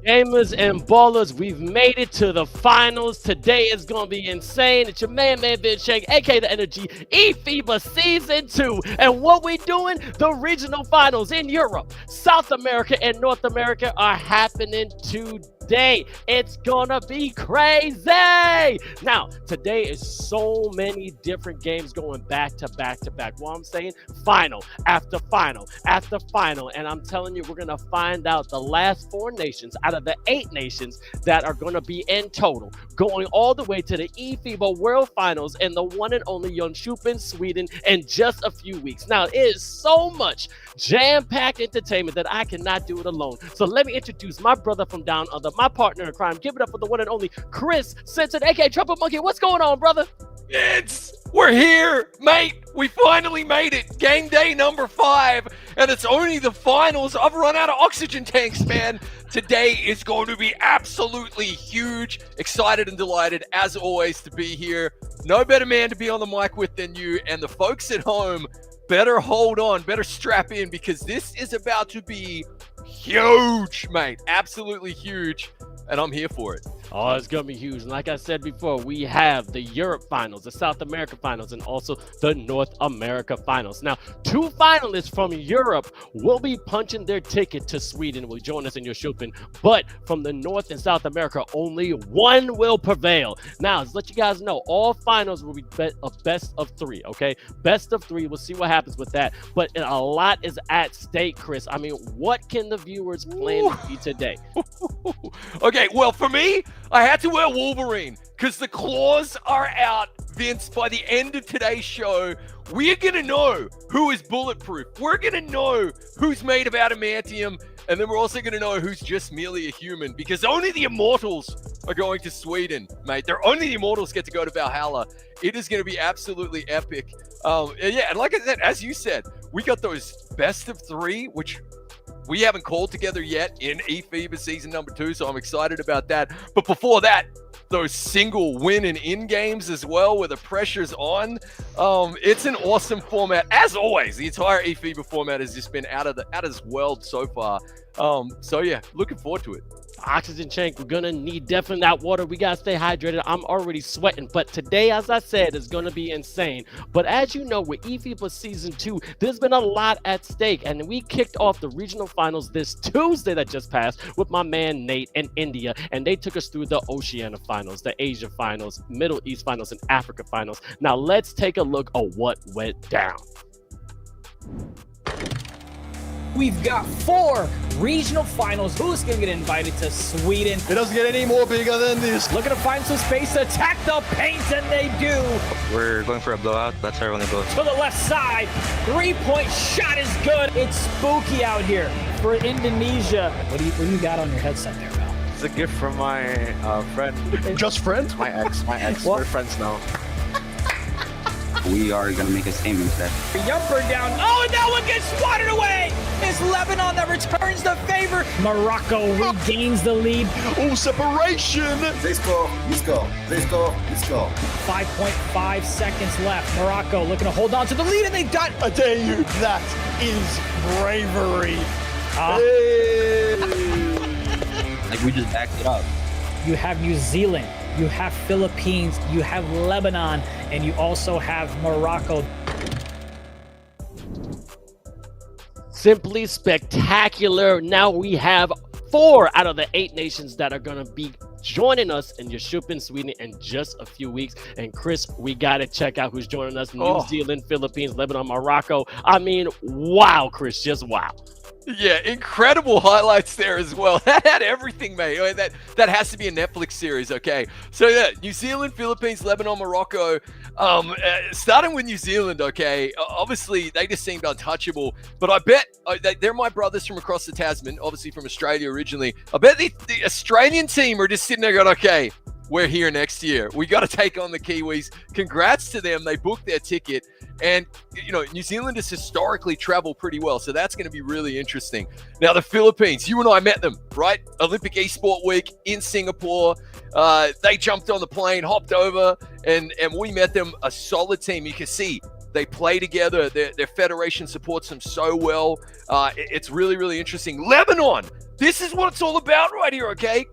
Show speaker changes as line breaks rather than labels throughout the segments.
Gamers and ballers, we've made it to the finals. Today is going to be insane. It's your man, 𝐷𝐷𝐷, aka The Energy, eFiba Season 2. And what we doing? The regional finals in Europe, South America, and North America are happening today. It's gonna be crazy. Now, today is so many different games going back to back to back. What I'm saying, final after final after final. And I'm telling you, we're gonna find out the last 4 nations out of the 8 nations that are gonna be in total, going all the way to the eFiba World Finals and the one and only Jönköping, Sweden, in just a few weeks. Now, it is so much jam-packed entertainment that I cannot do it alone. So let me introduce my brother from down under, my partner in crime. Give it up for the one and only Chris Simpson, aka Trumpet Monkey. What's going on, brother?
We're here, mate. We finally made it. Game day number 5, and it's only the finals. I've run out of oxygen tanks, man. Today is going to be absolutely huge. Excited and delighted, as always, to be here. No better man to be on the mic with than you, and the folks at home better hold on, better strap in, because this is about to be huge, mate. Absolutely huge, and I'm here for it.
Oh, it's going to be huge. And like I said before, we have the Europe finals, the South America finals, and also the North America finals. Now, 2 finalists from Europe will be punching their ticket to Sweden, will join us in Jönköping. But from the North and South America, only 1 will prevail. Now, to let you guys know, all finals will be a best of 3, okay? Best of 3. We'll see what happens with that. But a lot is at stake, Chris. I mean, what can the viewers plan to see today?
Okay, well, for me, I had to wear Wolverine because the claws are out, Vince. By the end of today's show, we're going to know who is bulletproof. We're going to know who's made of adamantium. And then we're also going to know who's just merely a human, because only the immortals are going to Sweden, mate. Only the immortals get to go to Valhalla. It is going to be absolutely epic. And like I said, as you said, we got those best of 3, which we haven't called together yet in eFiba season number 2, so I'm excited about that. But before that, those single win and in games as well, where the pressure's on. It's an awesome format. As always, the entire eFiba format has just been out of this world so far. So yeah, looking forward to it.
Oxygen tank, we're gonna need definitely that water. We gotta stay hydrated. I'm already sweating, but today, as I said, is gonna be insane. But as you know, with eFiba season 2, there's been a lot at stake, and we kicked off the regional finals this Tuesday that just passed with my man Nate in India, and they took us through the Oceania finals, the Asia finals, Middle East finals, and Africa finals. Now let's take a look at what went down.
We've got 4 regional finals. Who's going to get invited to Sweden?
It doesn't get any more bigger than this.
Looking to find some space to attack the paint, and they do.
We're going for a blowout. That's how we're going to go.
To the left side, 3-point shot is good. It's spooky out here for Indonesia. What do you got on your headset there, Val?
It's a gift from my friend.
Just friends?
My ex.
What?
We're friends now.
We are going to make a statement today.
Jumper down. Oh, and that one gets swatted away. It's Lebanon that returns the favor. Morocco regains the lead.
Oh, separation!
Let's go.
5.5 seconds left. Morocco looking to hold on to the lead, and they've got...
I dare you, that is bravery. Hey.
Like, we just backed it up.
You have New Zealand, you have Philippines, you have Lebanon, and you also have Morocco.
Simply spectacular. Now we have 4 out of the 8 nations that are going to be joining us in Jönköping, Sweden in just a few weeks. And Chris, we got to check out who's joining us. New Zealand, Philippines, Lebanon, Morocco. I mean, wow, Chris, just wow.
Yeah, incredible highlights there as well. That had everything, mate. That has to be a Netflix series, okay? So yeah, New Zealand, Philippines, Lebanon, Morocco. Starting with New Zealand, okay? Obviously, they just seemed untouchable. But I bet they're my brothers from across the Tasman, obviously from Australia originally. I bet the Australian team are just sitting there going, okay, we're here next year. We got to take on the Kiwis. Congrats to them. They booked their ticket. And, you know, New Zealand has historically traveled pretty well, so that's going to be really interesting. Now, the Philippines, you and I met them, right? Olympic Esport Week in Singapore. They jumped on the plane, hopped over, and we met them, a solid team. You can see They play together. Their federation supports them so well. It's really, really interesting. Lebanon, this is what it's all about right here, okay?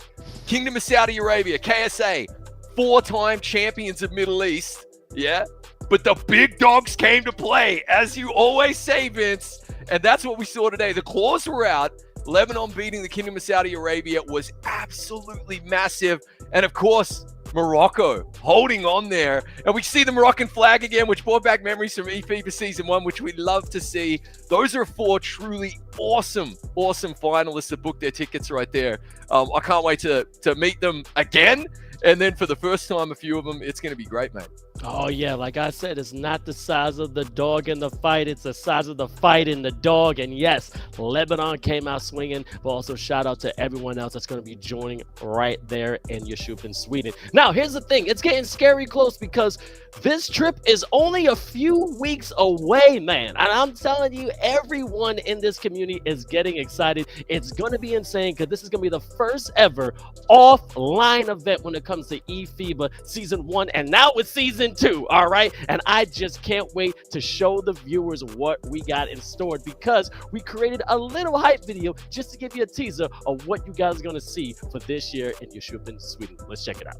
Kingdom of Saudi Arabia, KSA, 4-time champions of Middle East, yeah? But the big dogs came to play, as you always say, Vince. And that's what we saw today. The claws were out. Lebanon beating the Kingdom of Saudi Arabia was absolutely massive. And of course, Morocco holding on there. And we see the Moroccan flag again, which brought back memories from eFiba Season 1, which we love to see. Those are 4 truly awesome finalists that booked their tickets right there. I can't wait to meet them again. And then for the first time, a few of them, it's going to be great, mate.
Oh, yeah. Like I said, it's not the size of the dog in the fight. It's the size of the fight in the dog. And yes, Lebanon came out swinging, but also shout out to everyone else that's going to be joining right there in Yeshuf, Sweden. Now, here's the thing. It's getting scary close because this trip is only a few weeks away, man. And I'm telling you, everyone in this community is getting excited. It's going to be insane because this is going to be the first ever offline event when it comes to eFiba Season 1. And now it's Season 2, all right? And I just can't wait to show the viewers what we got in store because we created a little hype video just to give you a teaser of what you guys are going to see for this year in Yeshuf, Sweden. Let's check it out.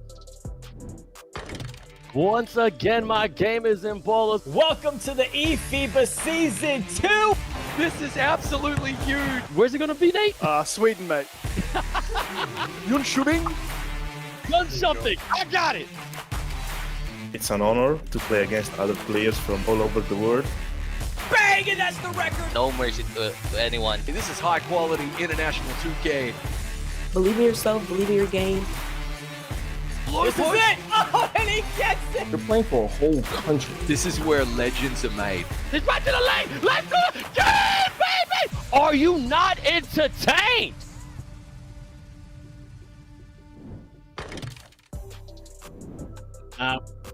Once again, my gamers and ballers,
Welcome to the eFiba Season 2.
This is absolutely huge.
where's it going to be, Nate?
Sweden, mate. You're shooting?
Gun something. I got it.
It's an honor to play against other players from all over the world.
Bang, and that's the record.
No mercy to anyone.
This is high quality international 2K.
Believe in yourself, believe in your game.
This is it. Oh, and he gets it.
You're playing for a whole country.
This is where legends are made.
It's right to the lane. Let's do it. Yeah, baby. Are you not entertained?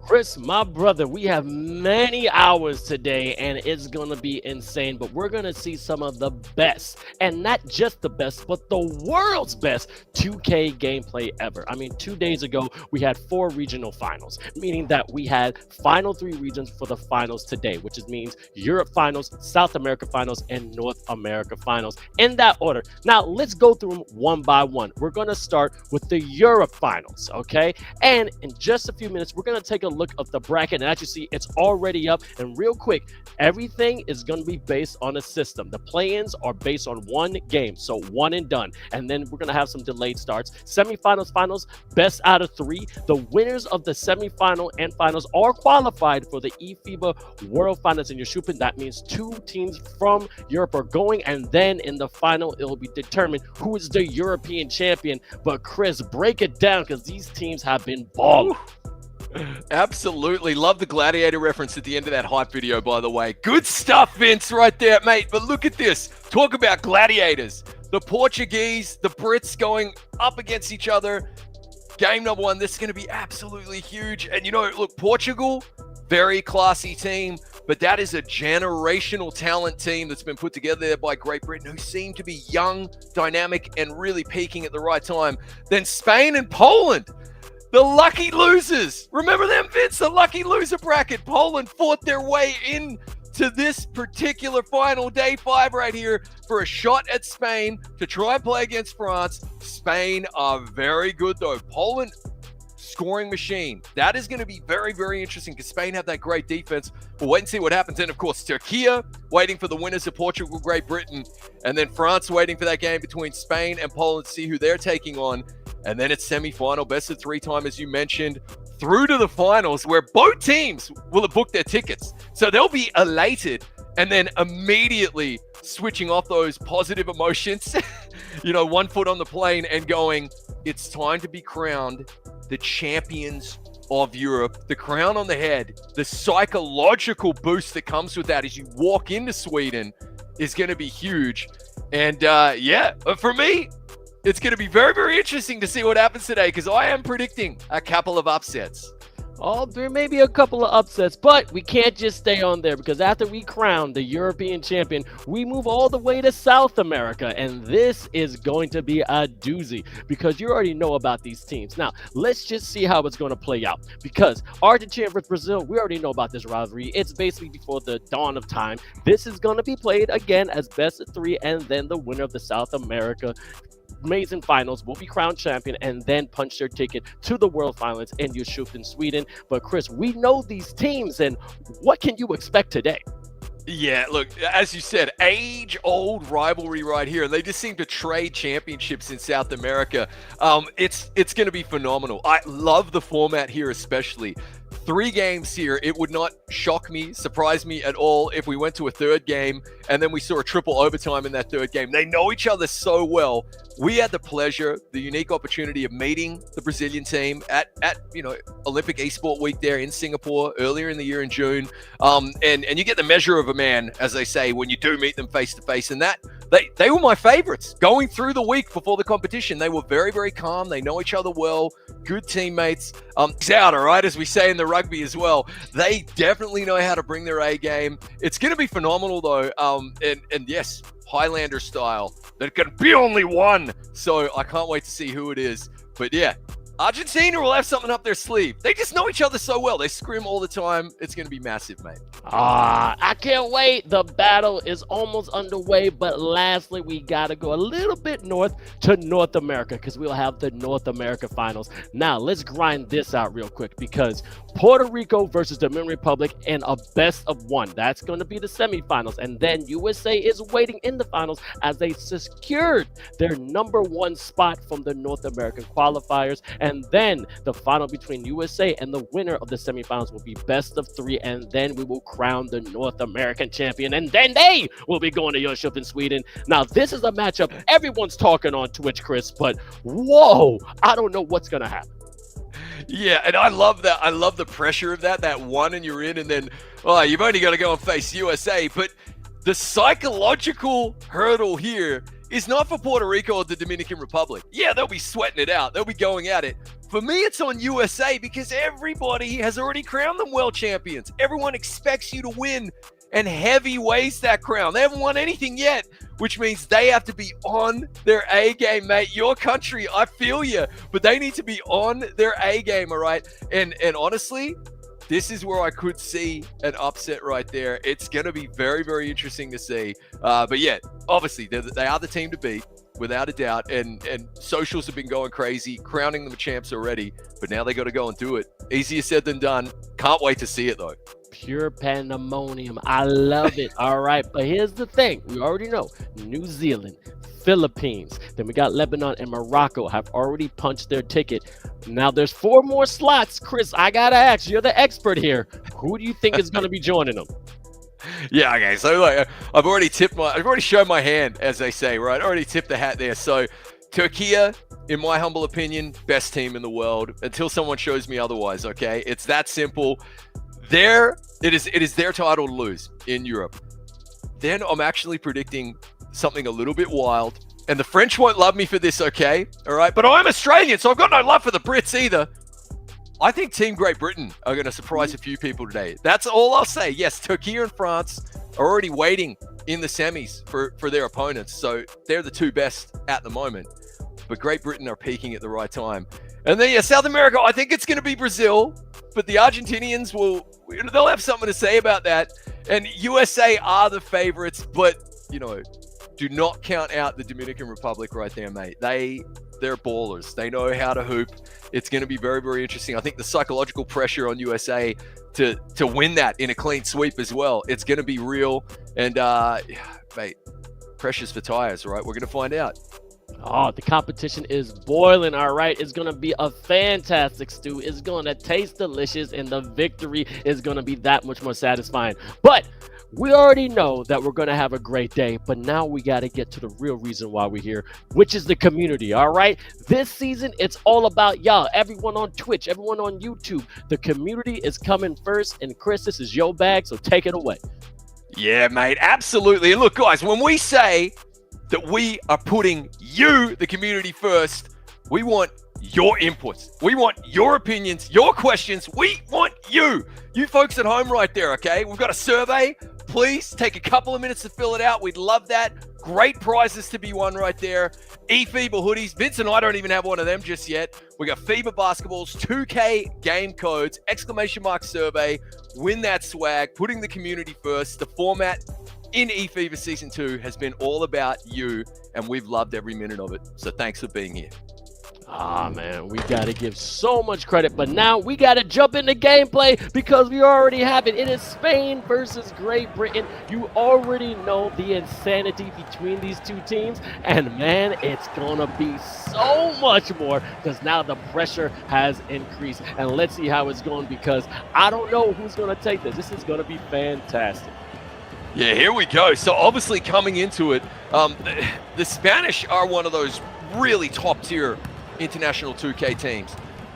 Chris, my brother, we have many hours today and it's going to be insane, but we're going to see some of the best, and not just the best, but the world's best 2K gameplay ever. I mean, 2 days ago, we had 4 regional finals, meaning that we had final 3 regions for the finals today, which means Europe finals, South America finals, and North America finals in that order. Now, let's go through them one by one. We're going to start with the Europe finals, okay? And in just a few minutes, we're going to take a look at the bracket, and as you see, it's already up. And real quick, everything is going to be based on a system. The play-ins are based on one game, so one and done. And then we're going to have some delayed starts. Semifinals, finals, best out of 3. The winners of the semifinal and finals are qualified for the eFiba World Finals in Yeshuf. That means 2 teams from Europe are going, and then in the final, it will be determined who is the European champion. But Chris, break it down because these teams have been balling.
Absolutely. Love the Gladiator reference at the end of that hype video, by the way. Good stuff, Vince, right there, mate. But look at this. Talk about gladiators. The Portuguese, the Brits going up against each other. Game number 1, this is going to be absolutely huge. And, you know, look, Portugal, very classy team. But that is a generational talent team that's been put together there by Great Britain, who seem to be young, dynamic, and really peaking at the right time. Then Spain and Poland. The lucky losers. Remember them, Vince? The lucky loser bracket. Poland fought their way into this particular final, day 5 right here, for a shot at Spain to try and play against France. Spain are very good, though. Poland, scoring machine. That is going to be very, very interesting because Spain have that great defense. We'll wait and see what happens. And, of course, Turkey waiting for the winners of Portugal, Great Britain. And then France waiting for that game between Spain and Poland to see who they're taking on. And then it's semi-final, best of 3 time, as you mentioned, through to the finals where both teams will have booked their tickets. So they'll be elated and then immediately switching off those positive emotions, you know, 1 foot on the plane and going, it's time to be crowned the champions of Europe. The crown on the head, the psychological boost that comes with that as you walk into Sweden is going to be huge. And yeah, for me, it's going to be very, very interesting to see what happens today because I am predicting a couple of upsets.
Oh, there may be a couple of upsets, but we can't just stay on there because after we crown the European champion, we move all the way to South America, and this is going to be a doozy because you already know about these teams. Now, let's just see how it's going to play out because Argentina versus Brazil, we already know about this rivalry. It's basically before the dawn of time. This is going to be played again as best of 3, and then the winner of the South America amazing finals will be crowned champion and then punch their ticket to the world finals in 𝐓𝐶 Sweden. But Chris, we know these teams, and what can you expect today?
Yeah, look, as you said, age-old rivalry right here. They just seem to trade championships in South America. It's going to be phenomenal. I love the format here, especially. 3 games here. It would not shock me, surprise me at all if we went to a 3rd game and then we saw a triple overtime in that 3rd game. They know each other so well. We had the pleasure, the unique opportunity of meeting the Brazilian team at Olympic Esport Week there in Singapore earlier in the year in June. And you get the measure of a man, as they say, when you do meet them face to face. And that they were my favorites going through the week before the competition. They were very, very calm. They know each other well. Good teammates. It's out, all right, as we say in the rugby as well. They definitely know how to bring their A game. It's going to be phenomenal, though. And yes, Highlander style. There can be only one. So I can't wait to see who it is. But yeah, Argentina will have something up their sleeve. They just know each other so well. They scrim all the time. It's going to be massive, mate.
I can't wait. The battle is almost underway, but lastly, we got to go a little bit north to North America because we'll have the North America finals. Now, let's grind this out real quick because Puerto Rico versus Dominican Republic in a best of 1. That's going to be the semifinals. And then USA is waiting in the finals as they secured their #1 spot from the North American qualifiers. And then the final between USA and the winner of the semifinals will be best of 3. And then we will crown the North American champion. And then they will be going to 𝐓𝐶 Sweden. Now, this is a matchup everyone's talking on Twitch, Chris, but whoa, I don't know what's going to happen.
Yeah, and I love that. I love the pressure of that one and you're in, and then, you've only got to go and face USA. But the psychological hurdle here is not for Puerto Rico or the Dominican Republic. Yeah, they'll be sweating it out. They'll be going at it. For me, it's on USA because everybody has already crowned them world champions. Everyone expects you to win and heavy weighs that crown. They haven't won anything yet, which means they have to be on their A game, mate. Your country, I feel you, but they need to be on their A game, all right? And honestly, this is where I could see an upset right there. It's going to be very, very interesting to see. But yeah, obviously, they are the team to beat, without a doubt. And socials have been going crazy, crowning them champs already. But now they got to go and do it. Easier said than done. Can't wait to see it, though.
Pure pandemonium. I love it. All right, but here's the thing. We already know New Zealand, Philippines, then we got Lebanon and Morocco have already punched their ticket. Now there's 4 more slots. Chris, I gotta ask, you're the expert here. Who do you think is going to be joining them?
Yeah, okay. So I've already shown my hand, as they say, right? I already tipped the hat there. So Turkey, in my humble opinion, best team in the world until someone shows me otherwise. Okay, it's that simple. It is their title to lose in Europe. Then I'm actually predicting something a little bit wild, and the French won't love me for this, okay? All right, but I'm Australian, so I've got no love for the Brits either. I think Team Great Britain are going to surprise a few people today. That's all I'll say. Yes, Turkey and France are already waiting in the semis for their opponents, so they're the 2 best at the moment. But Great Britain are peaking at the right time. And then, yeah, South America, I think it's going to be Brazil, but the Argentinians they'll have something to say about that. And USA are the favorites, but, do not count out the Dominican Republic right there, mate. They're ballers. They know how to hoop. It's going to be very, very interesting. I think the psychological pressure on USA to win that in a clean sweep as well, it's going to be real. And, mate, pressure's for tires, right? We're going to find out.
Oh, the competition is boiling, all right? It's going to be a fantastic stew. It's going to taste delicious, and the victory is going to be that much more satisfying. But we already know that we're going to have a great day, but now we got to get to the real reason why we're here, which is the community, all right? This season, it's all about y'all, everyone on Twitch, everyone on YouTube. The community is coming first, and Chris, this is your bag, so take it away.
Yeah, mate, absolutely. And look, guys, when we say that we are putting you, the community, first, we want your inputs. We want your opinions, your questions. We want you folks at home right there, okay? We've got a survey. Please take a couple of minutes to fill it out. We'd love that. Great prizes to be won right there. eFiba hoodies. Vince and I don't even have one of them just yet. We got FIBA basketballs, 2K game codes, ! survey. Win that swag, putting the community first. The format in eFiba Season 2 has been all about you, and we've loved every minute of it. So thanks for being here.
Ah, man, we got to give so much credit, but now we got to jump into gameplay because we already have it. It is Spain versus Great Britain. You already know the insanity between these two teams, and man, it's going to be so much more because now the pressure has increased. And let's see how it's going because I don't know who's going to take this. This is going to be fantastic.
Yeah, here we go. So obviously coming into it, the Spanish are one of those really top-tier international 2K teams.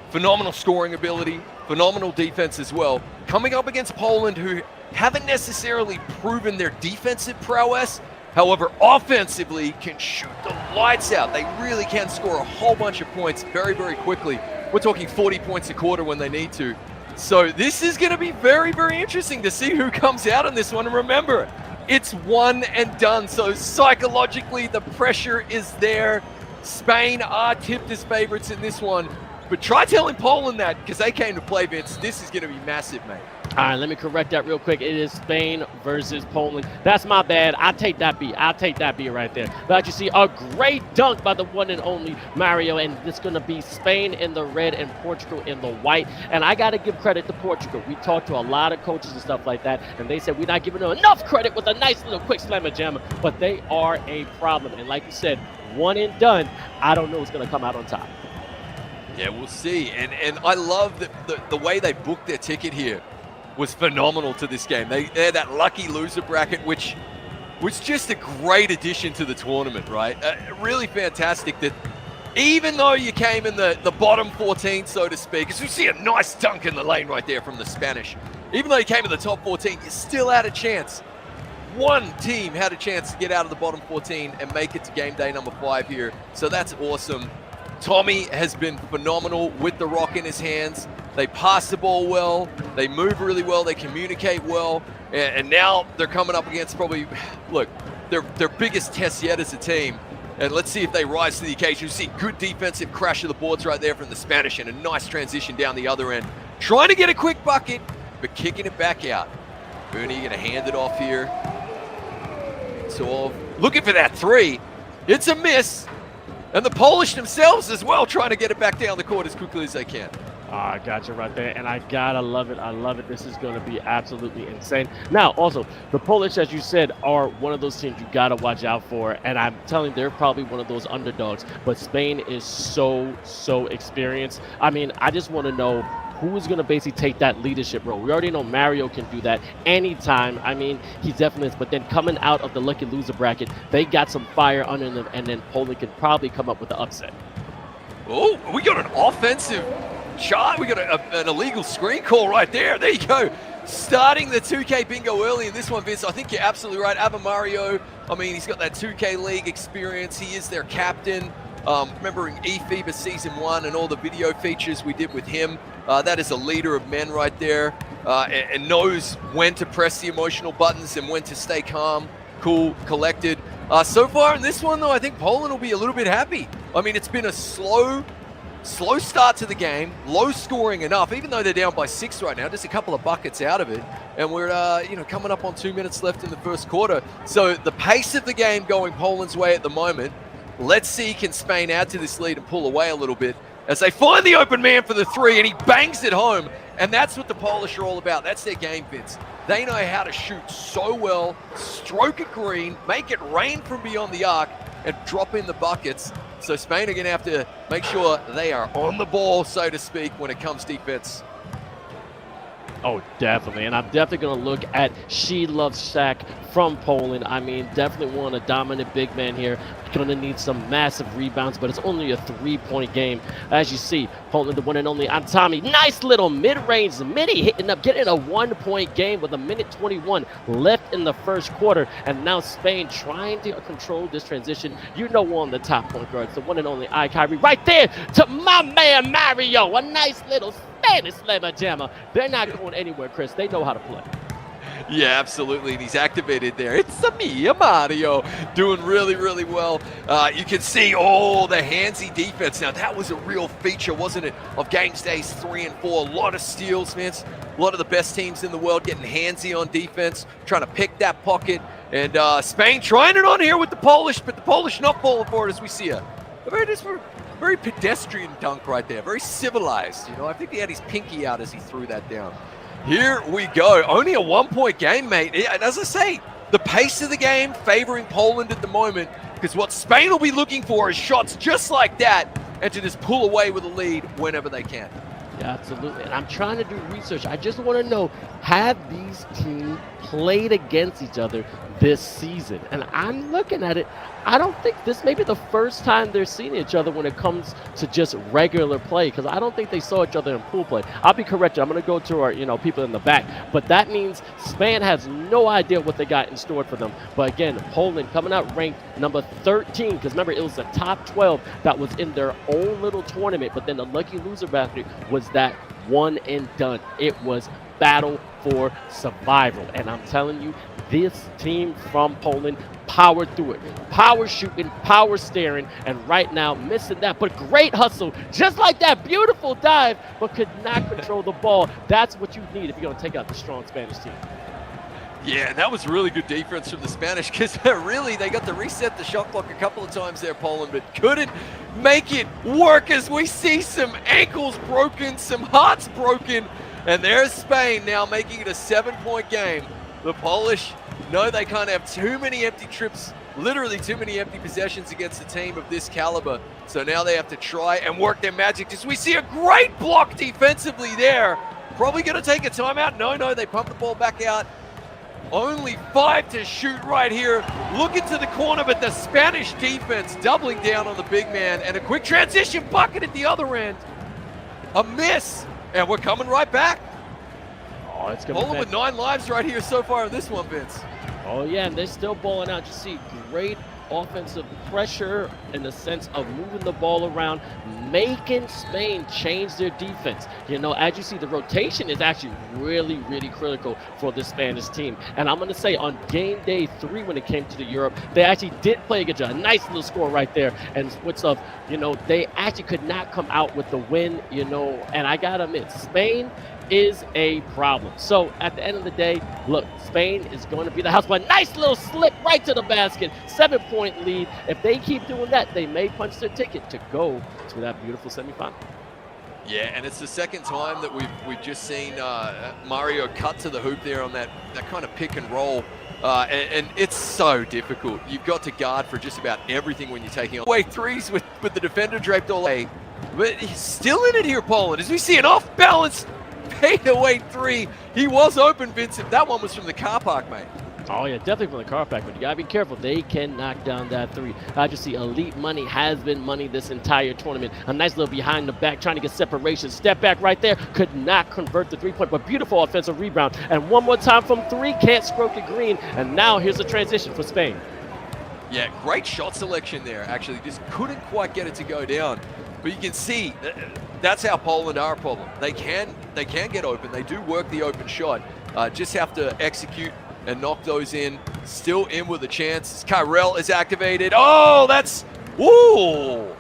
Phenomenal scoring ability, phenomenal defense as well. Coming up against Poland, who haven't necessarily proven their defensive prowess, however, offensively can shoot the lights out. They really can score a whole bunch of points very, very quickly. We're talking 40 points a quarter when they need to. So this is going to be very, very interesting to see who comes out on this one. And remember, it's one and done. So psychologically, the pressure is there. Spain are tipped as favorites in this one, but try telling Poland that because they came to play, Vince. This is going to be massive, mate.
All right, let me correct that real quick. It is Spain versus Poland. That's my bad. I'll take that B. I'll take that B right there. But you see a great dunk by the one and only Mario, and it's going to be Spain in the red and Portugal in the white. And I got to give credit to Portugal. We talked to a lot of coaches and stuff like that, and they said we're not giving them enough credit with a nice little quick slammer jammer, but they are a problem. And like you said, one and done. I don't know who's going to come out on top.
Yeah, we'll see. And I love that the way they booked their ticket here was phenomenal to this game. They had that lucky loser bracket, which was just a great addition to the tournament, right? Really fantastic that even though you came in the bottom 14, so to speak, as we see a nice dunk in the lane right there from the Spanish, even though you came in the top 14, you still had a chance. One team had a chance to get out of the bottom 14 and make it to game day number 5 here. So that's awesome. Tommy has been phenomenal with the rock in his hands. They pass the ball well. They move really well. They communicate well. And now they're coming up against probably, look, their biggest test yet as a team. And let's see if they rise to the occasion. You see good defensive crash of the boards right there from the Spanish and a nice transition down the other end. Trying to get a quick bucket, but kicking it back out. Bernie going to hand it off here. So looking for that three. It's a miss. And the Polish themselves as well trying to get it back down the court as quickly as they can.
I got you right there, and I gotta love it. I love it. This is going to be absolutely insane. Now, also, the Polish, as you said, are one of those teams you gotta watch out for, and I'm telling you, they're probably one of those underdogs. But Spain is so experienced. I mean, I just want to know who is going to basically take that leadership role. We already know Mario can do that anytime. I mean, he definitely is. But then coming out of the lucky loser bracket, they got some fire under them, and then Poland can probably come up with the upset.
Oh, we got an offensive shot. We got an illegal screen call right there. There you go. Starting the 2K bingo early in this one, Vince. I think you're absolutely right. Ava Mario, I mean, he's got that 2K League experience. He is their captain. Remembering eFiba Season 1 and all the video features we did with him. That is a leader of men right there and knows when to press the emotional buttons and when to stay calm, cool, collected. So far in this one, though, I think Poland will be a little bit happy. I mean, it's been a slow start to the game, low scoring enough, even though they're down by 6 right now, just a couple of buckets out of it. And we're, coming up on 2 minutes left in the first quarter. So the pace of the game going Poland's way at the moment. Let's see, can Spain add to this lead and pull away a little bit as they find the open man for the three, and he bangs it home. And that's what the Polish are all about. That's their game, Vince. They know how to shoot so well, stroke it green, make it rain from beyond the arc, and drop in the buckets. So Spain are going to have to make sure they are on the ball, so to speak, when it comes defense.
Oh, definitely. And I'm definitely going to look at 𝐓𝐇𝐄 from Poland. I mean, definitely want a dominant big man here. Going to need some massive rebounds, but it's only a 3-point game. As you see, Poland, the one and only Antami. Nice little mid-range midi hitting up, getting a 1-point game with 1:21 left in the first quarter. And now Spain trying to control this transition. You know, one of the top point guards, the one and only 𝐼𝐶𝐄 right there to my man Mario. A nice little Spanish slammer jammer. They're not going anywhere, Chris. They know how to play.
Yeah, absolutely, and he's activated there. It's me, Mario, doing really, really well. You can see, the handsy defense. Now, that was a real feature, wasn't it, of games days 3 and 4. A lot of steals, man. A lot of the best teams in the world getting handsy on defense, trying to pick that pocket. And Spain trying it on here with the Polish, but the Polish not falling for it as we see a very pedestrian dunk right there, very civilized. You know, I think he had his pinky out as he threw that down. Here we go. Only a 1-point game, mate. And as I say, the pace of the game favoring Poland at the moment, because what Spain will be looking for is shots just like that and to just pull away with a lead whenever they can.
Yeah, absolutely. And I'm trying to do research. I just want to know, have these teams played against each other this season? And I'm looking at it. I don't think this may be the first time they're seeing each other when it comes to just regular play, because I don't think they saw each other in pool play. I'll be corrected. I'm going to go to our, people in the back. But that means Spain has no idea what they got in store for them. But again, Poland coming out ranked number 13, because remember, it was the top 12 that was in their own little tournament. But then the lucky loser basket was that one and done. It was battle for survival. And I'm telling you, this team from Poland powered through it. Power shooting, power staring, and right now missing that. But great hustle, just like that beautiful dive, but could not control the ball. That's what you need if you're going to take out the strong Spanish team.
Yeah, and that was really good defense from the Spanish, because really they got to reset the shot clock a couple of times there, Poland, but couldn't make it work as we see some ankles broken, some hearts broken, and there's Spain now making it a 7-point game. The Polish know they can't have too many empty trips, literally too many empty possessions against a team of this caliber. So now they have to try and work their magic. As we see a great block defensively there. Probably going to take a timeout. No, they pump the ball back out. Only 5 to shoot right here. Look into the corner, but the Spanish defense doubling down on the big man. And a quick transition bucket at the other end. A miss. And we're coming right back.
Oh, it's going to
Poland with 9 lives right here so far in this one, Vince.
Oh, yeah, and they're still balling out. You see great offensive pressure in the sense of moving the ball around, making Spain change their defense. As you see, the rotation is actually really, really critical for the Spanish team. And I'm going to say on game day 3, when it came to the Europe, they actually did play a good job. A nice little score right there. And what's up, they actually could not come out with the win, and I got to admit, Spain is a problem. So at the end of the day, look, Spain is going to be the house, but nice little slip right to the basket. 7-point lead. If they keep doing that, they may punch their ticket to go to that beautiful semifinal.
Yeah, and it's the second time that we've just seen Mario cut to the hoop there on that kind of pick and roll. And it's so difficult. You've got to guard for just about everything when you're taking away threes with the defender draped all away. But he's still in it here, Poland, as we see an off-balance fadeaway 3. He was open, Vincent. That one was from the car park, mate.
Oh, yeah, definitely from the car park, but you got to be careful. They can knock down that 3. I just see elite money has been money this entire tournament. A nice little behind the back, trying to get separation. Step back right there. Could not convert the 3-point, but beautiful offensive rebound. And one more time from 3. Can't stroke it green. And now here's a transition for Spain.
Yeah, great shot selection there, actually. Just couldn't quite get it to go down. But you can see that's how Poland are a problem. They can get open. They do work the open shot. Just have to execute and knock those in. Still in with a chance. 𝐂𝐶 is activated. Oh, that's... Woo!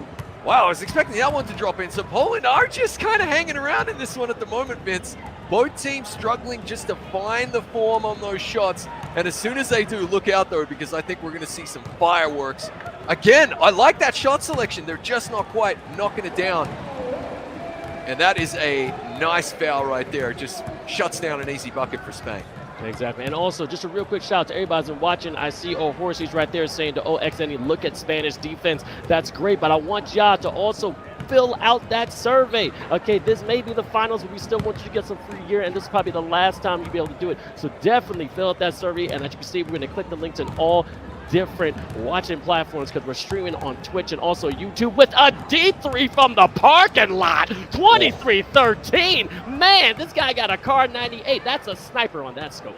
Wow, I was expecting that one to drop in. So Poland are just kind of hanging around in this one at the moment, Vince. Both teams struggling just to find the form on those shots. And as soon as they do, look out, though, because I think we're going to see some fireworks. Again, I like that shot selection. They're just not quite knocking it down. And that is a nice foul right there. Just shuts down an easy bucket for Spain.
Exactly. And also, just a real quick shout out to everybody who's been watching. I see 𝐻𝐻𝐶 right there saying to 𝐿𝐋𝐋𝐖, look at Spanish defense. That's great, but I want y'all to also fill out that survey. Okay, this may be the finals, but we still want you to get some free gear, and this is probably the last time you'll be able to do it. So definitely fill out that survey, and as you can see, we're going to click the links in all different watching platforms because we're streaming on Twitch and also YouTube with a D3 from the parking lot. 23-13. Man, this guy got a car 98. That's a sniper on that scope.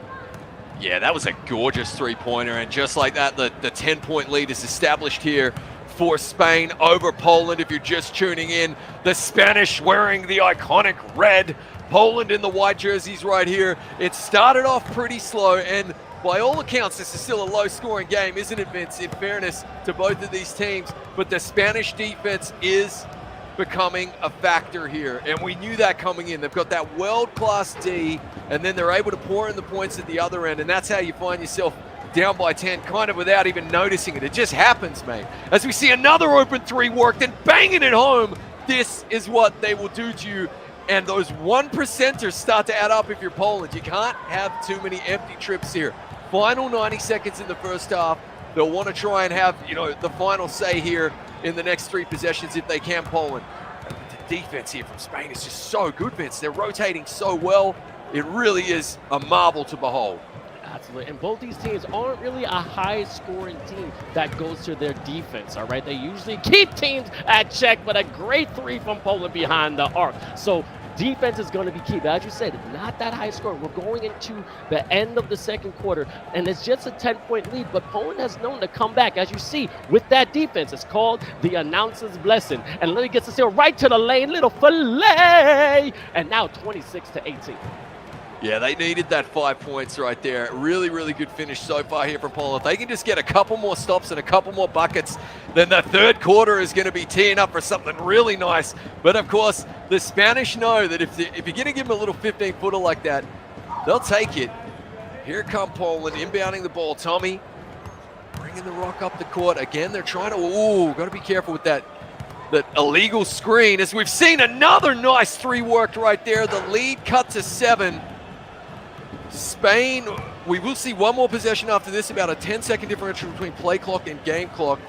Yeah, that was a gorgeous three-pointer, and just like that, the 10-point lead is established here for Spain over Poland. If you're just tuning in, the Spanish wearing the iconic red, Poland in the white jerseys right here. It started off pretty slow, and by all accounts, this is still a low-scoring game, isn't it, Vince, in fairness to both of these teams? But the Spanish defense is becoming a factor here, and we knew that coming in. They've got that world-class D, and then they're able to pour in the points at the other end, and that's how you find yourself down by 10, kind of without even noticing it. It just happens, mate. As we see another open three worked and banging it home, this is what they will do to you. And those 1%ers start to add up if you're Poland. You can't have too many empty trips here. Final 90 seconds in the first half. They'll want to try and have, the final say here in the next 3 possessions if they can, Poland. The defense here from Spain is just so good, Vince. They're rotating so well. It really is a marvel to behold.
Absolutely, and both these teams aren't really a high-scoring team that goes to their defense, all right? They usually keep teams at check, but a great 3 from Poland behind the arc. So defense is going to be key. But as you said, not that high score. We're going into the end of the second quarter, and it's just a 10-point lead, but Poland has known to come back. As you see, with that defense, it's called the announcer's blessing. And Lily gets the steal right to the lane, little fillet, and now 26-18.
Yeah, they needed that 5 points right there. Really, really good finish so far here from Poland. If they can just get a couple more stops and a couple more buckets, then the third quarter is going to be teeing up for something really nice. But of course, the Spanish know that if you're going to give them a little 15-footer like that, they'll take it. Here come Poland, inbounding the ball. Tommy bringing the rock up the court. Again, they're trying to, got to be careful with that illegal screen. As we've seen another nice 3 worked right there. The lead cut to 7. Spain, we will see one more possession after this, about a 10-second differential between play clock and game clock.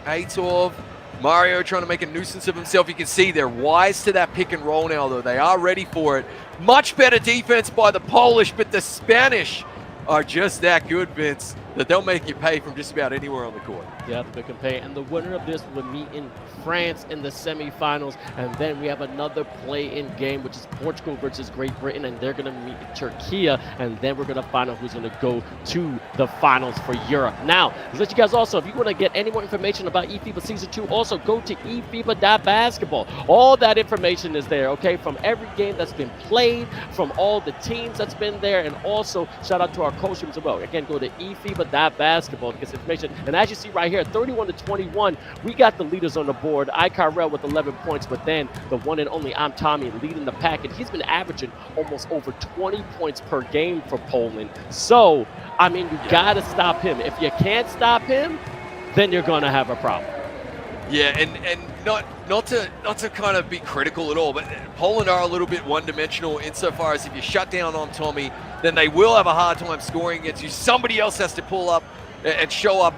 𝐅𝐻𝐿, Mario trying to make a nuisance of himself. You can see they're wise to that pick and roll now, though. They are ready for it. Much better defense by the Polish, but the Spanish are just that good, Vince, that they'll make you pay from just about anywhere on the court.
Yeah, they can pay. And the winner of this will meet in France in the semifinals. And then we have another play-in game, which is Portugal versus Great Britain. And they're going to meet Turkey. And then we're going to find out who's going to go to the finals for Europe. Now, let's let you guys also, if you want to get any more information about eFiba Season 2, also go to eFiba.basketball. All that information is there, okay? From every game that's been played, from all the teams that's been there, and also shout out to our coach as well. Again, go to eFiba.basketball to get some information. And as you see right here, 31-21, we got the leaders on the board. 𝐼𝐻𝐿 with 11 points, but then the one and only I'm Tommy leading the pack, and he's been averaging almost over 20 points per game for Poland. So, I mean, you got to stop him. If you can't stop him, then you're going to have a problem.
Yeah, and not to kind of be critical at all, but Poland are a little bit one-dimensional insofar as if you shut down on Tommy, then they will have a hard time scoring against you. Somebody else has to pull up and show up,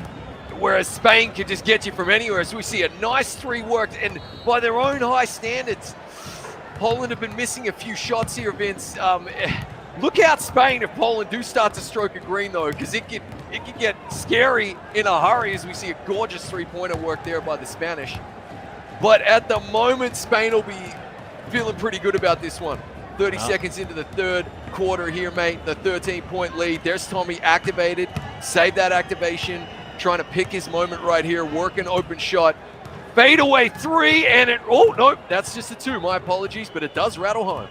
whereas Spain can just get you from anywhere. As we see a nice 3 worked, and by their own high standards, Poland have been missing a few shots here, Vince. Look out, Spain, if Poland do start to stroke a green, though, because it can get scary in a hurry, as we see a gorgeous 3-pointer work there by the Spanish. But at the moment, Spain will be feeling pretty good about this one. 30 seconds into the third quarter here, mate. The 13-point lead. There's Tommy activated. Save that activation. Trying to pick his moment right here. Work an open shot. Fade away 3, and it, nope, that's just a 2. My apologies, but it does rattle home.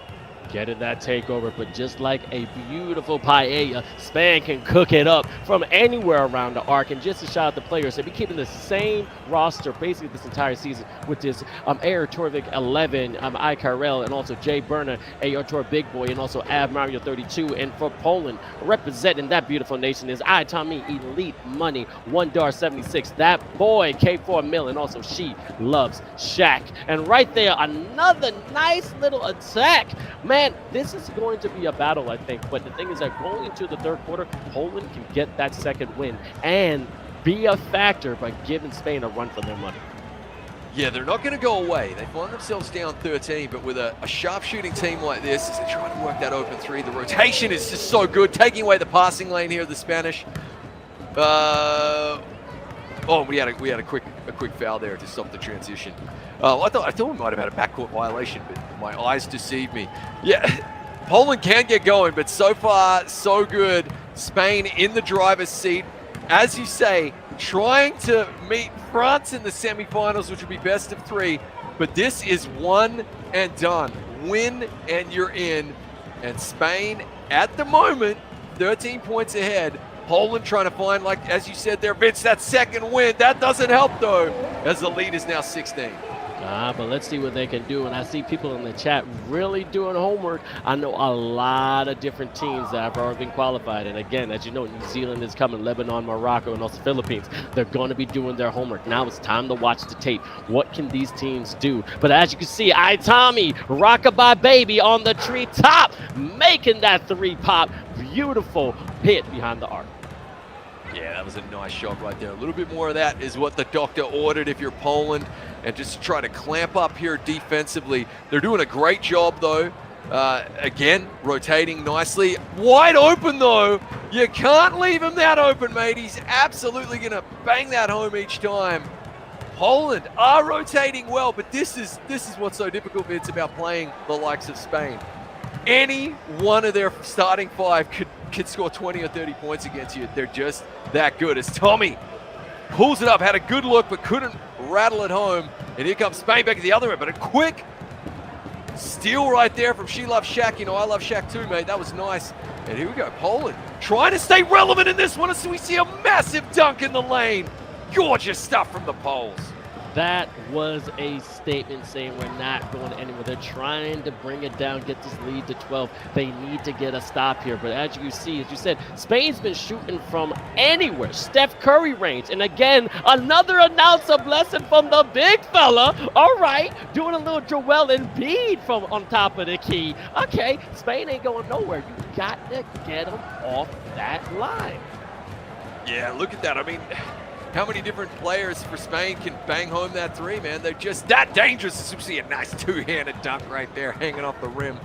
Getting that takeover, but just like a beautiful paella, Spain can cook it up from anywhere around the arc. And just to shout out the players, they'll be keeping the same roster basically this entire season with this 𝐅𝐻𝐿 11, 𝐼𝐻𝐿, and also Jay Burner, 𝐅𝐻𝐿 Big Boy, and also Av Mario 32. And for Poland, representing that beautiful nation is Tommy Elite Money, $1.76. That boy, K4 Mill, and also She Loves Shaq. And right there, another nice little attack. Man, this is going to be a battle, I think. But the thing is that going into the third quarter, Poland can get that second win and be a factor by giving Spain a run for their money.
Yeah, they're not going to go away. They find themselves down 13, but with a sharpshooting team like this, as they're trying to work that open three, the rotation is just so good, taking away the passing lane here of the Spanish. Oh, we had a quick foul there to stop the transition. I thought we might have had a backcourt violation, but my eyes deceived me. Yeah, Poland can get going, but so far so good. Spain in the driver's seat, as you say, trying to meet France in the semifinals, which would be best of three. But this is one and done. Win and you're in. And Spain, at the moment, 13 points ahead. Poland trying to find, like, as you said there, Vince, that second win. That doesn't help, though, as the lead is now 16.
But let's see what they can do. And I see people in the chat really doing homework. I know a lot of different teams that have already been qualified. And again, as you know, New Zealand is coming, Lebanon, Morocco, and also Philippines. They're going to be doing their homework. Now it's time to watch the tape. What can these teams do? But as you can see, Tommy, Rockabye Baby on the tree top, making that three pop. Beautiful hit behind the arc.
Yeah, that was a nice shot right there. A little bit more of that is what the doctor ordered if you're Poland, and just try to clamp up here defensively. They're doing a great job, though. Again, rotating nicely. Wide open, though. You can't leave him that open, mate. He's absolutely going to bang that home each time. Poland are rotating well, but this is what's so difficult, Vince, about playing the likes of Spain. Any one of their starting five could score 20 or 30 points against you. They're just that good. As Tommy pulls it up, had a good look, but couldn't rattle it home. And here comes Spain back at the other end, but a quick steal right there from She Loves Shaq. You know, I love Shaq too, mate. That was nice. And here we go, Poland trying to stay relevant in this one. So we see a massive dunk in the lane. Gorgeous stuff from the Poles.
That was a statement saying we're not going anywhere. They're trying to bring it down, get this lead to 12. They need to get a stop here. But as you see, as you said, Spain's been shooting from anywhere. Steph Curry range. And again, another announcer blessing from the big fella. All right, doing a little Joel Embiid from on top of the key. Okay, Spain ain't going nowhere. You got to get them off that line.
Yeah, look at that. I mean, how many different players for Spain can bang home that three, man? They're just that dangerous. You see a nice two-handed dunk right there, hanging off the rim,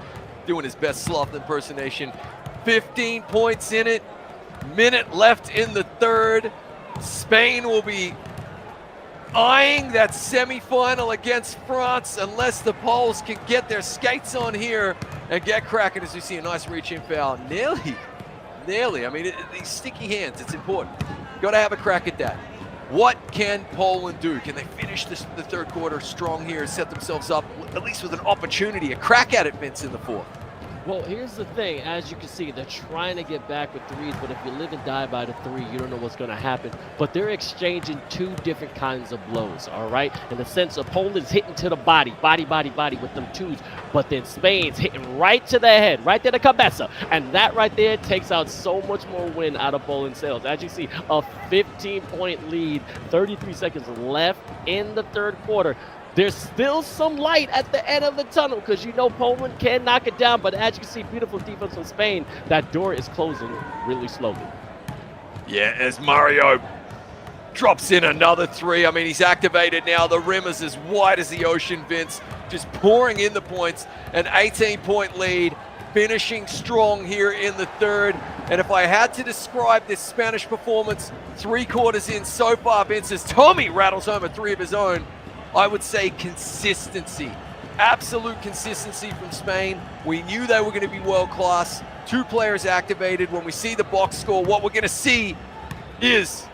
doing his best Sloth impersonation. 15 points in it. Minute left in the third. Spain will be eyeing that semifinal against France unless the Poles can get their skates on here and get cracking, as we see a nice reach-in foul. Nearly. I mean, these sticky hands, it's important. Got to have a crack at that. What can Poland do? Can they finish the third quarter strong here, set themselves up at least with an opportunity, a crack at it, Vince, in the fourth?
Well, here's the thing. As you can see, they're trying to get back with threes, but if you live and die by the three, you don't know what's going to happen. But they're exchanging two different kinds of blows, all right? In the sense of Poland's hitting to the body with them twos, but then Spain's hitting right to the head, right to the cabeza. And that right there takes out so much more win out of Poland's sails. As you see, a 15-point lead, 33 seconds left in the third quarter. There's still some light at the end of the tunnel because you know Poland can knock it down, but as you can see, beautiful defense from Spain, that door is closing really slowly.
Yeah, as Mario drops in another three. I mean, he's activated now. The rim is as wide as the ocean, Vince, just pouring in the points. An 18-point lead, finishing strong here in the third. And if I had to describe this Spanish performance 3 quarters in so far, Vince, as Tommy rattles home a three of his own, I would say consistency, absolute consistency from Spain. We knew they were going to be world class. 2 players activated. When we see the box score, what we're going to see is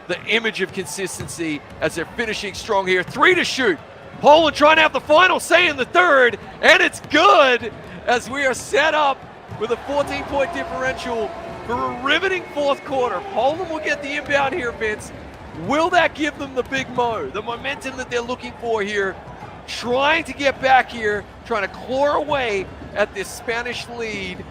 the image of consistency as they're finishing strong here. 3 to shoot. Poland trying to have the final say in the third, and it's good as we are set up with a 14-point differential for a riveting fourth quarter. Poland will get the inbound here, Vince. Will that give them the big mo, the momentum that they're looking for here? Trying to get back here, trying to claw away at this Spanish lead.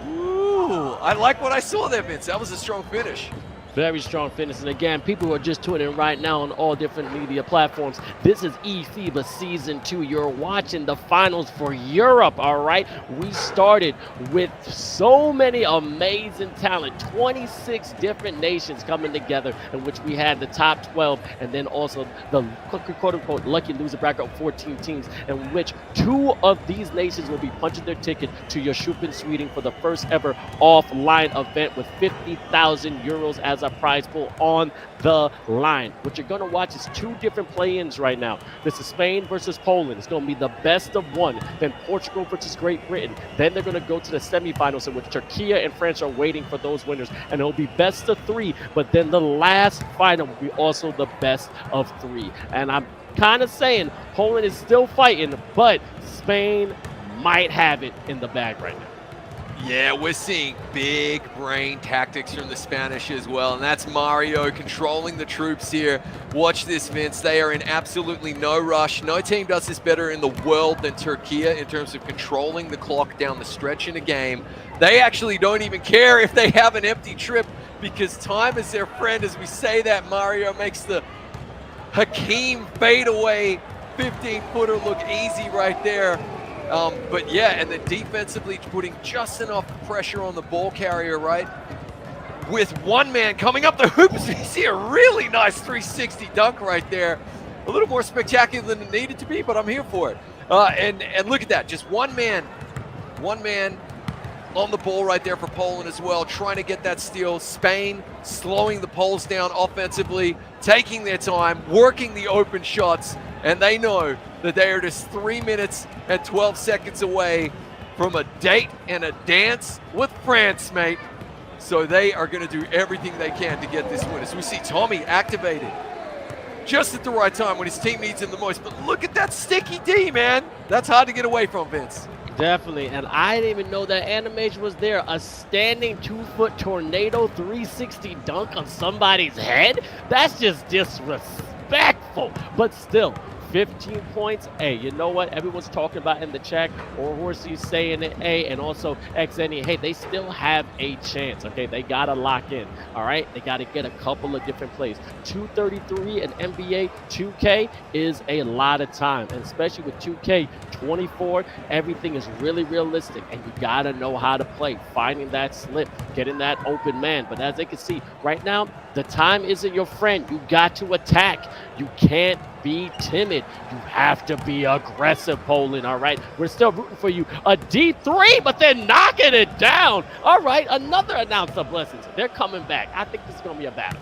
Ooh, I like what I saw there, Vince. That was a strong finish.
Very strong finish. And again, people who are just tuning in right now on all different media platforms, this is eFiba Season 2. You're watching the finals for Europe, all right? We started with so many amazing talent, 26 different nations coming together, in which we had the top 12, and then also the quote-unquote lucky loser bracket of 14 teams, in which 2 of these nations will be punching their ticket to 𝐓𝐇𝐄 Sweden for the first ever offline event with 50,000 euros as a prize pool on the line. What you're going to watch is 2 different play-ins right now. This is Spain versus Poland. It's going to be the best of 1. Then Portugal versus Great Britain. Then they're going to go to the semifinals, in which Turkey and France are waiting for those winners. And it'll be best of 3. But then the last final will be also the best of 3. And I'm kind of saying Poland is still fighting, but Spain might have it in the bag right now.
Yeah, we're seeing big brain tactics from the Spanish as well, and that's Mario controlling the troops here. Watch this, Vince. They are in absolutely no rush. No team does this better in the world than Turkey in terms of controlling the clock down the stretch in a game. They actually don't even care if they have an empty trip, because time is their friend. As we say that, Mario makes the Hakeem fadeaway 15-footer look easy right there. But yeah, and then defensively putting just enough pressure on the ball carrier, right? With one man coming up the hoops, you see a really nice 360 dunk right there. A little more spectacular than it needed to be, but I'm here for it. And look at that, just one man on the ball right there for Poland as well, trying to get that steal. Spain slowing the Poles down offensively, taking their time, working the open shots, and they know that they are just 3 minutes and 12 seconds away from a date and a dance with France, mate. So they are going to do everything they can to get this win. As we see Tommy activated just at the right time when his team needs him the most. But look at that sticky D, man. That's hard to get away from, Vince.
Definitely, and I didn't even know that animation was there. A standing 2-foot tornado 360 dunk on somebody's head? That's just disrespectful, but still. 15 points. Hey, you know what? Everyone's talking about in the chat, or Horsey saying it, and also XNE. Hey, they still have a chance. Okay, they gotta lock in. All right, they gotta get a couple of different plays. 233 in NBA 2K is a lot of time, and especially with 2K 24, everything is really realistic, and you gotta know how to play, finding that slip, getting that open man. But as they can see right now, the time isn't your friend. You got to attack. You can't be timid. You have to be aggressive, Poland, all right? We're still rooting for you. A D3, but they're knocking it down. All right, another announce of blessings. They're coming back. I think this is going to be a battle.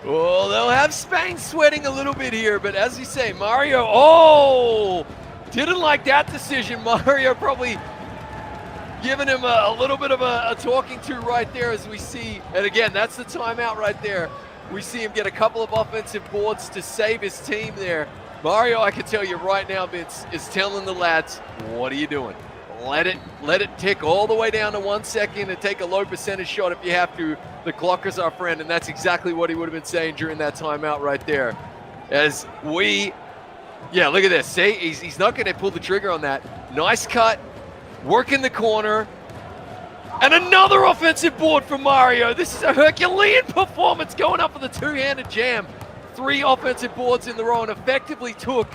Well, they'll have Spain sweating a little bit here, but as we say, Mario, didn't like that decision. Mario probably giving him a little bit of a talking to right there, as we see. And again, that's the timeout right there. We see him get a couple of offensive boards to save his team there. Mario, I can tell you right now, Vince, is telling the lads, what are you doing? Let it tick all the way down to 1 second and take a low percentage shot if you have to. The clock is our friend, and that's exactly what he would have been saying during that timeout right there. As we, yeah, look at this. See, he's not going to pull the trigger on that. Nice cut, work in the corner. And another offensive board for Mario. This is a Herculean performance going up for the two-handed jam. 3 offensive boards in the row and effectively took,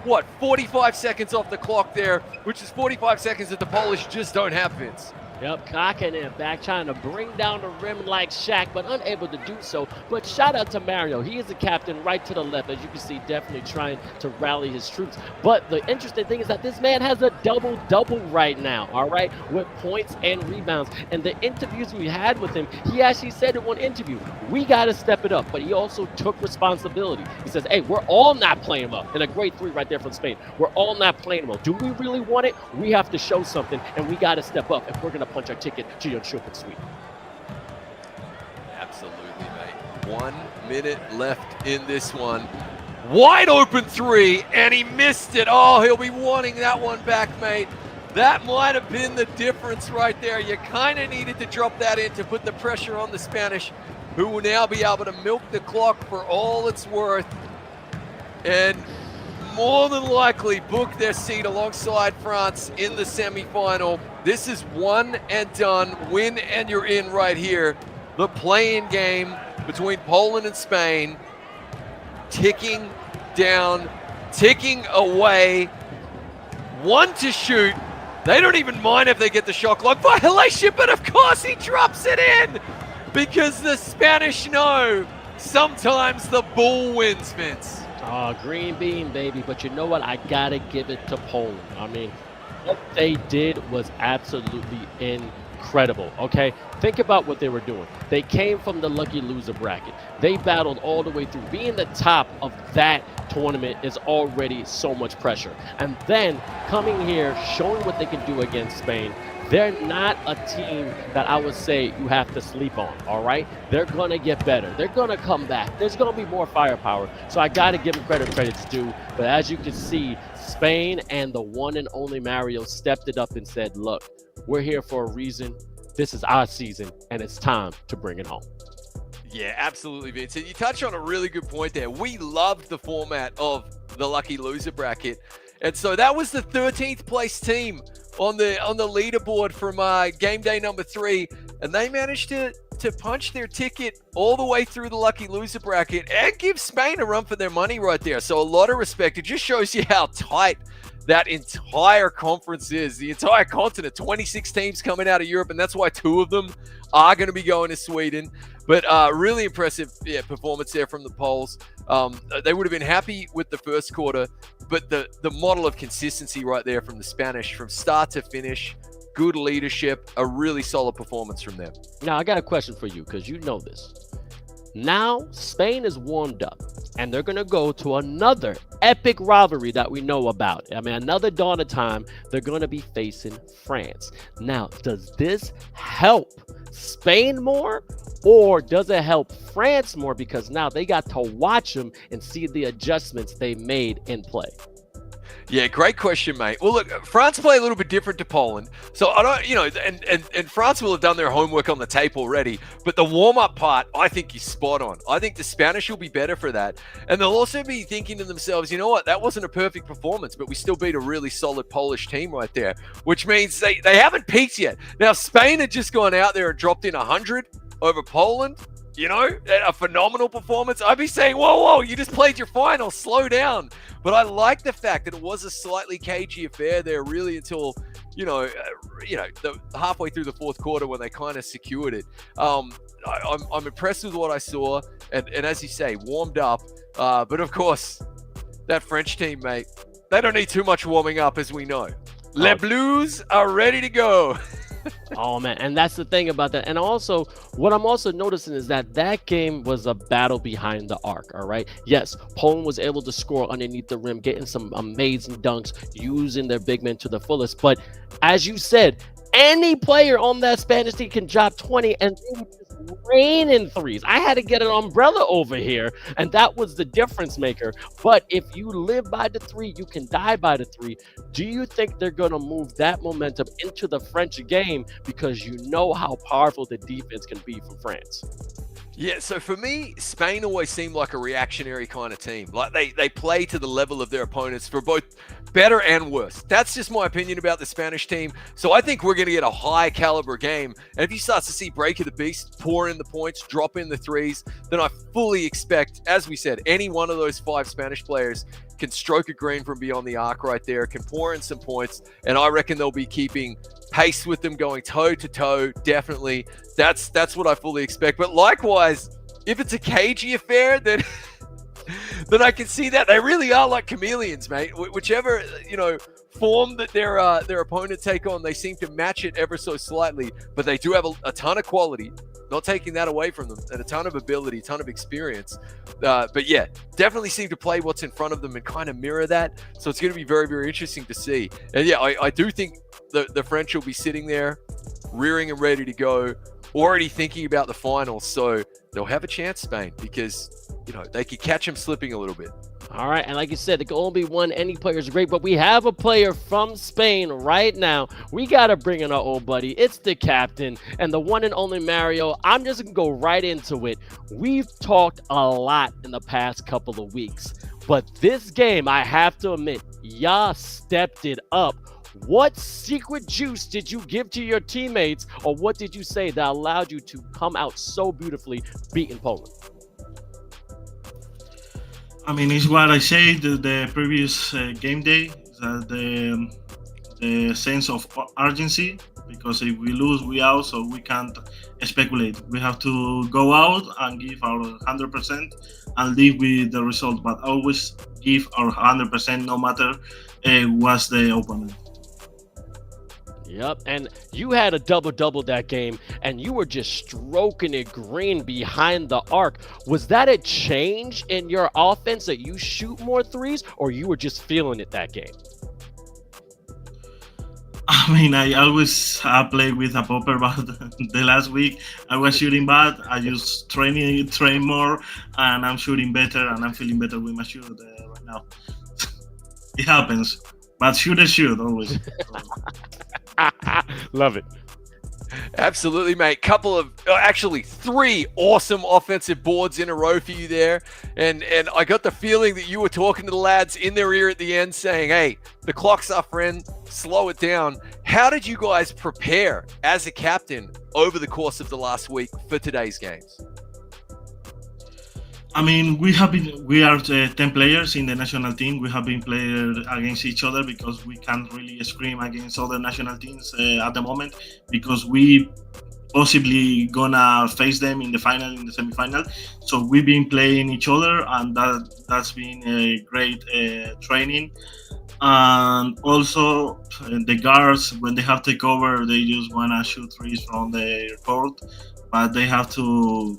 what, 45 seconds off the clock there, which is 45 seconds that the Polish just don't have, Vince.
Yep, Kokkinen back trying to bring down the rim like Shaq, but unable to do so. But shout out to Mario. He is the captain right to the left, as you can see, definitely trying to rally his troops. But the interesting thing is that this man has a double-double right now, all right, with points and rebounds. And the interviews we had with him, he actually said in one interview, we got to step it up. But he also took responsibility. He says, hey, we're all not playing well. And a great 3 right there from Spain. We're all not playing well. Do we really want it? We have to show something, and we got to step up if we're going to punch our ticket to 𝐓𝐇𝐄 Sweden.
Absolutely, mate. 1 minute left in this one. Wide open 3, and he missed it. Oh, he'll be wanting that one back, mate. That might have been the difference right there. You kind of needed to drop that in to put the pressure on the Spanish, who will now be able to milk the clock for all it's worth. And more than likely book their seat alongside France in the semi-final. This is one and done, win and you're in right here. the play-in game between Poland and Spain ticking down, ticking away. 1 to shoot. They don't even mind if they get the shot clock violation, but of course he drops it in because the Spanish know sometimes the bull wins, Vince.
Oh, green bean, baby. But you know what? I got to give it to Poland. I mean, what they did was absolutely incredible, okay? Think about what they were doing. They came from the lucky loser bracket. They battled all the way through. Being the top of that tournament is already so much pressure. And then coming here, showing what they can do against Spain. They're not a team that I would say you have to sleep on, all right? They're going to get better. They're going to come back. There's going to be more firepower. So I got to give them credit's due. But as you can see, Spain and the one and only Mario stepped it up and said, look, we're here for a reason. This is our season, and it's time to bring it home.
Yeah, absolutely, Vince. And you touched on a really good point there. We loved the format of the lucky loser bracket. And so that was the 13th place team on the leaderboard from game day number 3, and they managed to punch their ticket all the way through the lucky loser bracket and give Spain a run for their money right there. So a lot of respect. It just shows you how tight that entire conference is, the entire continent. 26 teams coming out of Europe, and that's why 2 of them are going to be going to Sweden. But really impressive performance there from the Poles. They would have been happy with the first quarter, but the model of consistency right there from the Spanish, from start to finish, good leadership, a really solid performance from them.
Now, I got a question for you because you know this. Now, Spain is warmed up, and they're going to go to another epic rivalry that we know about. I mean, another dawn of time, they're going to be facing France. Now, does this help Spain more, or does it help France more because now they got to watch them and see the adjustments they made in play?
Yeah, great question, mate. Well, look, France play a little bit different to Poland. So I don't, and France will have done their homework on the tape already. But the warm-up part, I think, is spot on. I think the Spanish will be better for that. And they'll also be thinking to themselves, you know what, that wasn't a perfect performance, but we still beat a really solid Polish team right there, which means they haven't peaked yet. Now, Spain had just gone out there and dropped in 100 over Poland. You know, a phenomenal performance. I'd be saying, whoa, you just played your final, slow down. But I like the fact that it was a slightly cagey affair there, really, until, the halfway through the fourth quarter when they kind of secured it. I'm impressed with what I saw, and as you say, warmed up. But of course, that French team, mate, they don't need too much warming up, as we know. Les Bleus are ready to go.
Oh, man. And that's the thing about that. And also, what I'm also noticing is that game was a battle behind the arc. All right. Yes, Poland was able to score underneath the rim, getting some amazing dunks, using their big men to the fullest. But as you said, any player on that Spanish team can drop 20 and they would just rain in threes. I had to get an umbrella over here, and that was the difference maker. But if you live by the 3, you can die by the 3. Do you think they're going to move that momentum into the French game because you know how powerful the defense can be from France?
Yeah, so for me, Spain always seemed like a reactionary kind of team. Like they play to the level of their opponents for both better and worse. That's just my opinion about the Spanish team. So I think we're going to get a high caliber game. And if you start to see Break of the Beast pour in the points, drop in the threes, then I fully expect, as we said, any one of those 5 Spanish players can stroke a green from beyond the arc right there, can pour in some points, and I reckon they'll be keeping pace with them, going toe to toe. Definitely, that's what I fully expect. But likewise, if it's a cagey affair, then then I can see that they really are like chameleons, mate. Whichever form that their opponent take on, they seem to match it ever so slightly. But they do have a ton of quality. Not taking that away from them, and a ton of ability, a ton of experience. But yeah, definitely seem to play what's in front of them and kind of mirror that. So it's going to be very, very interesting to see. And yeah, I do think the French will be sitting there, rearing and ready to go, already thinking about the finals. So they'll have a chance, Spain, because they could catch them slipping a little bit.
All right, and like you said, it can only be one. Any player is great, but we have a player from Spain right now. We got to bring in our old buddy. It's the captain and the one and only Mario. I'm just going to go right into it. We've talked a lot in the past couple of weeks, but this game, I have to admit, y'all stepped it up. What secret juice did you give to your teammates, or what did you say that allowed you to come out so beautifully beating Poland?
I mean, it's what I said the previous game day, that the sense of urgency, because if we lose, we out, so we can't speculate. We have to go out and give our 100% and live with the result, but always give our 100% no matter what's the opponent.
Yep, and you had a double-double that game, and you were just stroking it green behind the arc. Was that a change in your offense, that you shoot more threes, or you were just feeling it that game?
I mean, I always play with a popper, but the last week I was shooting bad. I just train more, and I'm shooting better, and I'm feeling better with my shoot right now. It happens, but shooters shoot always.
Love it.
Absolutely, mate. Actually 3 awesome offensive boards in a row for you there. And I got the feeling that you were talking to the lads in their ear at the end saying, hey, the clock's up, friend. Slow it down. How did you guys prepare as a captain over the course of the last week for today's games?
I mean, we are 10 players in the national team. We have been playing against each other because we can't really scream against other national teams at the moment, because we possibly gonna face them in the final, in the semi-final. So we've been playing each other, and that's been a great training. And also the guards, when they have takeover, they just wanna shoot threes from the court, but they have to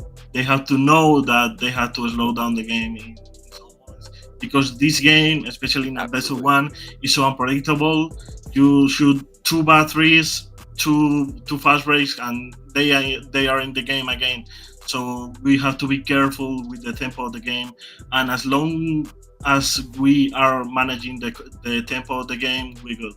know that they have to slow down the game in some moments, because this game, especially in a best of 1, is so unpredictable. You shoot 2 bad threes, two fast breaks, and they are in the game again. So we have to be careful with the tempo of the game, and as long as we are managing the tempo of the game, we're good.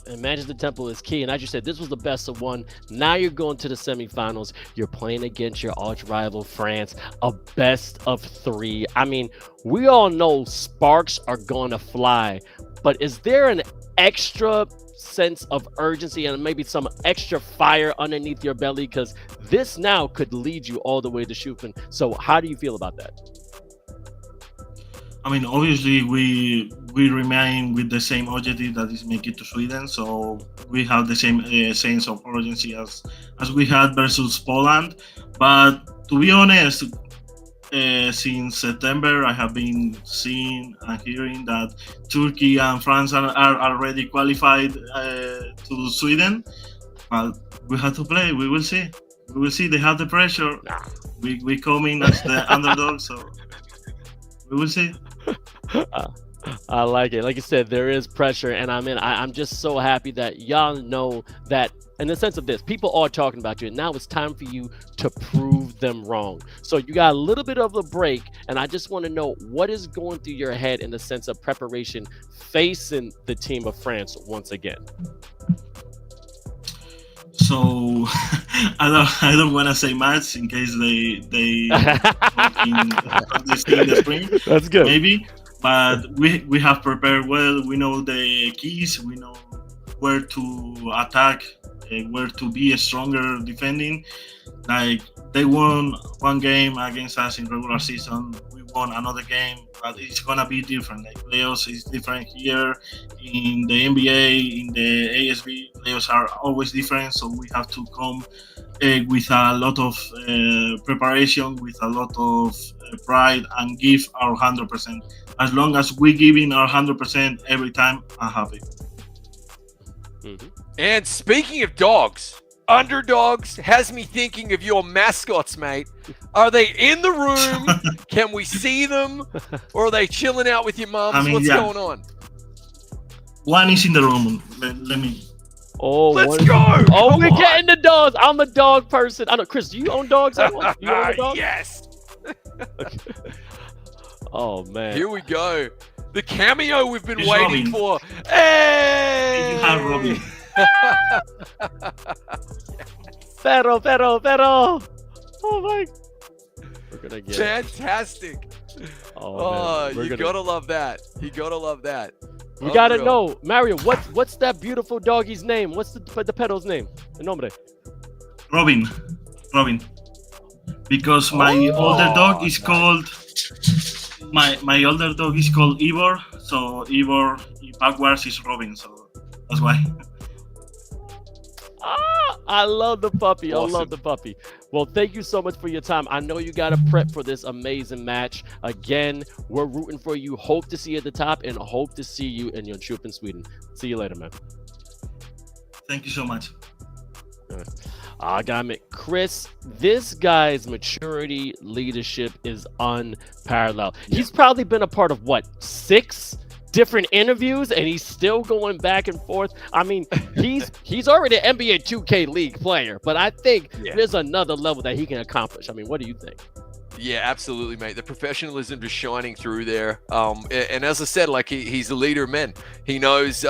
And manage the tempo is key. And as you said, this was the best of 1. Now you're going to the semifinals. You're playing against your arch rival France, a best of 3. I mean, we all know sparks are going to fly, but is there an extra sense of urgency and maybe some extra fire underneath your belly? Because this now could lead you all the way to shooting. So how do you feel about that?
I mean, obviously, we remain with the same objective, that is make it to Sweden. So we have the same sense of urgency as we had versus Poland. But to be honest, since September, I have been seeing and hearing that Turkey and France are already qualified to Sweden. But we have to play. We will see. We will see. They have the pressure. We come in as the underdog, so we will see.
I like it. Like you said, there is pressure, and I'm just so happy that y'all know that in the sense of this, people are talking about you, and now it's time for you to prove them wrong. So you got a little bit of a break, and I just want to know what is going through your head in the sense of preparation facing the team of France once again.
So I don't want to say much in case they in the spring.
That's good.
Maybe, but we have prepared well. We know the keys. We know where to attack, where to be stronger defending. Like, they won 1 game against us in regular season. We won another game, but it's gonna be different. Like, playoffs is different here in the NBA, in the ASB. Playoffs are always different, so we have to come with a lot of preparation, with a lot of pride, and give our 100%. As long as we give in our 100% every time, I'm happy.
Mm-hmm.
And speaking of dogs, underdogs has me thinking of your mascots, mate. Are they in the room? Can we see them? Or are they chilling out with your mums?
I mean,
What's
yeah.
going on?
One is in the room. Let me.
Oh,
Let's go!
Oh,
Come
we're
on.
getting the dogs. I'm a dog person. I know, Chris, do you own dogs? Do you own a dog?
Yes.
Oh, man.
Here we go. The cameo we've been
It's
waiting
Robin.
for. Hey!
You have Robin.
Pero. Oh, my. We're going to get it.
Fantastic.
Oh,
Oh,
man.
you gotta love that. You gotta love that.
We gotta
Unreal.
know, Mario. What's that beautiful doggy's name? What's the pedal's name? El nombre.
Robin. Because my older dog is called my older dog is called Ivor, so Ivor backwards is Robin, so that's why.
I love the puppy.
Awesome.
I love the puppy. Well, thank you so much for your time. I know you got to prep for this amazing match. Again, we're rooting for you. Hope to see you at the top and hope to see you in your trip in Sweden. See you later, man.
Thank you so much.
Chris, this guy's maturity, leadership is unparalleled. He's probably been a part of, what, 6 different interviews, and he's still going back and forth. I mean, he's already an NBA 2K League player, but I think there's another level that he can accomplish. I mean, what do you think?
Yeah, absolutely, mate. The professionalism just shining through there. And as I said, like he's a leader of men. He knows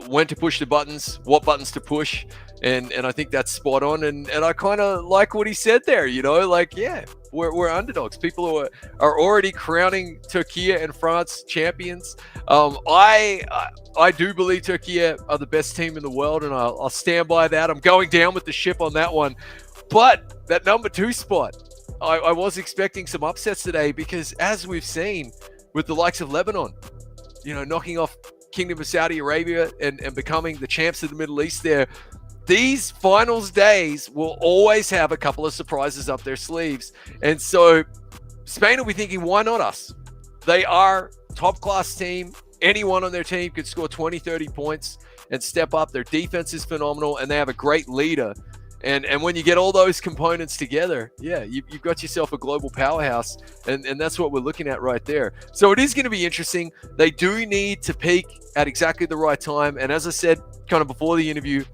when to push the buttons, what buttons to push. And I think that's spot on. And I kind of like what he said there, you know, like, yeah, we're underdogs. People are already crowning Turkey and France champions. I do believe Turkey are the best team in the world, and I'll stand by that. I'm going down with the ship on that one. But that number 2 spot, I was expecting some upsets today, because as we've seen with the likes of Lebanon, you know, knocking off Kingdom of Saudi Arabia and becoming the champs of the Middle East there, these finals days will always have a couple of surprises up their sleeves. And so Spain will be thinking, why not us? They are top class team. Anyone on their team could score 20, 30 points and step up. Their defense is phenomenal, and they have a great leader. And when you get all those components together, yeah, you've got yourself a global powerhouse, and that's what we're looking at right there. So it is going to be interesting. They do need to peak at exactly the right time. And as I said, kind of before the interview,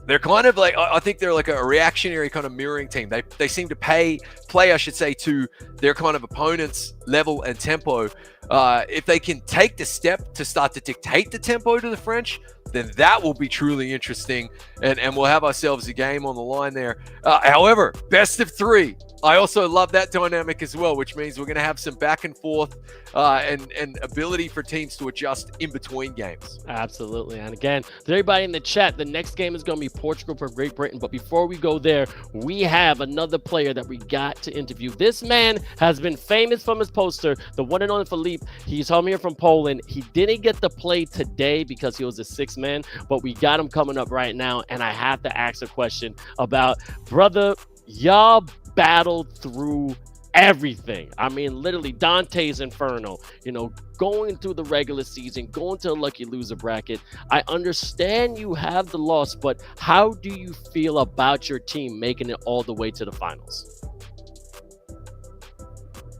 they're kind of like, I think they're like a reactionary kind of mirroring team. They seem to play, I should say, to their kind of opponent's level and tempo. If they can take the step to start to dictate the tempo to the French, then that will be truly interesting, and we'll have ourselves a game on the line there. However, best of 3. I also love that dynamic as well, which means we're going to have some back and forth and ability for teams to adjust in between games.
Absolutely. And again, to everybody in the chat, the next game is going to be Portugal for Great Britain. But before we go there, we have another player that we got to interview. This man has been famous from his poster, the one and only Philippe. He's home here from Poland. He didn't get to play today because he was a 6th man, but we got him coming up right now. And I have to ask a question about, brother, y'all battled through everything. I mean, literally Dante's Inferno, you know, going through the regular season, going to the lucky loser bracket. I understand you have the loss, but how do you feel about your team making it all the way to the finals?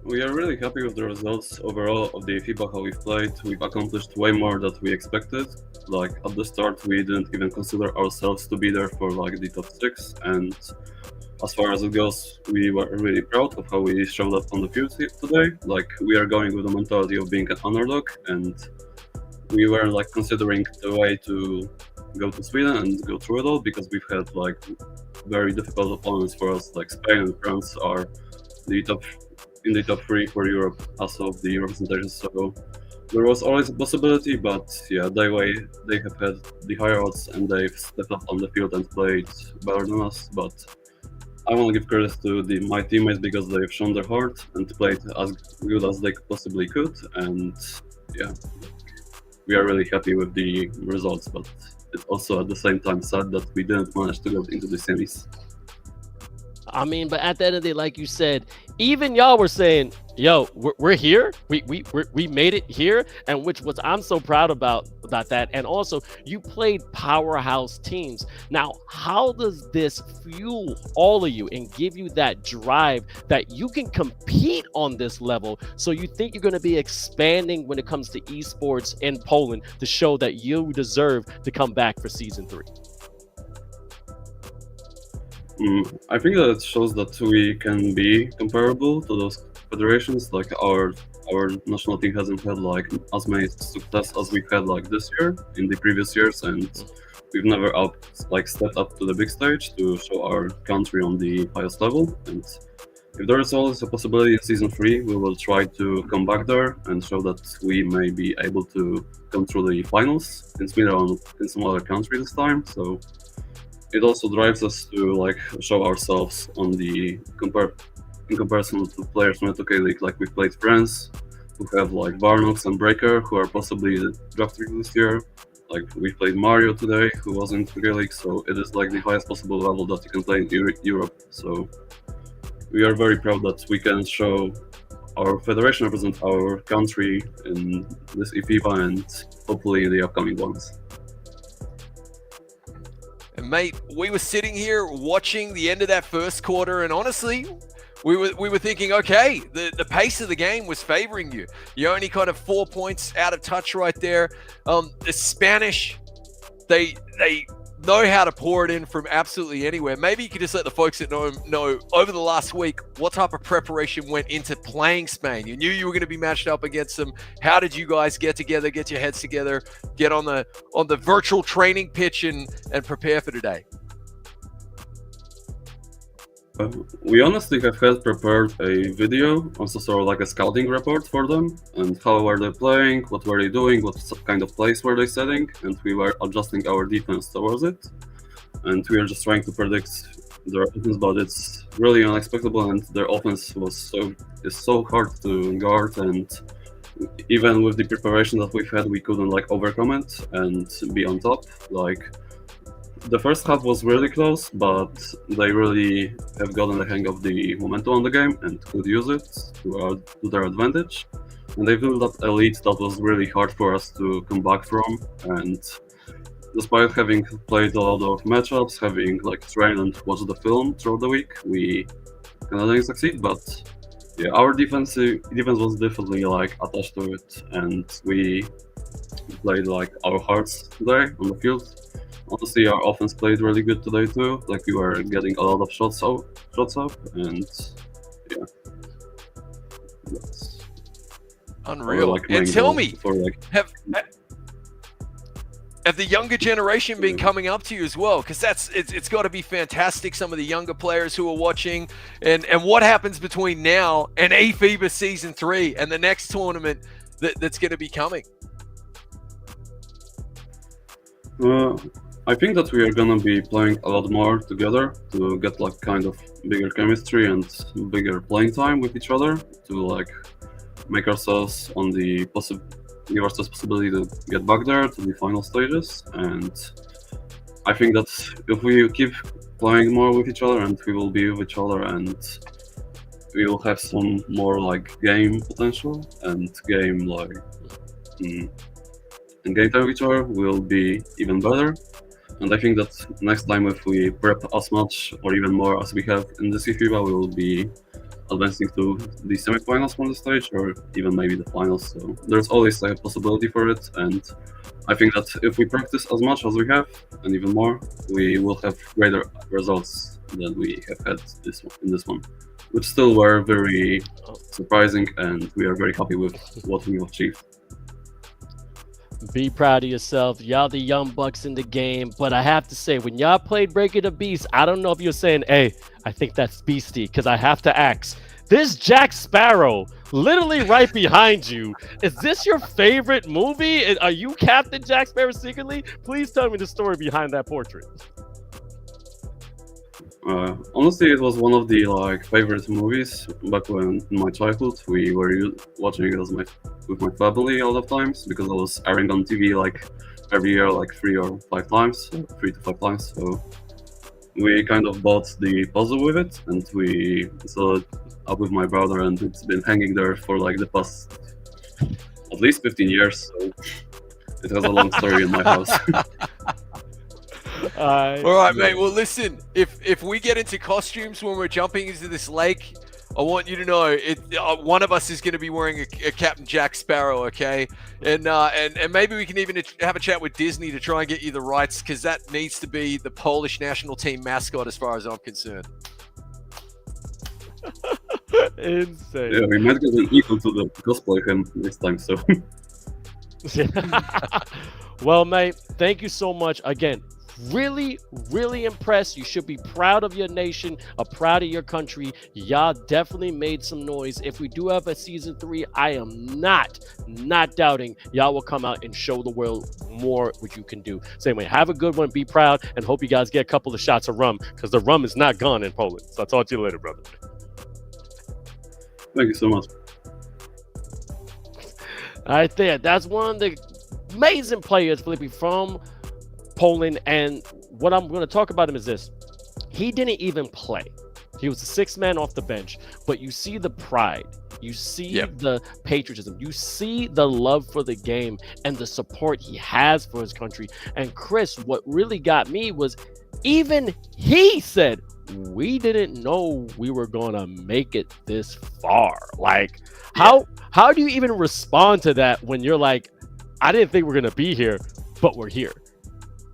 We are really happy with the results overall of the eFiba, how we've played. We've accomplished way more than we expected. Like at the start, we didn't even consider ourselves to be there for like the top 6, and as far as it goes, we were really proud of how we showed up on the field today. Like, we are going with the mentality of being an underdog, and we were like considering the way to go to Sweden and go through it all, because we've had like very difficult opponents for us. Like Spain and France are in the top 3 for Europe as of the representation. So there was always a possibility, but yeah, they have had the higher odds, and they've stepped up on the field and played better than us. But I want to give credit to my teammates, because they've shown their heart and played as good as they possibly could. And yeah, we are really happy with the results, but it's also at the same time sad that we didn't manage to go into the semis.
I mean, but at the end of the day, like you said, even y'all were saying, yo, we're here. We made it here. And which was, I'm so proud about that. And also, you played powerhouse teams. Now, how does this fuel all of you and give you that drive that you can compete on this level? So you think you're going to be expanding when it comes to esports in Poland to show that you deserve to come back for season 3?
I think that it shows that we can be comparable to those federations. Like our national team hasn't had like as many success as we've had like this year in the previous years, and we've never stepped up to the big stage to show our country on the highest level. And if there is always a possibility in Season 3, we will try to come back there and show that we may be able to come through the finals in some other country this time. So it also drives us to like show ourselves on the in comparison to players from the 2K League. Like we've played friends who have like 𝐅𝐻𝐋𝐋𝐿 and Breaker, who are possibly the draft pick this year. Like we played Mario today, who was in 2K League, so it is like the highest possible level that you can play in Europe. So we are very proud that we can show our federation represent our country in this eFiba and hopefully in the upcoming ones.
And mate, we were sitting here watching the end of that first quarter, and honestly, we were thinking, okay, the pace of the game was favoring you. You're only kind of 4 points out of touch right there. The Spanish, they know how to pour it in from absolutely anywhere. Maybe you could just let the folks that know over the last week what type of preparation went into playing Spain. You knew you were going to be matched up against them. How did you guys get together, get your heads together, get on the virtual training pitch and prepare for today?
We honestly have had prepared a video, also sort of like a scouting report for them, and how were they playing, what were they doing, what kind of plays were they setting, and we were adjusting our defense towards it. And we are just trying to predict their offense, but it's really unexpected, and their offense is so hard to guard, and even with the preparation that we've had, we couldn't like overcome it and be on top. Like the first half was really close, but they really have gotten the hang of the momentum on the game and could use it to their advantage. And they built up a lead that was really hard for us to come back from. And despite having played a lot of matchups, having like trained and watched the film throughout the week, we kind of didn't succeed. But yeah, our defense was definitely like attached to it, and we played like our hearts today on the field. Honestly, our offense played really good today too. Like we were getting a lot of shots up, and yeah, that's
unreal.
Like
and tell me,
like,
have the younger generation been coming up to you as well? Because it's got to be fantastic. Some of the younger players who are watching, and what happens between now and eFiba Season 3 and the next tournament that's going to be coming?
I think that we are gonna be playing a lot more together to get like kind of bigger chemistry and bigger playing time with each other to like make ourselves on the give ourselves possibility to get back there to the final stages. And I think that if we keep playing more with each other, and we will be with each other, and we will have some more like game potential and game like and game time with each other will be even better. And I think that next time, if we prep as much or even more as we have in this eFiba, we will be advancing to the semifinals from the stage, or even maybe the finals. So there's always a possibility for it, and I think that if we practice as much as we have and even more, we will have greater results than we have had in this one, which still were very surprising, and we are very happy with what we have achieved.
Be proud of yourself. Y'all the young bucks in the game. But I have to say, when y'all played Breaker the Beast, I don't know if you're saying, hey, I think that's beastie, because I have to ask. This Jack Sparrow, literally right behind you, is this your favorite movie? Are you Captain Jack Sparrow secretly? Please tell me the story behind that portrait.
Honestly, it was one of the like favorite movies back when in my childhood. We were watching it with my family all the times because it was airing on TV like every year, like 3 to 5 times. So we kind of bought the puzzle with it, and we saw it up with my brother, and it's been hanging there for like the past at least 15 years. So it has a long story in my house.
All right, mate. Well, listen, if we get into costumes when we're jumping into this lake, I want you to know one of us is going to be wearing a Captain Jack Sparrow, okay? And maybe we can even have a chat with Disney to try and get you the rights, because that needs to be the Polish national team mascot as far as I'm concerned.
Insane.
Yeah, we might get an equal to the cosplay him this time, so.
Well, mate, thank you so much again. really, really impressed. You should be proud of your nation, proud of your country. Y'all definitely made some noise. If we do have a season 3, I am not doubting y'all will come out and show the world more what you can do. Same way, have a good one, be proud, and hope you guys get a couple of shots of rum, because the rum is not gone in Poland. So I'll talk to you later, brother.
Thank you so much.
All right, that's one of the amazing players, Flippy, from Poland. And what I'm going to talk about him is this. He didn't even play. He was the 6th man off the bench, but you see the pride. You see the patriotism. You see the love for the game and the support he has for his country. And Chris, what really got me was even he said, we didn't know we were going to make it this far. Like, how do you even respond to that when you're like, I didn't think we're going to be here, but we're here?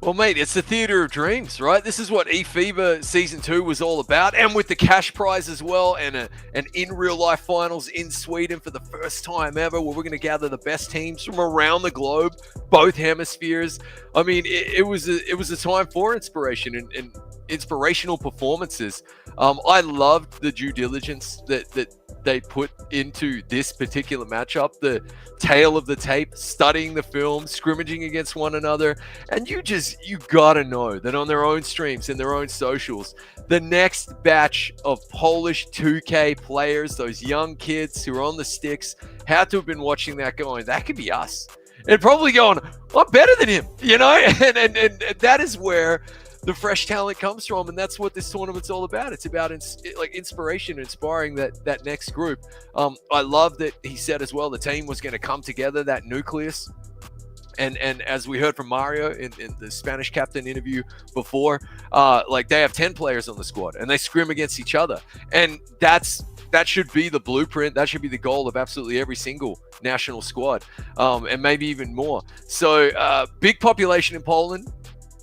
Well, mate, it's the theater of dreams, right? This is what eFiba Season 2 was all about. And with the cash prize as well, and an in-real-life finals in Sweden for the first time ever, where we're going to gather the best teams from around the globe, both hemispheres. I mean, it was a time for inspiration and inspirational performances. I loved the due diligence that they put into this particular matchup, the tale of the tape, studying the film, scrimmaging against one another. And you gotta know that on their own streams and their own socials, the next batch of Polish 2K players, those young kids who are on the sticks, had to have been watching that going, that could be us. And probably going, I'm better than him, you know? And that is where the fresh talent comes from, and that's what this tournament's all about. It's about inspiration, inspiring that next group. I love that he said as well the team was going to come together, that nucleus. And as we heard from Mario in the Spanish captain interview before, they have 10 players on the squad, and they scrim against each other. And that should be the blueprint. That should be the goal of absolutely every single national squad, and maybe even more. So big population in Poland.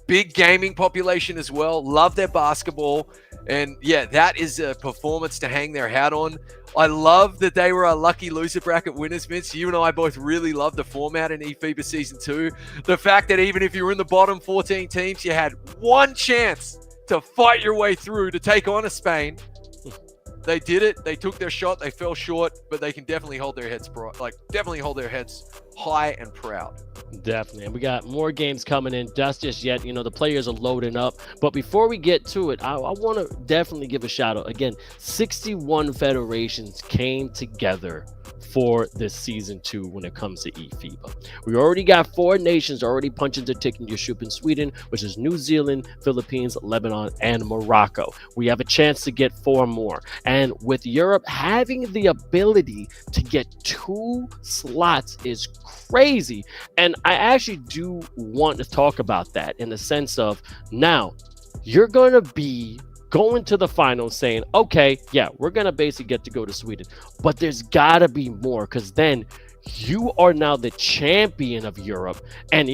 Big gaming population as well. Love their basketball. And yeah, that is a performance to hang their hat on. I love that they were a lucky loser bracket winners, Vince. You and I both really love the format in eFiba Season 2. The fact that even if you were in the bottom 14 teams, you had one chance to fight your way through to take on a Spain. They did it. They took their shot. They fell short, but they can definitely hold their heads high and proud.
Definitely. And we got more games coming in. That's just yet. The players are loading up. But before we get to it, I want to definitely give a shout out. Again, 61 federations came together for this Season 2 when it comes to eFiba. We already got 4 nations already punching their ticket in Yusuf in Sweden, which is New Zealand, Philippines, Lebanon, and Morocco. We have a chance to get 4 more. And with Europe having the ability to get 2 slots is crazy. And I actually do want to talk about that in the sense of, now you're going to be going to the finals saying, okay, yeah, we're going to basically get to go to Sweden, but there's got to be more, because then you are now the champion of Europe. And,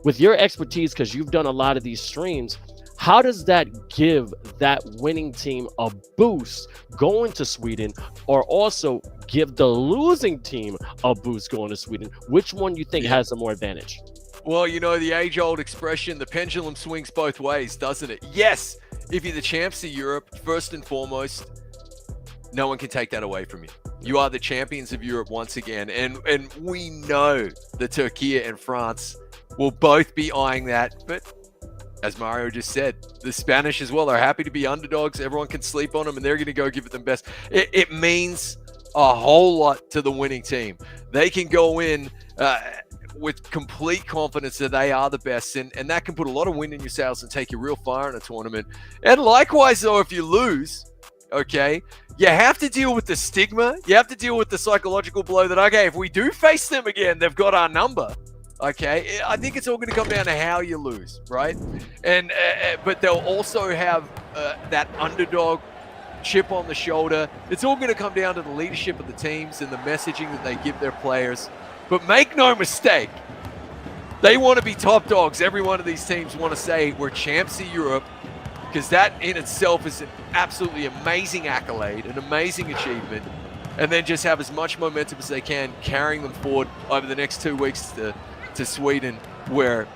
with your expertise, because you've done a lot of these streams, how does that give that winning team a boost going to Sweden, or also give the losing team a boost going to Sweden? Which one you think has the more advantage?
Well, the age-old expression, the pendulum swings both ways, doesn't it? Yes, if you're the champs of Europe, first and foremost, no one can take that away from you. You are the champions of Europe once again. And we know that Turkey and France will both be eyeing that. But as Mario just said, the Spanish as well are happy to be underdogs. Everyone can sleep on them, and they're going to go give it their best. It means a whole lot to the winning team. They can go in with complete confidence that they are the best, and that can put a lot of wind in your sails and take you real far in a tournament. And likewise, though, if you lose, okay, you have to deal with the stigma. You have to deal with the psychological blow that, okay, if we do face them again, they've got our number. Okay, I think it's all going to come down to how you lose, right? And but they'll also have that underdog chip on the shoulder. It's all going to come down to the leadership of the teams and the messaging that they give their players. But make no mistake, they want to be top dogs. Every one of these teams want to say we're champs of Europe, because that in itself is an absolutely amazing accolade, an amazing achievement, and then just have as much momentum as they can, carrying them forward over the next 2 weeks to Sweden, where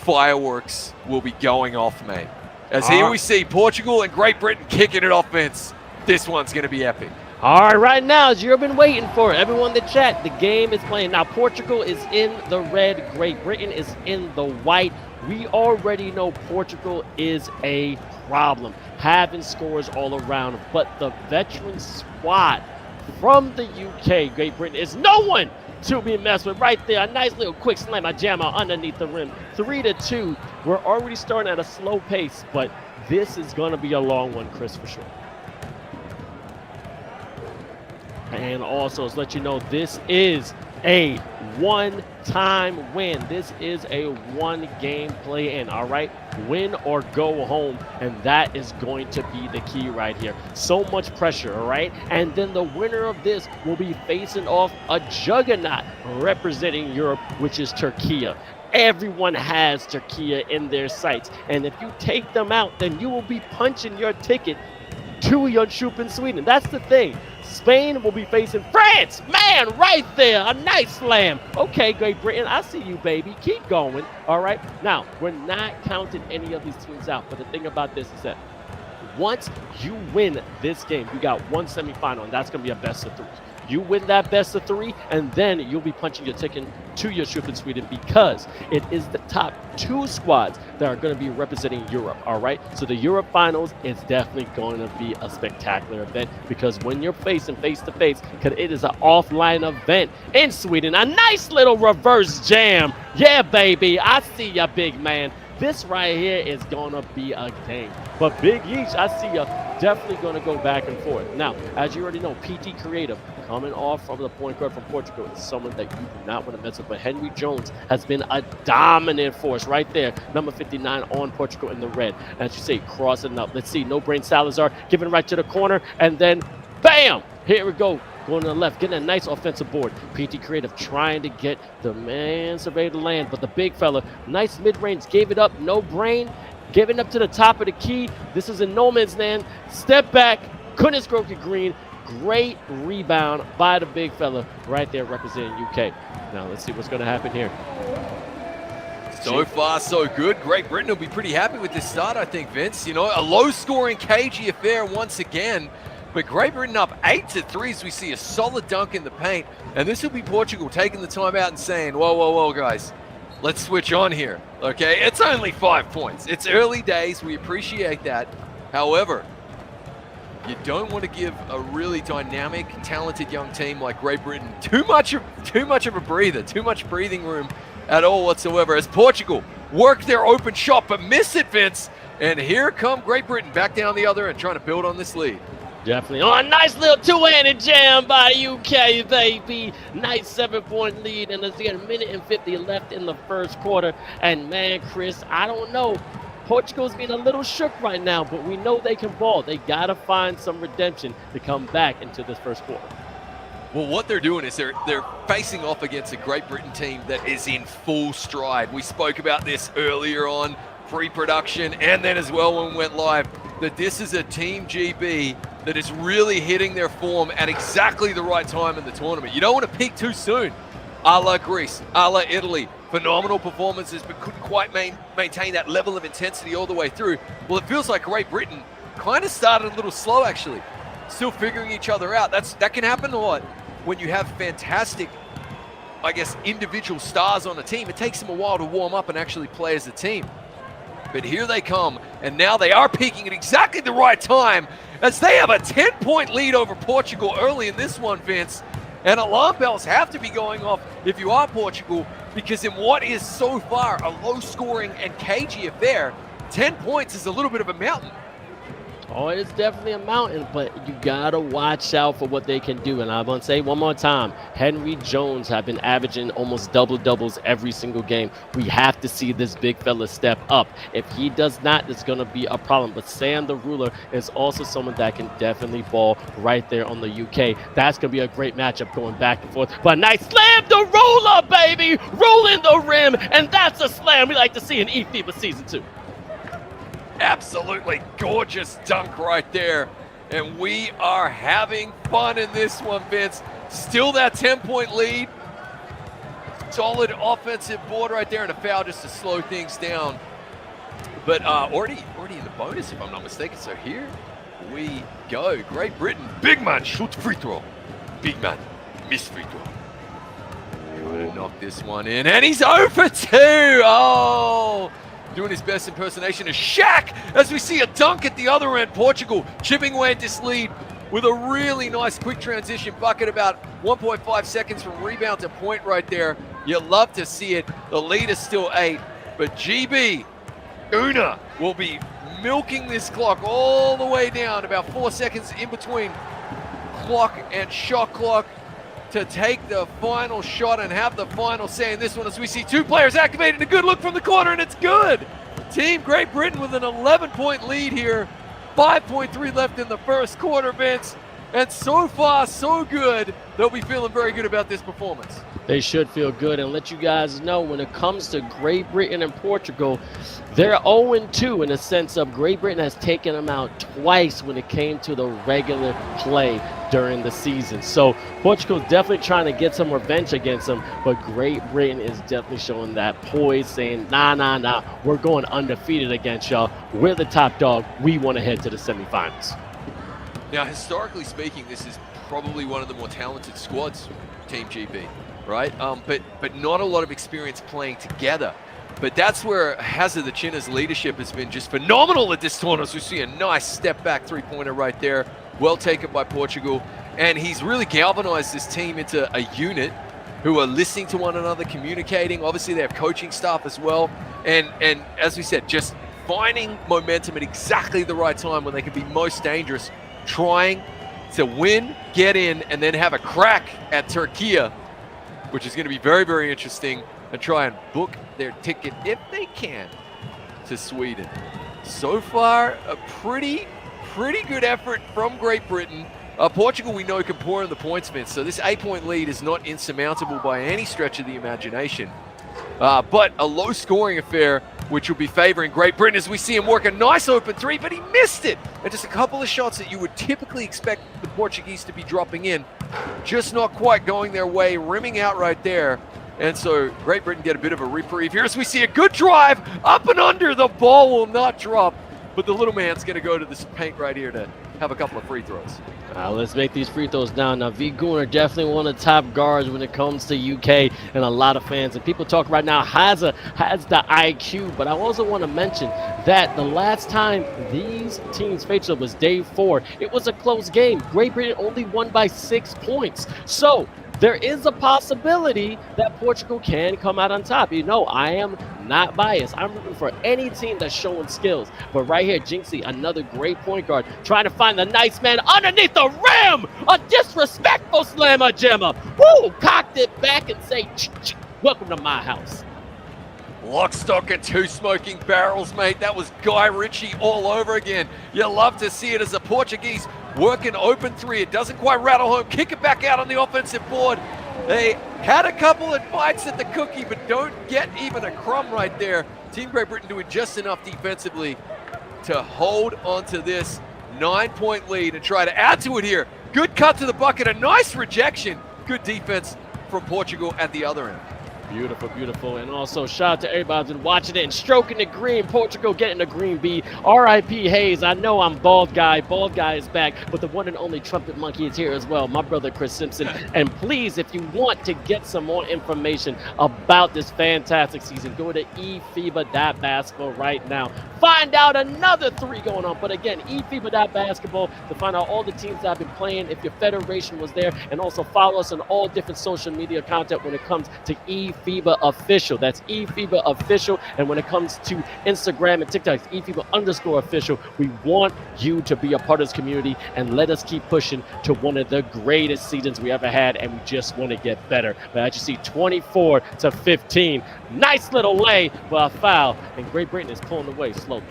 fireworks will be going off, mate. As here we see Portugal and Great Britain kicking it off, Vince. This one's going to be epic.
All right, right now, as you've been waiting for, everyone in the chat, the game is playing. Now, Portugal is in the red, Great Britain is in the white. We already know Portugal is a problem, having scores all around, but the veteran squad from the UK, Great Britain, is no one to be messed with. Right there, a nice little quick slam, a jam out underneath the rim. 3-2. We're already starting at a slow pace, but this is going to be a long one, Chris, for sure. And also, let's let you know, this is a one-time win. This is a one-game play-in, all right? Win or go home, and that is going to be the key right here. So much pressure, all right? And then the winner of this will be facing off a juggernaut representing Europe, which is Turkey. Everyone has Turkey in their sights, and if you take them out, then you will be punching your ticket to Jönköping, Sweden. That's the thing. Spain will be facing France. Man, right there. A nice slam. Okay, Great Britain, I see you, baby. Keep going. All right. Now, we're not counting any of these teams out, but the thing about this is that once you win this game, you got one semifinal, and that's going to be a best of 3. You win that best of 3, and then you'll be punching your ticket to Jönköping, Sweden, because it is the top 2 squads that are going to be representing Europe, all right? So the Europe Finals is definitely going to be a spectacular event, because when you're facing face-to-face, because it is an offline event in Sweden, a nice little reverse jam. Yeah, baby, I see ya, big man. This right here is going to be a game. But Big Yeesh, I see ya, definitely going to go back and forth. Now, as you already know, PT Creative, coming off from the point guard from Portugal, is someone that you do not want to mess with. But Henry Jones has been a dominant force right there. Number 59 on Portugal in the red. As you say, crossing up. Let's see, No Brain Salazar giving right to the corner. And then, bam! Here we go. Going to the left, getting a nice offensive board. PT Creative trying to get the man survey the land, but the big fella, nice mid-range, gave it up. No Brain, giving up to the top of the key. This is a no man's land. Step back, couldn't stroke it green. Great rebound by the big fella right there representing UK. Now let's see what's going to happen here.
So far, so good. Great Britain will be pretty happy with this start, I think, Vince. You know, a low-scoring, cagey affair once again. But Great Britain up 8-3 as we see a solid dunk in the paint. And this will be Portugal taking the time out and saying, whoa, whoa, whoa, guys, let's switch on here, okay? It's only 5 points. It's early days. We appreciate that. However, you don't want to give a really dynamic, talented young team like Great Britain too much of a breather, too much breathing room at all whatsoever, as Portugal work their open shot but miss it, Vince. And here come Great Britain back down the other and trying to build on this lead.
Definitely. Oh, a nice little two-handed jam by UK, baby. Nice 7-point lead, and let's get a minute and 50 left in the first quarter. And man, Chris, I don't know. Portugal's being a little shook right now, but we know they can ball. They got to find some redemption to come back into this first quarter.
Well, what they're doing is they're facing off against a Great Britain team that is in full stride. We spoke about this earlier on pre-production and then as well when we went live, that this is a Team GB that is really hitting their form at exactly the right time in the tournament. You don't want to peak too soon. A la Greece, a la Italy. Phenomenal performances, but couldn't quite maintain that level of intensity all the way through. Well, it feels like Great Britain kind of started a little slow, actually. Still figuring each other out. That can happen a lot when you have fantastic, I guess, individual stars on a team. It takes them a while to warm up and actually play as a team. But here they come, and now they are peaking at exactly the right time as they have a 10-point lead over Portugal early in this one, Vince. And alarm bells have to be going off if you are Portugal, because in what is so far a low-scoring and cagey affair, 10 points is a little bit of a mountain.
Oh, it's definitely a mountain, but you got to watch out for what they can do. And I'm going to say one more time, Henry Jones have been averaging almost double-doubles every single game. We have to see this big fella step up. If he does not, it's going to be a problem. But Sam the Ruler is also someone that can definitely ball right there on the UK. That's going to be a great matchup going back and forth. But nice slam the ruler, baby! Rolling the rim, and that's a slam we like to see in eFiba Season 2.
Absolutely gorgeous dunk right there. And we are having fun in this one, Vince. Still that 10-point lead. Solid offensive board right there, and a foul just to slow things down. But already in the bonus, if I'm not mistaken. So here we go. Great Britain. Big man, shoot free throw. Big man, miss free throw. Able to knock this one in, and he's 0 for 2. Oh, doing his best impersonation of Shaq as we see a dunk at the other end. Portugal chipping away at this lead with a really nice quick transition bucket, about 1.5 seconds from rebound to point right there. You love to see it. The lead is still 8, but GB Una will be milking this clock all the way down, about 4 seconds in between clock and shot clock, to take the final shot and have the final say in this one, as we see 2 players activated. A good look from the corner, and it's good. Team Great Britain with an 11-point lead here. 5.3 left in the first quarter, Vince. And so far, so good. They'll be feeling very good about this performance.
They should feel good, and let you guys know, when it comes to Great Britain and Portugal, they're 0-2 in the sense of Great Britain has taken them out twice when it came to the regular play during the season. So Portugal's definitely trying to get some revenge against them, but Great Britain is definitely showing that poise, saying, nah, we're going undefeated against y'all. We're the top dog. We want to head to the semifinals.
Now, historically speaking, this is probably one of the more talented squads, Team GB, right? But not a lot of experience playing together. But that's where Hazard the Chinna's leadership has been just phenomenal at this tournament. We see a nice step back three-pointer right there, well taken by Portugal, and he's really galvanized this team into a unit who are listening to one another, communicating. Obviously, they have coaching staff as well, and as we said, just finding momentum at exactly the right time when they can be most dangerous, trying to win, get in, and then have a crack at Turkey, which is going to be very, very interesting, and try and book their ticket, if they can, to Sweden. So far, a pretty good effort from Great Britain. Portugal, we know, can pour in the points, Vince, so this 8-point lead is not insurmountable by any stretch of the imagination. But a low-scoring affair, which will be favoring Great Britain, as we see him work a nice open 3, but he missed it. And just a couple of shots that you would typically expect the Portuguese to be dropping in, just not quite going their way, rimming out right there. And so Great Britain get a bit of a reprieve here, as we see a good drive up and under. The ball will not drop, but the little man's going to go to this paint right here to have a couple of free throws.
Let's make these free throws down. Now, V. Gunnar, definitely one of the top guards when it comes to UK, and a lot of fans. And people talk right now, has the IQ. But I also want to mention that the last time these teams faced up was day 4. It was a close game. Great Britain only won by 6 points. So there is a possibility that Portugal can come out on top. You know, I am not biased. I'm rooting for any team that's showing skills. But right here, Jinxie, another great point guard, trying to find the nice man underneath the rim. A disrespectful slammer jammer. Woo! Cocked it back and say, welcome to my house.
Lock, stock, and 2 smoking barrels, mate. That was Guy Ritchie all over again. You love to see it as the Portuguese work an open 3. It doesn't quite rattle home. Kick it back out on the offensive board. They had a couple of bites at the cookie, but don't get even a crumb right there. Team Great Britain doing just enough defensively to hold onto this 9-point lead and try to add to it here. Good cut to the bucket, a nice rejection. Good defense from Portugal at the other end.
Beautiful, beautiful. And also shout out to everybody who's been watching it and stroking the green. Portugal getting the green B. R.I.P. Hayes. I know I'm bald guy. Bald guy is back, but the one and only trumpet monkey is here as well. My brother Chris Simpson. And please, if you want to get some more information about this fantastic season, go to eFiba.basketball right now. Find out another 3 going on. But again, eFiba.basketball to find out all the teams that have been playing, if your federation was there, and also follow us on all different social media content when it comes to eFiba Official. That's eFiba Official. And when it comes to Instagram and TikTok, it's eFiba_official. We want you to be a part of this community and let us keep pushing to one of the greatest seasons we ever had, and we just want to get better. But as you see, 24-15. Nice little lay, but a foul, and Great Britain is pulling away slowly.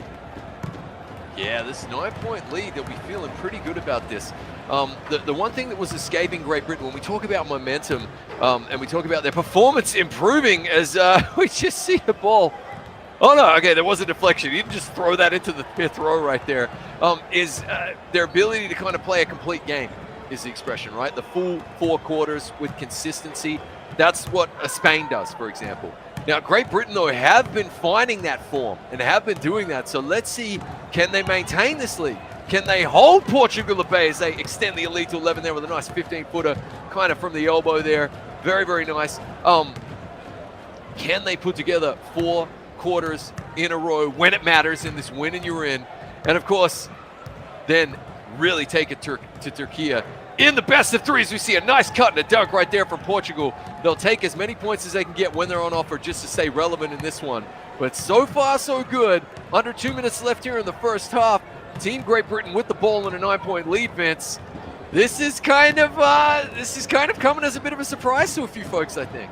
Yeah, this 9-point lead, they'll be feeling pretty good about this. The one thing that was escaping Great Britain, when we talk about momentum and we talk about their performance improving, as we just see the ball. Oh no, okay, there was a deflection. You didn't just throw that into the 5th row right there. Is their ability to kind of play a complete game is the expression, right? The full 4 quarters with consistency. That's what Spain does, for example. Now, Great Britain, though, have been finding that form and have been doing that. So let's see, can they maintain this lead? Can they hold Portugal at bay as they extend the lead to 11 there with a nice 15-footer kind of from the elbow there? Very, very nice. Can they put together 4 quarters in a row when it matters in this win and you're in? And, of course, then really take it to Turkey. In the best of threes, we see a nice cut and a dunk right there from Portugal. They'll take as many points as they can get when they're on offer just to stay relevant in this one. But so far, so good. Under 2 minutes left here in the first half. Team Great Britain with the ball in a 9-point lead, Vince. This is kind of coming as a bit of a surprise to a few folks, I think.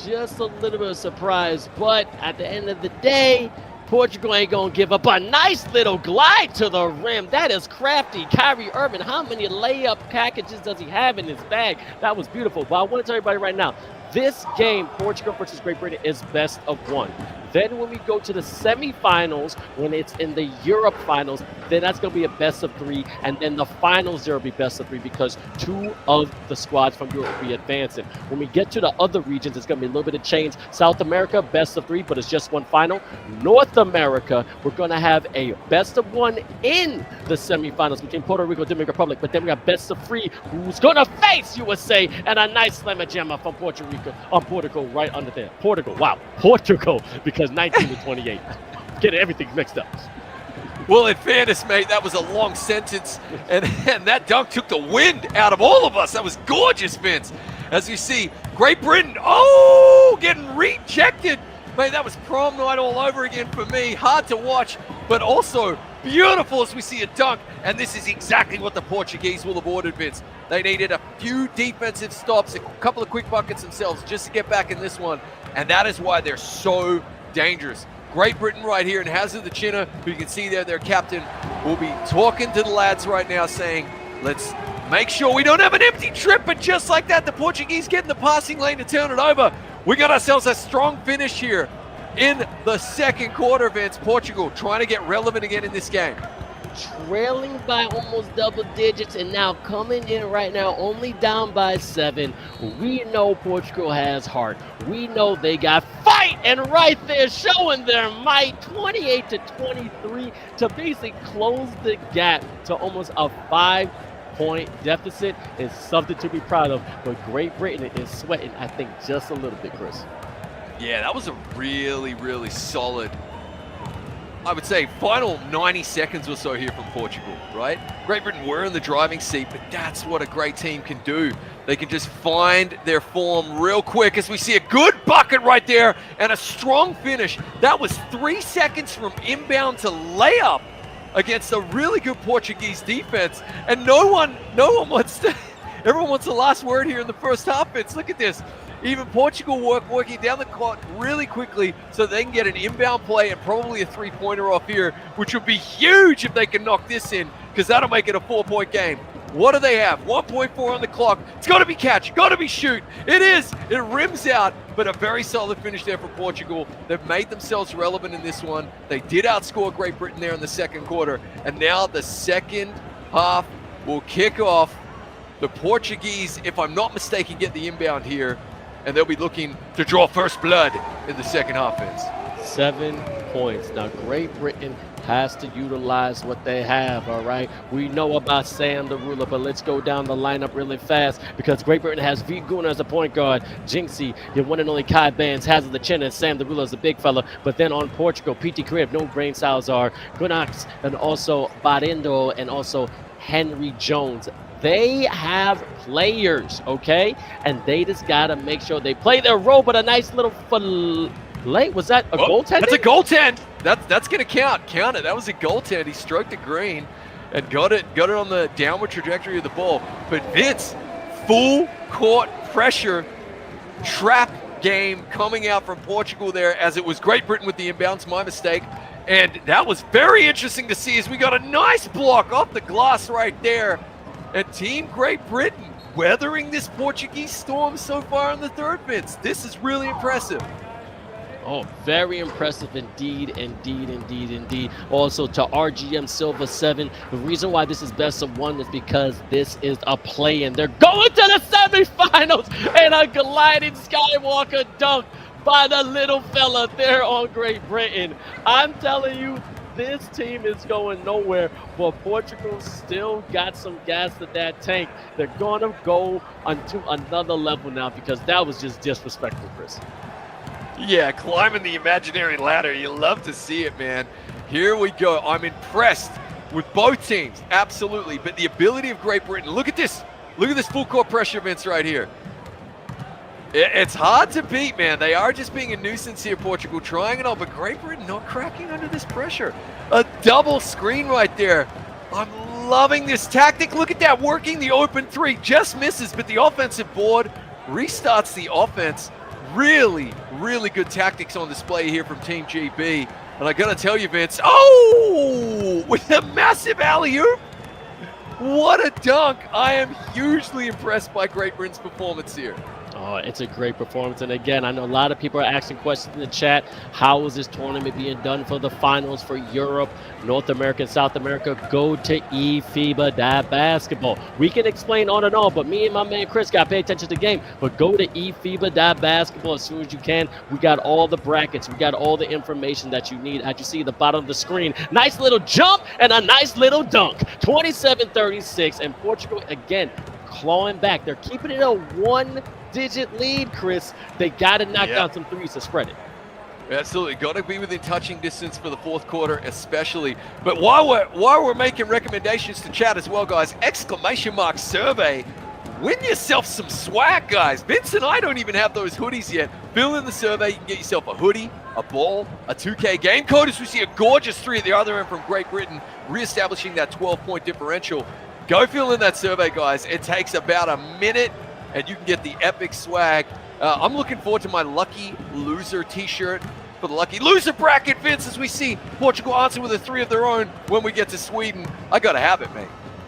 Just a little bit of surprise, but at the end of the day, Portugal ain't gonna give up. A nice little glide to the rim. That is crafty. Kyrie Irving, how many layup packages does he have in his bag? That was beautiful. But I want to tell everybody right now, this game, Portugal versus Great Britain, is best of 1. Then when we go to the semifinals, when it's in the Europe finals, then that's going to be a best of 3. And then the finals, there will be best of 3 because 2 of the squads from Europe will be advancing. When we get to the other regions, it's going to be a little bit of change. South America, best of 3, but it's just 1 final. North America, we're going to have a best of 1 in the semifinals between Puerto Rico and Dominican Republic. But then we got best of 3, who's going to face USA, and a nice slammer jammer from Puerto Rico, Portugal right under there. Portugal, wow, Portugal, because 19 to 28. Getting everything mixed up.
Well, in fairness, mate, that was a long sentence, and that dunk took the wind out of all of us. That was gorgeous, Vince. As you see, Great Britain, getting rejected. Mate, that was prom night all over again for me. Hard to watch, but also beautiful as we see a dunk, and this is exactly what the Portuguese will have ordered, Vince. They needed a few defensive stops, a couple of quick buckets themselves just to get back in this one, and that is why they're so dangerous. Great Britain right here, and Hazard the Chinner, who you can see there, their captain, will be talking to the lads right now saying, let's make sure we don't have an empty trip, but just like that, the Portuguese get in the passing lane to turn it over. We got ourselves a strong finish here in the second quarter, Vince. Portugal trying to get relevant again in this game.
Trailing by almost double digits and now coming in right now only down by 7. We know Portugal has heart. We know they got fight, and right there showing their might, 28 to 23 to basically close the gap to almost a 5-point deficit is something to be proud of. But Great Britain is sweating, I think, just a little bit, Chris.
Yeah, that was a really, really solid, I would say, final 90 seconds or so here from Portugal, right? Great Britain were in the driving seat, but that's what a great team can do. They can just find their form real quick as we see a good bucket right there and a strong finish. That was 3 seconds from inbound to layup against a really good Portuguese defense. And no one wants to, everyone wants the last word here in the first half, Vince. Look at this. Even Portugal working down the court really quickly so they can get an inbound play and probably a 3-pointer off here, which would be huge if they can knock this in, because that'll make it a 4-point game. What do they have? 1.4 on the clock. It's got to be catch, got to be shoot. It is. It rims out, but a very solid finish there for Portugal. They've made themselves relevant in this one. They did outscore Great Britain there in the second quarter, and now the second half will kick off. The Portuguese, if I'm not mistaken, get the inbound here, and they'll be looking to draw first blood in the second half, Vince.
7 points. Now, Great Britain has to utilize what they have, all right? We know about Sam the Ruler, but let's go down the lineup really fast because Great Britain has V. Guna as a point guard, Jinxie, your one and only Kai Bands, Hazard the Chin, and Sam the Ruler is a big fella. But then on Portugal, P.T. Crib, No Brain Salazar, Gunax, and also Barindo, and also Henry Jones. They have players, okay? And they just got to make sure they play their role, but a nice little fillet. Was that a goaltend?
That's a goaltend. That's going to count. Count it. That was a goaltend. He stroked the green and got it on the downward trajectory of the ball. But Vince, full court pressure, trap game coming out from Portugal there, as it was Great Britain with the inbounds, my mistake. And that was very interesting to see as we got a nice block off the glass right there. And Team Great Britain weathering this Portuguese storm so far in the third, Vince. This is really impressive.
Oh, very impressive indeed. Also to RGM Silva 7. The reason why this is best of 1 is because this is a play-in. They're going to the semifinals, and a gliding Skywalker dunk by the little fella there on Great Britain. I'm telling you, this team is going nowhere, but Portugal still got some gas in that tank. They're going to go onto another level now because that was just disrespectful, Chris.
Yeah, climbing the imaginary ladder. You love to see it, man. Here we go. I'm impressed with both teams, absolutely. But the ability of Great Britain, look at this. Look at this full court pressure, Vince, right here. It's hard to beat, man. They are just being a nuisance here, Portugal, trying it all, but Great Britain not cracking under this pressure. A double screen right there. I'm loving this tactic. Look at that, working the open 3. Just misses, but the offensive board restarts the offense. Really, really good tactics on display here from Team GB. And I gotta tell you, Vince, oh, with a massive alley-oop. What a dunk. I am hugely impressed by Great Britain's performance here.
Oh, it's a great performance. And again, I know a lot of people are asking questions in the chat. How is this tournament being done for the finals for Europe, North America, and South America? Go to eFiba basketball. We can explain on and on, but me and my man Chris got to pay attention to the game. But go to eFiba basketball as soon as you can. We got all the brackets. We got all the information that you need. As you see at the bottom of the screen, nice little jump and a nice little dunk. 27-36, and Portugal, again, clawing back. They're keeping it a one-digit lead, Chris. They got to knock down some threes to spread it.
Absolutely, got to be within touching distance for the fourth quarter, especially. But while we're making recommendations to chat as well, guys, exclamation mark survey. Win yourself some swag, guys. Vince and I don't even have those hoodies yet. Fill in the survey. You can get yourself a hoodie, a ball, a 2K game code. As we see a gorgeous 3 at the other end from Great Britain, reestablishing that 12-point differential. Go fill in that survey, guys. It takes about a minute, and you can get the epic swag. I'm looking forward to my Lucky Loser t-shirt for the Lucky Loser bracket, Vince, as we see Portugal answer with a 3 of their own when we get to Sweden. I got to have it, mate.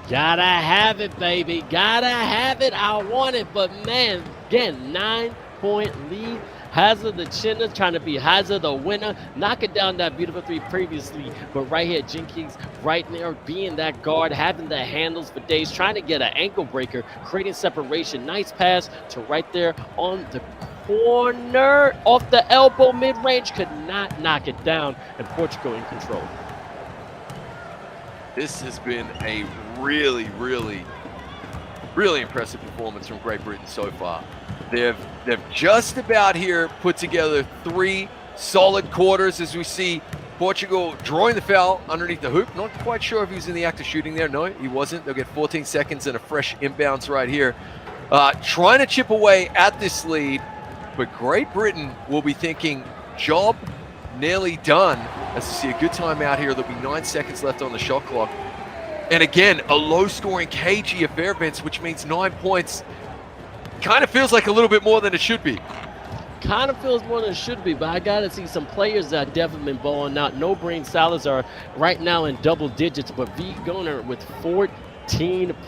Gotta have it, baby. Gotta have it. I want it. But, man, again, 9-point lead. Hazard the Chinna trying to be Hazard the winner, knocking down that beautiful 3 previously, but right here, Jenkins right there being that guard, having the handles for days, trying to get an ankle breaker, creating separation. Nice pass to right there on the corner, off the elbow, mid-range, could not knock it down, and Portugal in control.
This has been a really, really, really impressive performance from Great Britain so far. They've just about here put together 3 solid quarters as we see Portugal drawing the foul underneath the hoop. Not quite sure if he was in the act of shooting there. No, he wasn't. They'll get 14 seconds and a fresh inbounds right here. Trying to chip away at this lead, but Great Britain will be thinking, job nearly done. As we see a good timeout here. There'll be 9 seconds left on the shot clock. And again, a low-scoring 𝐂𝐄 offense, which means 9 points. Kind of feels like a little bit more than it should be.
Kind of feels more than it should be, but I got to see some players that definitely been balling out. No Brain Salazar right now in double digits, but V Gunner with 14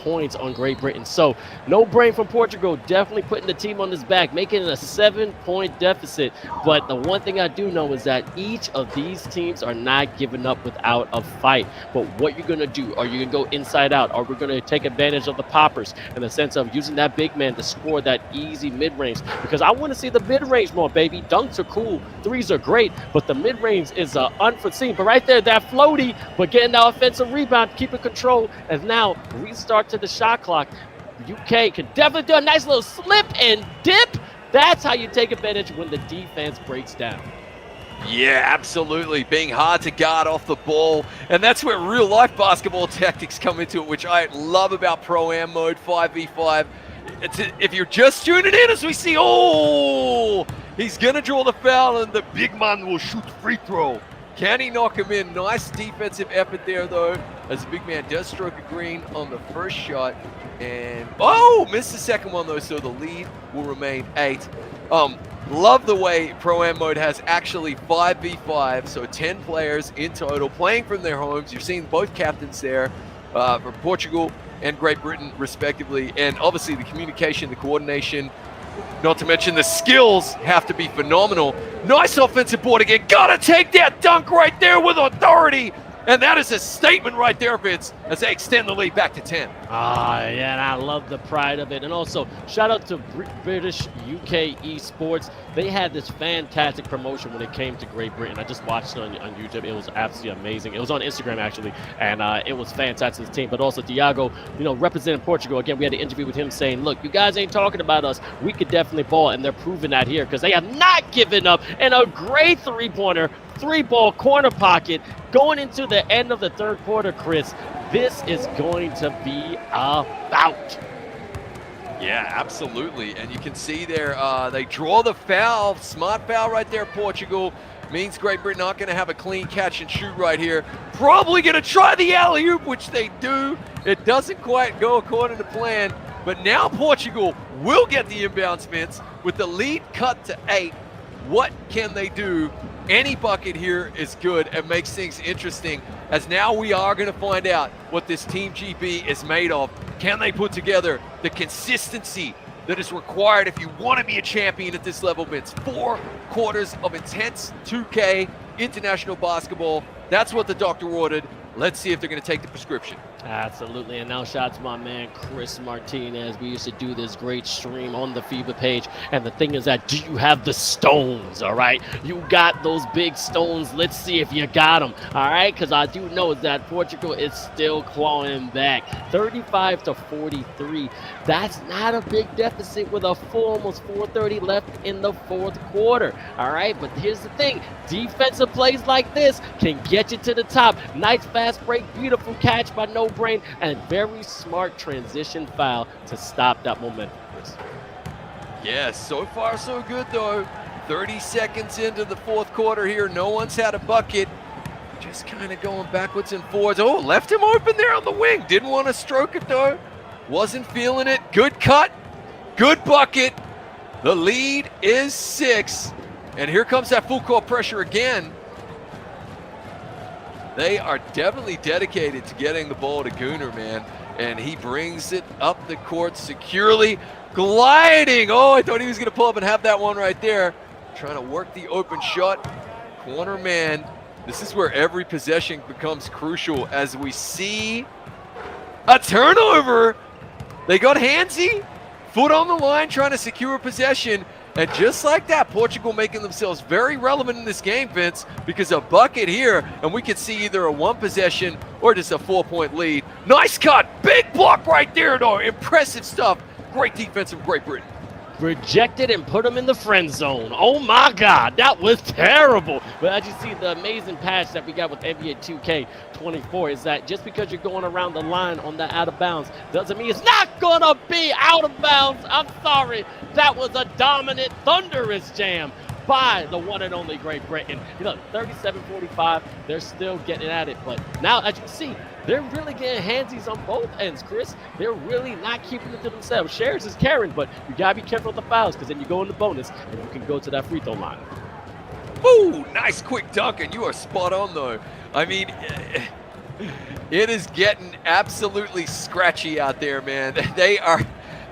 points on Great Britain. So no brain from Portugal, definitely putting the team on his back, making it a 7-point deficit. But the one thing I do know is that each of these teams are not giving up without a fight. But what you're going to do, are you going to go inside out? Are we going to take advantage of the poppers in the sense of using that big man to score that easy mid-range? Because I want to see the mid-range more, baby. Dunks are cool, 3s are great, but the mid-range is unforeseen. But right there, that floaty, but getting that offensive rebound, keeping control, as now restart to the shot clock. UK can definitely do a nice little slip and dip. That's how you take advantage when the defense breaks down.
Yeah, absolutely. Being hard to guard off the ball. And that's where real-life basketball tactics come into it, which I love about Pro-Am mode 5v5. If you're just tuning in, as we see, oh, he's going to draw the foul, and the big man will shoot free throw. Can he knock him in? Nice defensive effort there, though, as the big man does stroke a green on the first shot. And, oh, missed the second one, though, so the lead will remain 8. Love the way Pro-Am mode has actually 5v5, so 10 players in total playing from their homes. You're seeing both captains there for Portugal and Great Britain, respectively. And obviously the communication, the coordination, Not to mention the skills have to be phenomenal. Nice offensive board again. Gotta take that dunk right there with authority. And that is a statement right there, Vince, as they extend the lead back to 10.
Ah, yeah, and I love the pride of it. And also, shout out to British UK esports. They had this fantastic promotion when it came to Great Britain. I just watched it on YouTube. It was absolutely amazing. It was on Instagram, actually, and it was fantastic, this team. But also, Thiago, representing Portugal. Again, we had an interview with him saying, look, you guys ain't talking about us. We could definitely ball, and they're proving that here because they have not given up. And a great three-pointer, three-ball corner pocket going into the end of the third quarter, Chris. This is going to be about.
Yeah, absolutely. And you can see there, they draw the foul. Smart foul right there, Portugal. Means Great Britain aren't going to have a clean catch and shoot right here. Probably going to try the alley-oop, which they do. It doesn't quite go according to plan. But now Portugal will get the inbounds, Vince, with the lead cut to 8. What can they do? Any bucket here is good and makes things interesting, as now we are going to find out what this Team GB is made of. Can they put together the consistency that is required if you want to be a champion at this level, Vince? 4 quarters of intense 2K international basketball. That's what the doctor ordered. Let's see if they're going to take the prescription.
Absolutely, and now shout out to my man Chris Martinez. We used to do this great stream on the FIBA page, and the thing is that, do you have the stones? All right, you got those big stones. Let's see if you got them. All right, because I do know that Portugal is still clawing back, 35-43. That's not a big deficit with a full almost 4:30 left in the fourth quarter. All right, but here's the thing: defensive plays like this can get you to the top. Nice fast break, beautiful catch by No Brain, and very smart transition foul to stop that momentum, Chris.
Yes, so far so good though. 30 seconds into the fourth quarter here. No one's had a bucket. Just kind of going backwards and forwards. Oh, left him open there on the wing. Didn't want to stroke it though. Wasn't feeling it. Good cut. Good bucket. The lead is 6. And here comes that full court pressure again. They are definitely dedicated to getting the ball to Gunnar, man. And he brings it up the court securely, gliding. Oh, I thought he was going to pull up and have that one right there. Trying to work the open shot. Corner man. This is where every possession becomes crucial as we see a turnover. They got handsy, foot on the line, trying to secure possession. And just like that, Portugal making themselves very relevant in this game, Vince, because a bucket here, and we could see either a 1 possession or just a 4-point lead. Nice cut, big block right there, though. Impressive stuff. Great defense from Great Britain.
Rejected and put him in the friend zone. Oh my God, that was terrible. But as you see, the amazing patch that we got with NBA 2K24 is that just because you're going around the line on the out of bounds doesn't mean it's not gonna be out of bounds. I'm sorry, that was a dominant, thunderous jam by the one and only Great Britain. 37-45, they're still getting at it. But now, as you can see, they're really getting handsies on both ends, Chris. They're really not keeping it to themselves. Shares is carrying, but you got to be careful with the fouls because then you go in the bonus and you can go to that free throw line.
Ooh, nice quick dunk, and you are spot on, though. I mean, it is getting absolutely scratchy out there, man.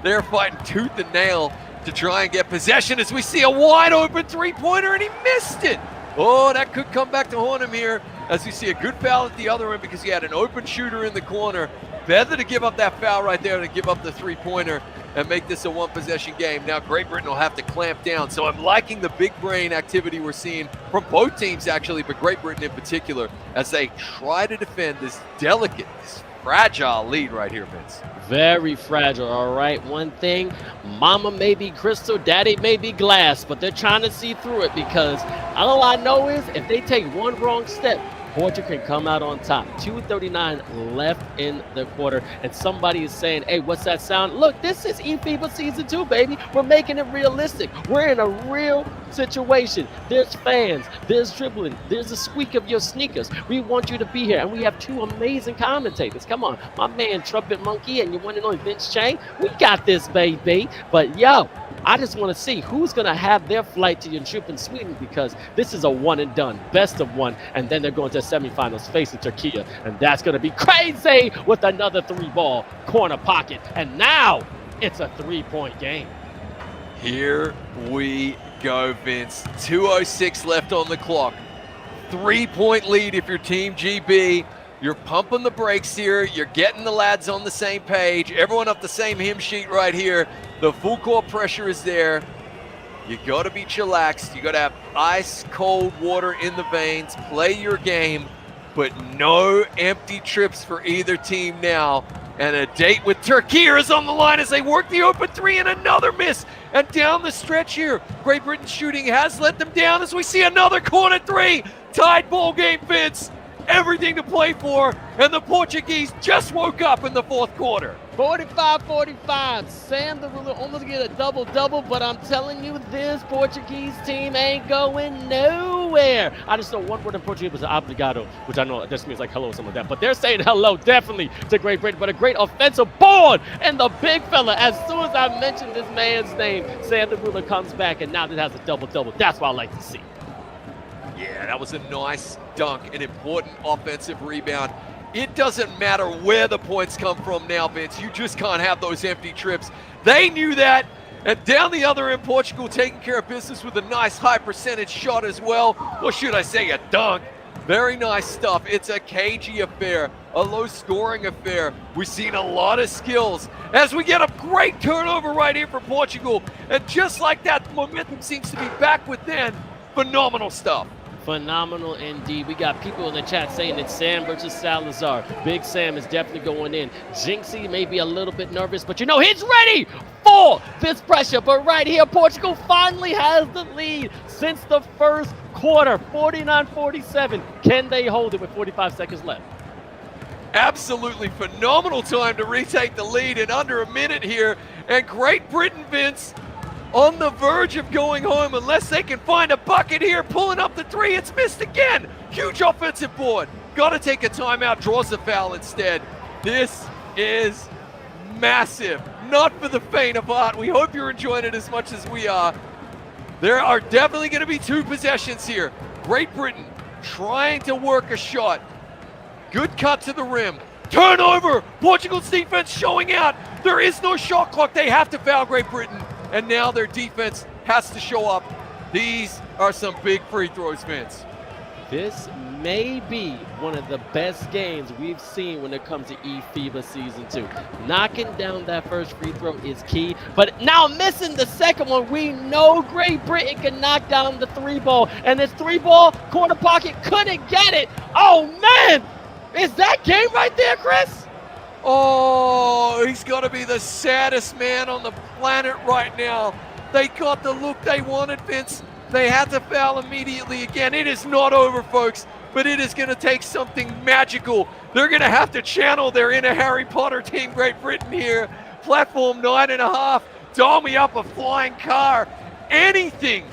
They're fighting tooth and nail to try and get possession as we see a wide open three-pointer, and he missed it. Oh, that could come back to haunt him here as we see a good foul at the other end because he had an open shooter in the corner. Better to give up that foul right there than give up the three-pointer and make this a 1-possession game. Now Great Britain will have to clamp down. So I'm liking the big brain activity we're seeing from both teams actually, but Great Britain in particular as they try to defend this delicate, this fragile lead right here, Vince.
Very fragile, all right? One thing, mama may be crystal, daddy may be glass, but they're trying to see through it because all I know is if they take one wrong step, Portugal can come out on top. 2:39 left in the quarter, and somebody is saying, hey, what's that sound? Look, this is eFiba Season 2, baby. We're making it realistic. We're in a real situation. There's fans. There's dribbling. There's a squeak of your sneakers. We want you to be here, and we have 2 amazing commentators. Come on, my man Trumpet Monkey and your one and only Vince Chang. We got this, baby. But, yo, I just want to see who's going to have their flight to your trip in Sweden because this is a one and done, best of one, and then they're going to the semifinals facing Turkey, and that's going to be crazy with another 3-ball corner pocket, and now it's a 3-point game.
Here we go, Vince. 2:06 left on the clock. 3-point lead if you're Team GB. You're pumping the brakes here. You're getting the lads on the same page. Everyone up the same hymn sheet right here. The full court pressure is there. You got to be chillaxed. You got to have ice cold water in the veins. Play your game, but no empty trips for either team now. And a date with Turkey is on the line as they work the open three and another miss. And down the stretch here, Great Britain's shooting has let them down as we see another corner three. Tied ball game, Vince. Everything to play for, and the Portuguese just woke up in the fourth quarter.
45-45. Sam the Ruler almost get a double-double, but I'm telling you, this Portuguese team ain't going nowhere. I just know one word in Portuguese was obrigado, which I know just means like hello or something like that. But they're saying hello definitely to Great Britain, but a great offensive board. And the big fella, as soon as I mentioned this man's name, Sam the Ruler comes back, and now this has a double-double. That's what I like to see.
Yeah, that was a nice dunk, an important offensive rebound. It doesn't matter where the points come from now, Vince. You just can't have those empty trips. They knew that. And down the other end, Portugal taking care of business with a nice high percentage shot as well. Or should I say a dunk? Very nice stuff. It's a cagey affair, a low-scoring affair. We've seen a lot of skills as we get a great turnover right here for Portugal. And just like that, the momentum seems to be back within. Phenomenal stuff.
Phenomenal indeed. We got people in the chat saying it's Sam versus Salazar. Big Sam is definitely going in. Jinxie may be a little bit nervous, but you know he's ready for this pressure. But right here, Portugal finally has the lead since the first quarter, 49-47. Can they hold it with 45 seconds left?
Absolutely phenomenal time to retake the lead in under a minute here. And Great Britain, Vince, on the verge of going home unless they can find a bucket here, pulling up the three. It's missed again. Huge offensive board. Got to take a timeout, draws a foul instead. This is massive. Not for the faint of heart. We hope you're enjoying it as much as we are. There are definitely going to be two possessions here. Great Britain trying to work a shot. Good cut to the rim. Turnover. Portugal's defense showing out. There is no shot clock. They have to foul Great Britain. And now their defense has to show up. These are some big free throws, Vince.
This may be one of the best games we've seen when it comes to eFiba Season 2. Knocking down that first free throw is key, but now missing the second one, we know Great Britain can knock down the three ball, and this three ball corner pocket couldn't get it. Oh man, is that game right there, Chris?
Oh, he's got to be the saddest man on the planet right now. They got the look they wanted, Vince. They had to foul immediately again. It is not over, folks, but it is going to take something magical. They're going to have to channel their inner Harry Potter Team Great Britain here. Platform 9.5. Dial me up a flying car. Anything.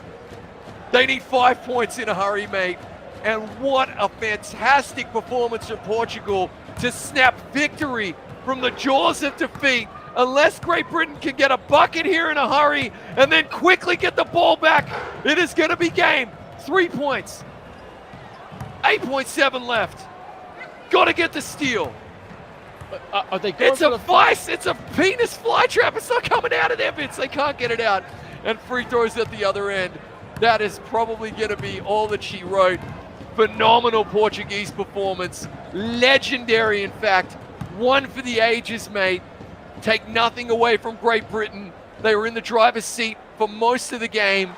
They need 5 points in a hurry, mate. And what a fantastic performance from Portugal to snap victory from the jaws of defeat. Unless Great Britain can get a bucket here in a hurry and then quickly get the ball back, it is going to be game. 3 points. 8.7 left. Got to get the steal.
Are they going
It's a vice. It's a penis flytrap. It's not coming out of there, Vince. They can't get it out. And free throws at the other end. That is probably going to be all that she wrote. Phenomenal Portuguese performance. Legendary, in fact. One for the ages, mate. Take nothing away from Great Britain. They were in the driver's seat for most of the game,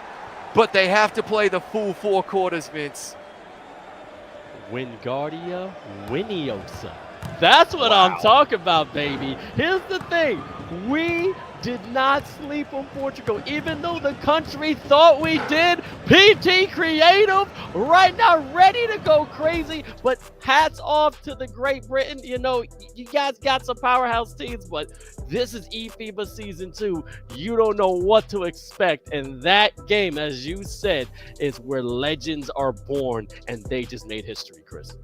but they have to play the full 4 quarters, Vince.
Wingardia Winiosa. That's what I'm talking about, baby. Here's the thing. We did not sleep on Portugal, even though the country thought we did. PT Creative right now ready to go crazy, but hats off to the Great Britain. You know, you guys got some powerhouse teams, but this is eFiba Season 2. You don't know what to expect, and that game, as you said, is where legends are born, and they just made history, Chris.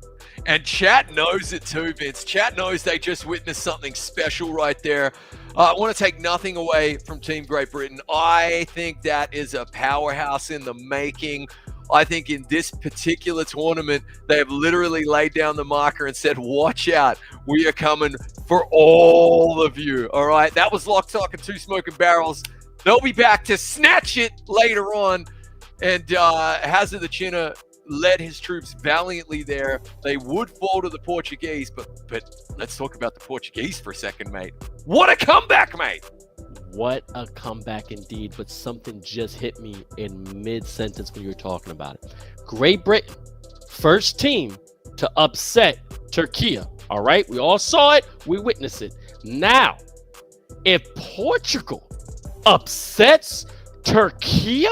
And chat knows it too, Vince. Chat knows they just witnessed something special right there. I want to take nothing away from Team Great Britain. I think that is a powerhouse in the making. I think in this particular tournament, they have literally laid down the marker and said, watch out. We are coming for all of you. All right. That was Lock, Stock, and Two Smoking Barrels. They'll be back to snatch it later on. And 𝐷𝐿 led his troops valiantly there. They would fall to the Portuguese, but let's talk about the Portuguese for a second, mate. What a comeback, mate!
What a comeback indeed, but something just hit me in mid-sentence when you were talking about it. Great Britain, first team to upset Turkey. All right, we all saw it, we witnessed it. Now, if Portugal upsets Turkey,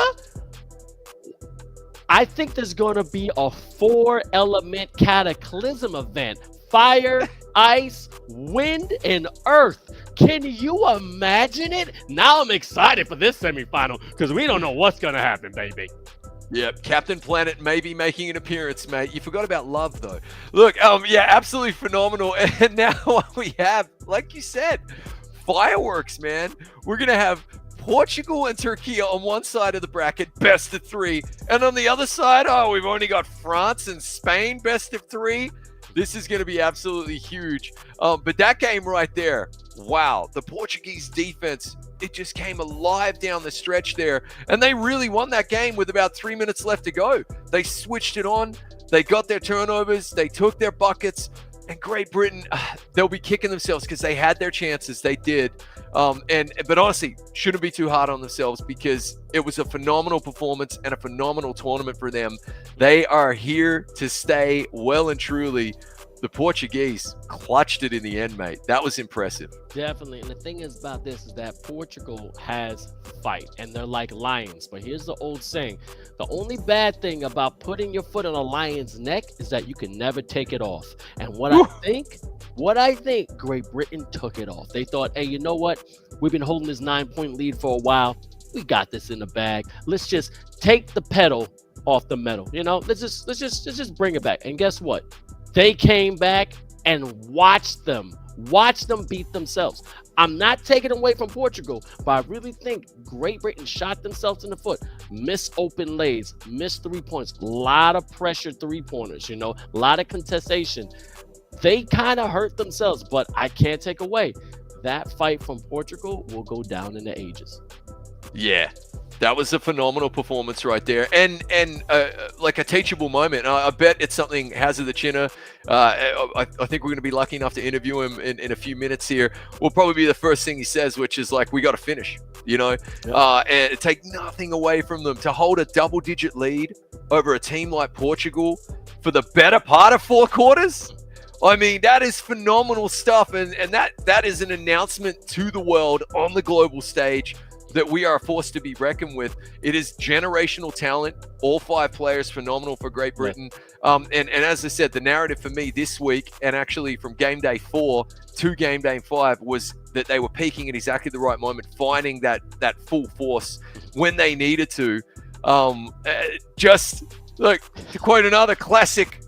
I think there's going to be a 4-element cataclysm event. Fire, ice, wind, and earth. Can you imagine it? Now I'm excited for this semifinal because we don't know what's going to happen, baby.
Yep, Captain Planet may be making an appearance, mate. You forgot about love, though. Look, yeah, absolutely phenomenal. And now we have, like you said, fireworks, man. We're going to have Portugal and Turkey on one side of the bracket, best of 3. And on the other side, we've only got France and Spain, best of 3. This is going to be absolutely huge. But that game right there, wow. The Portuguese defense, it just came alive down the stretch there. And they really won that game with about 3 minutes left to go. They switched it on. They got their turnovers. They took their buckets. And Great Britain, they'll be kicking themselves because they had their chances. They did. But honestly, shouldn't be too hard on themselves because it was a phenomenal performance and a phenomenal tournament for them. They are here to stay well and truly. The Portuguese clutched it in the end, mate. That was impressive.
Definitely. And the thing is about this is that Portugal has fight and they're like lions. But here's the old saying. The only bad thing about putting your foot on a lion's neck is that you can never take it off. And what I think, Great Britain took it off. They thought, hey, you know what? We've been holding this 9-point lead for a while. We got this in the bag. Let's just take the pedal off the metal. You know, let's just bring it back. And guess what? They came back and watched them beat themselves. I'm not taking away from Portugal, but I really think Great Britain shot themselves in the foot. Missed open lays, missed 3 points, a lot of pressure 3-pointers, you know, a lot of contestation. They kind of hurt themselves, but I can't take away that fight from Portugal will go down in the ages.
Yeah. That was a phenomenal performance right there, and like a teachable moment. I bet it's something 𝐷𝐿. I think we're going to be lucky enough to interview him in a few minutes here. Will probably be the first thing he says, which is like, we got to finish, you know, and take nothing away from them. To hold a double-digit lead over a team like Portugal for the better part of 4 quarters, I mean, that is phenomenal stuff, and that is an announcement to the world on the global stage that we are a force to be reckoned with. It is generational talent. All 5 players phenomenal for Great Britain. And as I said, the narrative for me this week, and actually from game day 4 to game day 5, was that they were peaking at exactly the right moment, finding that full force when they needed to. Just like to quote another classic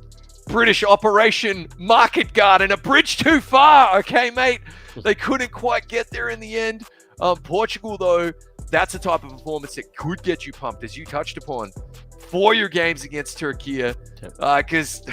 British operation, market garden, a bridge too far. Okay, mate. They couldn't quite get there in the end. Portugal, though, that's a type of performance that could get you pumped, as you touched upon, for your games against Turkey, because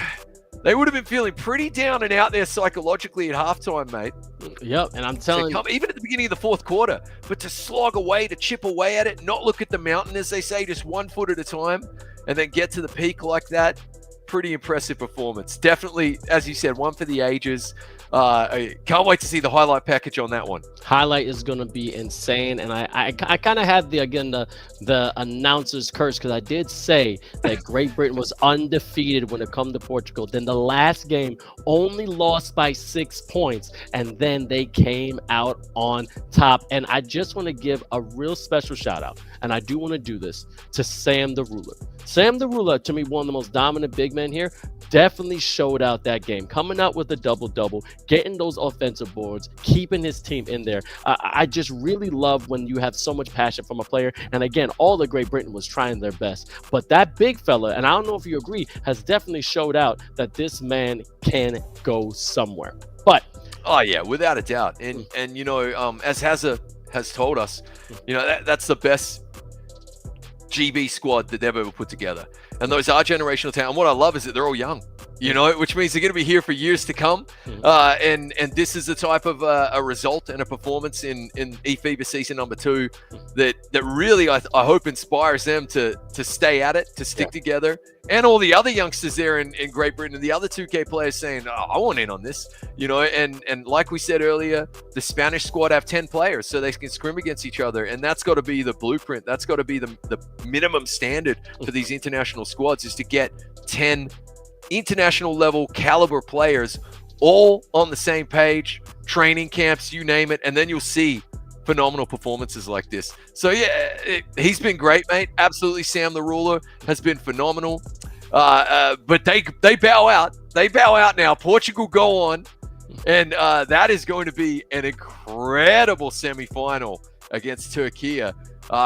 they would have been feeling pretty down and out there psychologically at halftime, mate.
Yep, and I'm telling you,
even at the beginning of the 4th quarter, but to slog away, to chip away at it, not look at the mountain, as they say, just 1 foot at a time, and then get to the peak like that. Pretty impressive performance. Definitely, as you said, one for the ages. I can't wait to see the highlight package on that one.
Highlight is going to be insane, and I kind of had the announcer's curse, because I did say that Great Britain was undefeated when it comes to Portugal. Then the last game only lost by 6 points, and then they came out on top. And I just want to give a real special shout out, and I do want to do this, to Sam the Ruler. Sam the Ruler, to me, one of the most dominant big men here, definitely showed out that game, coming out with a double-double, getting those offensive boards, keeping his team in there. I just really love when you have so much passion from a player. And again, all the Great Britain was trying their best. But that big fella, and I don't know if you agree, has definitely showed out that this man can go somewhere. But
oh yeah, without a doubt. And you know, as 𝐷𝐿 has told us, you know, that's the best GB squad that they've ever put together. And those are generational talent. And what I love is that they're all young. You know, which means they're going to be here for years to come. And this is the type of a result and a performance in eFiba season number 2 that really I hope inspires them to stay at it, to stick together, and all the other youngsters there in Great Britain and the other 2K players saying, oh, I want in on this, you know. And like we said earlier, the Spanish squad have 10 players, so they can scrim against each other, and that's got to be the blueprint. That's got to be the minimum standard for these international squads, is to get 10 international level caliber players all on the same page, training camps, you name it, and then you'll see phenomenal performances like this. So yeah, he's been great, mate. Absolutely, Sam the Ruler has been phenomenal. But they bow out. They bow out now. Portugal go on, and that is going to be an incredible semi-final against Turkey.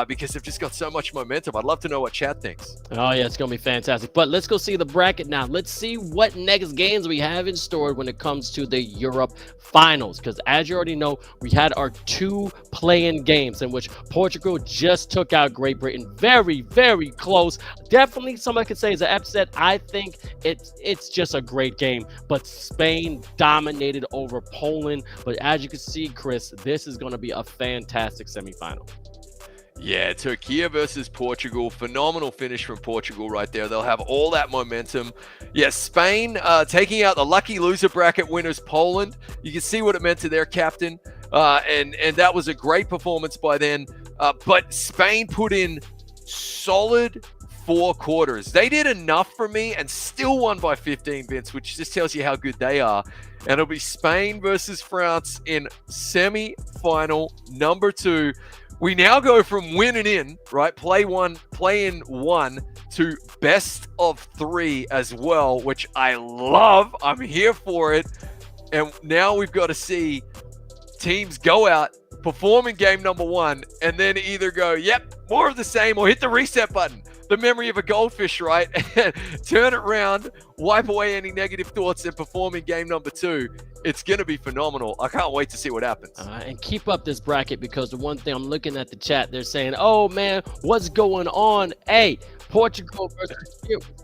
Because they've just got so much momentum. I'd love to know what chat thinks.
Oh, yeah, it's going to be fantastic. But let's go see the bracket now. Let's see what next games we have in store when it comes to the Europe finals. Because as you already know, we had our 2 play-in games in which Portugal just took out Great Britain. Very, very close. Definitely somebody could say it's an upset. I think it's just a great game. But Spain dominated over Poland. But as you can see, Chris, this is going to be a fantastic semifinal.
Yeah, Turkey versus Portugal. Phenomenal finish from Portugal right there. They'll have all that momentum. Yeah, Spain taking out the lucky loser bracket winners, Poland. You can see what it meant to their captain. And that was a great performance by them. But Spain put in solid 4 quarters. They did enough for me and still won by 15, Vince, which just tells you how good they are. And it'll be Spain versus France in semi-final number 2. We now go from winning in, right, play in 1 to best of 3 as well, which I love. I'm here for it. And now we've got to see teams go out, perform in game number 1, and then either go, yep, more of the same, or hit the reset button. The memory of a goldfish, right? Turn it around, wipe away any negative thoughts, and perform in game number 2. It's going to be phenomenal. I can't wait to see what happens.
And keep up this bracket, because the one thing I'm looking at the chat, they're saying, oh, man, what's going on? Hey, Portugal versus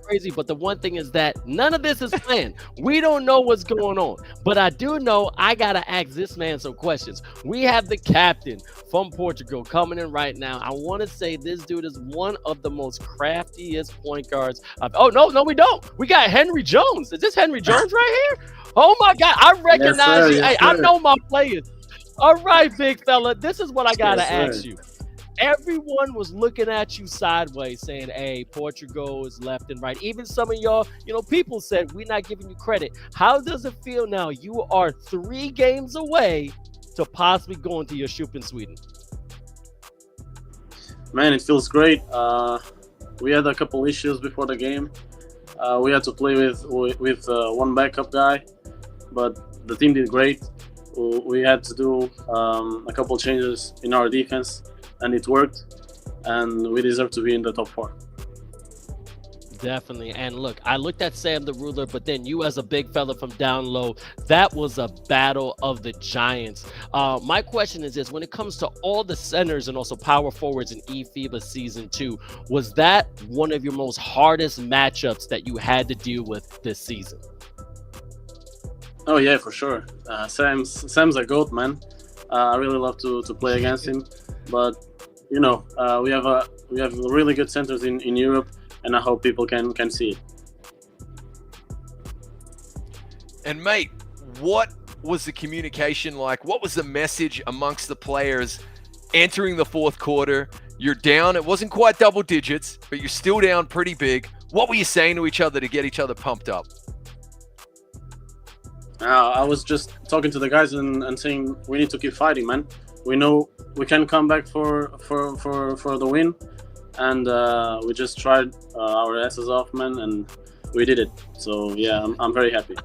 crazy, but the one thing is that none of this is planned. We don't know what's going on, but I do know I gotta ask this man some questions. We have the captain from Portugal coming in right now. I want to say this dude is one of the most craftiest point guards. Oh no, we don't. We got Henry Jones. Is this Henry Jones right here? Oh my God, I recognize you. Hey, I know my players. All right, big fella, this is what I gotta ask you. Everyone was looking at you sideways saying, hey, Portugal is left and right. Even some of y'all, people said, we're not giving you credit. How does it feel now? You are 3 games away to possibly going to your shoot in Sweden.
Man, it feels great. We had a couple issues before the game. We had to play with one backup guy, but the team did great. We had to do a couple changes in our defense, and it worked, and we deserve to be in the top 4.
Definitely. And look, I looked at Sam the Ruler, but then you as a big fella from down low, that was a battle of the giants. My question is this: when it comes to all the centers and also power forwards in eFiba Season 2, was that one of your most hardest matchups that you had to deal with this season?
Oh yeah, for sure. Sam's a GOAT, man. I really love to play against him, but we have really good centers in Europe, and I hope people can see it.
And mate, what was the communication like? What was the message amongst the players entering the 4th quarter? You're down. It wasn't quite double digits, but you're still down pretty big. What were you saying to each other to get each other pumped up?
I was just talking to the guys and saying we need to keep fighting, man. We know we can come back for the win, and we just tried our asses off, man, and we did it. So yeah, I'm very happy.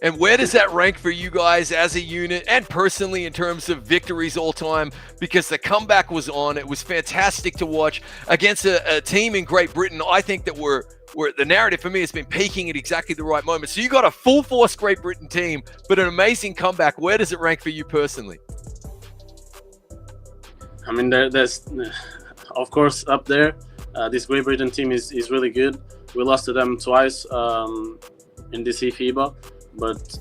And where does that rank for you guys as a unit and personally in terms of victories all time? Because the comeback was on. It was fantastic to watch against a team in Great Britain. I think that we're the narrative for me has been peaking at exactly the right moment. So you got a full force Great Britain team, but an amazing comeback. Where does it rank for you personally?
I mean, there's of course up there. This Great Britain team is really good, we lost to them twice in this eFiba, but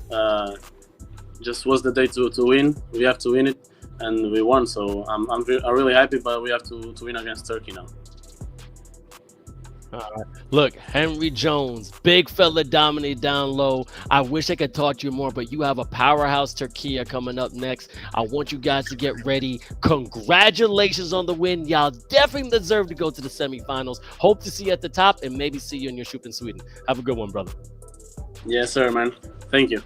just was the day to win. We have to win it, and we won. So I'm really happy, but we have to win against Turkey now.
All right. Look, Henry Jones, big fella dominate down low. I wish I could talk to you more, but you have a powerhouse Turkey coming up next. I want you guys to get ready. Congratulations on the win. Y'all definitely deserve to go to the semifinals. Hope to see you at the top and maybe see you in your shoot in Sweden. Have a good one, brother.
Yes, sir, man. Thank you.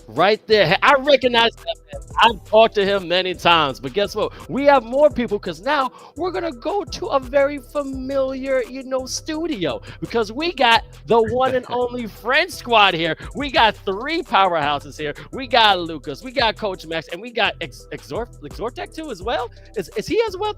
Right there. I recognize that man. I've talked to him many times, but guess what? We have more people because now we're going to go to a very familiar, studio because we got the one and only French squad here. We got 3 powerhouses here. We got Lucas, we got Coach Max, and we got Exortek too as well. Is he as well?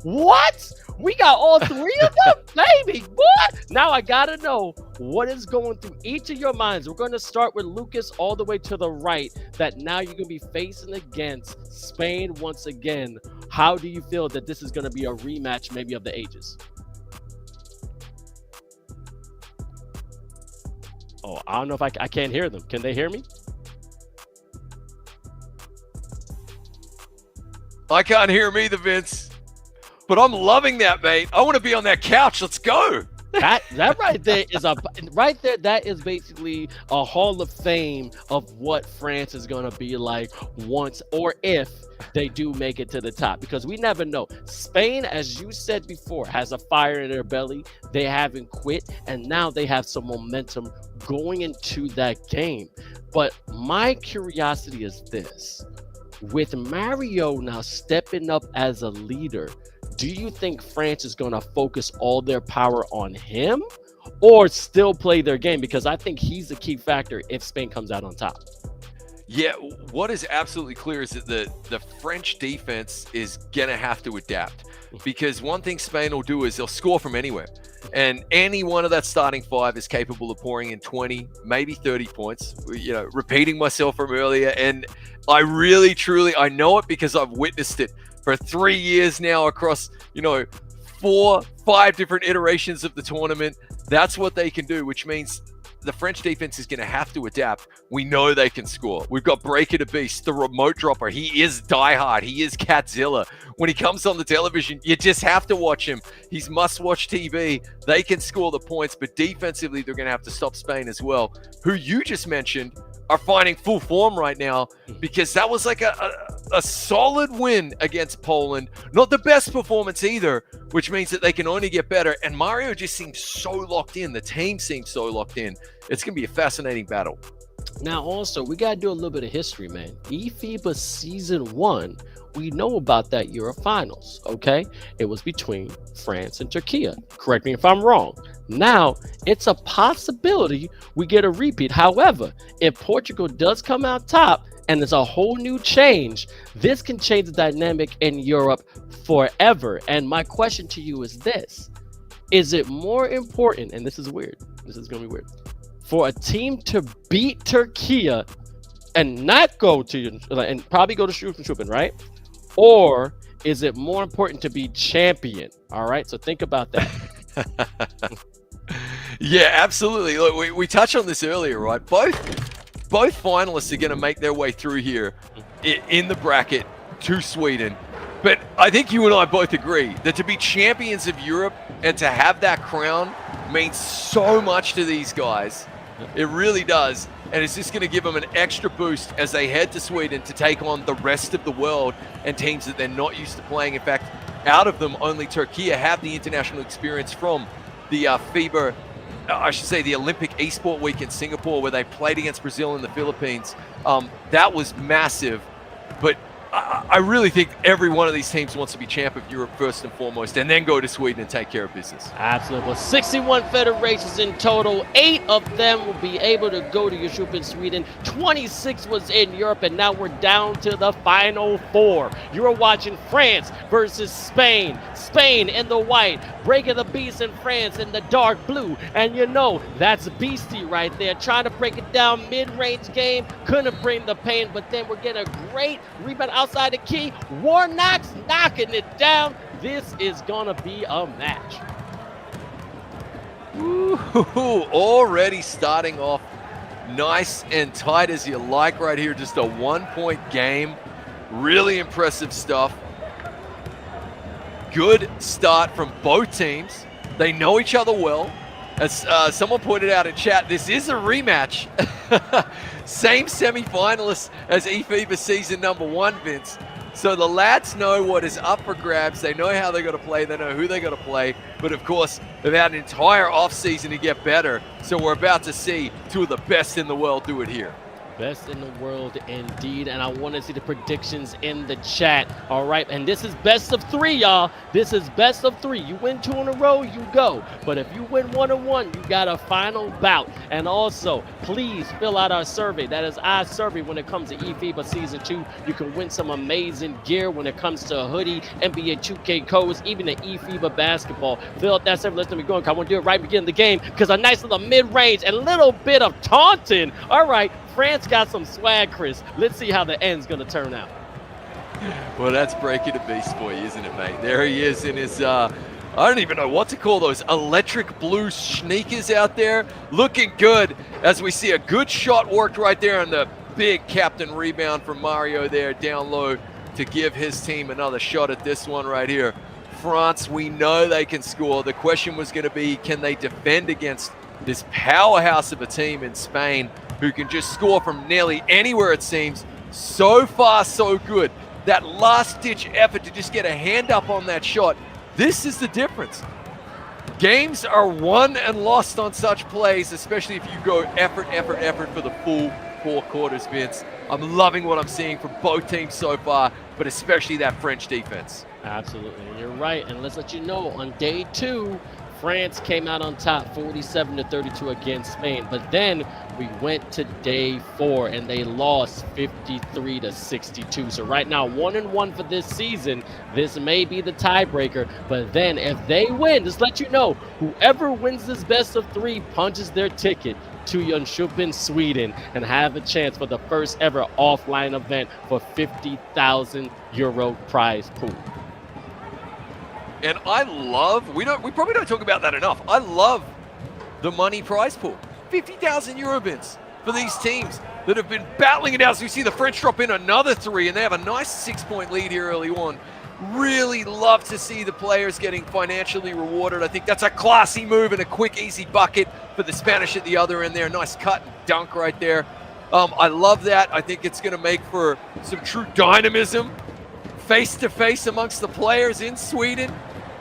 What? We got all 3 of them? Baby, what? Now I got to know what is going through each of your minds. We're going to start with Lucas all the way to the right, that now you're going to be facing against Spain once again. How do you feel that this is going to be a rematch maybe of the ages? Oh, I don't know if I can't hear them. Can they hear me?
I can't hear him either, Vince. But I'm loving that, mate. I want to be on that couch. Let's go.
That right there is that is basically a Hall of Fame of what France is going to be like once or if they do make it to the top, because we never know. Spain, as you said before, has a fire in their belly. They haven't quit, and now they have some momentum going into that game. But my curiosity is this: with Mario now stepping up as a leader, do you think France is going to focus all their power on him or still play their game? Because I think he's the key factor if Spain comes out on top.
Yeah, what is absolutely clear is that the French defense is going to have to adapt, because one thing Spain will do is they'll score from anywhere. And any one of that starting 5 is capable of pouring in 20, maybe 30 points, repeating myself from earlier. And I really, truly, I know it because I've witnessed it for 3 years now across, 4, 5 different iterations of the tournament. That's what they can do, which means the French defense is going to have to adapt. We know they can score. We've got Breaker the Beast, the remote dropper. He is diehard. He is Catzilla. When he comes on the television, you just have to watch him. He's must-watch TV. They can score the points, but defensively, they're going to have to stop Spain as well, who you just mentioned are finding full form right now, because that was like a solid win against Poland. Not the best performance either, which means that they can only get better. And Mario just seems so locked in. The team seems so locked in. It's going to be a fascinating battle.
Now, also, we got to do a little bit of history, man. eFiba Season 1, we know about that Euro Finals, okay? It was between France and Turkey. Correct me if I'm wrong. Now, it's a possibility we get a repeat. However, if Portugal does come out top and it's a whole new change, this can change the dynamic in Europe forever. And my question to you is this: is it more important, and this is weird, this is going to be weird, for a team to beat Turkey and not go to, and probably go to Schuppen, right? Or is it more important to be champion? All right, so think about that.
Yeah, absolutely. Look, we touched on this earlier, right? Both finalists are going to make their way through here in the bracket to Sweden. But I think you and I both agree that to be champions of Europe and to have that crown means so much to these guys. It really does. And it's just going to give them an extra boost as they head to Sweden to take on the rest of the world and teams that they're not used to playing. In fact, out of them, only Turkey have the international experience from the FIBA, I should say the Olympic Esport Week in Singapore, where they played against Brazil and the Philippines. That was massive. But I really think every one of these teams wants to be champ of Europe first and foremost, and then go to Sweden and take care of business.
Absolutely. Well, 61 federations in total. 8 of them will be able to go to Europe in Sweden. 26 was in Europe, and now we're down to the final 4. You're watching France versus Spain. Spain in the white, Breaker the Beast in France in the dark blue. And you know, that's Beastie right there, trying to break it down mid-range game. Couldn't bring the pain, but then we're getting a great rebound outside the key. Warnock's knocking it down. This is gonna be a match.
Ooh, already starting off nice and tight as you like right here. Just a 1-point game. Really impressive stuff. Good start from both teams. They know each other well. As someone pointed out in chat, this is a rematch. Same semi-finalists as eFiba season number 1, Vince. So the lads know what is up for grabs. They know how they're going to play. They know who they're going to play. But of course, they've had an entire offseason to get better. So we're about to see two of the best in the world do it here.
Best in the world indeed, and I want to see the predictions in the chat. All right, and this is best of 3, y'all. This is best of 3. You win 2 in a row, you go. But if you win 1 and 1, you got a final bout. And also, please fill out our survey. That is our survey when it comes to eFiba Season 2. You can win some amazing gear when it comes to a hoodie, NBA 2K codes, even the eFiba basketball. Fill out that survey. Let's get going. I want to do it right beginning of the game because a nice little mid-range and little bit of taunting. All right. France got some swag, Chris. Let's see how the end's going to turn out.
Well, that's breaking the beast for you, isn't it, mate? There he is in his, I don't even know what to call those, electric blue sneakers out there. Looking good as we see a good shot worked right there on the big captain rebound from Mario there down low to give his team another shot at this one right here. France, we know they can score. The question was going to be, can they defend against this powerhouse of a team in Spain who can just score from nearly anywhere, it seems. So far, so good. That last-ditch effort to just get a hand up on that shot, this is the difference. Games are won and lost on such plays, especially if you go effort for the full 4 quarters, Vince. I'm loving what I'm seeing from both teams so far, but especially that French defense.
Absolutely, you're right. And let's let you know, on day 2, France came out on top 47-32 against Spain, but then we went to day 4 and they lost 53-62. So right now 1-1 for this season. This may be the tiebreaker, but then if they win, just let you know, whoever wins this best of 3 punches their ticket to Jönköping, Sweden, and have a chance for the first ever offline event for €50,000 prize pool.
And I love, we probably don't talk about that enough. I love the money prize pool. 50,000 euro, Vince, for these teams that have been battling it out. So you see the French drop in another 3, and they have a nice 6-point lead here early on. Really love to see the players getting financially rewarded. I think that's a classy move and a quick, easy bucket for the Spanish at the other end there. Nice cut and dunk right there. I love that. I think it's going to make for some true dynamism face-to-face amongst the players in Sweden.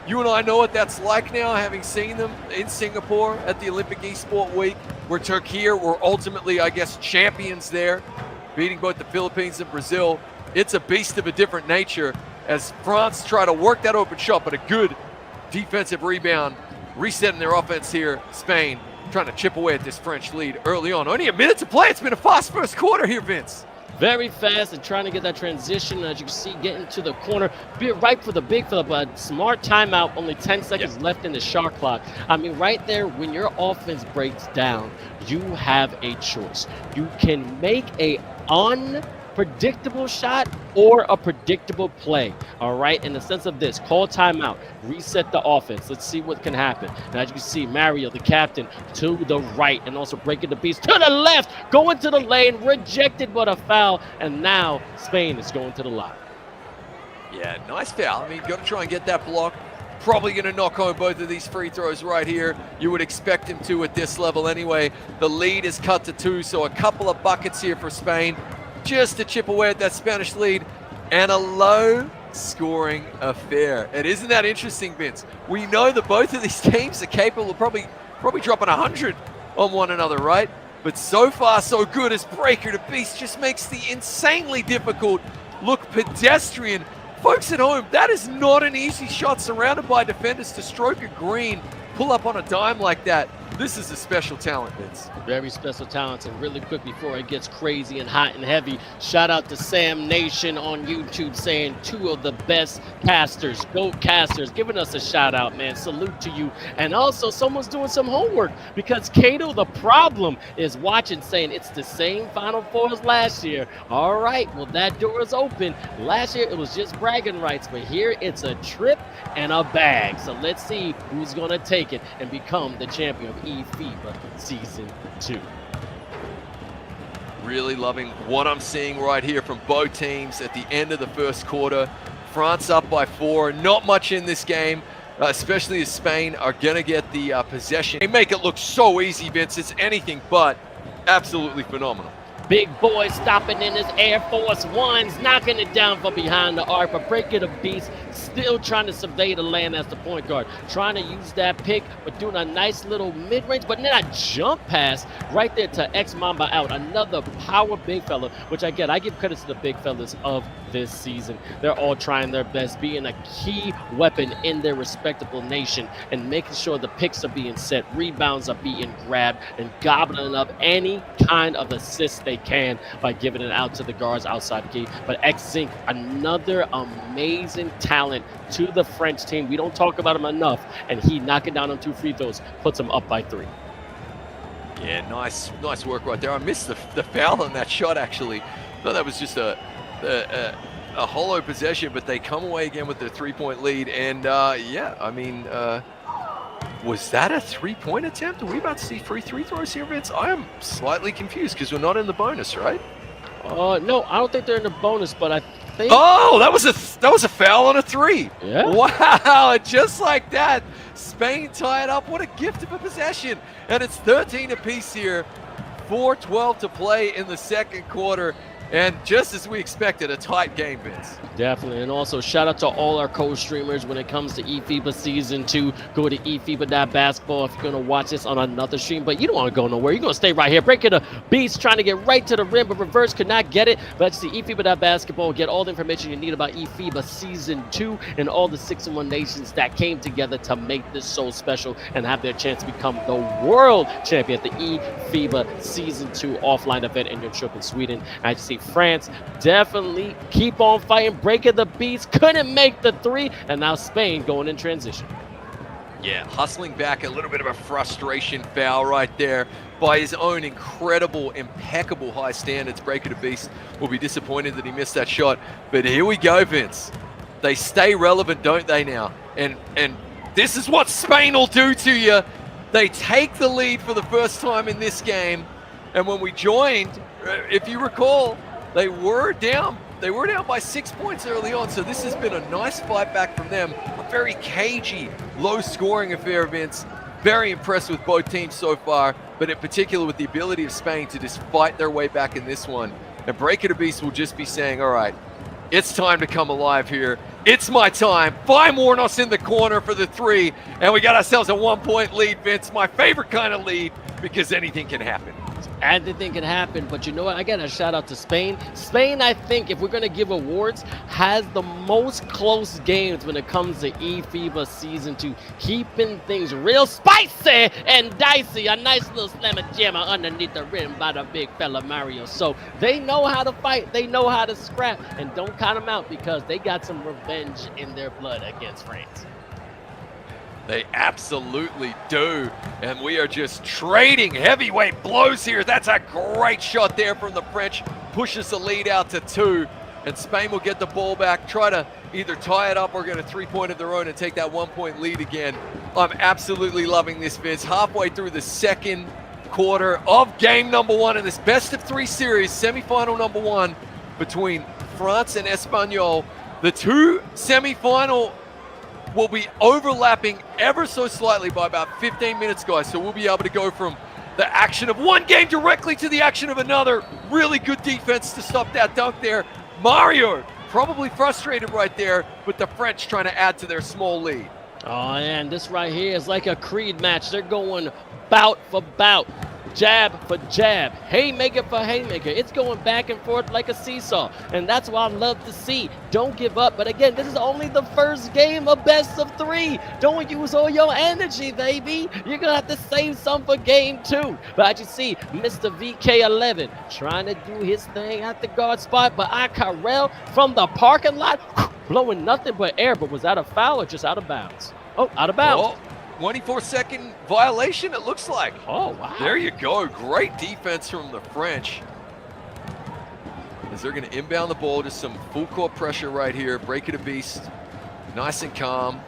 You and I know what that's like now, having seen them in Singapore at the Olympic Esport Week, where Turkey were ultimately, I guess, champions there, beating both the Philippines and Brazil. It's a beast of a different nature as France try to work that open shot, but a good defensive rebound, resetting their offense here. Spain trying to chip away at this French lead early on. Only a minute to play. It's been a fast first quarter here, Vince.
Very fast and trying to get that transition. As you can see, getting to the corner. Be right for the big Philip, but smart timeout. Only 10 seconds left in the shot clock. I mean, right there, when your offense breaks down, you have a choice. You can make a unpredictable shot or a predictable play. All right, in the sense of this, call timeout, reset the offense. Let's see what can happen. And as you can see, Mario, the captain, to the right, and also breaking the beast to the left, going to the lane, rejected but a foul, and now Spain is going to the line.
Yeah, nice foul. I mean, got to try and get that block. Probably going to knock home both of these free throws right here. You would expect him to at this level anyway. The lead is cut to 2, so a couple of buckets here for Spain just to chip away at that Spanish lead, and a low-scoring affair. And isn't that interesting, Vince? We know that both of these teams are capable of probably dropping 100 on one another, right? But so far, so good as Breaker to Beast just makes the insanely difficult look pedestrian. Folks at home, that is not an easy shot surrounded by defenders to stroke a green, pull up on a dime like that. This is a special talent, Vince.
Very special talents. And really quick before it gets crazy and hot and heavy, shout out to Sam Nation on YouTube saying 2 of the best casters, GOAT casters, giving us a shout out, man. Salute to you. And also someone's doing some homework because Kato the Problem is watching saying it's the same Final Four as last year. All right, well, that door is open. Last year it was just bragging rights, but here it's a trip and a bag. So let's see who's going to take it and become the champion of eFiba Season 2.
Really loving what I'm seeing right here from both teams at the end of the first quarter. France up by 4. Not much in this game, especially as Spain are going to get the possession. They make it look so easy, Vince. It's anything but absolutely phenomenal.
Big boy stopping in his Air Force Ones, knocking it down from behind the arc, but breaking a beast, still trying to survey the land as the point guard, trying to use that pick, but doing a nice little mid-range, but then a jump pass right there to X Mamba out, another power big fella, which I give credit to the big fellas of this season. They're all trying their best, being a key weapon in their respectable nation and making sure the picks are being set, rebounds are being grabbed, and gobbling up any kind of assist they can by giving it out to the guards outside the key. But 𝐿𝐻𝐋𝐋𝐿, another amazing talent to the French team. We don't talk about him enough, and he knocking down on 2 free throws, puts him up by 3.
Yeah, nice work right there. I missed the foul on that shot, actually. Thought that was just a hollow possession, but they come away again with their 3-point lead. And yeah, I mean, was that a 3-point attempt? Are we about to see free throws here, Vince? I am slightly confused because we're not in the bonus, right?
No, I don't think they're in the bonus, but I think.
Oh, that was a foul on a 3.
Yeah.
Wow, just like that, Spain tied up. What a gift of a possession, and it's 13 apiece here. 4:12 to play in the second quarter. And just as we expected, a tight game, Vince.
Definitely. And also, shout out to all our co-streamers when it comes to eFiba Season 2. Go to eFiba.basketball if you're going to watch this on another stream. But you don't want to go nowhere. You're going to stay right here. Breaking a beast, trying to get right to the rim, but reverse could not get it. But see eFiba.basketball. Get all the information you need about eFiba Season 2 and all the 6-1 nations that came together to make this so special and have their chance to become the world champion at the eFiba Season 2 offline event in your trip in Sweden. I see France definitely keep on fighting, breaking the beats, couldn't make the 3, and now Spain going in transition.
Yeah, hustling back, a little bit of a frustration foul right there by his own incredible, impeccable high standards. Breaker to Beast will be disappointed that he missed that shot, but here we go, Vince. They stay relevant, don't they now? And this is what Spain will do to you. They take the lead for the first time in this game, and when we joined, if you recall, they were down by 6 points early on, so this has been a nice fight back from them. A very cagey, low-scoring affair, Vince. Very impressed with both teams so far, but in particular with the ability of Spain to just fight their way back in this one. And Breaker to Beast will just be saying, all right, it's time to come alive here. It's my time. Find Warnos in the corner for the 3, and we got ourselves a 1-point lead, Vince. My favorite kind of lead, because anything can happen.
Anything can happen, but you know what? I got a shout out to Spain. Spain, I think, if we're going to give awards, has the most close games when it comes to eFiba Season 2. Keeping things real spicy and dicey. A nice little slammer jammer underneath the rim by the big fella Mario. So they know how to fight. They know how to scrap. And don't count them out because they got some revenge in their blood against France.
They absolutely do. And we are just trading heavyweight blows here. That's a great shot there from the French. Pushes the lead out to 2. And Spain will get the ball back, try to either tie it up or get a 3-point of their own and take that 1-point lead again. I'm absolutely loving this, Vince. Halfway through the second quarter of game number 1 in this best-of-3 series, semifinal number 1 between France and Espanyol. The 2 semifinal will be overlapping ever so slightly by about 15 minutes, guys. So we'll be able to go from the action of one game directly to the action of another. Really good defense to stop that dunk there. Mario probably frustrated right there with the French trying to add to their small lead.
Oh, and this right here is like a Creed match. They're going bout for bout. jab for jab, haymaker for haymaker. It's going back and forth like a seesaw, and that's what I love to see. Don't give up. But again, this is only the first game of best of 3. Don't use all your energy, baby. You're gonna have to save some for game 2. But as you see, Mr. VK11 trying to do his thing at the guard spot, but 𝐅𝐿 from the parking lot blowing nothing but air. But was that a foul or just out of bounds? Oh, out of bounds.
24-second violation, it looks like.
Oh, wow.
There you go. Great defense from the French. As they're going to inbound the ball, just some full court pressure right here. Break it a beast. Nice and calm.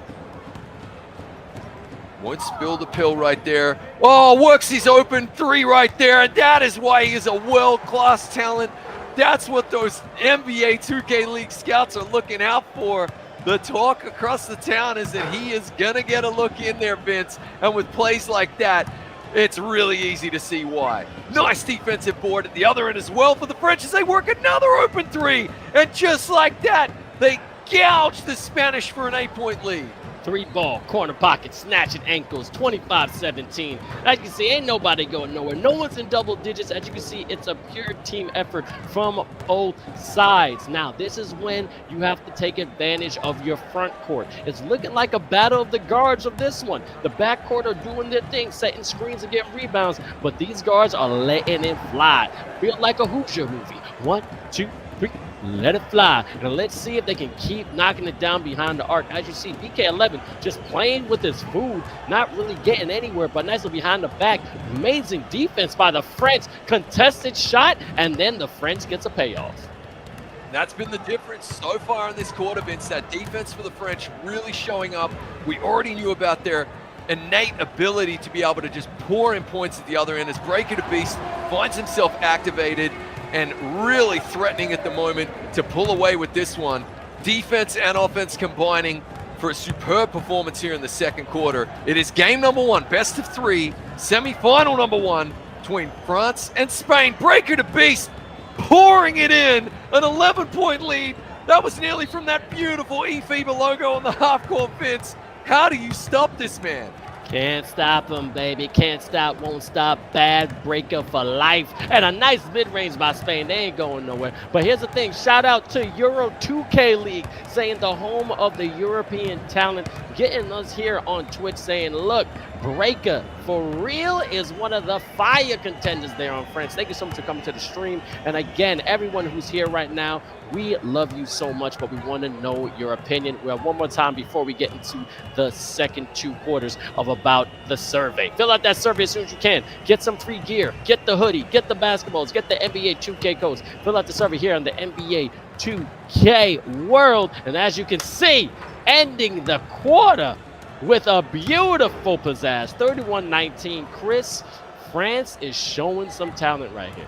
Won't spill the pill right there. Oh, works his open 3 right there. And that is why he is a world-class talent. That's what those NBA 2K League scouts are looking out for. The talk across the town is that he is going to get a look in there, Vince. And with plays like that, it's really easy to see why. Nice defensive board at the other end as well for the French as they work another open 3. And just like that, they gouge the Spanish for an 8-point lead.
3-ball, corner pocket, snatching ankles, 25-17. As you can see, ain't nobody going nowhere. No one's in double digits. As you can see, it's a pure team effort from both sides. Now, this is when you have to take advantage of your front court. It's looking like a battle of the guards of this one. The back court are doing their thing, setting screens and getting rebounds, but these guards are letting it fly. Feel like a Hoosier movie. 1, 2, 3. Let it fly. And let's see if they can keep knocking it down behind the arc. As you see, VK11 just playing with his food, not really getting anywhere, but nicely behind the back. Amazing defense by the French. Contested shot, and then the French gets a payoff.
That's been the difference so far in this quarter, Vince. That defense for the French really showing up. We already knew about their innate ability to be able to just pour in points at the other end as Breaker the Beast finds himself activated and really threatening at the moment to pull away with this one. Defense and offense combining for a superb performance here in the second quarter. It is game number 1, best of 3, semi-final number 1 between France and Spain. Breaker the Beast pouring it in, an 11-point lead. That was nearly from that beautiful eFiba logo on the half-court, Vince. How do you stop this man?
Can't stop him, baby. Can't stop, won't stop. Bad breaker for life. And a nice mid-range by Spain. They ain't going nowhere. But here's the thing. Shout out to Euro 2K League, saying the home of the European talent, getting us here on Twitch saying, look, Breaker for real is one of the fire contenders there on France. Thank you so much for coming to the stream. And again, everyone who's here right now, we love you so much, but we want to know your opinion. We have one more time before we get into the second 2 quarters of about the survey. Fill out that survey as soon as you can. Get some free gear. Get the hoodie. Get the basketballs. Get the NBA 2K codes. Fill out the survey here on the NBA 2K World. And as you can see, ending the quarter with a beautiful pizzazz. 31-19. Chris, France is showing some talent right here.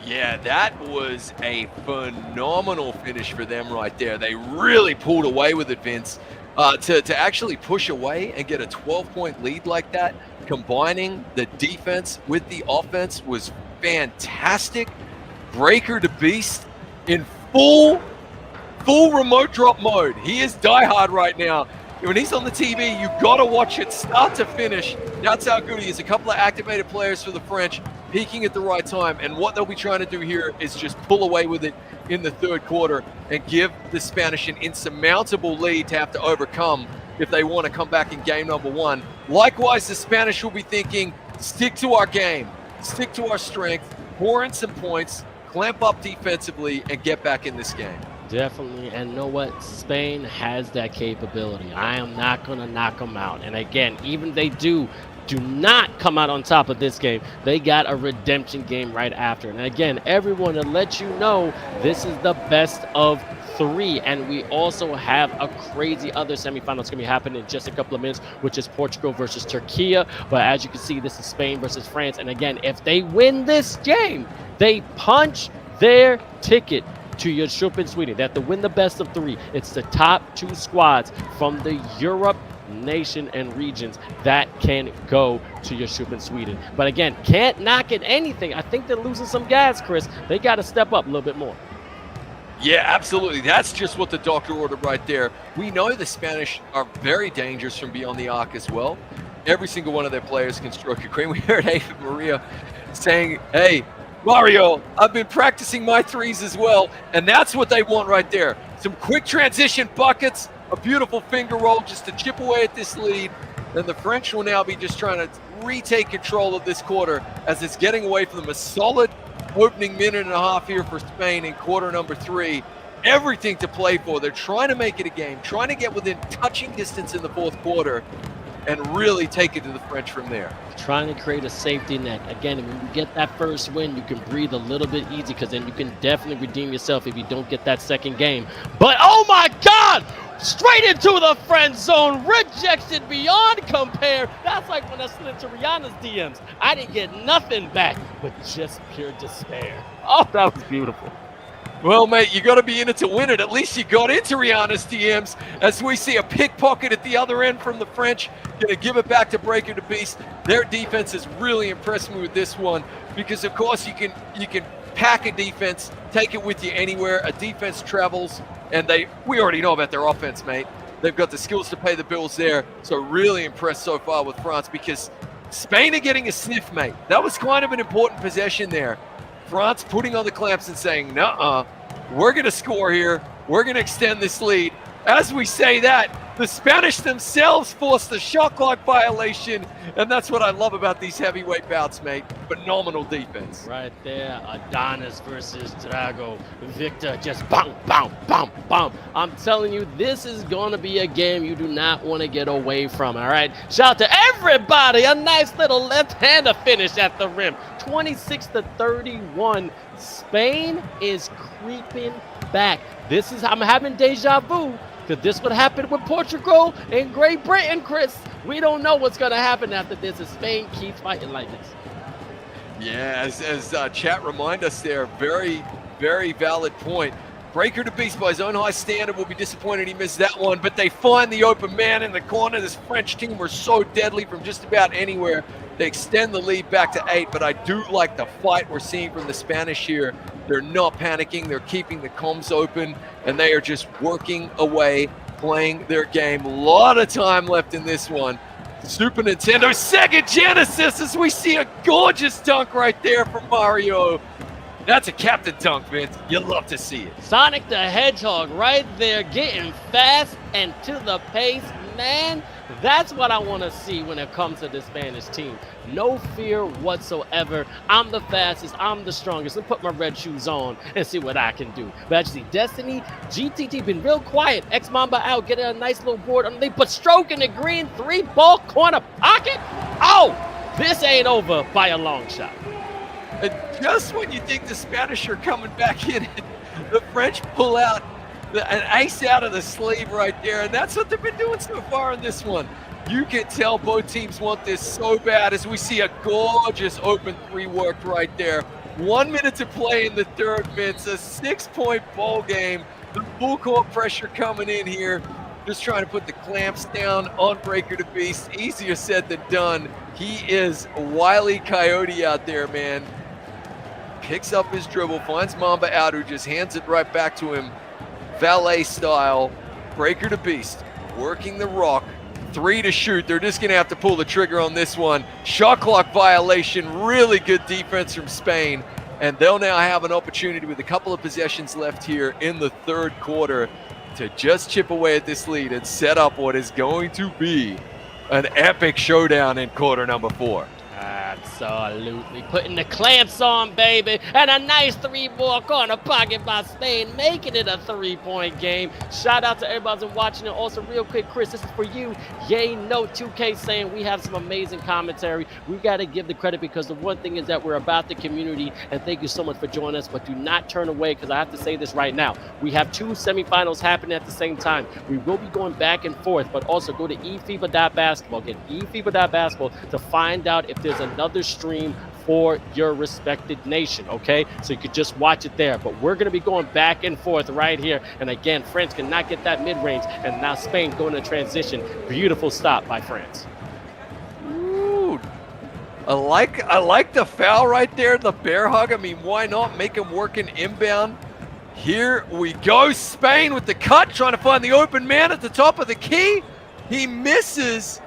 Yeah, that was a phenomenal finish for them right there. They really pulled away with it, Vince. To actually push away and get a 12-point lead like that, combining the defense with the offense was fantastic. Breaker the Beast in full remote drop mode. He is diehard right now. When he's on the TV, you got to watch it start to finish. That's how good he is. A couple of activated players for the French peaking at the right time. And what they'll be trying to do here is just pull away with it in the third quarter and give the Spanish an insurmountable lead to have to overcome if they want to come back in game number 1. Likewise, the Spanish will be thinking, stick to our game, stick to our strength, pour in some points, clamp up defensively, and get back in this game.
Definitely, and know what? Spain has that capability. I am not going to knock them out. And again, even they do not come out on top of this game, they got a redemption game right after. And again, everyone, to let you know, this is the best of 3, and we also have a crazy other semifinal that's going to be happening in just a couple of minutes, which is Portugal versus Turkey. But as you can see, this is Spain versus France. And again, if they win this game, they punch their ticket to your Schuppen Sweden. They have to win the best of 3. It's the top 2 squads from the Europe nation and regions that can go to your Schuppen Sweden. But again, can't knock it anything. I think they're losing some gas, Chris. They got to step up a little bit more.
Yeah, absolutely. That's just what the doctor ordered right there. We know the Spanish are very dangerous from beyond the arc as well. every single one of their players can stroke a queen. We heard Ava Maria saying, hey, Mario, I've been practicing my threes as well. And that's what they want right there. Some quick transition buckets, a beautiful finger roll just to chip away at this lead. And the French will now be just trying to retake control of this quarter as it's getting away from them. A solid opening minute and a half here for Spain in quarter number 3. Everything to play for. They're trying to make it a game, trying to get within touching distance in the fourth quarter and really take it to the French from there.
Trying to create a safety net. Again, when you get that first win, you can breathe a little bit easy because then you can definitely redeem yourself if you don't get that second game. But oh my God! Straight into the friend zone, rejection beyond compare. That's like when I slid into Rihanna's DMs. I didn't get nothing back, but just pure despair. Oh, that was beautiful.
Well, mate, you got to be in it to win it. At least you got into Rihanna's DMs as we see a pickpocket at the other end from the French. Going to give it back to Breaker to Beast. Their defense has really impressed me with this one because, of course, you can pack a defense, take it with you anywhere. A defense travels, and we already know about their offense, mate. They've got the skills to pay the bills there. So really impressed so far with France because Spain are getting a sniff, mate. That was kind of an important possession there. France putting on the clamps and saying, nuh-uh, we're going to score here. We're going to extend this lead. As we say that, the Spanish themselves forced a shot clock violation, and that's what I love about these heavyweight bouts, mate. Phenomenal defense.
Right there, Adonis versus Drago. Victor just bam, bam, bam, bam. I'm telling you, this is going to be a game you do not want to get away from, all right? Shout out to everybody. A nice little left-hander finish at the rim. 26-31. Spain is creeping back. I'm having deja vu. Because this would happen with Portugal and Great Britain, Chris. We don't know what's going to happen after this if Spain keeps fighting like this.
Yeah, as chat remind us there, very, very valid point. Breaker to Beast by his own high standard will be disappointed he missed that one, but they find the open man in the corner. This French team were so deadly from just about anywhere. They extend the lead back to 8, but I do like the fight we're seeing from the Spanish here. They're not panicking. They're keeping the comms open, and they are just working away, playing their game. A lot of time left in this one. Super Nintendo Sega Genesis as we see a gorgeous dunk right there from Mario. That's a captain dunk, Vince. You love to see it.
Sonic the Hedgehog right there getting fast and to the pace, man. That's what I want to see when it comes to the Spanish team. No fear whatsoever. I'm the fastest. I'm the strongest. Let's put my red shoes on and see what I can do. But actually, Destiny, GTT been real quiet. X-Mamba out, getting a nice little board underneath, but stroking the green 3-ball corner pocket. Oh, this ain't over by a long shot.
And just when you think the Spanish are coming back in, the French pull out an ace out of the sleeve right there, and that's what they've been doing so far in this one. You can tell both teams want this so bad as we see a gorgeous open 3 worked right there. 1 minute to play in the third minute. It's a 6-point ball game. The full court pressure coming in here. Just trying to put the clamps down on Breaker to Beast. Easier said than done. He is Wile E. Coyote out there, man. Picks up his dribble, finds Mamba out, who just hands it right back to him. Valet style. Breaker to Beast working the rock. 3 to shoot. They're just going to have to pull the trigger on this one. Shot clock violation. Really good defense from Spain. And they'll now have an opportunity with a couple of possessions left here in the third quarter to just chip away at this lead and set up what is going to be an epic showdown in quarter number 4.
Absolutely. Putting the clamps on, baby. And a nice 3-ball corner pocket by Spain, making it a 3-point game. Shout out to everybody who's watching it. Also, real quick, Chris, this is for you. Yay, no 2K saying we have some amazing commentary. We got to give the credit because the one thing is that we're about the community. And thank you so much for joining us. But do not turn away because I have to say this right now. We have 2 semifinals happening at the same time. We will be going back and forth, but also go to eFiba.basketball. Get eFiba.basketball to find out if there's another stream for your respected nation, okay? So you could just watch it there. But we're going to be going back and forth right here. And again, France cannot get that mid-range. And now Spain going to transition. Beautiful stop by France.
Ooh. I like the foul right there, the bear hug. I mean, why not make him work an inbound? Here we go. Spain with the cut, trying to find the open man at the top of the key. He misses.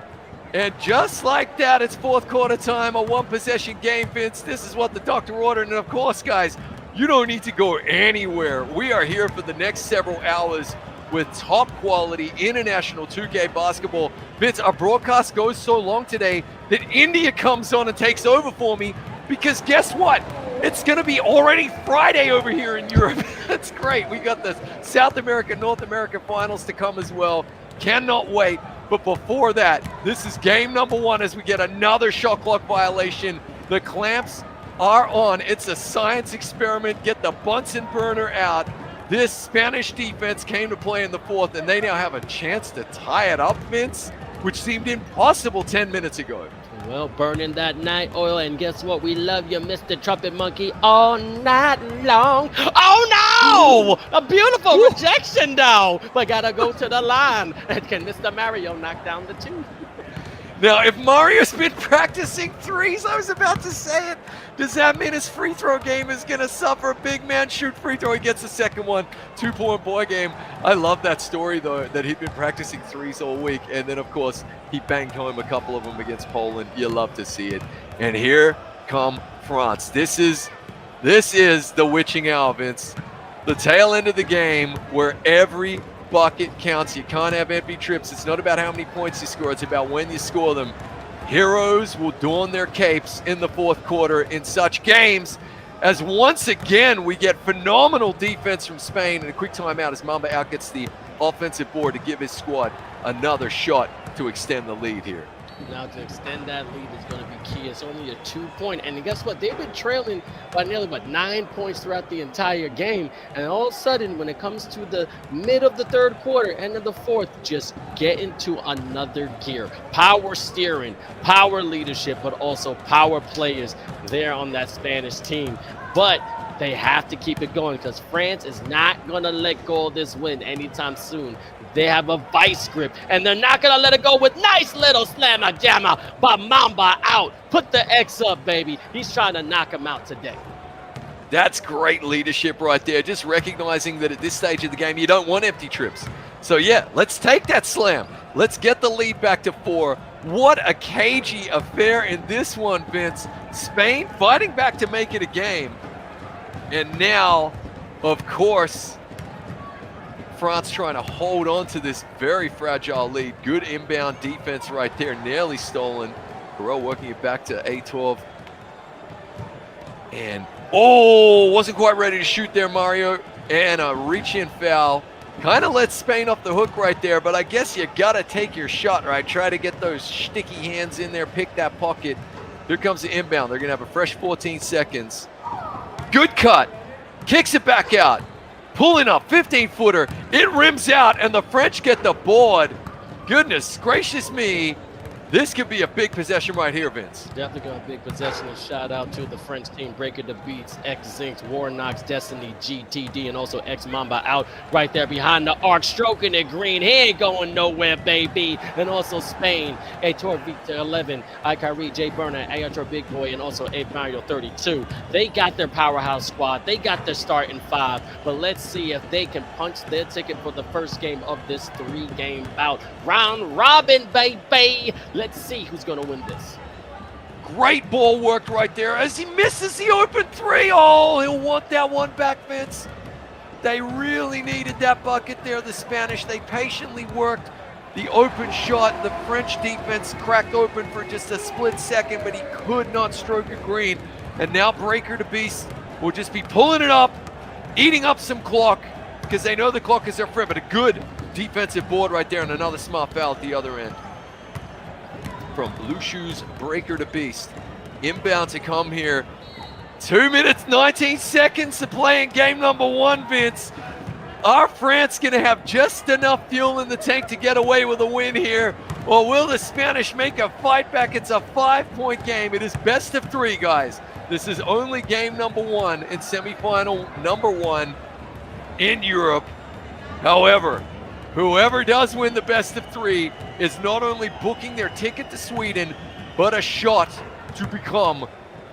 And just like that, it's fourth quarter time, a one-possession game, Vince. This is what the doctor ordered. And of course, guys, you don't need to go anywhere. We are here for the next several hours with top quality international 2K basketball. Vince, our broadcast goes so long today that India comes on and takes over for me, because guess what? It's going to be already Friday over here in Europe. That's great. We got the South America, North America finals to come as well. Cannot wait. But before that, this is game number one as we get another shot clock violation. The clamps are on. It's a science experiment. Get the Bunsen burner out. This Spanish defense came to play in the fourth, and they now have a chance to tie it up, Vince, which seemed impossible 10 minutes ago.
Well, burning that night oil, and guess what? We love you, Mr. Trumpet Monkey, all night long. Oh, no! A beautiful rejection, though. But gotta go to the line. And can Mr. Mario knock down the two?
Now, if Mario's been practicing threes, I was about to say it, does that mean his free throw game is going to suffer? Big man shoot free throw, he gets the second one, 2-point boy game. I love that story, though, that he'd been practicing threes all week, and then, of course, he banged home a couple of them against Poland. You love to see it. And here come France. This is the witching hour, Vince. The tail end of the game where every bucket counts. You can't have empty trips. It's not about how many points you score. It's about when you score them. Heroes will don their capes in the fourth quarter in such games as once again we get phenomenal defense from Spain, and a quick timeout as Mamba out gets the offensive board to give his squad another shot to extend the lead here.
Now to extend that lead is going to be key. It's only a 2-point, and guess what? They've been trailing by nearly 9 points throughout the entire game, and all of a sudden, when it comes to the mid of the third quarter, end of the fourth, just get into another gear. Power steering, power leadership, but also power players there on that Spanish team. But they have to keep it going because France is not going to let go of this win anytime soon. They have a vice grip, and they're not going to let it go with nice little slammer jammer by Mamba out. Put the X up, baby. He's trying to knock him out today.
That's great leadership right there. Just recognizing that at this stage of the game, you don't want empty trips. So, yeah, let's take that slam. Let's get the lead back to 4. What a cagey affair in this one, Vince. Spain fighting back to make it a game. And now, of course, France trying to hold on to this very fragile lead. Good inbound defense right there, nearly stolen. Perot working it back to A12. And, wasn't quite ready to shoot there, Mario. And a reach-in foul. Kind of let Spain off the hook right there, but I guess you got to take your shot, right? Try to get those sticky hands in there, pick that pocket. Here comes the inbound. They're going to have a fresh 14 seconds. Good cut. Kicks it back out. Pulling up, 15-footer. It rims out, and the French get the board. Goodness gracious me. This could be a big possession right here, Vince.
Definitely got a big possession. And shout out to the French team, Breaker the Beats, 𝐿𝐹, Warnox, Destiny, GTD, and also X Mamba out right there behind the arc, stroking it green. He ain't going nowhere, baby. And also Spain, Aitor Victor 11, 𝐼𝐿𝐹, Jay Burner, Ayator Big Boy, and also A Mario 32. They got their powerhouse squad. They got their starting 5. But let's see if they can punch their ticket for the first game of this 3-game bout. Round robin, baby. Let's see who's going to win this.
Great ball worked right there as he misses the open 3. Oh, he'll want that one back, Vince. They really needed that bucket there, the Spanish. They patiently worked the open shot. The French defense cracked open for just a split second, but he could not stroke it green. And now Breaker the Beast will just be pulling it up, eating up some clock, because they know the clock is their friend, but a good defensive board right there and another smart foul at the other end. From Blue Shoes, Breaker the Beast. Inbound to come here. 2 minutes, 19 seconds to play in game number 1, Vince. Are France going to have just enough fuel in the tank to get away with a win here? Or will the Spanish make a fight back? It's a 5-point game. It is best of 3, guys. This is only game number 1 in semifinal number 1 in Europe. However, whoever does win the best of 3 is not only booking their ticket to Sweden, but a shot to become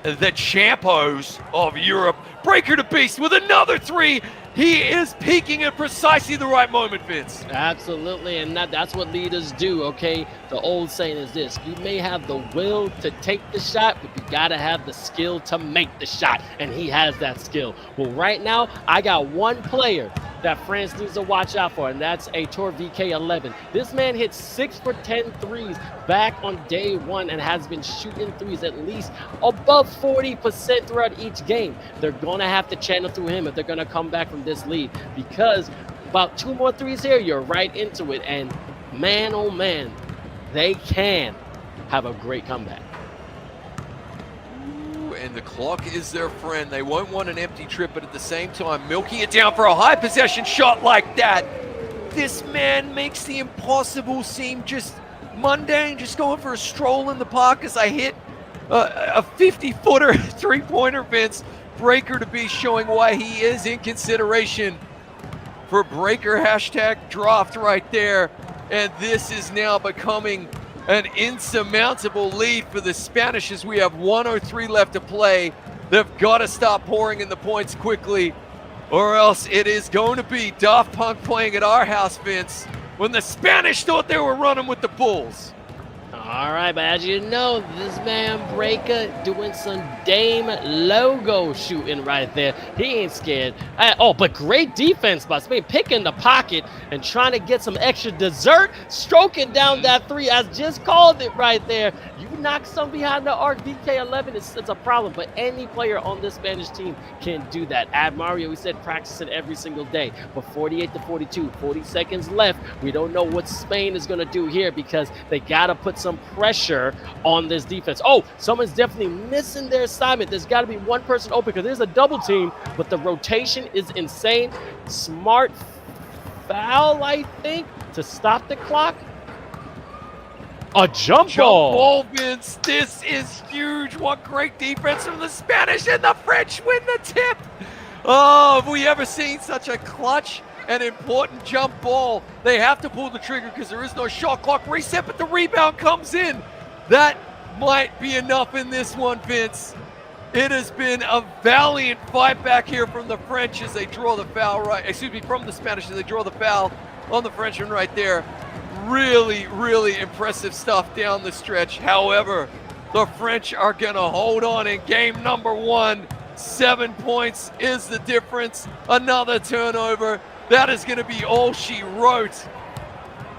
the champos of Europe. Breaker the Beast with another 3. He is peaking at precisely the right moment, Vince.
Absolutely, and that's what leaders do, okay? The old saying is this: you may have the will to take the shot, but you gotta have the skill to make the shot, and he has that skill. Well, right now, I got one player that France needs to watch out for, and that's 𝐂𝐇𝐄 This man hit 6 for 10 threes back on day one and has been shooting threes at least above 40% throughout each game. They're going to have to channel through him if they're going to come back from this lead, because about 2 more threes here, you're right into it. And man, oh man, they can have a great comeback.
And the clock is their friend. They won't want an empty trip, but at the same time, milking it down for a high possession shot like that. This man makes the impossible seem just mundane, just going for a stroll in the park as I hit a 50-footer three-pointer, Vince. Breaker to be showing why he is in consideration for Breaker hashtag draft right there. And this is now becoming an insurmountable lead for the Spanish as we have 1:03 left to play. They've got to stop pouring in the points quickly, or else it is going to be Daft Punk playing at our house, Vince, when the Spanish thought they were running with the Bulls.
All right, but as you know, this man Breaker doing some Dame logo shooting right there. He ain't scared. But great defense by Spain, picking the pocket and trying to get some extra dessert, stroking down that three. I just called it right there. You knock some behind the arc, 𝐷K11, it's a problem, but any player on this Spanish team can do that. Ad Mario, we said practice it every single day, but 48-42, 40 seconds left. We don't know what Spain is going to do here because they got to put some pressure on this defense. Oh, someone's definitely missing their assignment. There's got to be one person open because there's a double team, but the rotation is insane. Smart foul, I think, to stop the clock. A jump ball,
Vince. This is huge. What great defense from the Spanish, and the French win the tip. Oh, have we ever seen such a clutch and important jump ball? They have to pull the trigger because there is no shot clock reset, but the rebound comes in. That might be enough in this one, Vince. It has been a valiant fight back here from the French as they draw the foul from the Spanish as they draw the foul on the Frenchman right there. Really, really impressive stuff down the stretch. However, the French are going to hold on in game number one. 7 points is the difference. Another turnover. That is going to be all she wrote.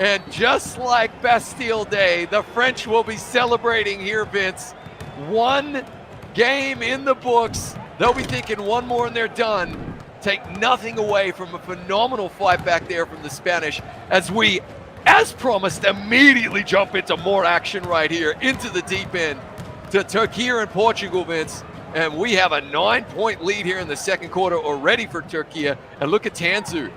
And just like Bastille Day, the French will be celebrating here, Vince. One game in the books. They'll be thinking one more and they're done. Take nothing away from a phenomenal fight back there from the Spanish as we, as promised, immediately jump into more action right here into the deep end to Turkey and Portugal, Vince. And we have a 9-point lead here in the second quarter already for Turkey. And look at Tanzu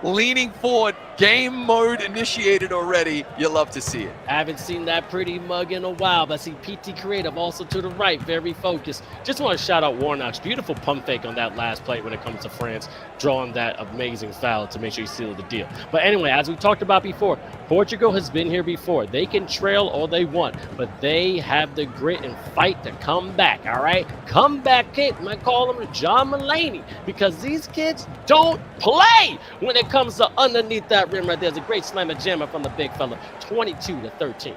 leaning forward, game mode initiated already. You love to see it.
I haven't seen that pretty mug in a while, but I see PT Creative also to the right, very focused. Just want to shout out Warnock's beautiful pump fake on that last play when it comes to France, drawing that amazing foul to make sure you seal the deal. But anyway, as we talked about before, Portugal has been here before. They can trail all they want, but they have the grit and fight to come back, all right? Comeback kid, might call them John Mulaney, because these kids don't play when it comes to underneath that rim right there. There's a great slammer jammer from the big fella, 22-13.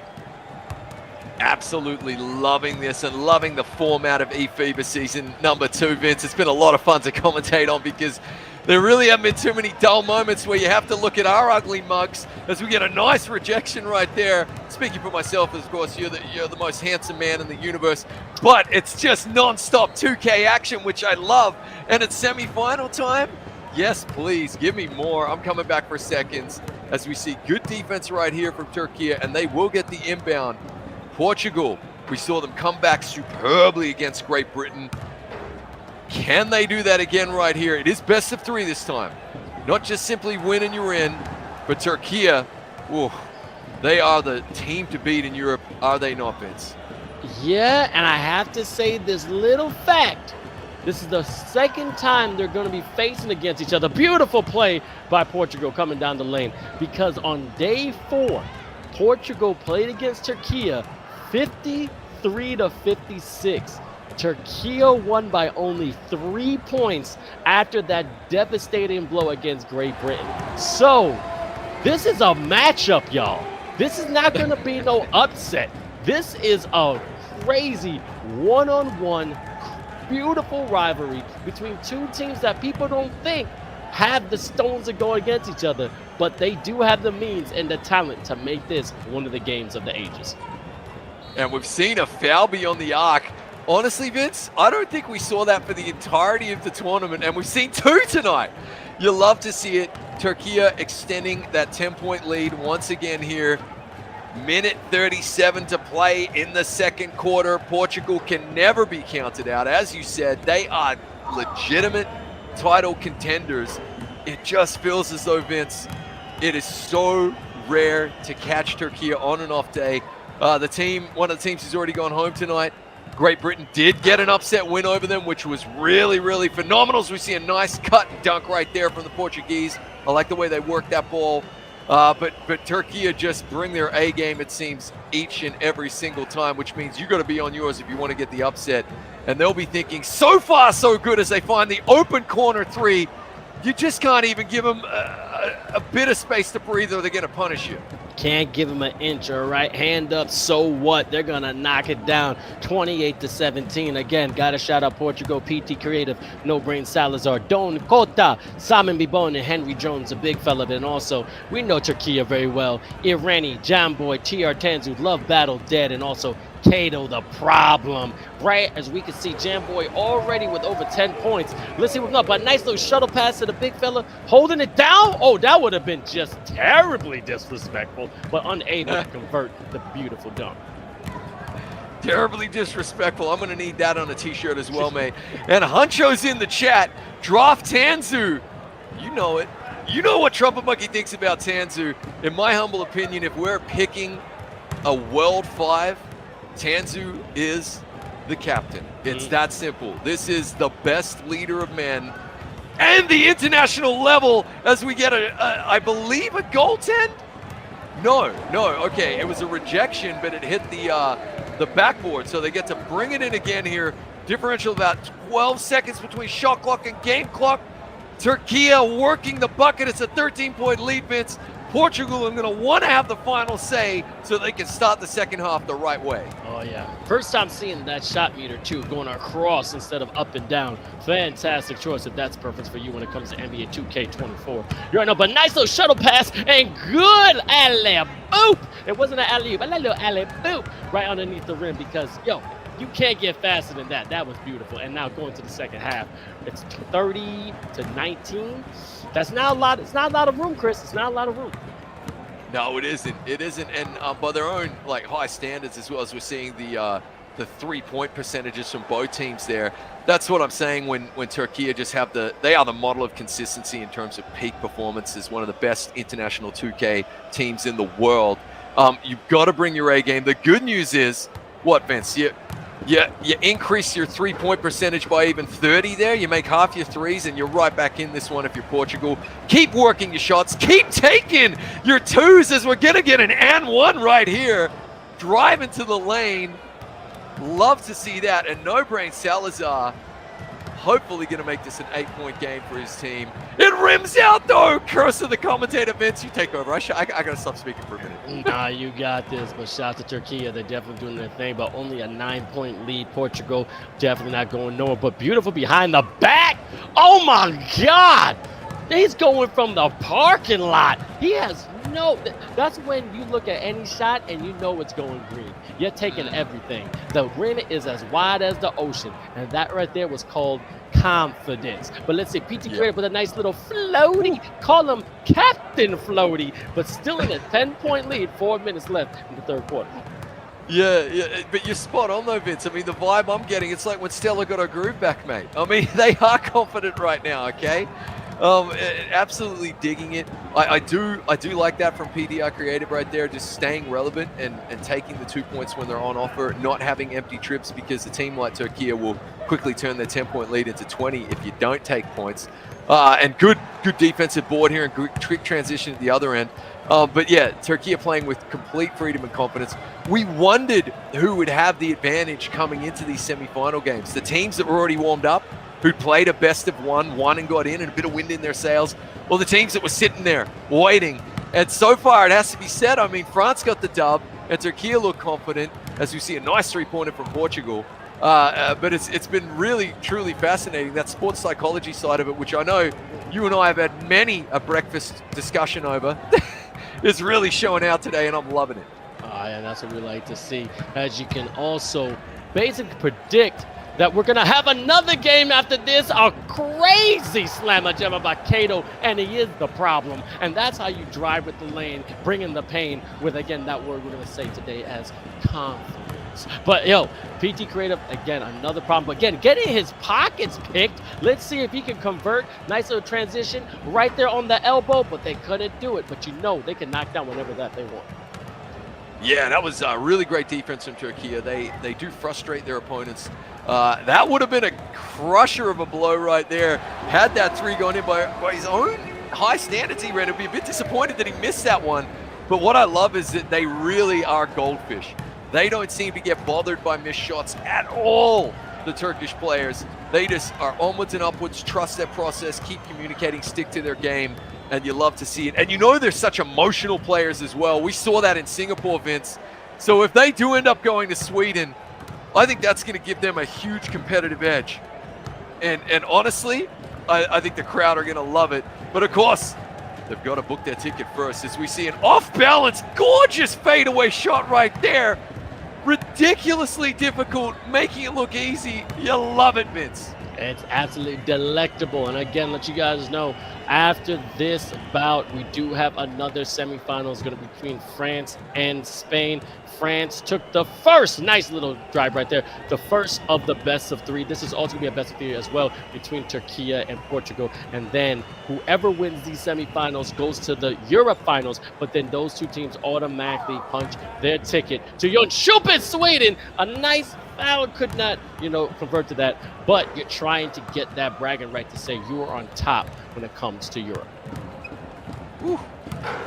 Absolutely loving this and loving the format of eFiba season number 2, Vince. It's been a lot of fun to commentate on because there really haven't been too many dull moments where you have to look at our ugly mugs as we get a nice rejection right there. Speaking for myself, of course, you're the most handsome man in the universe, but it's just non-stop 2K action, which I love. And it's semi-final time. Yes, please, give me more. I'm coming back for seconds as we see good defense right here from Turkey, and they will get the inbound. Portugal, we saw them come back superbly against Great Britain. Can they do that again right here? It is best of 3 this time. Not just simply win and you're in, but Turkey, they are the team to beat in Europe, are they not, Vince?
Yeah, and I have to say this little fact. This is the second time they're going to be facing against each other. Beautiful play by Portugal coming down the lane, because on day 4, Portugal played against Turkey 53-56. Turkey won by only 3 points after that devastating blow against Great Britain. So, this is a matchup, y'all. This is not going to be no upset. This is a crazy one-on-one, beautiful rivalry between two teams that people don't think have the stones to go against each other, but they do have the means and the talent to make this one of the games of the ages.
And we've seen a foul beyond the arc. Honestly, Vince, I don't think we saw that for the entirety of the tournament, and we've seen 2 tonight. You love to see it. Turkey extending that 10-point lead once again here. Minute 37 to play in the second quarter. Portugal can never be counted out. As you said, they are legitimate title contenders. It just feels as though, Vince, it is so rare to catch Turkey on an off day. One of the teams who's already gone home tonight, Great Britain, did get an upset win over them, which was really, really phenomenal. So we see a nice cut and dunk right there from the Portuguese. I like the way they worked that ball. But Turkey just bring their A game, it seems, each and every single time, which means you got to be on yours if you want to get the upset. And they'll be thinking, so far so good, as they find the open corner 3. You just can't even give them a bit of space to breathe, or they're going to punish you.
Can't give them an inch, all right? Hand up, so what? They're going to knock it down 28-17. Again, got to shout out Portugal, PT Creative, No Brain Salazar, Don Cota, Simon Bibon, and Henry Jones, a big fella. And also, we know Turkey very well. Irani, Jamboy, TR Tanzu, Love Battle, Dead, and also Kato the Problem, right? As we can see, Jamboy already with over 10 points. Let's see what's up. A nice little shuttle pass to the big fella, holding it down. Oh, that would have been just terribly disrespectful, but unable to convert the beautiful dunk.
Terribly disrespectful. I'm going to need that on a t-shirt as well, mate. And Huncho's in the chat. Draft Tanzu. You know it. You know what Trumpet Monkey thinks about Tanzu. In my humble opinion, if we're picking a World 5, Tanzu is the captain. It's that simple. This is the best leader of men and the international level, as we get I believe a goaltend? No, okay, it was a rejection, but it hit the backboard, so they get to bring it in again here. Differential about 12 seconds between shot clock and game clock. Turkey working the bucket. It's a 13-point lead, Vince. Portugal are going to want to have the final say so they can start the second half the right way.
Oh, yeah. First time seeing that shot meter, too, going across instead of up and down. Fantastic choice if that's perfect for you when it comes to NBA 2K24. You already know, but nice little shuttle pass and good alley-oop. It wasn't an alley-oop, a little alley-oop right underneath the rim because, yo, you can't get faster than that. That was beautiful. And now going to the second half, it's 30-19. That's not a lot. It's not a lot of room, Chris. It's not a lot of room.
No, it isn't. It isn't. And by their own high standards, as well as we're seeing the 3-point percentages from both teams there. That's what I'm saying when Turkey just have they are the model of consistency in terms of peak performances. One of the best international 2K teams in the world. You've got to bring your A game. The good news is, what, Vince? You increase your 3-point percentage by even 30 there. You make half your threes, and you're right back in this one if you're Portugal. Keep working your shots. Keep taking your twos, as we're going to get an and one right here. Drive into the lane. Love to see that. And No Brain Salazar hopefully going to make this an 8-point game for his team. It rims out, though. Curse of the commentator, Vince. You take over. I got to stop speaking for a minute.
Nah, you got this. But shout out to Turkey. They're definitely doing their thing, but only a 9-point lead. Portugal definitely not going nowhere. But beautiful behind the back. Oh, my God. He's going from the parking lot. He has that's when you look at any shot and you know it's going green. You're taking everything. The green is as wide as the ocean. And that right there was called confidence. But let's see, PT Creative with a nice little floaty. Call him Captain Floaty. But still in a 10-point lead, 4 minutes left in the third quarter.
Yeah, but you're spot on though, Vince. I mean, the vibe I'm getting, it's like when Stella got her groove back, mate. I mean, they are confident right now, okay? Absolutely digging it. I do like that from PDR Creative right there, just staying relevant and taking the 2 points when they're on offer, not having empty trips, because a team like Turkey will quickly turn their 10-point lead into 20 if you don't take points. And good defensive board here and good quick transition at the other end. But yeah, Turkey are playing with complete freedom and confidence. We wondered who would have the advantage coming into these semi-final games. The teams that were already warmed up, who played a best of one, won and got in, and a bit of wind in their sails, or the teams that were sitting there waiting. And so far, it has to be said, I mean, France got the dub, and Turkey look confident, as we see a nice three-pointer from Portugal. But it's been really, truly fascinating, that sports psychology side of it, which I know you and I have had many a breakfast discussion over, is really showing out today, and I'm loving it.
Yeah, that's what we like to see. As you can also basically predict that we're going to have another game after this, a crazy slammer jammer by Kato, and he is the problem. And that's how you drive with the lane, bringing the pain with, again, that word we're going to say today as confidence. But, yo, PT Creative, again, another problem. But, again, getting his pockets picked. Let's see if he can convert. Nice little transition right there on the elbow, but they couldn't do it. But you know they can knock down whatever that they want.
Yeah, that was really great defense from Turkey. They do frustrate their opponents. That would have been a crusher of a blow right there. Had that three gone in by his own high standards he ran. I'd be a bit disappointed that he missed that one. But what I love is that they really are goldfish. They don't seem to get bothered by missed shots at all, the Turkish players. They just are onwards and upwards, trust their process, keep communicating, stick to their game, and you love to see it. And you know they're such emotional players as well. We saw that in Singapore, Vince. So if they do end up going to Sweden, I think that's going to give them a huge competitive edge. And honestly, I think the crowd are going to love it. But of course, they've got to book their ticket first, as we see an off-balance, gorgeous fadeaway shot right there. Ridiculously difficult, making it look easy. You love it, Vince.
It's absolutely delectable. And again, let you guys know, after this bout, we do have another semifinal. It's going to be between France and Spain. France took the first, nice little drive right there, the first of the best of three. This is also going to be a best of three as well between Turkey and Portugal. And then whoever wins these semifinals goes to the Europe finals. But then those two teams automatically punch their ticket to Jönköping, Sweden. A nice foul, could not, convert to that. But you're trying to get that bragging right to say you are on top when it comes to Europe.
Whew.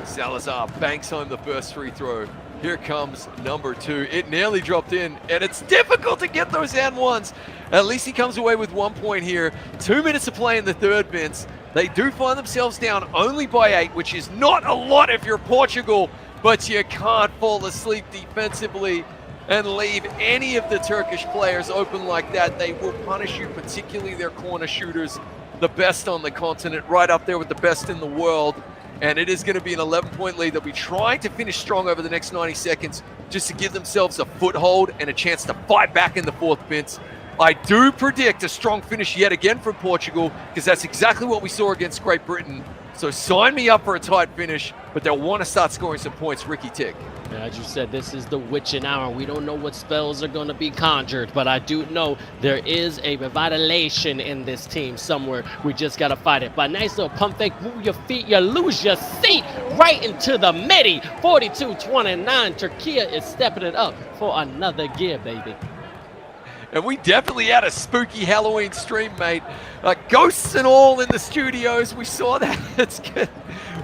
Salazar banks home the first free throw. Here comes number two. It nearly dropped in, and it's difficult to get those and ones. At least he comes away with 1 point here. 2 minutes to play in the third, Vince. They do find themselves down only by 8, which is not a lot if you're Portugal, but you can't fall asleep defensively and leave any of the Turkish players open like that. They will punish you, particularly their corner shooters, the best on the continent, right up there with the best in the world. And it is going to be an 11-point lead. They'll be trying to finish strong over the next 90 seconds just to give themselves a foothold and a chance to fight back in the fourth, Vince. I do predict a strong finish yet again from Portugal, because that's exactly what we saw against Great Britain. So sign me up for a tight finish, but they'll want to start scoring some points, Ricky Tick.
As you said, this is the witching hour. We don't know what spells are going to be conjured, but I do know there is a revitalization in this team somewhere. We just got to fight it. But nice little pump fake, move your feet, you lose your seat right into the midi. 42-29. Turkey is stepping it up for another gear, baby.
And we definitely had a spooky Halloween stream, mate. Ghosts and all in the studios. We saw that. It's good.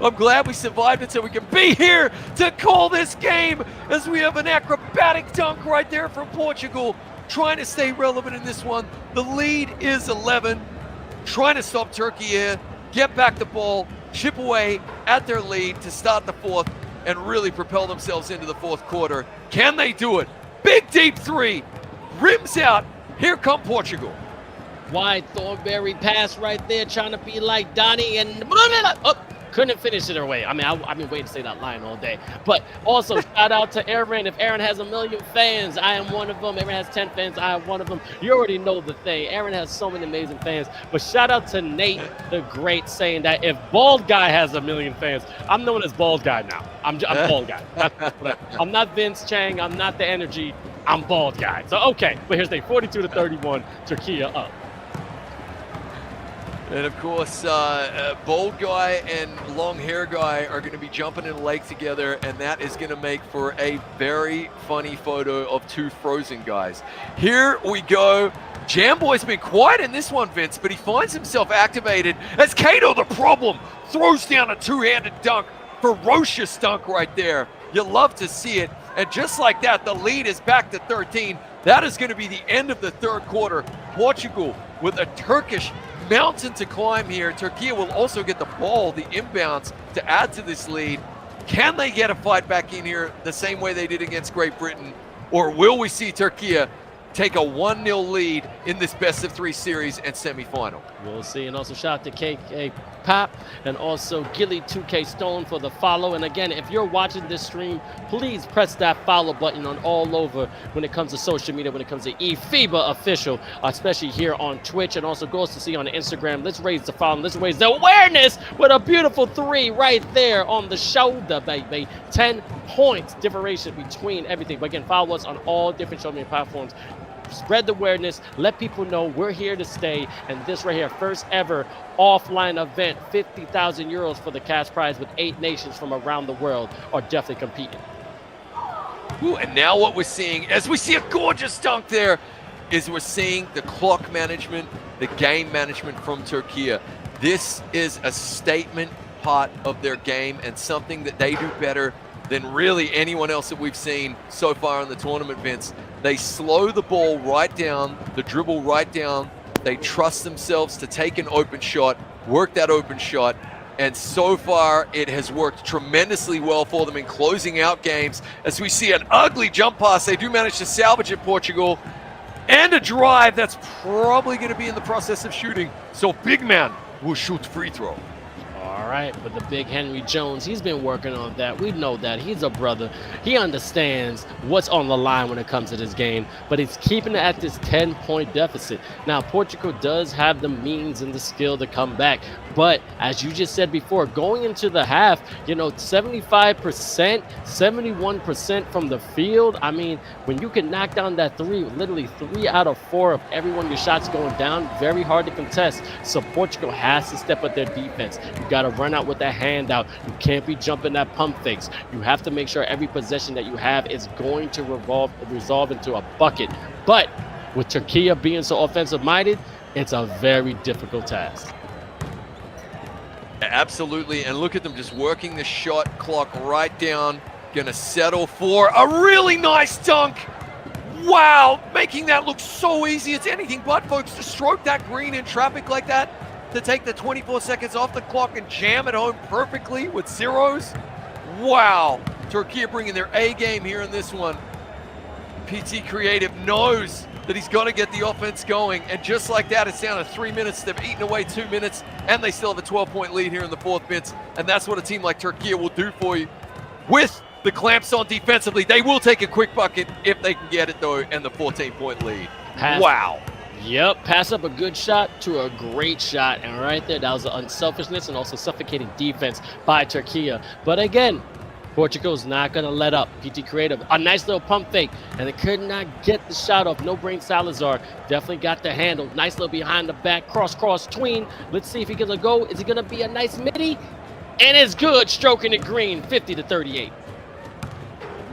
I'm glad we survived it so we can be here to call this game, as we have an acrobatic dunk right there from Portugal, trying to stay relevant in this one. The lead is 11. Trying to stop Turkey here, get back the ball, chip away at their lead to start the fourth, and really propel themselves into the fourth quarter. Can they do it? Big deep three. Rims out. Here come Portugal.
Wide Thornberry pass right there, trying to be like Donnie, and couldn't finish it away. I mean, I've been waiting to say that line all day. But also, shout out to Aaron. If Aaron has 1 million fans, I am one of them. Aaron has 10 fans, I am one of them. You already know the thing. Aaron has so many amazing fans. But shout out to Nate, the great, saying that if Bald Guy has 1 million fans, I'm known as Bald Guy now. I'm Bald Guy. I'm not Vince Chang. I'm not the energy. I'm Bald Guy. So, okay. But here's the 42-31. Turkey up.
And of course, bald guy and long hair guy are going to be jumping in a lake together, and that is going to make for a very funny photo of two frozen guys. Here we go. Jamboy's been quiet in this one, Vince, but he finds himself activated as 𝐂𝐄 the Problem throws down a two-handed dunk. Ferocious dunk right there. You love to see it. And just like that, the lead is back to 13. That is going to be the end of the third quarter. Portugal with a Turkish mountain to climb here. Turkey will also get the ball, the inbounds, to add to this lead. Can they get a fight back in here the same way they did against Great Britain? Or will we see Turkey take a 1-0 lead in this best-of-3 series and semifinal?
We'll see. And also shout out to KK Pop and also Gilly 2K Stone for the follow. And again, if you're watching this stream, please press that follow button on all over when it comes to social media, when it comes to eFiba official, especially here on Twitch, and also goes to see on Instagram. Let's raise the follow. Let's raise the awareness with a beautiful 3 right there on the shoulder, baby. 10 points differentiation between everything. But again, follow us on all different social media platforms. Spread the awareness, let people know we're here to stay, and this right here, first ever offline event, 50,000 euros for the cash prize with 8 nations from around the world are definitely competing.
Ooh, and now what we're seeing, as we see a gorgeous dunk there, is we're seeing the clock management, the game management from Turkey. This is a statement part of their game and something that they do better than really anyone else that we've seen so far in the tournament, Vince. They slow the ball right down, the dribble right down. They trust themselves to take an open shot, work that open shot, and so far it has worked tremendously well for them in closing out games. As we see an ugly jump pass, they do manage to salvage it, Portugal, and a drive that's probably going to be in the process of shooting. So big man will shoot free throw.
All right, but the big Henry Jones, he's been working on that. We know that. He's a brother. He understands what's on the line when it comes to this game, but he's keeping it at this 10-point deficit. Now, Portugal does have the means and the skill to come back, but as you just said before, going into the half, you know, 75%, 71% from the field. I mean, when you can knock down that 3, literally 3 out of 4 of every one of your shots going down, very hard to contest. So Portugal has to step up their defense. You got to run out with that hand out. You can't be jumping that pump fakes. You have to make sure every possession that you have is going to resolve into a bucket. But with Turkey being so offensive minded, it's a very difficult task.
Absolutely, and look at them just working the shot clock right down. Gonna settle for a really nice dunk. Wow, making that look so easy. It's anything but, folks, to stroke that green in traffic like that, to take the 24 seconds off the clock and jam it home perfectly with zeros. Wow, Turkey bringing their A game here in this one. PT Creative knows that he's got to get the offense going, and just like that, it's down to 3 minutes. They've eaten away 2 minutes, and they still have a 12-point lead here in the fourth minute, and that's what a team like Turkey will do for you. With the clamps on defensively, they will take a quick bucket if they can get it, though, and the 14-point lead. Wow.
Yep, pass up a good shot to a great shot, and right there, that was the unselfishness and also suffocating defense by Turkey. But again, Portugal's not going to let up. PT Creative, a nice little pump fake, and they could not get the shot off. No brain Salazar definitely got the handle. Nice little behind the back, cross tween. Let's see if he's going to go. Is it going to be a nice midi? And it's good, stroking it green, 50-38.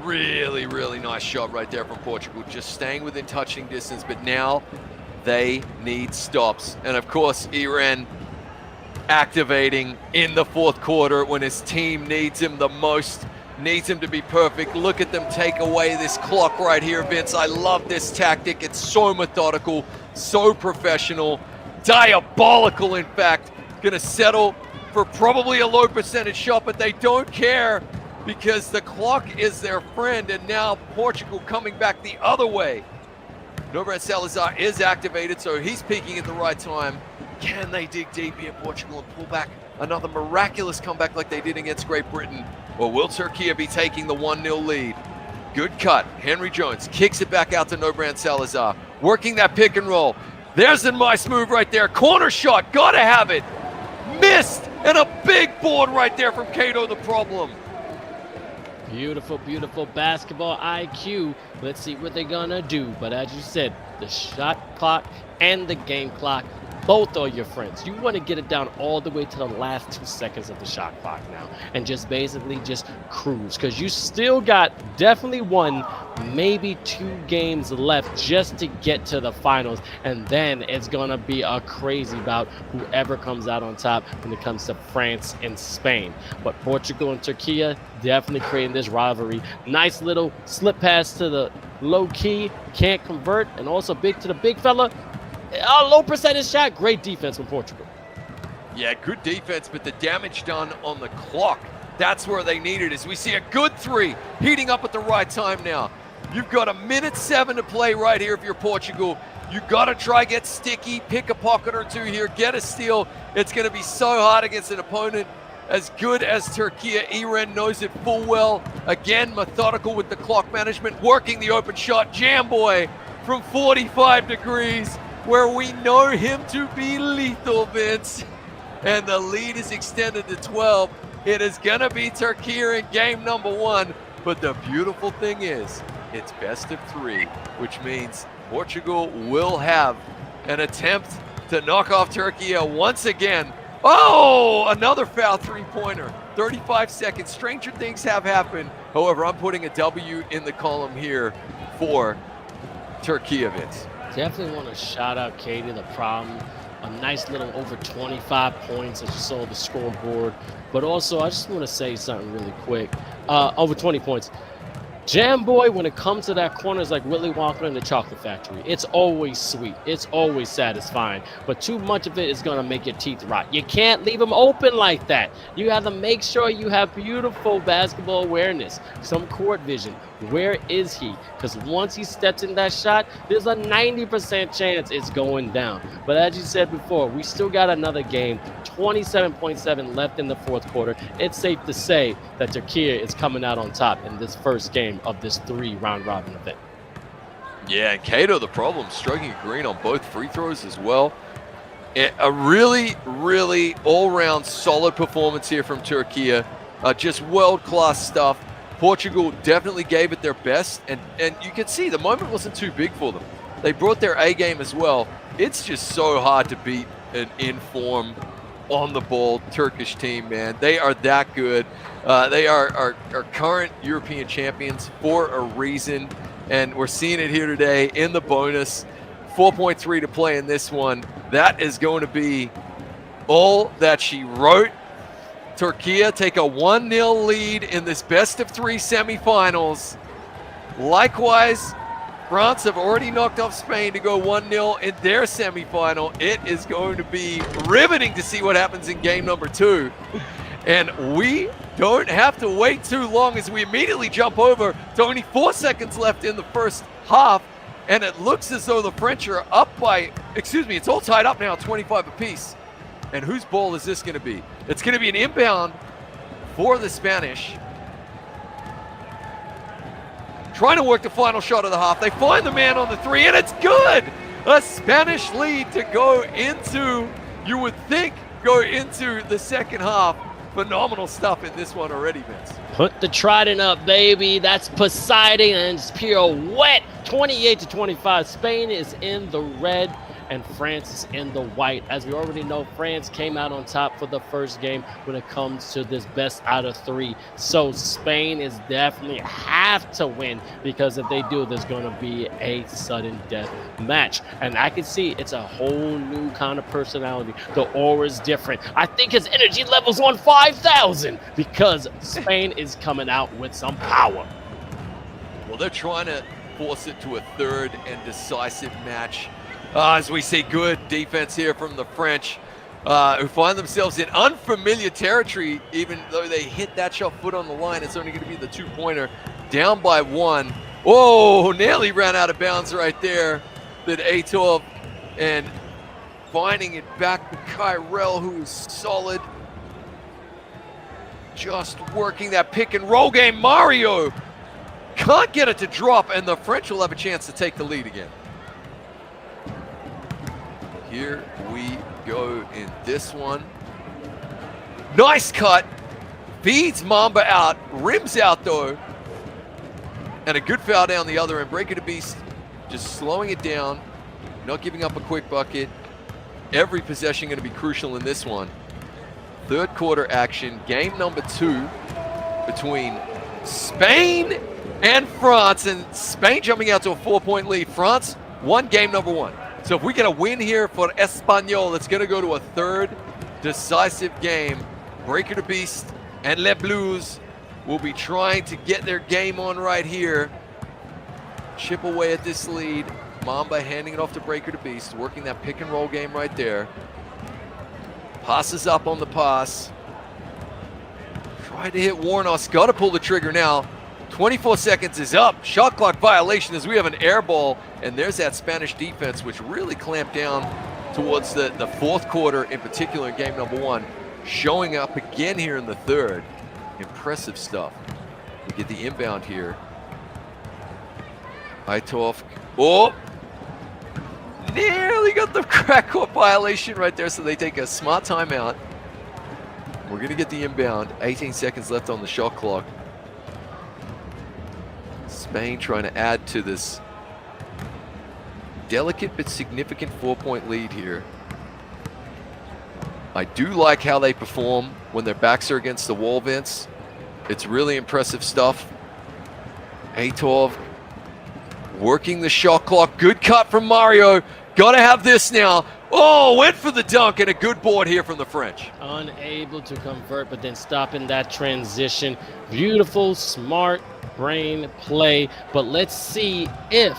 Really, really nice shot right there from Portugal, just staying within touching distance, but now they need stops. And of course, Iran activating in the fourth quarter when his team needs him the most, needs him to be perfect. Look at them take away this clock right here, Vince. I love this tactic. It's so methodical, so professional, diabolical, in fact. Gonna settle for probably a low percentage shot, but they don't care because the clock is their friend, and now Portugal coming back the other way. Norbert Salazar is activated, so he's peaking at the right time. Can they dig deep here, Portugal, and pull back another miraculous comeback like they did against Great Britain? Or will Turkey be taking the 1-0 lead? Good cut. Henry Jones kicks it back out to Norbert Salazar, working that pick and roll. There's a nice move right there. Corner shot, gotta have it. Missed, and a big board right there from 𝐂𝐄 the Problem.
Beautiful, beautiful basketball IQ. Let's see what they're gonna do. But as you said, the shot clock and the game clock both are your friends. You want to get it down all the way to the last 2 seconds of the shot clock now and just basically just cruise, because you still got definitely 1, maybe 2 games left just to get to the finals, and then it's gonna be a crazy bout whoever comes out on top when it comes to France and Spain. But Portugal and Turkey definitely creating this rivalry. Nice little slip pass to the low key, can't convert, and also big to the big fella. A low percentage shot, great defense from Portugal.
Yeah, good defense, but the damage done on the clock, that's where they need it. As we see a good 3 heating up at the right time now. You've got 1:07 to play right here if you're Portugal. You got to try get sticky, pick a pocket or 2 here, get a steal. It's going to be so hard against an opponent as good as Turkey. Eren knows it full well. Again, methodical with the clock management, working the open shot. Jamboy from 45 degrees, where we know him to be lethal, Vince. And the lead is extended to 12. It is going to be Turkey in game number 1. But the beautiful thing is, it's best of 3, which means Portugal will have an attempt to knock off Turkey once again. Oh, another foul 3-pointer. 35 seconds. Stranger things have happened. However, I'm putting a W in the column here for Turkey, Vince.
Definitely want to shout out Katie. The problem, a nice little over 25 points as you saw the scoreboard. But also, I just want to say something really quick. Over 20 points. Jamboy, when it comes to that corner, is like Willy Wonka in the Chocolate Factory. It's always sweet. It's always satisfying. But too much of it is going to make your teeth rot. You can't leave him open like that. You have to make sure you have beautiful basketball awareness, some court vision. Where is he? Because once he steps in that shot, there's a 90% chance it's going down. But as you said before, we still got another game. 27.7 left in the 4th quarter. It's safe to say that Turkey is coming out on top in this first game of this 3 round-robin event.
Yeah, and Kato, the problem, striking a green on both free throws as well. A really, really all-round solid performance here from Turkey. Just world-class stuff. Portugal definitely gave it their best, and you can see the moment wasn't too big for them. They brought their A game as well. It's just so hard to beat an in-form, on-the-ball Turkish team, man. They are that good. They are our current European champions for a reason, and we're seeing it here today in the bonus. 4.3 to play in this one. That is going to be all that she wrote. Turkey take a 1-0 lead in this best-of-3 semifinals. Likewise, France have already knocked off Spain to go 1-0 in their semifinal. It is going to be riveting to see what happens in game number 2. And we don't have to wait too long as we immediately jump over to only 4 seconds left in the first half. And it looks as though the French are up by, it's all tied up now, 25 apiece. And whose ball is this going to be? It's going to be an inbound for the Spanish. Trying to work the final shot of the half. They find the man on the 3, and it's good! A Spanish lead to go into, you would think, go into the second half. Phenomenal stuff in this one already, Vince.
Put the trident up, baby. That's Poseidon, and it's pirouette. 28-25. Spain is in the red, and France is in the white. As we already know, France came out on top for the first game when it comes to this best out of 3. So Spain is definitely have to win, because if they do, there's going to be a sudden death match. And I can see it's a whole new kind of personality. The aura is different. I think his energy level's on 5,000 because Spain is coming out with some power.
Well, they're trying to force it to a third and decisive match. As we see good defense here from the French, who find themselves in unfamiliar territory. Even though they hit that shot foot on the line, it's only going to be the 2-pointer. Down by 1. Oh, nearly ran out of bounds right there. Did 𝐴TOF, and finding it back to Kyrell, who is solid. Just working that pick and roll game. Mario can't get it to drop, and the French will have a chance to take the lead again. Here we go in this one. Nice cut. Feeds Mamba out. Rims out, though. And a good foul down the other end. Breaker to Beast just slowing it down. Not giving up a quick bucket. Every possession going to be crucial in this one. Third quarter action, game number 2 between Spain and France, and Spain jumping out to a 4-point lead. France won game number 1. So if we get a win here for Espanyol, it's going to go to a third decisive game. Breaker the Beast and Les Blues will be trying to get their game on right here. Chip away at this lead. Mamba handing it off to Breaker the Beast, working that pick and roll game right there. Passes up on the pass. Trying to hit Warnos. Got to pull the trigger now. 24 seconds is up. Shot clock violation as we have an air ball. And there's that Spanish defense, which really clamped down towards the fourth quarter, in particular in game number 1. Showing up again here in the third. Impressive stuff. We get the inbound here. 𝐓𝐇𝐄. Oh! Nearly got the crack court violation right there, so they take a smart timeout. We're going to get the inbound. 18 seconds left on the shot clock. Spain trying to add to this delicate but significant 4-point lead here. I do like how they perform when their backs are against the wall, Vince. It's really impressive stuff. 𝐓𝐇𝐄 working the shot clock. Good cut from Mario. Gotta have this now. Oh, went for the dunk, and a good board here from the French.
Unable to convert, but then stopping that transition. Beautiful, smart brain play. But let's see if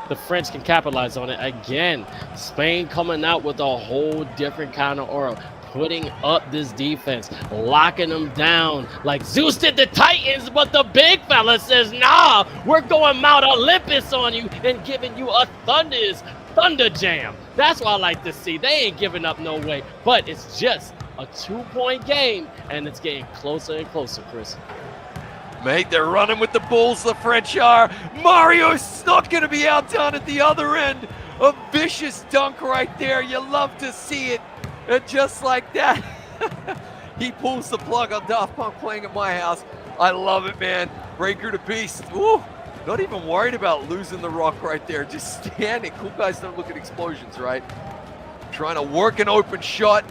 the French can capitalize on it again. Spain coming out with a whole different kind of aura, putting up this defense, locking them down like Zeus did the Titans, but the big fella says, nah, we're going Mount Olympus on you and giving you a thunder jam. That's what I like to see. They ain't giving up no way, but it's just a 2-point game, and it's getting closer and closer, Chris.
Mate, they're running with the Bulls, the French are. Mario's not going to be outdone at the other end. A vicious dunk right there. You love to see it. And just like that, he pulls the plug on Daft Punk playing at my house. I love it, man. Breaker the Beast. Ooh, not even worried about losing the rock right there. Just standing. Cool guys don't look at explosions, right? Trying to work an open shot.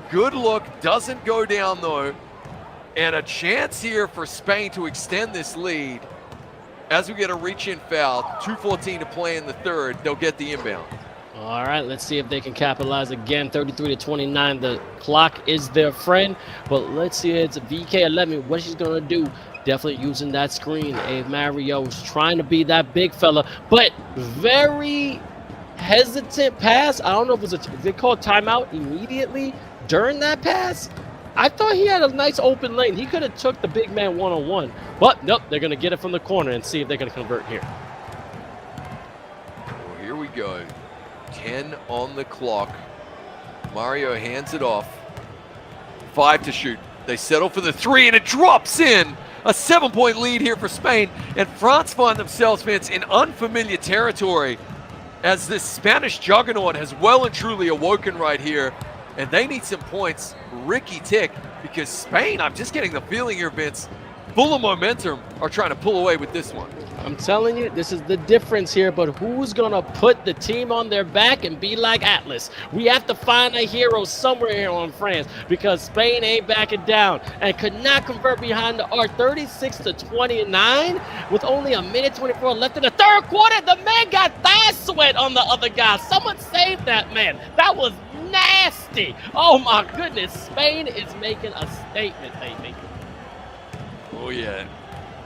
Good look. Doesn't go down, though. And a chance here for Spain to extend this lead. As we get a reach-in foul, 2:14 to play in the third, they'll get the inbound.
All right, let's see if they can capitalize again. 33-29, the clock is their friend. But let's see, it's VK11, what she's going to do. Definitely using that screen. Mario is trying to be that big fella, but very hesitant pass. I don't know if it was they called timeout immediately during that pass. I thought he had a nice open lane. He could have took the big man one-on-one. But nope, they're going to get it from the corner and see if they can convert here.
Well, here we go. 10 on the clock. Mario hands it off. 5 to shoot. They settle for the 3, and it drops in. A 7-point lead here for Spain. And France find themselves, Vince, in unfamiliar territory as this Spanish juggernaut has well and truly awoken right here. And they need some points, Ricky Tick, because Spain, I'm just getting the feeling here, Vince, full of momentum, are trying to pull away with this one.
I'm telling you, this is the difference here, but who's going to put the team on their back and be like Atlas? We have to find a hero somewhere here on France because Spain ain't backing down and could not convert behind the arc. 36-29 with only a minute 24 left in the third quarter. The man got thigh sweat on the other guy. Someone save that man. That was nasty. Oh my goodness. Spain is making a statement, baby.
Oh yeah.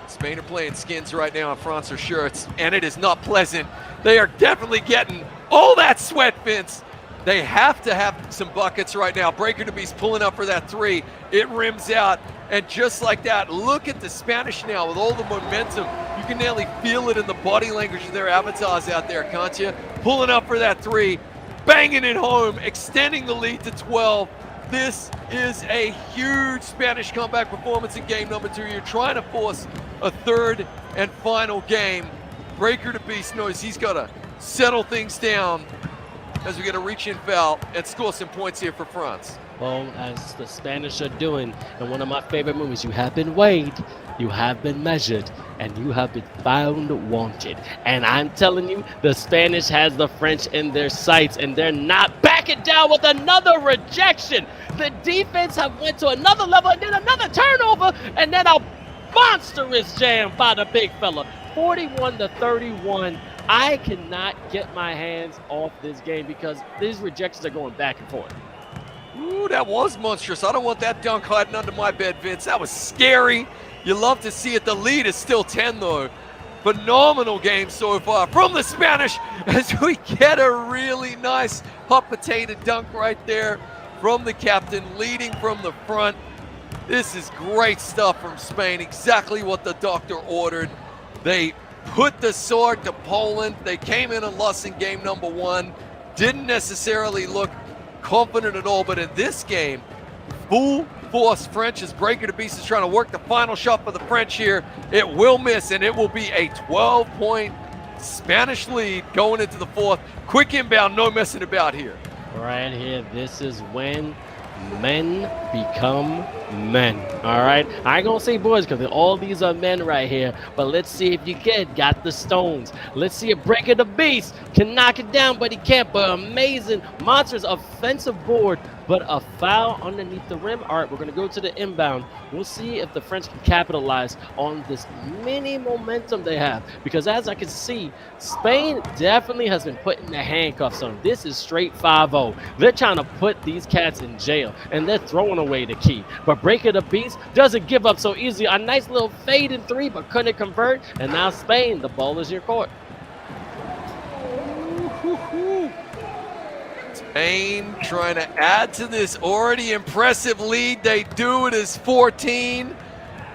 Spain are playing skins right now on France are shirts, and it is not pleasant. They are definitely getting all that sweat, Vince. They have to have some buckets right now. Breaker to Beast pulling up for that 3. It rims out, and just like that, look at the Spanish now with all the momentum. You can nearly feel it in the body language of their avatars out there, can't you? Pulling up for that 3, banging it home, extending the lead to 12. This is a huge Spanish comeback performance in game number 2. You're trying to force a third and final game. Breaker to Beast knows he's got to settle things down as we get a reach-in foul and score some points here for France.
Well, as the Spanish are doing in one of my favorite movies, you have been weighed, you have been measured, and you have been found wanted. And I'm telling you, the Spanish has the French in their sights, and they're not backing down with another rejection. The defense have went to another level, and then another turnover, and then a monstrous jam by the big fella. 41-31. I cannot get my hands off this game because these rejections are going back and forth.
Ooh, that was monstrous. I don't want that dunk hiding under my bed, Vince. That was scary. You love to see it. The lead is still 10, though. Phenomenal game so far from the Spanish as we get a really nice hot potato dunk right there from the captain, leading from the front. This is great stuff from Spain. Exactly what the doctor ordered. They put the sword to Poland. They came in and lost in game number 1. Didn't necessarily look confident at all, but in this game, full force French is breaking to pieces, trying to work the final shot for the French here. It will miss, and it will be a 12-point Spanish lead going into the 4th. Quick inbound, no messing about here.
Right here, this is when men become men. All right, I ain't gonna say boys because all these are men right here, but let's see if you got the stones. Let's see if Breaker the Beast can knock it down, but he can't. But amazing monsters offensive board, but a foul underneath the rim. All right, we're gonna go to the inbound. We'll see if the French can capitalize on this mini momentum they have, because as I can see, Spain definitely has been putting the handcuffs on. This is straight 5-0. They're trying to put these cats in jail, and they're throwing away the key. But Breaker the Beast doesn't give up so easily. A nice little fade in 3, but couldn't convert. And now Spain, the ball is in your court.
Spain trying to add to this already impressive lead. They do it as 14.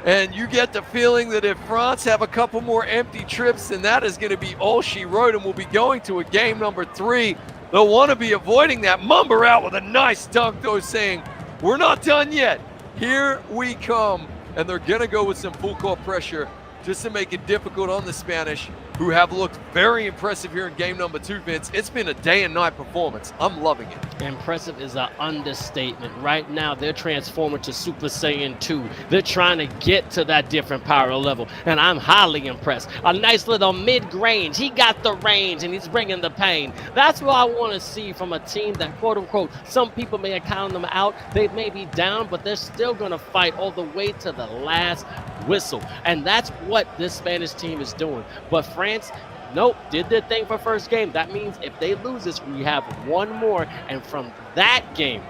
And you get the feeling that if France have a couple more empty trips, then that is going to be all she wrote, and we'll be going to a game number 3. They'll want to be avoiding that. Mumber out with a nice dunk, though, saying, we're not done yet. Here we come. And they're going to go with some full court pressure just to make it difficult on the Spanish, who have looked very impressive here in game number 2, Vince. It's been a day and night performance. I'm loving it.
Impressive is an understatement. Right now, they're transforming to Super Saiyan 2. They're trying to get to that different power level, and I'm highly impressed. A nice little mid-range. He got the range, and he's bringing the pain. That's what I want to see from a team that, quote-unquote, some people may have counted them out. They may be down, but they're still going to fight all the way to the last whistle, and that's what this Spanish team is doing. But France, nope, did their thing for first game. That means if they lose this, we have one more, and from that game,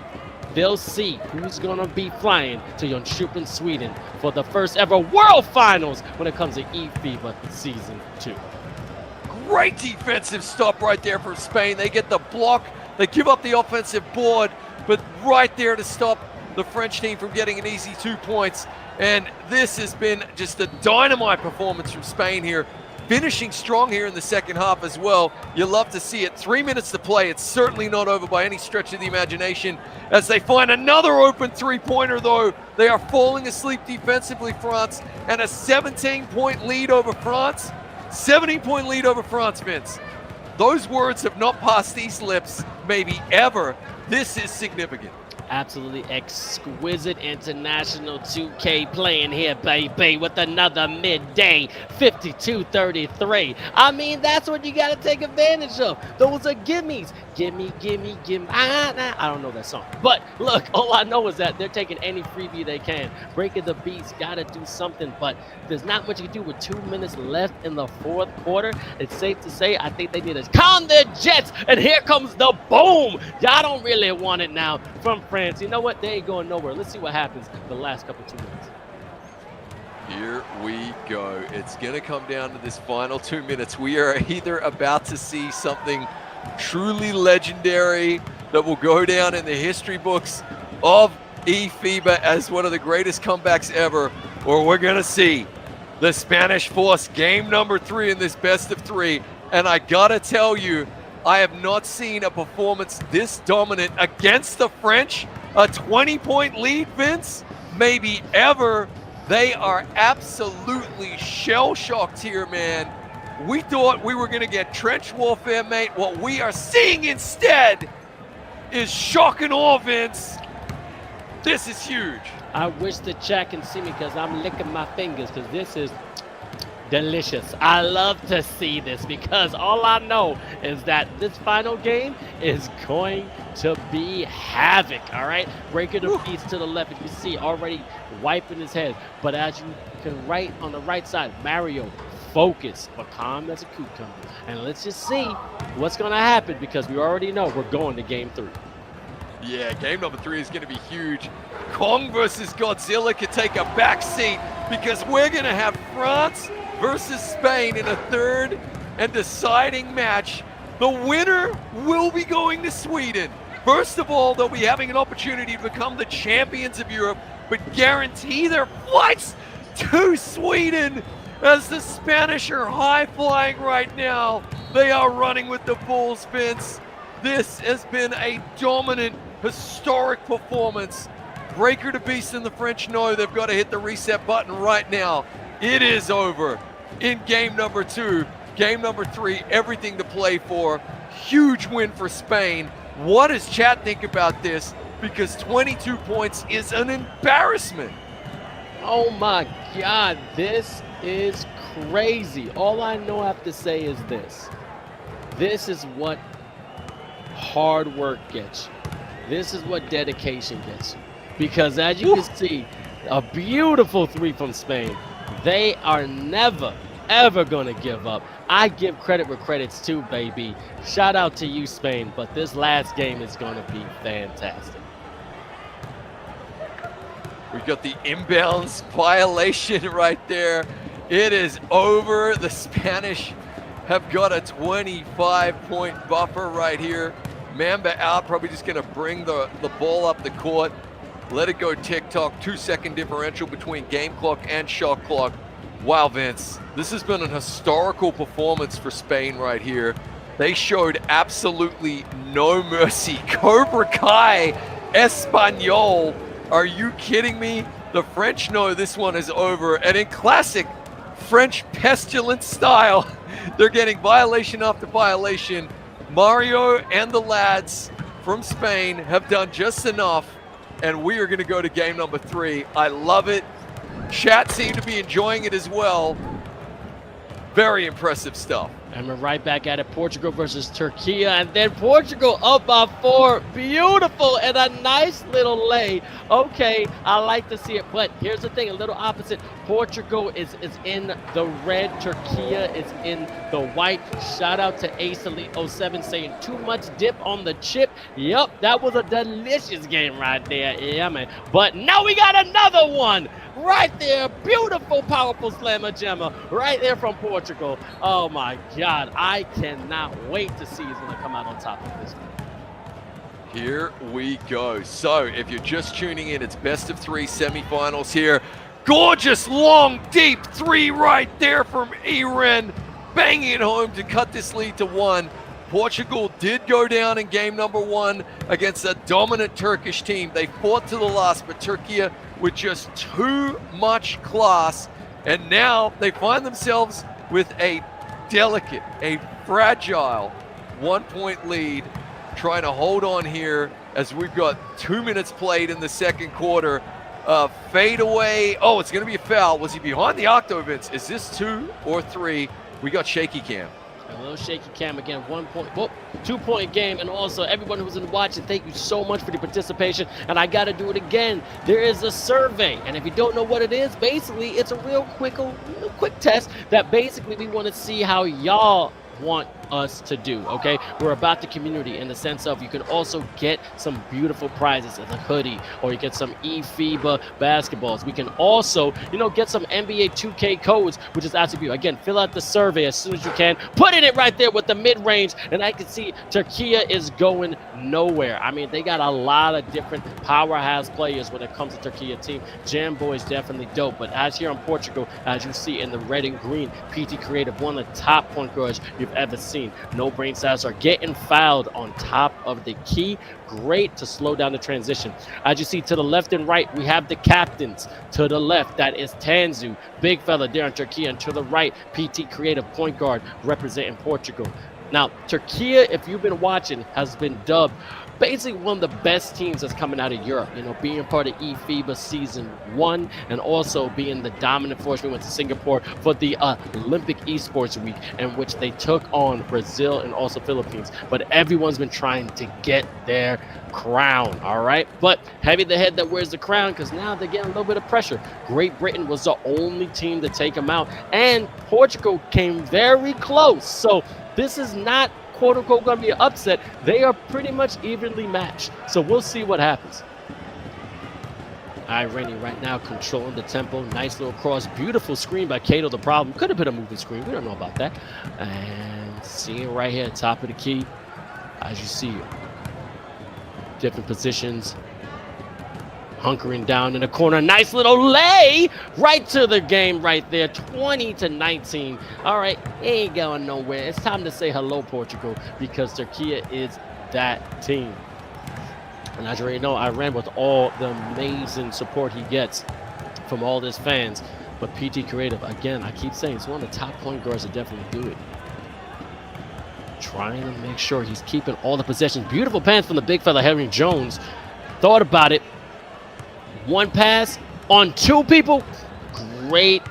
they'll see who's going to be flying to Jönköping, Sweden for the first ever World Finals when it comes to eFiba Season 2.
Great defensive stop right there for Spain. They get the block, they give up the offensive board, but right there to stop the French team from getting an easy 2 points. And this has been just a dynamite performance from Spain here, finishing strong here in the second half as well. You love to see it. 3 minutes to play. It's certainly not over by any stretch of the imagination. As they find another open three-pointer, though, they are falling asleep defensively, France, and a 17-point lead over France. 17-point lead over France, Vince. Those words have not passed these lips, maybe ever. This is significant.
Absolutely exquisite international 2K playing here, baby, with another midday 52-33. I mean, that's what you got to take advantage of. Those are gimmies. Gimme, gimme, gimme. I don't know that song. But look, all I know is that they're taking any freebie they can. Breaking the Beats, got to do something, but there's not much you can do with 2 minutes left in the 4th quarter. It's safe to say I think they need to calm their jets, and here comes the boom. Y'all don't really want it now from France. You know what? They ain't going nowhere. Let's see what happens the last couple 2 minutes.
Here we go. It's going to come down to this final 2 minutes. We are either about to see something truly legendary that will go down in the history books of eFiba as one of the greatest comebacks ever, or we're going to see the Spanish force game number 3 in this best of 3. And I got to tell you, I have not seen a performance this dominant against the French. A 20-point lead, Vince, maybe ever. They are absolutely shell-shocked here, man. We thought we were going to get trench warfare, mate. What we are seeing instead is shock and awe, Vince. This is huge.
I wish the chat can see me because I'm licking my fingers because this is delicious. I love to see this because all I know is that this final game is going to be havoc, all right? Breaker the Beast to the left, as you see, already wiping his head. But as you can right on the right side, Mario, focus, but calm as a cucumber. And let's just see what's going to happen because we already know we're going to game 3.
Yeah, game number 3 is going to be huge. Kong versus Godzilla could take a back seat because we're going to have France versus Spain in a third and deciding match. The winner will be going to Sweden. First of all, they'll be having an opportunity to become the champions of Europe, but guarantee their flights to Sweden as the Spanish are high-flying right now. They are running with the bulls, Vince. This has been a dominant, historic performance. Breaker the Beast and the French know they've got to hit the reset button right now. It is over in game number 2. Game number 3, everything to play for. Huge win for Spain. What does chat think about this? Because 22 points is an embarrassment.
Oh my God, this is crazy. All I know I have to say is this. This is what hard work gets you. This is what dedication gets you. Because as you can see, a beautiful 3 from Spain. They are never, ever going to give up. I give credit where credit's due, baby. Shout out to you, Spain. But this last game is going to be fantastic.
We got the inbounds violation right there. It is over. The Spanish have got a 25-point buffer right here. Mamba out, probably just going to bring the ball up the court. Let it go tick-tock. 2-second differential between game clock and shot clock. Wow, Vince, this has been an historical performance for Spain right here. They showed absolutely no mercy. Cobra Kai Espanol. Are you kidding me? The French know this one is over. And in classic French pestilence style, they're getting violation after violation. Mario and the lads from Spain have done just enough, and we are going to go to game number 3. I love it. Chat seem to be enjoying it as well. Very impressive stuff.
And we're right back at it. Portugal versus Turkey, and then Portugal up by 4. Beautiful, and a nice little lay. Okay, I like to see it, but here's the thing, a little opposite. Portugal is in the red. Turkey is in the white. Shout out to 𝐂𝐿07 saying too much dip on the chip. Yep, that was a delicious game right there. Yeah, man. But now we got another one right there. Beautiful, powerful slammer jammer right there from Portugal. Oh my God, I cannot wait to see who's going to come out on top of this one.
Here we go. So if you're just tuning in, it's best of 3 semifinals here. Gorgeous, long, deep 3 right there from Eren, banging it home to cut this lead to 1. Portugal did go down in game number 1 against a dominant Turkish team. They fought to the last, but Turkey with just too much class. And now they find themselves with a delicate, a fragile 1-point lead, trying to hold on here as we've got 2 minutes played in the second quarter. Fade away. Oh, it's going to be a foul. Was he behind the octo, Vince? Is this 2 or 3? We got shaky cam.
A little shaky cam again, 2-point game. And also everyone who's in watching, thank you so much for the participation. And I got to do it again. There is a survey, and if you don't know what it is, basically it's a real quick test that basically we want to see how y'all want us to do. Okay, we're about the community in the sense of you can also get some beautiful prizes as a hoodie, or you get some eFiba basketballs. We can also, get some NBA 2K codes, which is absolutely, again, fill out the survey as soon as you can, put it right there with the mid-range, and I can see Turkey is going nowhere. I mean, they got a lot of different powerhouse players when it comes to Turkey team. Jambo is definitely dope, but as here on Portugal, as you see in the red and green, PT Creative, one of the top point guards you've ever seen. No brain cells are getting fouled on top of the key. Great to slow down the transition. As you see to the left and right, we have the captains. To the left, that is Tanzu, big fella there in Turkey, and to the right, PT Creative point guard representing Portugal. Now, Turkey, if you've been watching, has been dubbed basically one of the best teams that's coming out of Europe, you know, being part of eFiba Season 1 and also being the dominant force. We went to Singapore for the Olympic Esports Week, in which they took on Brazil and also Philippines. But everyone's been trying to get their crown, all right? But heavy the head that wears the crown, because now they're getting a little bit of pressure. Great Britain was the only team to take them out, and Portugal came very close. So this is not quote-unquote going to be an upset. They are pretty much evenly matched. So we'll see what happens. All right, Rainy right now controlling the tempo. Nice little cross. Beautiful screen by 𝐂𝐄 the Problem. Could have been a moving screen. We don't know about that. And seeing right here, top of the key, as you see, different positions. Hunkering down in the corner. Nice little lay right to the game right there. 20-19. All right, it ain't going nowhere. It's time to say hello, Portugal, because Turkey is that team. And as you already know, I ran with all the amazing support he gets from all his fans. But PT Creative, again, I keep saying, he's one of the top point guards to definitely do it. Trying to make sure he's keeping all the possessions. Beautiful pass from the big fella, Henry Jones. Thought about it. One pass on two people. Great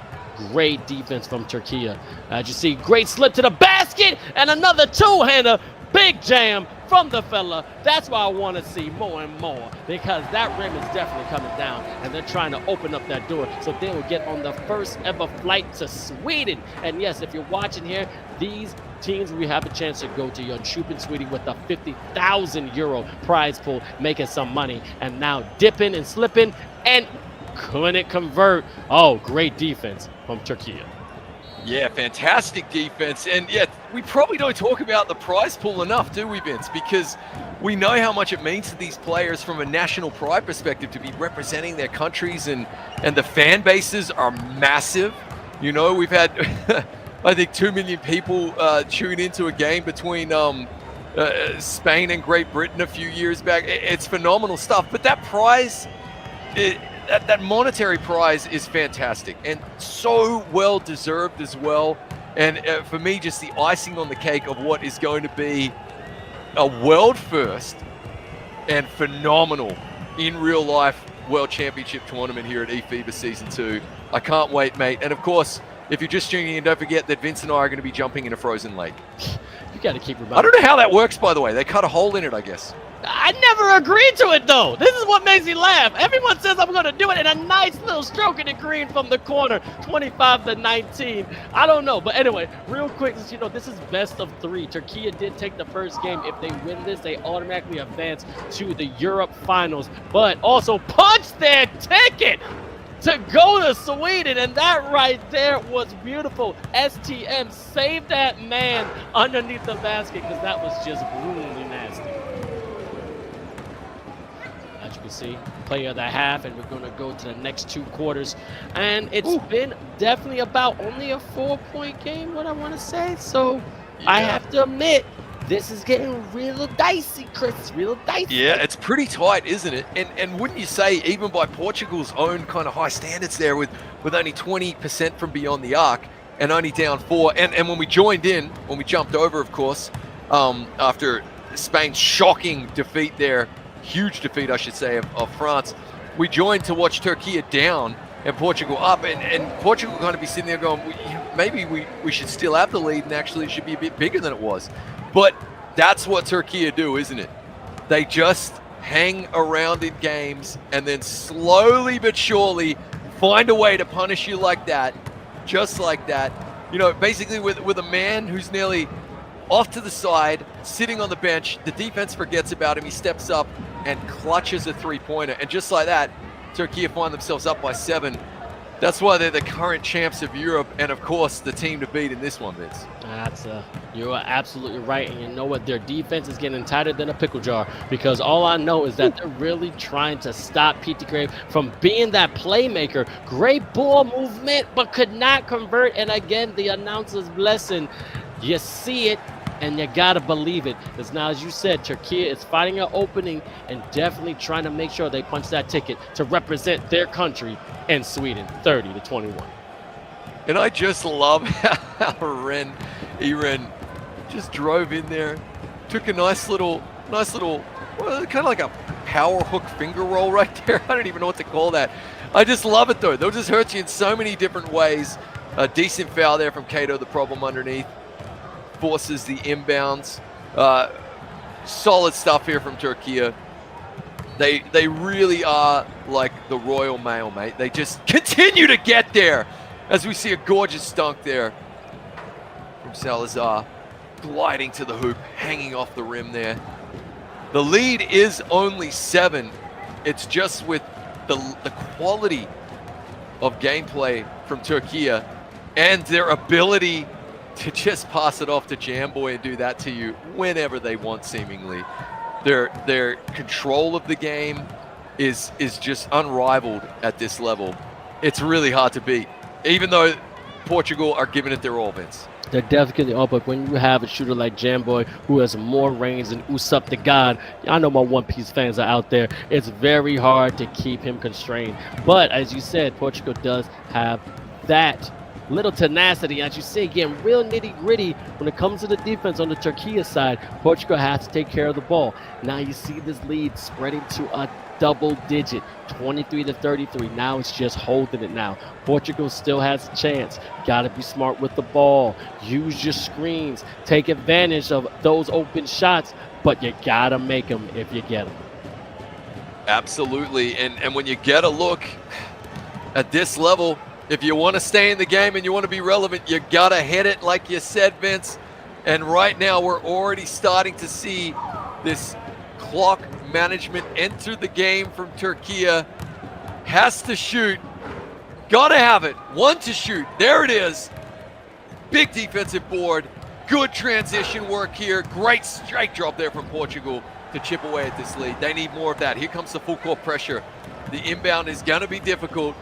defense from Turkey. As you see, great slip to the basket and another two-hander. Big jam from the fella. That's why I want to see more and more, because that rim is definitely coming down and they're trying to open up that door so they will get on the first ever flight to Sweden. And yes, if you're watching here, these teams we have a chance to go to Jönköping, Sweden with a 50,000 euro prize pool, making some money. And now dipping and slipping and couldn't convert. Oh, great defense from Turkey.
Yeah, fantastic defense. And yeah, we probably don't talk about the prize pool enough, do we, Vince? Because we know how much it means to these players from a national pride perspective to be representing their countries, and the fan bases are massive. You know, we've had, I think, 2 million people tune into a game between Spain and Great Britain a few years back. It's phenomenal stuff. But that prize, that monetary prize is fantastic and so well deserved as well. And for me, just the icing on the cake of what is going to be a world first and phenomenal in real life World Championship tournament here at eFiba Season 2. I can't wait, mate. And of course, if you're just tuning in, don't forget that Vince and I are going to be jumping in a frozen lake.
You got to keep reminding.
I don't know how that works, by the way. They cut a hole in it, I guess.
I never agreed to it, though. This is what makes me laugh. Everyone says I'm going to do it, and a nice little stroke in the green from the corner, 25-19. I don't know. But anyway, real quick, you know, this is best of 3. Turkey did take the first game. If they win this, they automatically advance to the Europe Finals, but also punch their ticket to go to Sweden. And that right there was beautiful. STM saved that man underneath the basket, because that was just brutally nasty. As you can see, player of the half, and we're going to go to the next 2 quarters. And it's been definitely about only a 4-point game, what I want to say. So yeah. I have to admit, this is getting real dicey, Chris, real dicey.
Yeah, it's pretty tight, isn't it? And wouldn't you say, even by Portugal's own kind of high standards there, with only 20% from beyond the arc and only down 4. And when we joined in, when we jumped over, of course, after Spain's shocking defeat there, huge defeat, I should say, of France, we joined to watch Turkey down and Portugal up, and Portugal kind of be sitting there going, maybe we should still have the lead, and actually it should be a bit bigger than it was. But that's what Turkey do, isn't it? They just hang around in games and then slowly but surely find a way to punish you like that, just like that. You know, basically with a man who's nearly off to the side, sitting on the bench, the defense forgets about him, he steps up and clutches a 3-pointer. And just like that, Turkey find themselves up by 7. That's why they're the current champs of Europe, and of course, the team to beat in this one, Vince. You are absolutely right, and you know what? Their defense is getting tighter than a pickle jar, because all I know is that they're really trying to stop PT Creative from being that playmaker. Great ball movement, but could not convert. And again, the announcer's blessing. You see it, and you gotta believe it. Because now, as you said, Turkey is finding an opening and definitely trying to make sure they punch that ticket to represent their country in Sweden, 30-21. And I just love how Eren just drove in there, took a nice little well, kind of like a power hook finger roll right there. I don't even know what to call that. I just love it though. They'll just hurt you in so many different ways. A decent foul there from 𝐂𝐄, the problem underneath. Forces the inbounds. Solid stuff here from Turkey. They really are like the Royal Mail, mate. They just continue to get there as we see a gorgeous dunk there from Salazar. Gliding to the hoop, hanging off the rim there. The lead is only 7. It's just with the quality of gameplay from Turkey and their ability to just pass it off to Jamboy and do that to you whenever they want, seemingly. Their control of the game is just unrivaled at this level. It's really hard to beat, even though Portugal are giving it their all, Vince.
They're definitely up, but when you have a shooter like Jamboy who has more range than Usopp the God, I know my One Piece fans are out there, it's very hard to keep him constrained. But as you said, Portugal does have that little tenacity. As you say, getting real nitty-gritty when it comes to the defense on the Turkey side. Portugal has to take care of the ball. Now you see this lead spreading to a double digit, 23-33. Now it's just holding it now. Portugal still has a chance. Got to be smart with the ball. Use your screens. Take advantage of those open shots, but you got to make them if you get them.
Absolutely. And when you get a look at this level, if you want to stay in the game and you want to be relevant, you got to hit it like you said, Vince. And right now we're already starting to see this clock management enter the game from Turkey. Has to shoot. Got to have it. 1 to shoot. There it is. Big defensive board. Good transition work here. Great strike drop there from Portugal to chip away at this lead. They need more of that. Here comes the full court pressure. The inbound is going to be difficult.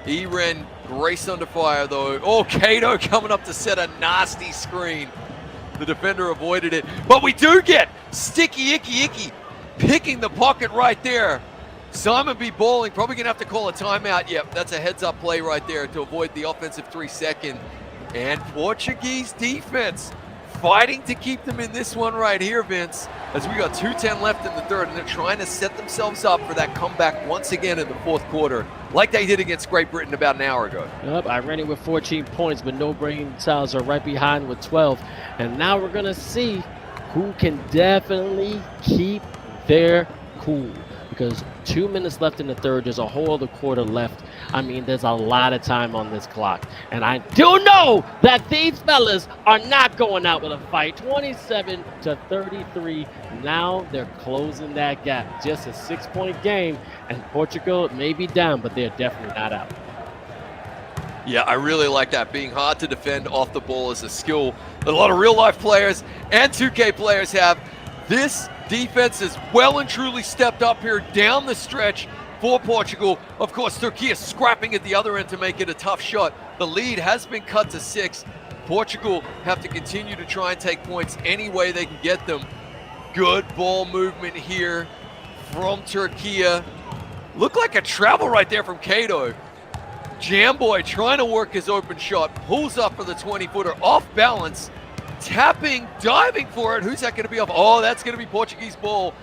Eren Grace under fire though. Oh, 𝐂𝐄 coming up to set a nasty screen. The defender avoided it. But we do get Sticky Icky picking the pocket right there. Simon B. Balling probably going to have to call a timeout. Yep, that's a heads-up play right there to avoid the offensive 3-second. And Portuguese defense fighting to keep them in this one right here, Vince, as we got 2:10 left in the third, and they're trying to set themselves up for that comeback once again in the fourth quarter, like they did against Great Britain about an hour ago.
Yep, I ran it with 14 points, but no brain cells are right behind with 12. And now we're going to see who can definitely keep their cool. Because 2 minutes left in the third, there's a whole other quarter left. I mean, there's a lot of time on this clock. And I do know that these fellas are not going out with a fight. 27-33. Now they're closing that gap. Just a 6-point game. And Portugal may be down, but they're definitely not out.
Yeah, I really like that. Being hard to defend off the ball is a skill that a lot of real-life players and 2K players have. This defense has well and truly stepped up here down the stretch for Portugal. Of course, Turkey is scrapping at the other end to make it a tough shot. The lead has been cut to 6. Portugal have to continue to try and take points any way they can get them. Good ball movement here from Turkey. Looked like a travel right there from 𝐂𝐄. Jamboy trying to work his open shot, pulls up for the 20-footer, off balance. Tapping, diving for it. Who's that going to be off? Oh, that's going to be Portuguese ball.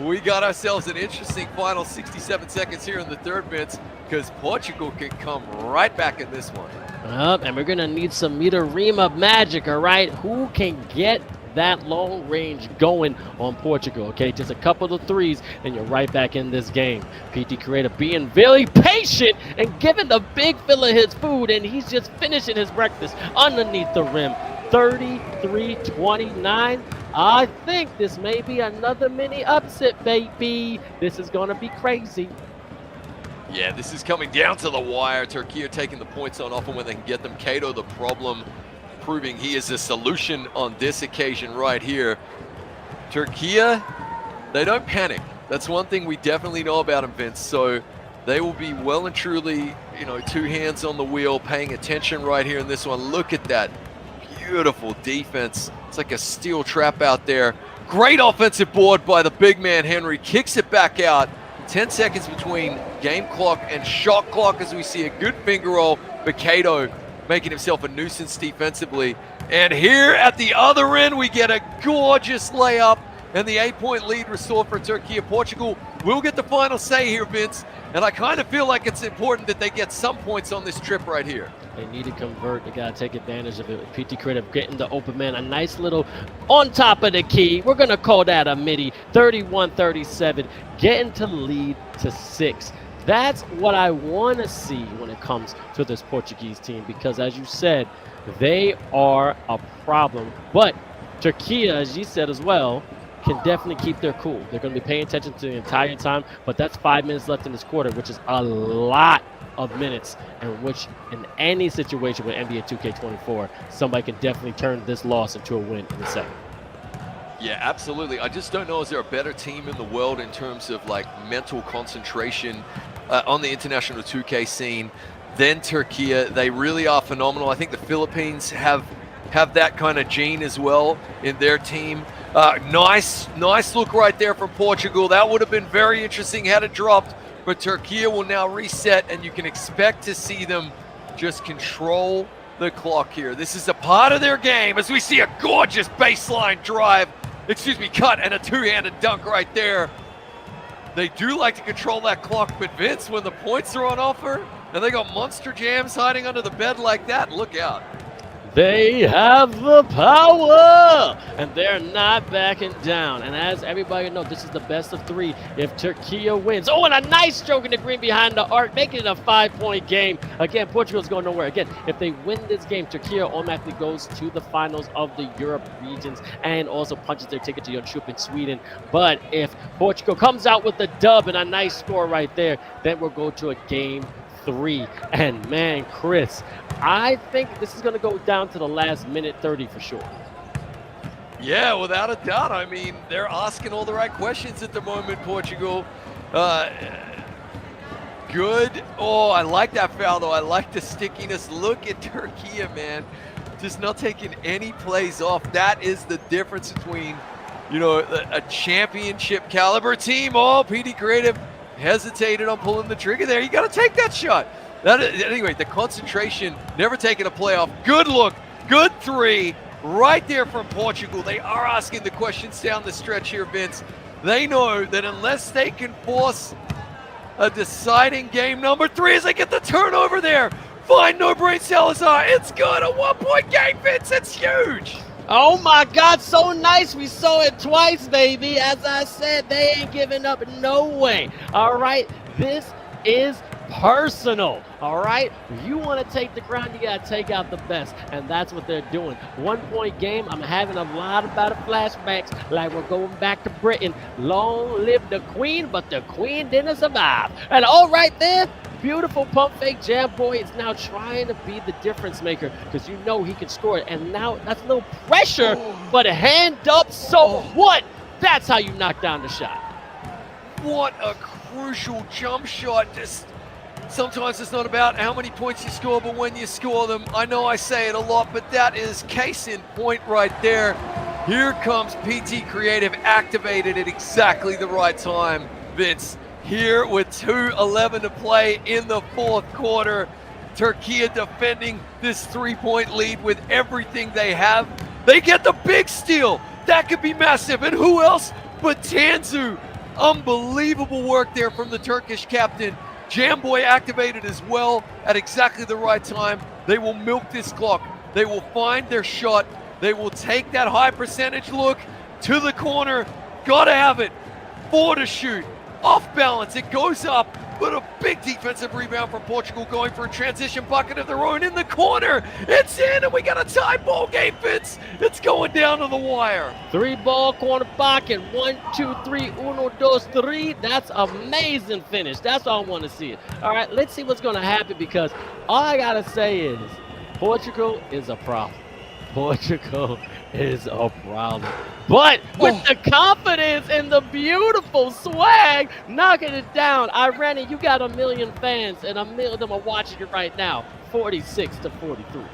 We got ourselves an interesting final 67 seconds here in the third, Vince, because Portugal can come right back in this one.
And we're going to need some Rima magic, all right? Who can get that long range going on Portugal, okay? Just a couple of threes, and you're right back in this game. PT Creator being very patient and giving the big fella his food, and he's just finishing his breakfast underneath the rim. 33-29. I think this may be another mini upset, baby. This is going to be crazy.
Yeah, this is coming down to the wire. Turkey are taking the points on often when they can get them. 𝐂𝐄 the problem, proving he is the solution on this occasion right here. Turkey, they don't panic. That's one thing we definitely know about them, Vince. So they will be well and truly, 2 hands on the wheel, paying attention right here in this one. Look at that. Beautiful defense. It's like a steel trap out there. Great offensive board by the big man Henry. Kicks it back out. 10 seconds between game clock and shot clock as we see a good finger roll. But 𝐂𝐄 making himself a nuisance defensively. And here at the other end, we get a gorgeous layup and the 8-point lead restored for Turkey. Portugal will get the final say here, Vince, and I kind of feel like it's important that they get some points on this trip right here.
They need to convert. They got to take advantage of it. PT Creative getting the open man. A nice little on top of the key. We're going to call that a midi. 31-37. Getting to lead to 6. That's what I want to see when it comes to this Portuguese team because, as you said, they are a problem. But Turkey, as you said as well, can definitely keep their cool. They're going to be paying attention to the entire time. But that's 5 minutes left in this quarter, which is a lot of minutes, in which in any situation with NBA 2K24, somebody can definitely turn this loss into a win in a second.
Yeah, absolutely. I just don't know, is there a better team in the world in terms of like mental concentration on the international 2K scene than Turkey? They really are phenomenal. I think the Philippines have that kind of gene as well in their team. Nice look right there from Portugal. That would have been very interesting had it dropped. But Turkey will now reset, and you can expect to see them just control the clock here. This is a part of their game as we see a gorgeous baseline drive, cut, and a two-handed dunk right there. They do like to control that clock, but Vince, when the points are on offer, and they got monster jams hiding under the bed like that, look out.
They have the power, and they're not backing down. And as everybody knows, this is the best of 3 if Turkey wins. Oh, and a nice stroke in the green behind the arc, making it a 5-point game. Again, Portugal's going nowhere. Again, if they win this game, Turkey automatically goes to the finals of the Europe regions and also punches their ticket to your trip in Sweden. But if Portugal comes out with the dub and a nice score right there, then we'll go to a game 3. And man, Chris, I think this is going to go down to the last minute 30 for sure.
Yeah, without a doubt. I mean, they're asking all the right questions at the moment, Portugal. Good. Oh, I like that foul, though. I like the stickiness. Look at Turkey, man. Just not taking any plays off. That is the difference between, a championship caliber team. Oh, PD Creative hesitated on pulling the trigger there. You got to take that shot. Anyway, the concentration, never taking a play off. Good look, good 3 right there from Portugal. They are asking the questions down the stretch here, Vince. They know that unless they can force a deciding game number 3 as they get the turnover there, find No Brain Salazar. It's good. A 1-point game, Vince. It's huge.
Oh my God, so nice. We saw it twice, baby. As I said, they ain't giving up no way. All right, this is personal. All right, you want to take the crown, you got to take out the best, and that's what they're doing. 1-point game. I'm having a lot about it flashbacks, like we're going back to Britain. Long live the queen, but the queen didn't survive. And all right there, beautiful pump fake. Jam Boy is now trying to be the difference maker because you know he can score it, and now that's a little pressure, but a hand up, so what? That's how you knock down the shot.
What a crucial jump shot. Just sometimes it's not about how many points you score, but when you score them. I know I say it a lot, but that is case in point right there. Here comes PT Creative, activated at exactly the right time, Vince. Here with 2:11 to play in the 4th quarter. Turkey defending this 3-point lead with everything they have. They get the big steal. That could be massive. And who else but Tanzu? Unbelievable work there from the Turkish captain. Jamboy activated as well at exactly the right time. They will milk this clock. They will find their shot. They will take that high percentage look to the corner. Gotta have it. 4 to shoot. Off balance. It goes up. But a big defensive rebound from Portugal, going for a transition bucket of their own in the corner. It's in, and we got a tie ball game, Vince. It's going down to the wire.
3-ball corner pocket. 1, 2, 3. 1, 2, 3. That's amazing finish. That's all I want to see it. All right, let's see what's going to happen, because all I got to say is Portugal is a problem. Portugal is a problem. But with the confidence and the beautiful swag, knocking it down. Irene, you got 1 million fans, and 1 million of them are watching you right now. 46-43.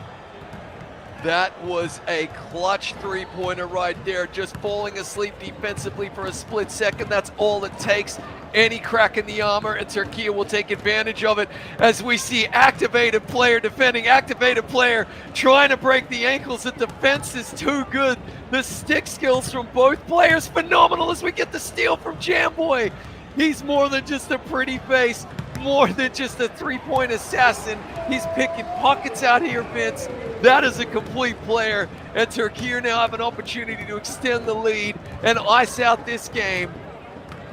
That was a clutch three-pointer right there, just falling asleep defensively for a split second. That's all it takes. Any crack in the armor, and Turkey will take advantage of it as we see activated player defending activated player trying to break the ankles. The defense is too good. The stick skills from both players phenomenal as we get the steal from Jamboy. He's more than just a pretty face, more than just a three-point assassin. He's picking pockets out here, Vince. That is a complete player, and Turkey now have an opportunity to extend the lead and ice out this game.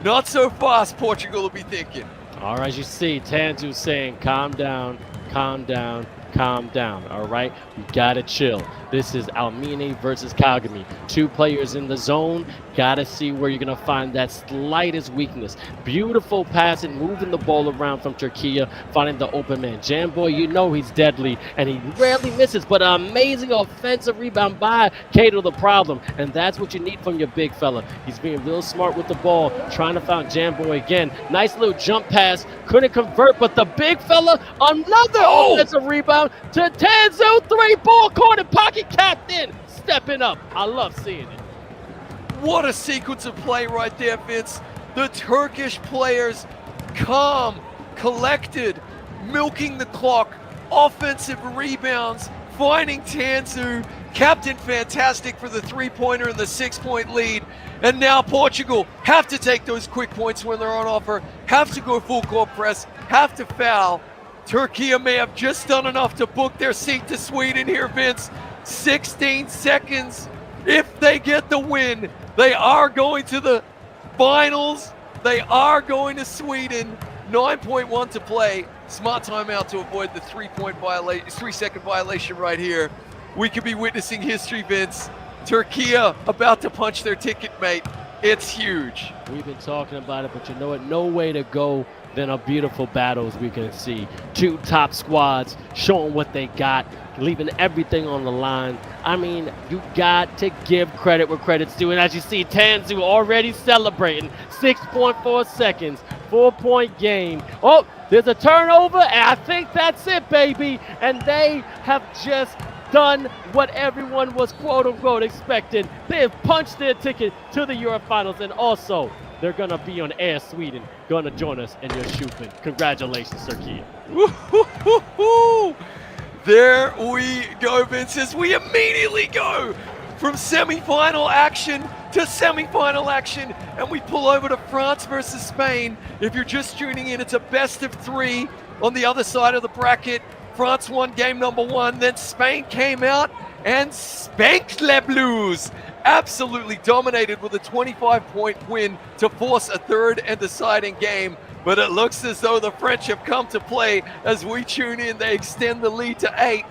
Not so fast, Portugal will be thinking.
All right, you see Tanzu saying, calm down, calm down, calm down. All right, we gotta chill. This is Almine versus Kagami. Two players in the zone. Gotta see where you're gonna find that slightest weakness. Beautiful passing, moving the ball around from Turkey, finding the open man. Jamboy, you know he's deadly, and he rarely misses, but an amazing offensive rebound by 𝐂𝐄 the problem, and that's what you need from your big fella. He's being real smart with the ball, trying to find Jamboy again. Nice little jump pass, couldn't convert, but the big fella, another offensive rebound to Tanzu, three-ball corner pocket captain, stepping up. I love seeing it.
What a sequence of play right there, Vince. The Turkish players calm, collected, milking the clock, offensive rebounds, finding Tanzu, captain fantastic for the three-pointer and the 6-point lead. And now Portugal have to take those quick points when they're on offer, have to go full court press, have to foul. Turkey may have just done enough to book their seat to Sweden here, Vince. 16 seconds. If they get the win, they are going to the finals. They are going to Sweden. 9.1 to play. Smart timeout to avoid the 3-second violation right here. We could be witnessing history, Vince. Turkey about to punch their ticket, mate. It's huge.
We've been talking about it, but you know what? No way to go than a beautiful battles we can see. Two top squads showing what they got, leaving everything on the line. I mean, you got to give credit where credit's due. And as you see, Tanzu already celebrating. 6.4 seconds, 4-point game. Oh, there's a turnover, and I think that's it, baby. And they have just done what everyone was quote-unquote expecting. They have punched their ticket to the Euro Finals, and also they're going to be on Air Sweden, going to join us in your shooting. Congratulations, Turkey.
There we go, Vince, as we immediately go from semi-final action to semi-final action, and we pull over to France versus Spain. If you're just tuning in, it's a best of 3 on the other side of the bracket. France won game number 1, then Spain came out and spanked Les Blues. Absolutely dominated with a 25-point win to force a third and deciding game. But it looks as though the French have come to play. As we tune in, they extend the lead to 8.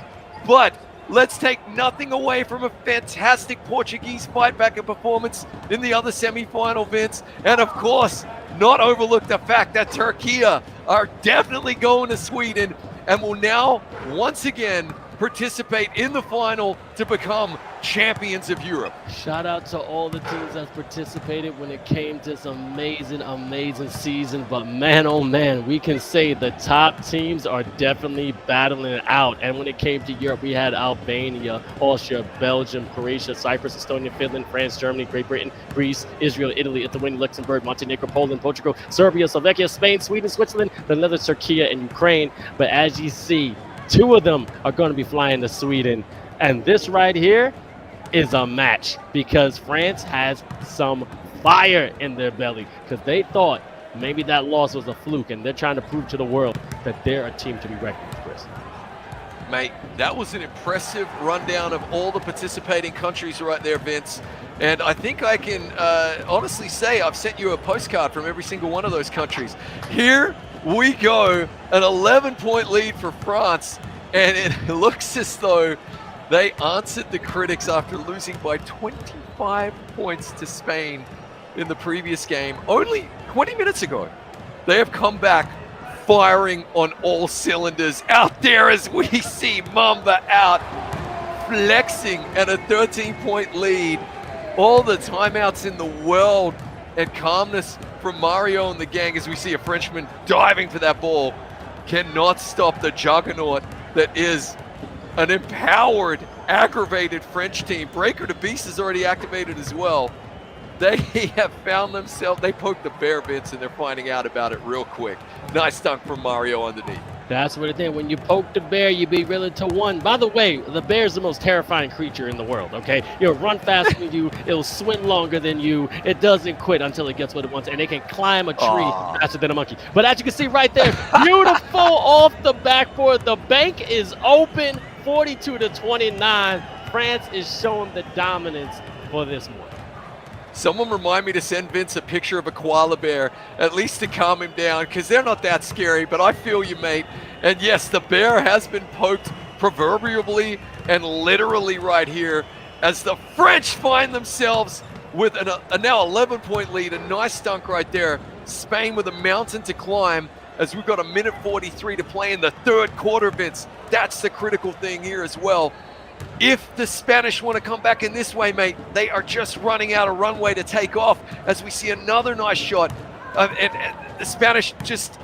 But let's take nothing away from a fantastic Portuguese fight back and performance in the other semi-final, Vince. And of course, not overlook the fact that Turkey are definitely going to Sweden and will now once again participate in the final to become champions of Europe.
Shout out to all the teams that participated when it came to this amazing season. But man, oh man, we can say the top teams are definitely battling it out. And when it came to Europe, we had Albania, Austria, Belgium, Croatia, Cyprus, Estonia, Finland, France, Germany, Great Britain, Greece, Israel, Italy, Lithuania, Luxembourg, Montenegro, Poland, Portugal, Serbia, Slovakia, Spain, Sweden, Switzerland, the Netherlands, Turkey, and Ukraine. But as you see, 2 of them are going to be flying to Sweden. And this right here is a match, because France has some fire in their belly, because they thought maybe that loss was a fluke, and they're trying to prove to the world that they're a team to be reckoned with, Chris.
Mate, that was an impressive rundown of all the participating countries right there, Vince. And I think I can honestly say I've sent you a postcard from every single one of those countries. Here we go, an 11-point lead for France, and it looks as though they answered the critics after losing by 25 points to Spain in the previous game only 20 minutes ago. They have come back firing on all cylinders out there as we see Mamba out, flexing at a 13-point lead. All the timeouts in the world and calmness from Mario and the gang as we see a Frenchman diving for that ball cannot stop the juggernaut that is an empowered, aggravated French team. Breaker to Beast is already activated as well. They have found themselves, they poked the bear, Vince, and they're finding out about it real quick. Nice dunk from Mario underneath.
That's what it is. When you poke the bear, you be willing to one. By the way, the bear is the most terrifying creature in the world, okay? It'll run faster than you. It'll swim longer than you. It doesn't quit until it gets what it wants. And it can climb a tree faster than a monkey. But as you can see right there, beautiful off the backboard. The bank is open, 42-29. France is showing the dominance for this one.
Someone remind me to send Vince a picture of a koala bear, at least to calm him down, because they're not that scary, but I feel you, mate. And yes, the bear has been poked proverbially and literally right here as the French find themselves with a now 11-point lead. A nice dunk right there. Spain with a mountain to climb as we've got 1:43 to play in the third quarter, Vince. That's the critical thing here as well. If the Spanish want to come back in this way, mate, they are just running out of runway to take off as we see another nice shot. And the Spanish just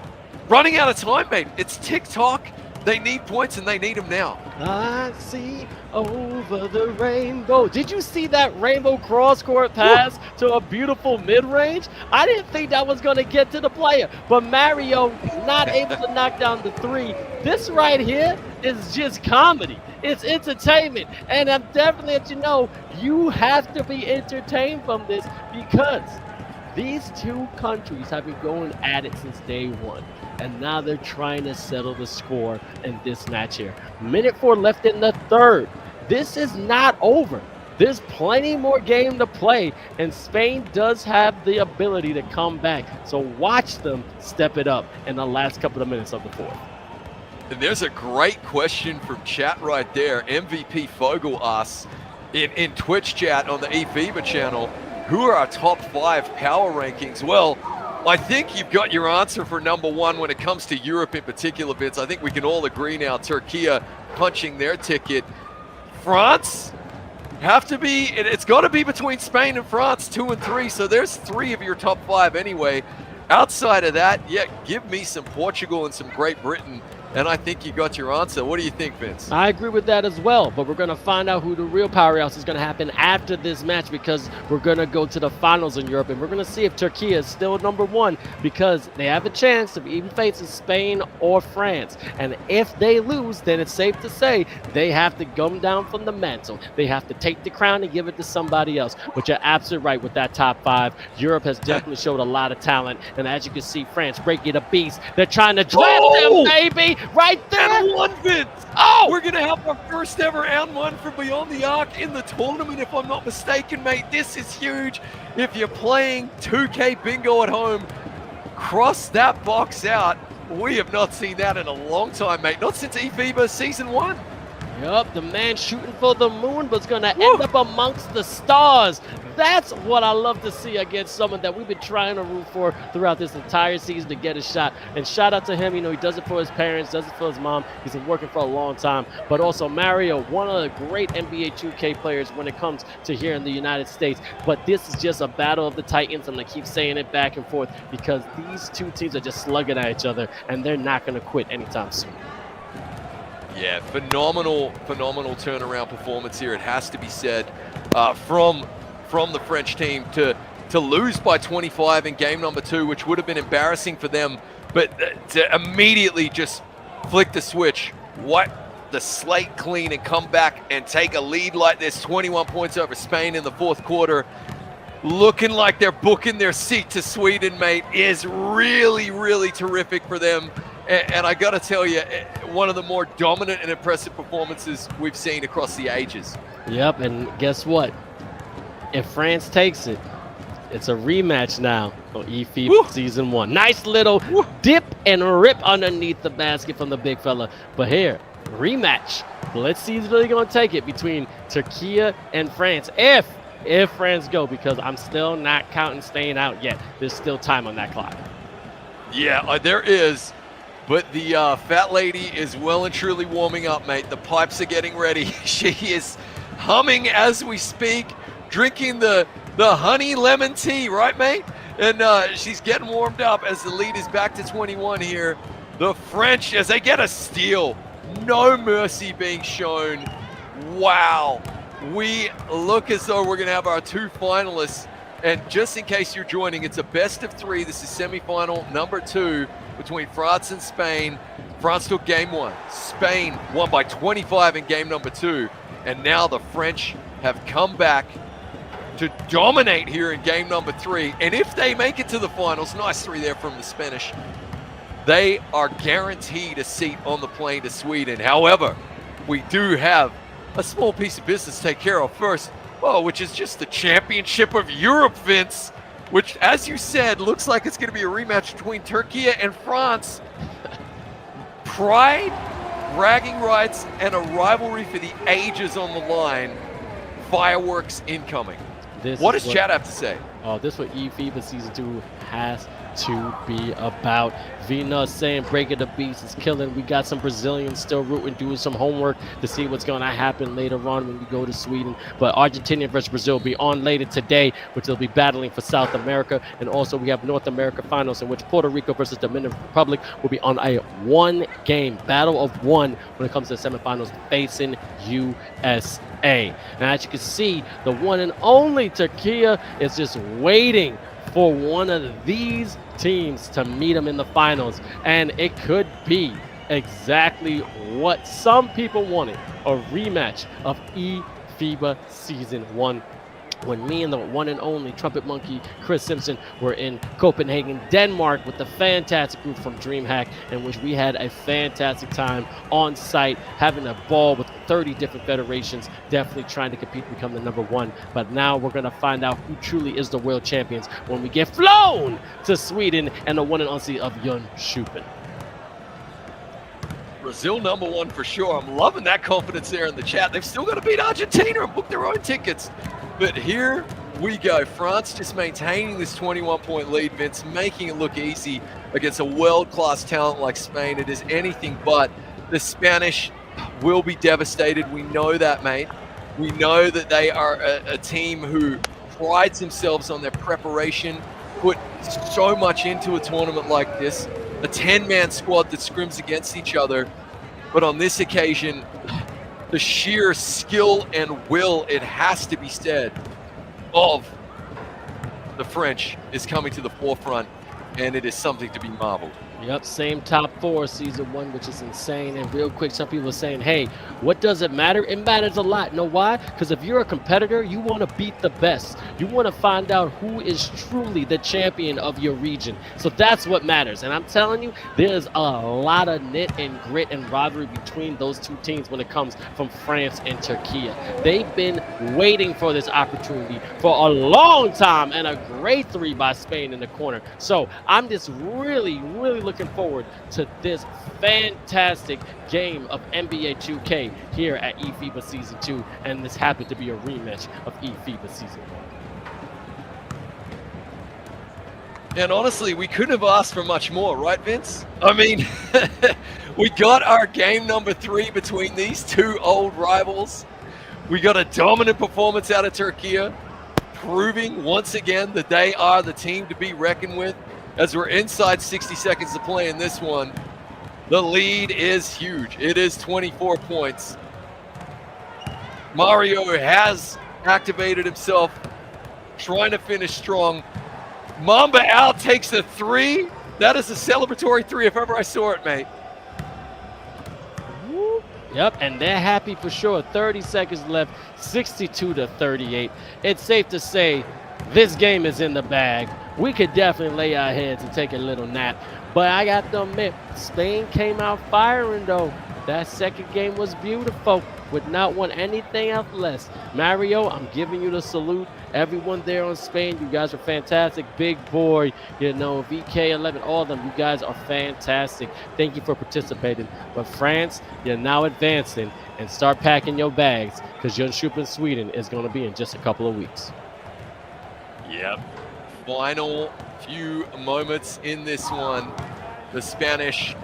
running out of time, mate. It's tick-tock. They need points, and they need them now.
I see over the rainbow. Did you see that rainbow cross-court pass to a beautiful mid-range? I didn't think that was going to get to the player, but Mario not able to knock down the three. This right here is just comedy. It's entertainment, and I'm definitely let you know, you have to be entertained from this because these two countries have been going at it since day one. And now they're trying to settle the score in this match here. 1:04 left in the third. This is not over. There's plenty more game to play, and Spain does have the ability to come back. So watch them step it up in the last couple of minutes of the fourth.
And there's a great question from chat right there. MVP Fogel asks in Twitch chat on the eFiba channel, who are our top 5 power rankings? Well, I think you've got your answer for number one when it comes to Europe in particular, Vince. I think we can all agree now, Turkey punching their ticket. France have to be, it's got to be between Spain and France, 2 and 3. So there's 3 of your top 5 anyway. Outside of that, yeah, give me some Portugal and some Great Britain. And I think you got your answer. What do you think, Vince?
I agree with that as well, but we're going to find out who the real powerhouse is going to happen after this match because we're going to go to the finals in Europe, and we're going to see if Turkey is still number one because they have a chance of even facing Spain or France. And if they lose, then it's safe to say they have to come down from the mantle. They have to take the crown and give it to somebody else. But you're absolutely right with that top 5. Europe has definitely showed a lot of talent, and as you can see, France breaking the beast. They're trying to draft them, baby! Right there!
And 1, Vince! Oh! We're going to have our first ever and 1 for Beyond the Arc in the tournament, if I'm not mistaken, mate. This is huge. If you're playing 2K Bingo at home, cross that box out. We have not seen that in a long time, mate. Not since eFiba Season 1.
Yup, the man shooting for the moon was going to end up amongst the stars. That's what I love to see against someone that we've been trying to root for throughout this entire season to get a shot. And shout out to him. You know, he does it for his parents, does it for his mom. He's been working for a long time. But also Mario, one of the great NBA 2K players when it comes to here in the United States. But this is just a battle of the Titans. I'm going to keep saying it back and forth because these two teams are just slugging at each other, and they're not going to quit anytime soon.
Yeah, phenomenal turnaround performance here. It has to be said from the French team to lose by 25 in game number 2, which would have been embarrassing for them, but to immediately just flick the switch, wipe the slate clean, and come back and take a lead like this, 21 points over Spain in the fourth quarter, looking like they're booking their seat to Sweden, mate, is really, really terrific for them. And I got to tell you, one of the more dominant and impressive performances we've seen across the ages.
Yep, and guess what? If France takes it, it's a rematch now on eFiba Season 1. Nice little dip and rip underneath the basket from the big fella. But here, rematch. Let's see who's really going to take it between Turkey and France. If France go, because I'm still not counting staying out yet. There's still time on that clock.
Yeah, there is. But the fat lady is well and truly warming up, mate. The pipes are getting ready. She is humming as we speak, drinking the honey lemon tea, right, mate? And she's getting warmed up as the lead is back to 21 here. The French, as they get a steal, No mercy being shown. Wow. We look as though we're going to have our 2 finalists. And just in case you're joining, it's a best of 3. This is semi-final number 2 between France and Spain. France took game 1. Spain won by 25 in game number 2. And now the French have come back to dominate here in game number 3. And if they make it to the finals, nice 3 there from the Spanish, they are guaranteed a seat on the plane to Sweden. However, we do have a small piece of business to take care of first, which is just the Championship of Europe, Vince, which, as you said, looks like it's going to be a rematch between Turkey and France. Pride, bragging rights, and a rivalry for the ages on the line. Fireworks incoming. What does Chad have to say?
Oh, this is what eFiba Season 2 has to be about. Vina saying breaking the beast is killing. We got some Brazilians still rooting, doing some homework to see what's going to happen later on when we go to Sweden. But Argentina versus Brazil will be on later today, which they'll be battling for South America. And also we have North America finals in which Puerto Rico versus Dominican Republic will be on a 1-game battle of 1 when it comes to the semifinals facing USA. And as you can see, the one and only Turkey is just waiting for one of these teams to meet them in the finals. And it could be exactly what some people wanted, a rematch of eFiba Season 1, when me and the one and only trumpet monkey Chris Simpson were in Copenhagen, Denmark, with the fantastic group from DreamHack, in which we had a fantastic time on site, having a ball with 30 different federations, definitely trying to compete to become the #1. But now we're going to find out who truly is the world champions when we get flown to Sweden and the one and only of Jönköping.
Brazil #1 for sure. I'm loving that confidence there in the chat. They've still got to beat Argentina and book their own tickets. But here we go. France just maintaining this 21-point lead, Vince, making it look easy against a world-class talent like Spain. It is anything but. The Spanish will be devastated. We know that, mate. We know that they are a team who prides themselves on their preparation, put so much into a tournament like this, a 10-man squad that scrims against each other. But on this occasion, the sheer skill and will, it has to be said, of the French is coming to the forefront, and it is something to be marveled.
Yep, same top 4 Season 1, which is insane. And real quick, some people are saying, hey, what does it matter? It matters a lot. You know why? Because if you're a competitor, you want to beat the best. You want to find out who is truly the champion of your region. So that's what matters. And I'm telling you, there's a lot of knit and grit and rivalry between those two teams when it comes from France and Turkey. They've been waiting for this opportunity for a long time, and a great 3 by Spain in the corner. So I'm just really looking forward to this fantastic game of NBA 2K here at eFiba Season 2, and this happened to be a rematch of eFiba Season 1.
And honestly, we couldn't have asked for much more, right, Vince? I mean, we got our game #3 between these 2 old rivals. We got a dominant performance out of Turkey, proving once again that they are the team to be reckoned with. As we're inside 60 seconds to play in this one, the lead is huge. It is 24 points. Mario has activated himself, trying to finish strong. Mamba out takes a 3. That is a celebratory 3 if ever I saw it, mate.
Yep, and they're happy for sure. 30 seconds left, 62-38. It's safe to say this game is in the bag. We could definitely lay our heads and take a little nap. But I got to admit, Spain came out firing though. That second game was beautiful. Would not want anything else less. Mario, I'm giving you the salute. Everyone there on Spain, you guys are fantastic. Big Boy, you know, VK11, all of them, you guys are fantastic. Thank you for participating. But France, you're now advancing, and start packing your bags, because Jönköping, Sweden is going to be in just a couple of weeks.
Yep. Final few moments in this one. The Spanish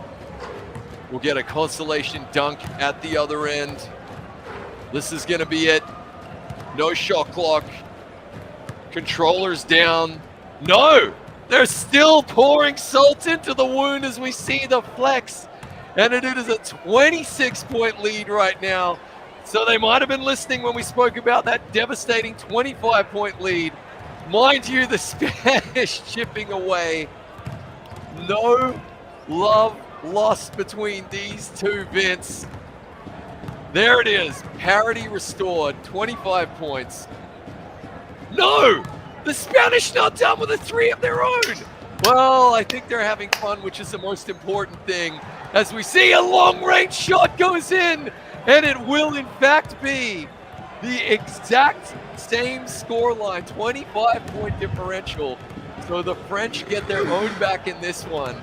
will get a consolation dunk at the other end. This is going to be it. No shot clock. Controllers down. No! They're still pouring salt into the wound as we see the flex. and it is a 26-point lead right now. So they might have been listening when we spoke about that devastating 25-point lead. Mind you, the Spanish chipping away. No love lost between these two, Vince. There it is. Parity restored. 25 points. No! The Spanish not done with a 3 of their own. Well, I think they're having fun, which is the most important thing. As we see a long-range shot goes in, and it will in fact be the exact same scoreline, 25-point differential. So the French get their own back in this one.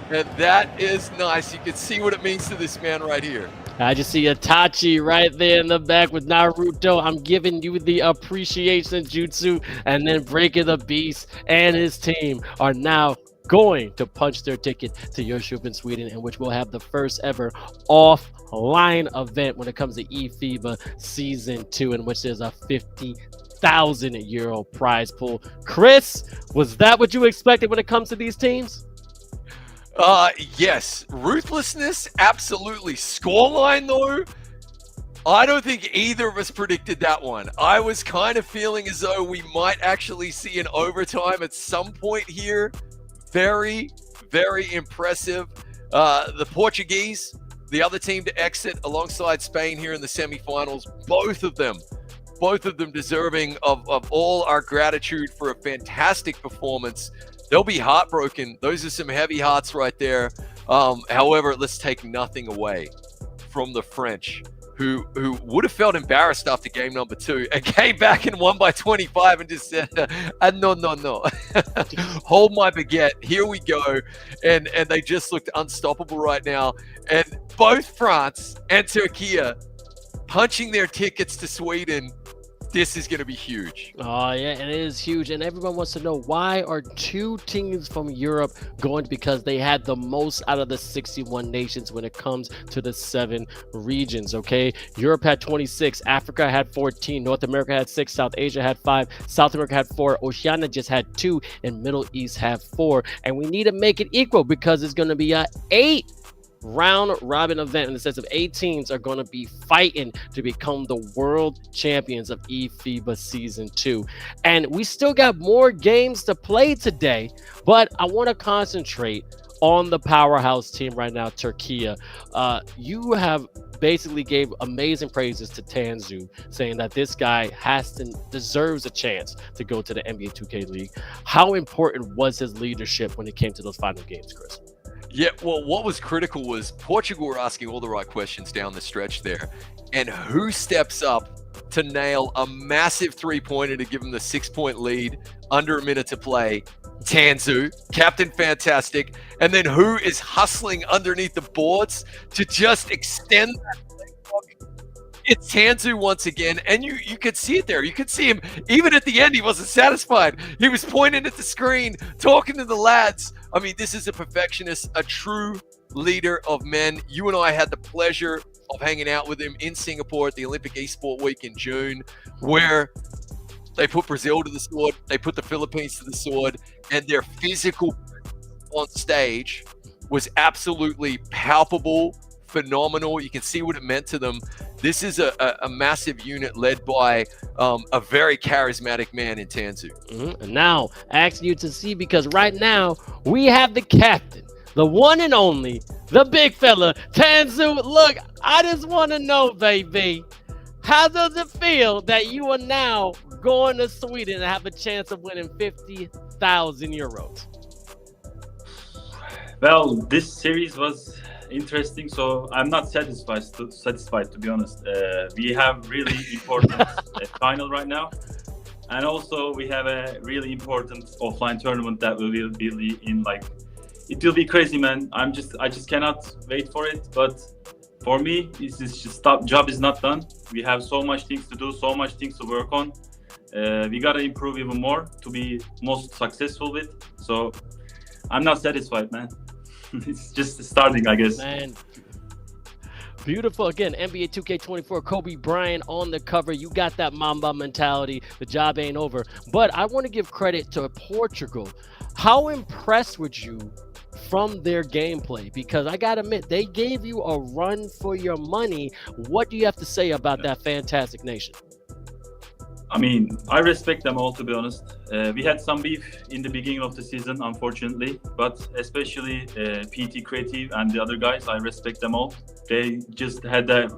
And that is nice. You can see what it means to this man right here.
I just see Itachi right there in the back with Naruto. I'm giving you the appreciation jutsu. And then Breaking the Beast and his team are now going to punch their ticket to Jönköping, Sweden, in which we'll have the first ever offline event when it comes to eFiba Season 2, in which there's a 50,000 euro prize pool. Chris, was that what you expected when it comes to these teams?
Yes. Ruthlessness, absolutely. Scoreline, though, I don't think either of us predicted that one. I was kind of feeling as though we might actually see an overtime at some point here. Very, very impressive. The Portuguese, the other team to exit alongside Spain here in the semifinals, both of them deserving of all our gratitude for a fantastic performance. They'll be heartbroken. Those are some heavy hearts right there. However, let's take nothing away from the French, who would have felt embarrassed after game number 2 and came back and won by 25 and just said, no. Hold my baguette. Here we go. And they just looked unstoppable right now. And both France and Turkey punching their tickets to Sweden. This is going to be huge.
Oh, yeah, and it is huge. And everyone wants to know, why are 2 teams from Europe going? Because they had the most out of the 61 nations when it comes to the 7 regions, okay? Europe had 26, Africa had 14, North America had 6, South Asia had 5, South America had 4, Oceania just had 2, and Middle East had 4. And we need to make it equal because it's going to be a 8 round robin event in the sense of 8 teams are going to be fighting to become the world champions of eFiba Season 2. And we still got more games to play today, but I want to concentrate on the powerhouse team right now, Turkey. You have basically gave amazing praises to Tanzu, saying that this guy deserves a chance to go to the NBA 2K League. How important was his leadership when it came to those final games, Chris?
Yeah, well, what was critical was Portugal were asking all the right questions down the stretch there. And who steps up to nail a massive 3-pointer to give them the 6-point lead under a minute to play? Tanzu, Captain Fantastic. And then who is hustling underneath the boards to just extend that leg block? It's Tanzu once again, and you could see it there. You could see him, even at the end, he wasn't satisfied. He was pointing at the screen, talking to the lads. I mean, this is a perfectionist, a true leader of men. You and I had the pleasure of hanging out with him in Singapore at the Olympic Esport Week in June, where they put Brazil to the sword, they put the Philippines to the sword, and their physical on stage was absolutely palpable, phenomenal. You can see what it meant to them. This is a massive unit led by a very charismatic man in Tanzu.
And now, asking you to see, because right now we have the captain, the one and only, the big fella, Tanzu. Look, I just want to know, baby, how does it feel that you are now going to Sweden and have a chance of winning 50,000 euros?
Well, this series was interesting, so I'm not satisfied to be honest. We have really important final right now, and also we have a really important offline tournament that we will be in. Like, it will be crazy, man. I just cannot wait for it. But for me, job is not done. We have so much things to do, so much things to work on. We gotta improve even more to be most successful with. So I'm not satisfied, man. It's just starting, I guess.
Man, beautiful. Again, NBA 2K24, Kobe Bryant on the cover. You got that Mamba mentality. The job ain't over. But I want to give credit to Portugal. How impressed were you from their gameplay? Because I gotta admit, they gave you a run for your money. What do you have to say about that fantastic nation?
I mean, I respect them all, to be honest. We had some beef in the beginning of the season, unfortunately, but especially PT Creative and the other guys, I respect them all. They just had a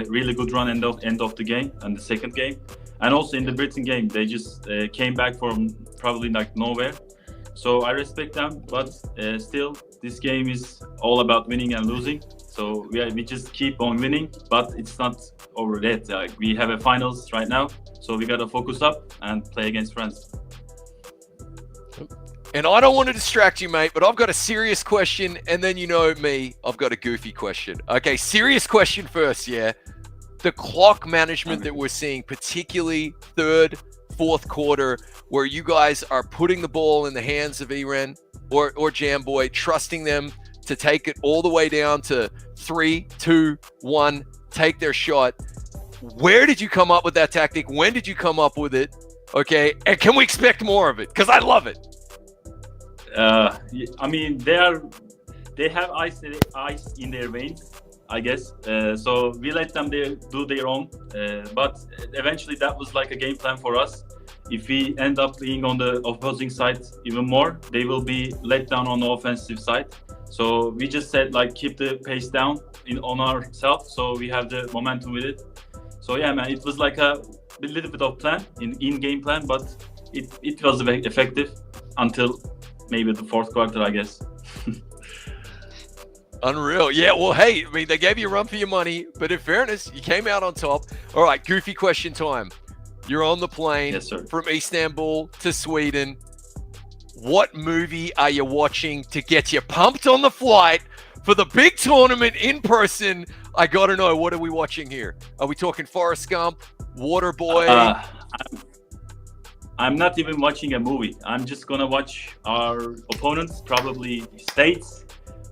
really good run end of the game and the second game, and also in the Britain game, they just came back from probably like nowhere. So I respect them, but still, this game is all about winning and losing. So we just keep on winning, but it's not over yet. We have a finals right now, so we gotta focus up and play against France.
And I don't want to distract you, mate, but I've got a serious question, and then you know me, I've got a goofy question. Okay, serious question first, yeah. The clock management that we're seeing, particularly third, fourth quarter, where you guys are putting the ball in the hands of Eren or Jamboy, trusting them to take it all the way down to 3, 2, 1, take their shot. Where did you come up with that tactic? When did you come up with it? Okay, and can we expect more of it? Because I love it.
I mean, they have ice in their veins, I guess. So we let them do their own. But eventually, that was like a game plan for us. If we end up being on the opposing side even more, they will be let down on the offensive side. So we just said like keep the pace down on ourselves, so we have the momentum with it. So yeah, man, it was like a little bit of plan in-game plan, but it was effective until maybe the fourth quarter, I guess.
Unreal. Yeah, well, hey, I mean, they gave you a run for your money, but in fairness, you came out on top. All right, goofy question time. You're on the plane from Istanbul to Sweden. What movie are you watching to get you pumped on the flight for the big tournament in person? I got to know, what are we watching here? Are we talking Forrest Gump, Waterboy?
I'm not even watching a movie. I'm just going to watch our opponents, probably States,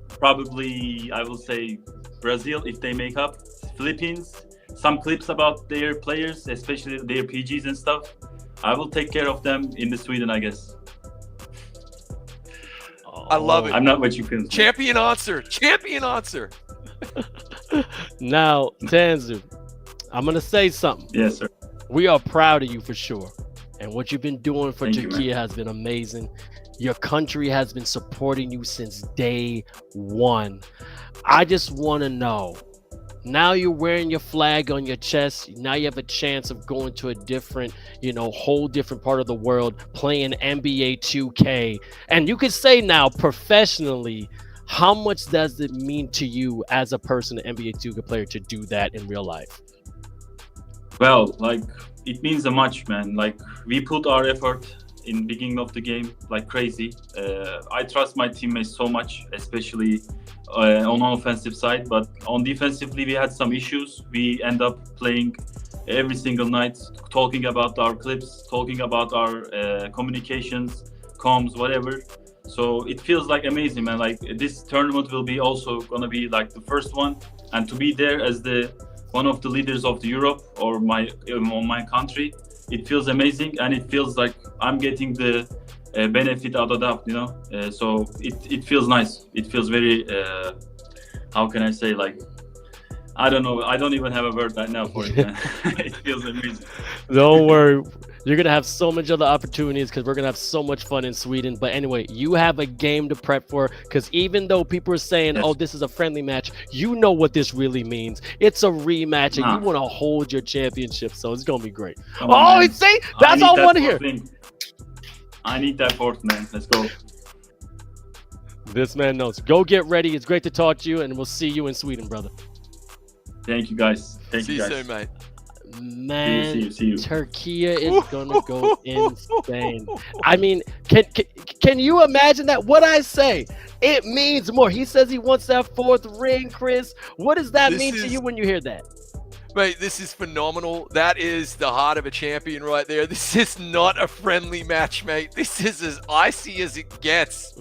probably, I will say, Brazil, if they make up, Philippines, some clips about their players, especially their PGs and stuff. I will take care of them in the Sweden, I guess.
I love it.
I'm not watching films.
Champion answer. Champion answer.
Now, Tanzu, I'm going to say something.
Yes, sir.
We are proud of you for sure. And what you've been doing for
Thank
Turkey
you,
has been amazing. Your country has been supporting you since day one. I just want to know, now you're wearing your flag on your chest. Now you have a chance of going to a different, whole different part of the world, playing NBA 2K. And you could say now professionally, how much does it mean to you as a person, an NBA 2K player, to do that in real life?
Well, it means a much, man. We put our effort in beginning of the game like crazy. I trust my teammates so much, especially on offensive side, but on defensively we had some issues. We end up playing every single night, talking about our clips, talking about our communications, comms, whatever. So it feels like amazing, man. This tournament will be also gonna be like the first one, and to be there as one of the leaders of the Europe or my country, it feels amazing, and it feels like I'm getting the benefit out of that, so it feels nice. It feels very, how can I say, I don't know. I don't even have a word right now for it, man. It feels amazing.
Don't worry. You're going to have so much other opportunities because we're going to have so much fun in Sweden. But anyway, you have a game to prep for, because even though people are saying, oh, this is a friendly match, you know what this really means. It's a rematch, and you want to hold your championship. So it's going to be great. See? That's all I want to hear.
I need that fourth, man. Let's go.
This man knows. Go get ready. It's great to talk to you, and we'll see you in Sweden, brother.
Thank you, guys.
See you soon, mate.
Man,
see you.
Turkey is gonna go insane. I mean, can you imagine that? What I say, it means more. He says he wants that fourth ring, Chris. What does that mean to you when you hear that?
Mate, this is phenomenal. That is the heart of a champion right there. This is not a friendly match, mate. This is as icy as it gets.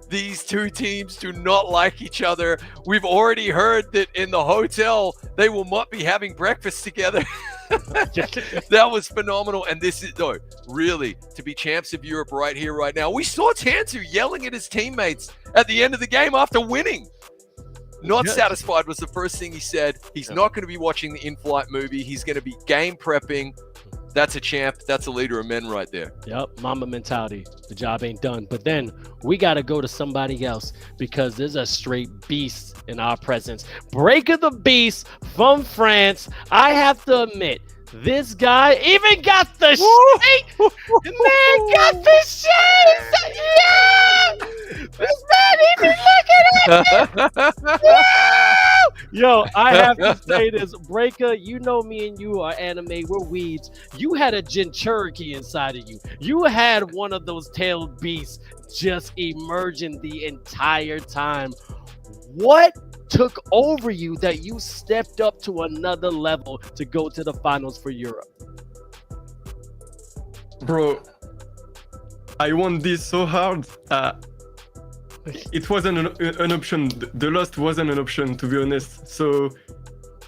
These two teams do not like each other. We've already heard that in the hotel, they will not be having breakfast together. That was phenomenal. And this is, no, really, to be champs of Europe right here, right now. We saw Tanzu yelling at his teammates at the end of the game after winning. Not satisfied was the first thing he said. He's not going to be watching the in-flight movie. He's going to be game prepping. That's a champ. That's a leader of men right there.
Yep, Mamba mentality. The job ain't done. But then we got to go to somebody else because there's a straight beast in our presence. Breaker the Beast from France. I have to admit, this guy even got the shade. Man got the shades. Yeah! This man even looking at me. Yo, I have to say this. Breaker, you know me and you are anime. We're weeds. You had a Jin Cherokee inside of you. You had one of those tailed beasts just emerging the entire time. What took over you that you stepped up to another level to go to the finals for Europe?
Bro, I want this so hard. It wasn't an option. The loss wasn't an option, to be honest. So,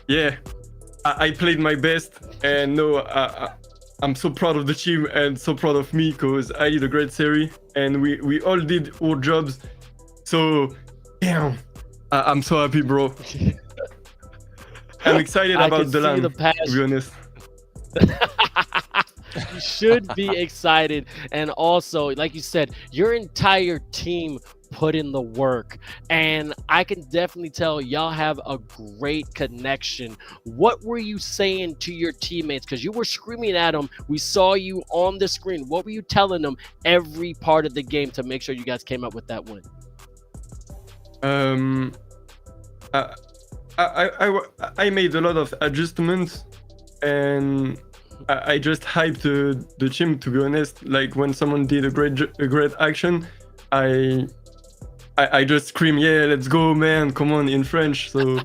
yeah, I played my best. And no, I'm so proud of the team and so proud of me because I did a great series. And we all did our jobs. So, damn. I'm so happy, bro. I'm excited about the land, to be honest.
You should be excited. And also, like you said, your entire team put in the work. And I can definitely tell y'all have a great connection. What were you saying to your teammates? Because you were screaming at them. We saw you on the screen. What were you telling them every part of the game to make sure you guys came up with that win?
I made a lot of adjustments and I just hyped the team, to be honest. Like when someone did a great action, I just scream, yeah, let's go, man, come on, in French. So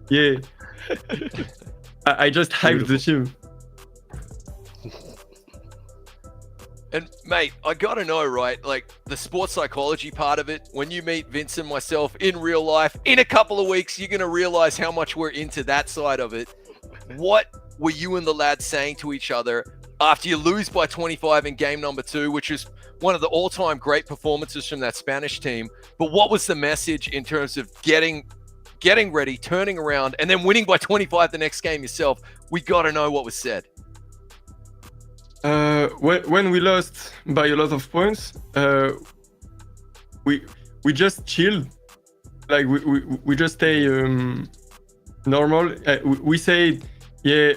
yeah, I just hyped the team.
And mate, I gotta know, right? Like the sports psychology part of it, when you meet Vince and myself in real life, in a couple of weeks, you're gonna realize how much we're into that side of it. What were you and the lads saying to each other after you lose by 25 in game number 2, which is one of the all-time great performances from that Spanish team? But what was the message in terms of getting ready, turning around, and then winning by 25 the next game yourself? We gotta know what was said.
When we lost by a lot of points, we just chilled. Like we just stay normal. We say, yeah,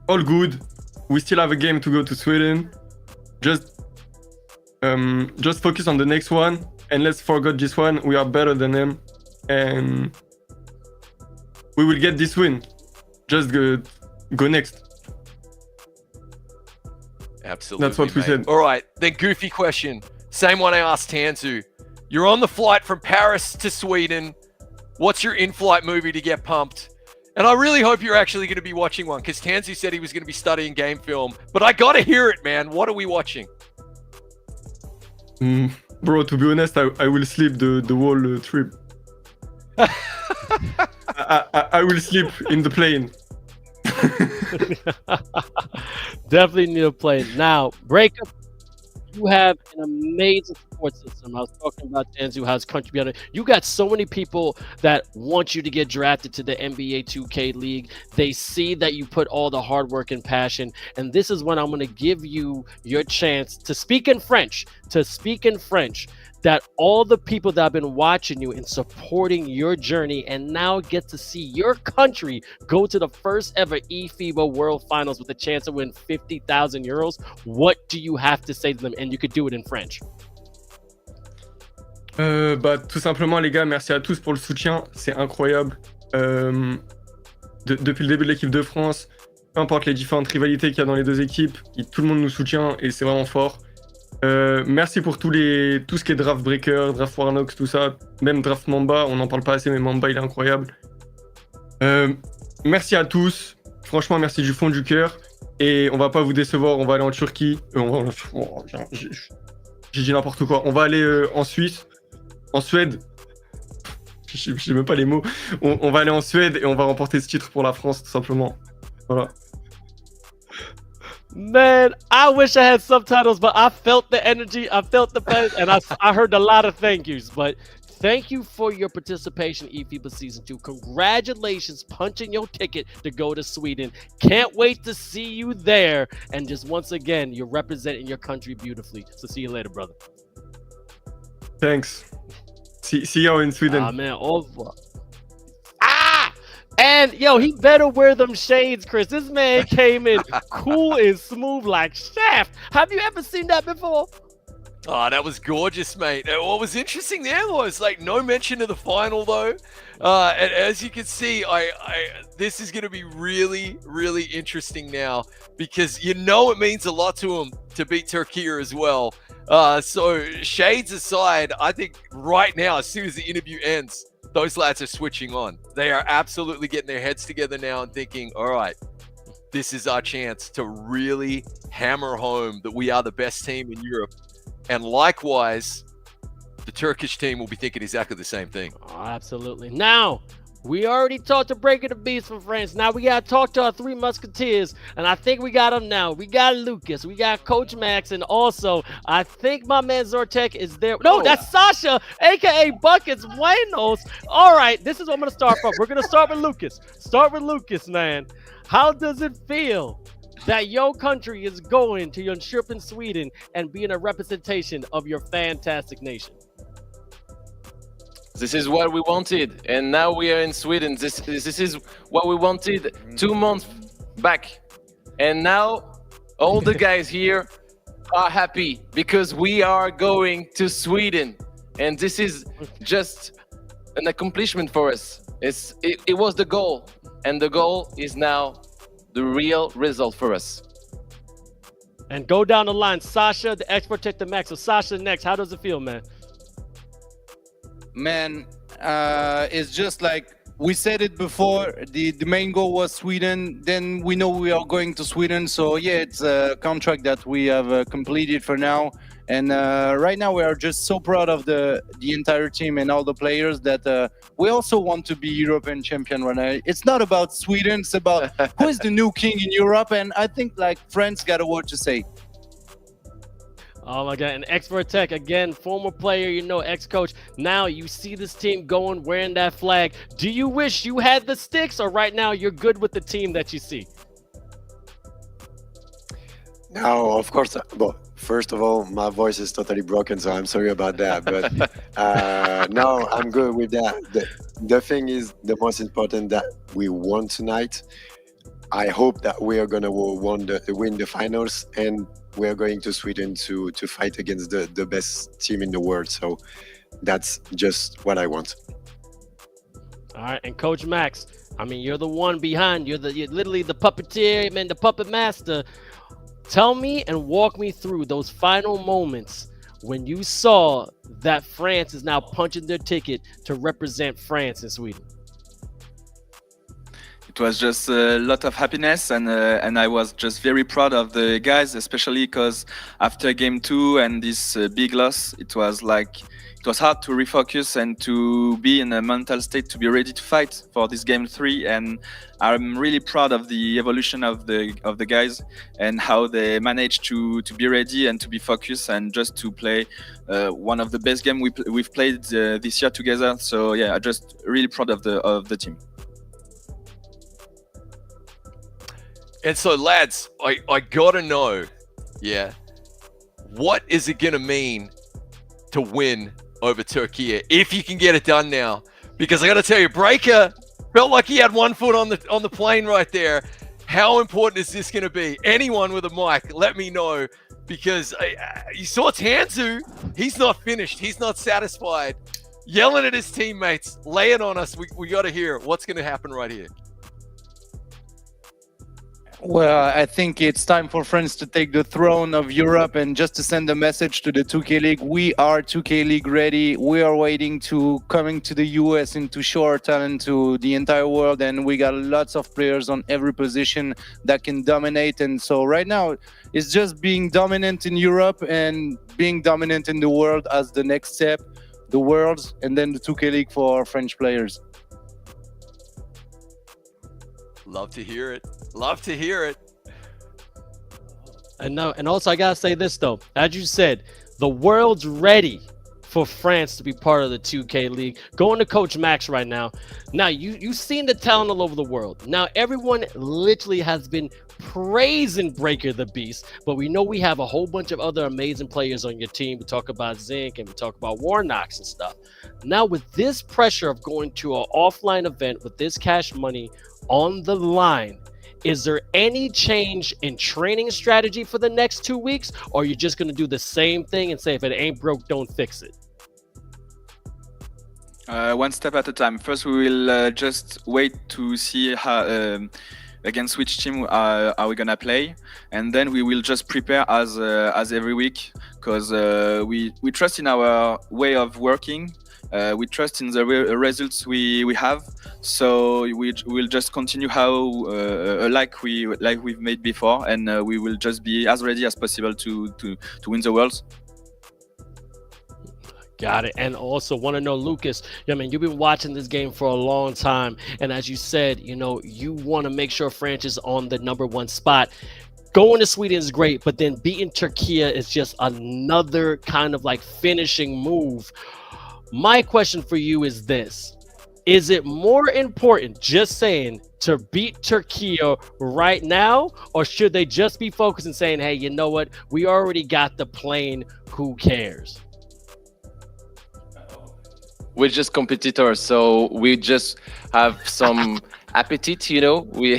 all good. We still have a game to go to Sweden. Just focus on the next one and let's forget this one. We are better than them, and we will get this win. Just go next.
Absolutely.
That's what we said.
All right, then goofy question. Same one I asked Tanzu. You're on the flight from Paris to Sweden. What's your in-flight movie to get pumped? And I really hope you're actually going to be watching one because Tanzu said he was going to be studying game film. But I got to hear it, man. What are we watching?
Bro, to be honest, I will sleep the whole trip. I will sleep in the plane.
Definitely need a play. Now, Breaker, you have an amazing support system. I was talking about Tanzu, how's country beyond it. You got so many people that want you to get drafted to the NBA 2K League. They see that you put all the hard work and passion. And this is when I'm going to give you your chance to speak in French. That all the people that have been watching you and supporting your journey and now get to see your country go to the first ever eFiba World Finals with a chance to win 50,000 euros. What do you have to say to them? And you could do it in French.
Tout simplement, les gars, merci à tous pour le soutien. C'est incroyable. Depuis le début de l'équipe de France, peu importe les différentes rivalités qu'il y a dans les deux équipes, tout le monde nous soutient et c'est vraiment fort. Merci pour tout ce qui est draft breaker, draft 𝐅𝐻𝐋𝐋𝐖, tout ça, même draft Mamba, on n'en parle pas assez, mais Mamba il est incroyable. Merci à tous, franchement merci du fond du cœur, et on va pas vous décevoir, on va aller en Turquie, j'ai dit n'importe quoi, on va aller en Suisse, en Suède, je sais même pas les mots, on va aller en Suède et on va remporter ce titre pour la France tout simplement, voilà.
Man, I wish I had subtitles, but I felt the energy, I felt the pain, and I heard a lot of thank yous. But thank you for your participation in eFiba Season 2. Congratulations, punching your ticket to go to Sweden. Can't wait to see you there. And just once again, you're representing your country beautifully. So see you later, brother.
Thanks. See you in Sweden.
Ah, man, over. And yo, he better wear them shades, Chris. This man came in cool and smooth like Shaft. Have you ever seen that before?
Oh, that was gorgeous, mate. What was interesting there was like no mention of the final though. And as you can see, this is going to be really, really interesting now because you know it means a lot to him to beat Turkey as well. So shades aside, I think right now, as soon as the interview ends, those lads are switching on. They are absolutely getting their heads together now and thinking, all right, this is our chance to really hammer home that we are the best team in Europe. And likewise, the Turkish team will be thinking exactly the same thing.
Oh, absolutely. Now, we already talked to Breaker the Beast from France. Now we got to talk to our three Musketeers. And I think we got them now. We got Lucas. We got Coach Max. And also, I think my man 𝐅�H𝐿 is there. No, that's Sasha, a.k.a. Buckets Buenos. All right, this is what I'm going to start from. We're going to start with Lucas. Start with Lucas, man. How does it feel that your country is going to Jönköping, Sweden, and being a representation of your fantastic nation?
This is what we wanted, and now we are in Sweden. This is what we wanted 2 months back, and now all the guys here are happy because we are going to Sweden, and this is just an accomplishment for us. It was the goal, and the goal is now the real result for us.
And go down the line, Sasha, the expert tech, the Max. So Sasha next. How does it feel, man?
Man, it's just like we said it before. The main goal was Sweden. Then we know we are going to Sweden. So yeah, it's a contract that we have completed for now. And right now we are just so proud of the entire team and all the players that we also want to be European champion right now. It's not about Sweden. It's about who is the new king in Europe. And I think like France got a word to say.
Oh my God, and expert tech, again, former player, you know, ex-coach. Now you see this team going, wearing that flag. Do you wish you had the sticks, or right now you're good with the team that you see?
No, of course. Well, first of all, my voice is totally broken, so I'm sorry about that. But no, I'm good with that. The thing is, the most important that we won tonight. I hope that we are going to win the finals, and we're going to Sweden to fight against the best team in the world. So that's just what I want.
All right, and Coach Max, I mean, you're the one behind. You're literally the puppeteer, man, the puppet master. Tell me and walk me through those final moments when you saw that France is now punching their ticket to represent France in Sweden.
It was just a lot of happiness, and I was just very proud of the guys, especially because after game 2 and this big loss, it was hard to refocus and to be in a mental state to be ready to fight for this game 3. And I'm really proud of the evolution of the guys and how they managed to be ready and to be focused and just to play one of the best games we've played this year together. So yeah, I'm just really proud of the team.
And so, lads, I gotta know, yeah, what is it gonna mean to win over Turkey if you can get it done now? Because I gotta tell you, Breaker felt like he had one foot on the plane right there. How important is this gonna be? Anyone with a mic, let me know, because you saw Tanzu. He's not finished. He's not satisfied. Yelling at his teammates, lay it on us. We gotta hear what's gonna happen right here.
Well, I think it's time for France to take the throne of Europe, and just to send a message to the 2K League. We are 2K League ready. We are waiting to coming to the US and to show our talent to the entire world, and we got lots of players on every position that can dominate. And so right now it's just being dominant in Europe and being dominant in the world as the next step, the Worlds, and then the 2K League for French players.
Love to hear it. Love to hear it.
And no, and also I gotta say this though, as you said, the world's ready for France to be part of the 2K League. Going to Coach Max right now. Now you've seen the talent all over the world. Now everyone literally has been praising Breaker the Beast, but we know we have a whole bunch of other amazing players on your team. We talk about Zinc and we talk about Warnox and stuff. Now with this pressure of going to an offline event with this cash money on the line, is there any change in training strategy for the next 2 weeks, or are you just going to do the same thing and say if it ain't broke, don't fix it?
One step at a time. First, we will just wait to see how against which team are we gonna play, and then we will just prepare as every week, because we trust in our way of working. We trust in the results we have, so we will just continue how like we've made before, and we will just be as ready as possible to win the Worlds.
Got it. And also want to know, Lucas, I mean, you've been watching this game for a long time, and as you said, you know, you want to make sure France is on the #1 spot. Going to Sweden is great, but then beating Turkey is just another kind of like finishing move. My question for you is this: is it more important, just saying, to beat Turkey right now, or should they just be focused and saying, hey, you know what, we already got the plane, who cares?
We're just competitors, so we just have some appetite, you know. We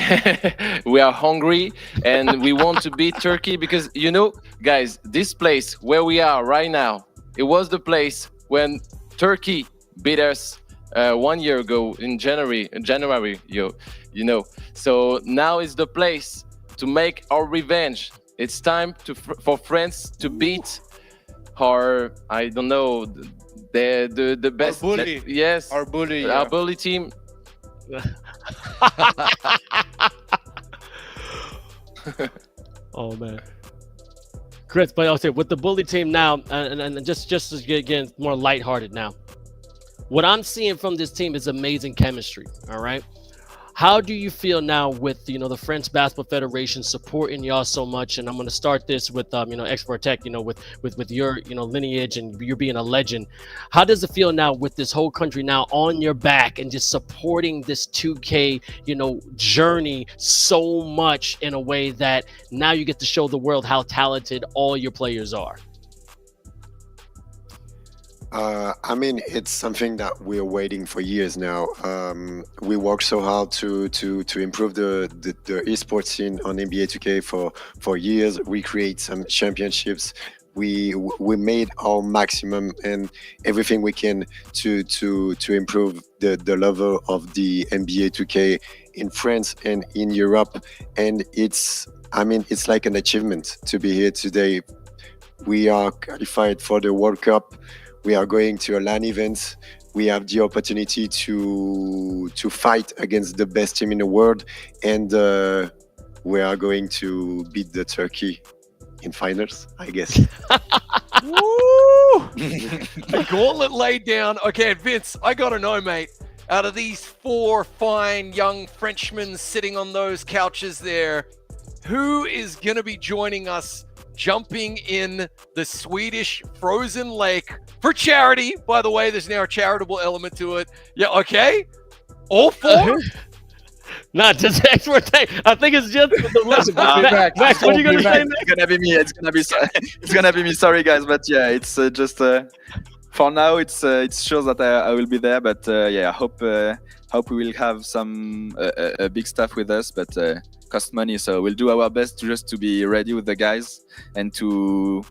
we are hungry and we want to beat Turkey because, you know, guys, this place where we are right now, it was the place when Turkey beat us 1 year ago in January, you know. So now is the place to make our revenge. It's time for France to beat our, I don't know, the best.
Our bully.
Yes,
Our bully.
our bully team.
Oh man, Chris, but I'll say with the bully team now, and just to get more lighthearted now, what I'm seeing from this team is amazing chemistry. All right, how do you feel now with, you know, the French Basketball Federation supporting y'all so much? And I'm going to start this with you know, 𝐷𝐿𝐹, you know, with your, you know, lineage and you being a legend. How does it feel now with this whole country now on your back and just supporting this 2K, you know, journey so much in a way that now you get to show the world how talented all your players are?
I mean, it's something that we're waiting for years now. We worked so hard to improve the esports scene on NBA 2K for years. We create some championships. We made our maximum and everything we can to improve the level of the NBA 2K in France and in Europe. And it's like an achievement to be here today. We are qualified for the World Cup. We are going to a LAN event. We have the opportunity to fight against the best team in the world, and we are going to beat the Turkey in finals, I guess.
Woo! The gauntlet laid down. Okay, Vince, I gotta know, mate. Out of these 4 fine young Frenchmen sitting on those couches there, who is gonna be joining us jumping in the Swedish frozen lake for charity? By the way, there's now a charitable element to it. Yeah, okay. All 4?
Not just 𝐷𝐿𝐹. I think it's just the Max, what are you gonna say?
It's gonna be me. It's gonna be me. Sorry, guys, but yeah, it's just for now. It shows that I will be there, but yeah, I hope we will have some big stuff with us, but cost money, so we'll do our best to be ready with the guys and to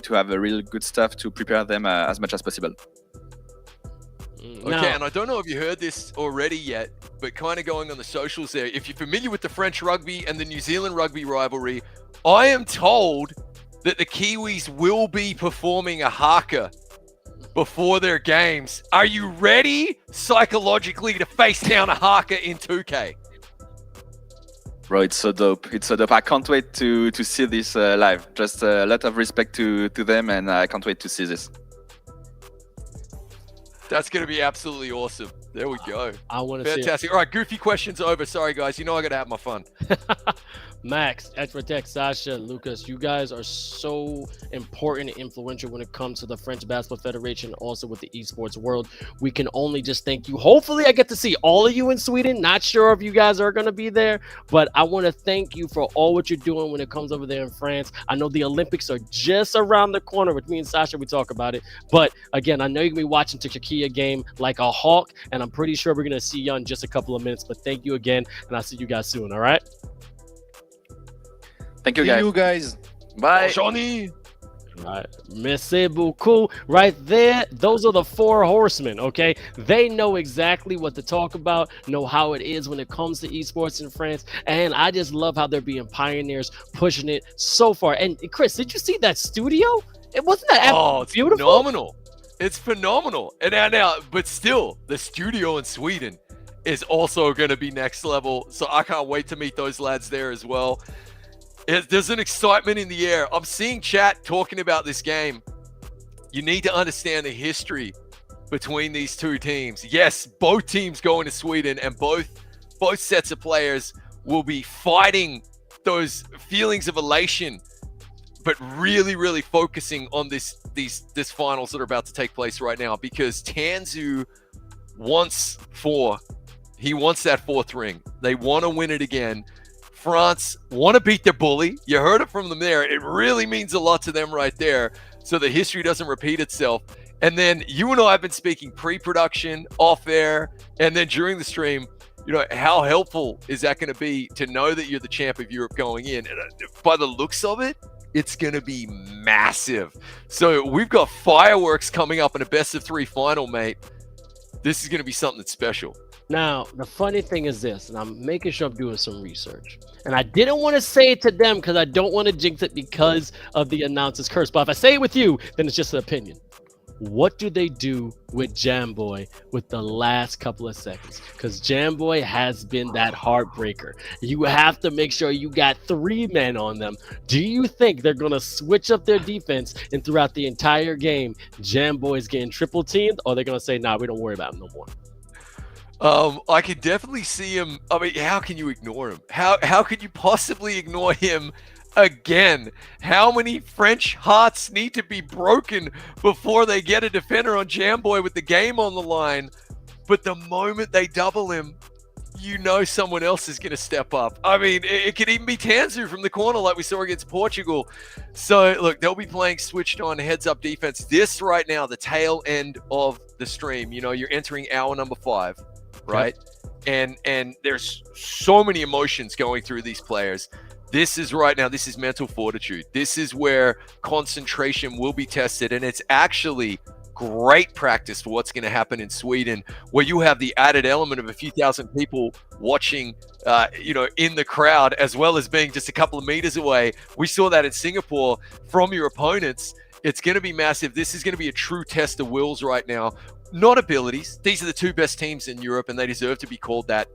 have a real good stuff to prepare them as much as possible.
Okay, and I don't know if you heard this already yet, but kind of going on the socials there, if you're familiar with the French rugby and the New Zealand rugby rivalry, I am told that the Kiwis will be performing a haka before their games. Are you ready psychologically to face down a haka in 2K?
Bro, it's so dope. It's so dope. I can't wait to see this live. Just a lot of respect to them, and I can't wait to see this.
That's going to be absolutely awesome. There we go.
I want to see it.
Fantastic. All right, goofy questions over. Sorry, guys. You know I got to have my fun.
Max, 𝐿𝐷, Sasha, Lucas, you guys are so important and influential when it comes to the French Basketball Federation, also with the esports world. We can only just thank you. Hopefully I get to see all of you in Sweden. Not sure if you guys are going to be there, but I want to thank you for all what you're doing when it comes over there in France. I know the Olympics are just around the corner. With me and Sasha, we talk about it. But again, I know you're going to be watching the 𝐂𝐄𝐄 game like a hawk, and I'm pretty sure we're going to see you in just a couple of minutes. But thank you again, and I'll see you guys soon, all right?
Thank you,
See
guys.
you guys.
Bye.
Johnny.
Right. Merci beaucoup. Right there, those are the 4 horsemen, okay? They know exactly what to talk about, know how it is when it comes to esports in France, and I just love how they're being pioneers, pushing it so far. And Chris, did you see that studio? It wasn't that
it's
beautiful?
phenomenal. It's phenomenal. And now, but still, the studio in Sweden is also going to be next level, so I can't wait to meet those lads there as well. There's an excitement in the air. I'm seeing chat talking about this game. You need to understand the history between these two teams. Yes, both teams going to Sweden, and both sets of players will be fighting those feelings of elation, but really, really focusing on this finals that are about to take place right now, because 𝐻𝐿 wants 4. He wants that 4th ring. They want to win it again. France want to beat their bully. You heard it from them there. It really means a lot to them right there, so the history doesn't repeat itself. And then you and I have been speaking pre-production, off air, and then during the stream. You know, how helpful is that going to be to know that you're the champ of Europe going in? And by the looks of it, it's going to be massive. So we've got fireworks coming up in a best-of-3 final, mate. This is going to be something that's special.
Now, the funny thing is this, and I'm making sure I'm doing some research. And I didn't want to say it to them because I don't want to jinx it because of the announcer's curse. But if I say it with you, then it's just an opinion. What do they do with Jamboy with the last couple of seconds? Because Jamboy has been that heartbreaker. You have to make sure you got 3 men on them. Do you think they're going to switch up their defense and throughout the entire game, Jamboy is getting triple teamed? Or they're going to say, nah, we don't worry about him no more?
I can definitely see him. I mean, how can you ignore him? How could you possibly ignore him again? How many French hearts need to be broken before they get a defender on Jamboy with the game on the line? But the moment they double him, you know someone else is going to step up. I mean, it could even be 𝐻𝐿 from the corner like we saw against Portugal. So, look, they'll be playing switched on heads-up defense. This right now, the tail end of the stream, you know, you're entering hour number 5. Right? Yep. And there's so many emotions going through these players. This is right now, this is mental fortitude. This is where concentration will be tested. And it's actually great practice for what's going to happen in Sweden, where you have the added element of a few thousand people watching, you know, in the crowd, as well as being just a couple of meters away. We saw that in Singapore from your opponents. It's going to be massive. This is going to be a true test of wills right now. Not abilities. These are the 2 best teams in Europe, and they deserve to be called that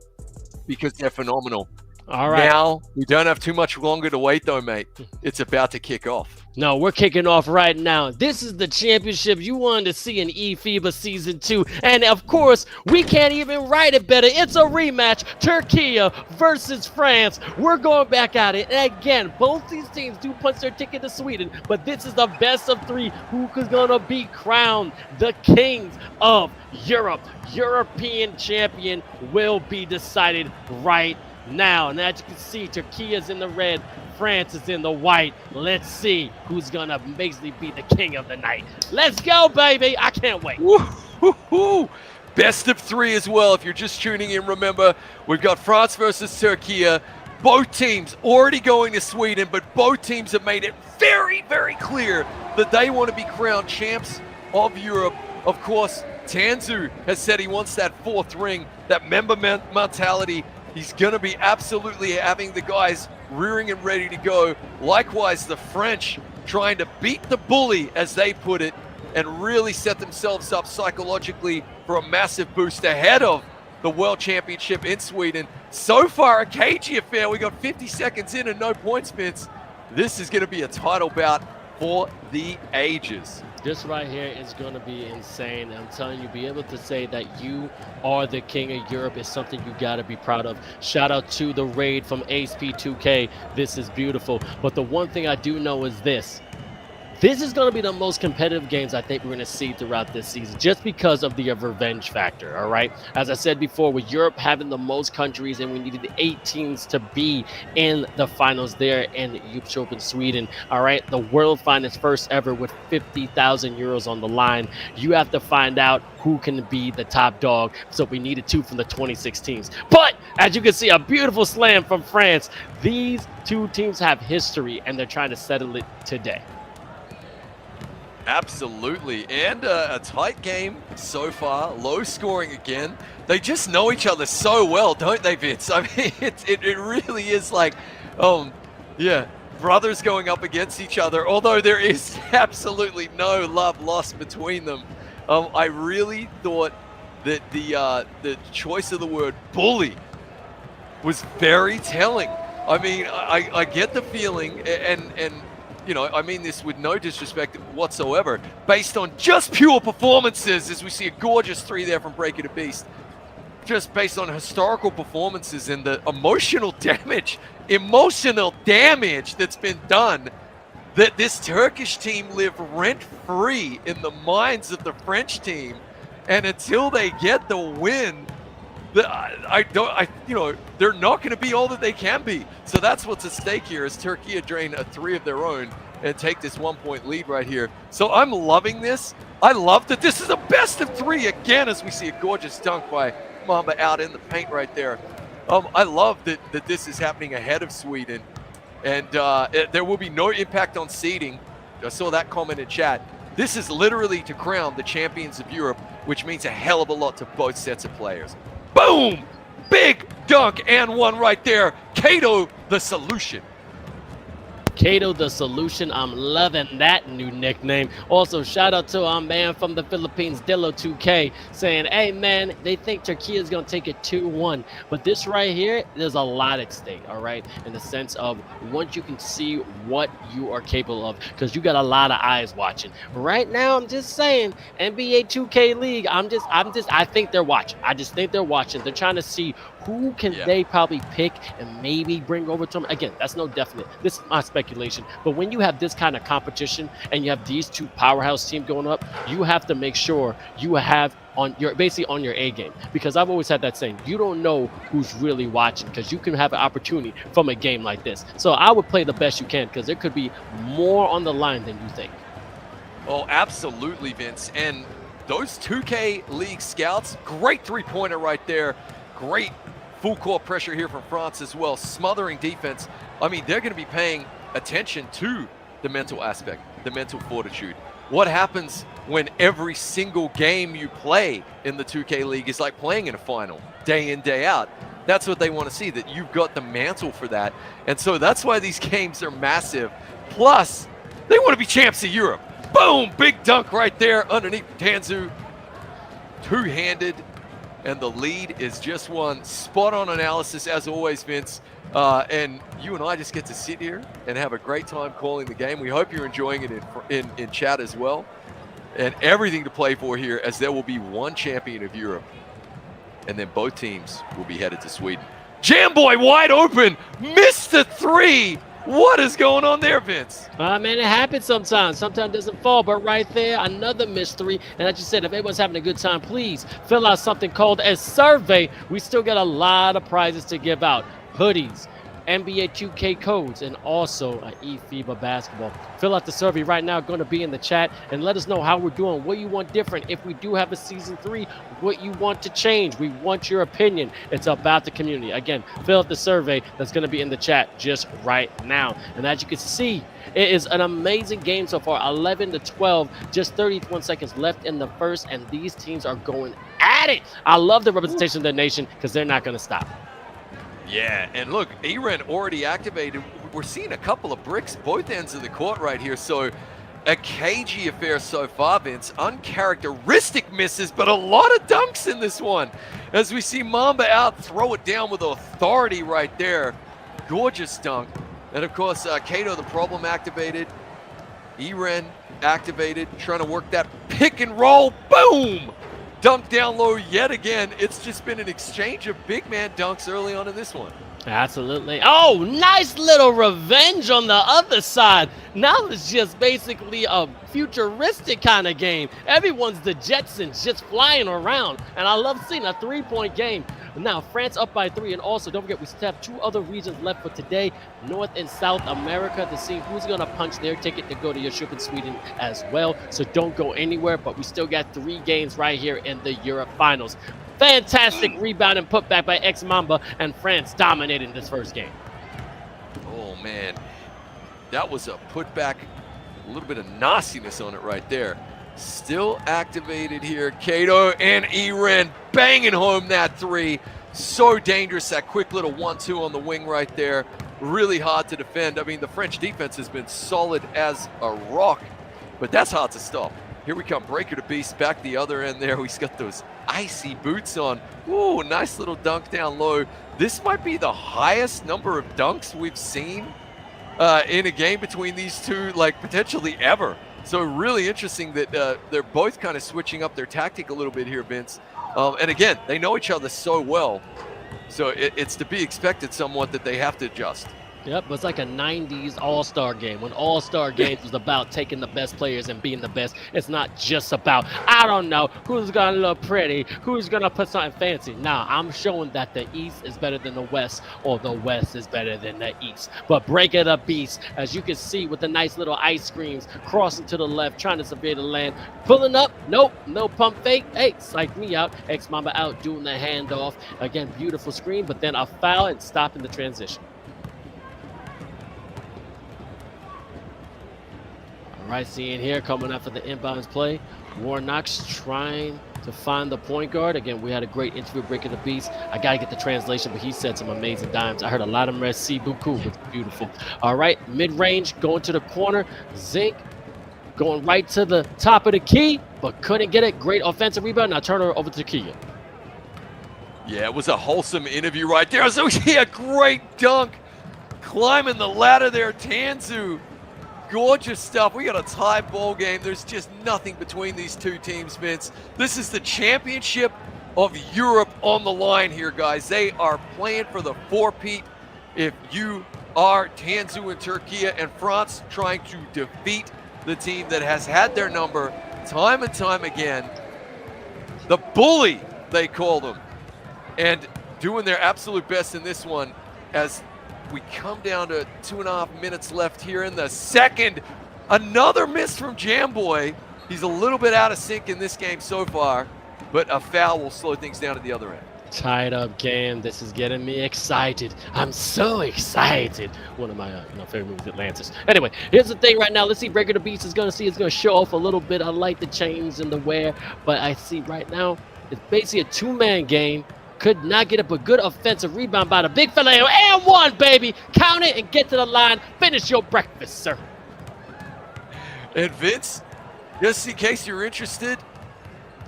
because they're phenomenal.
All right.
Now, we don't have too much longer to wait, though, mate. It's about to kick off.
No, we're kicking off right now. This is the championship you wanted to see in eFiba Season 2. And, of course, we can't even write it better. It's a rematch. Turkey versus France. We're going back at it. And, again, both these teams do punch their ticket to Sweden. But this is the best of 3. Who is going to be crowned the kings of Europe? European champion will be decided right now. And as you can see, Turkey is in the red. France is in the white. Let's see who's gonna basically be the king of the night. Let's go, baby. I can't wait.
Woo-hoo-hoo. Best of 3 as well. If you're just tuning in, remember, we've got France versus Turkey. Both teams already going to Sweden, but both teams have made it very, very clear that they want to be crowned champs of Europe. Of course, 𝐻𝐿 has said he wants that 4th ring, that member mentality. He's going to be absolutely having the guys rearing and ready to go. Likewise, the French trying to beat the bully, as they put it, and really set themselves up psychologically for a massive boost ahead of the World Championship in Sweden. So far, a cagey affair. We got 50 seconds in and no points, Vince. This is going to be a title bout for the ages.
This right here is going to be insane. I'm telling you, be able to say that you are the king of Europe is something you got to be proud of. Shout out to the raid from ASP2K. This is beautiful. But the one thing I do know is this. This is going to be the most competitive games I think we're going to see throughout this season just because of the revenge factor, all right? As I said before, with Europe having the most countries and we needed the 8 teams to be in the finals there in Europe in Sweden, all right? The world finals first ever with 50,000 euros on the line. You have to find out who can be the top dog. So we needed 2 from the 26 teams. But as you can see, a beautiful slam from France. These 2 teams have history and they're trying to settle it today.
Absolutely, and a tight game so far, low scoring again. They just know each other so well, don't they, Vince? I mean, it really is like, yeah, brothers going up against each other, although there is absolutely no love lost between them. I really thought that the choice of the word bully was very telling. I mean, I get the feeling, and you know, I mean this with no disrespect whatsoever, based on just pure performances, as we see a gorgeous 3 there from Breaker to Beast, just based on historical performances and the emotional damage that's been done, that this Turkish team live rent-free in the minds of the French team, and until they get the win, you know, they're not going to be all that they can be. So that's what's at stake here as Turkey drain a 3 of their own and take this 1-point lead right here. So I'm loving this. I love that this is a best of 3 again as we see a gorgeous dunk by Mamba out in the paint right there. I love that this is happening ahead of Sweden, and there will be no impact on seeding. I saw that comment in chat. This is literally to crown the champions of Europe, which means a hell of a lot to both sets of players. Boom! Big dunk and one right there. 𝐂𝐄 the solution.
𝐂𝐄 the solution. I'm loving that new nickname. Also, shout out to our man from the Philippines, Dillo2K, saying, hey man, they think Turkey is going to take it 2-1. But this right here, there's a lot at stake, all right? In the sense of once you can see what you are capable of, because you got a lot of eyes watching. Right now, I'm just saying, NBA 2K League, I think they're watching. I just think they're watching. They're trying to see who can they probably pick and maybe bring over to them. Again, that's no definite. This is my speculation. But when you have this kind of competition and you have these 2 powerhouse teams going up, you have to make sure you have basically on your A game. Because I've always had that saying, you don't know who's really watching because you can have an opportunity from a game like this. So I would play the best you can because there could be more on the line than you think.
Oh, absolutely, Vince. And those 2K League scouts, great 3-pointer right there. Great full court pressure here from France as well, smothering defense. I mean, they're going to be paying attention to the mental aspect, the mental fortitude. What happens when every single game you play in the 2K League is like playing in a final, day in, day out? That's what they want to see, that you've got the mantle for that. And so that's why these games are massive. Plus, they want to be champs of Europe. Boom! Big dunk right there underneath Tanzu. Two-handed. And the lead is just one. Spot on analysis as always, Vince. And you and I just get to sit here and have a great time calling the game. We hope you're enjoying it in chat as well. And everything to play for here, as there will be one champion of Europe. And then both teams will be headed to Sweden. Jamboy wide open, missed the 3. What is going on there, Vince?
Man, it happens sometimes. Sometimes it doesn't fall, but right there, another mystery. And as you said, if everyone's having a good time, please fill out something called a survey. We still got a lot of prizes to give out. Hoodies, NBA 2K codes, and also an eFiba basketball. Fill out the survey right now, going to be in the chat, and let us know how we're doing, what you want different. If we do have a season 3, what you want to change. We want your opinion. It's about the community. Again, fill out the survey that's going to be in the chat just right now. And as you can see, it is an amazing game so far. 11-12, just 31 seconds left in the first, and these teams are going at it. I love the representation of the nation because they're not going to stop.
Yeah, and look, Eren already activated. We're seeing a couple of bricks both ends of the court right here. So a cagey affair so far, Vince. Uncharacteristic misses, but a lot of dunks in this one. As we see Mamba out, throw it down with authority right there. Gorgeous dunk. And of course, 𝐂𝐄 the problem activated. Eren activated, trying to work that pick and roll. Boom! Dunk down low yet again. It's just been an exchange of big man dunks early on in this one.
Absolutely. Oh, nice little revenge on the other side. Now it's just basically a futuristic kind of game. Everyone's the Jetsons just flying around. And I love seeing a 3-point game. Now, France up by 3. And also, don't forget, we still have 2 other regions left for today. North and South America to see who's going to punch their ticket to go to your trip in Sweden as well. So don't go anywhere. But we still got 3 games right here in the Europe Finals. Fantastic rebound and putback by ex-Mamba, and France dominating this first game.
Oh, man. That was a putback, a little bit of nastiness on it right there. Still activated here. 𝐂𝐄 and 𝐅𝐿 banging home that 3. So dangerous, that quick little 1-2 on the wing right there. Really hard to defend. I mean, the French defense has been solid as a rock, but that's hard to stop. Here we come, Breaker to Beast, back the other end there. He's got those icy boots on. Ooh, nice little dunk down low. This might be the highest number of dunks we've seen in a game between these two, like potentially ever. So really interesting that they're both kind of switching up their tactic a little bit here, Vince. And again, they know each other so well. So it's to be expected somewhat that they have to adjust.
Yep, it's like a 90s all-star game. When all-star games was about taking the best players and being the best, it's not just about, I don't know, who's going to look pretty, who's going to put something fancy. Nah, I'm showing that the East is better than the West, or the West is better than the East. But break it up, Beast, as you can see with the nice little ice creams, crossing to the left, trying to survey the land, pulling up, nope, no pump fake. Hey, psych me out. Ex-Mamba out doing the handoff. Again, beautiful screen, but then a foul and stopping the transition. Right, seeing here coming after the inbounds play, 𝐅𝐿𝐋𝐋𝐿 trying to find the point guard. Again, we had a great interview breaking the beast. I gotta get the translation, but he said some amazing dimes. I heard a lot of merci beaucoup, was beautiful. All right, mid-range going to the corner. Zinc going right to the top of the key, but couldn't get it. Great offensive rebound. Now turn her over to Kia.
Yeah, it was a wholesome interview right there. So yeah, great dunk, climbing the ladder there, Tanzu. Gorgeous stuff. We got a tie ball game. There's just nothing between these two teams, Vince. This is the championship of Europe on the line here, guys. They are playing for the four-peat. If you are Tanzu and Turkey and France trying to defeat the team that has had their number time and time again, the bully, they call them, and doing their absolute best in this one as we come down to 2.5 minutes left here in the second. Another miss from Jamboy. He's a little bit out of sync in this game so far, but a foul will slow things down at the other end.
Tied up game. This is getting me excited. I'm so excited. One of my favorite movies, Atlantis. Anyway, here's the thing right now. Let's see. Breaker the Beast is going to see. It's going to show off a little bit. I like the change in the wear, but I see right now it's basically a 2-man game. Could not get up a good offensive rebound by the big fella. And one, baby. Count it and get to the line. Finish your breakfast, sir.
And Vince, just in case you're interested,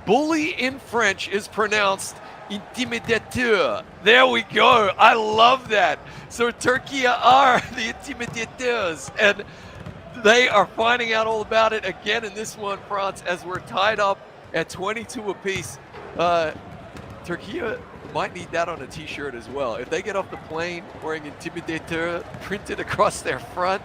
bully in French is pronounced intimidateur. There we go. I love that. So Turkey are the intimidateurs, and they are finding out all about it again in this one, France, as we're tied up at 22 apiece. Turkey might need that on a t-shirt as well. If they get off the plane wearing intimidateur printed across their front,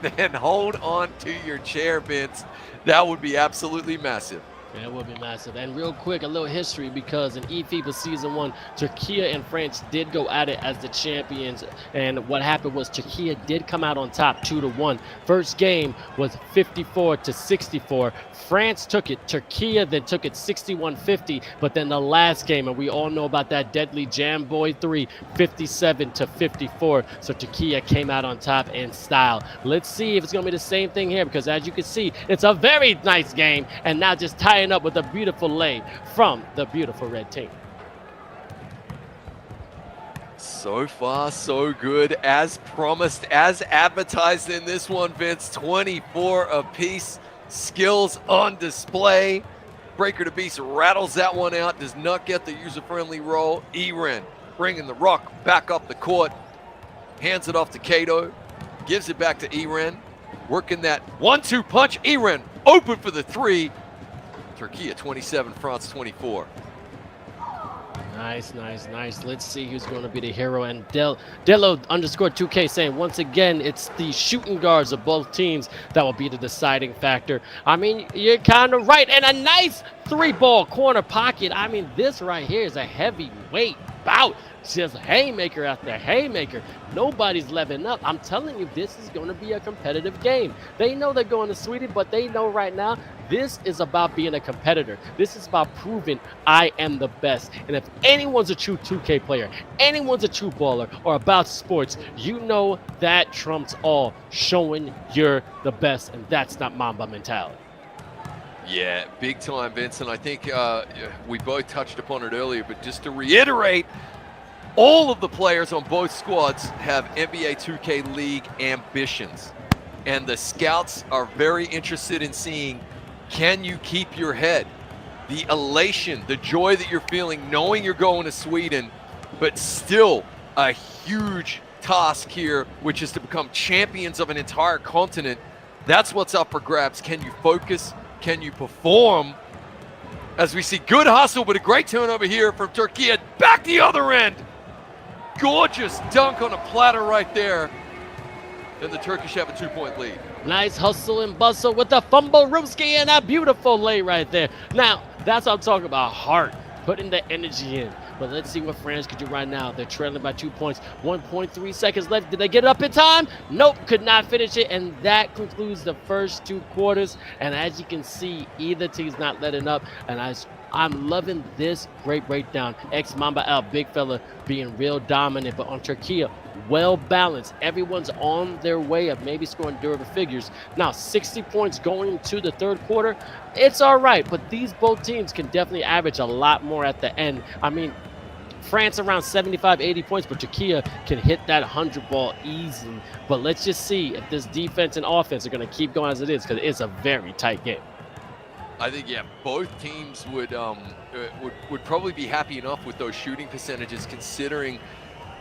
then hold on to your chair, Vince. That would be absolutely massive.
Yeah, it would be massive. And real quick, a little history, because in eFiba Season 1, Turkey and France did go at it as the champions. And what happened was Turkey did come out on top 2-1. First game was 54-64. France took it. Turkey then took it 61-50. But then the last game, and we all know about that deadly Jamboy 3, 57-54. So Turkey came out on top in style. Let's see if it's going to be the same thing here, because as you can see, it's a very nice game. And now just tying up with a beautiful lay from the beautiful red team.
So far, so good. As promised, as advertised in this one, Vince. 24 apiece. Skills on display. Breaker to Beast rattles that one out. Does not get the user-friendly roll. 𝐅𝐿 bringing the rock back up the court. Hands it off to 𝐂𝐄. Gives it back to 𝐅𝐿. Working that 1-2 punch. 𝐅𝐿 open for the three. Turkey 27, France 24.
Nice, nice, nice. Let's see who's going to be the hero. And Dello_2K saying, once again, it's the shooting guards of both teams that will be the deciding factor. I mean, you're kind of right. And a nice 3-ball corner pocket. I mean, this right here is a heavyweight bout. Just haymaker after haymaker. Nobody's leveling up. I'm telling you, this is going to be a competitive game. They know they're going to Sweden, but they know right now this is about being a competitor. This is about proving I am the best. And if anyone's a true 2K player, anyone's a true baller, or about sports, you know that trumps all, showing you're the best. And that's not Mamba mentality.
Yeah, big time, Vincent. I think we both touched upon it earlier, but just to reiterate, all of the players on both squads have NBA 2K League ambitions. And the scouts are very interested in seeing, can you keep your head? The elation, the joy that you're feeling, knowing you're going to Sweden, but still a huge task here, which is to become champions of an entire continent. That's what's up for grabs. Can you focus? Can you perform? As we see good hustle, but a great turnover here from Turkey. Back the other end. Gorgeous dunk on a platter right there. And the Turkish have a 2-point lead.
Nice hustle and bustle with the fumble Ruski and a beautiful lay right there. Now, that's what I'm talking about, heart, putting the energy in. But let's see what France could do right now. They're trailing by 2 points, 1.3 seconds left. Did they get it up in time? Nope, could not finish it. And that concludes the first 2 quarters. And as you can see, either team's not letting up. And I'm loving this great breakdown. Mamba Al, big fella, being real dominant. But on Turkey, well balanced. Everyone's on their way of maybe scoring durable figures. Now, 60 points going to the third quarter. It's all right, but these both teams can definitely average a lot more at the end. I mean, France around 75, 80 points, but Turkey can hit that 100 ball easily. But let's just see if this defense and offense are going to keep going as it is, because it's a very tight game.
I think, yeah, both teams would probably be happy enough with those shooting percentages, considering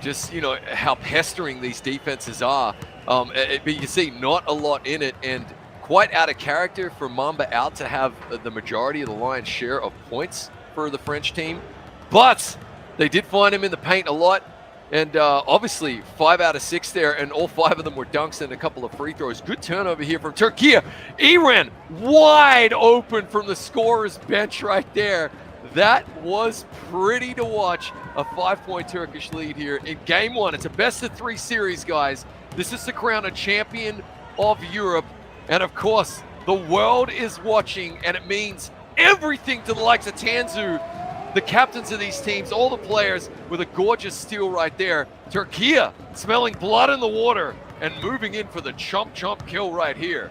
just, you know, how pestering these defenses are. But you see not a lot in it, and quite out of character for Mamba out to have the majority of the lion's share of points for the French team. But they did find him in the paint a lot. And obviously 5 out of 6 there, and all 5 of them were dunks and a couple of free throws. Good turnover here from Turkey. Iran wide open from the scorer's bench right there. That was pretty to watch. A 5-point Turkish lead here in game 1. It's a best-of-3 series, guys. This is to crown a champion of Europe. And of course, the world is watching, and it means everything to the likes of Tanzu, the captains of these teams, all the players, with a gorgeous steal right there. Turkey smelling blood in the water and moving in for the chomp kill right here.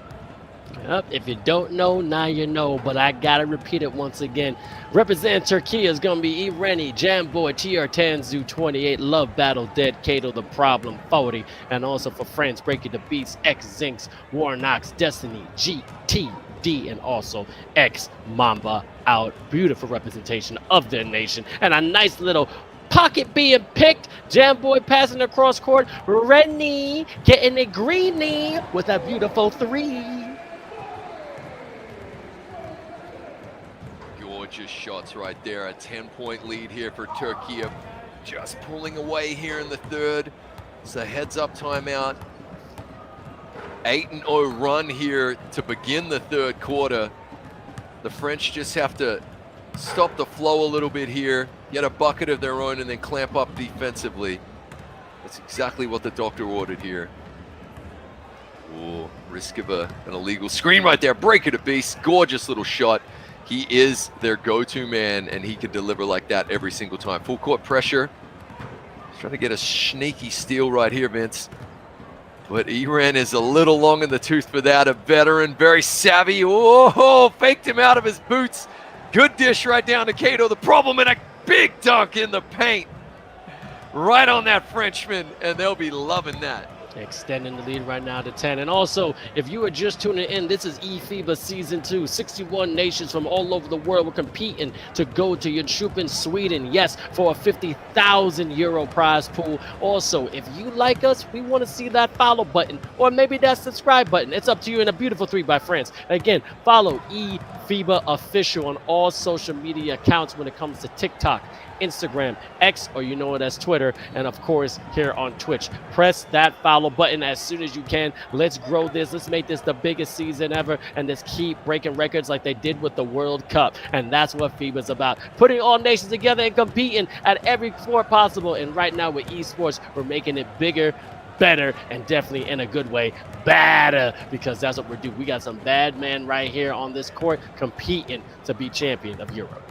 Yep, if you don't know, now you know, but I gotta repeat it once again. Representing Turkey is gonna be Ireni, Jamboy, TR Tanzu 28, Love Battle, Dead Kato, The Problem 40, and also for France, Breaking the Beast, 𝐿𝐹, Warnox, Destiny, GTD, and also Mamba out. Beautiful representation of their nation, and a nice little pocket being picked. Jamboy passing across court. Rennie getting a greenie with a beautiful 3.
Gorgeous shots right there. A 10-point lead here for Turkey. Just pulling away here in the third. It's a heads-up timeout. 8-0 run here to begin the third quarter. The French just have to stop the flow a little bit here, get a bucket of their own, and then clamp up defensively. That's exactly what the doctor ordered here. Ooh, risk of an illegal screen right there. Break it a beast. Gorgeous little shot. He is their go-to man, and he can deliver like that every single time. Full court pressure. He's trying to get a sneaky steal right here, Vince. But Iran is a little long in the tooth for that. A veteran, very savvy. Oh, faked him out of his boots. Good dish right down to Kato. The problem, and a big dunk in the paint. Right on that Frenchman, and they'll be loving that.
Extending the lead right now to 10. And also, if you are just tuning in, this is eFiba Season 2. 61 nations from all over the world were competing to go to Jönköping, Sweden. Yes, for a 50,000 euro prize pool. Also, if you like us, we want to see that follow button or maybe that subscribe button. It's up to you in a beautiful 3 by France. Again, follow eFiba Official on all social media accounts when it comes to TikTok, Instagram, X, or you know it as Twitter, and of course here on Twitch. Press that follow button as soon as you can. Let's grow this. Let's make this the biggest season ever, and let's keep breaking records like they did with the World Cup. And that's what FIBA's about, putting all nations together and competing at every sport possible. And right now with esports, we're making it bigger, better, and definitely in a good way, badder, because that's what we're doing. We got some bad men right here on this court competing to be champion of Europe.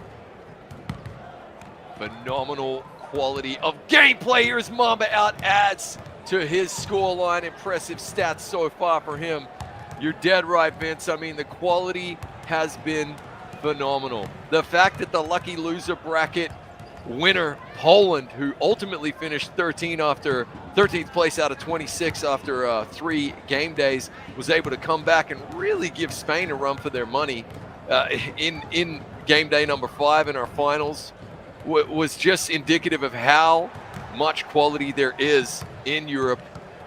Phenomenal quality of gameplay. Here's Mamba out, adds to his scoreline. Impressive stats so far for him. You're dead right, Vince. I mean, the quality has been phenomenal. The fact that the lucky loser bracket winner, Poland, who ultimately finished 13th place out of 26 after 3 game days, was able to come back and really give Spain a run for their money in game day number 5 in our finals. Was just indicative of how much quality there is in Europe.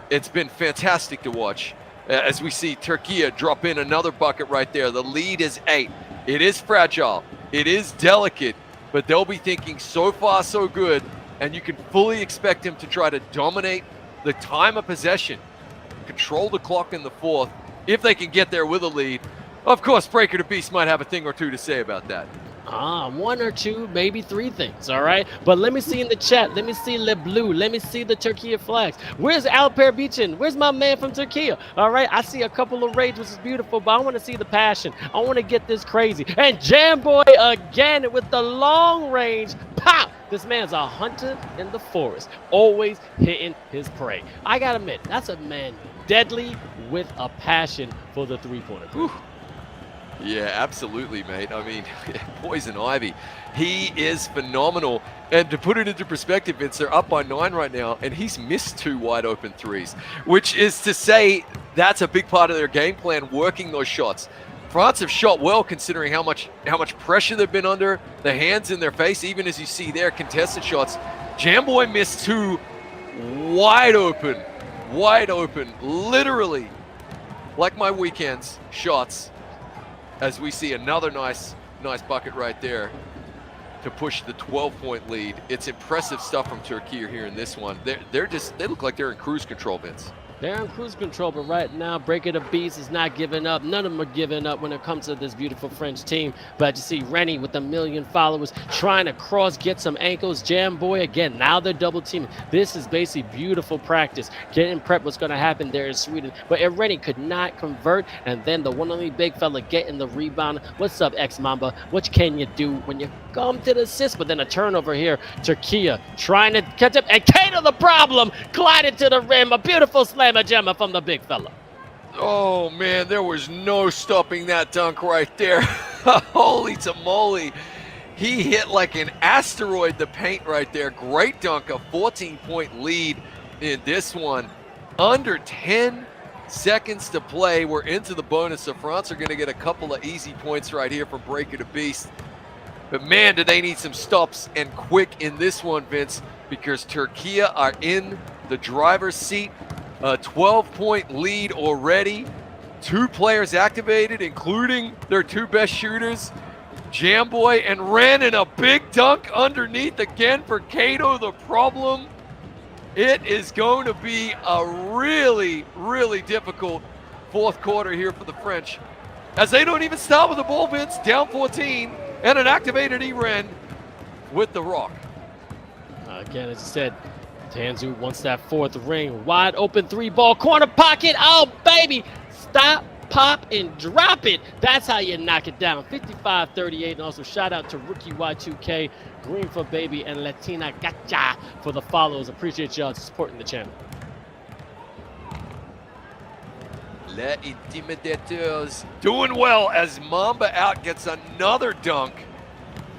It's been fantastic to watch as we see Turkey drop in another bucket right there. The lead is 8. It is fragile, it is delicate, but they'll be thinking so far so good, and you can fully expect them to try to dominate the time of possession, control the clock in the 4th if they can get there with a lead. Of course, Breaker the Beast might have a thing or two to say about that.
1 or 2, maybe 3 things, all right? But let me see in the chat. Let me see Le Bleu. Let me see the Turkey flags. Where's Alper Beachin? Where's my man from Turkey? All right, I see a couple of raids, which is beautiful, but I want to see the passion. I want to get this crazy. And Jamboy again with the long range pop. This man's a hunter in the forest, always hitting his prey. I got to admit, that's a man deadly with a passion for the three-pointer.
Yeah, absolutely, mate. I mean, Poison Ivy, he is phenomenal. And to put it into perspective, Vince, they're up by 9 right now, and he's missed 2 wide open threes, which is to say that's a big part of their game plan, working those shots. France have shot well considering how much pressure they've been under, the hands in their face, even as you see their contested shots. Jamboy missed 2 wide open, literally, like my weekends, shots. As we see another nice bucket right there to push the 12-point lead. It's impressive stuff from Turkey here in this one. They look like they're in cruise control, Vince.
They're in cruise control, but right now, Breaker the Beast is not giving up. None of them are giving up when it comes to this beautiful French team. But you see Rennie with 1 million followers trying to get some ankles. Jamboy again, now they're double teaming. This is basically beautiful practice. Getting prep what's going to happen there in Sweden. But Rennie could not convert, and then the one only big fella getting the rebound. What's up, X-Mamba? What can you do when you come to the assist? But then a turnover here. Turkey trying to catch up, and Kato the problem, glided to the rim. A beautiful slam. A Gemma from the big fella.
Oh man, there was no stopping that dunk right there. Holy tamale. He hit like an asteroid the paint right there. Great dunk, a 14-point lead in this one. Under 10 seconds to play. We're into the bonus, so France are going to get a couple of easy points right here from Breaker the Beast. But man, do they need some stops, and quick in this one, Vince, because Turkey are in the driver's seat. A 12-point lead already. 2 players activated, including their 2 best shooters, Jamboy and Ren, in a big dunk underneath again for Kato the problem. It is going to be a really, really difficult 4th quarter here for the French, as they don't even start with the ball, Vince, down 14, and an activated E-Ren with the rock.
Again, as I said, Tanzu wants that 4th ring. Wide open 3-ball corner pocket. Oh, baby. Stop, pop, and drop it. That's how you knock it down. 55-38. And also shout out to Rookie Y2K, Green for Baby, and Latina Gacha for the follows. Appreciate y'all supporting the channel.
Les Intimidateurs doing well as Mamba out gets another dunk.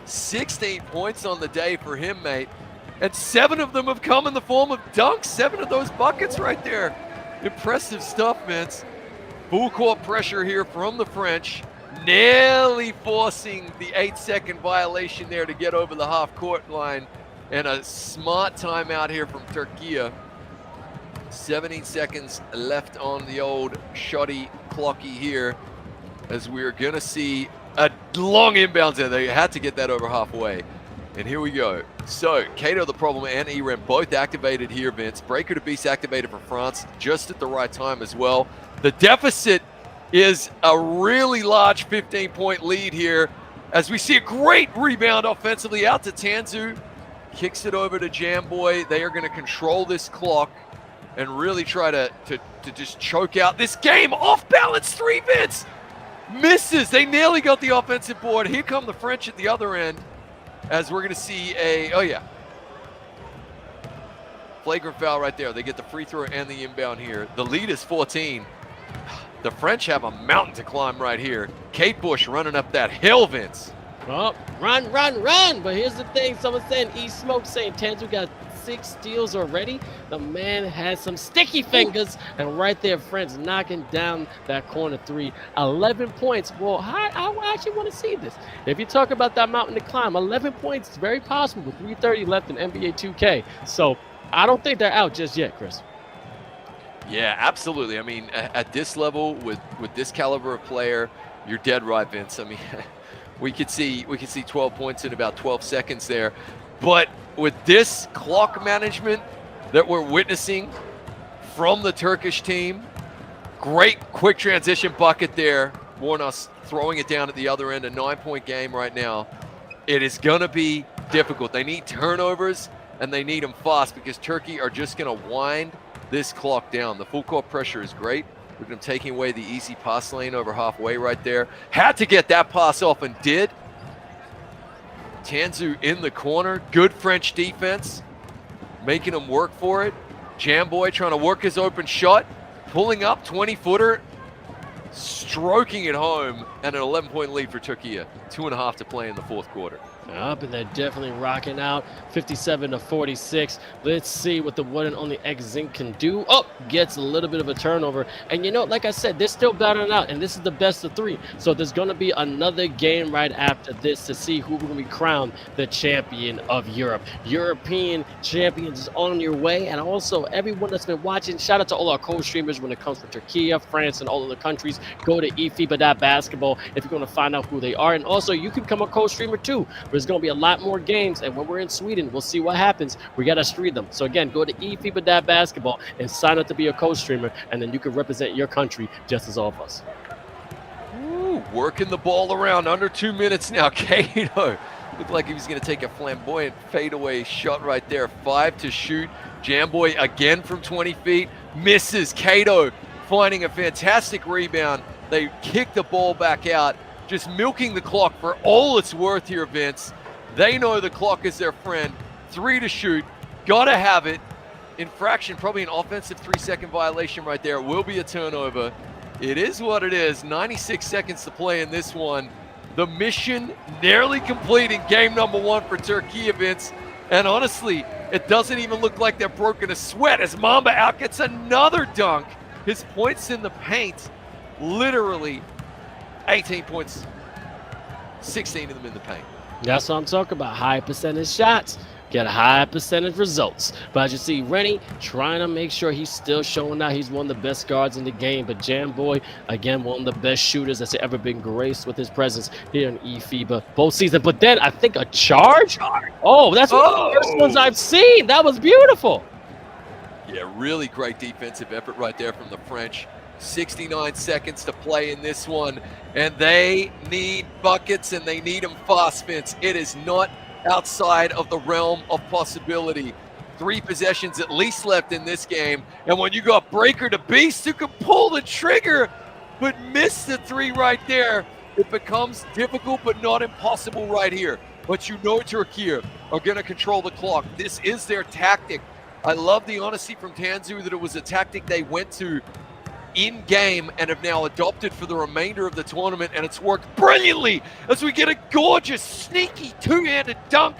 16 points on the day for him, mate. And 7 of them have come in the form of dunks. 7 of those buckets right there. Impressive stuff, Vince. Full court pressure here from the French. Nearly forcing the 8-second violation there to get over the half-court line. And a smart timeout here from Turkey. 17 seconds left on the old shoddy clocky here, as we're going to see a long inbounds there. They had to get that over halfway. And here we go. So, 𝐂𝐄 the problem and 𝐸REM both activated here, Vince. Breaker to Beast activated for France just at the right time as well. The deficit is a really large 15-point lead here, as we see a great rebound offensively out to 𝐸REM. Kicks it over to Jamboy. They are going to control this clock and really try to just choke out this game. Off balance three, Vince. Misses. They nearly got the offensive board. Here come the French at the other end, as we're going to see flagrant foul right there. They get the free throw and the inbound here. The lead is 14. The French have a mountain to climb right here. Kate Bush running up that hill, Vince.
Oh, run, run, run. But here's the thing. Someone saying eSmoke saying 𝐸𝐿 got 6 steals already. The man has some sticky fingers. And right there, French knocking down that corner three. 11 points. Well, I actually want to see this. If you talk about that mountain to climb, 11 points is very possible with 3:30 left in NBA 2K. So I don't think they're out just yet, Chris.
Yeah, absolutely. I mean, at this level, with this caliber of player, you're dead right, Vince. I mean, we could see 12 points in about 12 seconds there. But with this clock management that we're witnessing from the Turkish team, great quick transition bucket there. Warnos throwing it down at the other end, a 9-point game right now. It is going to be difficult. They need turnovers, and they need them fast, because Turkey are just going to wind this clock down. The full court pressure is great. Look at him taking away the easy pass lane over halfway right there. Had to get that pass off and did. 𝐸𝐿 in the corner. Good French defense, making him work for it. Jamboy trying to work his open shot, pulling up 20-footer, stroking it home, and an 11-point lead for Turkey. 2.5 to play in the fourth quarter.
Up, and they're definitely rocking out. 57-46. Let's see what the one and only 𝐿𝐋𝐋𝐿 can do. Oh, gets a little bit of a turnover. And you know, like I said, they're still battling out, and this is the best of 3. So there's going to be another game right after this to see who will be crowned the champion of Europe. European champions is on your way. And also, everyone that's been watching, shout out to all our co-streamers when it comes to Turkey, France, and all other countries. Go to eFiba.basketball if you're going to find out who they are. And also, you can become a co-streamer too. There's going to be a lot more games, and when we're in Sweden, we'll see what happens. We got to stream them. So again, go to eFiba.basketball and sign up to be a co-streamer, and then you can represent your country just as all of us.
Ooh, working the ball around. Under 2 minutes now. 𝐂𝐄 looked like he was going to take a flamboyant fadeaway shot right there. 5 to shoot. Jamboy again from 20 feet. Misses. 𝐂𝐄 finding a fantastic rebound. They kick the ball back out. Just milking the clock for all it's worth here, Vince. They know the clock is their friend. 3 to shoot. Gotta have it. Infraction, probably an offensive 3-second violation right there. Will be a turnover. It is what it is. 96 seconds to play in this one. The mission nearly complete in game number 1 for Turkey, Vince. And honestly, it doesn't even look like they're broken a sweat, as Mamba out gets another dunk. His points in the paint, literally 18 points, 16 of them in the paint.
That's what I'm talking about. High percentage shots, get high percentage results. But as you see, Rennie trying to make sure he's still showing out. He's one of the best guards in the game. But Jamboy, again, one of the best shooters that's ever been graced with his presence here in eFiba both seasons. But then I think a charge? Oh, that's one of the first ones I've seen. That was beautiful.
Yeah, really great defensive effort right there from the French. 69 seconds to play in this one, and they need buckets, and they need them fast, Vince. It is not outside of the realm of possibility. 3 possessions at least left in this game, and when you got Breaker to Beast, who can pull the trigger but miss the 3 right there, it becomes difficult but not impossible right here. But you know Turkey are going to control the clock. This is their tactic. I love the honesty from 𝐸𝐿 that it was a tactic they went to in game and have now adopted for the remainder of the tournament, and it's worked brilliantly as we get a gorgeous, sneaky 2-handed dunk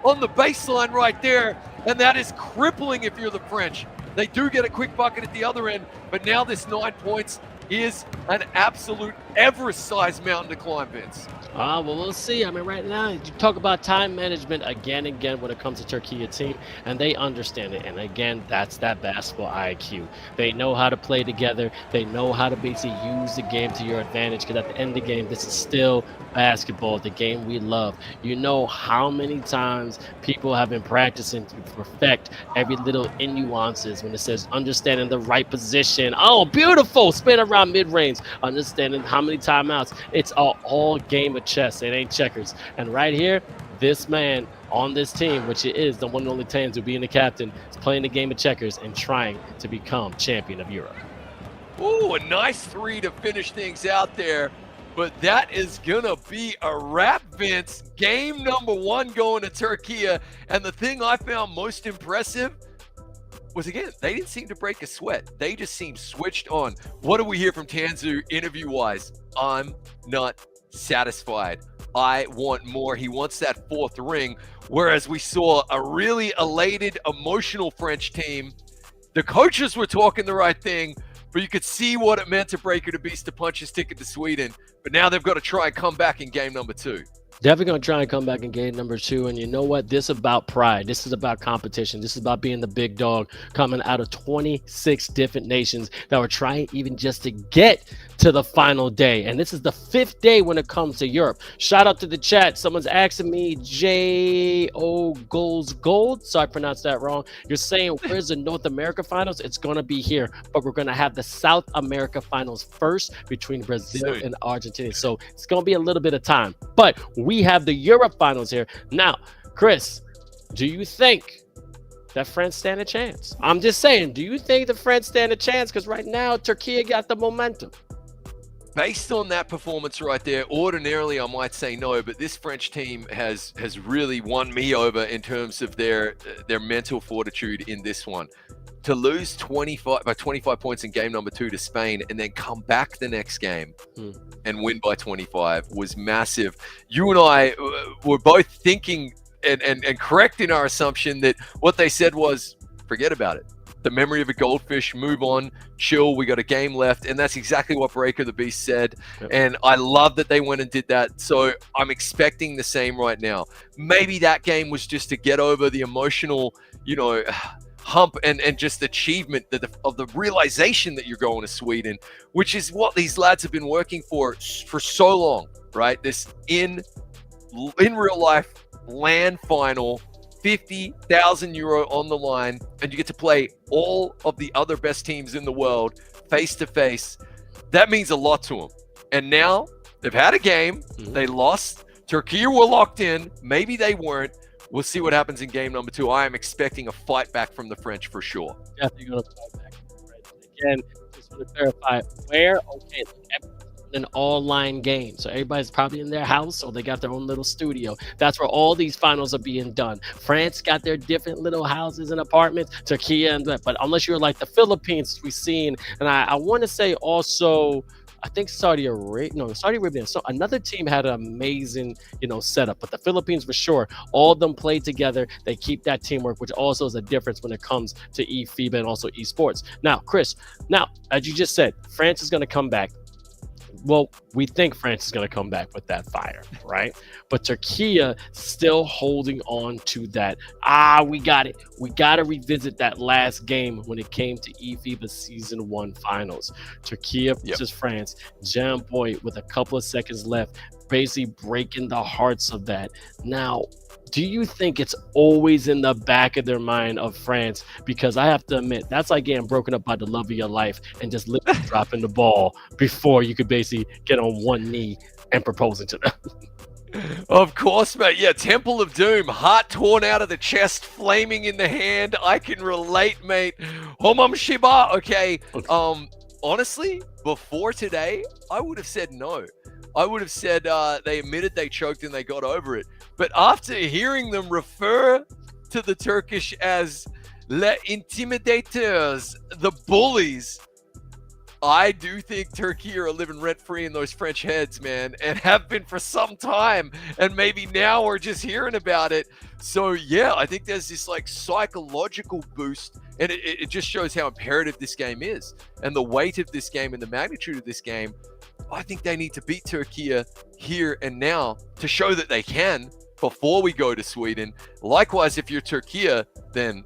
on the baseline right there, and that is crippling if you're the French. They do get a quick bucket at the other end, but now this 9 points is an absolute Everest-sized mountain to climb, Vince.
Well, we'll see. I mean, right now, you talk about time management again and again when it comes to Turkey team, and they understand it. And again, that's that basketball IQ. They know how to play together. They know how to basically use the game to your advantage, because at the end of the game, this is still basketball, the game we love. You know how many times people have been practicing to perfect every little nuances when it says understanding the right position. Oh, beautiful. Spin around mid-range. Understanding how many timeouts. It's all game of chess. It ain't checkers. And right here, this man on this team, which it is the one and only Tanzu being the captain, is playing the game of checkers and trying to become champion of Europe.
Ooh, a nice three to finish things out there. But that is going to be a wrap, Vince. Game number 1 going to Turkey. And the thing I found most impressive was, again, they didn't seem to break a sweat. They just seemed switched on. What do we hear from Tanzu interview-wise? I'm not satisfied. I want more. He wants that 4th ring, whereas we saw a really elated, emotional French team. The coaches were talking the right thing, but you could see what it meant to Breaker the Beast to punch his ticket to Sweden. But now they've got to try and come back in game number 2.
Definitely going to try and come back in game number 2. And you know what? This is about pride. This is about competition. This is about being the big dog coming out of 26 different nations that were trying even just to get to the final day. And this is the 5th day when it comes to Europe. Shout out to the chat. Someone's asking me, J.O. Gold. Sorry, I pronounced that wrong. You're saying, where's the North America finals? It's going to be here. But we're going to have the South America finals first between Brazil and Argentina. So it's going to be a little bit of time. But we have the Europe finals here. Now, Chris, do you think that France stand a chance? I'm just saying, do you think the French stand a chance? Because right now, Turkey got the momentum.
Based on that performance right there, ordinarily I might say no, but this French team has really won me over in terms of their mental fortitude in this one. To lose 25 points in game number 2 to Spain and then come back the next game and win by 25 was massive. You and I were both thinking and correct in our assumption that what they said was, forget about it. The memory of a goldfish, move on, chill, we got a game left. And that's exactly what Breaker the Beast said. Yep. And I love that they went and did that. So I'm expecting the same right now. Maybe that game was just to get over the emotional, hump and just achievement of the realization that you're going to Sweden, which is what these lads have been working for so long, right? This in real life land final, 50,000 euro on the line, and you get to play all of the other best teams in the world face to face. That means a lot to them. And now they've had a game, they lost. Turkey were locked in, maybe they weren't. We'll see what happens in game number 2. I am expecting a fight back from the French for sure.
Definitely going to fight back from the French. Again, just want to clarify where, okay, an online game. So everybody's probably in their house or they got their own little studio. That's where all these finals are being done. France got their different little houses and apartments. Turkey and that. But unless you're like the Philippines, we've seen, and I want to say also, I think Saudi Arabia. So another team had an amazing, setup. But the Philippines, for sure, all of them play together. They keep that teamwork, which also is a difference when it comes to eFiba and also esports. Now, Chris, as you just said, France is going to come back. Well, we think France is going to come back with that fire, right? But Turkey still holding on to that. We got it. We got to revisit that last game when it came to eFiba Season 1 finals. Turkey versus France. Jam Boy with a couple of seconds left, basically breaking the hearts of that. Now, do you think it's always in the back of their mind of France? Because I have to admit, that's like getting broken up by the love of your life and just literally dropping the ball before you could basically get on one knee and proposing to them.
Of course, mate. Yeah, Temple of Doom, heart torn out of the chest, flaming in the hand. I can relate, mate. Homam Shiba. Okay. Honestly, before today, I would have said no. I would have said they admitted they choked and they got over it. But after hearing them refer to the Turkish as les intimidateurs, the bullies, I do think Turkey are living rent-free in those French heads, man, and have been for some time. And maybe now we're just hearing about it. So, yeah, I think there's this, psychological boost And it just shows how imperative this game is, and the weight of this game and the magnitude of this game. I think they need to beat Turkey here and now to show that they can before we go to Sweden. Likewise, if you're Turkey, then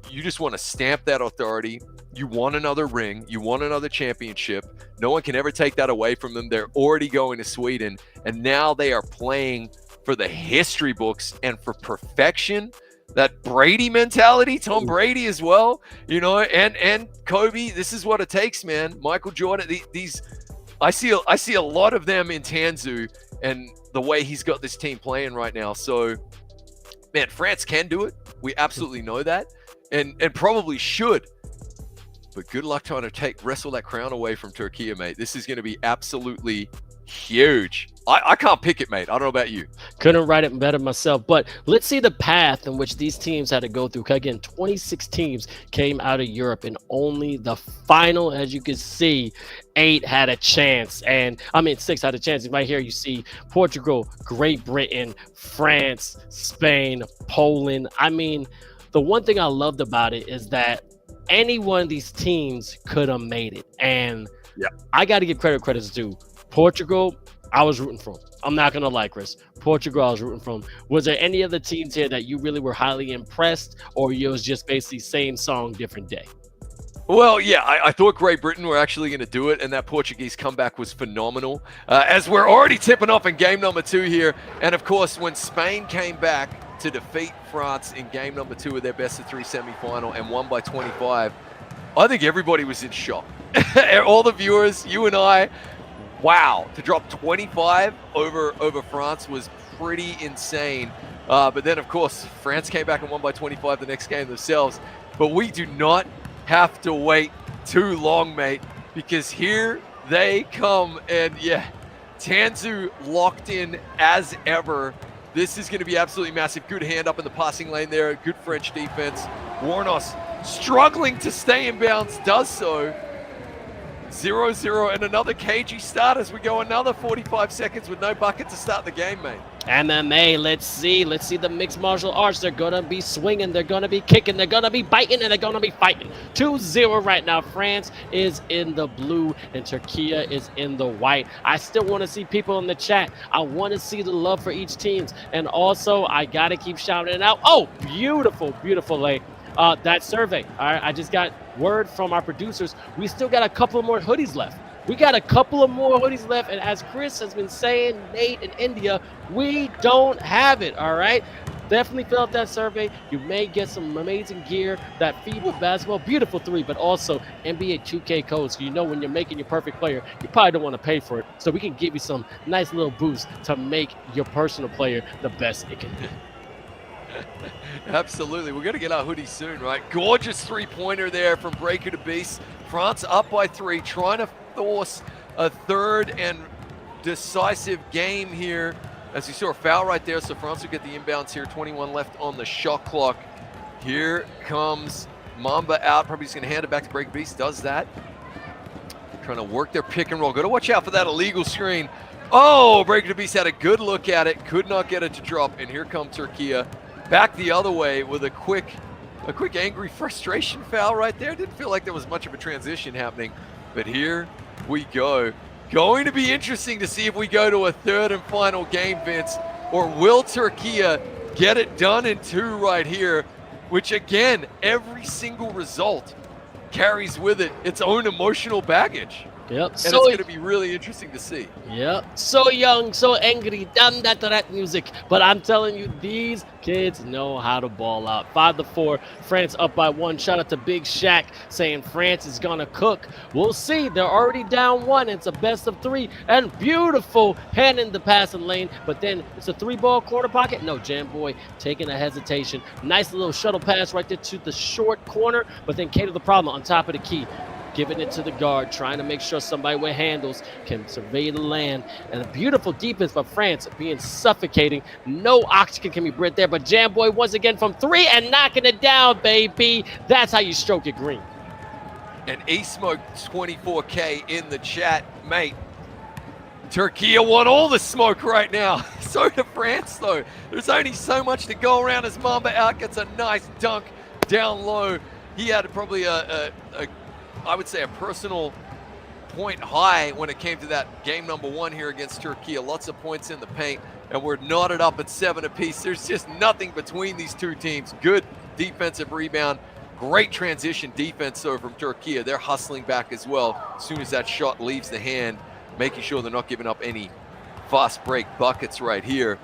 you just want to stamp that authority. You want another ring. You want another championship. No one can ever take that away from them. They're already going to Sweden, and now they are playing for the history books and for perfection. That Brady mentality, Tom Brady as well, you know, and Kobe. This is what it takes, man. Michael Jordan. These, I see a lot of them in Tanzu, and the way he's got this team playing right now. So, man, France can do it. We absolutely know that, and probably should. But good luck trying to wrestle that crown away from Turkey, mate. This is going to be absolutely huge. I can't pick it, mate. I don't know about you.
Couldn't write it better myself. But let's see the path in which these teams had to go through. Again, 26 teams came out of Europe, and only the final, as you can see, 8 had a chance. And I mean, 6 had a chance. Right here, you see Portugal, Great Britain, France, Spain, Poland. I mean, the one thing I loved about it is that any one of these teams could have made it. And I got to give credit's due. Portugal, I was rooting for. I'm not going to lie, Chris. Portugal, I was rooting for. Was there any other teams here that you really were highly impressed, or it was just basically same song, different day?
Well, yeah, I thought Great Britain were actually going to do it, and that Portuguese comeback was phenomenal. As we're already tipping off in game number 2 here, and of course, when Spain came back to defeat France in game number 2 of their best-of-3 semi-final and won by 25, I think everybody was in shock. All the viewers, you and I, wow, to drop 25 over France was pretty insane. But then, of course, France came back and won by 25 the next game themselves. But we do not have to wait too long, mate, because here they come. And yeah, Tanzu locked in as ever. This is going to be absolutely massive. Good hand up in the passing lane there. Good French defense. Warnos struggling to stay in bounds, does so. 0-0 and another cagey start as we go another 45 seconds with no bucket to start the game, mate.
MMA, let's see the mixed martial arts. They're gonna be swinging, they're gonna be kicking, they're gonna be biting, and they're gonna be fighting. 2-0 right now. France is in the blue and Turkey is in the white. I still want to see people in the chat. I want to see the love for each team, and also I gotta keep shouting it out. Oh, beautiful like that survey. All right, I just got word from our producers. We still got a couple more hoodies left. We got a couple of more hoodies left, and as Chris has been saying, Nate in India, we don't have it. All right, definitely fill out that survey. You may get some amazing gear, that FIBA basketball, beautiful 3, but also NBA 2K codes. So you know when you're making your perfect player, you probably don't want to pay for it, so we can give you some nice little boost to make your personal player the best it can be.
Absolutely. We're going to get our hoodie soon, right? Gorgeous three-pointer there from Breaker to Beast. France up by 3, trying to force a third and decisive game here. As you saw a foul right there, so France will get the inbounds here. 21 left on the shot clock. Here comes Mamba out. Probably just going to hand it back to Breaker Beast. Does that. Trying to work their pick and roll. Got to watch out for that illegal screen. Oh, Breaker to Beast had a good look at it. Could not get it to drop. And here comes Turkey. Back the other way with a quick angry frustration foul right there. Didn't feel like there was much of a transition happening, but here we go. Going to be interesting to see if we go to a third and final game, Vince, or will Turkey get it done in 2 right here, which again, every single result carries with it its own emotional baggage.
Yep.
And it's going to be really interesting to see.
Yep. So young, so angry, damn that rap music. But I'm telling you, these kids know how to ball out. 5-4, France up by 1. Shout out to Big Shaq saying France is going to cook. We'll see. They're already down 1. It's a best of 3. And beautiful hand in the passing lane. But then it's a 3-ball corner pocket. No, Jam Boy taking a hesitation. Nice little shuttle pass right there to the short corner. But then Kato the problem on top of the key. Giving it to the guard, trying to make sure somebody with handles can survey the land. And a beautiful defense by France being suffocating. No oxygen can be bred there, but Jam Boy once again from 3 and knocking it down, baby. That's how you stroke it green.
And eSmoke 24K in the chat, mate. Turkey want all the smoke right now. So do France, though. There's only so much to go around as Mamba out gets a nice dunk down low. he had probably I would say a personal point high when it came to that game number 1 here against Turkey. Lots of points in the paint, and we're knotted up at 7 apiece. There's just nothing between these two teams. Good defensive rebound, great transition defense though from Turkey. They're hustling back as well as soon as that shot leaves the hand, making sure they're not giving up any fast break buckets right here.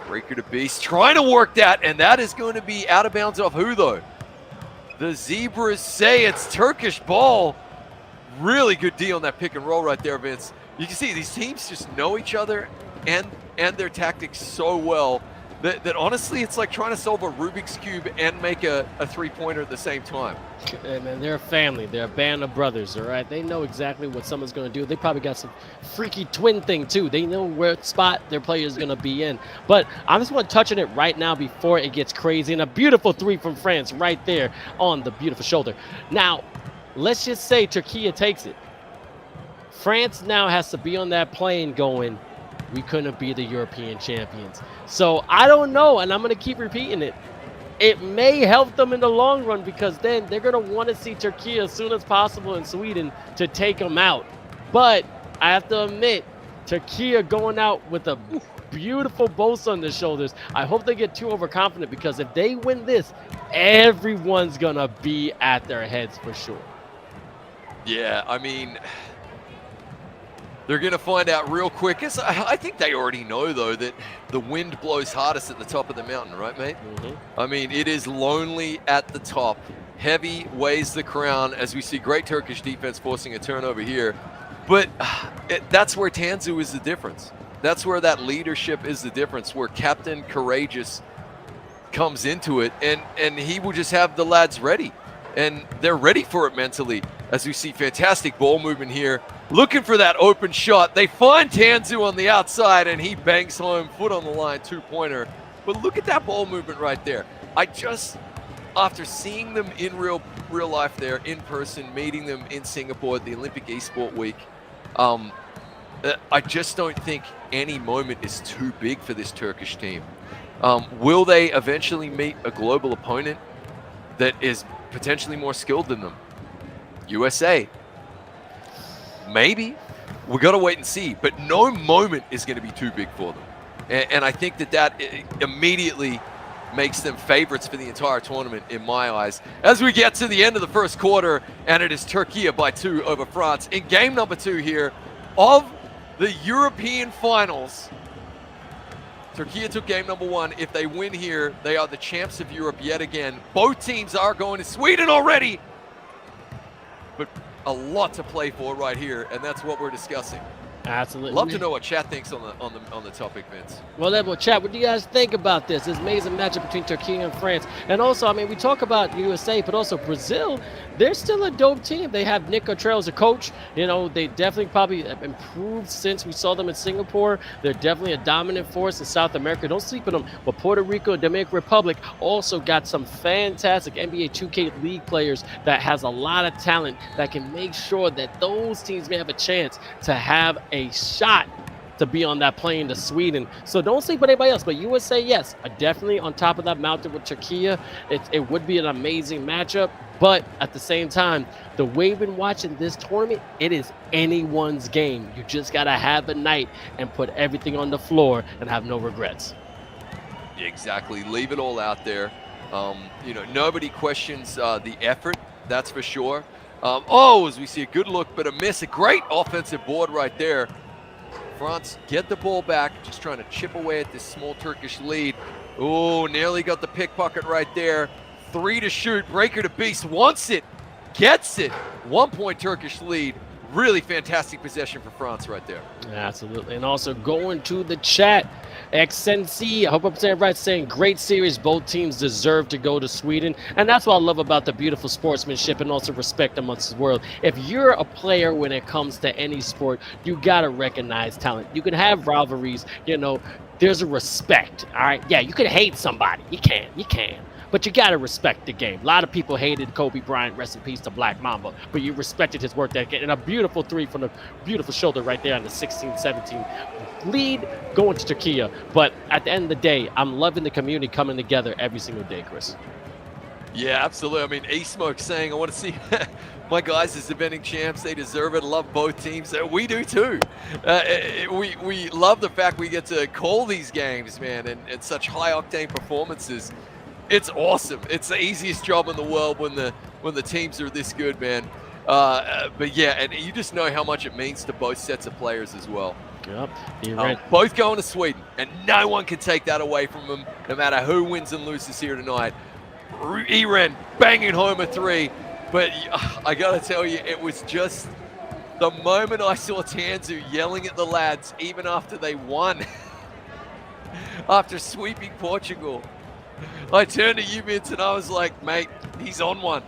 Breaker to Beast trying to work that, and that is going to be out of bounds off who though? The Zebras say it's Turkish ball. Really good D on that pick and roll right there, Vince. You can see these teams just know each other and their tactics so well that honestly it's like trying to solve a Rubik's Cube and make a three-pointer at the same time.
Hey man, they're a family. They're a band of brothers, all right? They know exactly what someone's going to do. They probably got some freaky twin thing too. They know where spot their player is going to be in. But I just want to touch on it right now before it gets crazy. And a beautiful 3 from France right there on the beautiful shoulder. Now, let's just say Turkey takes it. France now has to be on that plane going, we couldn't be the European champions. So I don't know, and I'm going to keep repeating it. It may help them in the long run because then they're going to want to see Turkey as soon as possible in Sweden to take them out. But I have to admit, Turkey going out with a beautiful boast on their shoulders. I hope they get too overconfident because if they win this, everyone's going to be at their heads for sure.
Yeah, I mean, they're going to find out real quick. I think they already know, though, that the wind blows hardest at the top of the mountain, right, mate? I mean, it is lonely at the top. Heavy weighs the crown as we see great Turkish defense forcing a turnover here. But that's where Tanzu is the difference. That's where that leadership is the difference, where Captain Courageous comes into it, and he will just have the lads ready. And they're ready for it mentally, as we see fantastic ball movement here. Looking for that open shot. They find Tanzu on the outside, and he banks home, foot on the line, 2-pointer. But look at that ball movement right there. After seeing them in real life there, in person, meeting them in Singapore at the Olympic Esport Week, I just don't think any moment is too big for this Turkish team. Will they eventually meet a global opponent that is potentially more skilled than them? USA. Maybe. We got to wait and see. But no moment is going to be too big for them. And I think that immediately makes them favorites for the entire tournament in my eyes. As we get to the end of the first quarter, and it is Turkey by 2 over France in game number 2 here of the European finals. Turkey took game number 1. If they win here, they are the champs of Europe yet again. Both teams are going to Sweden already. But a lot to play for right here, and that's what we're discussing.
Absolutely.
Love to know what chat thinks on the topic, Vince.
Well, chat, what do you guys think about this amazing matchup between Turkey and France? And also, I mean, we talk about USA, but also Brazil. They're still a dope team. They have Nick Cottrell as a coach. You know, they definitely probably improved since we saw them in Singapore. They're definitely a dominant force in South America. Don't sleep on them. But Puerto Rico and Dominican Republic also got some fantastic NBA 2K League players that has a lot of talent that can make sure that those teams may have a chance to have a shot to be on that plane to Sweden. So don't sleep on anybody else, but USA, yes, are definitely on top of that mountain with Turkey. It would be an amazing matchup, but at the same time, the way we've been watching this tournament, it is anyone's game. You just got to have a night and put everything on the floor and have no regrets.
Yeah, exactly. Leave it all out there. You know, nobody questions the effort, that's for sure. As we see a good look, but a miss. A great offensive board right there. France get the ball back, just trying to chip away at this small Turkish lead. Oh, nearly got the pickpocket right there. 3 to shoot. Breaker to Beast wants it, gets it. 1-point Turkish lead. Really fantastic possession for France right there.
Absolutely. And also going to the chat, e𝐋𝐋𝐿, I hope I'm saying it right, saying great series. Both teams deserve to go to Sweden. And that's what I love about the beautiful sportsmanship and also respect amongst the world. If you're a player when it comes to any sport, you got to recognize talent. You can have rivalries, you know, there's a respect, all right? Yeah, you can hate somebody. You can. But you got to respect the game. A lot of people hated Kobe Bryant, rest in peace to Black Mamba, but you respected his work ethic. And a beautiful 3 from the beautiful shoulder right there on the 16-17 lead going to Turkey. But at the end of the day, I'm loving the community coming together every single day, Chris.
Yeah, absolutely. I mean, eSmoke saying, I want to see my guys as defending champs. They deserve it. Love both teams. We do too. We love the fact we get to call these games, man, and such high-octane performances. It's awesome. It's the easiest job in the world when the teams are this good, man. But yeah, and you just know how much it means to both sets of players as well.
Yep. You're right.
Both going to Sweden, and no one can take that away from them, no matter who wins and loses here tonight. 𝐸ren banging home a 3, but I gotta tell you, it was just the moment I saw Tanzu yelling at the lads, even after they won, after sweeping Portugal. I turned to you, Vince, and I was like, mate, he's on one.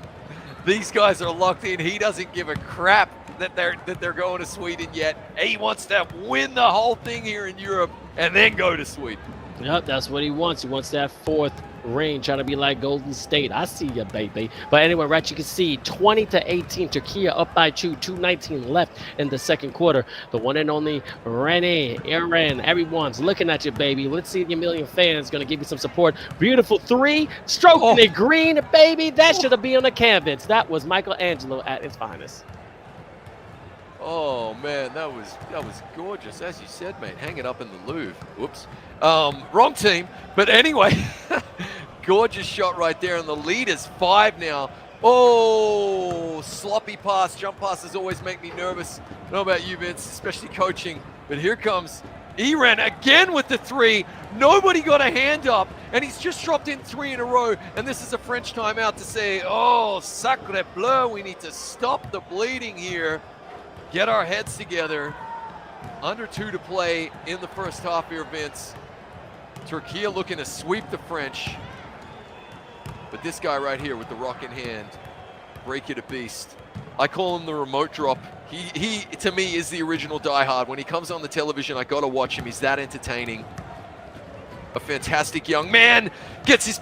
These guys are locked in. He doesn't give a crap that they're going to Sweden yet. He wants to win the whole thing here in Europe and then go to Sweden.
Yep, that's what he wants. He wants that 4th ring, trying to be like Golden State. I see you, baby. But anyway, right, you can see 20-18, Turkey up by 2, 2:19 left in the second quarter. The one and only 𝐸ren, everyone's looking at you, baby. Let's see if your million fans going to give you some support. Beautiful 3, stroking it green, baby. That should have been on the canvas. That was Michelangelo at his finest.
Oh man, that was gorgeous, as you said, mate. Hang it up in the Louvre. Whoops, wrong team. But anyway, gorgeous shot right there, and the lead is 5 now. Oh, sloppy pass, jump passes always make me nervous. I don't know about you, Vince, especially coaching. But here comes 𝐸ren again with the 3. Nobody got a hand up, and he's just dropped in 3 in a row. And this is a French timeout to say, oh, sacre bleu, we need to stop the bleeding here. Get our heads together. Under 2 to play in the first half here, Vince. Turkey looking to sweep the French. But this guy right here with the rock in hand, break it a beast. I call him the remote drop. He to me is the original Die Hard. When he comes on the television, I gotta watch him. He's that entertaining. A fantastic young man gets his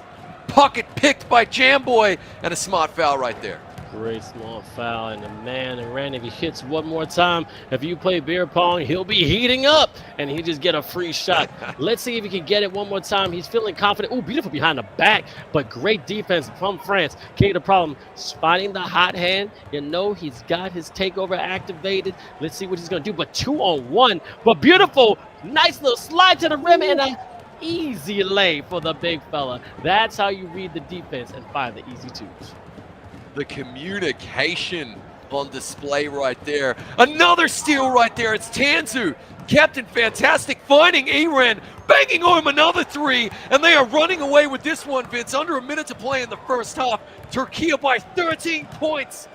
pocket picked by Jamboy, and a smart foul right there.
Great small foul, and the man, and Randy, if he hits one more time, if you play beer pong, he'll be heating up, and he just get a free shot. Let's see if he can get it one more time. He's feeling confident. Oh, beautiful behind the back, but great defense from France. Okay, the problem, finding the hot hand. You know he's got his takeover activated. Let's see what he's going to do, but 2-on-1, but beautiful, nice little slide to the rim, and a easy lay for the big fella. That's how you read the defense and find the easy twos.
The communication on display right there. Another steal right there. It's Tanzu, Captain Fantastic, finding 𝐸ren, banging home another 3, and they are running away with this one, Vince. Under a minute to play in the first half. Turkey by 13 points,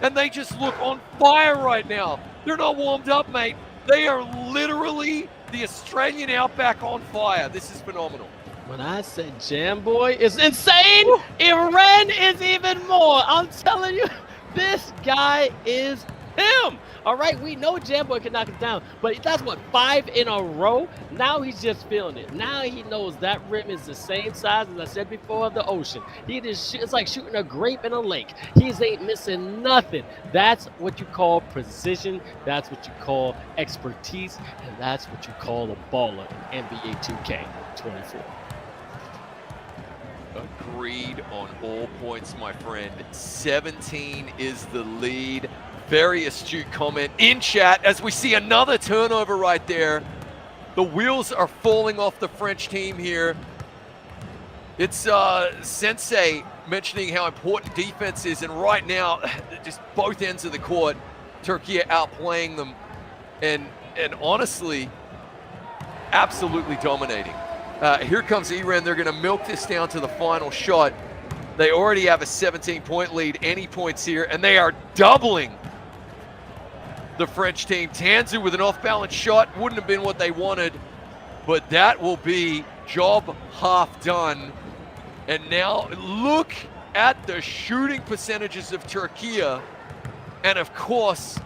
and they just look on fire right now. They're not warmed up, mate. They are literally the Australian outback on fire. This is phenomenal.
When I said Jamboy is insane, 𝐸ren is even more. I'm telling you, this guy is him. All right, we know Jamboy can knock it down, but that's what, 5 in a row? Now he's just feeling it. Now he knows that rim is the same size as I said before of the ocean. He just it's like shooting a grape in a lake. He ain't missing nothing. That's what you call precision. That's what you call expertise, and that's what you call a baller in NBA 2K24.
Agreed on all points, my friend. 17 is the lead. Very astute comment in chat as we see another turnover right there. The wheels are falling off the French team here. It's Sensei mentioning how important defense is, and right now, just both ends of the court, Turkey outplaying them, and honestly, absolutely dominating. Here comes 𝐸ren. They're going to milk this down to the final shot. They already have a 17-point lead. Any points here, and they are doubling the French team. Tanzu with an off-balance shot. Wouldn't have been what they wanted, but that will be job half done. And now look at the shooting percentages of Turkey. And of course,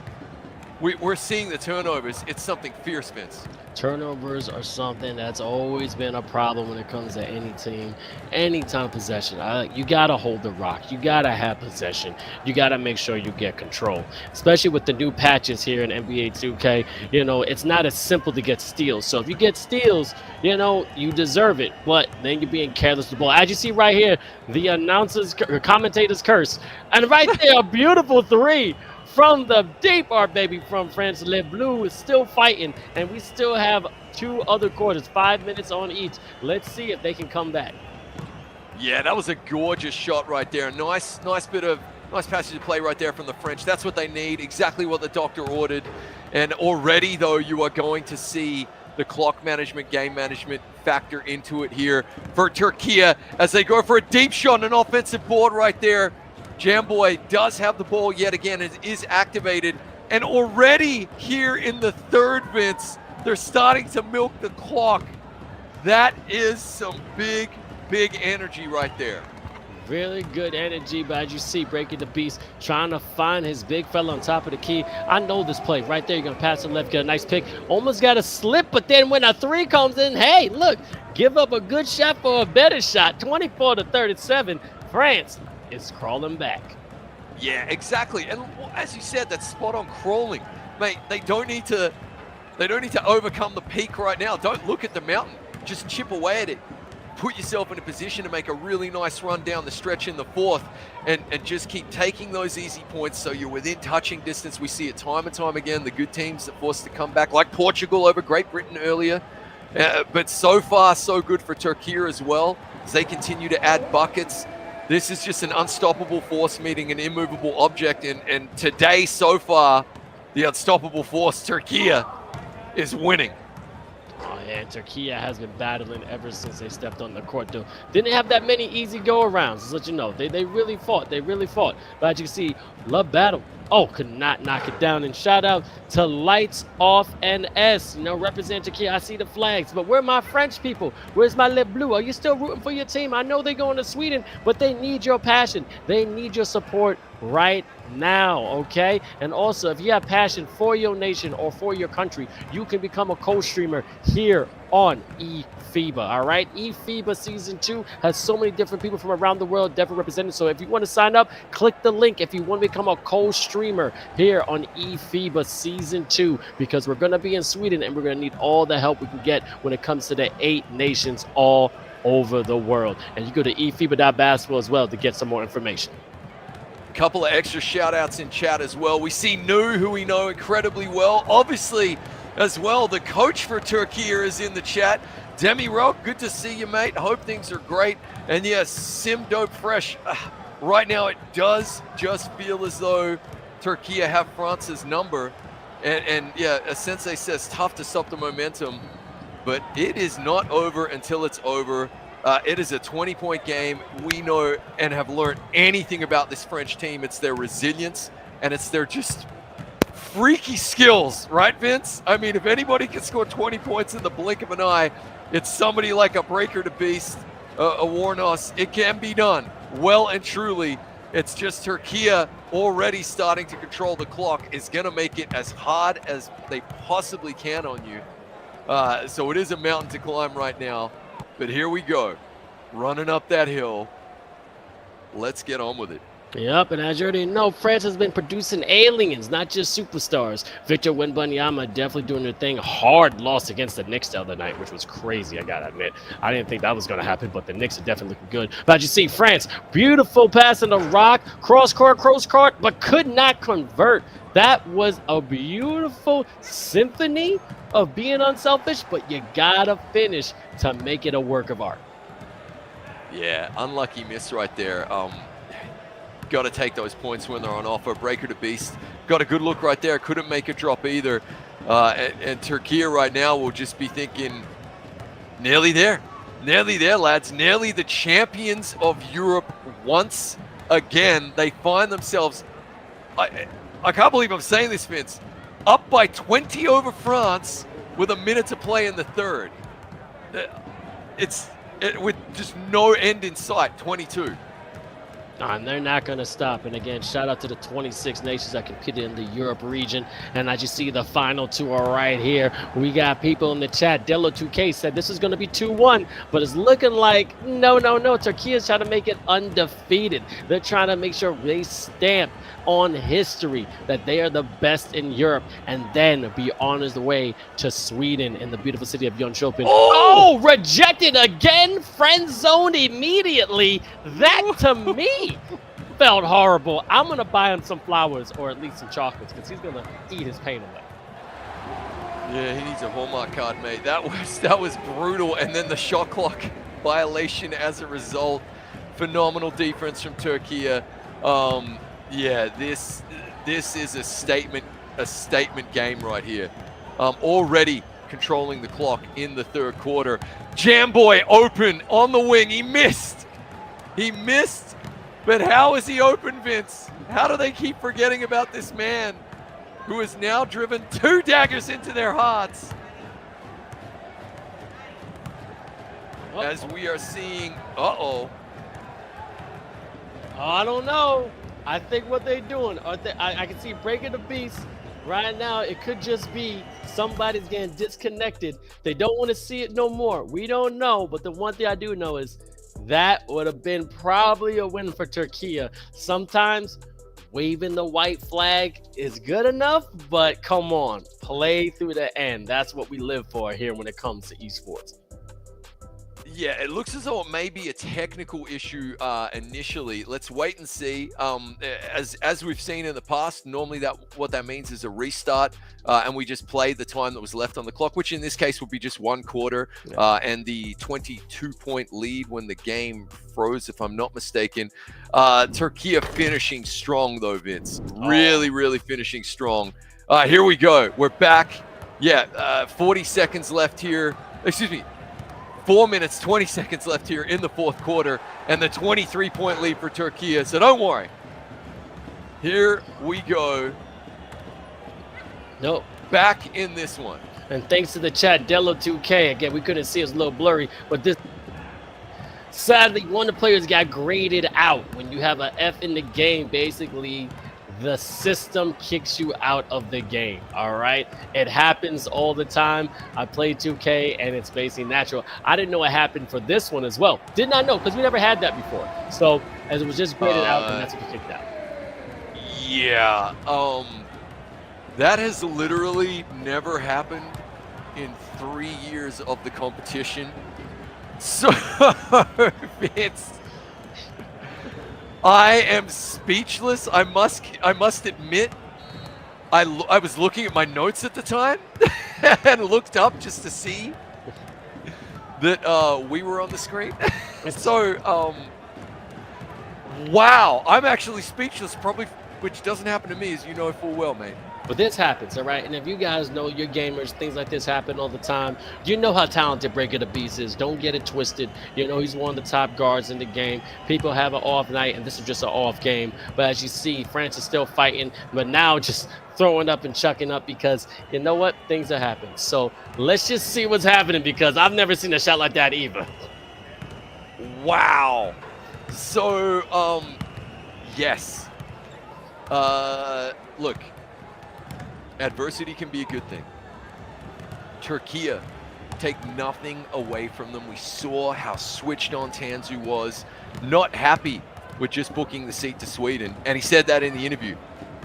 we're seeing the turnovers. It's something fierce, Vince.
Turnovers are something that's always been a problem when it comes to any team, anytime possession. You got to hold the rock. You got to have possession. You got to make sure you get control, especially with the new patches here in NBA 2K. You know, it's not as simple to get steals. So if you get steals, you know, you deserve it, but then you're being careless with the ball. As you see right here, the commentator's curse. And right there, a beautiful three from the deep, our baby from France. Le Bleu is still fighting, and we still have 2 other quarters, 5 minutes on each. Let's see if they can come back.
Yeah, that was a gorgeous shot right there. Nice passage of play right there from the French. That's what they need, exactly what the doctor ordered. And already, though, you are going to see the clock management, game management factor into it here for Turkey as they go for a deep shot, an offensive board right there. Jamboy does have the ball yet again. It is activated. And already here in the third, Vince, they're starting to milk the clock. That is some big, big energy right there.
Really good energy, but as you see, Breaking the Beast trying to find his big fella on top of the key. I know this play right there. You're going to pass to the left, get a nice pick. Almost got a slip, but then when a 3 comes in, hey, look, give up a good shot for a better shot. 24-37. France is crawling back.
Yeah, exactly. And as you said, that's spot on crawling. Mate, they don't need to overcome the peak right now. Don't look at the mountain. Just chip away at it. Put yourself in a position to make a really nice run down the stretch in the fourth and just keep taking those easy points so you're within touching distance. We see it time and time again. The good teams are forced to come back, like Portugal over Great Britain earlier. But so far, so good for Turkey as well, as they continue to add buckets. This is just an unstoppable force meeting an immovable object. And today, so far, the unstoppable force, Turkey, is winning.
Oh, yeah, and Turkey has been battling ever since they stepped on the court, though. Didn't have that many easy go-arounds, just let you know. They really fought. They really fought. But as you can see, love battle. Oh, could not knock it down. And shout out to Lights Off NS, you know, represent Turkey. I see the flags, but where are my French people? Where's my Le Bleu? Are you still rooting for your team? I know they're going to Sweden, but they need your passion. They need your support right now, okay? And also, if you have passion for your nation or for your country, you can become a co-streamer here on eFiba, all right? eFiba Season 2 has so many different people from around the world definitely represented. So if you want to sign up, click the link if you want to become a co-streamer here on eFiba Season 2, because we're going to be in Sweden and we're going to need all the help we can get when it comes to the 8 nations all over the world. And you go to eFiba.basketball as well to get some more information.
Couple of extra shout outs in chat as well. We see Nu, who we know incredibly well. Obviously, as well, the coach for Turkey is in the chat. Demi Rock, good to see you, mate. Hope things are great. And yes, Sim Dope Fresh. Right now, it does just feel as though Turkey have France's number. And yeah, as Sensei says, tough to stop the momentum. But it is not over until it's over. It is a 20-point game. We know and have learned anything about this French team. It's their resilience, and it's their just freaky skills, right, Vince? I mean, if anybody can score 20 points in the blink of an eye, it's somebody like a Breaker to Beast, a Warnos. It can be done, well and truly. It's just Turkey already starting to control the clock is going to make it as hard as they possibly can on you. So it is a mountain to climb right now. But here we go, running up that hill. Let's get on with it.
Yep, and as you already know, France has been producing aliens, not just superstars. Victor Wembanyama definitely doing their thing. Hard loss against the Knicks the other night, which was crazy, I gotta admit. I didn't think that was gonna happen, but the Knicks are definitely looking good. But as you see, France, beautiful pass in the rock, cross court, but could not convert. That was a beautiful symphony of being unselfish, but you gotta finish to make it a work of art.
Yeah, unlucky miss right there. Got to take those points when they're on offer. Breaker to Beast got a good look right there. Couldn't make a drop either. And Turkey right now will just be thinking, nearly there, lads. Nearly the champions of Europe once again. They find themselves, I can't believe I'm saying this, Vince, up by 20 over France with a minute to play in the third. With just no end in sight, 22.
And they're not going to stop. And again, shout out to the 26 nations that competed in the Europe region. And as you see, the final two are right here. We got people in the chat. Delo2K said this is going to be 2-1, but it's looking like no. Turkey is trying to make it undefeated. They're trying to make sure they stamp on history that they are the best in Europe and then be on his way to Sweden in the beautiful city of Jönköping. Oh, rejected again. Friend zoned immediately. That to me felt horrible. I'm going to buy him some flowers or at least some chocolates because he's going to eat his pain away.
Yeah, he needs a Hallmark card, mate. That was brutal. And then the shot clock violation as a result. Phenomenal defense from Turkey. Yeah, this is a statement game right here. Already controlling the clock in the third quarter. Jamboy open on the wing. He missed. But how is he open, Vince? How do they keep forgetting about this man who has now driven 2 daggers into their hearts? As we are seeing,
I don't know. I think what they're doing, I can see breaking the beast right now. It could just be somebody's getting disconnected. They don't want to see it no more. We don't know, but the one thing I do know is that would have been probably a win for Turkey. Sometimes waving the white flag is good enough, but come on, play through the end. That's what we live for here when it comes to esports.
Yeah, it looks as though it may be a technical issue initially. Let's wait and see. As we've seen in the past, normally what that means is a restart, and we just play the time that was left on the clock, which in this case would be just 1 quarter, and the 22-point lead when the game froze, if I'm not mistaken. Turkey are finishing strong, though, Vince. Really finishing strong. Here we go. We're back. Yeah, 40 seconds left here. Excuse me. 4 minutes, 20 seconds left here in the fourth quarter, and the 23-point lead for Turkey. So don't worry. Here we go.
Nope.
Back in this one.
And thanks to the chat, Delo2K. Again, we couldn't see, it was a little blurry, but this. Sadly, one of the players got graded out. When you have an F in the game, basically, the system kicks you out of the game. All right, it happens all the time. I played 2K and it's basically natural. I didn't know it happened for this one as well. Did not know, because we never had that before. So as it was just graded out, and that's what kicked out.
Yeah, that has literally never happened in 3 years of the competition. So it's I am speechless. I must admit, I was looking at my notes at the time and looked up just to see that we were on the screen. So, wow, I'm actually speechless, probably, which doesn't happen to me, as you know full well, mate.
But this happens, all right? And if you guys know you're gamers, things like this happen all the time. You know how talented Breaker the Beast is. Don't get it twisted. You know he's one of the top guards in the game. People have an off night, and this is just an off game. But as you see, France is still fighting, but now just throwing up and chucking up because, you know what? Things are happening. So let's just see what's happening, because I've never seen a shot like that either.
Wow. So, yes. Look. Adversity can be a good thing. Turkey take nothing away from them. We saw how switched on Tanzu was, not happy with just booking the seat to Sweden. And he said that in the interview.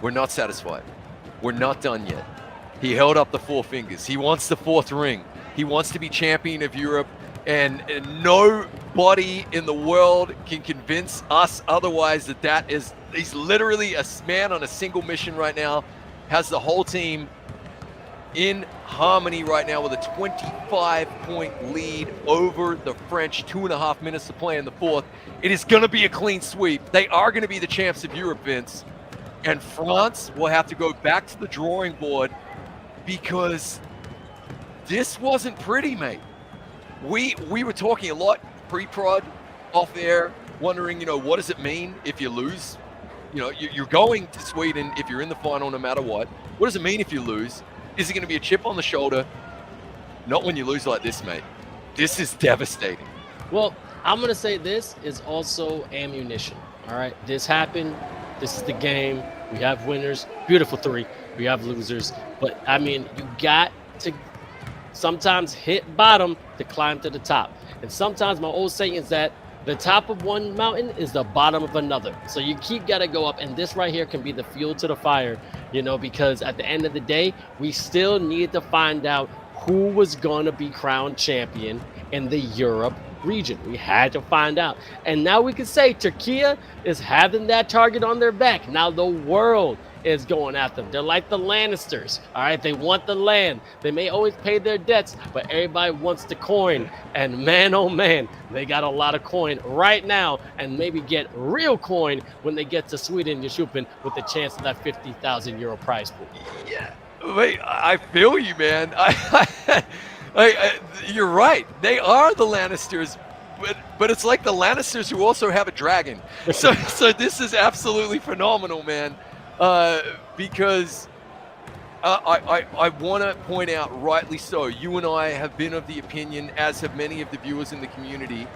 We're not satisfied. We're not done yet. He held up the 4 fingers. He wants the 4th ring. He wants to be champion of Europe. And nobody in the world can convince us otherwise that he's literally a man on a single mission right now. Has the whole team in harmony right now with a 25-point lead over the French. 2.5 minutes to play in the fourth. It is going to be a clean sweep. They are going to be the champs of Europe, Vince. And France will have to go back to the drawing board, because this wasn't pretty, mate. We were talking a lot pre-prod, off air, wondering, what does it mean if you lose? You're going to Sweden if you're in the final no matter what. What does it mean if you lose? Is it going to be a chip on the shoulder? Not when you lose like this, mate. This is devastating.
Well, I'm going to say this is also ammunition. All right, this happened. This is the game. We have winners. Beautiful 3. We have losers. But I mean, you got to sometimes hit bottom to climb to the top. And sometimes my old saying is that the top of one mountain is the bottom of another. So you gotta go up, and this right here can be the fuel to the fire, you know, because at the end of the day, we still need to find out who was gonna be crowned champion in the Europe region. We had to find out. And now we can say Turkey is having that target on their back. Now the world is going at them. They're like the Lannisters. All right, they want the land. They may always pay their debts, but everybody wants the coin. And man, oh man, they got a lot of coin right now, and maybe get real coin when they get to Sweden, Yeshupin, with the chance of that 50,000 euro prize pool.
Yeah, wait, I feel you, man. You're right. They are the Lannisters, but it's like the Lannisters who also have a dragon. So this is absolutely phenomenal, man. Because I want to point out, rightly so, you and I have been of the opinion, as have many of the viewers in the community,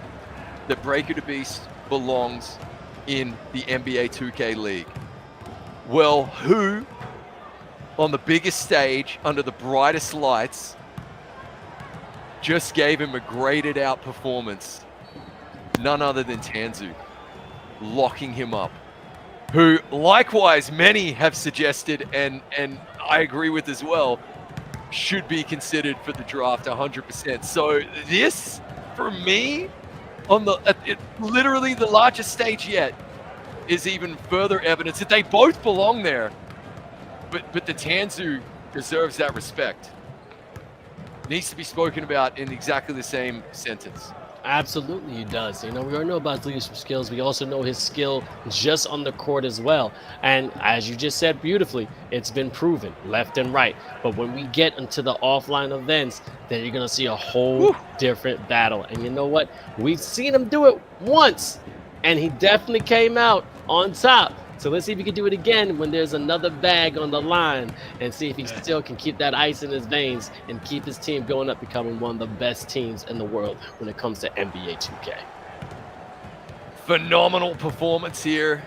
that Breaker the Beast belongs in the NBA 2K League. Well, who on the biggest stage, under the brightest lights, just gave him a graded out performance? None other than Tanzu, locking him up. Who, likewise, many have suggested, and I agree with as well, should be considered for the draft 100%. So this, for me, on literally the largest stage yet, is even further evidence that they both belong there. But the Tanzu deserves that respect. Needs to be spoken about in exactly the same sentence.
Absolutely, he does. You know, we already know about his leadership skills. We also know his skill just on the court as well. And as you just said beautifully, it's been proven left and right. But when we get into the offline events, then you're going to see a whole different battle. And you know what? We've seen him do it once, and he definitely came out on top. So let's see if he can do it again when there's another bag on the line, and see if he still can keep that ice in his veins and keep his team going up, becoming one of the best teams in the world when it comes to NBA 2K.
Phenomenal performance here.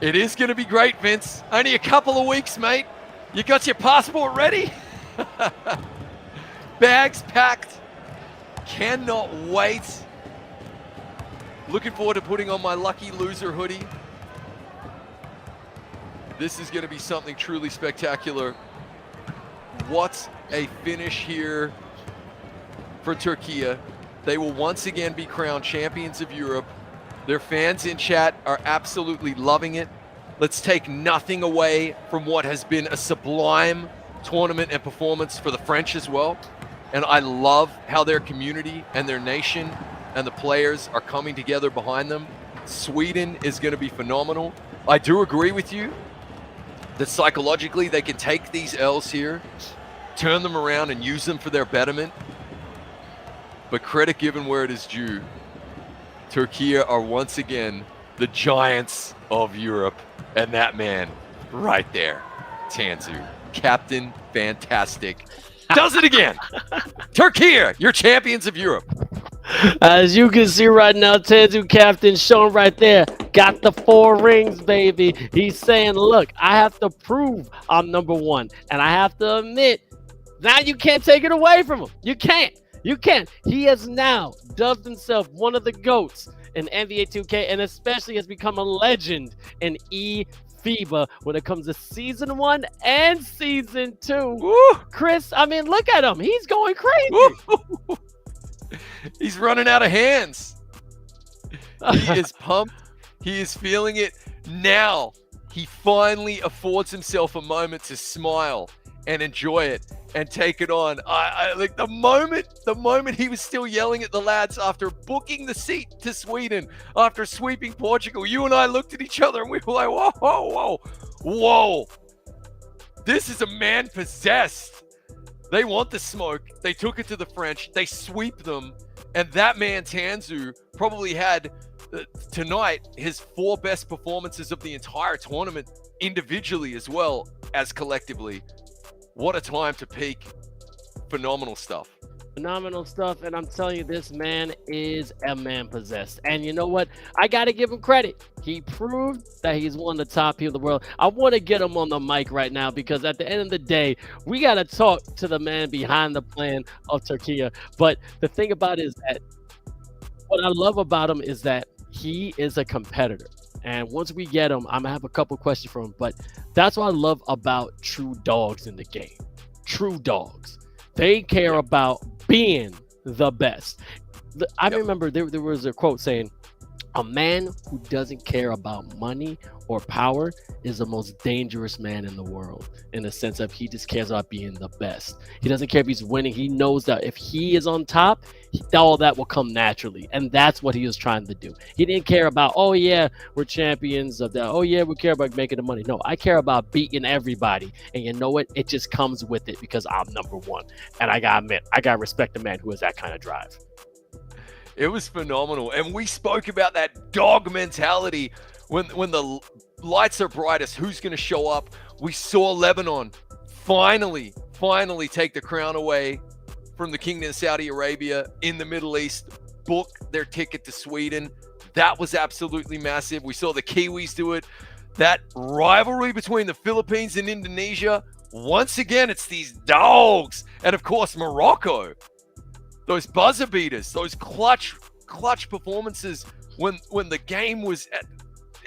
It is going to be great, Vince. Only a couple of weeks, mate. You got your passport ready? Bags packed. Cannot wait. Looking forward to putting on my lucky loser hoodie. This is going to be something truly spectacular. What a finish here for Turkey. They will once again be crowned champions of Europe. Their fans in chat are absolutely loving it. Let's take nothing away from what has been a sublime tournament and performance for the French as well. And I love how their community and their nation and the players are coming together behind them. Sweden is going to be phenomenal. I do agree with you that psychologically they can take these L's here, turn them around and use them for their betterment. But credit given where it is due, Turkey are once again the giants of Europe. And that man right there, Tanzu, Captain Fantastic, does it again. Turkey, you're champions of Europe.
As you can see right now, Tanzu Captain shown right there, got the 4 rings, baby. He's saying, look, I have to prove I'm number 1. And I have to admit, now you can't take it away from him. You can't. You can't. He has now dubbed himself one of the GOATs in NBA 2K, and especially has become a legend in eFiba when it comes to Season 1 and Season 2.
Woo!
Chris, I mean, look at him. He's going crazy.
Woo! He's running out of hands. He is pumped. He is feeling it. Now he finally affords himself a moment to smile and enjoy it and take it on. I like the moment he was still yelling at the lads after booking the seat to Sweden, after sweeping Portugal. You and I looked at each other and we were like, whoa, whoa, whoa, whoa. This is a man possessed. They want the smoke. They took it to the French. They sweep them. And that man, Tanzu, probably had tonight his 4 best performances of the entire tournament, individually as well as collectively. What a time to peak. Phenomenal stuff.
Phenomenal stuff. And I'm telling you, this man is a man possessed. And you know what? I got to give him credit. He proved that he's one of the top people in the world. I want to get him on the mic right now because at the end of the day, we got to talk to the man behind the plan of Turkey. But the thing about it is that what I love about him is that he is a competitor. And once we get him, I'm going to have a couple questions for him. But that's what I love about true dogs in the game. True dogs. They care about being the best. I remember there was a quote saying, a man who doesn't care about money or power is the most dangerous man in the world, in the sense of he just cares about being the best. He doesn't care if he's winning. He knows that if he is on top, all that will come naturally. And that's what he was trying to do. He didn't care about, oh yeah, we're champions of that. Oh yeah, we care about making the money. No, I care about beating everybody. And you know what? It just comes with it because I'm number one. And I gotta admit, I gotta respect a man who has that kind of drive.
It was phenomenal. And we spoke about that dog mentality when the lights are brightest, who's going to show up. We saw Lebanon finally take the crown away from the Kingdom of Saudi Arabia in the Middle East, book their ticket to Sweden. That was absolutely massive. We saw the Kiwis do it. That rivalry between the Philippines and Indonesia, once again, it's these dogs. And of course, Morocco. Those buzzer beaters, those clutch performances when the game was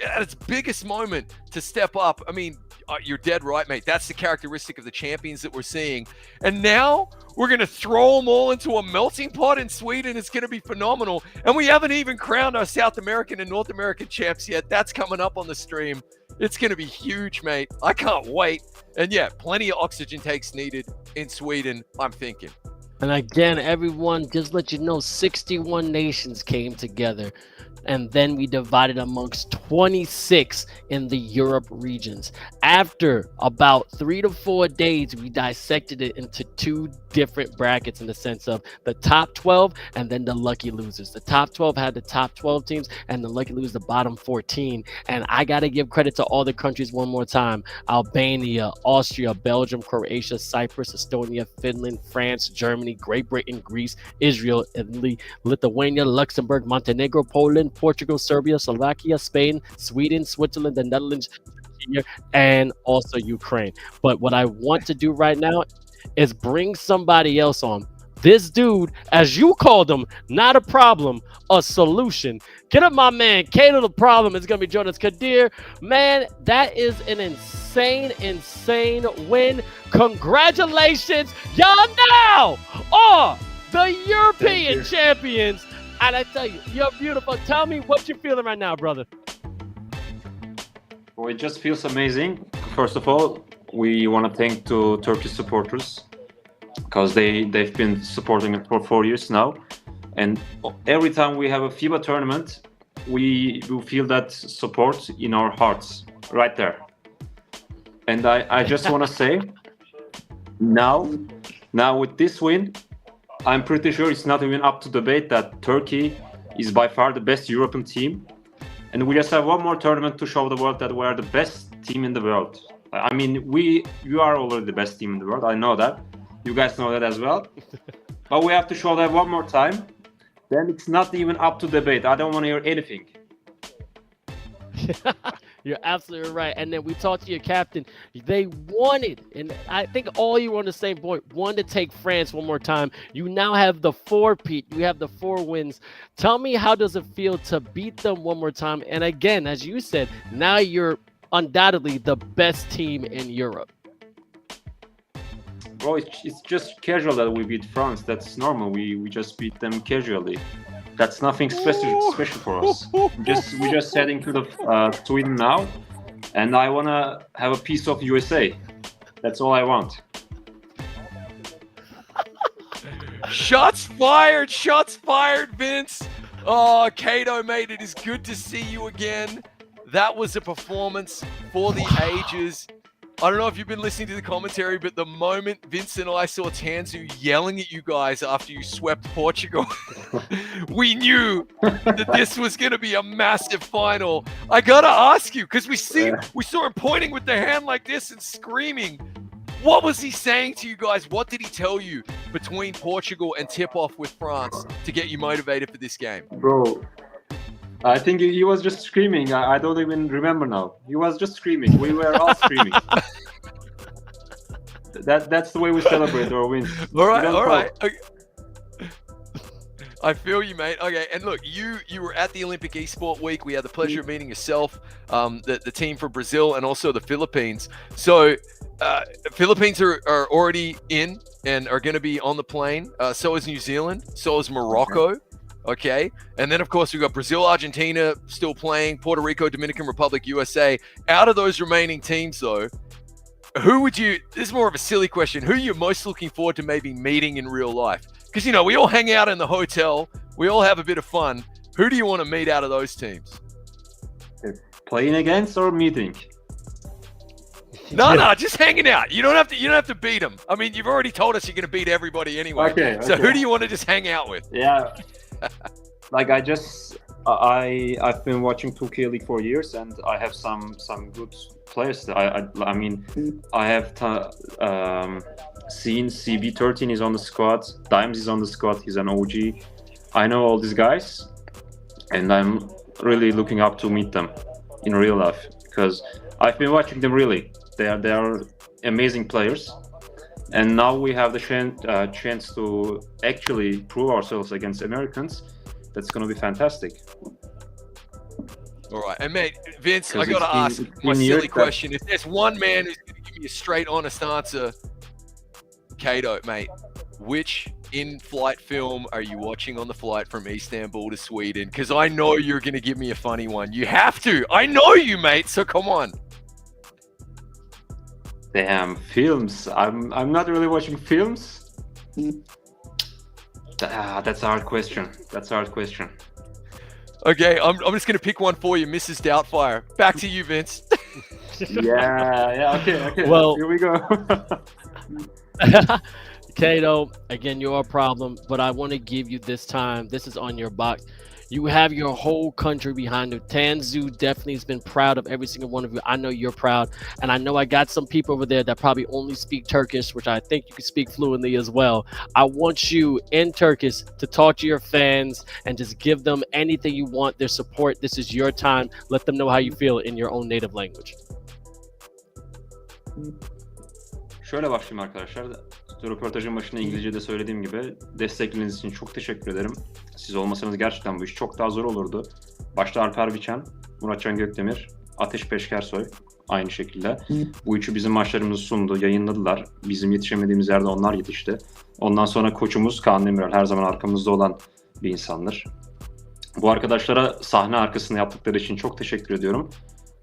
at its biggest moment to step up. I mean, you're dead right, mate. That's the characteristic of the champions that we're seeing. And now we're going to throw them all into a melting pot in Sweden. It's going to be phenomenal. And we haven't even crowned our South American and North American champs yet. That's coming up on the stream. It's going to be huge, mate. I can't wait. And yeah, plenty of oxygen takes needed in Sweden, I'm thinking.
And again, everyone, just let you know, 61 nations came together. And then we divided amongst 26 in the Europe regions. After about 3 to 4 days, we dissected it into 2 different brackets in the sense of the top 12 and then the lucky losers. The top 12 had the top 12 teams and the lucky losers the bottom 14. And I got to give credit to all the countries one more time. Albania, Austria, Belgium, Croatia, Cyprus, Estonia, Finland, France, Germany, Great Britain, Greece, Israel, Italy, Lithuania, Luxembourg, Montenegro, Poland, Portugal, Serbia, Slovakia, Spain, Sweden, Switzerland, the Netherlands, and also Ukraine. But what I want to do right now is bring somebody else on. This dude, as you called him, not a problem, a solution. Get up, my man. Kato the problem is going to be joining us. Kadir, man, that is an insane win. Congratulations. Y'all now are the European champions. And I tell you, you're beautiful. Tell me what you're feeling right now, brother.
Well, it just feels amazing. First of all, we want to thank to Turkish supporters because they've been supporting it for 4 years now. And every time we have a FIBA tournament, we feel that support in our hearts right there. And I just want to say, now with this win, I'm pretty sure it's not even up to debate that Turkey is by far the best European team. And we just have one more tournament to show the world that we are the best team in the world. I mean, you are already the best team in the world. I know that. You guys know that as well. But we have to show that one more time. Then it's not even up to debate. I don't want to hear anything.
You're absolutely right. And then we talked to your captain. They wanted, and I think all you were on the same point, wanted to take France one more time. You now have the 4-peat. You have the 4 wins. Tell me, how does it feel to beat them one more time? And again, as you said, now you're undoubtedly the best team in Europe.
Bro, it's just casual that we beat France. That's normal. We just beat them casually. That's nothing special for us. We just heading to the Sweden now, and I wanna have a piece of USA. That's all I want.
Shots fired, Vince. Oh, Kato, mate, it is good to see you again. That was a performance for the ages. I don't know if you've been listening to the commentary, but the moment Vince and I saw Tanzu yelling at you guys after you swept Portugal, we knew that this was going to be a massive final. I got to ask you, because we saw him pointing with the hand like this and screaming. What was he saying to you guys? What did he tell you between Portugal and tip-off with France to get you motivated for this game?
Bro, I think he was just screaming. I don't even remember now. He was just screaming. We were all screaming. That's the way we celebrate our wins.
All right. Okay. I feel you, mate. Okay, and look, you were at the Olympic Esport Week. We had the pleasure of meeting yourself, the team from Brazil, and also the Philippines. So, Philippines are already in and are going to be on the plane. So is New Zealand. So is Morocco. Okay, and then of course we've got Brazil, Argentina still playing, Puerto Rico, Dominican Republic, USA. Out of those remaining teams, though, who would you? This is more of a silly question. Who are you most looking forward to maybe meeting in real life? Because, you know, we all hang out in the hotel. We all have a bit of fun. Who do you want to meet out of those teams?
Playing against or meeting?
No, just hanging out. You don't have to beat them. I mean, you've already told us you're going to beat everybody anyway.
Okay.
So who do you want to just hang out with?
Yeah. Like I've been watching 2K League for years, and I have some good players. I mean, I have seen CB13 is on the squad, Dimes is on the squad. He's an OG. I know all these guys, and I'm really looking up to meet them in real life because I've been watching them. Really, they are amazing players, and now we have the chance to actually prove ourselves against Americans. That's going to be fantastic.
All right, and mate, Vince, I got to ask my silly question. If there's one man who's going to give me a straight, honest answer, Kato, mate, which in-flight film are you watching on the flight from Istanbul to Sweden? Because I know you're going to give me a funny one. You have to. I know you, mate. So come on.
Damn, films. I'm not really watching films. That's a hard question.
Okay, I'm just going to pick one for you, Mrs. Doubtfire. Back to you, Vince.
Yeah, okay.
Well,
here we go.
Kato, again, you're a problem, but I want to give you this time. This is on your box. You have your whole country behind you. Tanzu definitely has been proud of every single one of you. I know you're proud, and I know I got some people over there that probably only speak Turkish, which I think you can speak fluently as well. I want you in Turkish to talk to your fans and just give them anything you want, their support. This is your time. Let them know how you feel in your own native language.
Şöyle başlayayım arkadaşlar. Röportajın başında İngilizce'de söylediğim gibi destekleriniz için çok teşekkür ederim. Siz olmasanız gerçekten bu iş çok daha zor olurdu. Başta Alper Biçen, Muratcan Gökdemir, Ateş Peşkersoy aynı şekilde. Bu üçü bizim maçlarımızı sundu, yayınladılar. Bizim yetişemediğimiz yerde onlar yetişti. Ondan sonra koçumuz Kaan Demirel her zaman arkamızda olan bir insandır. Bu arkadaşlara sahne arkasında yaptıkları için çok teşekkür ediyorum.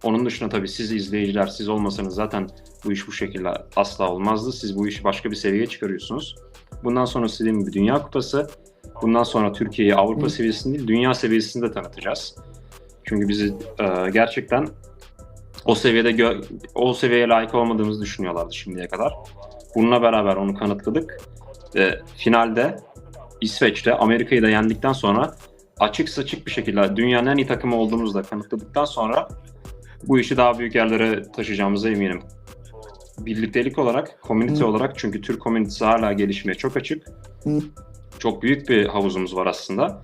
Onun dışında tabii siz izleyiciler, siz olmasanız zaten bu iş bu şekilde asla olmazdı. Siz bu işi başka bir seviyeye çıkarıyorsunuz. Bundan sonra dediğim gibi Dünya Kupası, bundan sonra Türkiye'yi Avrupa seviyesinde değil, dünya seviyesinde tanıtacağız. Çünkü bizi gerçekten o seviyeye layık olmadığımızı düşünüyorlardı şimdiye kadar. Bununla beraber onu kanıtladık. Finalde İsveç'te Amerika'yı da yendikten sonra açık saçık bir şekilde dünyanın en iyi takımı olduğumuzu da kanıtladıktan sonra bu işi daha büyük yerlere taşıyacağımıza eminim. Birliktelik olarak, community olarak, çünkü Türk community'si hala gelişmeye çok açık. Çok büyük bir havuzumuz var aslında.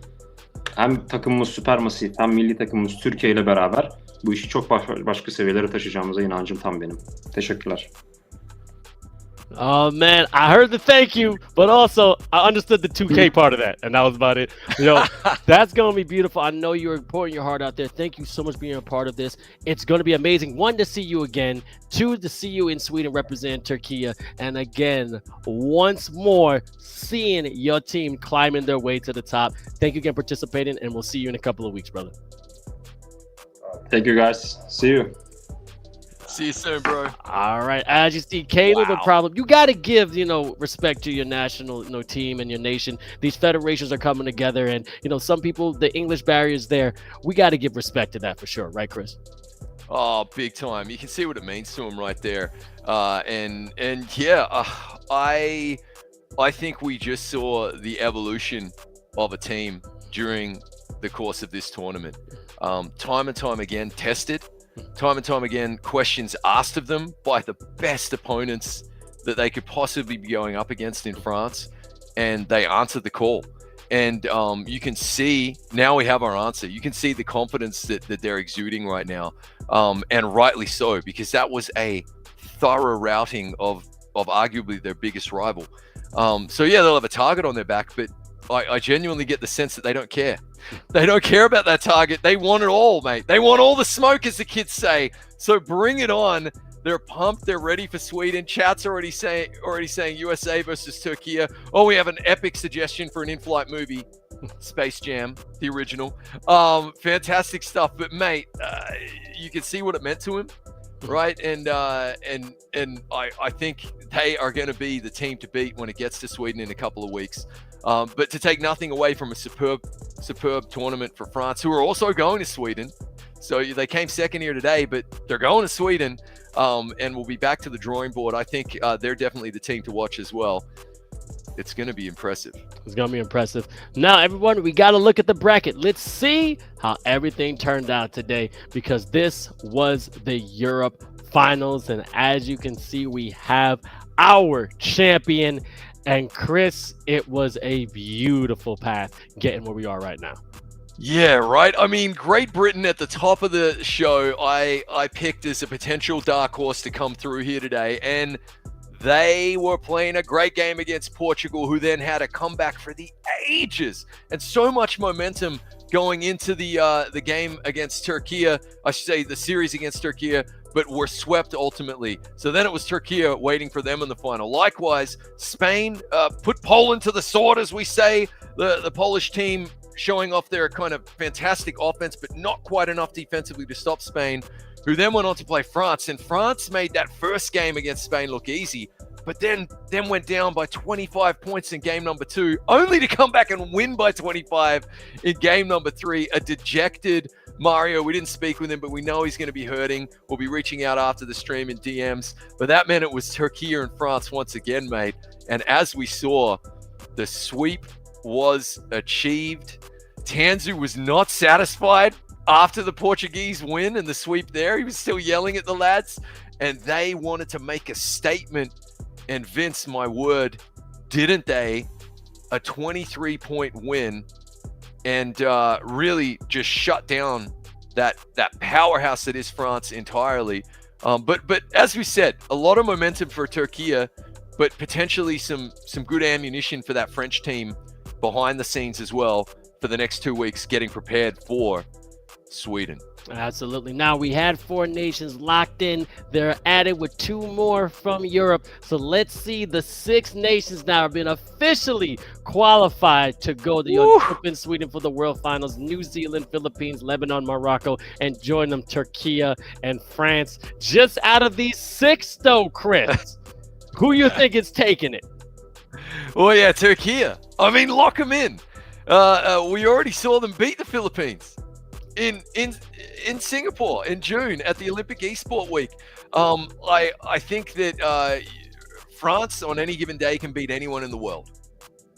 Hem takımımız Süpermasif, hem milli takımımız Türkiye ile beraber bu işi çok başka seviyelere taşıyacağımıza inancım tam benim. Teşekkürler.
Oh man, I heard the thank you, but also I understood the 2K part of that, and that was about it. You know, that's gonna be beautiful. I know you're pouring your heart out there. Thank you so much for being a part of this. It's gonna be amazing. One, to see you again. Two, to see you in Sweden represent Turkey, and again, once more, seeing your team climbing their way to the top. Thank you again for participating, and we'll see you in a couple of weeks, brother.
Thank you, guys. See you.
See you soon, bro.
All right. As you see, Kato, the problem, you got to give, respect to your national, team and your nation. These federations are coming together, and, some people, the English barrier is there. We got to give respect to that for sure. Right, Chris?
Oh, big time. You can see what it means to him right there. And yeah, I think we just saw the evolution of a team during the course of this tournament. Time and time again, tested. Time and time again, questions asked of them by the best opponents that they could possibly be going up against in France, and they answered the call. And you can see now we have our answer. You can see the confidence that they're exuding right now, and rightly so, because that was a thorough routing of arguably their biggest rival. So yeah, they'll have a target on their back, but I genuinely get the sense that they don't care. They don't care about that target. They want it all, mate. They want all the smoke, as the kids say. So bring it on. They're pumped. They're ready for Sweden. Chat's already saying USA versus Turkey. Oh, we have an epic suggestion for an in-flight movie, Space Jam, the original. Fantastic stuff. But mate, you can see what it meant to him, right? And I think they are going to be the team to beat when it gets to Sweden in a couple of weeks. But to take nothing away from a superb tournament for France, who are also going to Sweden. So they came second here today, but they're going to Sweden, and we'll be back to the drawing board. I think they're definitely the team to watch as well. It's going to be impressive.
It's going to be impressive. Now, everyone, we got to look at the bracket. Let's see how everything turned out today, because this was the Europe Finals. And as you can see, we have our champion. And Chris, it was a beautiful path getting where we are right now.
Yeah, right. I mean, Great Britain at the top of the show, I picked as a potential dark horse to come through here today. And they were playing a great game against Portugal, who then had a comeback for the ages. And so much momentum going into the game against Turkey. I should say the series against Turkey, but were swept ultimately. So then it was Turkey waiting for them in the final. Likewise, Spain put Poland to the sword, as we say. The Polish team showing off their kind of fantastic offense, but not quite enough defensively to stop Spain, who then went on to play France. And France made that first game against Spain look easy, but then went down by 25 points in game number 2, only to come back and win by 25 in game number 3. A dejected Mario. We didn't speak with him, but we know he's going to be hurting. We'll be reaching out after the stream in DMs. But that meant it was Turkey and France once again, mate. And as we saw, the sweep was achieved. Tanzu was not satisfied after the Portuguese win and the sweep there. He was still yelling at the lads, and they wanted to make a statement. And Vince, my word, didn't they? A 23-point win, and really just shut down that powerhouse that is France entirely. But as we said, a lot of momentum for Turkey, but potentially some good ammunition for that French team behind the scenes as well for the next 2 weeks, getting prepared for Sweden.
Absolutely. Now, we had 4 nations locked in. They're added with 2 more from Europe. So let's see, the 6 nations now have been officially qualified to go to Europe in Sweden for the World Finals. New Zealand, Philippines, Lebanon, Morocco, and join them Turkey and France. Just out of these 6, though, Chris, who you think is taking it?
Well, yeah, Turkey. I mean, lock them in. We already saw them beat the Philippines in Singapore in June at the Olympic Esport Week. I think that France on any given day can beat anyone in the world,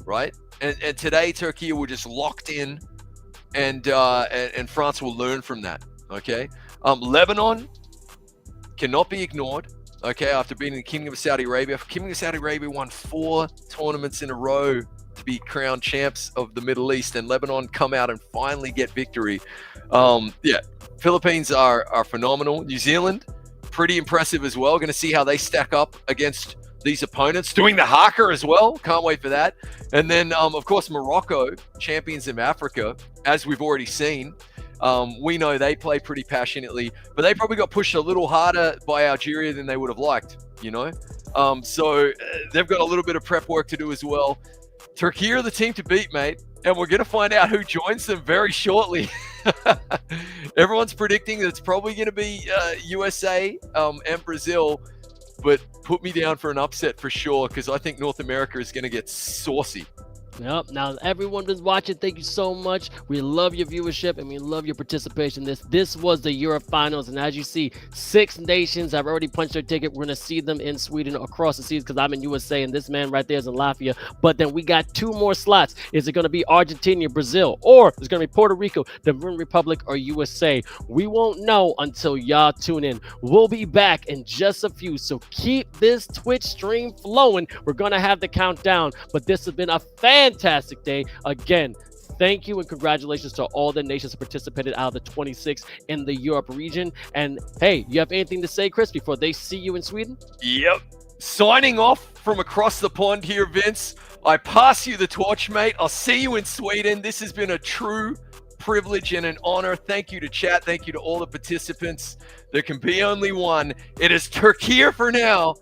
right? And today Turkey were just locked in, and France will learn from that. Okay, Lebanon cannot be ignored. Okay, after being in the Kingdom of Saudi Arabia, Kingdom of Saudi Arabia won 4 tournaments in a row to be crowned champs of the Middle East, and Lebanon come out and finally get victory. Yeah, Philippines are phenomenal. New Zealand, pretty impressive as well. Going to see how they stack up against these opponents. Doing the haka as well. Can't wait for that. And then, of course, Morocco, champions of Africa, as we've already seen. We know they play pretty passionately, but they probably got pushed a little harder by Algeria than they would have liked, you know? So they've got a little bit of prep work to do as well. Turkey are the team to beat, mate, and we're going to find out who joins them very shortly. Everyone's predicting that it's probably going to be USA and Brazil, but put me down for an upset for sure, because I think North America is going to get saucy.
Yep. Now, everyone who's watching, thank you so much. We love your viewership and we love your participation. This was the Europe Finals, and as you see, 6 nations have already punched their ticket. We're going to see them in Sweden across the seas, because I'm in USA and this man right there is in Latvia. But then we got 2 more slots. Is it going to be Argentina, Brazil, or is it going to be Puerto Rico, Dominican Republic, or USA? We won't know until y'all tune in. We'll be back in just a few, so keep this Twitch stream flowing. We're going to have the countdown, but this has been a fantastic day. Again, thank you and congratulations to all the nations who participated out of the 26 in the Europe region. And hey, you have anything to say, Chris, before they see you in Sweden?
Yep. Signing off from across the pond here, Vince. I pass you the torch, mate. I'll see you in Sweden. This has been a true privilege and an honor. Thank you to chat. Thank you to all the participants. There can be only one. It is Turkey for now.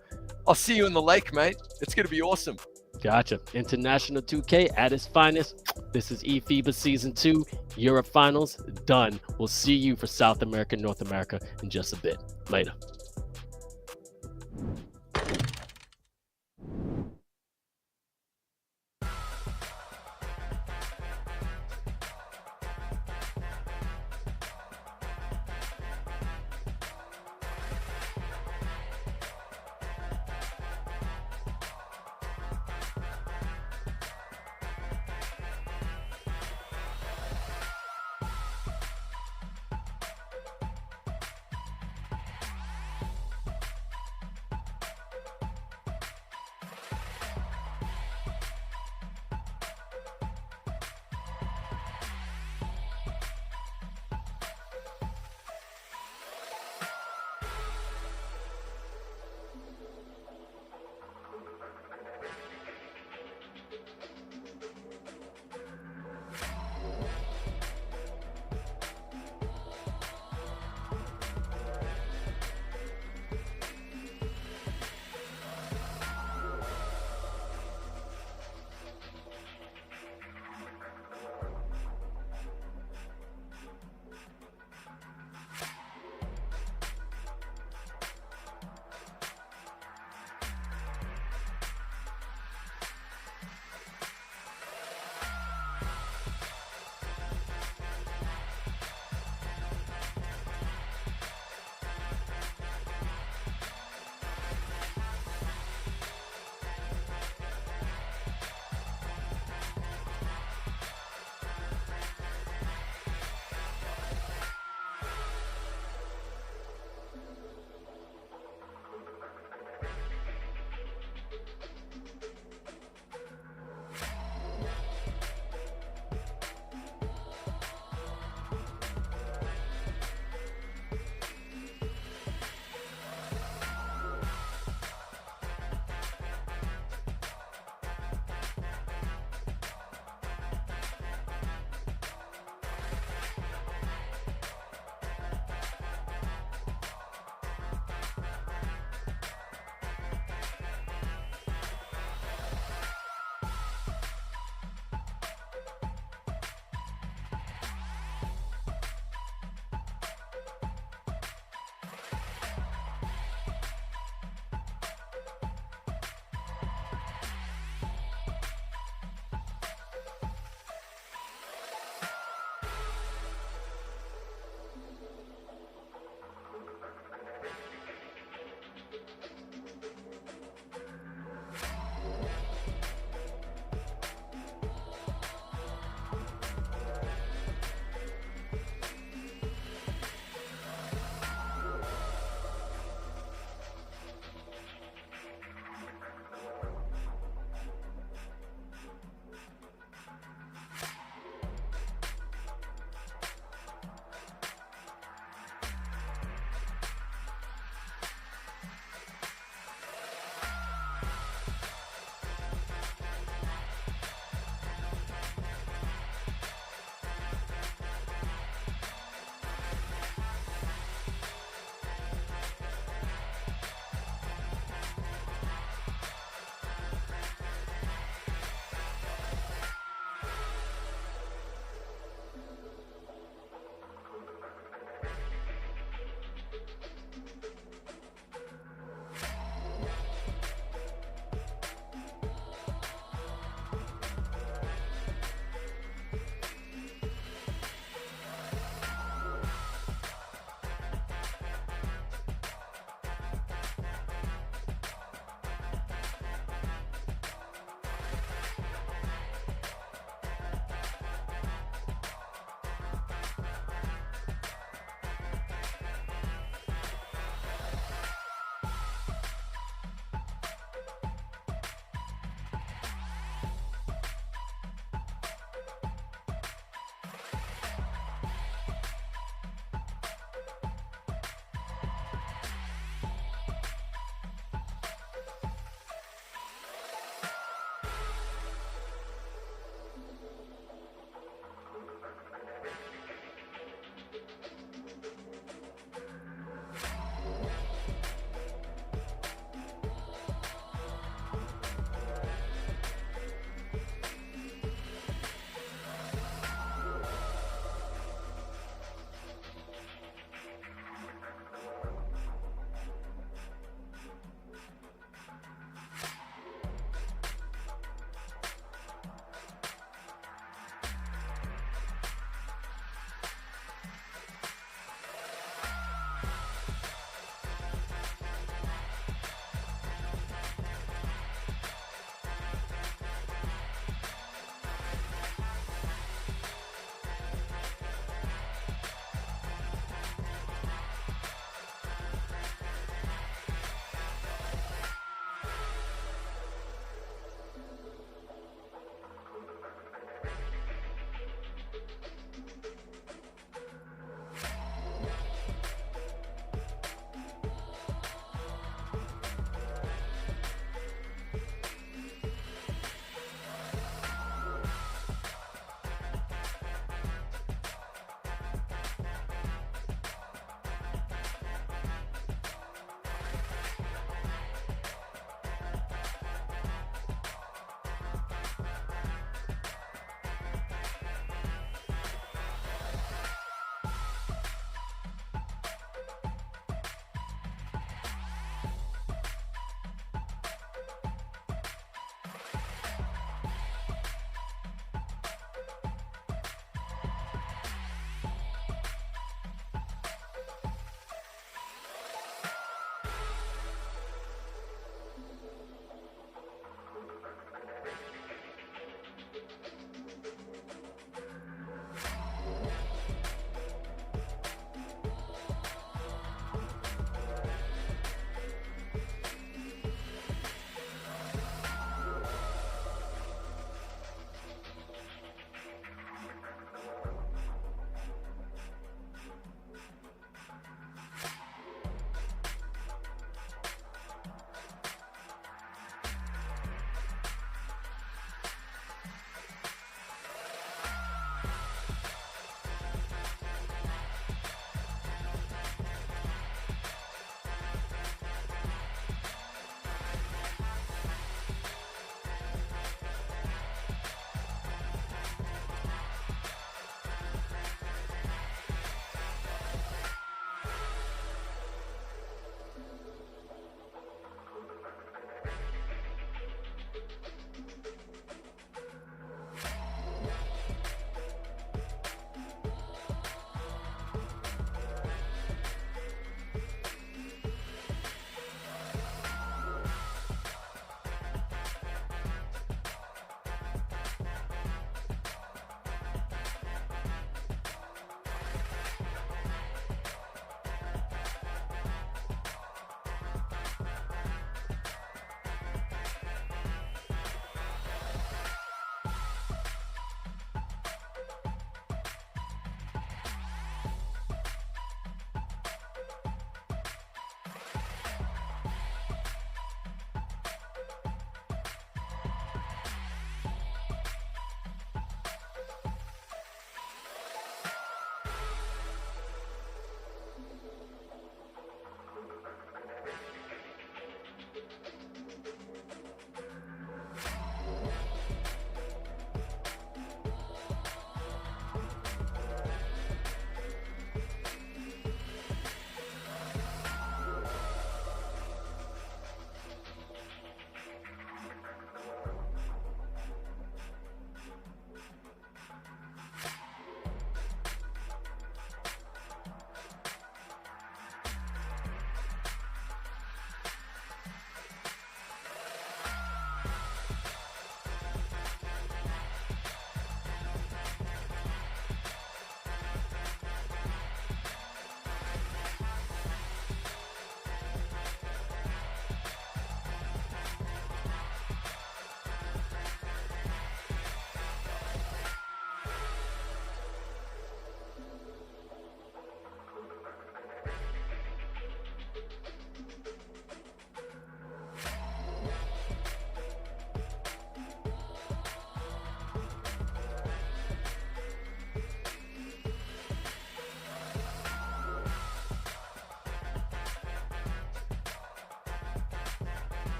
I'll see you in the lake, mate. It's going to be awesome.
Gotcha. International 2K at its finest. This is eFiba Season 2. Europe Finals done. We'll see you for South America, North America in just a bit. Later.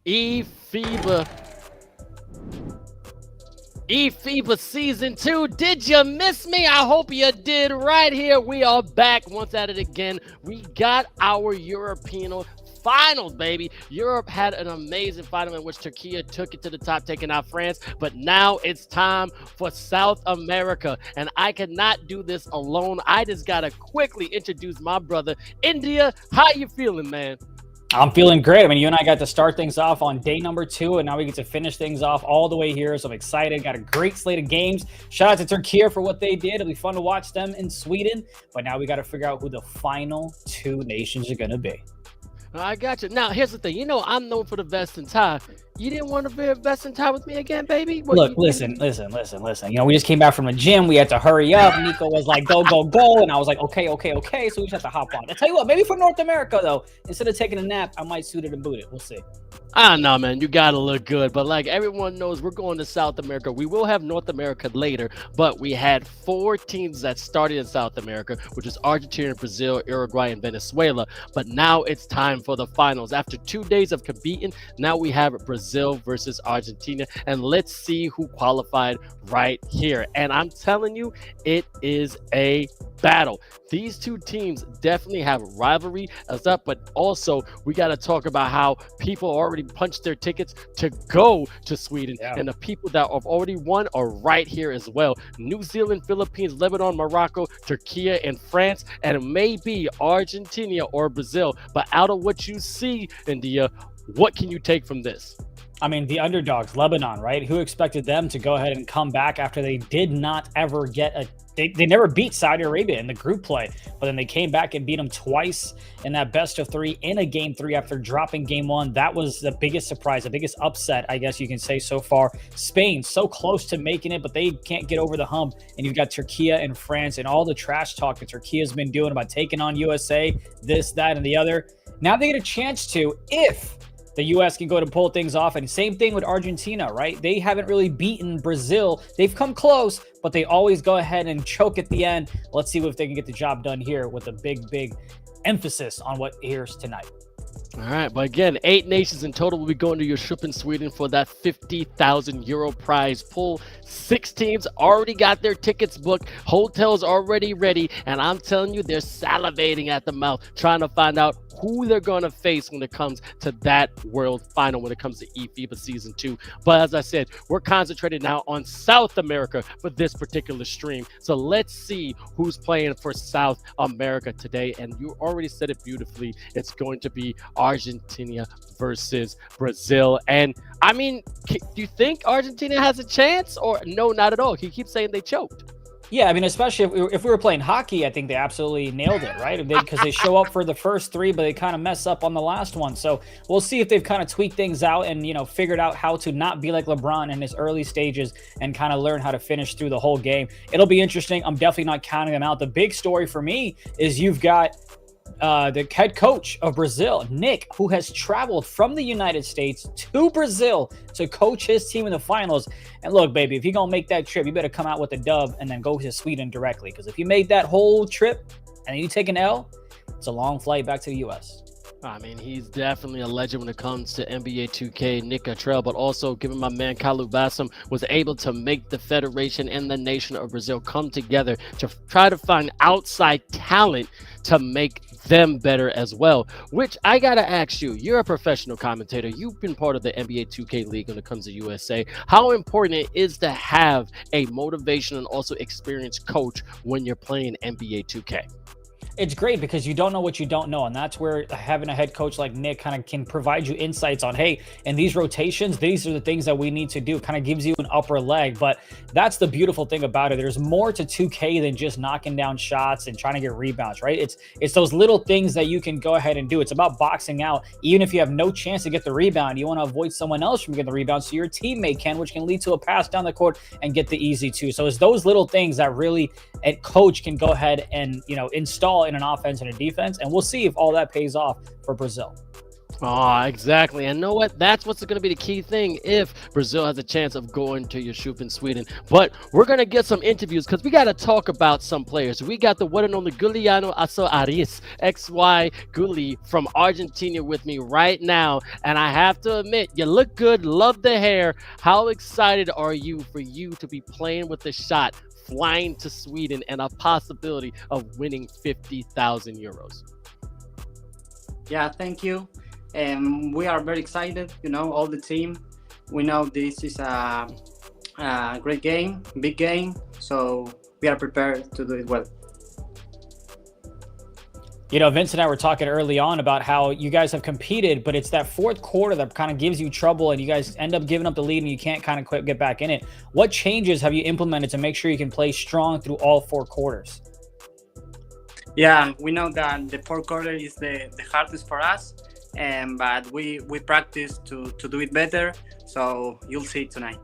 eFiba. eFiba Season 2. Did you miss me? I hope you did. Right here, we are back once at it again. We got our European finals, baby. Europe had an amazing final in which Turkey took it to the top, taking out France. But now it's time for South America. And I cannot do this alone. I just got to quickly introduce my brother, India. How you feeling, man?
I'm feeling great. I mean, you and I got to start things off on day number 2, and now we get to finish things off all the way here. So I'm excited. Got a great slate of games. Shout out to Turkey for what they did. It'll be fun to watch them in Sweden. But now we got to figure out who the final 2 nations are going to be.
I got you. Now, here's the thing. You know, I'm known for the vest and tie. You didn't want to be a vest and tie with me again, baby?
Look, listen. You know, we just came back from the gym. We had to hurry up. Nico was like, go. And I was like, okay. So we just have to hop on. I tell you what, maybe for North America, though, instead of taking a nap, I might suit it and boot it. We'll see.
I don't know, man. You got to look good. But like everyone knows, we're going to South America. We will have North America later, but we had 4 teams that started in South America, which is Argentina, Brazil, Uruguay, and Venezuela. But now it's time for the finals. After 2 days of competing, now we have Brazil versus Argentina. And let's see who qualified right here. And I'm telling you, it is a battle. These 2 teams definitely have rivalry as up, but also we got to talk about how people already punched their tickets to go to Sweden, and the people that have already won are right here as well. New Zealand, Philippines, Lebanon, Morocco, Turkey, and France, and it may be Argentina or Brazil. But out of what you see, India, what can you take from this?
I mean, the underdogs, Lebanon, right? Who expected them to go ahead and come back after they did not ever get they never beat Saudi Arabia in the group play, but then they came back and beat them twice in that best of 3 in a game 3 after dropping game 1. That was the biggest surprise, the biggest upset, I guess you can say so far. Spain, so close to making it, but they can't get over the hump. And you've got Turkey and France and all the trash talk that Turkey has been doing about taking on USA, this, that, and the other. Now they get a chance to, if the U.S. can go to pull things off. And same thing with Argentina, right? They haven't really beaten Brazil. They've come close, but they always go ahead and choke at the end. Let's see if they can get the job done here with a big emphasis on what here's tonight.
All right, but again, 8 nations in total will be going to your ship in Sweden for that 50,000 euro prize pool. 6 teams already got their tickets booked, hotels already ready, and I'm telling you, they're salivating at the mouth trying to find out who they're going to face when it comes to that world final, when it comes to eFiba Season 2. But as I said, we're concentrated now on South America for this particular stream. So let's see who's playing for South America today. And you already said it beautifully. It's going to be Argentina versus Brazil. And I mean, do you think Argentina has a chance, or no, not at all? He keeps saying they choked.
Yeah, I mean, especially if we were playing hockey, I think they absolutely nailed it, right? Because they show up for the first 3, but they kind of mess up on the last one. So we'll see if they've kind of tweaked things out and, you know, figured out how to not be like LeBron in his early stages and kind of learn how to finish through the whole game. It'll be interesting. I'm definitely not counting them out. The big story for me is you've got the head coach of Brazil, Nick, who has traveled from the United States to Brazil to coach his team in the finals. And look, baby, if you're going to make that trip, you better come out with a dub and then go to Sweden directly. Because if you made that whole trip and you take an L, it's a long flight back to the U.S.
I mean, he's definitely a legend when it comes to NBA 2K, Nick Cottrell, but also given my man Kalu Bassam was able to make the federation and the nation of Brazil come together to try to find outside talent to make them better as well. Which I gotta ask you, you're a professional commentator. You've been part of the NBA 2K League when it comes to USA. How important it is to have a motivation and also experienced coach when you're playing NBA 2K?
It's great because you don't know what you don't know. And that's where having a head coach like Nick kind of can provide you insights on, hey, in these rotations, these are the things that we need to do. Kind of gives you an upper leg. But that's the beautiful thing about it. There's more to 2K than just knocking down shots and trying to get rebounds, right? It's those little things that you can go ahead and do. It's about boxing out. Even if you have no chance to get the rebound, you want to avoid someone else from getting the rebound so your teammate can, which can lead to a pass down the court and get the easy 2. So it's those little things that really a coach can go ahead and, you know, install in an offense and a defense. And we'll see if all that pays off for Brazil.
Oh, exactly. And know what? That's what's going to be the key thing if Brazil has a chance of going to Yusuf in Sweden. But we're going to get some interviews because we got to talk about some players. We got the one and only Giuliano 𝐓𝐇𝐄 𝐂𝐇𝐄 from Argentina with me right now. And I have to admit, you look good, love the hair. How excited are you for you to be playing with the shot, flying to Sweden, and a possibility of winning 50,000 euros?
Yeah, thank you. We are very excited, all the team. We know this is a great game, big game, so we are prepared to do it well.
Vince and I were talking early on about how you guys have competed, but it's that fourth quarter that kind of gives you trouble and you guys end up giving up the lead and you can't kind of quite get back in it. What changes have you implemented to make sure you can play strong through all 4 quarters?
Yeah, we know that the fourth quarter is the hardest for us. But we practice to do it better, so you'll see it tonight.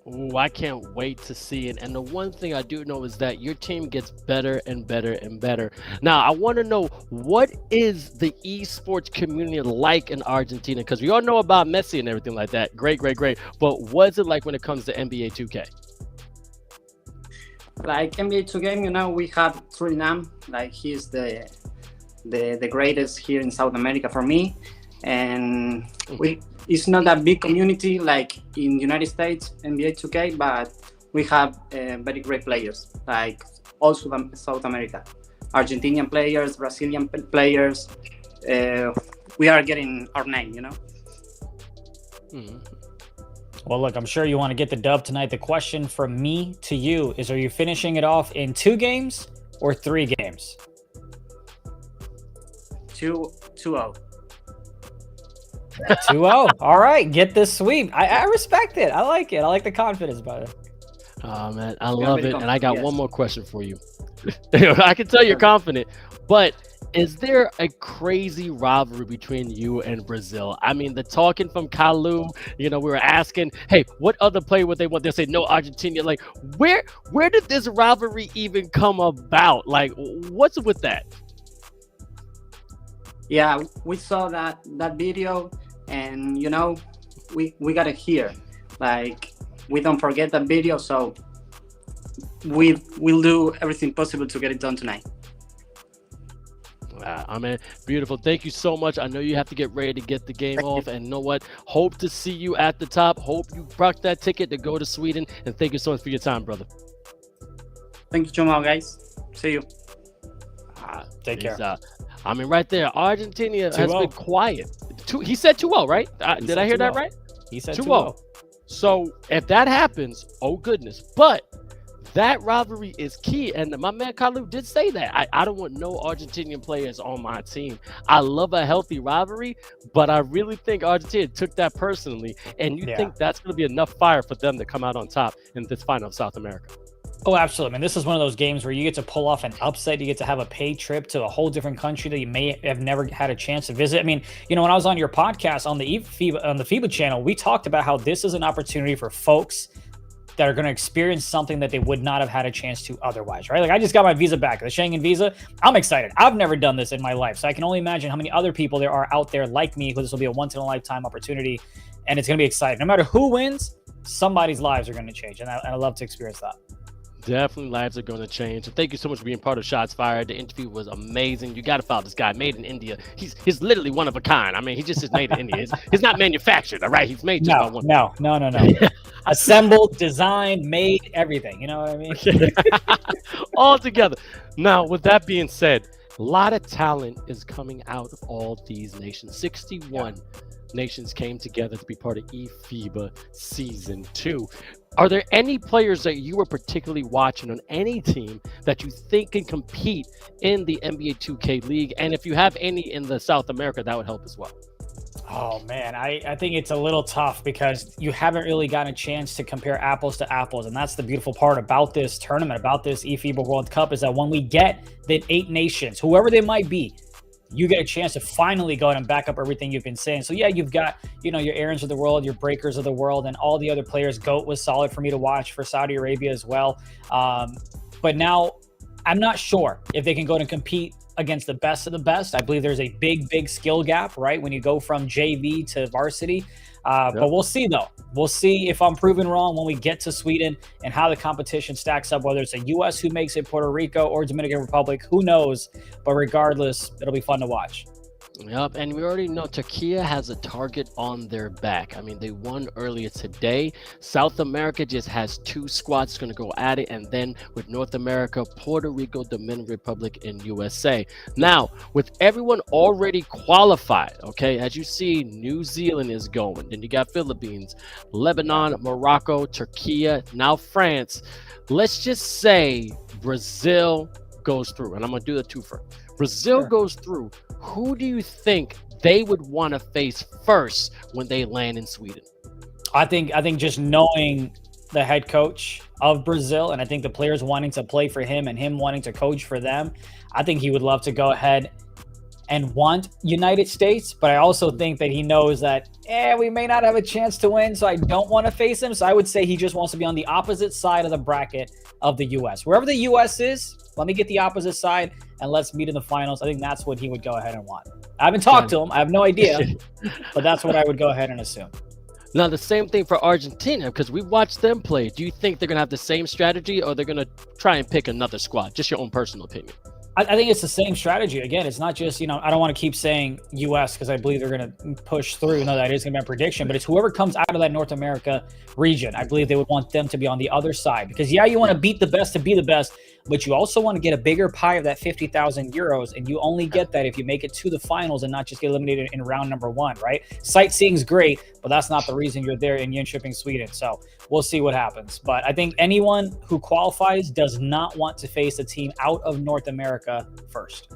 Ooh, I can't wait to see it. And the one thing I do know is that your team gets better and better and better. Now, I want to know, what is the esports community like in Argentina? Because we all know about Messi and everything like that. Great. But what's it like when it comes to NBA 2K?
Like NBA 2K, we have Suriname. Like, he's the greatest here in South America for me, and it's not a big community like in United States NBA 2K, but we have very great players like also South America, Argentinian players, Brazilian players. We are getting our name,
Well, look, I'm sure you want to get the dub tonight. The question from me to you is, are you finishing it off in 2 games or 3 games?
2-0.
2-0. All right, get this sweep. I respect it. I like it. I like the confidence about it.
Oh, man, I love it. And I got one more question for you. I can tell you're confident, but is there a crazy rivalry between you and Brazil? I mean, the talking from Kalu, we were asking, hey, what other player would they want? They'll say, no, Argentina. Like, where did this rivalry even come about? Like, what's with that?
Yeah, we saw that video, and we got to hear. Like, we don't forget that video, so we'll do everything possible to get it done tonight.
I mean, beautiful. Thank you so much. I know you have to get ready to get the game off, and you know what? Hope to see you at the top. Hope you rock that ticket to go to Sweden, and thank you so much for your time, brother.
Thank you, Jamal, guys. See you.
Take care.
I mean, right there, Argentina has been quiet. He said 2-0, right? Did I hear that right?
He said 2-0.
So if that happens, oh goodness. But that rivalry is key. And my man Kalu did say that. I don't want no Argentinian players on my team. I love a healthy rivalry, but I really think Argentina took that personally. And you think that's going to be enough fire for them to come out on top in this final of South America?
Oh, absolutely. I mean, this is one of those games where you get to pull off an upset. You get to have a paid trip to a whole different country that you may have never had a chance to visit. I mean, when I was on your podcast on the FIBA channel, we talked about how this is an opportunity for folks that are going to experience something that they would not have had a chance to otherwise, right? Like, I just got my visa back, the Schengen visa. I'm excited. I've never done this in my life, so I can only imagine how many other people there are out there like me who this will be a once-in-a-lifetime opportunity, and it's going to be exciting. No matter who wins, somebody's lives are going to change, and I love to experience that.
Definitely lives are going to change. And thank you so much for being part of Shots Fired. The interview was amazing. You got to follow this guy, made in India. He's literally one of a kind. I mean, he just is made in India. He's not manufactured, all right? He's made just by one.
No. Assembled, designed, made, everything. You know what I mean?
All together. Now, with that being said, a lot of talent is coming out of all these nations. 61 nations came together to be part of eFiba Season 2. Are there any players that you were particularly watching on any team that you think can compete in the NBA 2K League? And if you have any in the South America, that would help as well.
Oh, man, I think it's a little tough because you haven't really gotten a chance to compare apples to apples. And that's the beautiful part about this tournament, about this eFiba World Cup, is that when we get the 8 nations, whoever they might be, you get a chance to finally go out and back up everything you've been saying. So yeah, you've got, your Aahrons of the world, your Breakers of the world, and all the other players. GOAT was solid for me to watch for Saudi Arabia as well. But now I'm not sure if they can go and compete against the best of the best. I believe there's a big skill gap, right, when you go from JV to varsity. But we'll see, though. We'll see if I'm proven wrong when we get to Sweden and how the competition stacks up, whether it's a U.S. who makes it, Puerto Rico, or Dominican Republic. Who knows? But regardless, it'll be fun to watch.
Yep, and we already know Turkey has a target on their back. I mean, they won earlier today. South America just has 2 squads going to go at it, and then with North America, Puerto Rico, Dominican Republic, and USA. Now, with everyone already qualified, okay, as you see, New Zealand is going. Then you got Philippines, Lebanon, Morocco, Turkey, now France. Let's just say Brazil goes through, and I'm going to do the twofer. Brazil goes through. Who do you think they would want to face first when they land in Sweden?
I think just knowing the head coach of Brazil, and I think the players wanting to play for him and him wanting to coach for them, I think he would love to go ahead and want United States. But I also think that he knows that, we may not have a chance to win, so I don't want to face him. So I would say he just wants to be on the opposite side of the bracket of the U.S. Wherever the U.S. is, let me get the opposite side and let's meet in the finals. I think that's what he would go ahead and want. I haven't talked to him. I have no idea, but that's what I would go ahead and assume.
Now, the same thing for Argentina, because we've watched them play. Do you think they're going to have the same strategy, or they're going to try and pick another squad? Just your own personal opinion.
I think it's the same strategy. Again, it's not just, I don't want to keep saying U.S. because I believe they're going to push through. No, that is going to be a prediction, but it's whoever comes out of that North America region. I believe they would want them to be on the other side because, you want to beat the best to be the best, but you also want to get a bigger pie of that 50,000 euros, and you only get that if you make it to the finals and not just get eliminated in round number 1, right? Sightseeing's great, but that's not the reason you're there in Jönköping, Sweden. So we'll see what happens. But I think anyone who qualifies does not want to face a team out of North America first.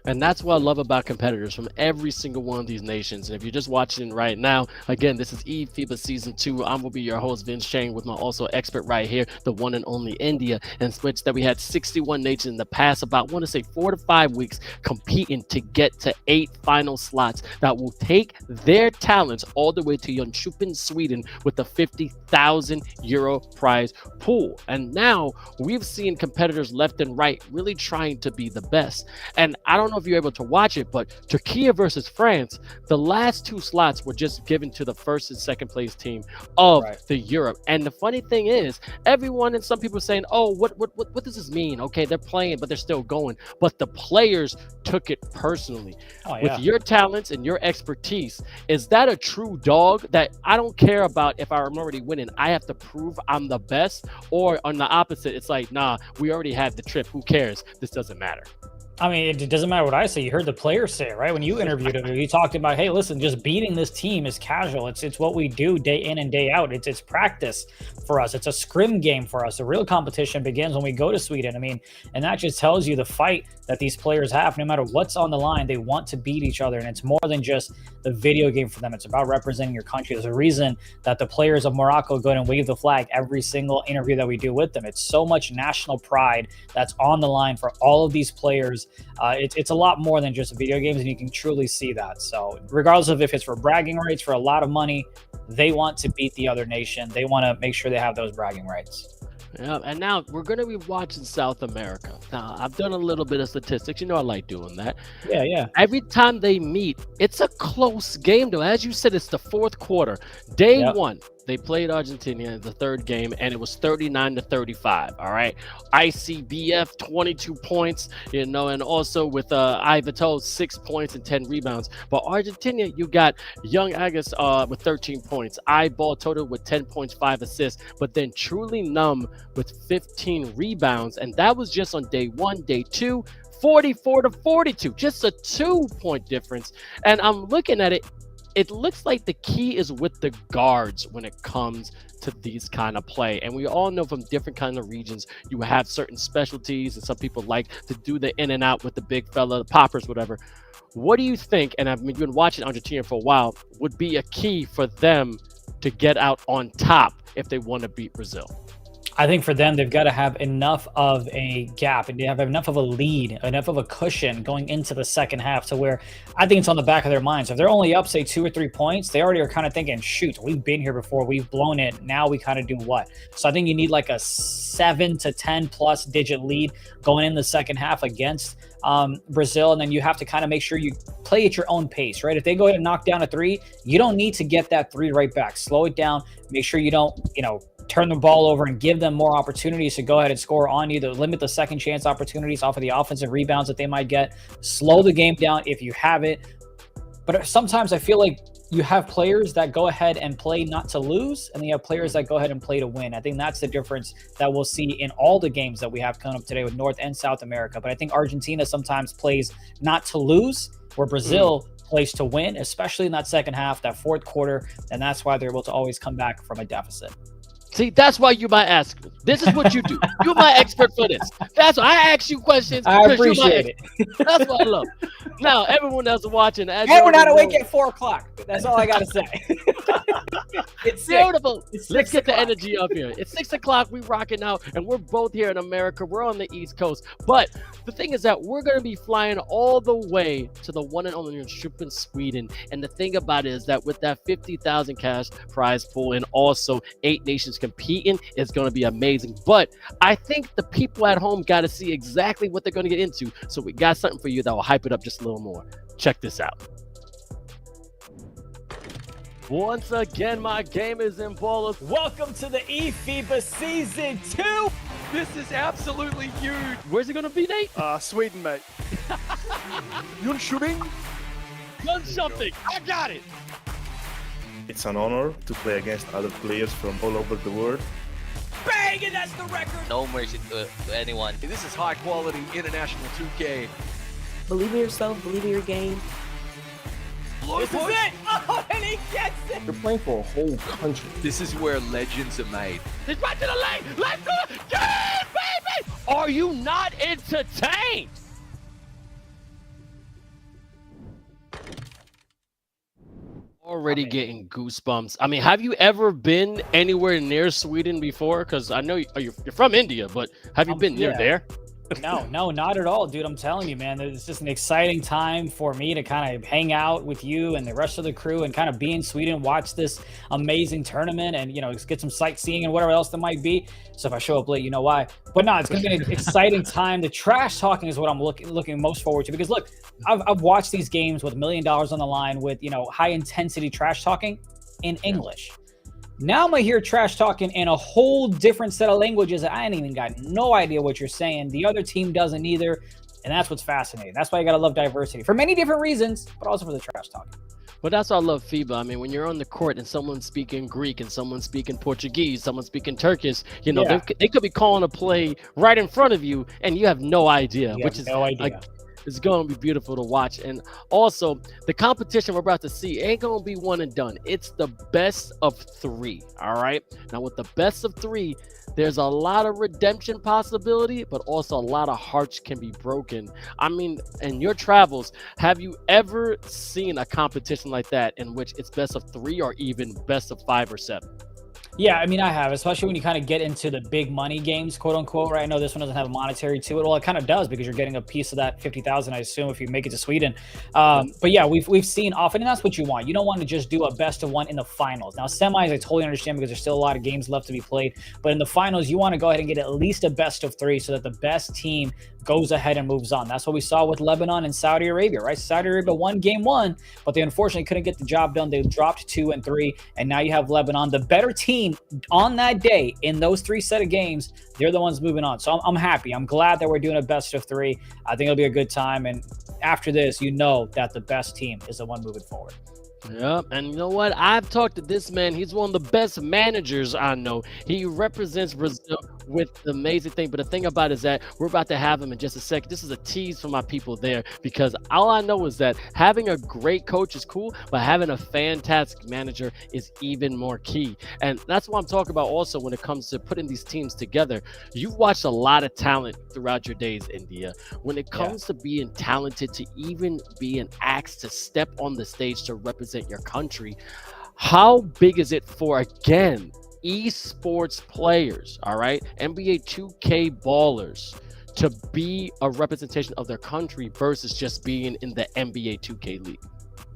And that's what I love about competitors from every single one of these nations. And if you're just watching right now, again, this is eFiba Season 2. I'm going to be your host, Vince Chang, with my also expert right here, the one and only India, and switch that we had 61 nations in the past, about, I want to say, 4 to 5 weeks competing to get to 8 final slots that will take their talents all the way to Jönköping, Sweden, with a 50,000 euro prize pool. And now we've seen competitors left and right really trying to be the best. And I don't know if you're able to watch it, but Turkey versus France, the last 2 slots were just given to the first and second place team of the Europe. And the funny thing is, everyone and some people are saying, oh, what does this mean? Okay, they're playing, but they're still going. But the players took it personally. With your talents and your expertise, is that a true dog that I don't care about if I'm already winning? I have to prove I'm the best? Or on the opposite, it's like, nah, we already had the trip. Who cares? This doesn't matter.
I mean, it doesn't matter what I say. You heard the players say it, right? When you interviewed him, he talked about, hey, listen, just beating this team is casual. It's what we do day in and day out. It's practice for us. It's a scrim game for us. The real competition begins when we go to Sweden. I mean, and that just tells you the fight that these players have. No matter what's on the line, they want to beat each other. And it's more than just the video game for them. It's about representing your country. There's a reason that the players of Morocco go and wave the flag every single interview that we do with them. It's so much national pride that's on the line for all of these players. It's a lot more than just video games, and you can truly see that. So regardless of if it's for bragging rights, for a lot of money, they want to beat the other nation. They want to make sure they have those bragging rights.
Yeah, and now we're going to be watching South America. Now, I've done a little bit of statistics. I like doing that.
Yeah.
Every time they meet, it's a close game, though. As you said, it's the 4th quarter. Day 1, they played Argentina in the 3rd game, and it was 39-35. All right. ICBF, 22 points, and also with 𝐼𝐻, 6 points and 10 rebounds. But Argentina, you got Young Agus with 13 points, Eyeball Total with 10 points, 5 assists, but then Truly Numb with 15 rebounds. And that was just on day 1. Day 2, 44-42, just a 2-point difference. And I'm looking at it. It looks like the key is with the guards when it comes to these kind of play. And we all know from different kind of regions, you have certain specialties, and some people like to do the in and out with the big fella, the poppers, whatever. What do you think, and I've been watching Argentina for a while, would be a key for them to get out on top if they want to beat Brazil?
I think for them, they've got to have enough of a gap and they have enough of a lead, enough of a cushion going into the second half to where I think it's on the back of their minds. If they're only up, say, 2 or 3 points, they already are kind of thinking, shoot, we've been here before, we've blown it. Now we kind of do what? So I think you need like a 7 to 10 plus digit lead going in the second half against Brazil. And then you have to kind of make sure you play at your own pace, right? If they go ahead and knock down a 3, you don't need to get that 3 right back. Slow it down. Make sure you don't, turn the ball over and give them more opportunities to go ahead and score on you, to limit the second chance opportunities off of the offensive rebounds that they might get. Slow the game down if you have it. But sometimes I feel like you have players that go ahead and play not to lose, and then you have players that go ahead and play to win. I think that's the difference that we'll see in all the games that we have coming up today with North and South America. But I think Argentina sometimes plays not to lose, where Brazil plays to win, especially in that second half, that fourth quarter, and that's why they're able to always come back from a deficit.
See, that's why you my ask. This is what you do. You're my expert for this. That's why I ask you questions.
I appreciate it.
That's what I love. Now, everyone that's watching,
And we're not awake at 4 o'clock. That's all I got to say. It's
beautiful.
It's
Let's get the energy up here. It's 6 o'clock. We rocking out, and we're both here in America. We're on the East Coast. But the thing is that we're going to be flying all the way to the one and only ship in Sweden. And the thing about it is that with that 50,000 cash prize pool and also 8 nations competing, it's going to be amazing. But I think the people at home got to see exactly what they're going to get into. So we got something for you that will hype it up just a little more. Check this out. Once again, my gamers and ballers,
welcome to the eFiba Season 2.
This is absolutely huge.
Where's it going to be, Nate?
Sweden, mate.
Jönköping? Jönköping. I got it.
It's an honor to play against other players from all over the world.
Bang, and that's the record.
No mercy to anyone.
This is high quality international 2K.
Believe in yourself, believe in your game.
This is it. Oh, and he gets it.
You're playing for a whole country.
This is where legends are made.
It's right to the lane. Let's do it. Yeah, baby. Are you not entertained? Already getting goosebumps. I mean, have you ever been anywhere near Sweden before? Because I know you're from India, but have you been near there?
No, not at all, dude. I'm telling you, man, it's just an exciting time for me to kind of hang out with you and the rest of the crew and kind of be in Sweden, watch this amazing tournament and, get some sightseeing and whatever else there might be. So if I show up late, you know why. But no, it's going to be an exciting time. The trash talking is what I'm looking most forward to, because look, I've watched these games with $1 million on the line with, high intensity trash talking in English. Now I'm gonna hear trash talking in a whole different set of languages that I ain't even got no idea what you're saying. The other team doesn't either. And that's what's fascinating. That's why you gotta love diversity for many different reasons, but also for the trash talking.
But that's why I love FIBA. I mean, when you're on the court and someone's speaking Greek and someone's speaking Portuguese, someone's speaking Turkish, they could be calling a play right in front of you and you have no idea, which is no idea. It's going to be beautiful to watch. And also, the competition we're about to see ain't going to be one and done. It's the best of 3, all right? Now, with the best of 3, there's a lot of redemption possibility, but also a lot of hearts can be broken. I mean, in your travels, have you ever seen a competition like that in which it's best of 3 or even best of 5 or 7?
Yeah, I mean, I have, especially when you kind of get into the big money games, quote unquote, right? I know this one doesn't have a monetary to it. Well, it kind of does because you're getting a piece of that 50,000, I assume, if you make it to Sweden. But yeah, we've seen often, and that's what you want. You don't want to just do a best of 1 in the finals. Now, semis, I totally understand because there's still a lot of games left to be played. But in the finals, you want to go ahead and get at least a best of 3 so that the best team goes ahead and moves on. That's what we saw with Lebanon and Saudi Arabia, right? Saudi Arabia won game 1, but they unfortunately couldn't get the job done. They dropped 2 and 3, and now you have Lebanon, the better team on that day in those 3 set of games. They're the ones moving on. So I'm happy. I'm glad that we're doing a best of 3. I think it'll be a good time. And after this, that the best team is the one moving forward.
Yep, and you know what? I've talked to this man. He's one of the best managers I know. He represents Brazil with the amazing thing. But the thing about it is that we're about to have him in just a second. This is a tease for my people there, because all I know is that having a great coach is cool, but having a fantastic manager is even more key. And that's what I'm talking about also when it comes to putting these teams together. You've watched a lot of talent throughout your days, India. When it comes to being talented, to even being asked to step on the stage to represent your country, how big is it for, again, esports players, all right, NBA 2K ballers, to be a representation of their country versus just being in the NBA 2K league?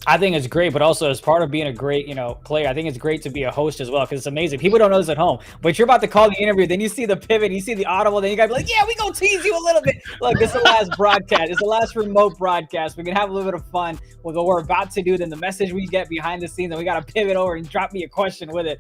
I think it's great, but also as part of being a great, player, I think it's great to be a host as well, because it's amazing. People don't know this at home, but you're about to call the interview, then you see the pivot, you see the audible, then you gotta be like, yeah, we gonna tease you a little bit. Look, this is the last broadcast. It's the last remote broadcast. We can have a little bit of fun with what we're about to do, then the message we get behind the scenes, and we gotta pivot over and drop me a question with it.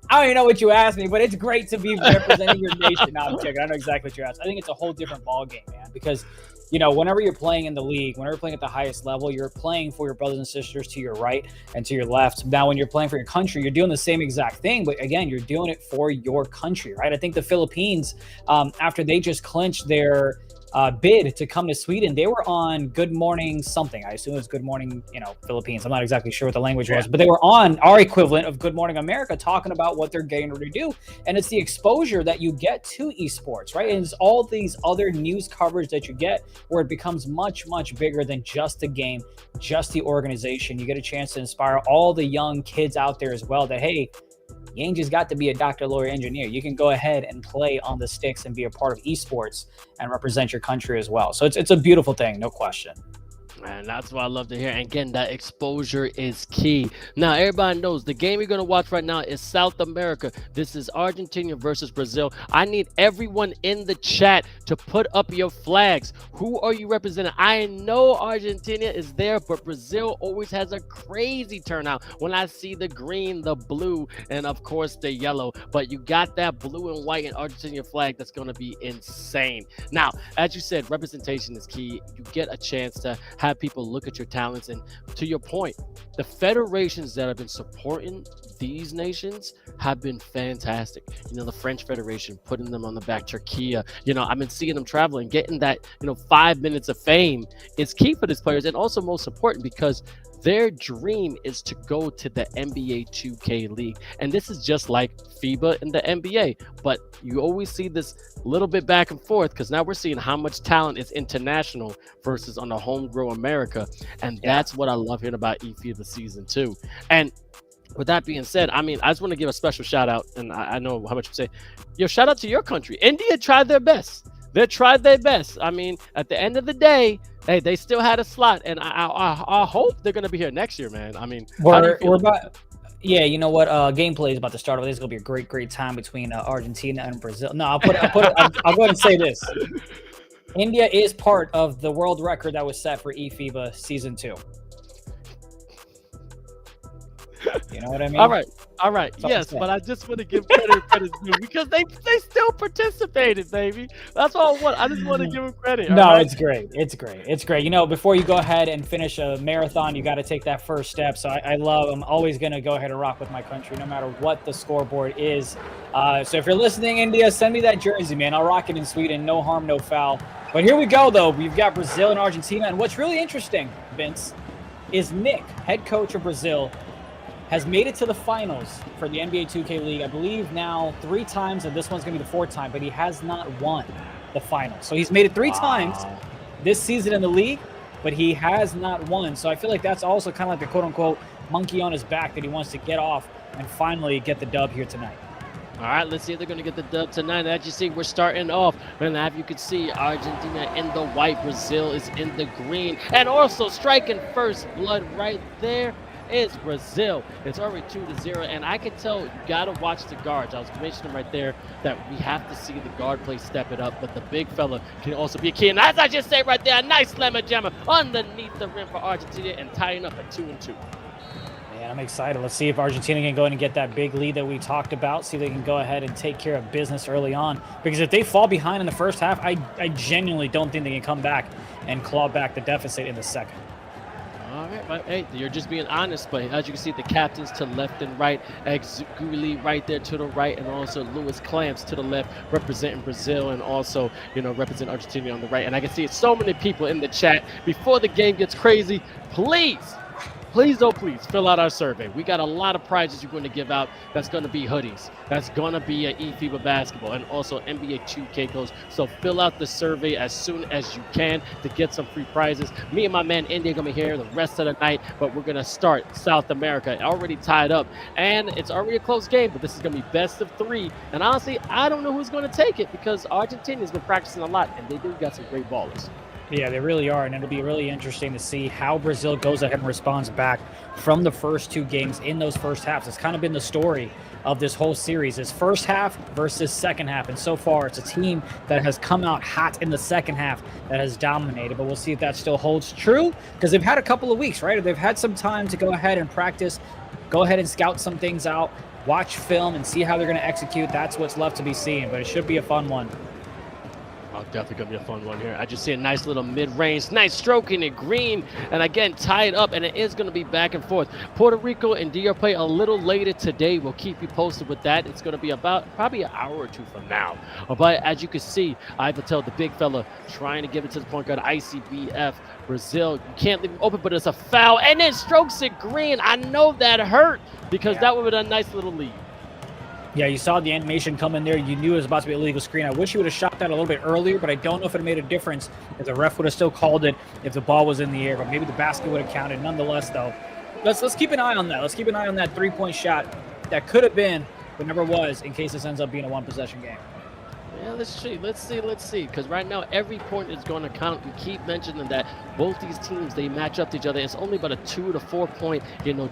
I don't even know what you asked me, but it's great to be representing your nation. No, I'm kidding. I know exactly what you asked. I think it's a whole different ballgame, man, because whenever you're playing in the league, whenever you're playing at the highest level, you're playing for your brothers and sisters to your right and to your left. Now, when you're playing for your country, you're doing the same exact thing, but again, you're doing it for your country, right? I think the Philippines, after they just clinched their bid to come to Sweden, they were on Good Morning something. I assume it's Good Morning, Philippines. I'm not exactly sure what the language was, but they were on our equivalent of Good Morning America, talking about what they're getting ready to do. And it's the exposure that you get to esports, right? And it's all these other news coverage that you get where it becomes much, much bigger than just the game, just the organization. You get a chance to inspire all the young kids out there as well that, hey, you ain't just got to be a doctor, lawyer, engineer. You can go ahead and play on the sticks and be a part of esports and represent your country as well. So it's a beautiful thing, no question.
And that's what I love to hear. And again, that exposure is key. Now, everybody knows the game you're going to watch right now is South America. This is Argentina versus Brazil. I need everyone in the chat to put up your flags. Who are you representing? I know Argentina is there, but Brazil always has a crazy turnout when I see the green, the blue, and of course the yellow. But you got that blue and white and Argentina flag that's going to be insane. Now, as you said, representation is key. You get a chance to have people look at your talents, and to your point, the federations that have been supporting these nations have been fantastic. The French Federation, putting them on the back, Turkey, I've been seeing them traveling, getting that 5 minutes of fame is key for these players, and also most important because their dream is to go to the NBA 2K League. And this is just like FIBA and the NBA. But you always see this little bit back and forth because now we're seeing how much talent is international versus on the homegrown America. And that's what I love hearing about eFIBA Season 2. And with that being said, I just want to give a special shout out. And I know how much you say. Shout out to your country. India tried their best. They tried their best. At the end of the day, hey, they still had a slot, and I hope they're gonna be here next year, man.
We're about. Yeah, you know what? Gameplay is about to start. This is gonna be a great time between Argentina and Brazil. No, I'll go ahead and say this: India is part of the world record that was set for eFIBA Season 2. You know what I mean?
All right. Yes, but I just want to give credit due because they still participated, baby. That's all I want. I just want to give them credit.
No, it's great. It's great. Before you go ahead and finish a marathon, you got to take that first step. So I'm always going to go ahead and rock with my country, no matter what the scoreboard is. So if you're listening, India, send me that jersey, man. I'll rock it in Sweden. No harm, no foul. But here we go, though. We've got Brazil and Argentina. And what's really interesting, Vince, is Nick, head coach of Brazil, has made it to the finals for the NBA 2K League, I believe now 3 times, and this one's going to be the 4th time, but he has not won the finals. So he's made it 3 times this season in the league, but he has not won. So I feel like that's also kind of like the quote-unquote monkey on his back that he wants to get off and finally get the dub here tonight.
All right, let's see if they're going to get the dub tonight. As you see, we're starting off. And as you can see, Argentina in the white, Brazil is in the green. And also striking first blood right there is Brazil. It's already 2-0, and I can tell you gotta watch the guards. I was mentioning right there that we have to see the guard play step it up, but the big fella can also be a key. And as I just said right there, a nice slammer jammer underneath the rim for Argentina and tying up at 2-2.
Man, I'm excited. Let's see if Argentina can go ahead and get that big lead that we talked about. See if they can go ahead and take care of business early on. Because if they fall behind in the first half, I genuinely don't think they can come back and claw back the deficit in the second.
All right, but hey, you're just being honest. But as you can see, the captains to left and right, Guli right there to the right, and also Louis Clamps to the left, representing Brazil, and also represent Argentina on the right. And I can see so many people in the chat. Before the game gets crazy, please please, oh please, fill out our survey. We got a lot of prizes you're going to give out. That's going to be hoodies. That's going to be an eFiba basketball and also NBA 2K codes. So fill out the survey as soon as you can to get some free prizes. Me and my man Indy are going to be here the rest of the night, but we're going to start South America. Already tied up, and it's already a close game, but this is going to be best of 3. And honestly, I don't know who's going to take it because Argentina's been practicing a lot, and they do got some great ballers.
Yeah, they really are, and it'll be really interesting to see how Brazil goes ahead and responds back from the first 2 games in those first halves. It's kind of been the story of this whole series, is first half versus second half, and so far it's a team that has come out hot in the second half that has dominated, but we'll see if that still holds true, because they've had a couple of weeks, right? They've had some time to go ahead and practice, go ahead and scout some things out, watch film, and see how they're going to execute. That's what's left to be seen, but it should be a fun one.
Oh, definitely going to be a fun one here. I just see a nice little mid-range, nice stroke in it, green, and again, tied up, and it is going to be back and forth. Puerto Rico and DR play a little later today. We'll keep you posted with that. It's going to be about probably an hour or 2 from now. But as you can see, 𝐓𝐇𝐄, the big fella, trying to give it to the point guard, 𝐼CBF. Brazil, you can't leave him open, but it's a foul, and then strokes it green. I know that hurt because that would have been a nice little lead.
Yeah, you saw the animation come in there. You knew it was about to be a legal screen. I wish he would have shot that a little bit earlier, but I don't know if it made a difference if the ref would have still called it if the ball was in the air, but maybe the basket would have counted. Nonetheless, though, let's keep an eye on that. Let's keep an eye on that 3-point shot that could have been, but never was, in case this ends up being a 1-possession game.
Yeah, let's see. Because right now, every point is going to count. We keep mentioning that both these teams, they match up to each other. It's only about a 2 to 4 point,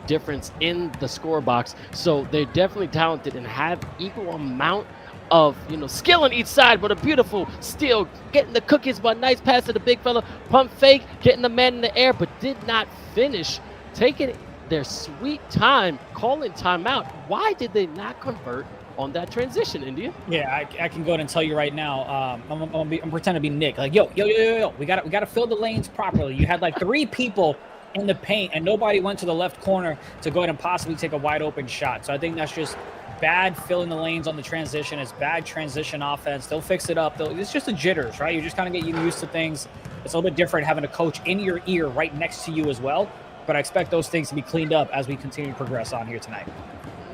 difference in the score box. So they're definitely talented and have equal amount of, skill on each side. But a beautiful steal, getting the cookies, but a nice pass to the big fella. Pump fake, getting the man in the air, but did not finish. Taking their sweet time, calling timeout. Why did they not convert on that transition, India?
Yeah, I can go ahead and tell you right now. I'm pretending to be Nick. Like, yo, we gotta fill the lanes properly. You had like 3 people in the paint, and nobody went to the left corner to go ahead and possibly take a wide open shot. So I think that's just bad filling the lanes on the transition. It's bad transition offense. They'll fix it up. It's just the jitters, right? You just kind of get used to things. It's a little bit different having a coach in your ear right next to you as well. But I expect those things to be cleaned up as we continue to progress on here tonight.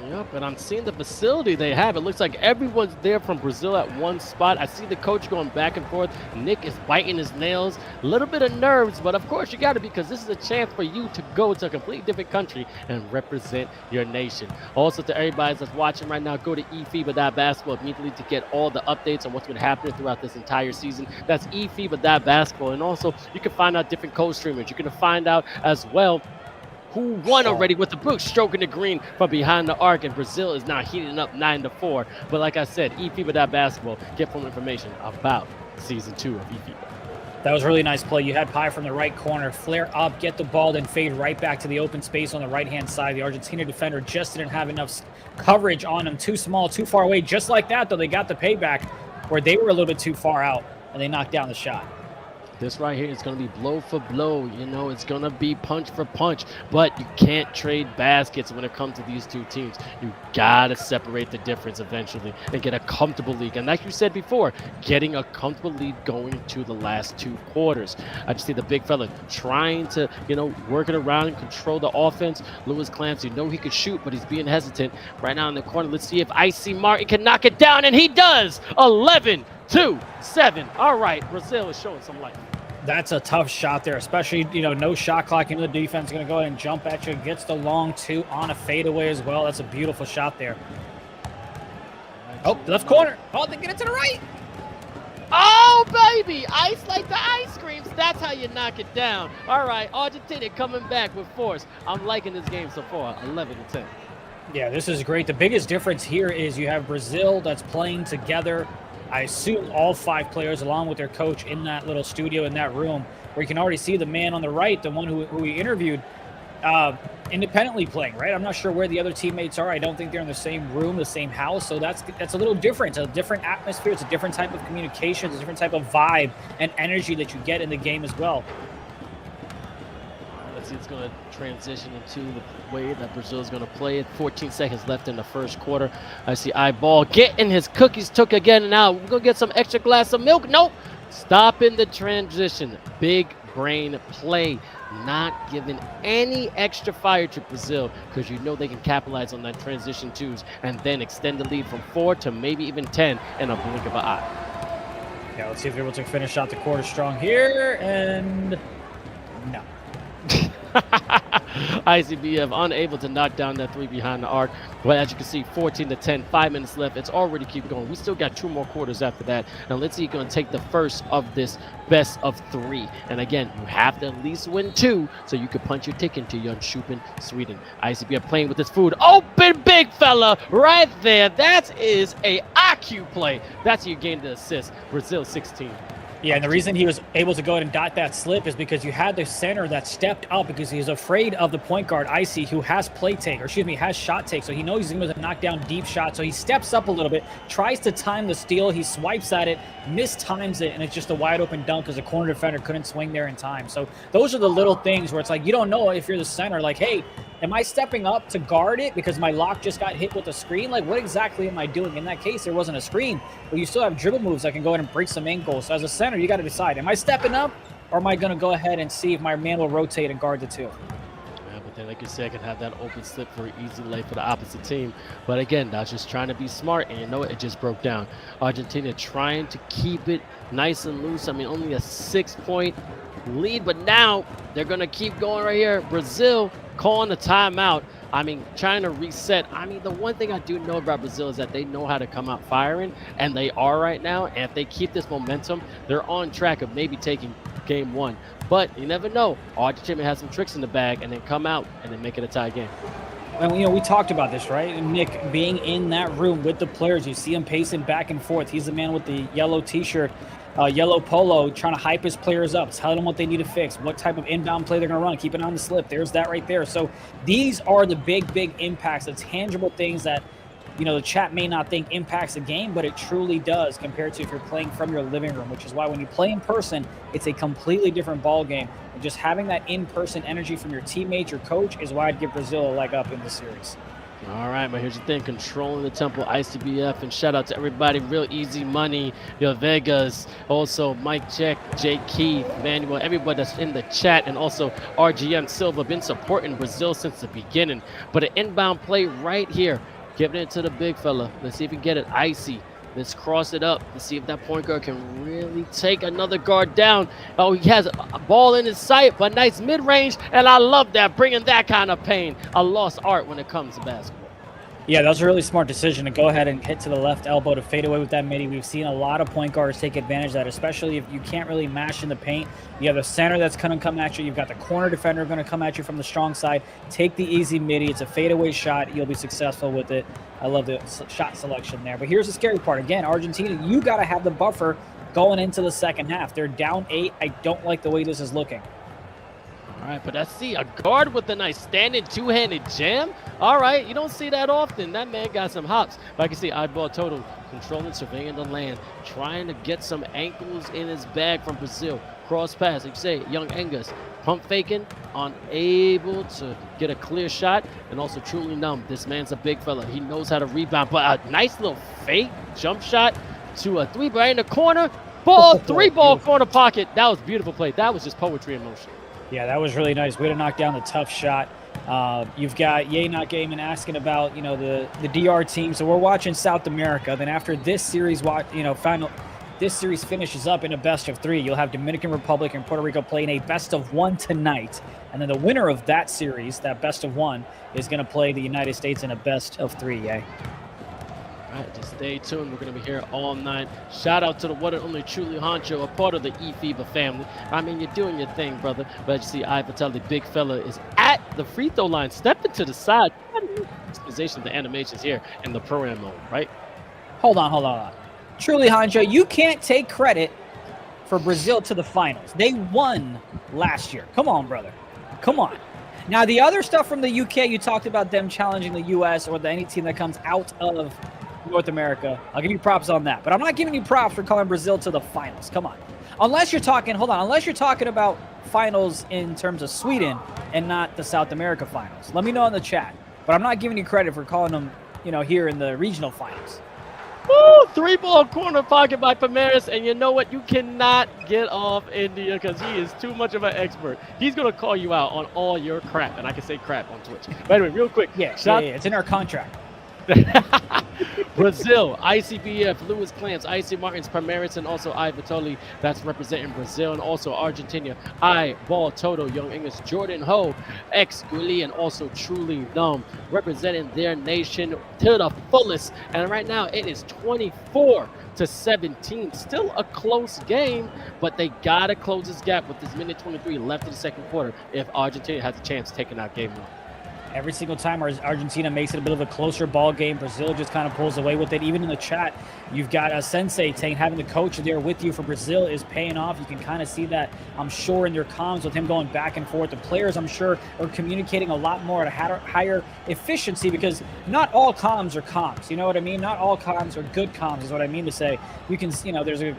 Yep, and I'm seeing the facility they have. It looks like everyone's there from Brazil at one spot. I see the coach going back and forth. Nick is biting his nails. A little bit of nerves, but of course you got to, because this is a chance for you to go to a completely different country and represent your nation. Also, to everybody that's watching right now, go to eFiba.basketball immediately to get all the updates on what's been happening throughout this entire season. That's eFiba.basketball. And also, you can find out different co-streamers. You can find out as well who won already with the book, stroking the green from behind the arc, and Brazil is now heating up 9-4. But like I said, eFiba.basketball, get full information about Season 2 of eFiba.
That was a really nice play. You had Pi from the right corner, flare up, get the ball, then fade right back to the open space on the right-hand side. The Argentina defender just didn't have enough coverage on him. Too small, too far away. Just like that, though, they got the payback where they were a little bit too far out, and they knocked down the shot.
This right here is going to be blow for blow. It's going to be punch for punch. But you can't trade baskets when it comes to these two teams. You got to separate the difference eventually and get a comfortable lead. And like you said before, getting a comfortable lead going to the last 2 quarters. I just see the big fella trying to, work it around and control the offense. Louis Clancy, he could shoot, but he's being hesitant. Right now in the corner, let's see if Icy Martin can knock it down, and he does! 11-7. All right, Brazil is showing some life.
That's a tough shot there, especially, no shot clock into the defense. Going to go ahead and jump at you. Gets the long 2 on a fadeaway as well. That's a beautiful shot there. Oh, left corner. Oh, they get it to the right.
Oh, baby. Ice like the ice creams. That's how you knock it down. All right, Argentina coming back with force. I'm liking this game so far, 11-10.
Yeah, this is great. The biggest difference here is you have Brazil that's playing together. I assume all 5 players along with their coach in that little studio in that room, where you can already see the man on the right, the one who we interviewed, independently playing, right? I'm not sure where the other teammates are. I don't think they're in the same room, the same house. So that's a little different. It's a different atmosphere. It's a different type of communication. It's a different type of vibe and energy that you get in the game as well.
Let's see, it's going to transition into the way that Brazil is going to play it. 14 seconds left in the first quarter. I see Eyeball getting his cookies took again, and now we're going to get some extra glass of milk. Nope. Stopping the transition. Big brain play. not giving any extra fire to Brazil because you know they can capitalize on that transition twos and then extend the lead from 4 to maybe even 10 in a blink of an eye.
Yeah, let's see if they're able to finish out the quarter strong here, and no.
ICBF unable to knock down that 3 behind the arc. But as you can see, 14 to 10, 5 minutes left. It's already keep going. We still got 2 more quarters after that. Now let's see who's going to take the first of this best of 3. And again, you have to at least win 2 so you can punch your ticket into Jönköping, Sweden. ICBF playing with this food. Open big fella right there. That is a IQ play. That's how you gain the assist. Brazil 16.
Yeah, and the reason he was able to go ahead and dot that slip is because you had the center that stepped up because he was afraid of the point guard, Icy, who has play take, or excuse me, has shot take. So he knows he's going to knock down deep shots. So he steps up a little bit, tries to time the steal. He swipes at it, mistimes it, and it's just a wide open dunk because the corner defender couldn't swing there in time. So those are the little things where it's like you don't know if you're the center. Like, hey, am I stepping up to guard it because my lock just got hit with a screen? Like, what exactly am I doing? In that case, there wasn't a screen, but you still have dribble moves that can go ahead and break some ankles. So as a center, you got to decide, am I stepping up or am I going to go ahead and see if my man will rotate and guard the 2?
Yeah, but then, like you said, I can have that open slip for an easy lay for the opposite team. But again, that's just trying to be smart, and you know it just broke down. Argentina trying to keep it nice and loose. I mean, only a 6-point lead, but now they're going to keep going right here. Brazil calling the timeout. I mean, trying to reset. I mean, the one thing I do know about Brazil is that they know how to come out firing, and they are right now. And if they keep this momentum, they're on track of maybe taking game 1. But you never know. Argentina has some tricks in the bag and then come out and then make it a tie game.
And, you know, we talked about this, right? Nick being in that room with the players, you see him pacing back and forth. He's the man with the yellow T-shirt, yellow polo, trying to hype his players up, telling them what they need to fix, what type of inbound play they're going to run, keep an eye on the slip. There's that right there. So these are the big impacts, the tangible things that, you know, the chat may not think impacts the game, but it truly does compared to if you're playing from your living room, which is why when you play in person, it's a completely different ball game. And just having that in-person energy from your teammates, your coach, is why I'd give Brazil a leg up in this series.
All right, but here's the thing, controlling the tempo, ICBF, and shout out to everybody, Real Easy Money, Yo Vegas, also Mike Check, Jay Keith, Manuel, everybody that's in the chat, and also RGM Silva, been supporting Brazil since the beginning. But an inbound play right here, giving it to the big fella. Let's see if we can get it, Icy. Let's cross it up. Let's see if that point guard can really take another guard down. Oh, he has a ball in his sight, but nice mid-range, and I love that, bringing that kind of pain. A lost art when it comes to basketball.
Yeah, that was a really smart decision to go ahead and hit to the left elbow to fade away with that midi. We've seen a lot of point guards take advantage of that, especially if you can't really mash in the paint. You have a center that's going to come at you. You've got the corner defender going to come at you from the strong side. Take the easy midi. It's a fadeaway shot. You'll be successful with it. I love the shot selection there. But here's the scary part. Again, Argentina, you got to have the buffer going into the second half. They're down 8. I don't like the way this is looking.
All right, but I see a guard with a nice standing two-handed jam. All right, you don't see that often. That man got some hops. But I can see eyeball total, controlling, surveying the land, trying to get some ankles in his bag from Brazil. Cross pass, like you say, young Angus, pump faking, unable to get a clear shot, and also truly numb. This man's a big fella. He knows how to rebound, but a nice little fake jump shot to a 3 right in the corner. Ball, 3-ball corner pocket. That was a beautiful play. That was just poetry in motion.
Yeah, that was really nice. Way to knock down the tough shot. You've got Yay Not Gaming asking about, you know, the DR team. So we're watching South America. Then after this series, this series finishes up in a best of 3. You'll have Dominican Republic and Puerto Rico playing a best of 1 tonight. And then the winner of that series, that best of 1, is going to play the United States in a best of 3, Yay.
All right, just stay tuned. We're going to be here all night. Shout out to the one and only Truly Honcho, a part of the eFiba family. I mean, you're doing your thing, brother. But you see, the big fella, is at the free throw line, stepping to the side. Customization of the animations here in the program mode, right?
Hold on. Truly Honcho, you can't take credit for Brazil to the finals. They won last year. Come on, brother. Come on. Now, the other stuff from the UK, you talked about them challenging the US or any team that comes out of North America. I'll give you props on that. But I'm not giving you props for calling Brazil to the finals. Come on. Unless you're talking about finals in terms of Sweden and not the South America finals. Let me know in the chat. But I'm not giving you credit for calling them, you know, here in the regional finals.
Woo! 3-ball corner pocket by Primaris, and you know what? You cannot get off India because he is too much of an expert. He's going to call you out on all your crap, and I can say crap on Twitch. But anyway, real quick.
Yeah, it's in our contract.
Brazil, ICBF, Louis Clamps, IC Martins, Primaris, and also Vitoli. That's representing Brazil. And also Argentina, Ball Toto, Young English, Jordan Ho, Gully, and also Truly Numb, representing their nation to the fullest. And right now it is 24-17. Still a close game, but they got to close this gap with this minute 23 left in the second quarter if Argentina has a chance of taking out game one.
Every single time Argentina makes it a bit of a closer ball game, Brazil just kind of pulls away with it. Even in the chat, you've got a Sensei saying having the coach there with you for Brazil is paying off. You can kind of see that, I'm sure, in their comms with him going back and forth. The players, I'm sure, are communicating a lot more at a higher efficiency because not all comms are comms. You know what I mean? Not all comms are good comms is what I mean to say. You can, there's a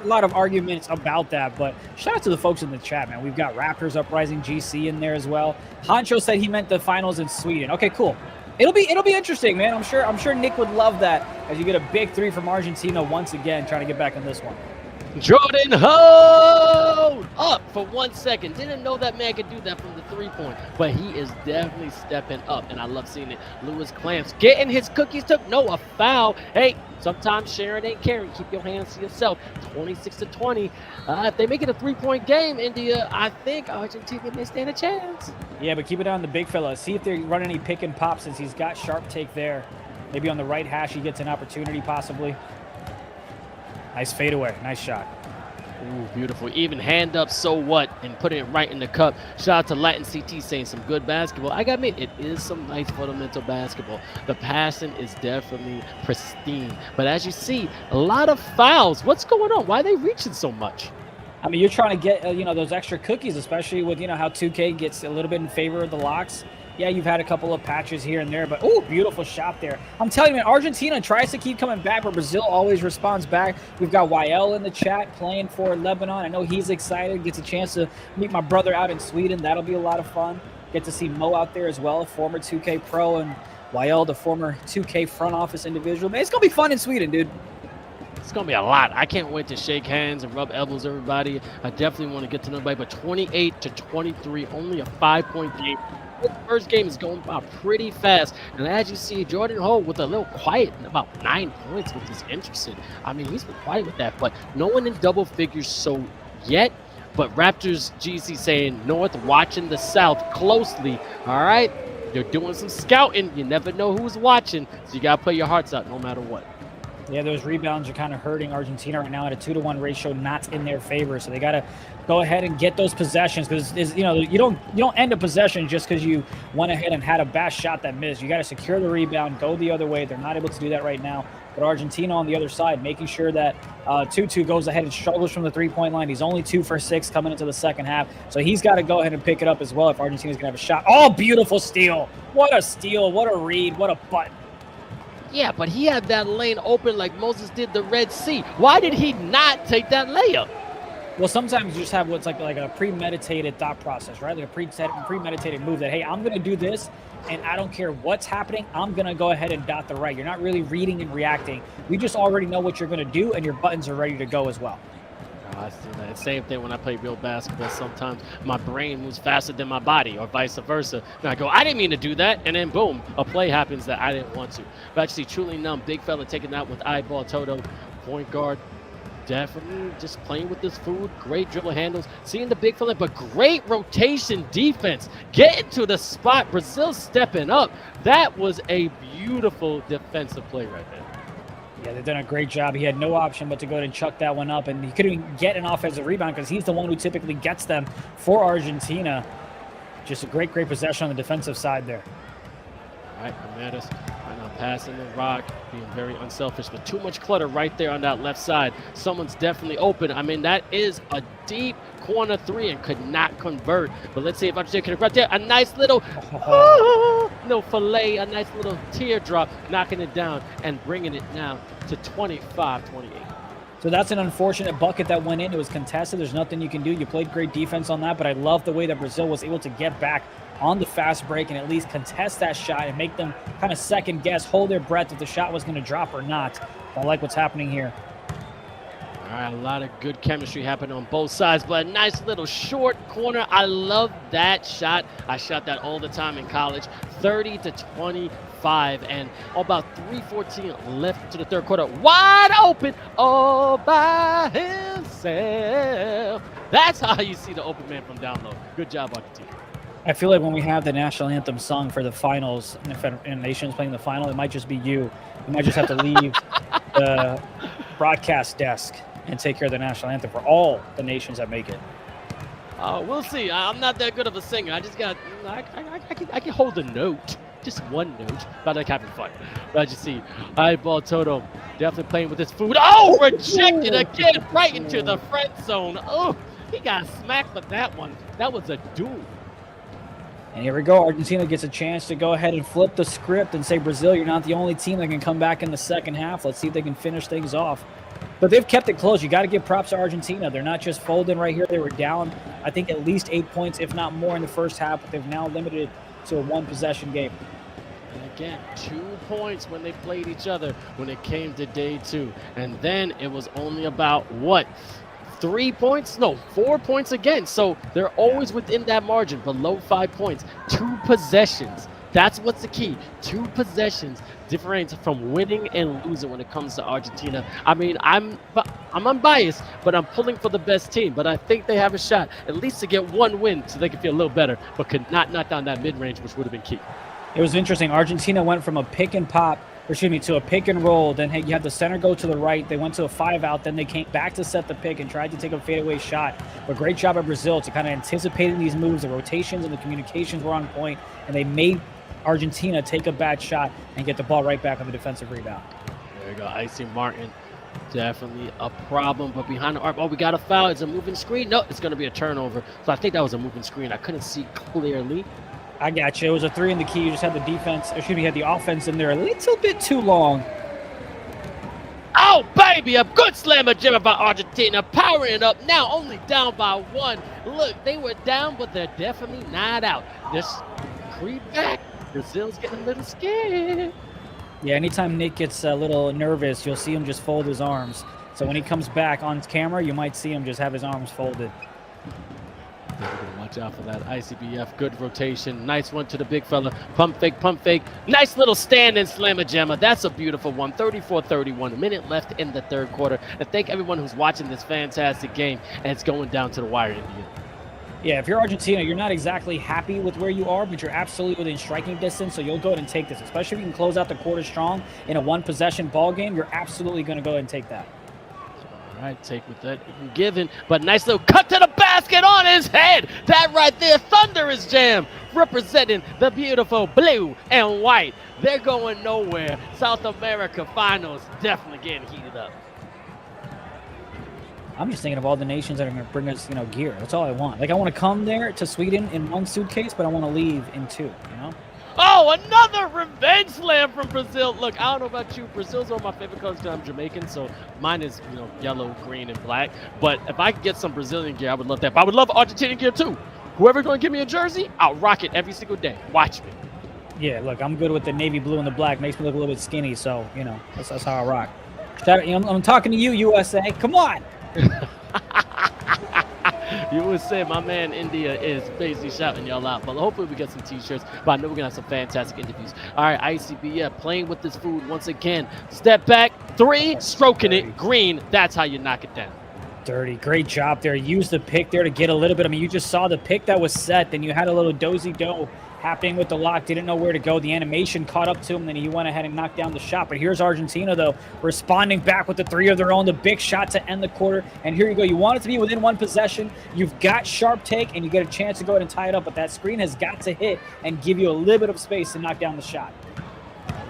lot of arguments about that, but shout out to the folks in the chat, man. We've got Raptors Uprising GC in there as well. Hancho said he meant the finals in Sweden. Okay, cool. It'll be interesting, man. I'm sure Nick would love that as you get a big 3 from Argentina once again, trying to get back in this one.
Jordan Ho up for 1 second. Didn't know that man could do that from the 3-point, but he is definitely stepping up, and I love seeing it. Louis Clamps getting his cookies took. No, a foul. Hey, sometimes sharing ain't caring. Keep your hands to yourself. 26-20. If they make it a 3-point game, India, I think Argentina may stand a chance.
Yeah, but keep it on the big fella. See if they run any pick and pop since he's got sharp take there. Maybe on the right hash he gets an opportunity possibly. Nice fadeaway. Nice shot.
Ooh, beautiful. Even hand up, so what? And putting it right in the cup. Shout out to Latin CT saying some good basketball. I gotta admit, it is some nice fundamental basketball. The passing is definitely pristine. But as you see, a lot of fouls. What's going on? Why are they reaching so much?
I mean, you're trying to get, those extra cookies, especially with, how 2K gets a little bit in favor of the locks. Yeah, you've had a couple of patches here and there, but ooh, beautiful shot there. I'm telling you, man, Argentina tries to keep coming back, but Brazil always responds back. We've got YL in the chat playing for Lebanon. I know he's excited, gets a chance to meet my brother out in Sweden. That'll be a lot of fun. Get to see Mo out there as well, a former 2K pro, and YL, the former 2K front office individual. Man, it's going to be fun in Sweden, dude.
It's going to be a lot. I can't wait to shake hands and rub elbows with everybody. I definitely want to get to know everybody, but 28-23, only a 5-point game. The first game is going by pretty fast, and as you see, Jordan Ho with a little quiet, about 9 points, which is interesting. I mean, he's been quiet with that, but no one in double figures so yet. But Raptors GC saying North watching the South closely. All right, they're doing some scouting. You never know who's watching, so you gotta play your hearts out no matter what.
Yeah, those rebounds are kind of hurting Argentina right now at a 2-to-1 ratio, not in their favor. So they got to go ahead and get those possessions because you don't end a possession just because you went ahead and had a bad shot that missed. You got to secure the rebound, go the other way. They're not able to do that right now. But Argentina on the other side, making sure that Tutu goes ahead and struggles from the 3-point line. He's only 2 for 6 coming into the second half. So he's got to go ahead and pick it up as well if Argentina's going to have a shot. Oh, beautiful steal. What a steal. What a read. What a butt.
Yeah, but he had that lane open like Moses did the Red Sea. Why did he not take that layup?
Well, sometimes you just have what's like a premeditated thought process, right? Like a premeditated move that, hey, I'm going to do this, and I don't care what's happening. I'm going to go ahead and dot the right. You're not really reading and reacting. You just already know what you're going to do, and your buttons are ready to go as well.
I see that. Same thing when I play real basketball. Sometimes my brain moves faster than my body or vice versa. And I go, I didn't mean to do that. And then boom, a play happens that I didn't want to. But actually, truly numb. Big fella taking out with eyeball Toto. Point guard. Definitely just playing with this food. Great dribble handles. Seeing the big fella, but great rotation defense. Getting to the spot. Brazil stepping up. That was a beautiful defensive play right there.
Yeah, they've done a great job. He had no option but to go ahead and chuck that one up, and he couldn't even get an offensive rebound because he's the one who typically gets them for Argentina. Just a great possession on the defensive side there.
All right, Commanders right now passing the rock, being very unselfish, but too much clutter right there on that left side. Someone's definitely open. I mean, that is a deep corner 3 and could not convert. But let's see if Argentina can right there. A nice little fillet, a nice little teardrop, knocking it down and bringing it now to 25-28.
So that's an unfortunate bucket that went in. It was contested. There's nothing you can do. You played great defense on that, but I love the way that Brazil was able to get back on the fast break and at least contest that shot and make them kind of second guess, hold their breath if the shot was going to drop or not. I like what's happening here.
All right, a lot of good chemistry happening on both sides, but a nice little short corner. I love that shot. I shot that all the time in college. 30 to 25, and about 3:14 left to the third quarter. Wide open all by himself. That's how you see the open man from down low. Good job, Argentina.
I feel like when we have the national anthem sung for the finals, and if nations playing the final, it might just be you. You might just have to leave the broadcast desk and take care of the national anthem for all the nations that make it.
We'll see. I'm not that good of a singer. I just got, I can hold a note, just one note, but like having fun. But as you see, Eyeball Toto definitely playing with his food. Oh, rejected again, right into the friend zone. Oh, he got smacked with that one. That was a duel.
And here we go. Argentina gets a chance to go ahead and flip the script and say, Brazil, you're not the only team that can come back in the second half. Let's see if they can finish things off. But they've kept it close. You got to give props to Argentina. They're not just folding right here. They were down, I think, at least 8 points, if not more, in the first half. But they've now limited it to a one-possession game.
And again, 2 points when they played each other when it came to day 2. And then it was only about, what, 3 points? No, 4 points again. So they're always within that margin, below 5 points. 2 possessions. That's what's the key. 2 possessions difference from winning and losing when it comes to Argentina. I mean, I'm unbiased, but I'm pulling for the best team. But I think they have a shot at least to get 1 win so they can feel a little better, but could not knock down that mid-range, which would have been key.
It was interesting. Argentina went from a pick and pop, to a pick and roll. Then you had the center go to the right. They went to a 5-out. Then they came back to set the pick and tried to take a fadeaway shot. But great job by Brazil to kind of anticipating these moves. The rotations and the communications were on point, and they made Argentina take a bad shot and get the ball right back on the defensive rebound.
There you go. Icy Martin, definitely a problem. But behind the arc, oh, we got a foul. It's a moving screen. No, it's going to be a turnover. So I think that was a moving screen. I couldn't see clearly.
I got you. It was a 3 in the key. You just had the defense, you had the offense in there a little bit too long.
Oh, baby, a good slammer jam by Argentina, powering it up now, only down by 1. Look, they were down, but they're definitely not out. Just creep back. Brazil's getting a little scared.
Yeah, anytime Nick gets a little nervous, you'll see him just fold his arms. So when he comes back on camera, you might see him just have his arms folded.
Watch out for that ICBF. Good rotation. Nice one to the big fella. Pump fake, pump fake. Nice little stand and slammer jammer. That's a beautiful one. 34-31. A minute left in the third quarter. And thank everyone who's watching this fantastic game. And it's going down to the wire in the end.
Yeah, if you're Argentina, you're not exactly happy with where you are, but you're absolutely within striking distance, so you'll go ahead and take this. Especially if you can close out the quarter strong in a one-possession ball game, you're absolutely going to go ahead and take that.
All right, take with that given, but nice little cut to the basket on his head. That right there, thunderous jam, representing the beautiful blue and white. They're going nowhere. South America finals definitely getting heated up.
I'm just thinking of all the nations that are going to bring us, gear. That's all I want. Like, I want to come there to Sweden in 1 suitcase, but I want to leave in 2,
Oh, another revenge slam from Brazil. Look, I don't know about you. Brazil's one of my favorite colors because I'm Jamaican, so mine is, yellow, green, and black. But if I could get some Brazilian gear, I would love that. But I would love Argentinian gear, too. Whoever's going to give me a jersey, I'll rock it every single day. Watch me.
Yeah, look, I'm good with the navy blue and the black. Makes me look a little bit skinny, so, that's how I rock. I'm talking to you, USA. Come on.
You would say my man India is basically shouting y'all out, but hopefully we get some t-shirts. But I know we're gonna have some fantastic interviews. All right, ICBF playing with this food once again. Step back, 3, stroking it, green. That's how you knock it down.
Dirty, great job there. Use the pick there to get a little bit. I mean, you just saw the pick that was set, then you had a little dozy-do happening with the lock. Didn't know where to go. The animation caught up to him, then he went ahead and knocked down the shot. But here's Argentina, though, responding back with the 3 of their own, the big shot to end the quarter. And here you go. You want it to be within 1 possession. You've got sharp take, and you get a chance to go ahead and tie it up. But that screen has got to hit and give you a little bit of space to knock down the shot.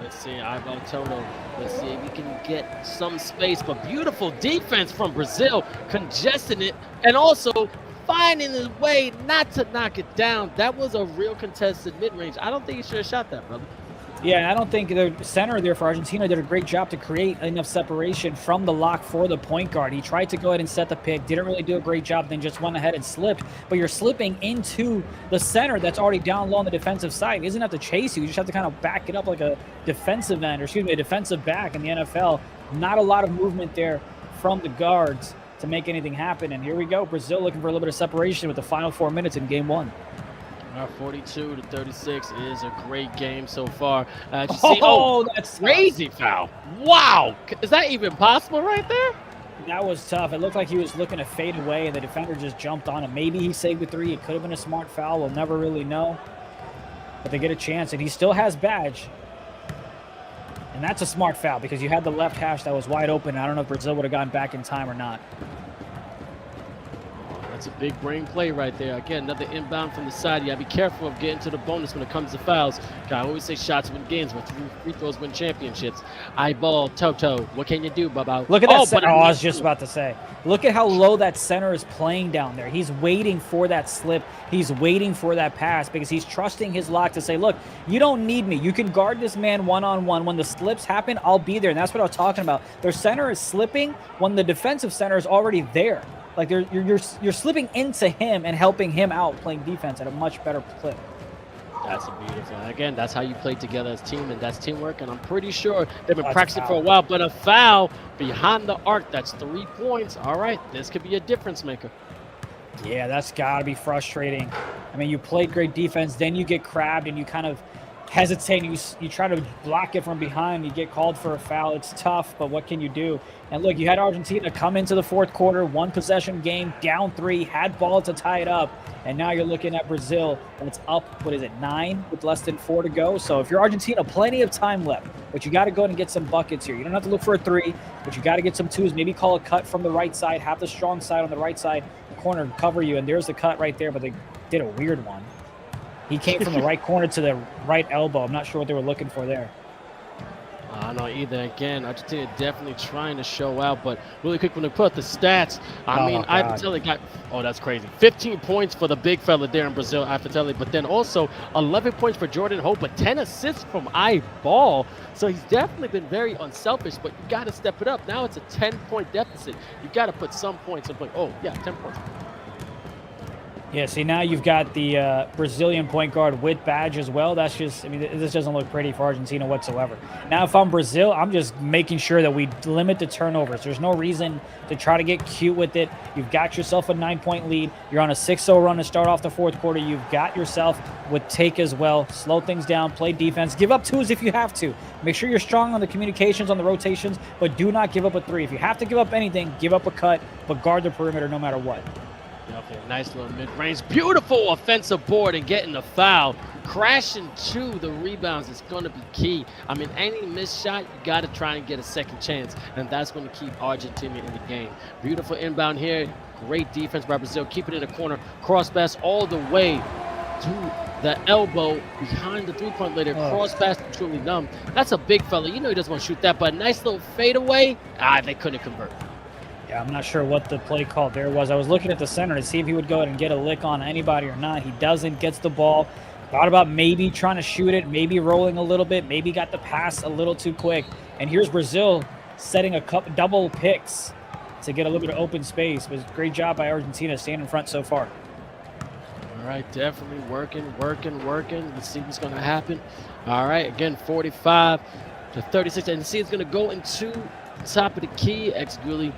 Let's see, Eyeball Toto. Let's see if we can get some space. But beautiful defense from Brazil, congesting it, and also finding his way not to knock it down. That was a real contested mid-range. I don't think he should have shot that, brother.
Yeah, I don't think the center there for Argentina did a great job to create enough separation from the lock for the point guard. He tried to go ahead and set the pick, didn't really do a great job, then just went ahead and slipped. But you're slipping into the center that's already down low on the defensive side. He doesn't have to chase you. You just have to kind of back it up like a defensive end, or excuse me, a defensive back in the NFL. Not a lot of movement there from the guards to make anything happen. And here we go. Brazil looking for a little bit of separation with the final 4 minutes in game one.
42-36 is a great game so far.
That's
crazy foul. Wow. Is that even possible right there?
That was tough. It looked like he was looking to fade away, and the defender just jumped on him. Maybe he saved the three. It could have been a smart foul. We'll never really know. But they get a chance, and he still has badge. And that's a smart foul because you had the left hash that was wide open. I don't know if Brazil would have gotten back in time or not.
That's a big brain play right there. Again, another inbound from the side. You gotta be careful of getting to the bonus when it comes to fouls. I always say shots win games, but free throws win championships. Eyeball, Toto. What can you do, Baba?
Look at that center. I was just about to say. Look at how low that center is playing down there. He's waiting for that slip. He's waiting for that pass because he's trusting his lock to say, look, you don't need me. You can guard this man one-on-one. When the slips happen, I'll be there. And that's what I was talking about. Their center is slipping when the defensive center is already there. Like you're slipping into him and helping him out playing defense at a much better clip.
That's a beautiful. Again, that's how you play together as a team, and that's teamwork. And I'm pretty sure they've been practicing for a while. But a foul behind the arc, that's 3 points. All right, this could be a difference maker.
Yeah, that's got to be frustrating. I mean, you played great defense, then you get crabbed, and you kind of hesitate. You try to block it from behind. You get called for a foul. It's tough, but what can you do? And look, you had Argentina come into the fourth quarter, 1 possession game, down 3, had ball to tie it up, and now you're looking at Brazil, and it's up, 9 with less than 4 to go. So if you're Argentina, plenty of time left, but you got to go and get some buckets here. You don't have to look for a 3, but you got to get some 2s. Maybe call a cut from the right side, have the strong side on the right side corner cover you, and there's the cut right there, but they did a weird one. He came from the right corner to the right elbow. I'm not sure what they were looking for there.
I don't know either. Again, Argentina definitely trying to show out, but really quick when they put up the stats, Ifatelli got, that's crazy. 15 points for the big fella there in Brazil, Ifatelli, but then also 11 points for Jordan Hope, but 10 assists from Eyeball. So he's definitely been very unselfish, but you got to step it up. Now it's a 10-point deficit. You got to put some points in play. 10 points.
Yeah, see, now you've got the Brazilian point guard with badge as well. That's just, this doesn't look pretty for Argentina whatsoever. Now, if I'm Brazil, I'm just making sure that we limit the turnovers. There's no reason to try to get cute with it. You've got yourself a 9-point lead. You're on a 6-0 run to start off the fourth quarter. You've got yourself with take as well. Slow things down, play defense. Give up 2s if you have to. Make sure you're strong on the communications, on the rotations, but do not give up a 3. If you have to give up anything, give up a cut, but guard the perimeter no matter what.
Okay, nice little mid-range. Beautiful offensive board and getting the foul. Crashing to the rebounds is going to be key. Any missed shot, you got to try and get a second chance, and that's going to keep Argentina in the game. Beautiful inbound here. Great defense by Brazil. Keep it in the corner. Cross pass all the way to the elbow behind the three-point later. Cross pass to truly numb. That's a big fella. You know he doesn't want to shoot that, but a nice little fadeaway. They couldn't convert.
Yeah, I'm not sure what the play call there was. I was looking at the center to see if he would go ahead and get a lick on anybody or not. He doesn't, gets the ball. Thought about maybe trying to shoot it, maybe rolling a little bit, maybe got the pass a little too quick. And here's Brazil setting a couple double picks to get a little bit of open space. It was a great job by Argentina staying in front so far.
All right, definitely working. Let's see what's going to happen. All right, again, 45-36. And see it's going to go into top of the key. 𝐿𝐶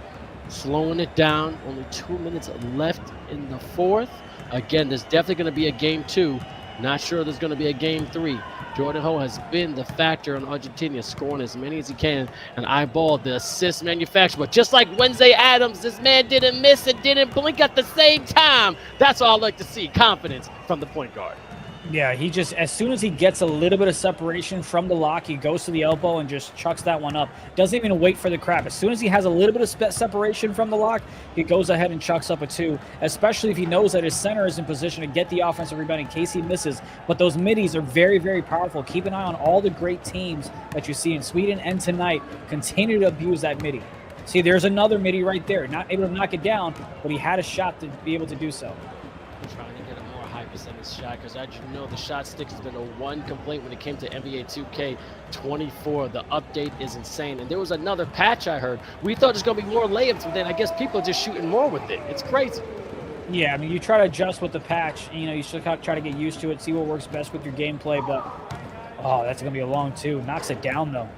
slowing it down. Only 2 minutes left in the fourth. Again, there's definitely going to be a game 2. Not sure there's going to be a game 3. Jordan Ho has been the factor on Argentina, scoring as many as he can. And Eyeball, the assist manufacturer. But just like Wednesday Adams, this man didn't miss and didn't blink at the same time. That's all I like to see. Confidence from the point guard.
Yeah, he just, as soon as he gets a little bit of separation from the lock, he goes to the elbow and just chucks that one up. Doesn't even wait for the crap. As soon as he has a little bit of separation from the lock, he goes ahead and chucks up a 2, especially if he knows that his center is in position to get the offensive rebound in case he misses. But those middies are very, very powerful. Keep an eye on all the great teams that you see in Sweden and tonight. Continue to abuse that midi. See, there's another midi right there. Not able to knock it down, but he had a shot to be able to do so.
Trying to get a more high percentage shot, because as you know, the shot stick has been a one complaint when it came to NBA 2K24. The update is insane. And there was another patch I heard. We thought there's going to be more layups, but then I guess people are just shooting more with it. It's crazy.
Yeah, I mean, you try to adjust with the patch. You know, you should try to get used to it, see what works best with your gameplay. But, oh, that's going to be a long two. Knocks it down, though.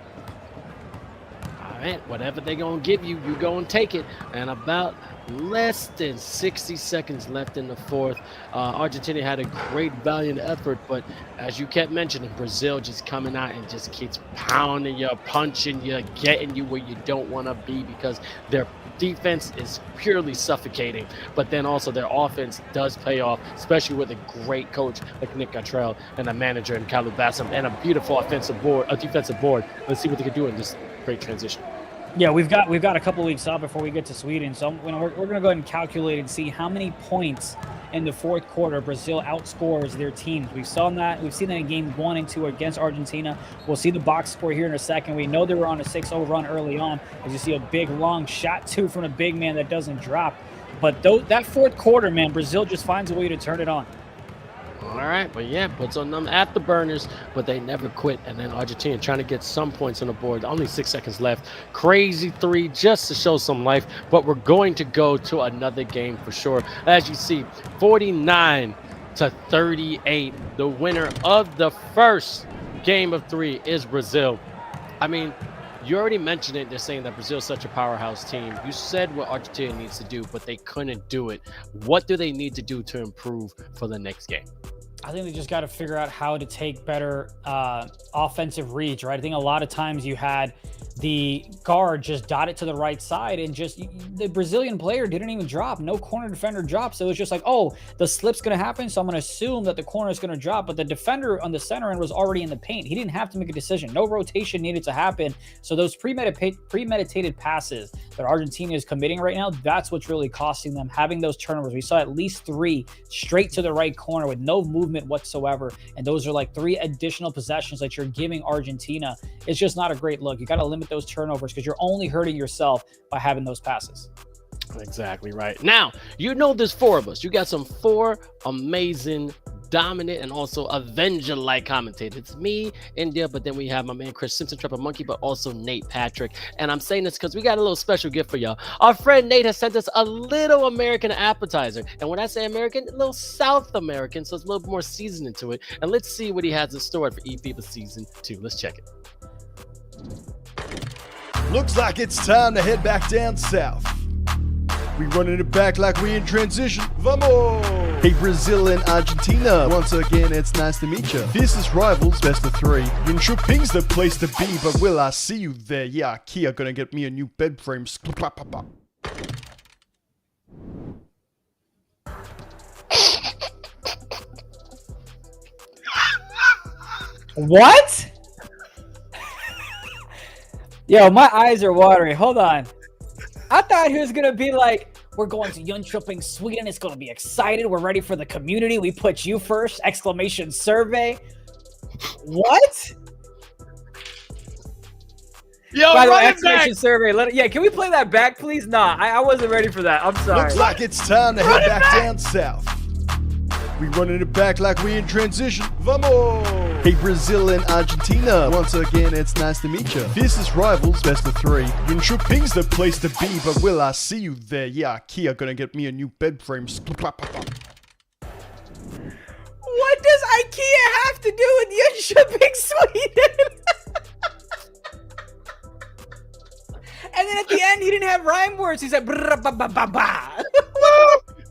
All right, whatever they're going to give you, you go and take it. And about less than 60 seconds left in the fourth. Argentina had a great, valiant effort, but as you kept mentioning, Brazil just coming out and just keeps pounding you, punching you, getting you where you don't want to be, because their defense is purely suffocating, but then also their offense does pay off, especially with a great coach like Nick Cottrell and a manager in Kalu Bassam and a beautiful defensive board. Let's see what they can do in this great transition.
Yeah, we've got a couple weeks off before we get to Sweden, so we're going to go ahead and calculate and see how many points in the fourth quarter Brazil outscores their teams. We've seen that in game 1 and 2 against Argentina. We'll see the box score here in a second. We know they were on a 6-0 run early on, as you see a big long shot too from a big man that doesn't drop. But that fourth quarter, man, Brazil just finds a way to turn it on.
All right, but yeah, puts on them at the burners, but they never quit. And then Argentina trying to get some points on the board. Only 6 seconds left. Crazy three just to show some life, but we're going to go to another game for sure. As you see, 49-38. The winner of the first game of 3 is Brazil. I mean, you already mentioned it. They're saying that Brazil is such a powerhouse team. You said what Argentina needs to do, but they couldn't do it. What do they need to do to improve for the next game?
I think they just got to figure out how to take better offensive reads, right? I think a lot of times you had the guard just dot it to the right side, and just the Brazilian player didn't even drop. No corner defender dropped. So it was just like, oh, the slip's going to happen, so I'm going to assume that the corner is going to drop. But the defender on the center end was already in the paint. He didn't have to make a decision. No rotation needed to happen. So those premeditated passes that Argentina is committing right now, that's what's really costing them, having those turnovers. We saw at least 3 straight to the right corner with no movement whatsoever, and those are like 3 additional possessions that you're giving Argentina. It's just not a great look. You got to limit those turnovers, because you're only hurting yourself by having those passes.
Exactly right. Now, you know there's 4 of us. You got some 4 amazing, dominant, and also Avenger-like commentators. It's me, India, but then we have my man Chris Simpson, Trapper Monkey, but also Nate Patrick. And I'm saying this because we got a little special gift for y'all. Our friend Nate has sent us a little American appetizer. And when I say American, a little South American, so it's a little more seasoning to it. And let's see what he has in store for eFiba Season 2. Let's check it.
Looks like it's time to head back down south. We running it back like we in transition. Vamos! Hey, Brazil and Argentina. Once again, it's nice to meet you. Fiercest rivals, best of 3. Yinchupi's the place to be, but will I see you there? Yeah, Kia gonna get me a new bed frame.
What? Yo, my eyes are watering. Hold on. I thought he was going to be like, we're going to Jönköping, Sweden. It's going to be excited. We're ready for the community. We put you first. Exclamation survey. What?
Yo,
by the way,
run it
exclamation
back.
survey. Yeah, can we play that back, please? Nah, I wasn't ready for that. I'm sorry.
Looks like it's time to head back down south. We running it back like we in transition. Vamos! Hey, Brazil and Argentina. Once again, it's nice to meet you. Fiercest rivals, best of 3. Yinchupi's the place to be, but will I see you there? Yeah, Kia gonna get me a new bed frame.
What does IKEA have to do with Jönköping, Sweden? And then at the end, he didn't have rhyme words. He said, brr, ba, ba, ba, ba.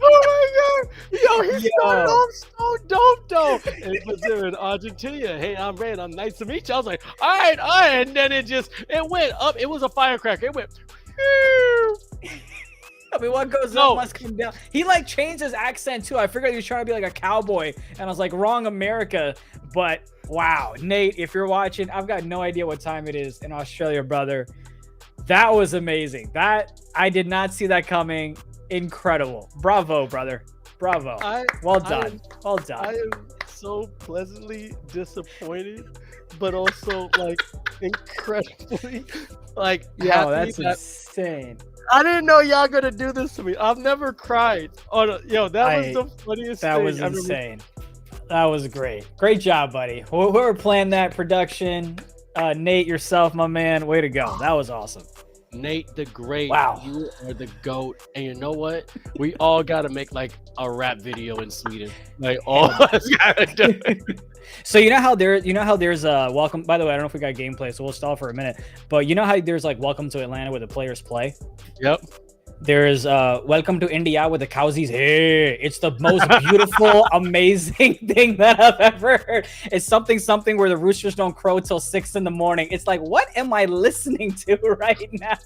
Oh my god! Yo, he started off so dope though. And it was there in Argentina. Hey, I'm Red. I'm nice to meet you. I was like, all right. And then it went up. It was a firecracker. It went.
I mean, what goes up must come down. He like changed his accent too. I figured he was trying to be like a cowboy, and I was like, wrong America. But wow, Nate, if you're watching, I've got no idea what time it is in Australia, brother. That was amazing. That I did not see that coming. Incredible. Bravo, brother. Bravo. Well done. Well done.
I am so pleasantly disappointed, but also like incredibly like
happy. That's insane.
I didn't know y'all gonna do this to me. I've never cried. Oh, yo, that was the funniest thing.
That was insane. That was great. Great job, buddy. Whoever planned that production, Nate, yourself, my man, way to go. That was awesome.
Nate the Great.
Wow.
You are the GOAT. And you know what? We all got to make like a rap video in Sweden. Like all of us got to do it.
So you know how there's welcome. By the way, I don't know if we got gameplay, so we'll stall for a minute. But you know how there's like welcome to Atlanta where the players play.
Yep.
There's welcome to India with the 𝐂𝐄𝐄 𝐓𝐇𝐄. It's the most beautiful, amazing thing that I've ever heard. It's something where the roosters don't crow till 6 in the morning. It's like, what am I listening to right now?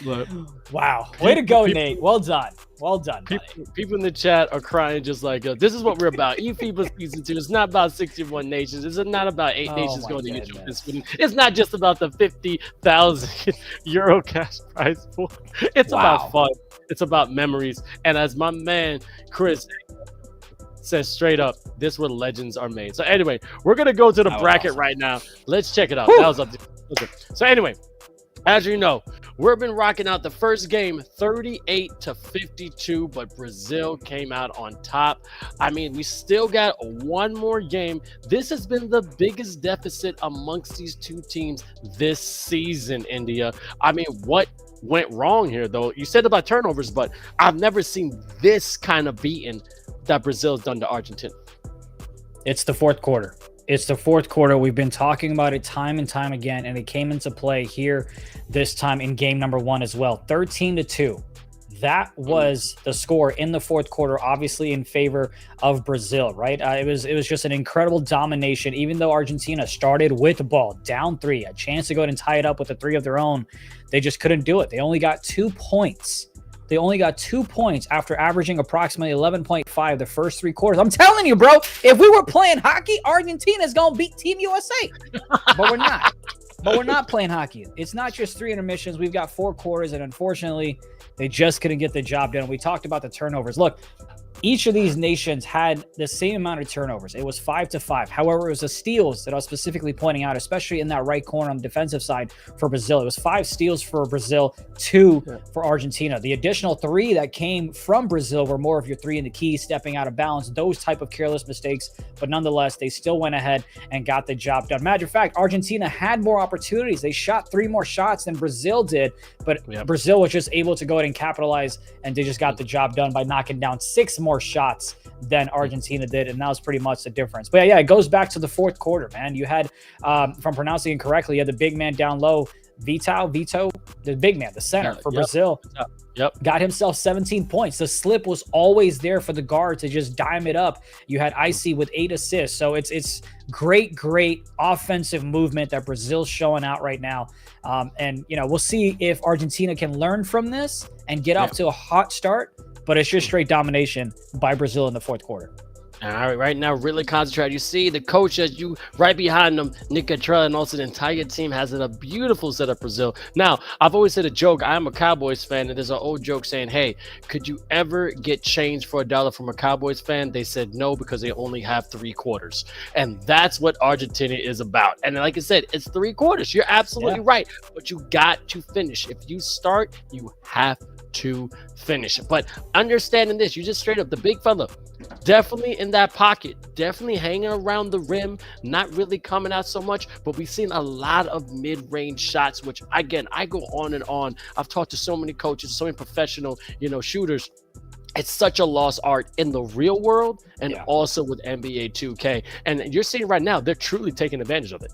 Look,
wow. Way to go, Nate. Well done. Well done.
People in the chat are crying just like, this is what we're about. eFiba Season 2. It's not about 61 nations. It's not about 8 nations going to YouTube this week. It's not just about the 50,000 euro cash prize pool. It's about fun. It's about memories. And as my man, Chris, says straight up, this is where legends are made. So anyway, we're going to go to the bracket right now. Let's check it out. That was up to So anyway, as you know, we've been rocking out the first game 38-52, but Brazil came out on top. I mean, we still got one more game. This has been the biggest deficit amongst these two teams this season, India. I mean, what went wrong here, though? You said about turnovers, but I've never seen this kind of beating that Brazil's done to Argentina.
It's the fourth quarter. It's the fourth quarter. We've been talking about it time and time again, and it came into play here this time in game number 1 as well. 13-2. That was the score in the fourth quarter, obviously in favor of Brazil, right? It was just an incredible domination, even though Argentina started with the ball, down 3, a chance to go ahead and tie it up with a 3 of their own. They just couldn't do it. They only got 2 points. They only got 2 points after averaging approximately 11.5 the first 3 quarters. I'm telling you, bro, if we were playing hockey, Argentina's going to beat Team USA. But we're not. But we're not playing hockey. It's not just 3 intermissions. We've got 4 quarters, and unfortunately, they just couldn't get the job done. We talked about the turnovers. Look, each of these nations had the same amount of turnovers. It was 5-5. However, it was the steals that I was specifically pointing out, especially in that right corner on the defensive side for Brazil. It was 5 steals for Brazil, 2 for Argentina. The additional 3 that came from Brazil were more of your 3 in the key, stepping out of bounds, those type of careless mistakes. But nonetheless, they still went ahead and got the job done. Matter of fact, Argentina had more opportunities. They shot 3 more shots than Brazil did, but Brazil was just able to go ahead and capitalize, and they just got the job done by knocking down 6 more shots than Argentina did, and that was pretty much the difference. But yeah, it goes back to the fourth quarter, man. You had, if I'm pronouncing it correctly, you had the big man down low, Vito, the big man, the center for Brazil. Got himself 17 points. The slip was always there for the guard to just dime it up. You had 𝐓𝐶 with 8 assists. So it's great offensive movement that Brazil's showing out right now. And, you know, we'll see if Argentina can learn from this and get off to a hot start. But it's just straight domination by Brazil in the fourth quarter.
All right, right now, really concentrate. You see the coach as you right behind them, Nick Gatrell, and also the entire team has a beautiful set of Brazil. Now, I've always said a joke. I'm a Cowboys fan, and there's an old joke saying, hey, could you ever get change for $1 from a Cowboys fan? They said no, because they only have 3 quarters. And that's what Argentina is about. And like I said, it's 3 quarters. You're absolutely right. But you got to finish. If you start, you have to finish. But understanding this, you just straight up, the big fella, definitely in that pocket, definitely hanging around the rim, not really coming out so much, but we've seen a lot of mid-range shots, which again, I go on and on. I've talked to so many coaches, so many professional, shooters. It's such a lost art in the real world and also with NBA 2K. And you're seeing right now, they're truly taking advantage of it.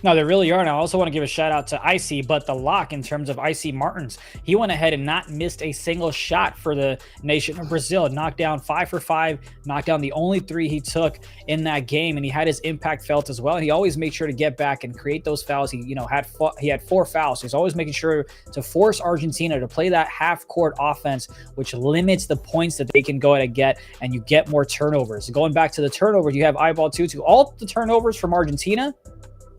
No, they really are. And I also want to give a shout out to 𝐓𝐶, but the lock in terms of 𝐓𝐶 Martins, he went ahead and not missed a single shot for the nation of Brazil. Knocked down 5 for 5, knocked down the only 3 he took in that game, and he had his impact felt as well. And he always made sure to get back and create those fouls. He had 4 fouls. So he's always making sure to force Argentina to play that half-court offense, which limits the points that they can go ahead and get, and you get more turnovers. Going back to the turnovers, you have eyeball 2-2. All the turnovers from Argentina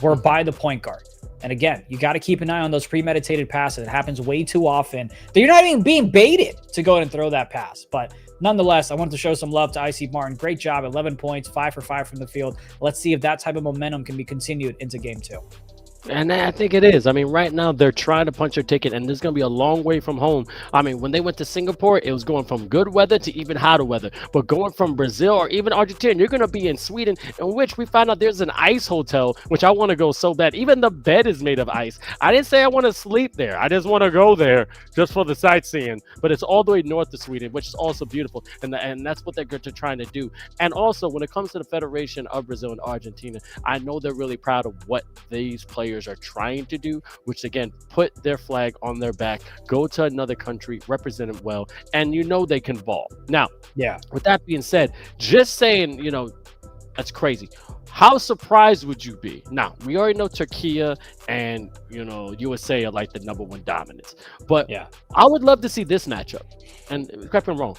were by the point guard. And again, you got to keep an eye on those premeditated passes. It happens way too often that you're not even being baited to go ahead and throw that pass. But nonetheless, I wanted to show some love to 𝐓𝐶 Martin. Great job, 11 points, 5 for 5 from the field. Let's see if that type of momentum can be continued into game 2.
And I think it is. I mean, right now they're trying to punch their ticket, and this is going to be a long way from home. I mean, when they went to Singapore, it was going from good weather to even hotter weather. But going from Brazil or even Argentina, you're going to be in Sweden, in which we find out there's an ice hotel, which I want to go so bad. Even the bed is made of ice. I didn't say I want to sleep there. I just want to go there just for the sightseeing. But it's all the way north of Sweden, which is also beautiful. And that's what they're trying to do. And also, when it comes to the Federation of Brazil and Argentina, I know they're really proud of what these players are trying to do, which again, put their flag on their back, go to another country, represent it well, and you know they can ball. Now,
yeah.
With that being said, just saying, you know, that's crazy. How surprised would you be? Now, we already know Turkey and, you know, USA are like the #1 dominants, but
yeah,
I would love to see this matchup. And correct me if I'm wrong,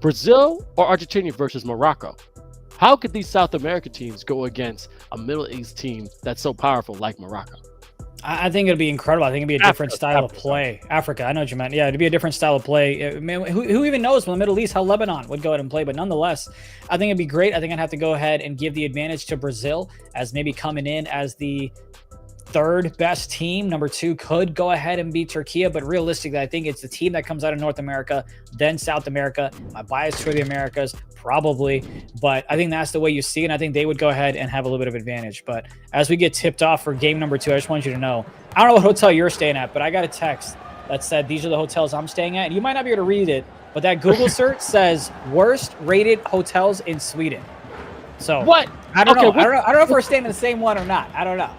Brazil or Argentina versus Morocco. How could these South American teams go against a Middle East team that's so powerful like Morocco?
I think it'd be incredible. I think it'd be a different style of play. Africa, I know what you meant. Yeah, it'd be a different style of play. Man, who even knows from the Middle East how Lebanon would go ahead and play? But nonetheless, I think it'd be great. I think I'd have to go ahead and give the advantage to Brazil as maybe coming in as the third best team. Number 2 could go ahead and beat Turkey, but realistically, I think it's the team that comes out of North America, then South America. My bias for the Americas, probably, but I think that's the way you see it. And I think they would go ahead and have a little bit of advantage. But as we get tipped off for game number 2, I just want you to know, I don't know what hotel you're staying at, but I got a text that said these are the hotels I'm staying at, and you might not be able to read it, but that Google search says worst rated hotels in Sweden. So
what?
I don't know. I don't know if we're staying in the same one or not. I don't know.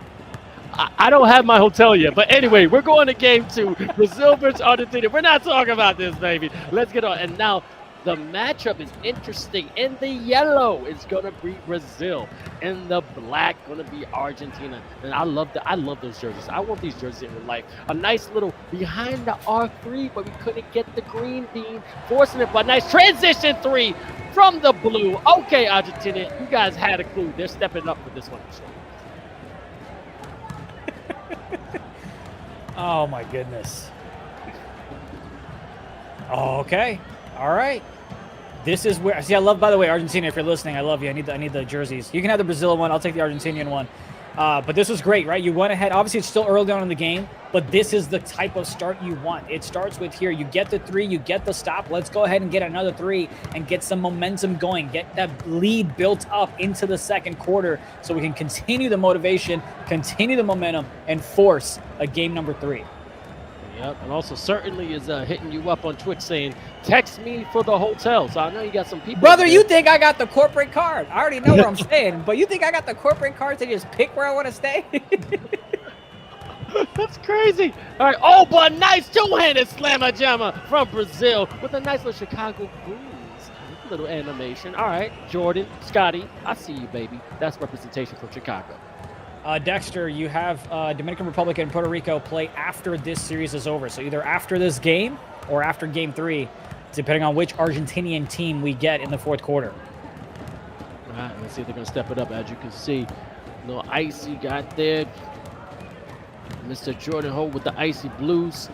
I don't have my hotel yet, but anyway, we're going to game 2, Brazil versus Argentina. We're not talking about this, baby. Let's get on. And now the matchup is interesting. In the yellow is going to be Brazil. In the black, going to be Argentina. And I love those jerseys. I want these jerseys in real life. A nice little behind the R3, but we couldn't get the green bean, forcing it. But nice transition 3 from the blue. Okay, Argentina, you guys had a clue. They're stepping up for this one.
Oh my goodness. Okay. All right. This is where, see, I love, by the way, Argentina, if you're listening, I love you. I need the jerseys. You can have the Brazil one. I'll take the Argentinian one. But this was great, right? You went ahead. Obviously, it's still early on in the game, but this is the type of start you want. It starts with here. You get the 3, you get the stop. Let's go ahead and get another 3 and get some momentum going. Get that lead built up into the second quarter so we can continue the motivation, continue the momentum, and force a game number 3.
Yep, and also certainly is hitting you up on Twitch saying, text me for the hotel. So I know you got some people.
Brother, you think I got the corporate card. I already know where I'm staying, but you think I got the corporate card to just pick where I want to stay?
That's crazy. All right. Oh, but nice two-handed slammer jammer from Brazil with a nice little Chicago Bulls little animation. All right, Jordan, Scotty, I see you, baby. That's representation from Chicago.
Dexter, you have Dominican Republic and Puerto Rico play after this series is over. So either after this game or after game 3, depending on which Argentinian team we get in the fourth quarter.
All right, let's see if they're going to step it up. As you can see, little icy got there. Mr. Jordan Holt with the icy blues.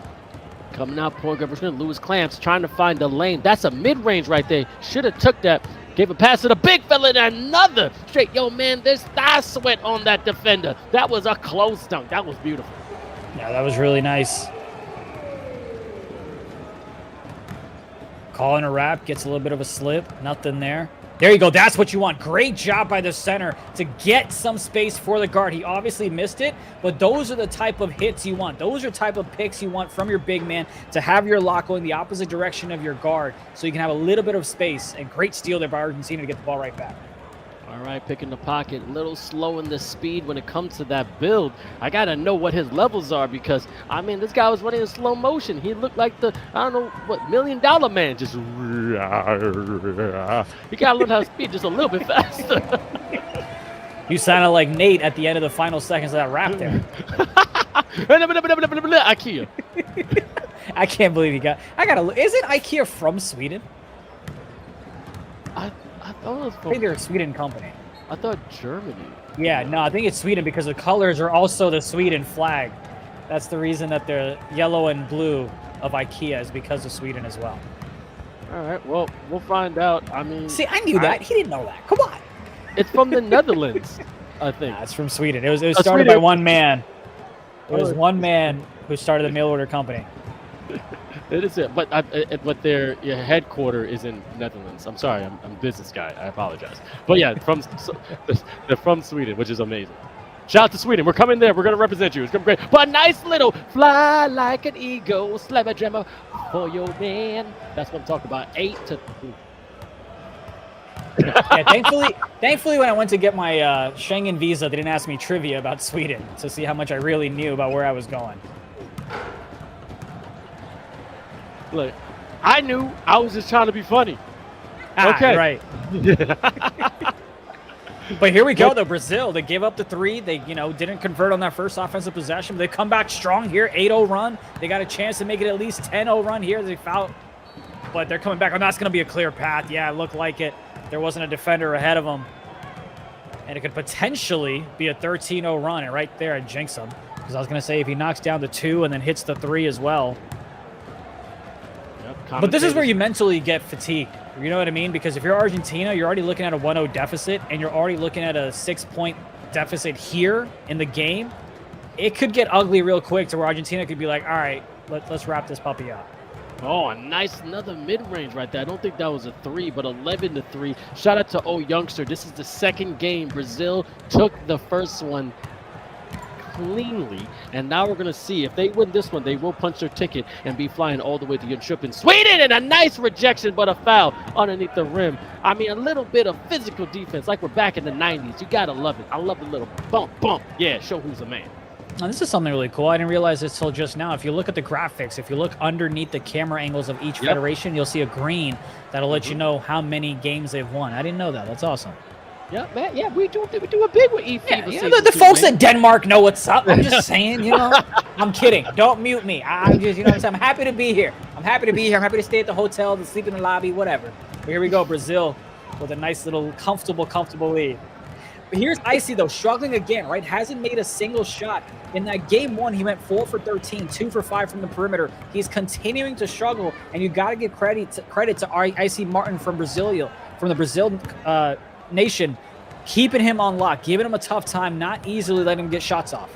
Coming out, point guard versus Lewis Clamps trying to find the lane. That's a mid-range right there. Should have took that. Gave a pass to the big fella and another straight. Yo, man, there's thigh sweat on that defender. That was a close dunk. That was beautiful.
Yeah, that was really nice. Calling a wrap, gets a little bit of a slip. Nothing there. There you go. That's what you want. Great job by the center to get some space for the guard. He obviously missed it, but those are the type of hits you want. Those are the type of picks you want from your big man to have your lock going the opposite direction of your guard so you can have a little bit of space. And great steal there by Argentina to get the ball right back.
All right, picking the pocket, a little slow in the speed when it comes to that build. I got to know what his levels are because, I mean, this guy was running in slow motion. He looked like the, I don't know, what, $1 Million Man. Just, he got to learn how to speed just a little bit faster.
You sounded like Nate at the end of the final seconds of that rap there.
IKEA.
I can't believe you got, isn't IKEA from Sweden?
I thought it was from,
I think they're a Sweden company.
I thought Germany.
Yeah, no, I think it's Sweden because the colors are also the Sweden flag. That's the reason that the yellow and blue of IKEA is because of Sweden as well.
All right, well, we'll find out. I mean,
see, I knew that. He didn't know that. Come on.
It's from the Netherlands, I think.
Nah, it's from Sweden. It was started by one man. There's one man who started the mail order company.
It is it, but their headquarter is in Netherlands. I'm sorry, I'm a business guy. I apologize. But yeah, they're from Sweden, which is amazing. Shout out to Sweden. We're coming there. We're gonna represent you. It's gonna be great. But a nice little fly like an eagle, slap a jammer for your man. That's what I'm talking about. 8-3.
Yeah, thankfully, when I went to get my Schengen visa, they didn't ask me trivia about Sweden to see how much I really knew about where I was going.
Look, I knew. I was just trying to be funny. Okay,
right. But here we go, though. Brazil, they gave up the 3. They, didn't convert on that first offensive possession. They come back strong here, 8-0 run. They got a chance to make it at least 10-0 run here. They foul, but they're coming back. Oh, that's going to be a clear path. Yeah, it looked like it. There wasn't a defender ahead of them. And it could potentially be a 13-0 run. And right there, I jinx him. Because I was going to say, if he knocks down the 2 and then hits the 3 as well.
Yep,
but this is where you mentally get fatigued. You know what I mean? Because if you're Argentina, you're already looking at a 1-0 deficit, and you're already looking at a 6-point deficit here in the game. It could get ugly real quick to where Argentina could be like, all right, let's wrap this puppy up.
Oh, another mid-range right there. I don't think that was a 3, but 11-3. Shout out to 𝐅𝐿𝐋𝐋𝐿. This is the second game. Brazil took the first one cleanly, and now we're going to see if they win this one, they will punch their ticket and be flying all the way to Jönköping, Sweden, and a nice rejection, but a foul underneath the rim. I mean, a little bit of physical defense like we're back in the 90s. You got to love it. I love the little bump. Yeah, show who's a man.
Now, this is something really cool. I didn't realize this till just now. If you look at the graphics, if you look underneath the camera angles of each federation, you'll see a green that'll let you know how many games they've won. I didn't know that. That's awesome.
Yeah, man. Yeah, we do a big with eFiba.
Yeah, the folks in Denmark know what's up. I'm just saying, I'm kidding. Don't mute me. I'm just, what I'm saying. I'm happy to be here. I'm happy to stay at the hotel, to sleep in the lobby, whatever. But here we go, Brazil with a nice little comfortable lead. But here's Icy, though, struggling again, right? Hasn't made a single shot. In that game 1, he went 4 for 13, 2 for 5 from the perimeter. He's continuing to struggle, and you got to give credit to Icy Martin from the Brazil nation, keeping him on lock, giving him a tough time, not easily letting him get shots off.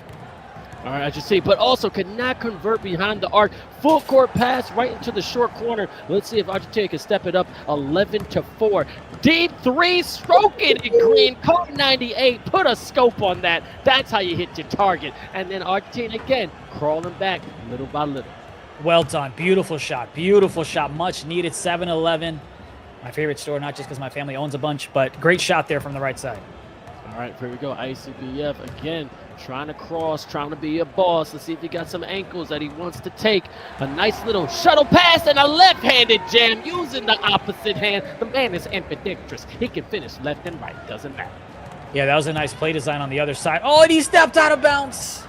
All right, as you see, but also could not convert behind the arc. Full court pass right into the short corner. Let's see if Argentina can step it up. 11-4. Deep 3, stroke it in green. Code 98. Put a scope on that. That's how you hit your target. And then Argentina again crawling back little by little.
Well done. Beautiful shot. Much needed. 7-11. My favorite store, not just because my family owns a bunch, but great shot there from the right side.
All right, here we go. ICBF again, trying to cross, trying to be a boss. Let's see if he got some ankles that he wants to take. A nice little shuttle pass and a left-handed jam using the opposite hand. The man is ambidextrous. He can finish left and right. Doesn't matter.
Yeah, that was a nice play design on the other side. Oh, and he stepped out of bounds.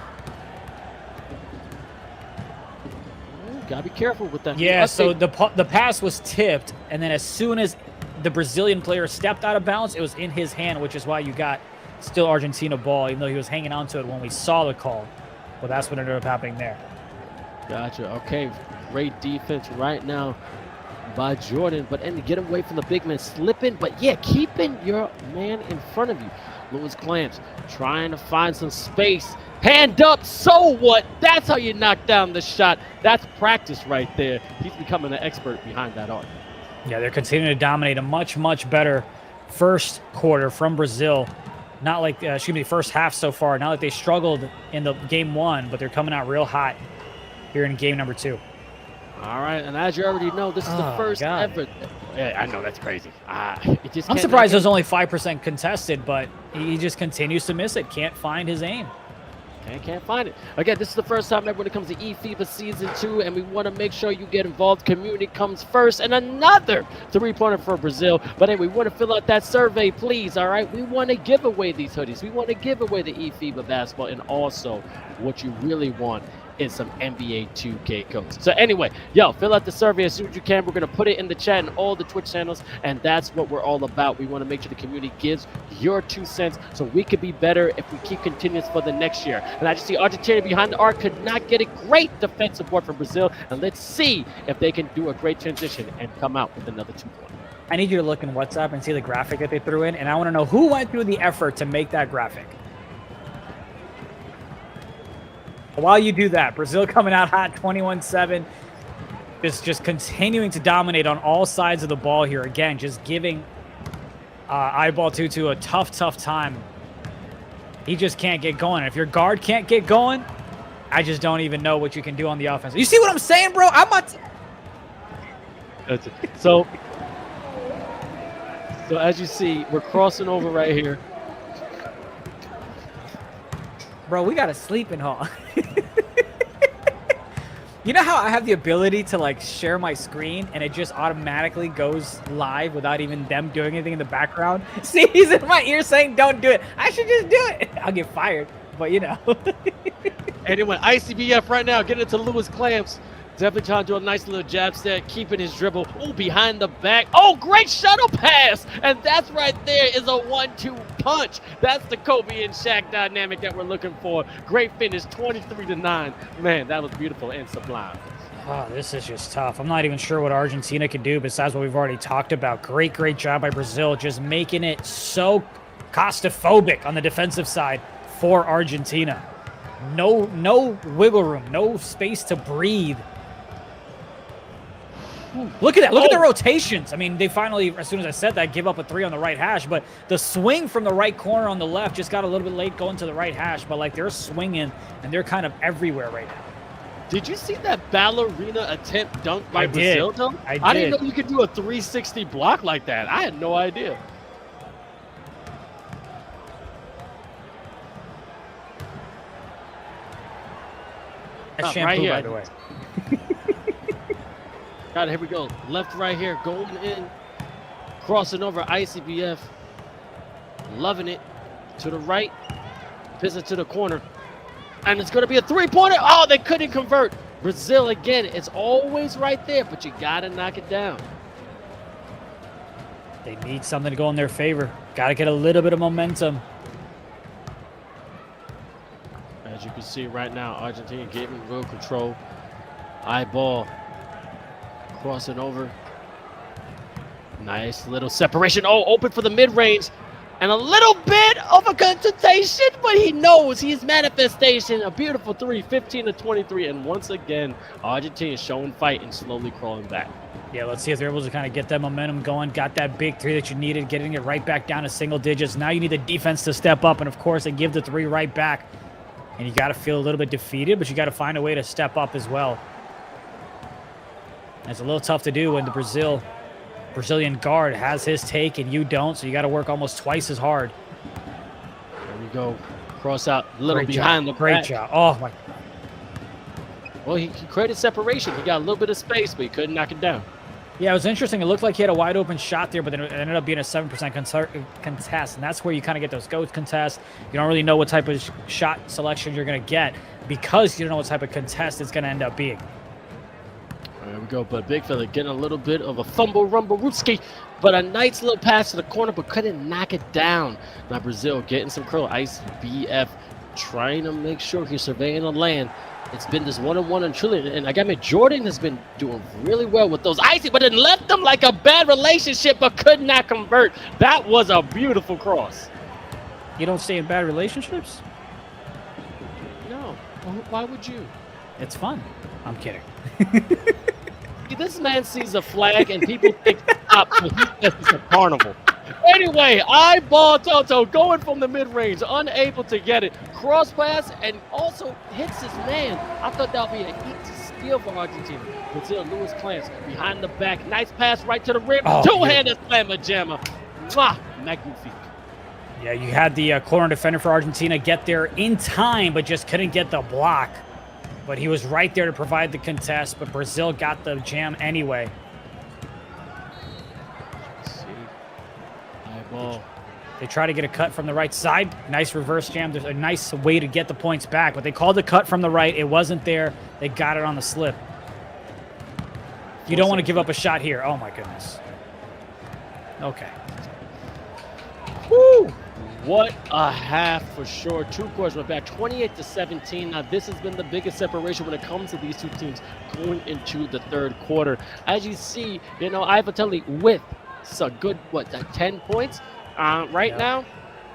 Gotta be careful with that.
Yeah, so the pass was tipped, and then as soon as the Brazilian player stepped out of bounds, it was in his hand, which is why you got still Argentina ball, even though he was hanging on to it when we saw the call. But that's what ended up happening there.
Gotcha. Okay, great defense right now by Jordan, but and to get away from the big man slipping, but yeah, keeping your man in front of you. Louis Clamps trying to find some space. Hand up, so what? That's how you knock down the shot. That's practice right there. He's becoming an expert behind that arc.
Yeah, they're continuing to dominate. A much better first quarter from Brazil. Not like, first half so far. Not like they struggled in the game 1, but they're coming out real hot here in game number 2.
All right, and as you already know, this is the first ever. Yeah, I know, that's crazy.
I'm surprised there's only 5% contested, but he just continues to miss it. Can't find his aim.
Can't find it. Again, this is the first time ever when it comes to eFiba Season 2, and we want to make sure you get involved. Community comes first, and another 3-pointer for Brazil. But hey, we want to fill out that survey, please, all right? We want to give away these hoodies. We want to give away the eFiba basketball, and also what you really want is some NBA 2K codes. So anyway, fill out the survey as soon as you can. We're going to put it in the chat and all the Twitch channels, and that's what we're all about. We want to make sure the community gives your 2 cents so we could be better if we keep continuing for the next year. And I just see Argentina behind the arc could not get a great defensive board from Brazil, and let's see if they can do a great transition and come out with another 2-pointer.
I need you to look in WhatsApp and see the graphic that they threw in, and I want to know who went through the effort to make that graphic. While you do that, Brazil coming out hot, 21-7. Just continuing to dominate on all sides of the ball here. Again, just giving 𝐅𝐎𝐿_𝐂𝐄 a tough time. He just can't get going. If your guard can't get going, I just don't even know what you can do on the offense. You see what I'm saying, bro? I'm not...
So as you see, we're crossing over right here.
Bro, we got a sleeping hall. You know how I have the ability to like share my screen and it just automatically goes live without even them doing anything in the background? See, he's in my ear saying, don't do it. I should just do it. I'll get fired, but you know.
Anyway, ICBF right now getting it to Lewis Clamps. Definitely trying to do a nice little jab set, keeping his dribble. Oh, behind the back. Oh, great shuttle pass. And that's right there is a 1-2 punch. That's the Kobe and Shaq dynamic that we're looking for. Great finish, 23-9. Man, that was beautiful and sublime.
Oh, this is just tough. I'm not even sure what Argentina can do besides what we've already talked about. Great job by Brazil, just making it so claustrophobic on the defensive side for Argentina. No wiggle room, no space to breathe. Look at that. Look at the rotations. I mean, they finally, as soon as I said that, give up a 3 on the right hash. But the swing from the right corner on the left just got a little bit late going to the right hash. But, like, they're swinging, and they're kind of everywhere right now.
Did you see that ballerina attempt dunk by Brazil, though? I didn't know you could do a 360 block like that. I had no idea.
That's shampoo, by the way.
Got it, here we go. Left, right here, going in. Crossing over ICBF. Loving it. To the right. Pissing to the corner. And it's going to be a three-pointer. Oh, they couldn't convert. Brazil, again, it's always right there, but you got to knock it down.
They need something to go in their favor. Got to get a little bit of momentum.
As you can see right now, Argentina getting real control. Eyeball. Crossing over. Nice little separation. Oh, open for the mid-range. And a little bit of a consultation, but he knows his manifestation. A beautiful 3, 15-23. And once again, Argentina showing fight and slowly crawling back.
Yeah, let's see if they're able to kind of get that momentum going. Got that big 3 that you needed, getting it right back down to single digits. Now you need the defense to step up. And, of course, they give the 3 right back. And you got to feel a little bit defeated, but you got to find a way to step up as well. It's a little tough to do when the Brazilian guard has his take and you don't, so you got to work almost twice as hard.
There we go. Cross out a little behind the back.
Great job. Oh, my.
Well, he created separation. He got a little bit of space, but he couldn't knock it down.
Yeah, it was interesting. It looked like he had a wide open shot there, but then it ended up being a 7% contest, and that's where you kind of get those GOAT contests. You don't really know what type of shot selection you're going to get because you don't know what type of contest it's going to end up being.
There we go, but Big Fella getting a little bit of a rumble-rooski, but a nice little pass to the corner, but couldn't knock it down. Now Brazil getting some curl. ICBF trying to make sure he's surveying the land. It's been this one-on-one and truly, and I got me. Jordan has been doing really well with those icy, but it left them like a bad relationship, but could not convert. That was a beautiful cross.
You don't stay in bad relationships?
No. Why would you?
It's fun. I'm kidding.
This man sees a flag and people think up, but he thinks it's a carnival. Anyway, eyeball Toto going from the mid-range, unable to get it. Cross pass and also hits his man. I thought that would be an easy steal for Argentina. Brazil, Lewis Clamps behind the back. Nice pass right to the rim.
Oh,
two-handed slammer jammer. Mwah, magnifique.
Yeah, you had the corner defender for Argentina get there in time, but just couldn't get the block. But he was right there to provide the contest, but Brazil got the jam anyway.
Let's see. Eyeball.
They try to get a cut from the right side. Nice reverse jam. There's a nice way to get the points back, but they called the cut from the right. It wasn't there. They got it on the slip. You don't want to give up a shot here. Oh, my goodness. Okay.
Woo! What a half for sure. 2 quarters went back 28-17. Now this has been the biggest separation when it comes to these two teams going into the third quarter. As you see, 𝐼𝐿_𝐂𝐄 with a good 10 points right now.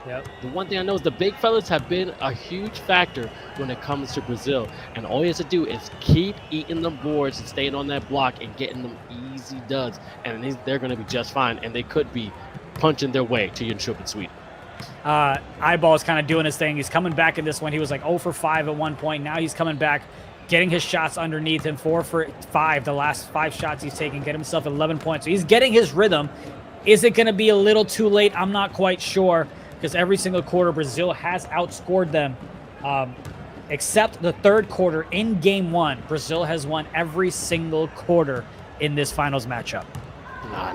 Yep.
The one thing I know is the big fellas have been a huge factor when it comes to Brazil. And all he has to do is keep eating them boards and staying on that block and getting them easy duds. And they're going to be just fine. And they could be punching their way to Jönköping in Sweden.
Eyeball is kind of doing his thing. He's coming back in this one. He was like 0 for 5 at one point. Now he's coming back, getting his shots underneath him. 4 for 5. The last 5 shots he's taken, get himself 11 points. So he's getting his rhythm. Is it going to be a little too late? I'm not quite sure, because every single quarter Brazil has outscored them, except the third quarter in game 1. Brazil has won every single quarter in this finals matchup.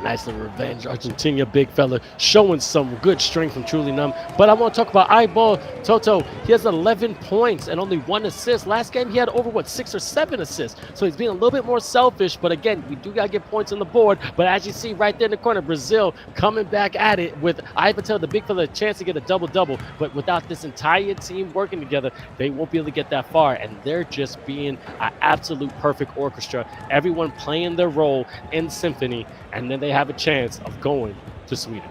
Nice little revenge. Argentina, big fella, showing some good strength from Truly Numb. But I want to talk about Eyeball Toto. He has 11 points and only 1 assist. Last game, he had over, 6 or 7 assists. So he's being a little bit more selfish. But again, we do got to get points on the board. But as you see right there in the corner, Brazil coming back at it with Eyeball, the big fella, a chance to get a double-double. But without this entire team working together, they won't be able to get that far. And they're just being an absolute perfect orchestra. Everyone playing their role in symphony. And then they have a chance of going to Sweden.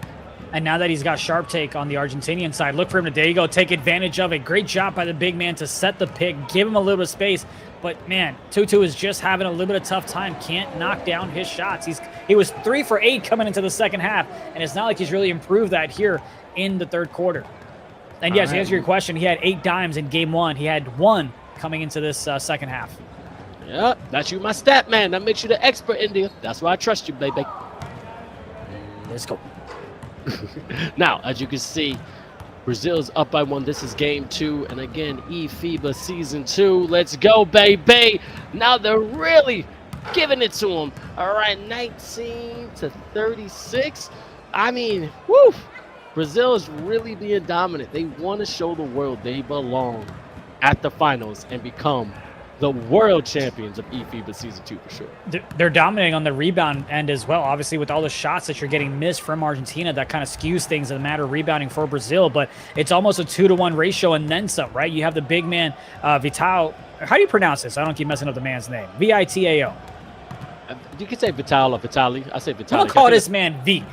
And now that he's got Sharp Take on the Argentinian side, look for him to, there you go, take advantage of it. Great job by the big man to set the pick, give him a little bit of space. But, man, Tutu is just having a little bit of tough time. Can't knock down his shots. He was 3 for 8 coming into the second half, and it's not like he's really improved that here in the third quarter. And, yes, to answer your question, he had 8 dimes in game 1. He had 1 coming into this second half.
Yeah, that's you, my stat man. That makes you the expert, India. That's why I trust you, baby.
Let's go.
Now, as you can see, Brazil's up by 1. This is game 2. And again, eFiba season 2. Let's go, baby. Now they're really giving it to them. All right, 19-36. I mean, woo. Brazil is really being dominant. They want to show the world they belong at the finals and become the world champions of eFiba season 2 for sure.
They're dominating on the rebound end as well. Obviously, with all the shots that you're getting missed from Argentina, that kind of skews things in the matter of rebounding for Brazil. But it's almost a 2-to-1 ratio and then some, right? You have the big man, Vital. How do you pronounce this? I don't keep messing up the man's name. Vitao.
You can say Vital or Vitali. I say Vitali.
I'm going to call this man V.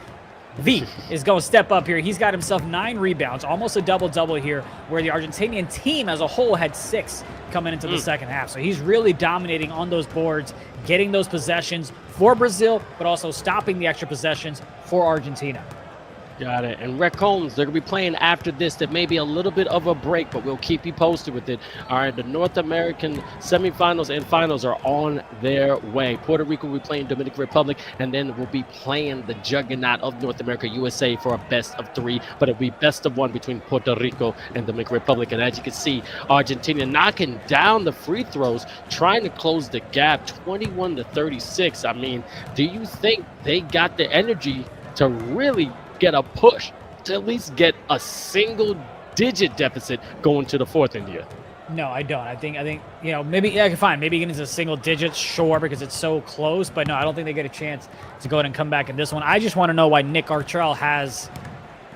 V is going to step up here. He's got himself 9 rebounds, almost a double-double here, where the Argentinian team as a whole had 6 coming into the second half. So he's really dominating on those boards, getting those possessions for Brazil, but also stopping the extra possessions for Argentina.
Got it. And 𝐅𝐿𝐋𝐋𝐿, they're going to be playing after this. That may be a little bit of a break, but we'll keep you posted with it. All right, the North American semifinals and finals are on their way. Puerto Rico will be playing Dominican Republic, and then we'll be playing the juggernaut of North America, USA, for a best of 3. But it'll be best of 1 between Puerto Rico and Dominican Republic. And as you can see, Argentina knocking down the free throws, trying to close the gap, 21-36. I mean, do you think they got the energy to really get a push to at least get a single-digit deficit going to the fourth, India?
No, I don't. I think you know, maybe, yeah, fine. Maybe get into single digits, sure, because it's so close. But no, I don't think they get a chance to go ahead and come back in this one. I just want to know why Nick Archell has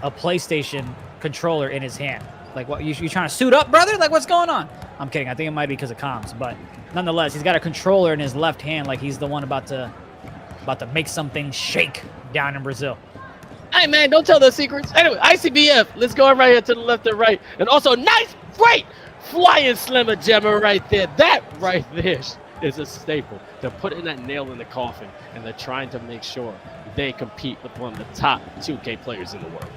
a PlayStation controller in his hand. Like, what, you trying to suit up, brother? Like, what's going on? I'm kidding. I think it might be because of comms, but nonetheless, he's got a controller in his left hand, like he's the one about to make something shake down in Brazil.
Hey, man, don't tell those secrets. Anyway, ICBF, let's go right here to the left and right. And also, nice, great flying slimmer jammer right there. That right there is a staple. They're putting that nail in the coffin, and they're trying to make sure they compete with one of the top 2K players in the world.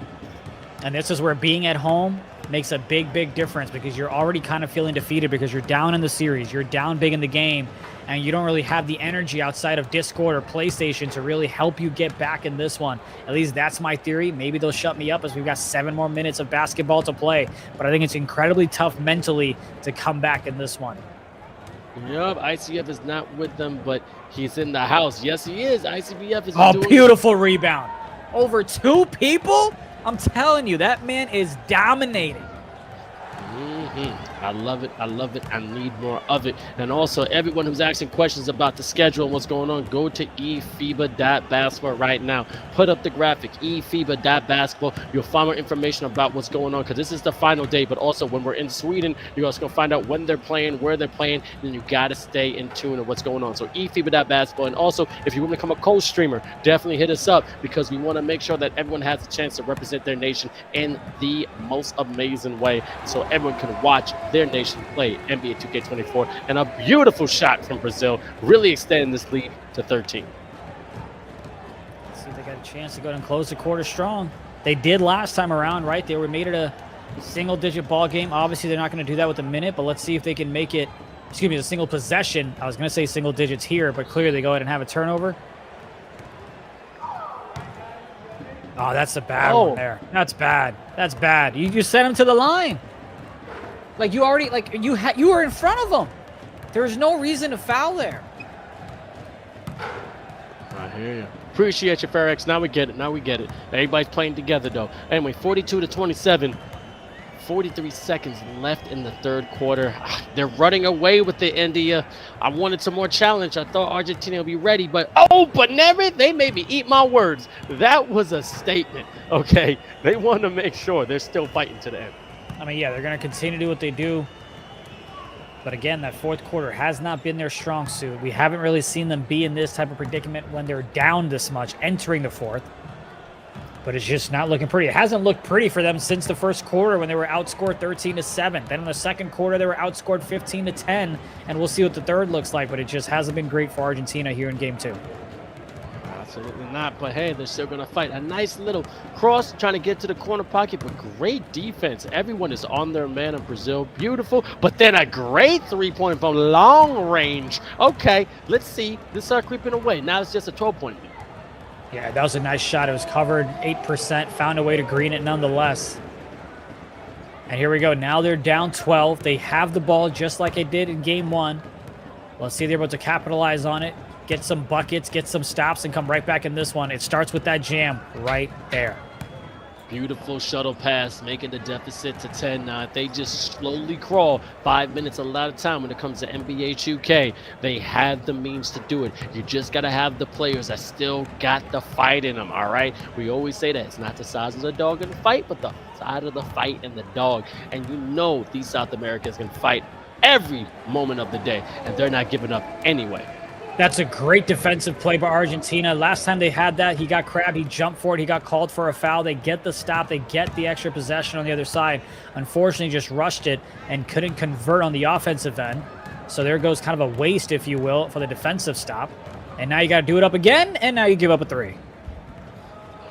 And this is where being at home makes a big, big difference, because you're already kind of feeling defeated because you're down in the series, you're down big in the game, and you don't really have the energy outside of Discord or PlayStation to really help you get back in this one. At least that's my theory. Maybe they'll shut me up as we've got 7 more minutes of basketball to play, but I think it's incredibly tough mentally to come back in this one.
Yep, ICF is not with them, but he's in the house. Yes, he is. ICBF is
Oh,
doing
beautiful rebound. Over 2 people? I'm telling you, that man is dominating.
I love it. I love it. I need more of it. And also, everyone who's asking questions about the schedule and what's going on, go to eFiba.basketball right now. Put up the graphic, eFiba.basketball. You'll find more information about what's going on because this is the final day. But also, when we're in Sweden, you're also going to find out when they're playing, where they're playing, and you got to stay in tune of what's going on. So eFiba.basketball. And also, if you want to become a co-streamer, definitely hit us up because we want to make sure that everyone has a chance to represent their nation in the most amazing way so everyone can watch their nation play NBA 2K24. And a beautiful shot from Brazil, really extending this lead to 13.
See if they got a chance to go ahead and close the quarter strong. They did last time around, right? They made it a single-digit ball game. Obviously, they're not going to do that with a minute, but let's see if they can make it, excuse me, a single possession. I was going to say single digits here, but clearly they go ahead and have a turnover. Oh, that's a bad one there. That's bad. That's bad. You just sent him to the line. Like you already, like you were in front of him. There's no reason to foul there.
I hear you. Appreciate you, 𝐅𝐿𝐋𝐋𝐿. Now we get it. Now we get it. Everybody's playing together, though. Anyway, 42-27. 43 seconds left in the third quarter. They're running away with the India. I wanted some more challenge. I thought Argentina would be ready, but never. They made me eat my words. That was a statement. Okay, they want to make sure they're still fighting to the end.
I mean, yeah, they're going to continue to do what they do. But again, that fourth quarter has not been their strong suit. We haven't really seen them be in this type of predicament when they're down this much entering the fourth. But it's just not looking pretty. It hasn't looked pretty for them since the first quarter when they were outscored 13-7. Then in the second quarter, they were outscored 15-10. And we'll see what the third looks like. But it just hasn't been great for Argentina here in game 2.
Absolutely not. But hey, they're still going to fight. A nice little cross trying to get to the corner pocket, but great defense. Everyone is on their man in Brazil. Beautiful. But then a great three-point from long range. Okay, let's see. This start creeping away. Now it's just a 12-point lead.
Yeah, that was a nice shot. It was covered 8%, found a way to green it nonetheless. And here we go. Now they're down 12. They have the ball just like they did in game 1. Let's see if they're able to capitalize on it, get some buckets, get some stops, and come right back in this one. It starts with that jam right there.
Beautiful shuttle pass, making the deficit to 10 now. They just slowly crawl. 5 minutes a lot of time when it comes to NBA 2K. They have the means to do it. You just got to have the players that still got the fight in them, all right? We always say that. It's not the size of the dog in the fight, but the side of the fight in the dog. And you know these South Americans can fight every moment of the day, and they're not giving up anyway.
That's a great defensive play by Argentina. Last time they had that, he got crabbed, he jumped for it, he got called for a foul. They get the stop, they get the extra possession on the other side. Unfortunately, just rushed it and couldn't convert on the offensive end. So there goes kind of a waste, if you will, for the defensive stop. And now you got to do it up again, and now you give up a 3.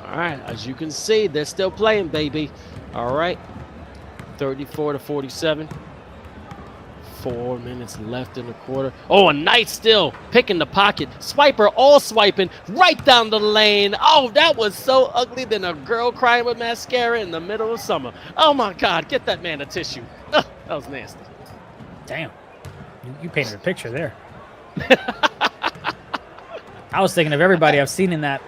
All right, as you can see, they're still playing, baby. All right, 34-47. 4 minutes left in the quarter. Oh, a nice steal. Picking the pocket. Swiper all swiping right down the lane. Oh, that was so ugly than a girl crying with mascara in the middle of summer. Oh, my God. Get that man a tissue. Ugh, that was nasty.
Damn. You painted a picture there. I was thinking of everybody I've seen in that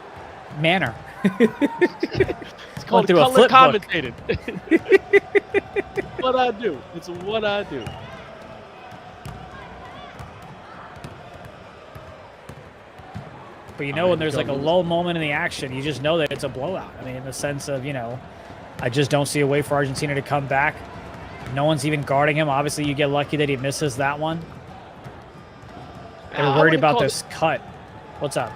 manner.
It's called color commentated. What I do. It's what I do.
But you know, when there's like a low moment in the action, you just know that it's a blowout. I mean, in the sense of, you know, I just don't see a way for Argentina to come back. No one's even guarding him. Obviously, you get lucky that he misses that one. They're worried about this cut. What's up?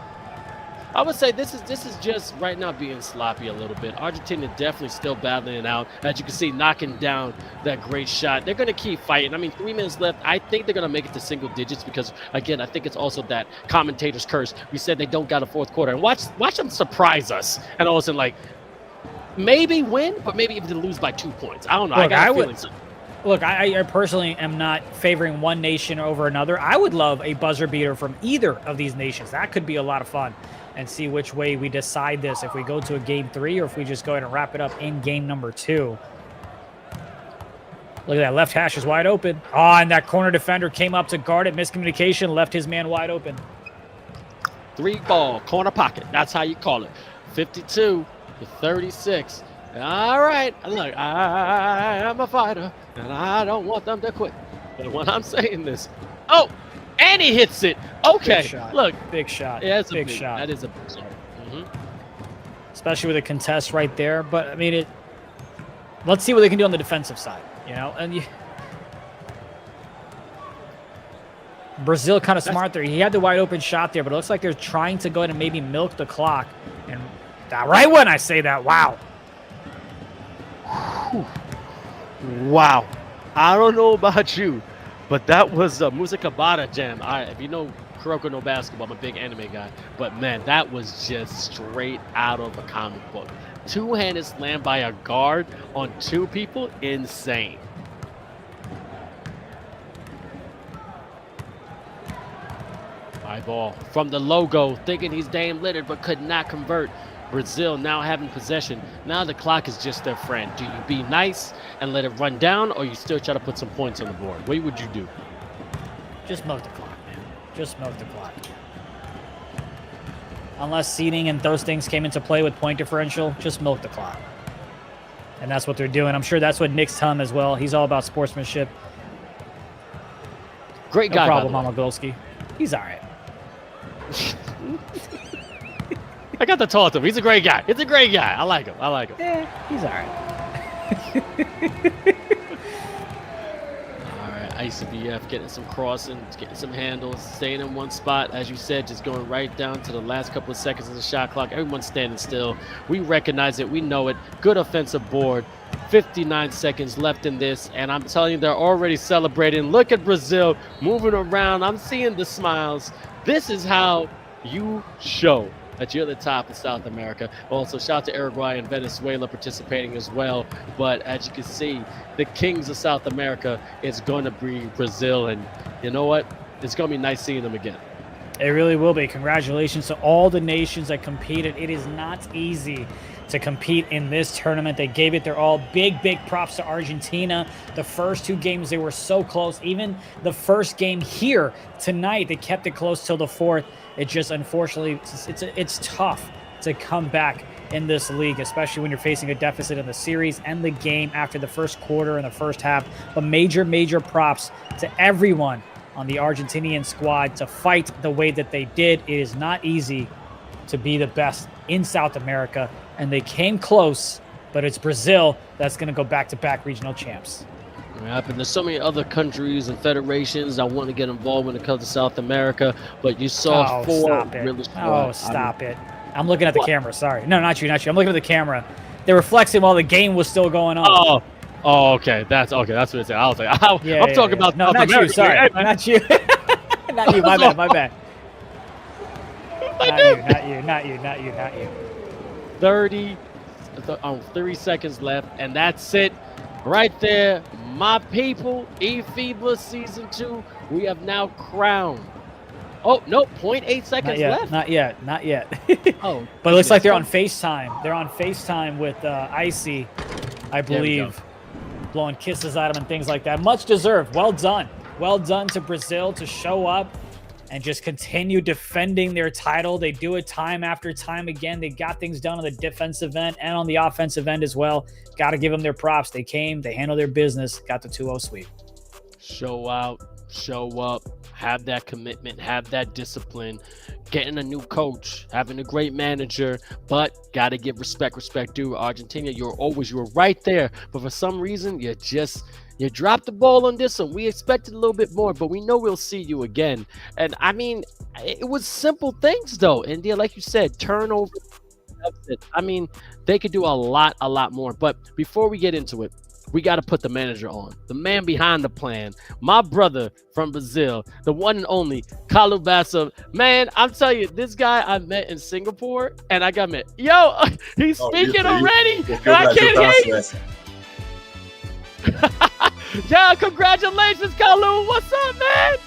I would say this is just right now being sloppy a little bit. Argentina definitely still battling it out. As you can see, knocking down that great shot. They're going to keep fighting. I mean, 3 minutes left. I think they're going to make it to single digits because, again, I think it's also that commentator's curse. We said they don't got a fourth quarter. And watch them surprise us. And all of a sudden, like, maybe win, but maybe even lose by 2 points. I don't know.
Look,
I got a feeling so.
Look, I personally am not favoring one nation over another. I would love a buzzer beater from either of these nations. That could be a lot of fun. And see which way we decide this, if we go to a game 3 or if we just go ahead and wrap it up in game number 2. Look at that, left hash is wide open. Oh, and that corner defender came up to guard it. Miscommunication, left his man wide open.
3 ball, corner pocket. That's how you call it. 52-36. All right. Look, I am a fighter, and I don't want them to quit. But when I'm saying this, oh, and he hits it. Okay.
Big shot.
Look.
Big shot.
Yeah, it's a
big shot.
That is a big shot.
Especially with a contest right there. But, I mean, let's see what they can do on the defensive side, you know? And Brazil kind of smart there. He had the wide open shot there, but it looks like they're trying to go ahead and maybe milk the clock. And right when I say that, wow.
Wow. I don't know about you, but that was a Musicabata jam. If you know Kuroko no basketball, I'm a big anime guy, but man, that was just straight out of a comic book. Two-handed slam by a guard on two people, insane. High ball from the logo, thinking he's Dame Lillard, but could not convert. Brazil now having possession. Now the clock is just their friend. Do you be nice and let it run down, or you still try to put some points on the board? What would you do?
Just milk the clock, man. Just milk the clock. Unless seeding and those things came into play with point differential, just milk the clock. And that's what they're doing. I'm sure that's what Nick's telling as well. He's all about sportsmanship.
Great guy,
no problem, Mamagolski. He's all right.
I got to talk to him. He's a great guy. He's a great guy. I like him.
Yeah, he's all right.
All right, ICBF getting some crossing, getting some handles, staying in one spot. As you said, just going right down to the last couple of seconds of the shot clock. Everyone's standing still. We recognize it. We know it. Good offensive board. 59 seconds left in this, and I'm telling you, they're already celebrating. Look at Brazil moving around. I'm seeing the smiles. This is how you show that you're the top of South America. Also, shout out to Uruguay and Venezuela participating as well. But as you can see, the kings of South America is going to be Brazil. And you know what? It's going to be nice seeing them again.
It really will be. Congratulations to all the nations that competed. It is not easy to compete in this tournament. They gave it their all. Big, big props to Argentina. The first two games, they were so close. Even the first game here tonight, they kept it close till the fourth. It just, unfortunately, it's tough to come back in this league, especially when you're facing a deficit in the series and the game after the first quarter and the first half. But major, major props to everyone on the Argentinian squad to fight the way that they did. It is not easy to be the best in South America, and they came close, but it's Brazil that's going to go back-to-back regional champs.
Yep, and there's so many other countries and federations that want to get involved when it comes to South America, but you saw four really strong.
Oh, stop it. I'm looking at the camera. Sorry. No, not you. I'm looking at the camera. They were flexing while the game was still going on.
Oh, okay. That's what it said. I was like, I'm talking about
no,
South
not
America.
you. Sorry, not you. Not you. My bad. Not you.
30 seconds left, and that's it right there. My people, eFiba Season 2, we have now crowned. Oh, no, 0.8 seconds left.
Not yet.
Oh,
but it looks like they're on FaceTime. They're on FaceTime with 𝐼𝐍, I believe, blowing kisses at him and things like that. Much deserved. Well done. Well done to Brazil to show up and just continue defending their title. They do it time after time again. They got things done on the defensive end and on the offensive end as well. Got to give them their props. They came, they handled their business, got the 2-0 sweep.
Show out, show up, have that commitment, have that discipline, getting a new coach, having a great manager, but got to give respect due. Argentina, you were right there, but for some reason, you dropped the ball on this one. We expected a little bit more, but we know we'll see you again. And I mean, it was simple things though. India, like you said, turnover. I mean, they could do a lot more. But before we get into it, we got to put the manager on, the man behind the plan, my brother from Brazil, the one and only 𝐂𝐂. Man, I'm telling you, this guy I met in Singapore, and I got met. Yo, he's speaking already. I can't hear you. Yeah, congratulations, 𝐂𝐂. What's up, man?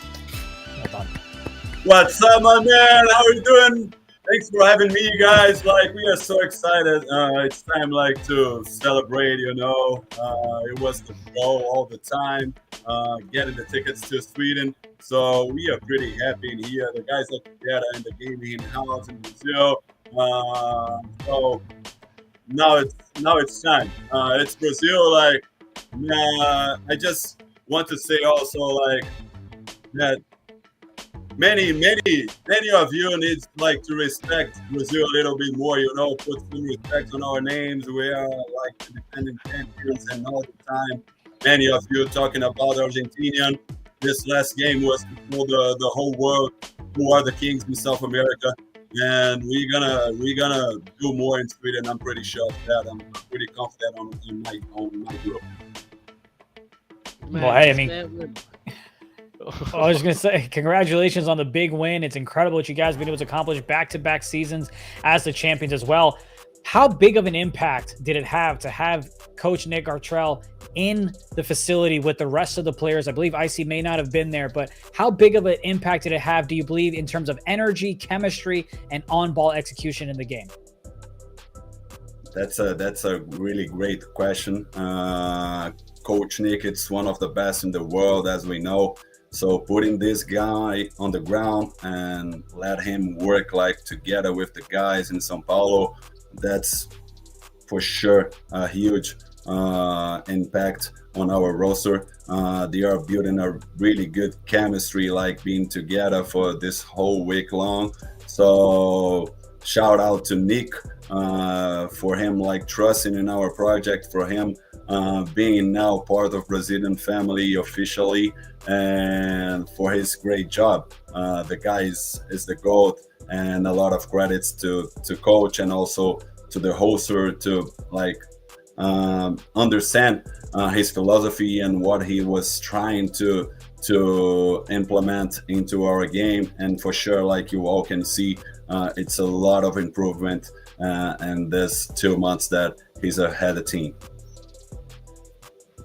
What's up, my man? How are you doing? Thanks for having me, guys. Like, we are so excited. It's time, like, to celebrate, you know. It was the goal all the time, getting the tickets to Sweden. So we are pretty happy in here. The guys are together in the gaming house in Brazil. So now it's time. It's Brazil. Like, I just want to say also like that many of you need like to respect Brazil a little bit more. You know, put some respect on our names. We are like independent champions, and all the time, many of you talking about Argentinian. This last game was to show the whole world who are the kings in South America. And we're gonna do more in Sweden. I'm pretty sure of that. I'm pretty confident on my group.
Well, hey, I mean, I was going to say, congratulations on the big win. It's incredible what you guys have been able to accomplish back-to-back seasons as the champions as well. How big of an impact did it have to have Coach Nick Gartrell in the facility with the rest of the players? I believe IC may not have been there, but how big of an impact did it have, do you believe, in terms of energy, chemistry, and on-ball execution in the game?
That's a really great question. Coach Nick, it's one of the best in the world, as we know. So putting this guy on the ground and let him work like together with the guys in São Paulo, that's for sure a huge impact on our roster. They are building a really good chemistry, like being together for this whole week long. So shout out to Nick for him like trusting in our project, for him being now part of Brazilian family officially, and for his great job. The guy is the GOAT, and a lot of credits to coach and also to the hoster to like understand his philosophy and what he was trying to implement into our game. And for sure, like you all can see, it's a lot of improvement in this 2 months that he's ahead of the team.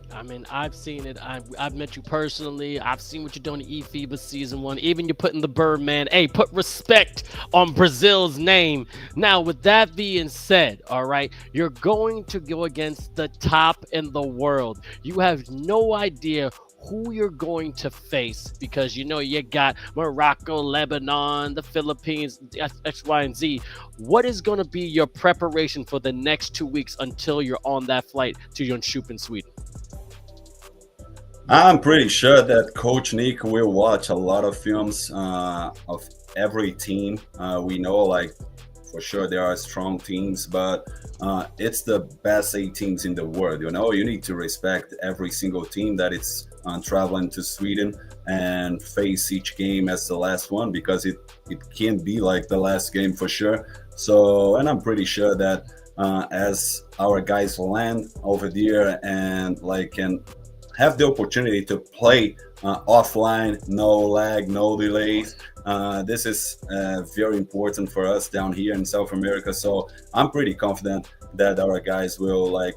I mean, I've seen it. I've met you personally. I've seen what you're doing in eFiba Season 1. Even you're putting the Birdman. Hey, put respect on Brazil's name. Now, with that being said, all right, you're going to go against the top in the world. You have no idea who you're going to face, because you know you got Morocco, Lebanon, the Philippines, X, Y, and Z. What is going to be your preparation for the next 2 weeks until you're on that flight to Jönköping, Sweden?
I'm pretty sure that Coach Nick will watch a lot of films of every team. We know, like, for sure there are strong teams, but it's the best 8 teams in the world. You know, you need to respect every single team that is traveling to Sweden and face each game as the last one, because it can be like the last game for sure. So, and I'm pretty sure that as our guys land over there and like can have the opportunity to play offline, no lag, no delays. This is very important for us down here in South America. So I'm pretty confident that our guys will like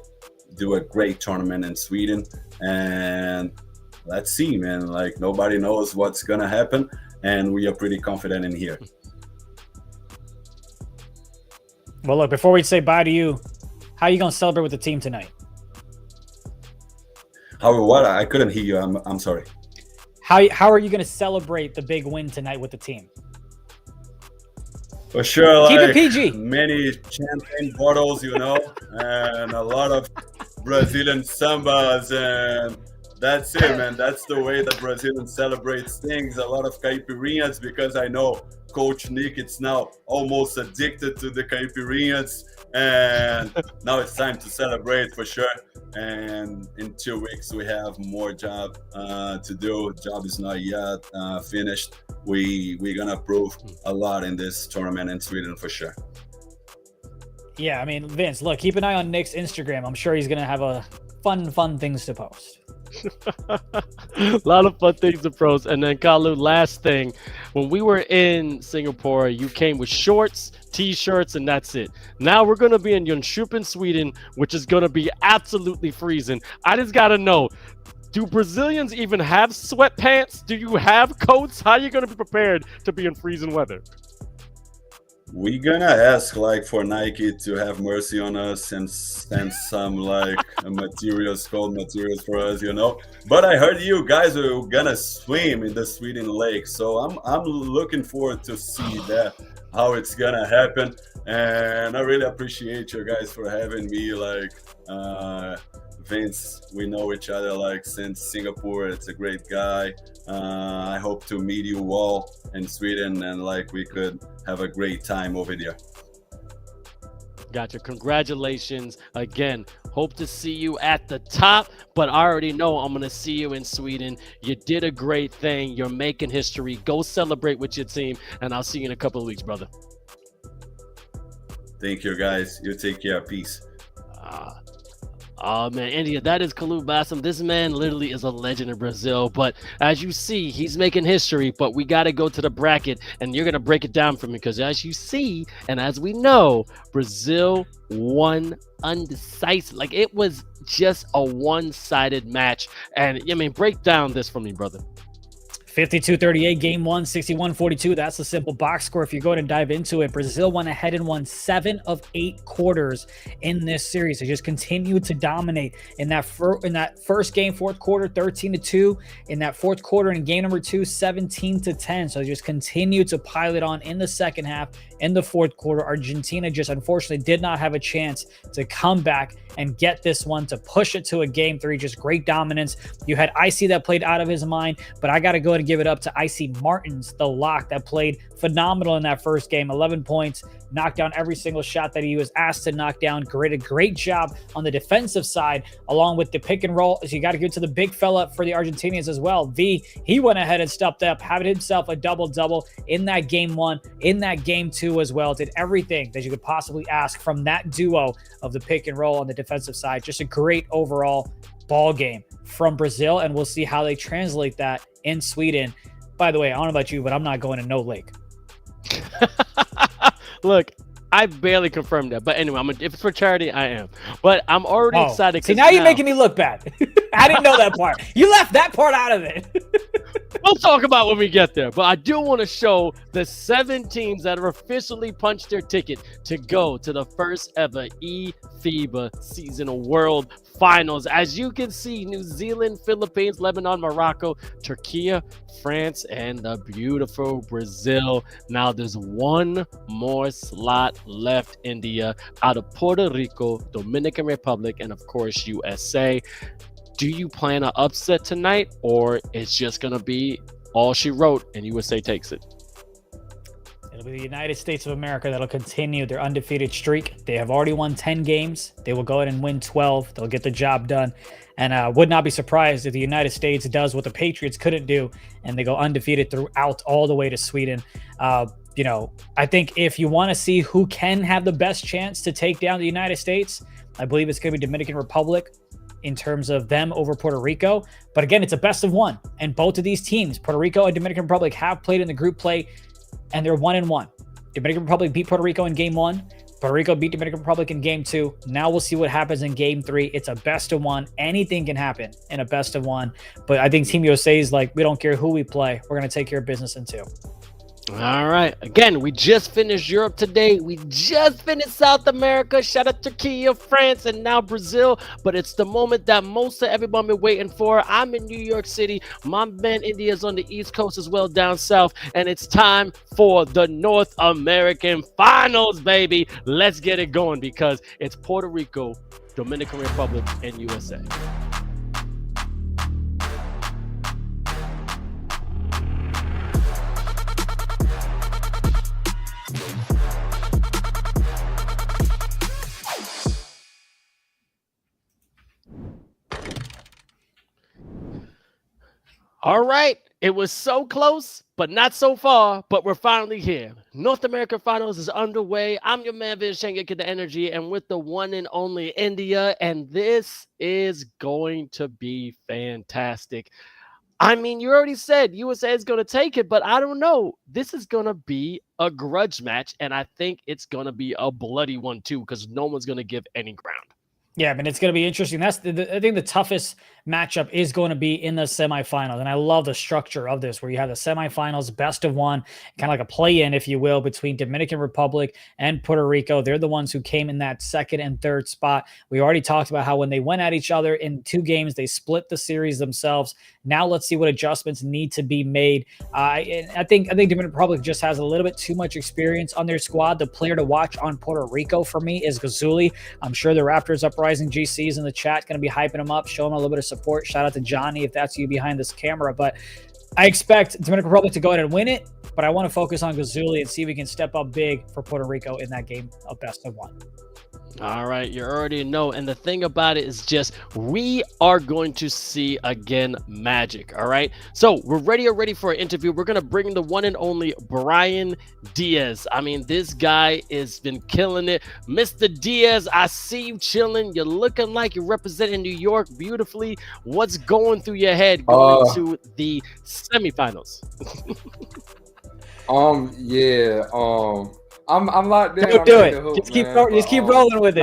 do a great tournament in Sweden. And let's see, man, like nobody knows what's gonna happen, and we are pretty confident in here.
Well, look, before we say bye to you, how are you gonna celebrate with the team tonight?
What? I couldn't hear you. I'm sorry.
How are you going to celebrate the big win tonight with the team?
For sure.
Keep
like,
it PG.
Many champagne bottles, you know, and a lot of Brazilian sambas, and that's it, man. That's the way that Brazilian celebrates things. A lot of caipirinhas, because I know Coach Nick is now almost addicted to the caipirinhas, and now it's time to celebrate for sure. And in 2 weeks we have more job to do. Job is not yet finished. We're gonna prove a lot in this tournament in Sweden for sure.
Yeah, I mean, Vince, look, keep an eye on Nick's Instagram. I'm sure he's gonna have a fun things to post.
A lot of fun things to post. And then Kalu, last thing, when we were in Singapore, you came with shorts, t-shirts, and that's it. Now we're going to be in Jönköping, Sweden, which is going to be absolutely freezing. I just got to know, do Brazilians even have sweatpants? Do you have coats? How are you going to be prepared to be in freezing weather?
We're gonna ask like for Nike to have mercy on us and send some like materials, cold materials for us, you know. But I heard you guys are gonna swim in the Sweden lake, so I'm looking forward to see that, how it's gonna happen. And I really appreciate you guys for having me. Like, Vince, we know each other like since Singapore. It's a great guy. I hope to meet you all in Sweden and like we could have a great time over there.
Gotcha. Congratulations again. Hope to see you at the top, but I already know I'm going to see you in Sweden. You did a great thing. You're making history. Go celebrate with your team, and I'll see you in a couple of weeks, brother.
Thank you, guys. You take care. Peace.
Oh man, India, that is Kalu Bassam. This man literally is a legend in Brazil. But as you see, he's making history. But we got to go to the bracket, and you're going to break it down for me because as you see, and as we know, Brazil won undecisive. Like it was just a one-sided match. And I mean, break down this for me, brother.
52-38, game one, 61-42. That's the simple box score. If you go and dive into it, Brazil went ahead and won 7 of 8 quarters in this series. They just continued to dominate in that first game, fourth quarter, 13-2. In that fourth quarter, in game number 2, 17-10. So they just continued to pile it on in the second half. In the fourth quarter, Argentina just unfortunately did not have a chance to come back and get this one, to push it to a game 3. Just great dominance. You had Icy that played out of his mind, but I got to go ahead and give it up to Icy Martins, the lock, that played phenomenal in that first game. 11 points, knocked down every single shot that he was asked to knock down. Did a great job on the defensive side, along with the pick and roll. So you got to give it to the big fella for the Argentinians as well. V, he went ahead and stepped up, having himself a double-double in that game 1, in that game 2 as well. Did everything that you could possibly ask from that duo of the pick and roll on the defensive side. Just a great overall ball game from Brazil, and we'll see how they translate that in Sweden. By the way, I don't know about you, but I'm not going to No Lake.
Look, I barely confirmed that, but anyway, if it's for charity, I am. But I'm already excited.
See, now you're making me look bad. I didn't know that part. You left that part out of it.
We'll talk about when we get there, but I do want to show the 7 teams that have officially punched their ticket to go to the first ever eFiba Season World Finals. As you can see, New Zealand, Philippines, Lebanon, Morocco, Turkey, France, and the beautiful Brazil. Now there's one more slot left, India, out of Puerto Rico, Dominican Republic, and of course USA. Do you plan an upset tonight, or it's just going to be all she wrote and USA takes it?
It'll be the United States of America that'll continue their undefeated streak. They have already won 10 games. They will go ahead and win 12. They'll get the job done. And would not be surprised if the United States does what the Patriots couldn't do, and they go undefeated throughout all the way to Sweden. You know, I think if you want to see who can have the best chance to take down the United States, I believe it's going to be Dominican Republic in terms of them over Puerto Rico. But again, it's a best of 1. And both of these teams, Puerto Rico and Dominican Republic, have played in the group play, and they're 1-1. Dominican Republic beat Puerto Rico in game 1. Puerto Rico beat Dominican Republic in game 2. Now we'll see what happens in game 3. It's a best of 1. Anything can happen in a best of 1. But I think Team USA is like, we don't care who we play. We're going to take care of business in 2.
All right. Again, we just finished Europe today. We just finished South America. Shout out to Turkey, France, and now Brazil. But it's the moment that most of everyone been waiting for. I'm in New York City. My man India's on the East Coast as well, down south. And it's time for the North American Finals, baby. Let's get it going because it's Puerto Rico, Dominican Republic, and USA. All right, it was so close, but not so far, but we're finally here. North American Finals is underway. I'm your man, Vince 𝐔𝐋𝐿 the Energy, and with the one and only India, and this is going to be fantastic. I mean, you already said USA is going to take it, but I don't know. This is going to be a grudge match, and I think it's going to be a bloody one, too, because no one's going to give any ground.
Yeah, I mean, it's going to be interesting. That's I think the toughest matchup is going to be in the semifinals. And I love the structure of this, where you have the semifinals, best of one, kind of like a play-in, if you will, between Dominican Republic and Puerto Rico. They're the ones who came in that second and third spot. We already talked about how when they went at each other in 2 games, they split the series themselves. Now let's see what adjustments need to be made. I think Dominican Republic just has a little bit too much experience on their squad. The player to watch on Puerto Rico for me is 𝐂𝐄. I'm sure the Raptors Uprising GCs in the chat going to be hyping him up, showing him a little bit of support. Shout out to Johnny if that's you behind this camera. But I expect Dominican Republic to go ahead and win it, but I want to focus on 𝐂𝐄 and see if we can step up big for Puerto Rico in that game of best of one.
All right, you already know. And the thing about it is just we are going to see again magic. All right. So we're ready for an interview. We're going to bring the one and only Brian Diaz. I mean, this guy has been killing it. Mr. Diaz, I see you chilling. You're looking like you're representing New York beautifully. What's going through your head going into the semifinals?
I'm locked in.
Don't do it. Hoop, just keep rolling with it.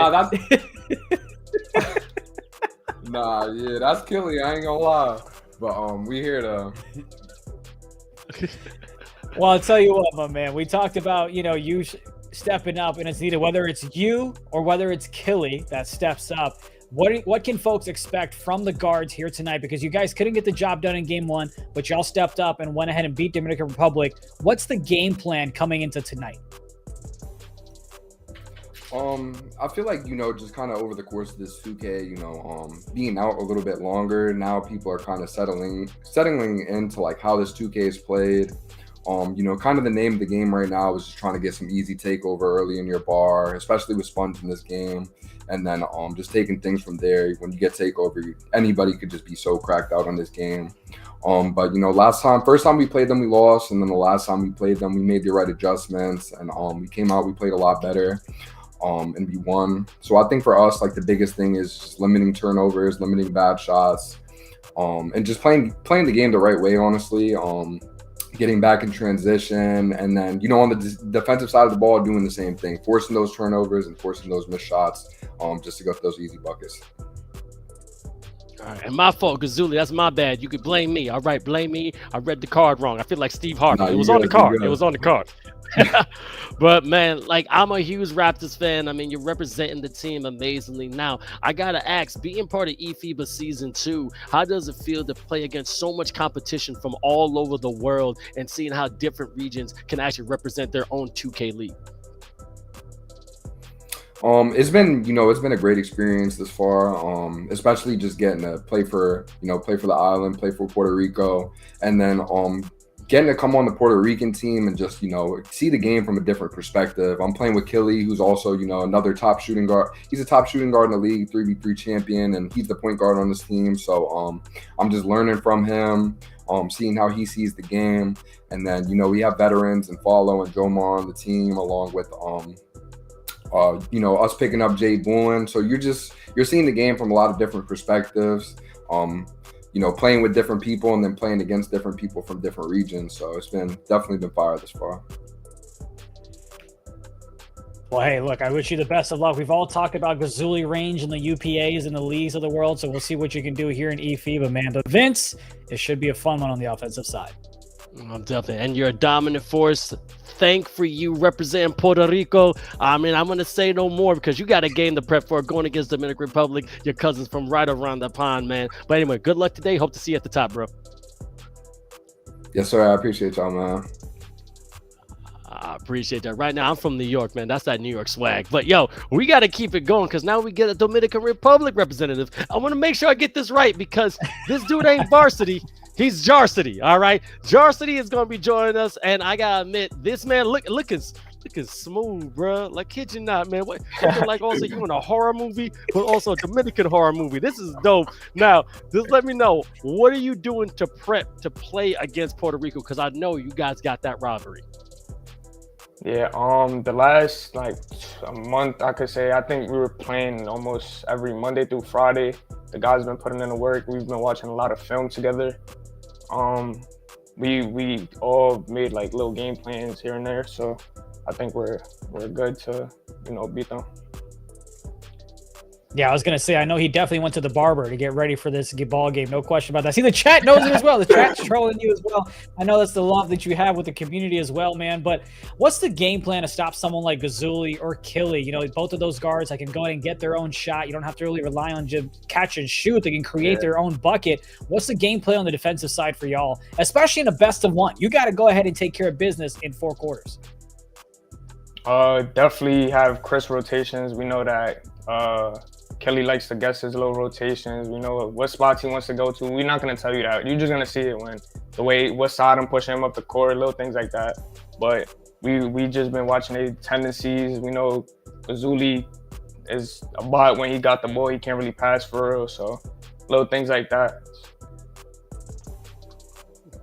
That's Killy. I ain't gonna lie. But we here to.
Well, I'll tell you what, my man. We talked about you stepping up, and it's needed whether it's you or whether it's Killy that steps up. What can folks expect from the guards here tonight? Because you guys couldn't get the job done in game 1, but y'all stepped up and went ahead and beat Dominican Republic. What's the game plan coming into tonight?
I feel like, just kind of over the course of this 2K, being out a little bit longer, now people are kind of settling into like how this 2K is played. Kind of the name of the game right now is just trying to get some easy takeover early in your bar, especially with Sponge in this game. And then just taking things from there. When you get takeover, anybody could just be so cracked out on this game. But first time we played them, we lost. And then the last time we played them, we made the right adjustments. And we came out, we played a lot better. And we won. So I think for us, like the biggest thing is just limiting turnovers, limiting bad shots, and just playing the game the right way, honestly. Getting back in transition, and then on the defensive side of the ball, doing the same thing, forcing those turnovers and forcing those missed shots, just to go for those easy buckets.
All right, and my fault, 𝐂𝐄. That's my bad. You could blame me. All right, blame me. I read the card wrong. I feel like Steve Harvey. It was on the card. It was on the card. But man, like I'm a huge Raptors fan. I mean, you're representing the team amazingly. Now, I gotta ask, being part of eFiba Season 2, how does it feel to play against so much competition from all over the world and seeing how different regions can actually represent their own 2K league?
It's been a great experience this far, especially just getting to play for the island, play for Puerto Rico, and then getting to come on the Puerto Rican team and just see the game from a different perspective. I'm playing with Killy, who's also another top shooting guard. He's a top shooting guard in the league, 3v3 champion, and he's the point guard on this team. So I'm just learning from him, seeing how he sees the game, and then we have veterans and Follow and Jomar on the team, along with us picking up Jay Bowen. So you're seeing the game from a lot of different perspectives. Playing with different people and then playing against different people from different regions. So it's definitely been fire this far.
Well, hey, look, I wish you the best of luck. We've all talked about 𝐂𝐄 range and the UPAs and the leagues of the world, so we'll see what you can do here in eFiba, man. But Vince, it should be a fun one on the offensive side.
Definitely. And you're a dominant force. Thank for you representing Puerto Rico. I mean, I'm going to say no more because you got a game to prep for going against Dominican Republic, your cousins from right around the pond, man. But anyway, good luck today. Hope to see you at the top, bro.
Yes, sir. I appreciate y'all, man.
I appreciate that. Right now, I'm from New York, man. That's that New York swag. But, yo, we got to keep it going because now we get a Dominican Republic representative. I want to make sure I get this right because this dude ain't varsity. He's Jarsity, all right? Jarsity is going to be joining us, and I got to admit, this man looking smooth, bro. Like, kid you not, man. What, like, also, you in a horror movie, but also a Dominican horror movie. This is dope. Now, just let me know, what are you doing to prep to play against Puerto Rico? Because I know you guys got that rivalry.
Yeah, the last a month, I could say, I think we were playing almost every Monday through Friday. The guys been putting in the work. We've been watching a lot of film together. We all made little game plans here and there, so I think we're good to beat them.
Yeah, I was gonna say, I know he definitely went to the barber to get ready for this ball game. No question about that. See, the chat knows it as well. The chat's trolling you as well. I know that's the love that you have with the community as well, man. But what's the game plan to stop someone like 𝐓𝐇𝐄 or 𝐘𝐂𝐓? You know, both of those guards, I can go ahead and get their own shot. You don't have to really rely on just catch and shoot. They can create their own bucket. What's the game plan on the defensive side for y'all, especially in a best of one? You got to go ahead and take care of business in 4 quarters.
Definitely have crisp rotations. We know that Kelly likes to guess his little rotations. We know what spots he wants to go to. We're not going to tell you that. You're just going to see it when what side I'm pushing him up the court, little things like that. But we just been watching their tendencies. We know 𝐓𝐶 is a bot. When he got the ball, he can't really pass for real. So little things like that.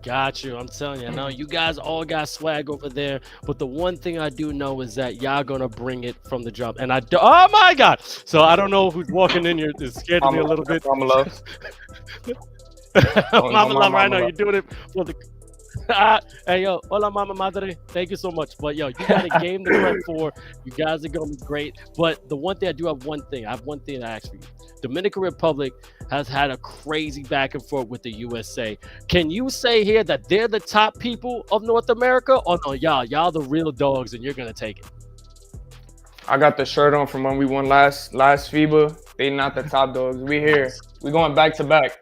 Got you. I'm telling you. I know you guys all got swag over there, but the one thing I do know is that y'all gonna bring it from the jump. And oh my God! So I don't know who's walking in here. It's scared me a little bit.
Mama love.
Mama love. Right now, you're doing it for the. Hey yo, hola mama madre. Thank you so much. But yo, you got a game to prep for. You guys are gonna be great. But the one thing I do have one thing. I have one thing to ask for you. Dominican Republic has had a crazy back and forth with the USA. Can you say here that they're the top people of North America? Or no, y'all the real dogs and you're gonna take it?
I got the shirt on from when we won last FIBA. They not the top dogs. We here. We going back to back.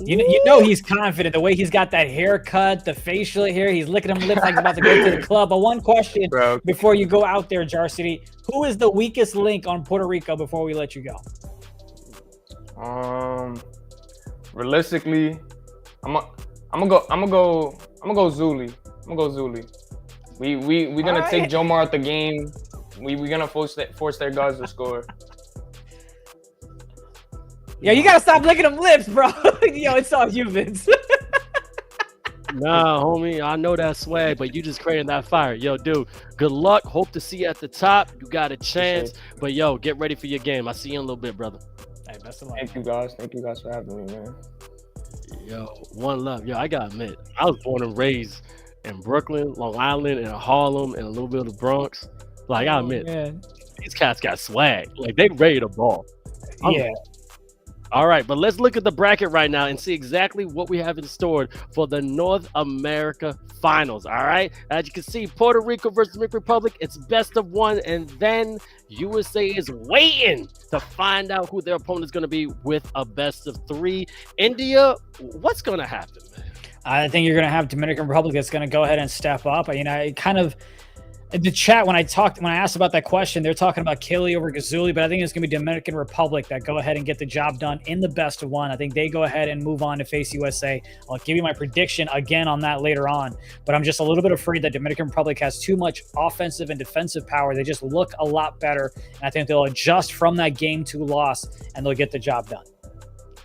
You know he's confident the way he's got that haircut, the facial hair. He's licking them lips like he's about to go to the club. But one question before you go out there, Jar City, who is the weakest link on Puerto Rico before we let you go?
Realistically, I'm gonna go 𝐓𝐶. I'm gonna go 𝐓𝐶. We're gonna take Jomar out the game. We're gonna force their guards to score.
Yo, you gotta stop licking them lips, bro. Yo, it's all you, Vince.
Nah, homie, I know that swag, but you just creating that fire. Yo, dude, good luck. Hope to see you at the top. You got a chance. But yo, get ready for your game. I'll see you in a little bit, brother.
Hey, best of luck.
Thank you guys. Thank you guys for having me, man.
Yo, one love. Yo, I gotta admit, I was born and raised in Brooklyn, Long Island, and Harlem, and a little bit of the Bronx. Like, I admit, these cats got swag. Like, they ready to ball.
Yeah.
All right, but let's look at the bracket right now and see exactly what we have in store for the North America Finals. All right, as you can see, Puerto Rico versus Dominican Republic, it's best of one, and then USA is waiting to find out who their opponent is going to be with a best of 3. India, what's going to happen, man?
I think you're going to have Dominican Republic that's going to go ahead and step up. I kind of. The chat, when I asked about that question, they're talking about 𝐘𝐂𝐓 over 𝐓𝐶, but I think it's going to be Dominican Republic that go ahead and get the job done in the best of one. I think they go ahead and move on to face USA. I'll give you my prediction again on that later on, but I'm just a little bit afraid that Dominican Republic has too much offensive and defensive power. They just look a lot better, and I think they'll adjust from that Game 2 loss, and they'll get the job done.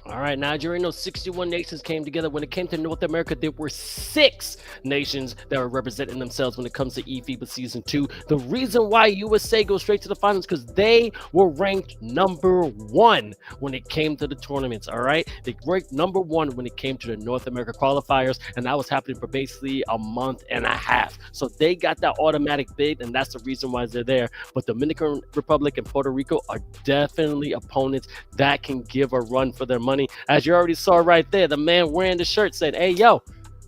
All right, Nigeria, those 61 nations came together. When it came to North America, there were 6 nations that were representing themselves when it comes to eFiba Season 2. The reason why USA goes straight to the finals because they were ranked number 1 when it came to the tournaments, all right? They ranked number 1 when it came to the North America qualifiers, and that was happening for basically a month and a half. So they got that automatic bid, and that's the reason why they're there. But Dominican Republic and Puerto Rico are definitely opponents that can give a run for their money. As you already saw right there, the man wearing the shirt said, hey, yo,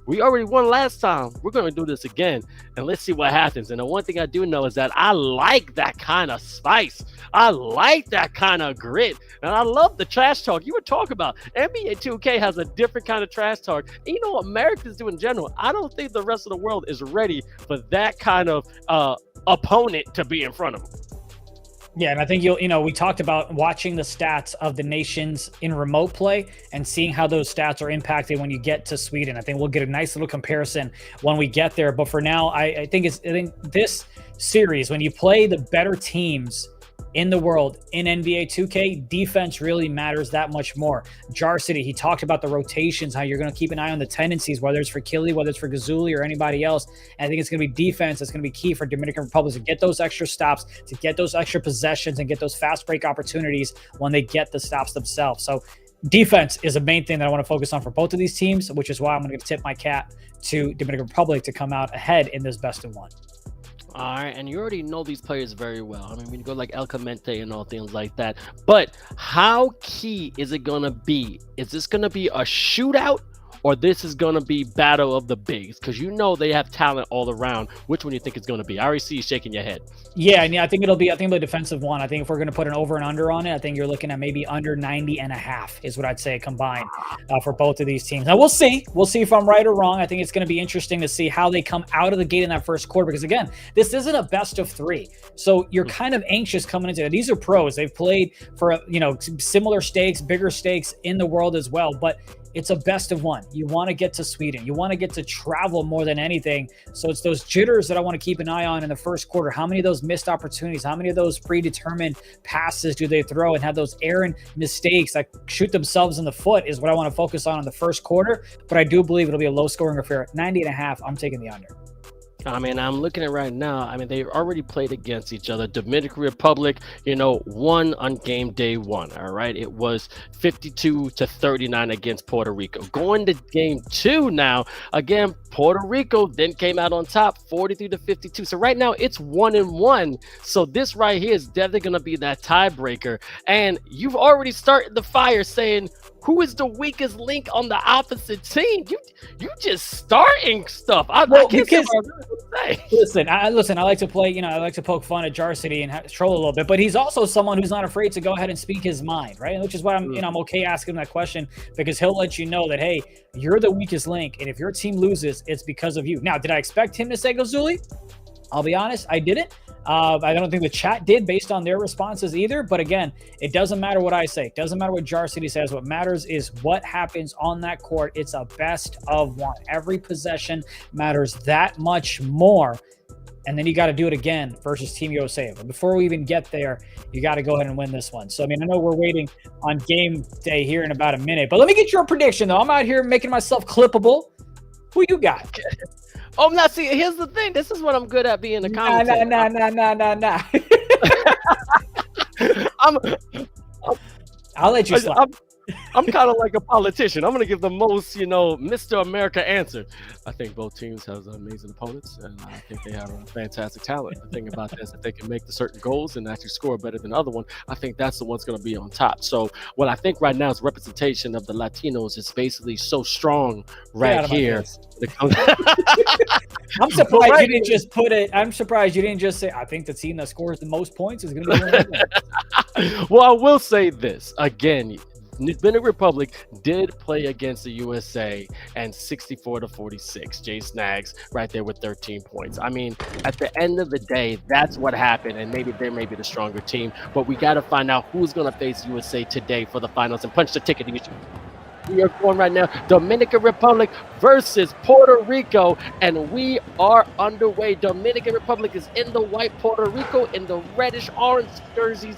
we already won last time. We're going to do this again, and let's see what happens. And the one thing I do know is that I like that kind of spice. I like that kind of grit, and I love the trash talk. You were talking about NBA 2K has a different kind of trash talk. And you know what Americans do in general? I don't think the rest of the world is ready for that kind of opponent to be in front of them.
Yeah, and I think we talked about watching the stats of the nations in remote play and seeing how those stats are impacted when you get to Sweden. I think we'll get a nice little comparison when we get there. But for now, I think this series, when you play the better teams in the world in NBA 2K, defense really matters that much more. Jar City, he talked about the rotations, how you're going to keep an eye on the tendencies, whether it's for 𝐘𝐂𝐓, whether it's for 𝐓𝐶 or anybody else. And I think it's going to be defense that's going to be key for Dominican Republic to get those extra stops, to get those extra possessions, and get those fast break opportunities when they get the stops themselves. So defense is a main thing that I want to focus on for both of these teams, which is why I'm going to tip my cap to Dominican Republic to come out ahead in this best of one.
All right, and you already know these players very well. I mean, when you go like 𝐿𝐶𝐄 and all things like that. But how key is it gonna be? Is this gonna be a shootout, or this is gonna be battle of the bigs? Because you know they have talent all around. Which one do you think it's gonna be? I already see you shaking your head.
Yeah, and I think it'll be a defensive one. I think if we're going to put an over and under on it, I think you're looking at maybe under 90.5 is what I'd say combined for both of these teams. Now we'll see. We'll see if I'm right or wrong. I think it's going to be interesting to see how they come out of the gate in that first quarter, because again, this isn't a best of 3. So you're kind of anxious coming into it. These are pros. They've played for, similar stakes, bigger stakes in the world as well, but it's a best of 1. You want to get to Sweden. You want to get to travel more than anything. So it's those jitters that I want to keep an eye on in the first quarter. How many of those missed opportunities, how many of those predetermined passes do they throw and have those errant mistakes that shoot themselves in the foot is what I want to focus on in the first quarter. But I do believe it'll be a low scoring affair. 90.5, I'm taking the under.
I mean, I'm looking at right now. I mean, they already played against each other. Dominican Republic, won on game day 1. All right. It was 52-39 against Puerto Rico. Going to game 2 now, again, Puerto Rico then came out on top 43-52. So right now it's 1-1. So this right here is definitely going to be that tiebreaker. And you've already started the fire saying, who is the weakest link on the opposite team? You just starting stuff. I can't say what I really would say.
Listen, I like to play, I like to poke fun at 𝐺𝑠ITY and troll a little bit, but he's also someone who's not afraid to go ahead and speak his mind, right? Which is why I'm okay asking him that question, because he'll let you know that, hey, you're the weakest link, and if your team loses, it's because of you. Now, did I expect him to say Gazuli? I'll be honest, I didn't. I don't think the chat did based on their responses either. But again, it doesn't matter what I say. It doesn't matter what 𝐺𝑠ITY says. What matters is what happens on that court. It's a best of 1. Every possession matters that much more. And then you got to do it again versus Team USA. But before we even get there, you got to go ahead and win this one. So, I mean, I know we're waiting on game day here in about a minute. But let me get your prediction, though. I'm out here making myself clippable. Who you got?
Oh, now see, here's the thing. This is what I'm good at being a commentator.
Nah. I'll let you slide.
I'm kind of like a politician. I'm going to give the most, Mr. America answer. I think both teams have amazing opponents, and I think they have a fantastic talent. The thing about this, if they can make the certain goals and actually score better than the other one, I think that's the one's going to be on top. So what I think right now is representation of the Latinos is basically so strong right here.
I'm surprised you didn't just put it. I'm surprised you didn't just say, I think the team that scores the most points is going to be one.
Well, I will say this again. Dominican Republic did play against the USA and 64-46. Jay Snags right there with 13 points. I mean, at the end of the day, that's what happened, and maybe they may be the stronger team, but we got to find out who's going to face USA today for the finals and punch the ticket. We are going right now, Dominican Republic versus Puerto Rico, and we are underway. Dominican Republic is in the white, Puerto Rico in the reddish-orange jerseys.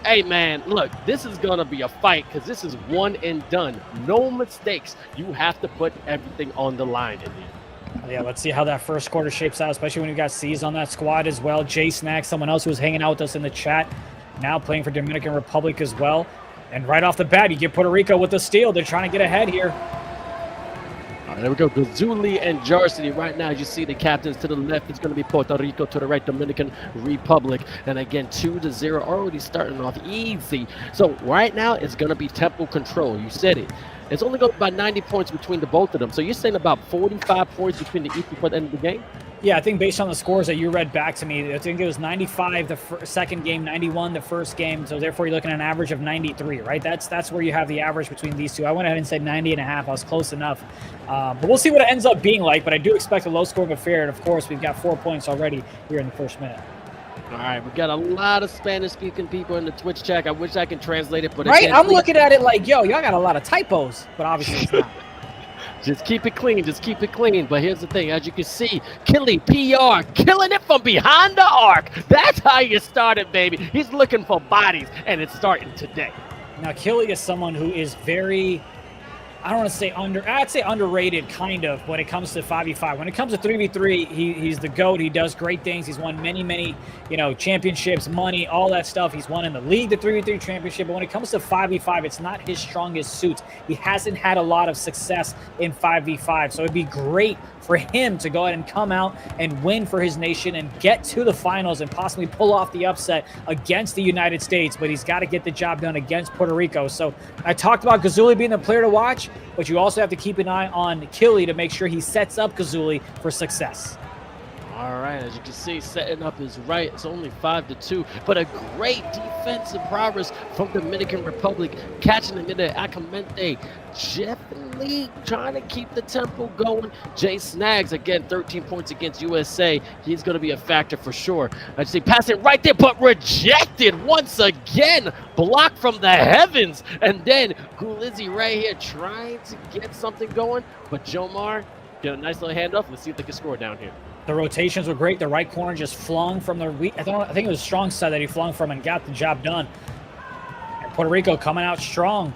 Hey, man, look, this is going to be a fight because this is one and done. No mistakes. You have to put everything on the line in here.
Yeah, let's see how that first quarter shapes out, especially when you got C's on that squad as well. Jay Snack, someone else who was hanging out with us in the chat, now playing for Dominican Republic as well. And right off the bat, you get Puerto Rico with the steal. They're trying to get ahead here.
All right, there we go. Gazuli and 𝐺𝑠ITY. Right now, as you see the captains to the left, it's going to be Puerto Rico, to the right, Dominican Republic. And again, 2-0, already starting off easy. So right now, it's going to be tempo control. You said it. It's only going to be about 90 points between the both of them. So you're saying about 45 points between the equal at the end of the game?
Yeah, I think based on the scores that you read back to me, I think it was 95 the second game, 91 the first game. So therefore, you're looking at an average of 93, right? That's where you have the average between these two. I went ahead and said 90.5. I was close enough. But we'll see what it ends up being like. But I do expect a low-scoring affair. And, of course, we've got 4 points already here in the first minute.
All right, we got a lot of Spanish-speaking people in the Twitch chat. I wish I could translate it, but
right, I'm looking at it like, yo, y'all got a lot of typos, but obviously it's not.
Just keep it clean. Just keep it clean. But here's the thing. As you can see, Killy PR killing it from behind the arc. That's how you start it, baby. He's looking for bodies, and it's starting today.
Now, Killy is someone who is very I don't want to say I'd say underrated, kind of, when it comes to 5v5. When it comes to 3v3, he's the GOAT. He does great things. He's won many, championships, money, all that stuff. He's won in the league, the 3v3 championship. But when it comes to 5v5, it's not his strongest suit. He hasn't had a lot of success in 5v5. So it'd be great for him to go ahead and come out and win for his nation and get to the finals and possibly pull off the upset against the United States. But he's got to get the job done against Puerto Rico. So I talked about 𝐘𝐂𝐖 being the player to watch, but you also have to keep an eye on 𝐘𝐂𝐖 to make sure he sets up 𝐘𝐂𝐖 for success.
All right, as you can see, setting up is right. It's only 5-2, but a great defensive progress from Dominican Republic, catching him in the 𝐅𝐻𝐋𝐋𝐿. Definitely trying to keep the tempo going. Jay Snags, again, 13 points against USA. He's going to be a factor for sure. I see passing right there, but rejected once again. Blocked from the heavens. And then 𝐷𝐿𝐼 right here trying to get something going, but Jomar get a nice little handoff. Let's see if they can score down here.
The rotations were great. The right corner just flung from the I think it was strong side that he flung from and got the job done. And Puerto Rico coming out strong.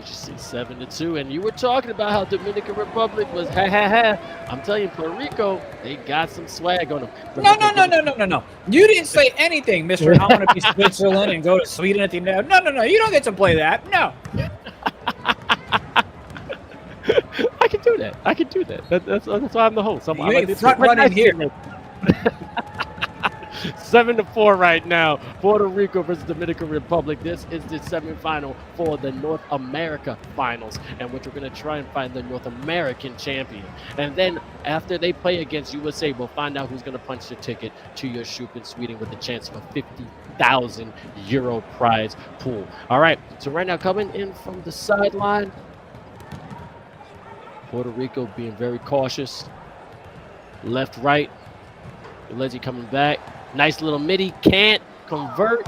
As you see, 7-2. And you were talking about how Dominican Republic was I'm telling you, Puerto Rico, they got some swag on them.
No. You didn't say anything, Mr. I want to be Switzerland and go to Sweden at the end. No. You don't get to play that. No.
I can do that. That's why I'm the host. I'm
like front running here.
7-4 right now. Puerto Rico versus Dominican Republic. This is the semifinal for the North America Finals, and which we're going to try and find the North American champion. And then after they play against USA, we'll find out who's going to punch the ticket to your shoot in Sweden with a chance of a 50,000 euro prize pool. All right, so right now coming in from the sideline, Puerto Rico being very cautious. Left, right. 𝐷𝐿𝐼 coming back. Nice little midi. Can't convert.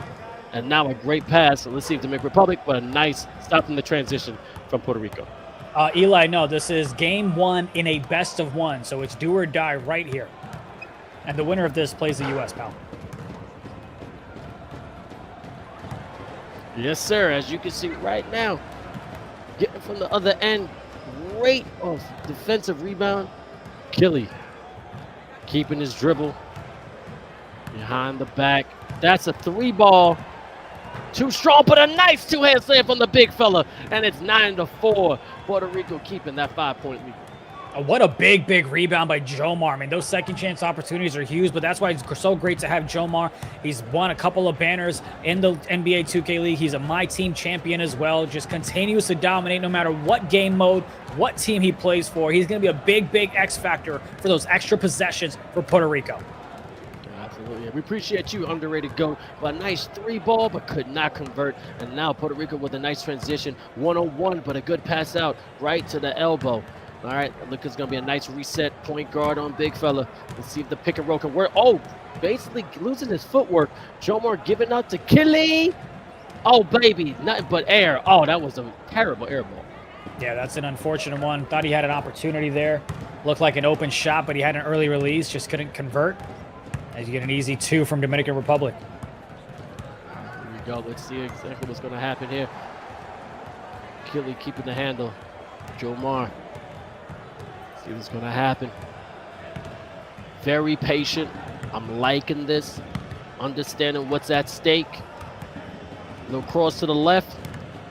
And now a great pass. So let's see if Dominican Republic, but a nice stop in the transition from Puerto Rico.
Eli, no, this is game one in a best of one. So it's do or die right here. And the winner of this plays the U.S., pal.
Yes, sir. As you can see right now, getting from the other end. Great defensive rebound. 𝐘𝐿𝐼 keeping his dribble behind the back. That's a 3-ball. Too strong, but a nice two-hand slam from the big fella. And it's 9-4. Puerto Rico keeping that 5-point lead.
What a big rebound by Jomar. I mean, those second chance opportunities are huge, but that's why it's so great to have Jomar. He's won a couple of banners in the NBA 2K League. He's a My Team champion as well. Just continues to dominate no matter what game mode, what team he plays for. He's going to be a big X factor for those extra possessions for Puerto Rico.
Absolutely. We appreciate you, underrated GOAT. But a nice 3-ball, but could not convert. And now Puerto Rico with a nice transition. 1-on-1, but a good pass out right to the elbow. All right, look, it's going to be a nice reset point guard on big fella. Let's see if the pick and roll can work. Oh, basically losing his footwork. Jomar giving out to 𝐘𝐿𝐼. Oh, baby, nothing but air. Oh, that was a terrible air ball.
Yeah, that's an unfortunate one. Thought he had an opportunity there. Looked like an open shot, but he had an early release, just couldn't convert. As you get an easy 2 from Dominican Republic.
Here we go. Let's see exactly what's going to happen here. 𝐘𝐿𝐼 keeping the handle. Jomar. See what's going to happen. Very patient. I'm liking this. Understanding what's at stake. Little cross to the left.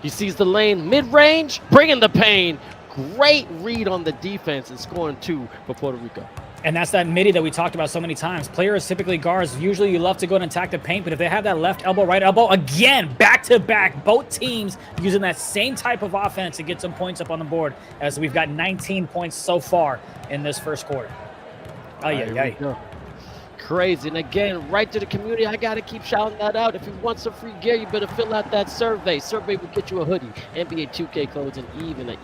He sees the lane. Mid-range. Bringing the pain. Great read on the defense and scoring 2 for Puerto Rico.
And that's that midi that we talked about so many times. Players, typically guards, usually you love to go and attack the paint, but if they have that left elbow, right elbow, again, back-to-back, both teams using that same type of offense to get some points up on the board, as we've got 19 points so far in this first quarter.
Crazy. And again, right to the community, I got to keep shouting that out. If you want some free gear, you better fill out that survey. Survey will get you a hoodie, NBA 2K clothes, and even an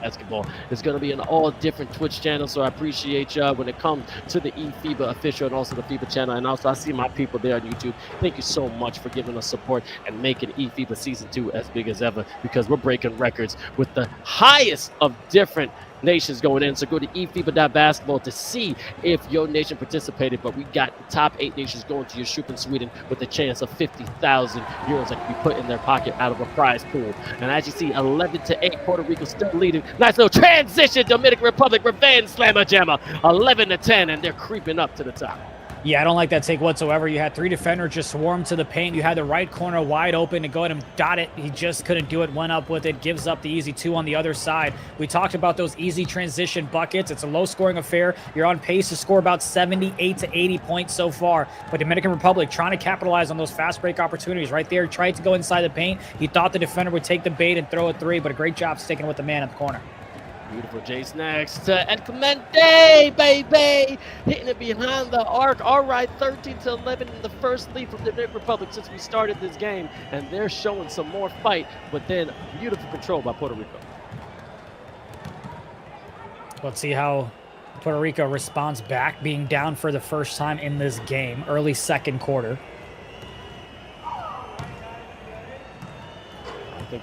basketball. It's going to be an all different Twitch channel, so I appreciate y'all when it comes to the eFiba official and also the FIBA channel. And also I see my people there on YouTube. Thank you so much for giving us support and making eFiba Season 2 as big as ever, because we're breaking records with the highest of different nations going in. So go to eFiba.basketball to see if your nation participated. But we got the top 8 nations going to your Schuppen, Sweden, with a chance of 50,000 euros that can be put in their pocket out of a prize pool. And as you see, 11-8, Puerto Rico still leading. Nice little transition, Dominican Republic, revenge slammer jammer, 11-10, and they're creeping up to the top.
Yeah, I don't like that take whatsoever. You had 3 defenders just swarm to the paint. You had the right corner wide open to go ahead and dot it. He just couldn't do it, went up with it, gives up the easy 2 on the other side. We talked about those easy transition buckets. It's a low-scoring affair. You're on pace to score about 78 to 80 points so far. But Dominican Republic trying to capitalize on those fast break opportunities right there. Tried to go inside the paint. He thought the defender would take the bait and throw a 3, but a great job sticking with the man in the corner.
Beautiful Jace next to 𝐿𝐿, baby! Hitting it behind the arc. All right, 13-11 in the first lead from the Dominican Republic since we started this game. And they're showing some more fight, but then beautiful control by Puerto Rico.
Let's see how Puerto Rico responds back, being down for the first time in this game, early second quarter.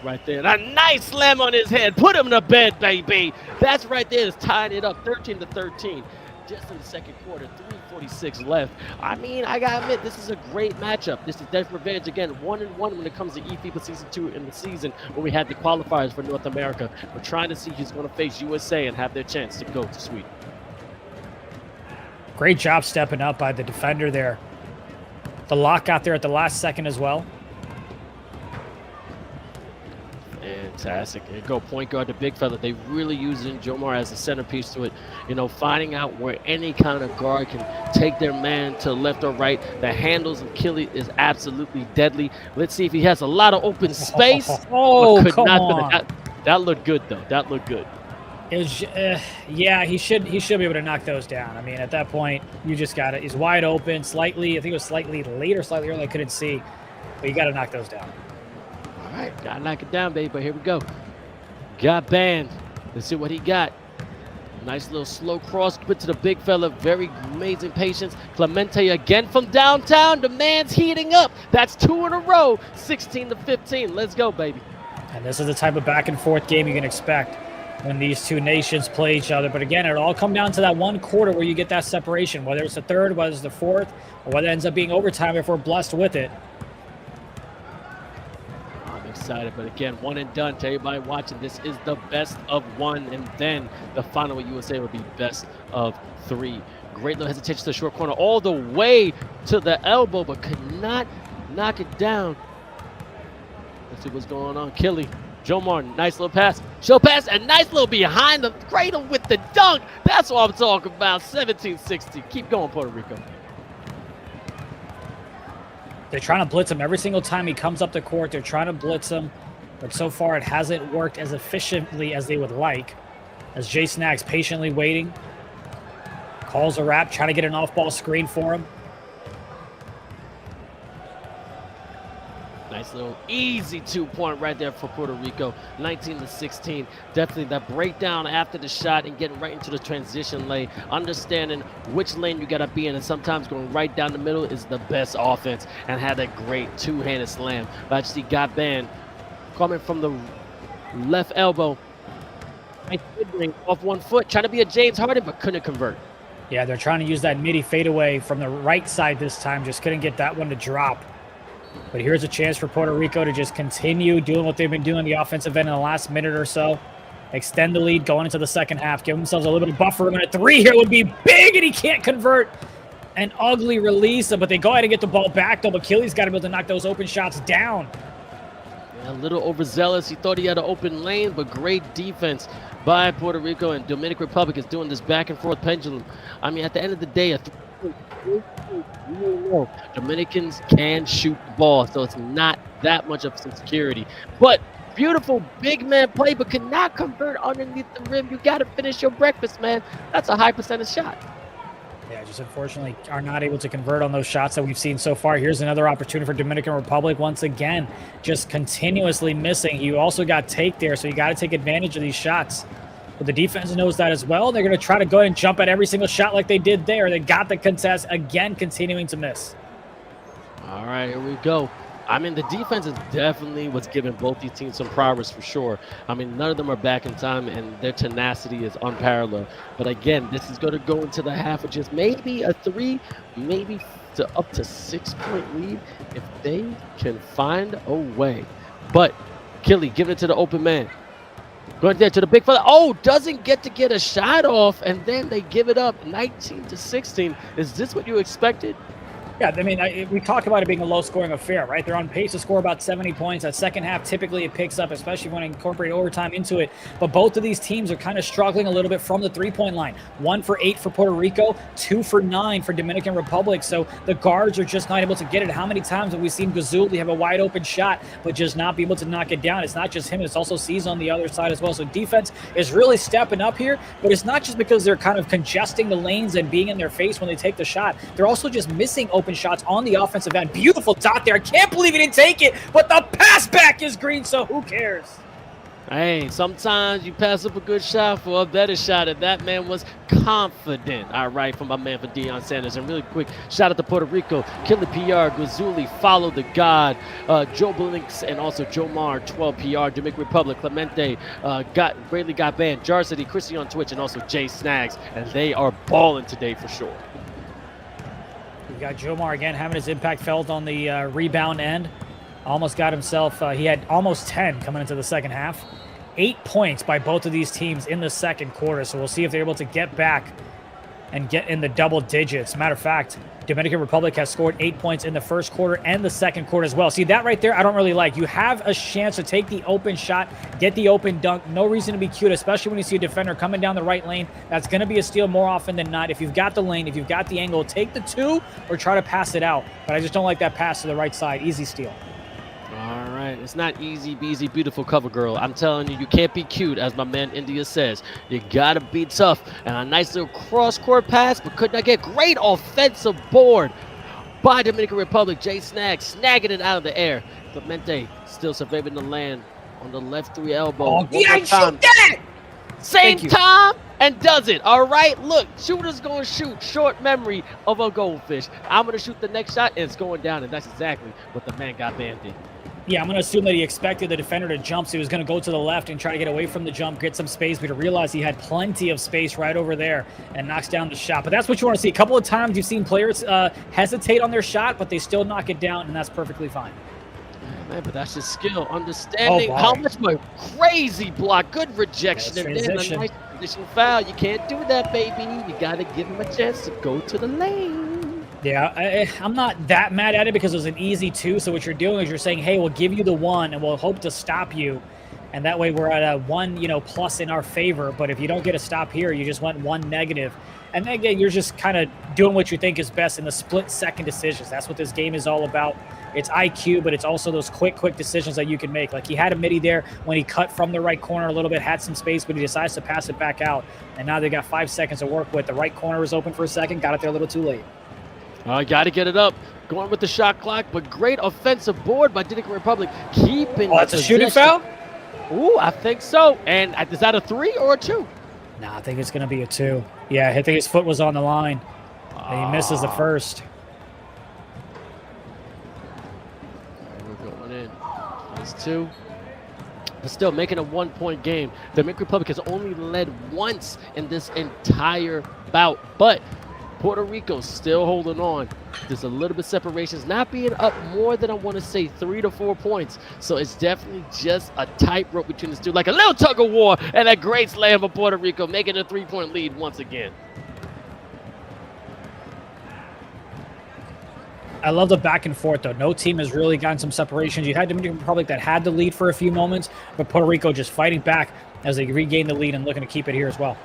Right there, and a nice slam on his head. Put him to bed, baby. That's right there. It's tying it up, 13-13. Just in the second quarter, 3:46 left. I mean, I gotta admit, this is a great matchup. This is Death Revenge again, 1-1 when it comes to eFiba Season 2 in the season when we had the qualifiers for North America. We're trying to see who's going to face USA and have their chance to go to Sweden.
Great job stepping up by the defender there. The lock got there at the last second as well.
Fantastic. There you go, point guard, the big fella. They really using Jomar as a centerpiece to it. You know, finding out where any kind of guard can take their man to left or right. The handles of 𝐿𝐿 is absolutely deadly. Let's see if he has a lot of open space.
Oh, come on.
That looked good, though. That looked good.
It was, yeah, he should be able to knock those down. I mean, at that point, you just got it. He's wide open, slightly. I think it was slightly late or slightly early. I couldn't see, but you got to knock those down.
All right, gotta knock it down, baby, but here we go. Got banned. Let's see what he got. Nice little slow cross, put to the big fella. Very amazing patience. Clemente again from downtown. The man's heating up. That's 2 in a row, 16-15. Let's go, baby.
And this is the type of back and forth game you can expect when these two nations play each other. But again, it'll all come down to that one quarter where you get that separation, whether it's the third, whether it's the fourth, or whether it ends up being overtime if we're blessed with it.
Excited, but again, one and done. To everybody watching, this is the best of 1, and then the final with USA will be best of 3. Great little hesitation to the short corner, all the way to the elbow, but could not knock it down. Let's see what's going on. 𝐿𝐿, Jomar, nice little pass, show pass, and nice little behind the cradle with the dunk. That's what I'm talking about. 17-16. Keep going, Puerto Rico.
They're trying to blitz him every single time he comes up the court. They're trying to blitz him, but so far it hasn't worked as efficiently as they would like. As Jace Nags patiently waiting, calls a wrap, trying to get an off-ball screen for him.
Nice little easy 2-point right there for Puerto Rico, 19-16. Definitely that breakdown after the shot and getting right into the transition lane, understanding which lane you got to be in, and sometimes going right down the middle is the best offense, and had a great two-handed slam. But actually got banned coming from the left elbow. Off 1 foot, trying to be a James Harden, but couldn't convert.
Yeah, they're trying to use that midi fadeaway from the right side this time. Just couldn't get that one to drop. But here's a chance for Puerto Rico to just continue doing what they've been doing the offensive end in the last minute or so. Extend the lead going into the second half. Give themselves a little bit of buffer room. And a 3 here would be big, and he can't convert. An ugly release, but they go ahead and get the ball back, though. But 𝐿𝐿's got to be able to knock those open shots down.
A little overzealous. He thought he had an open lane, but great defense by Puerto Rico, and Dominican Republic is doing this back and forth pendulum. I mean, at the end of the day, Dominicans can shoot the ball, so it's not that much of some security. But beautiful big man play, but cannot convert underneath the rim. You got to finish your breakfast, man. That's a high percentage shot.
Yeah, just unfortunately are not able to convert on those shots that we've seen so far. Here's another opportunity for Dominican Republic. Once again, just continuously missing. You also got take there, so you got to take advantage of these shots. But the defense knows that as well. They're going to try to go ahead and jump at every single shot like they did there. They got the contest, again continuing to miss.
All right, here we go. I mean, the defense is definitely what's giving both these teams some progress for sure. I mean, none of them are back in time, and their tenacity is unparalleled. But again, this is going to go into the half with just maybe a 3, maybe to up to 6-point lead if they can find a way. But Killy giving it to the open man. Going there to the big fella. Oh, doesn't get a shot off, and then they give it up 19-16. Is this what you expected?
Yeah, I mean, we talked about it being a low-scoring affair, right? They're on pace to score about 70 points. That second half, typically it picks up, especially when you incorporate overtime into it. But both of these teams are kind of struggling a little bit from the three-point line. 1 for 8 for Puerto Rico, 2 for 9 for Dominican Republic. So the guards are just not able to get it. How many times have we seen Ghazuli have a wide-open shot, but just not be able to knock it down? It's not just him. It's also C's on the other side as well. So defense is really stepping up here, but it's not just because they're kind of congesting the lanes and being in their face when they take the shot. They're also just missing open shots on the offensive end. Beautiful dot there. I can't believe he didn't take it, but the pass back is green, so who cares?
Hey, sometimes you pass up a good shot for a better shot, and that man was confident. All right, from my man for Deion Sanders. And really quick, shout out to Puerto Rico. Killer PR, Ghazuli, Follow the God, Joe Blinks, and also Joe Mar, 12 PR, Dominican Republic, Clemente, Greatly got banned, Jar City, Chrissy on Twitch, and also Jay Snags. And they are balling today for sure.
We got Jomar again having his impact felt on the rebound end. Almost got himself, he had almost 10 coming into the second half. 8 points by both of these teams in the second quarter. So we'll see if they're able to get back and get in the double digits. Matter of fact, Dominican Republic has scored 8 points in the first quarter and the second quarter as well. See, that right there, I don't really like. You have a chance to take the open shot, get the open dunk. No reason to be cute, especially when you see a defender coming down the right lane. That's going to be a steal more often than not. If you've got the lane, if you've got the angle, take the 2 or try to pass it out. But I just don't like that pass to the right side. Easy steal.
All right, it's not easy, beasy, beautiful cover girl. I'm telling you, you can't be cute, as my man India says. You gotta be tough. And a nice little cross-court pass, but could not get great offensive board by Dominican Republic. Jay Snags snagging it out of the air. Clemente still surveying the land on the left 3 elbow.
Oh, yeah, shoot that!
Same time and does it. All right, look, shooter's going to shoot. Short memory of a goldfish. I'm going to shoot the next shot, and it's going down, and that's exactly what the man got banned in.
Yeah, I'm going to assume that he expected the defender to jump, so he was going to go to the left and try to get away from the jump, get some space, but he realized he had plenty of space right over there and knocks down the shot. But that's what you want to see. A couple of times you've seen players hesitate on their shot, but they still knock it down, and that's perfectly fine.
Man, but that's just skill, understanding how much my crazy block, good rejection, and then a nice transition foul. You can't do that, baby. You got to give him a chance to go to the lane.
Yeah, I'm not that mad at it because it was an easy 2. So what you're doing is you're saying, hey, we'll give you the 1 and we'll hope to stop you. And that way we're at a 1, plus in our favor. But if you don't get a stop here, you just went 1 negative. And then again, you're just kind of doing what you think is best in the split-second decisions. That's what this game is all about. It's IQ, but it's also those quick decisions that you can make. Like he had a midi there when he cut from the right corner a little bit, had some space, but he decides to pass it back out. And now they got 5 seconds to work with. The right corner was open for a second, got it there a little too late.
Got to get it up. Going with the shot clock, but great offensive board by Dominican Republic. Keeping
that's a shooting foul?
Ooh, I think so. And is that a 3 or a 2?
Nah, I think it's going to be a 2. Yeah, I think his foot was on the line. And he misses the first.
We're going in. That's 2. But still making a 1-point game. The Dominican Republic has only led once in this entire bout. But Puerto Rico still holding on. There's a little bit of separations, not being up more than I want to say 3 to 4 points. So it's definitely just a tightrope between the two, like a little tug of war, and a great slam for Puerto Rico, making a 3-point lead once again.
I love the back and forth, though. No team has really gotten some separations. You had Dominican Republic that had the lead for a few moments, but Puerto Rico just fighting back as they regain the lead and looking to keep it here as well.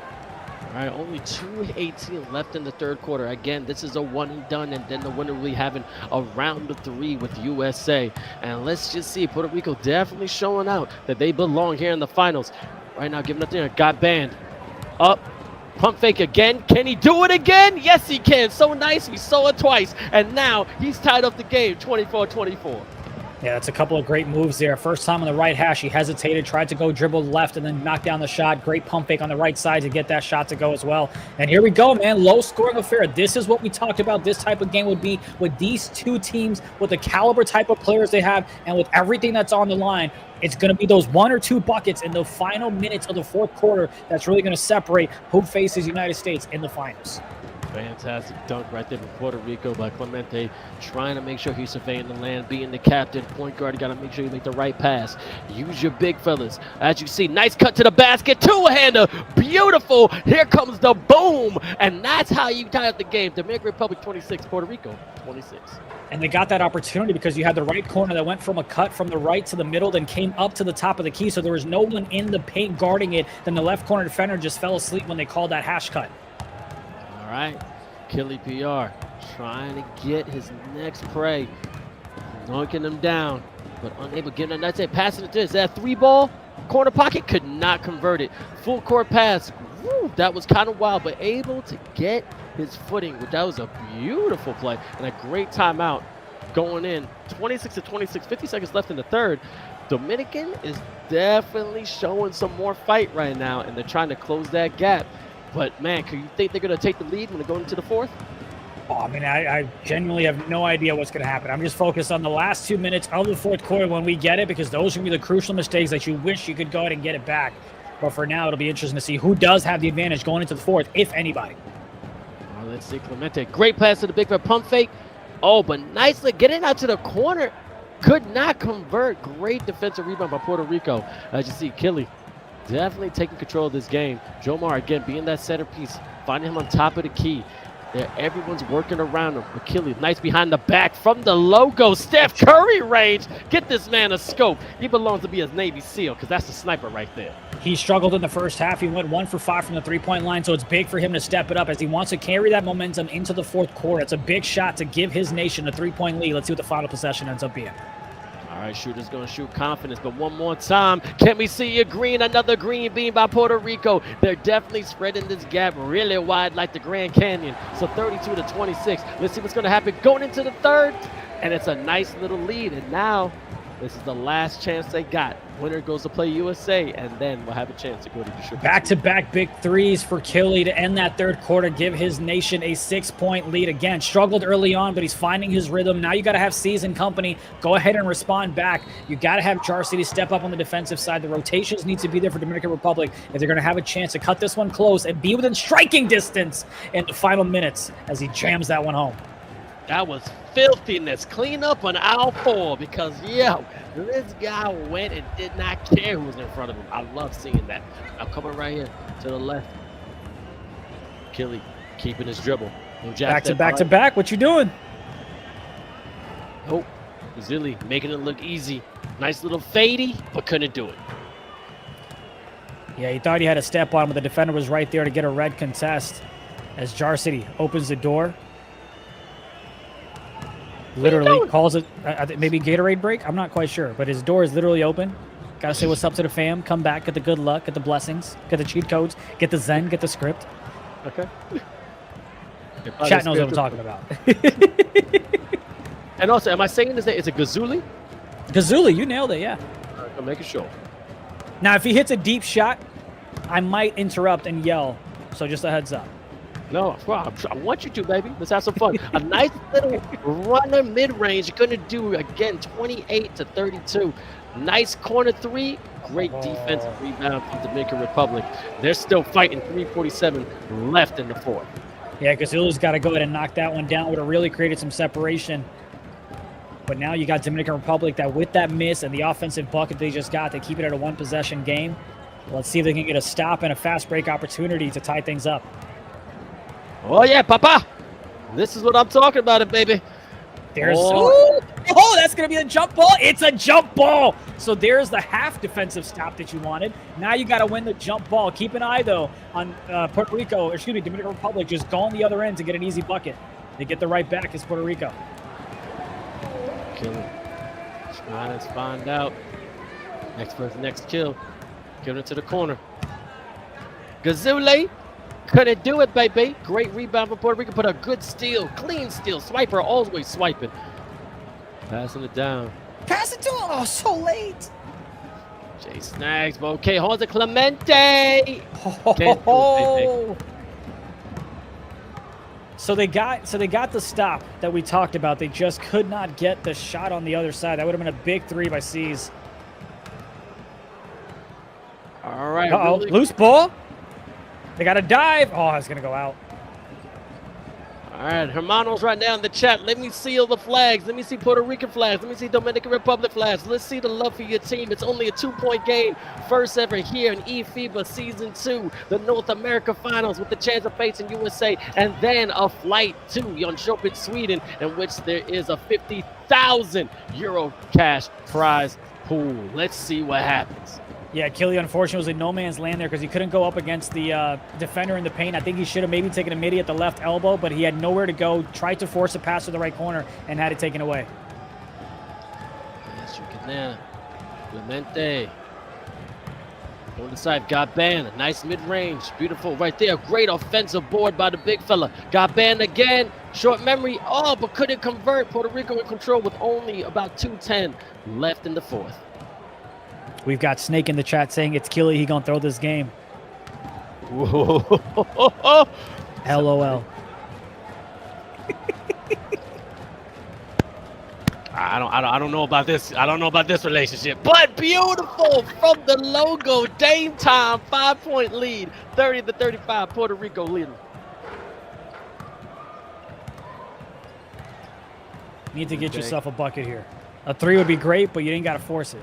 All right, only 2:18 left in the third quarter. Again, this is a one and done, and then the winner will be having a round of 3 with USA. And let's just see, Puerto Rico definitely showing out that they belong here in the finals. Right now, giving up there, got banned. Up, pump fake again. Can he do it again? Yes, he can. So nice, we saw it twice. And now he's tied up the game, 24-24.
Yeah, that's a couple of great moves there. First time on the right hash, he hesitated, tried to go dribble left, and then knock down the shot. Great pump fake on the right side to get that shot to go as well. And here we go, man. Low scoring affair. This is what we talked about this type of game would be with these two teams, with the caliber type of players they have, and with everything that's on the line. It's going to be those 1 or 2 buckets in the final minutes of the fourth quarter that's really going to separate who faces United States in the finals.
Fantastic dunk right there from Puerto Rico by Clemente, trying to make sure he's surveying the land, being the captain. Point guard, you got to make sure you make the right pass. Use your big fellas. As you see, nice cut to the basket, two-hander, beautiful. Here comes the boom, and that's how you tie up the game. Dominican Republic 26, Puerto Rico 26.
And they got that opportunity because you had the right corner that went from a cut from the right to the middle, then came up to the top of the key, so there was no one in the paint guarding it. Then the left corner defender just fell asleep when they called that hash cut.
All right, Killy PR trying to get his next prey, knocking him down, but unable to get him. That's it, passing it to his that 3-ball, corner pocket, could not convert it. Full court pass, woo, that was kind of wild, but able to get his footing. That was a beautiful play and a great timeout going in. 26-26, 50 seconds left in the third. Dominican is definitely showing some more fight right now, and they're trying to close that gap. But, man, can you think they're going to take the lead when they go into the fourth?
Oh, I mean, I genuinely have no idea what's going to happen. I'm just focused on the last 2 minutes of the fourth quarter when we get it, because those are going to be the crucial mistakes that you wish you could go ahead and get it back. But for now, it'll be interesting to see who does have the advantage going into the fourth, if anybody.
All right, let's see. Clemente, great pass to the big red pump fake. Oh, but nicely getting out to the corner. Could not convert. Great defensive rebound by Puerto Rico. As you see, Killy definitely taking control of this game. Jomar, again, being that centerpiece, finding him on top of the key. There, everyone's working around him. Achilles, nice behind the back from the logo. Steph Curry range. Get this man a scope. He belongs to be a Navy SEAL, because that's the sniper right there.
He struggled in the first half. He went 1 for 5 from the three-point line, so it's big for him to step it up as he wants to carry that momentum into the fourth quarter. It's a big shot to give his nation a 3-point lead. Let's see what the final possession ends up being.
All right, shooter's going to shoot confidence, but one more time. Can we see a green? Another green beam by Puerto Rico. They're definitely spreading this gap really wide like the Grand Canyon. So 32-26. Let's see what's going to happen going into the third. And it's a nice little lead. And now this is the last chance they got. Winner goes to play USA, and then we'll have a chance to go to the triple.
Back-to-back big threes for Killy to end that third quarter, give his nation a 6-point lead. Again, struggled early on, but he's finding his rhythm. Now you got to have seasoned company go ahead and respond back. You got to have Jar City step up on the defensive side. The rotations need to be there for Dominican Republic if they're going to have a chance to cut this one close and be within striking distance in the final minutes as he jams that one home.
That was filthiness. Clean up on aisle 4, because, yo, this guy went and did not care who was in front of him. I love seeing that. I'm coming right here to the left. Killy keeping his dribble.
Back-to-back-to-back. What you doing?
Oh, Zilly making it look easy. Nice little fadey, but couldn't do it.
Yeah, he thought he had a step on, but the defender was right there to get a red contest as Jar City opens the door. Literally calls it maybe Gatorade break. I'm not quite sure, but his door is literally open. Gotta say what's up to the fam. Come back, get the good luck, get the blessings, get the cheat codes, get the Zen, get the script.
Okay.
Chat knows what I'm talking about.
And also, am I saying this? It's a Gazuli?
Gazuli, you nailed it. Yeah.
I'm making sure.
Now, if he hits a deep shot, I might interrupt and yell. So just a heads up.
No, I want you to, baby. Let's have some fun. A nice little runner mid-range. You're going to do, again, 28-32. Nice corner 3. Great defensive rebound from Dominican Republic. They're still fighting. 3:47 left in the fourth.
Yeah, Gazuli's got to go ahead and knock that one down. Would have really created some separation. But now you got Dominican Republic that with that miss and the offensive bucket they just got, they keep it at a one-possession game. Let's see if they can get a stop and a fast break opportunity to tie things up.
Oh, yeah, Papa. This is what I'm talking about, baby.
There's that's going to be a jump ball. It's a jump ball. So there's the half defensive stop that you wanted. Now you got to win the jump ball. Keep an eye, though, on Dominican Republic just going the other end to get an easy bucket. They get the right back as Puerto Rico.
Killing. Trying to find out. Next kill. Giving it to the corner. Gazule. Couldn't do it, baby. Great rebound for Puerto Rico, but a good steal. Clean steal. Swiper always swiping. Passing it down.
Pass it to him. Oh, so late.
Jay snags, but okay, holds it Clemente.
Oh. So they got the stop that we talked about. They just could not get the shot on the other side. That would have been a big 3 by C's.
All right.
Uh-oh,
really
loose ball. They got to dive. Oh, it's going to go out.
All right, Hermanos right now in the chat. Let me see all the flags. Let me see Puerto Rican flags. Let me see Dominican Republic flags. Let's see the love for your team. It's only a 2-point game. First ever here in eFiba Season 2. The North America Finals with the chance of facing USA. And then a flight to Jönköping, Sweden, in which there is a 50,000 euro cash prize pool. Let's see what happens.
Yeah, Killy unfortunately was in no man's land there because he couldn't go up against the defender in the paint. I think he should have maybe taken a midi at the left elbow, but he had nowhere to go. Tried to force a pass to the right corner and had it taken away.
Yes, you can now. Clemente. On the side, Gaban. Nice mid-range. Beautiful right there. Great offensive board by the big fella. Gaban again. Short memory. Oh, but couldn't convert. Puerto Rico in control with only about 2:10 left in the fourth.
We've got Snake in the chat saying it's Killy. He gonna throw this game.
Whoa.
LOL.
I don't know about this. I don't know about this relationship. But beautiful from the logo. Dame time. 5-point lead. 30-35. Puerto Rico leading.
Need to get yourself a bucket here. A 3 would be great, but you ain't got to force it.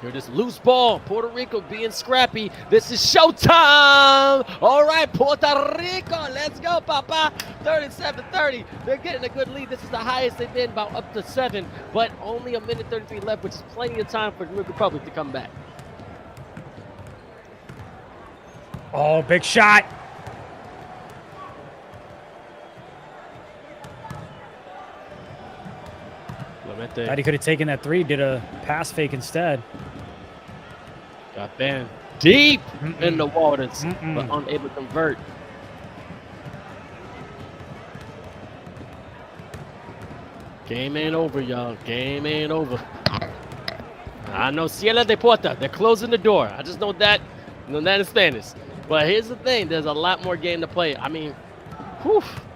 Here, this loose ball. Puerto Rico being scrappy. This is showtime. All right, Puerto Rico. Let's go, Papa. 37-30. They're getting a good lead. This is the highest they've been, about up to 7. But only a minute 33 left, which is plenty of time for the Dominican Republic to come back.
Oh, big shot. Thought he could have taken that 3, did a pass fake instead.
Got banned deep in the waters, but unable to convert. Game ain't over, y'all. Game ain't over. I know Ciela de Puerta. They're closing the door. I just know that. know that in Spanish. But here's the thing. There's a lot more game to play. I mean,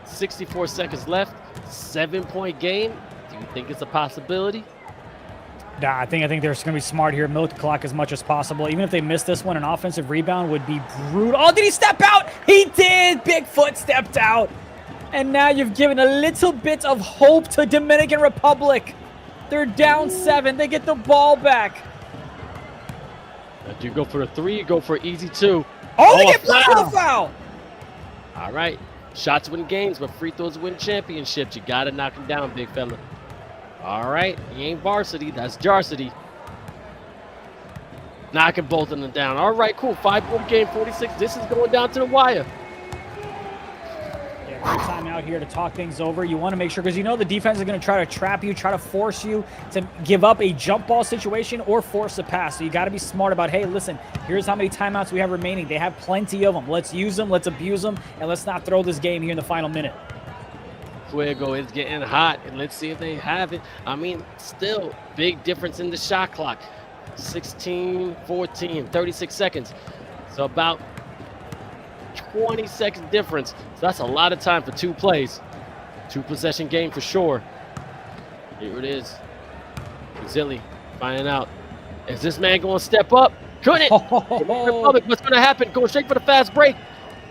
64 seconds left. 7-point game. Do you think it's a possibility?
Nah, I think they're just going to be smart here. Milk the clock as much as possible. Even if they miss this one, an offensive rebound would be brutal. Oh, did he step out? He did! Bigfoot stepped out. And now you've given a little bit of hope to Dominican Republic. They're down 7. They get the ball back.
Do you go for the 3? You go for easy 2.
Oh, they get foul!
All right. Shots win games, but free throws win championships. You got to knock him down, big fella. All right. He ain't varsity. That's Jarsity. Knocking both of them down. All right, cool. 5-point game, 46. This is going down to the wire.
Yeah, great time out here to talk things over. You want to make sure, because you know the defense is going to try to trap you, try to force you to give up a jump ball situation or force a pass. So you got to be smart about, hey, listen, here's how many timeouts we have remaining. They have plenty of them. Let's use them. Let's abuse them. And let's not throw this game here in the final minute.
Fuego is getting hot, and let's see if they have it. I mean, still big difference in the shot clock. 16, 14, 36 seconds. So about 20-second difference. So that's a lot of time for 2 plays. 2-possession game for sure. Here it is. Zilli finding out. Is this man going to step up? Couldn't. Republic, what's going to happen? Going straight for the fast break.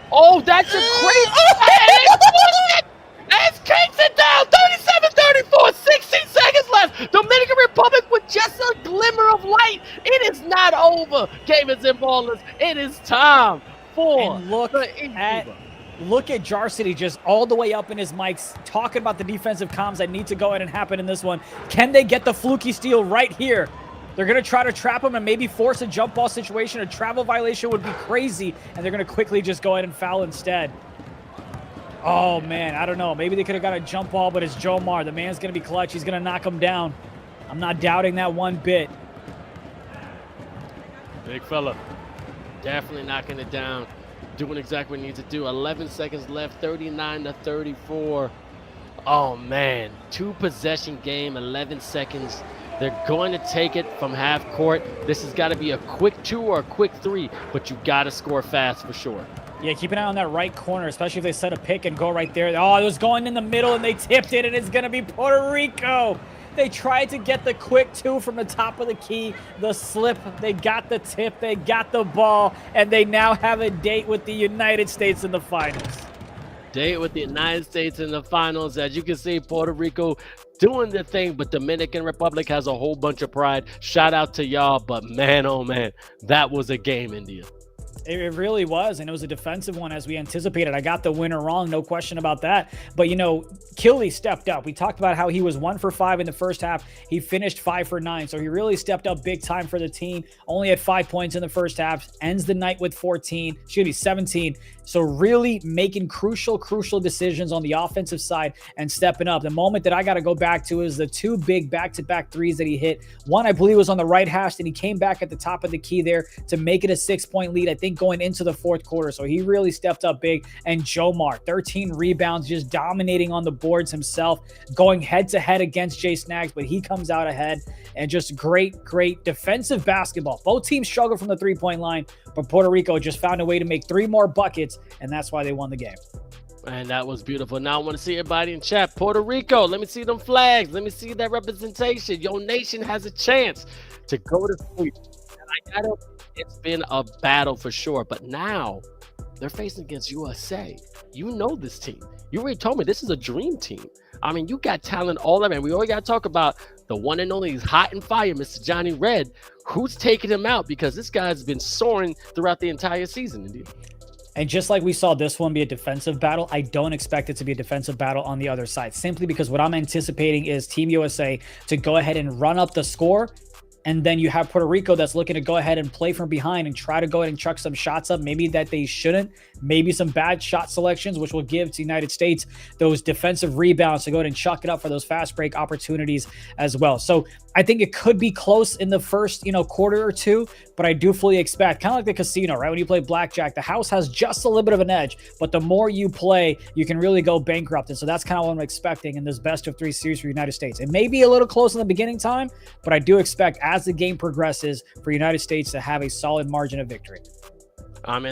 Oh, that's a great. As kicks it down, 37-34, 16 seconds left. Dominican Republic with just a glimmer of light. It is not over, gamers and ballers. It is time for
look at Jarsity just all the way up in his mics, talking about the defensive comms that need to go ahead and happen in this one. Can they get the fluky steal right here? They're going to try to trap him and maybe force a jump ball situation. A travel violation would be crazy, and they're going to quickly just go ahead and foul instead. Oh, man, I don't know. Maybe they could have got a jump ball, but it's Jomar. The man's going to be clutch. He's going to knock him down. I'm not doubting that one bit.
Big fella. Definitely knocking it down. Doing exactly what he needs to do. 11 seconds left. 39-34. Oh man, 2-possession game, 11 seconds. They're going to take it from half court. This has got to be a quick 2 or a quick 3, but you got to score fast for sure.
Yeah, keep an eye on that right corner, especially if they set a pick and go right there. Oh, it was going in the middle and they tipped it, and it's going to be Puerto Rico. They tried to get the quick 2 from the top of the key, the slip, they got the tip, they got the ball, and they now have a date with the United States in the finals.
Date with the United States in the finals. As you can see, Puerto Rico doing the thing, but Dominican Republic has a whole bunch of pride. Shout out to y'all, but man, oh man, that was a game, India.
It really was, and it was a defensive one as we anticipated. I got the winner wrong, no question about that. But, you know, 𝐂𝐄 stepped up. We talked about how he was 1 for 5 in the first half. He finished 5 for 9, so he really stepped up big time for the team. Only had 5 points in the first half, ends the night with 17. So really making crucial decisions on the offensive side and stepping up. The moment that I got to go back to is the 2 big back-to-back threes that he hit. One, I believe, was on the right hash, and he came back at the top of the key there to make it a 6-point lead, I think, going into the fourth quarter. So he really stepped up big. And Jomar, 13 rebounds, just dominating on the boards himself, going head-to-head against Jay Snags, but he comes out ahead. And just great defensive basketball. Both teams struggled from the three-point line, but Puerto Rico just found a way to make 3 more buckets, and that's why they won the game.
And that was beautiful. Now I want to see everybody in chat. Puerto Rico, let me see them flags. Let me see that representation. Your nation has a chance to go to sweep. And I got it. It's been a battle for sure, but now they're facing against USA. You know this team. You already told me this is a dream team. I mean, you got talent all over. And we always got to talk about the one and only, he's hot and fire, Mr. Johnny Red. Who's taking him out? Because this guy's been soaring throughout the entire season, indeed.
And just like we saw this one be a defensive battle, I don't expect it to be a defensive battle on the other side, simply because what I'm anticipating is Team USA to go ahead and run up the score. And then you have Puerto Rico that's looking to go ahead and play from behind and try to go ahead and chuck some shots up, maybe that they shouldn't, maybe some bad shot selections, which will give to the United States those defensive rebounds to go ahead and chuck it up for those fast break opportunities as well. So I think it could be close in the first, quarter or two, but I do fully expect, kind of like the casino, right? When you play blackjack, the house has just a little bit of an edge, but the more you play, you can really go bankrupt. And so that's kind of what I'm expecting in this best of 3 series for the United States. It may be a little close in the beginning time, but I do expect as the game progresses for United States to have a solid margin of victory.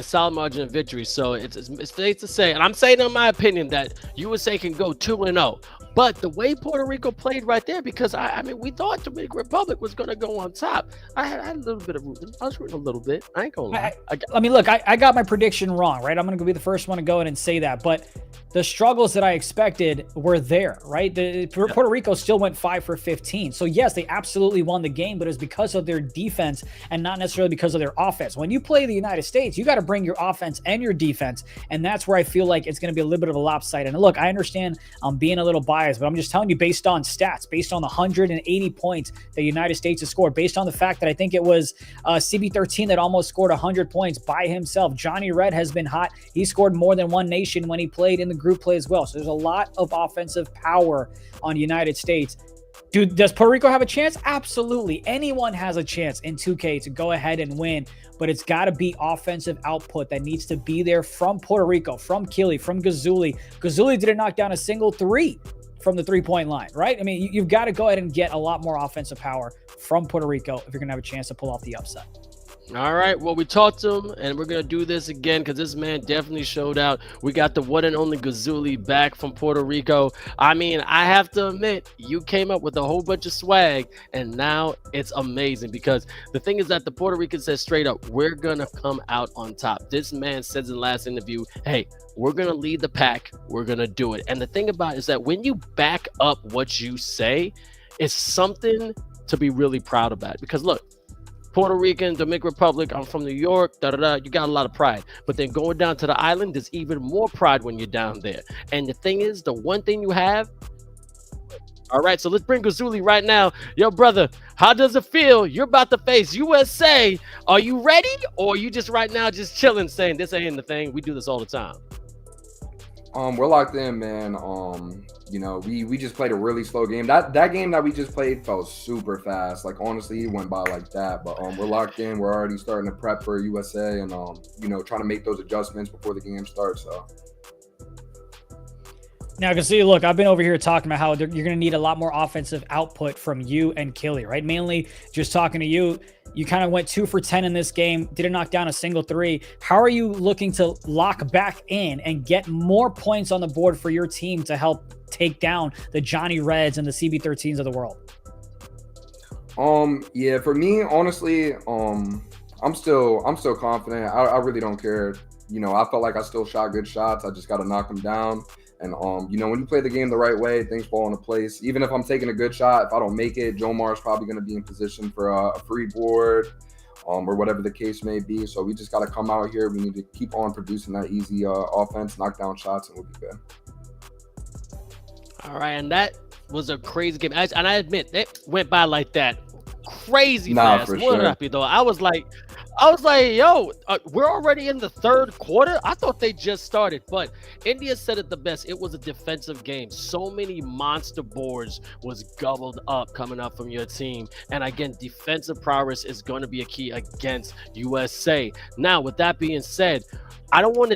Solid margin of victory. So it's safe to say, and I'm saying in my opinion that USA can go 2-0. But the way Puerto Rico played right there, because I mean, we thought Dominican Republic was going to go on top. I had a little bit of rooting. I was rooting a little bit. I ain't going to lie.
I mean, look, I got my prediction wrong, right? I'm going to be the first one to go in and say that. But the struggles that I expected were there, right? Puerto Rico still went 5 for 15. So yes, they absolutely won the game, but it was because of their defense and not necessarily because of their offense. When you play the United States, you got to bring your offense and your defense. And that's where I feel like it's going to be a little bit of a lopsided. And look, I understand I'm being a little biased, but I'm just telling you based on stats, based on the 180 points the United States has scored, based on the fact that I think it was CB13 that almost scored 100 points by himself. Johnny Red has been hot. He scored more than one nation when he played in the group play as well. So there's a lot of offensive power on the United States. Does Puerto Rico have a chance? Absolutely. Anyone has a chance in 2K to go ahead and win, but it's got to be offensive output that needs to be there from Puerto Rico, from 𝐂𝐄, from 𝐊𝐿𝐿. 𝐊𝐿𝐿 didn't knock down a single 3 from the 3-point line, right? I mean, you've got to go ahead and get a lot more offensive power from Puerto Rico if you're going to have a chance to pull off the upset.
All right, well, we talked to him, and we're going to do this again because this man definitely showed out. We got the one and only 𝐊𝐿𝐿 back from Puerto Rico. I mean, I have to admit, you came up with a whole bunch of swag, and now it's amazing because the thing is that the Puerto Rican says straight up, we're going to come out on top. This man says in the last interview, hey, we're going to lead the pack. We're going to do it. And the thing about it is that when you back up what you say, it's something to be really proud about. Because look, Puerto Rican, Dominican Republic, I'm from New York, you got a lot of pride. But then going down to the island, there's even more pride when you're down there. And the thing is, the one thing you have, all right, so let's bring 𝐊𝐿𝐿 right now. Yo, brother, how does it feel? You're about to face USA. Are you ready? Or are you just right now just chilling saying this ain't the thing? We do this all the time.
We're locked in, man. We just played a really slow game. That game that we just played felt super fast. Like, honestly, it went by like that. But we're locked in. We're already starting to prep for USA and trying to make those adjustments before the game starts. So
Now, because see, look, I've been over here talking about how you're going to need a lot more offensive output from you and 𝐂𝐄, right? Mainly just talking to you. You kind of went 2 for 10 in this game, didn't knock down a single three. How are you looking to lock back in and get more points on the board for your team to help take down the Johnny Reds and the CB13s of the world?
Yeah, for me, honestly, I'm still confident. I really don't care. You know, I felt like I still shot good shots. I just got to knock them down. And, you know, when you play the game the right way, things fall into place. Even if I'm taking a good shot, if I don't make it, Jomar's probably going to be in position for a free board, or whatever the case may be. So we just got to come out here. We need to keep on producing that easy offense, knock down shots, and we'll be good.
All right, and that was a crazy game. And I admit, it went by like that crazy fast.
For
More
sure.
rapid, though. I was like, yo, we're already in the third quarter. I thought they just started, but India said it the best. It was a defensive game. So many monster boards was gobbled up coming up from your team. And again, defensive prowess is going to be a key against USA. Now, with that being said, I don't want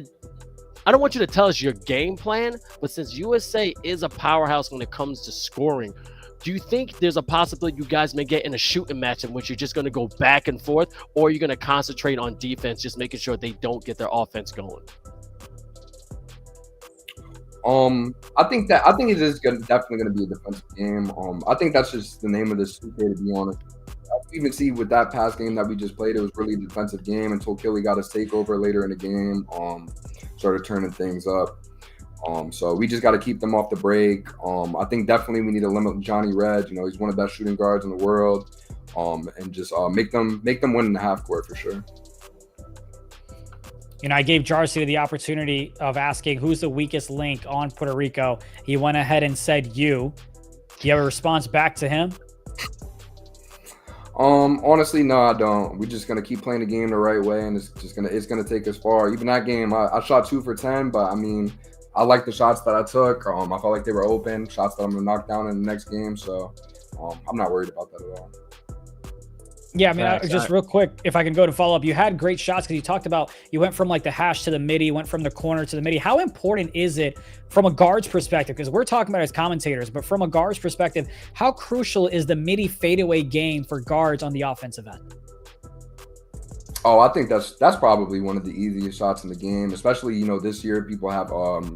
you to tell us your game plan, but since USA is a powerhouse when it comes to scoring, do you think there's a possibility you guys may get in a shooting match in which you're just going to go back and forth, or you're going to concentrate on defense, just making sure they don't get their offense going?
I think it is definitely going to be a defensive game. I think that's just the name of this 2K, to be honest. I even see with that past game that we just played, it was really a defensive game until 𝐂𝐄 got his takeover later in the game, started turning things up. So we just got to keep them off the break. I think definitely we need to limit Johnny Red. You know, he's one of the best shooting guards in the world, and just make them win in the half court for sure.
You know, I gave Jarcy the opportunity of asking who's the weakest link on Puerto Rico. He went ahead and said you. Do you have a response back to him?
Honestly, no, I don't. We're just gonna keep playing the game the right way, and it's gonna take us far. Even that game, I shot 2 for 10, but I mean, I like the shots that I took. I felt like they were open shots that I'm gonna knock down in the next game. So I'm not worried about that at all.
Yeah, I mean, just real quick, if I can go to follow up, you had great shots because you talked about you went from like the hash to the midi, went from the corner to the midi. How important is it from a guard's perspective? Because we're talking about it as commentators, but from a guard's perspective, how crucial is the midi fadeaway game for guards on the offensive end?
Oh, I think that's probably one of the easiest shots in the game, especially, you know, this year people have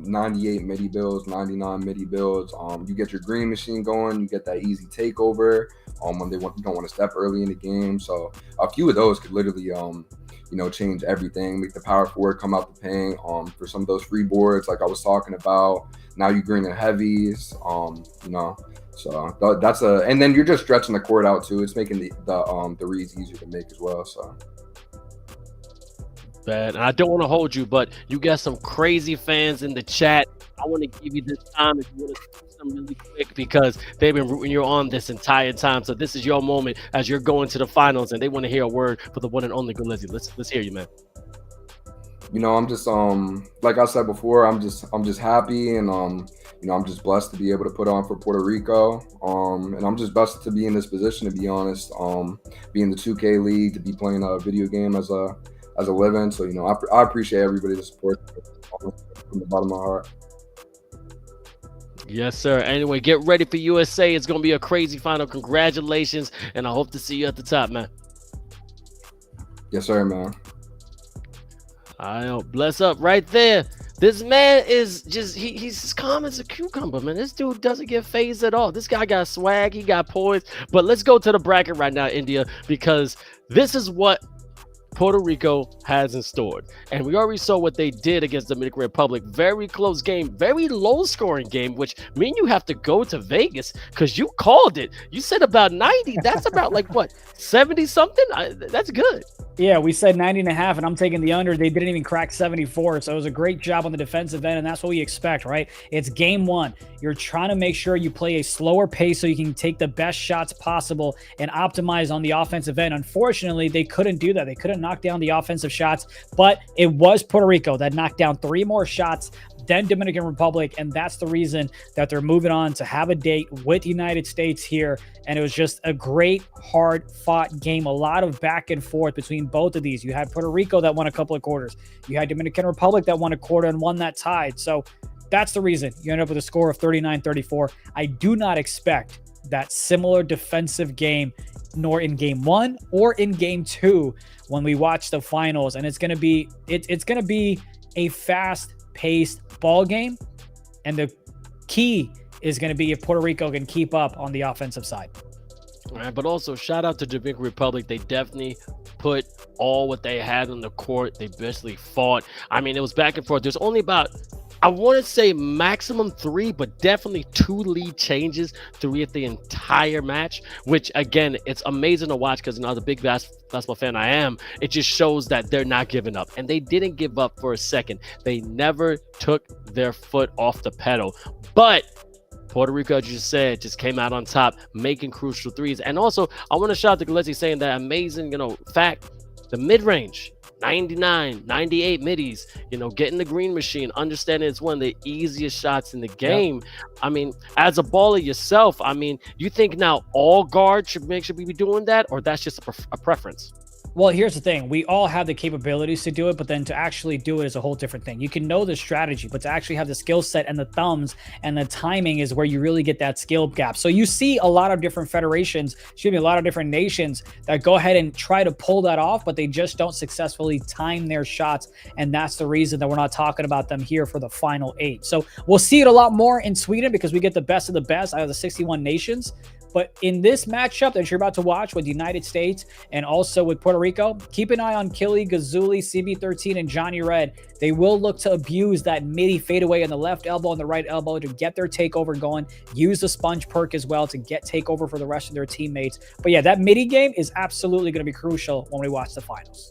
98 midi builds, 99 midi builds. You get your green machine going, you get that easy takeover when don't want to step early in the game. So a few of those could literally, you know, change everything, make the power forward come out the paint. For some of those free boards, like I was talking about, now you green and heavies, you know. So that's and then you're just stretching the court out too. It's making the reads easier to make as well. So.
And I don't want to hold you, but you got some crazy fans in the chat. I want to give you this time if you want to say something really quick, because they've been rooting you on this entire time. So this is your moment as you're going to the finals, and they want to hear a word for the one and only 𝐿𝐿𝐿𝐿𝐿. Let's hear you, man.
You know, I'm just like I said before, I'm just happy, and you know, I'm just blessed to be able to put on for Puerto Rico, and I'm just blessed to be in this position, to be honest, be in the 2K league, to be playing a video game as a living. So, you know, I appreciate everybody that supports from the bottom of my heart.
Yes, sir. Anyway, get ready for USA. It's going to be a crazy final. Congratulations, and I hope to see you at the top, man.
Yes, sir, man.
I know. Bless up right there. This man is just, he's as calm as a cucumber, man. This dude doesn't get phased at all. This guy got swag. He got poise. But let's go to the bracket right now, India, because this is what Puerto Rico has in store. And we already saw what they did against the Dominican Republic. Very close game, very low scoring game, which means you have to go to Vegas because you called it. You said about 90. That's about like what, 70 something? That's good.
Yeah, we said 90.5, and I'm taking the under. They didn't even crack 74, so it was a great job on the defensive end, and that's what we expect, right? It's game one. You're trying to make sure you play a slower pace so you can take the best shots possible and optimize on the offensive end. Unfortunately, they couldn't do that. They couldn't knock down the offensive shots, but it was Puerto Rico that knocked down 3 more shots than Dominican Republic, and that's the reason that they're moving on to have a date with the United States here. And it was just a great, hard-fought game. A lot of back and forth between both of these. You had Puerto Rico that won a couple of quarters. You had Dominican Republic that won a quarter and won that tied. So That's the reason you end up with a score of 39-34. I do not expect that similar defensive game, nor in game 1 or in game 2 when we watch the finals. And it's going to be a fast-paced ball game. And the key is going to be if Puerto Rico can keep up on the offensive side.
All right, but also shout out to Dominican Republic. They definitely put all what they had on the court. They basically fought. I mean, it was back and forth. There's only about, I want to say maximum 3, but definitely 2 lead changes throughout the entire match, which again, it's amazing to watch because now the big basketball fan I am, it just shows that they're not giving up. And they didn't give up for a second. They never took their foot off the pedal. But Puerto Rico, as you said, just came out on top, making crucial threes. And also, I want to shout out to Gillespie saying that amazing, fact, the mid-range, 99, 98 middies, getting the green machine, understanding it's one of the easiest shots in the game. Yep. I mean, as a baller yourself, I mean, you think now all guards should be doing that, or that's just a preference?
Well, here's the thing. We all have the capabilities to do it, but then to actually do it is a whole different thing. You can know the strategy, but to actually have the skill set and the thumbs and the timing is where you really get that skill gap. So you see a lot of different federations, a lot of different nations that go ahead and try to pull that off, but they just don't successfully time their shots. And that's the reason that we're not talking about them here for the final 8. So we'll see it a lot more in Sweden because we get the best of the best out of the 61 nations. But in this matchup that you're about to watch with the United States and also with Puerto Rico, keep an eye on 𝐂𝐄 𝐓𝐇𝐄, CB13, and Johnny Red. They will look to abuse that midi fadeaway on the left elbow and the right elbow to get their takeover going. Use the sponge perk as well to get takeover for the rest of their teammates. But yeah, that midi game is absolutely going to be crucial when we watch the finals.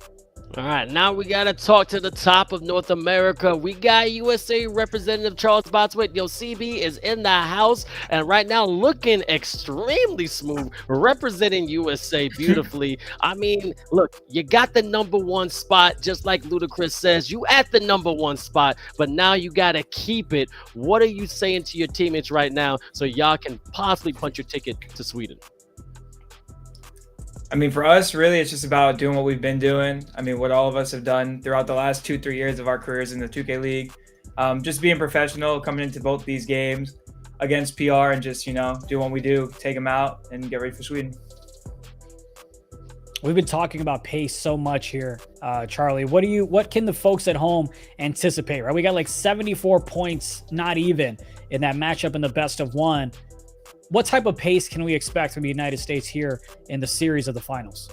All right, now we got to talk to the top of North America. We got USA Representative Charles Botswick. CB is in the house and right now looking extremely smooth, representing USA beautifully. I mean, look, you got the #1 spot, just like Ludacris says. You at the #1 spot, but now you got to keep it. What are you saying to your teammates right now so y'all can possibly punch your ticket to Sweden?
I mean, for us, really, it's just about doing what we've been doing. I mean, what all of us have done throughout the last 2-3 years of our careers in the 2K League. Just being professional, coming into both these games against PR and just, do what we do, take them out and get ready for Sweden.
We've been talking about pace so much here, Charlie. What can the folks at home anticipate, right? We got like 74 points, not even, in that matchup in the best of 1. What type of pace can we expect from the United States here in the series of the finals?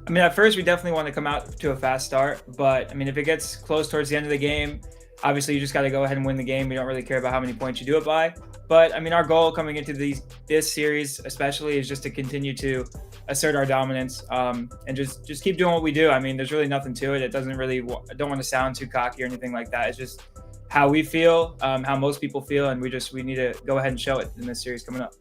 I mean, at first, we definitely want to come out to a fast start. But, I mean, if it gets close towards the end of the game, obviously, you just got to go ahead and win the game. We don't really care about how many points you do it by. But, I mean, our goal coming into this series especially is just to continue to assert our dominance and just keep doing what we do. I mean, there's really nothing to it. It doesn't really – I don't want to sound too cocky or anything like that. It's just – how we feel, how most people feel, and we need to go ahead and show it in this series coming up.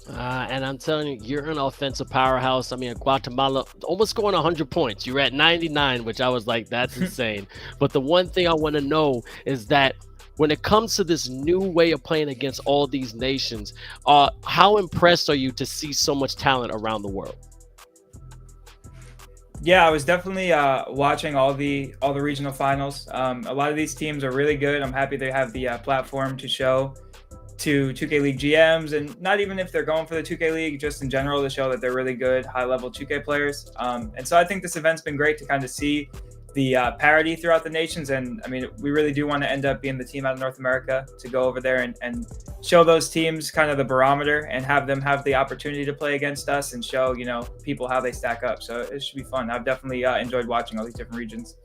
And I'm telling you, you're an offensive powerhouse. I mean, Guatemala almost scoring 100 points. You're at 99, which I was like, that's insane. But the one thing I want to know is that when it comes to this new way of playing against all these nations, how impressed are you to see so much talent around the world?
Yeah, I was definitely watching all the regional finals. A lot of these teams are really good. I'm happy they have the platform to show to 2K League GMs, and not even if they're going for the 2K League, just in general to show that they're really good, high-level 2K players. And so I think this event's been great to kind of see the parity throughout the nations. And I mean, we really do want to end up being the team out of North America to go over there and show those teams kind of the barometer and have them have the opportunity to play against us and show, people how they stack up. So it should be fun. I've definitely enjoyed watching all these different regions.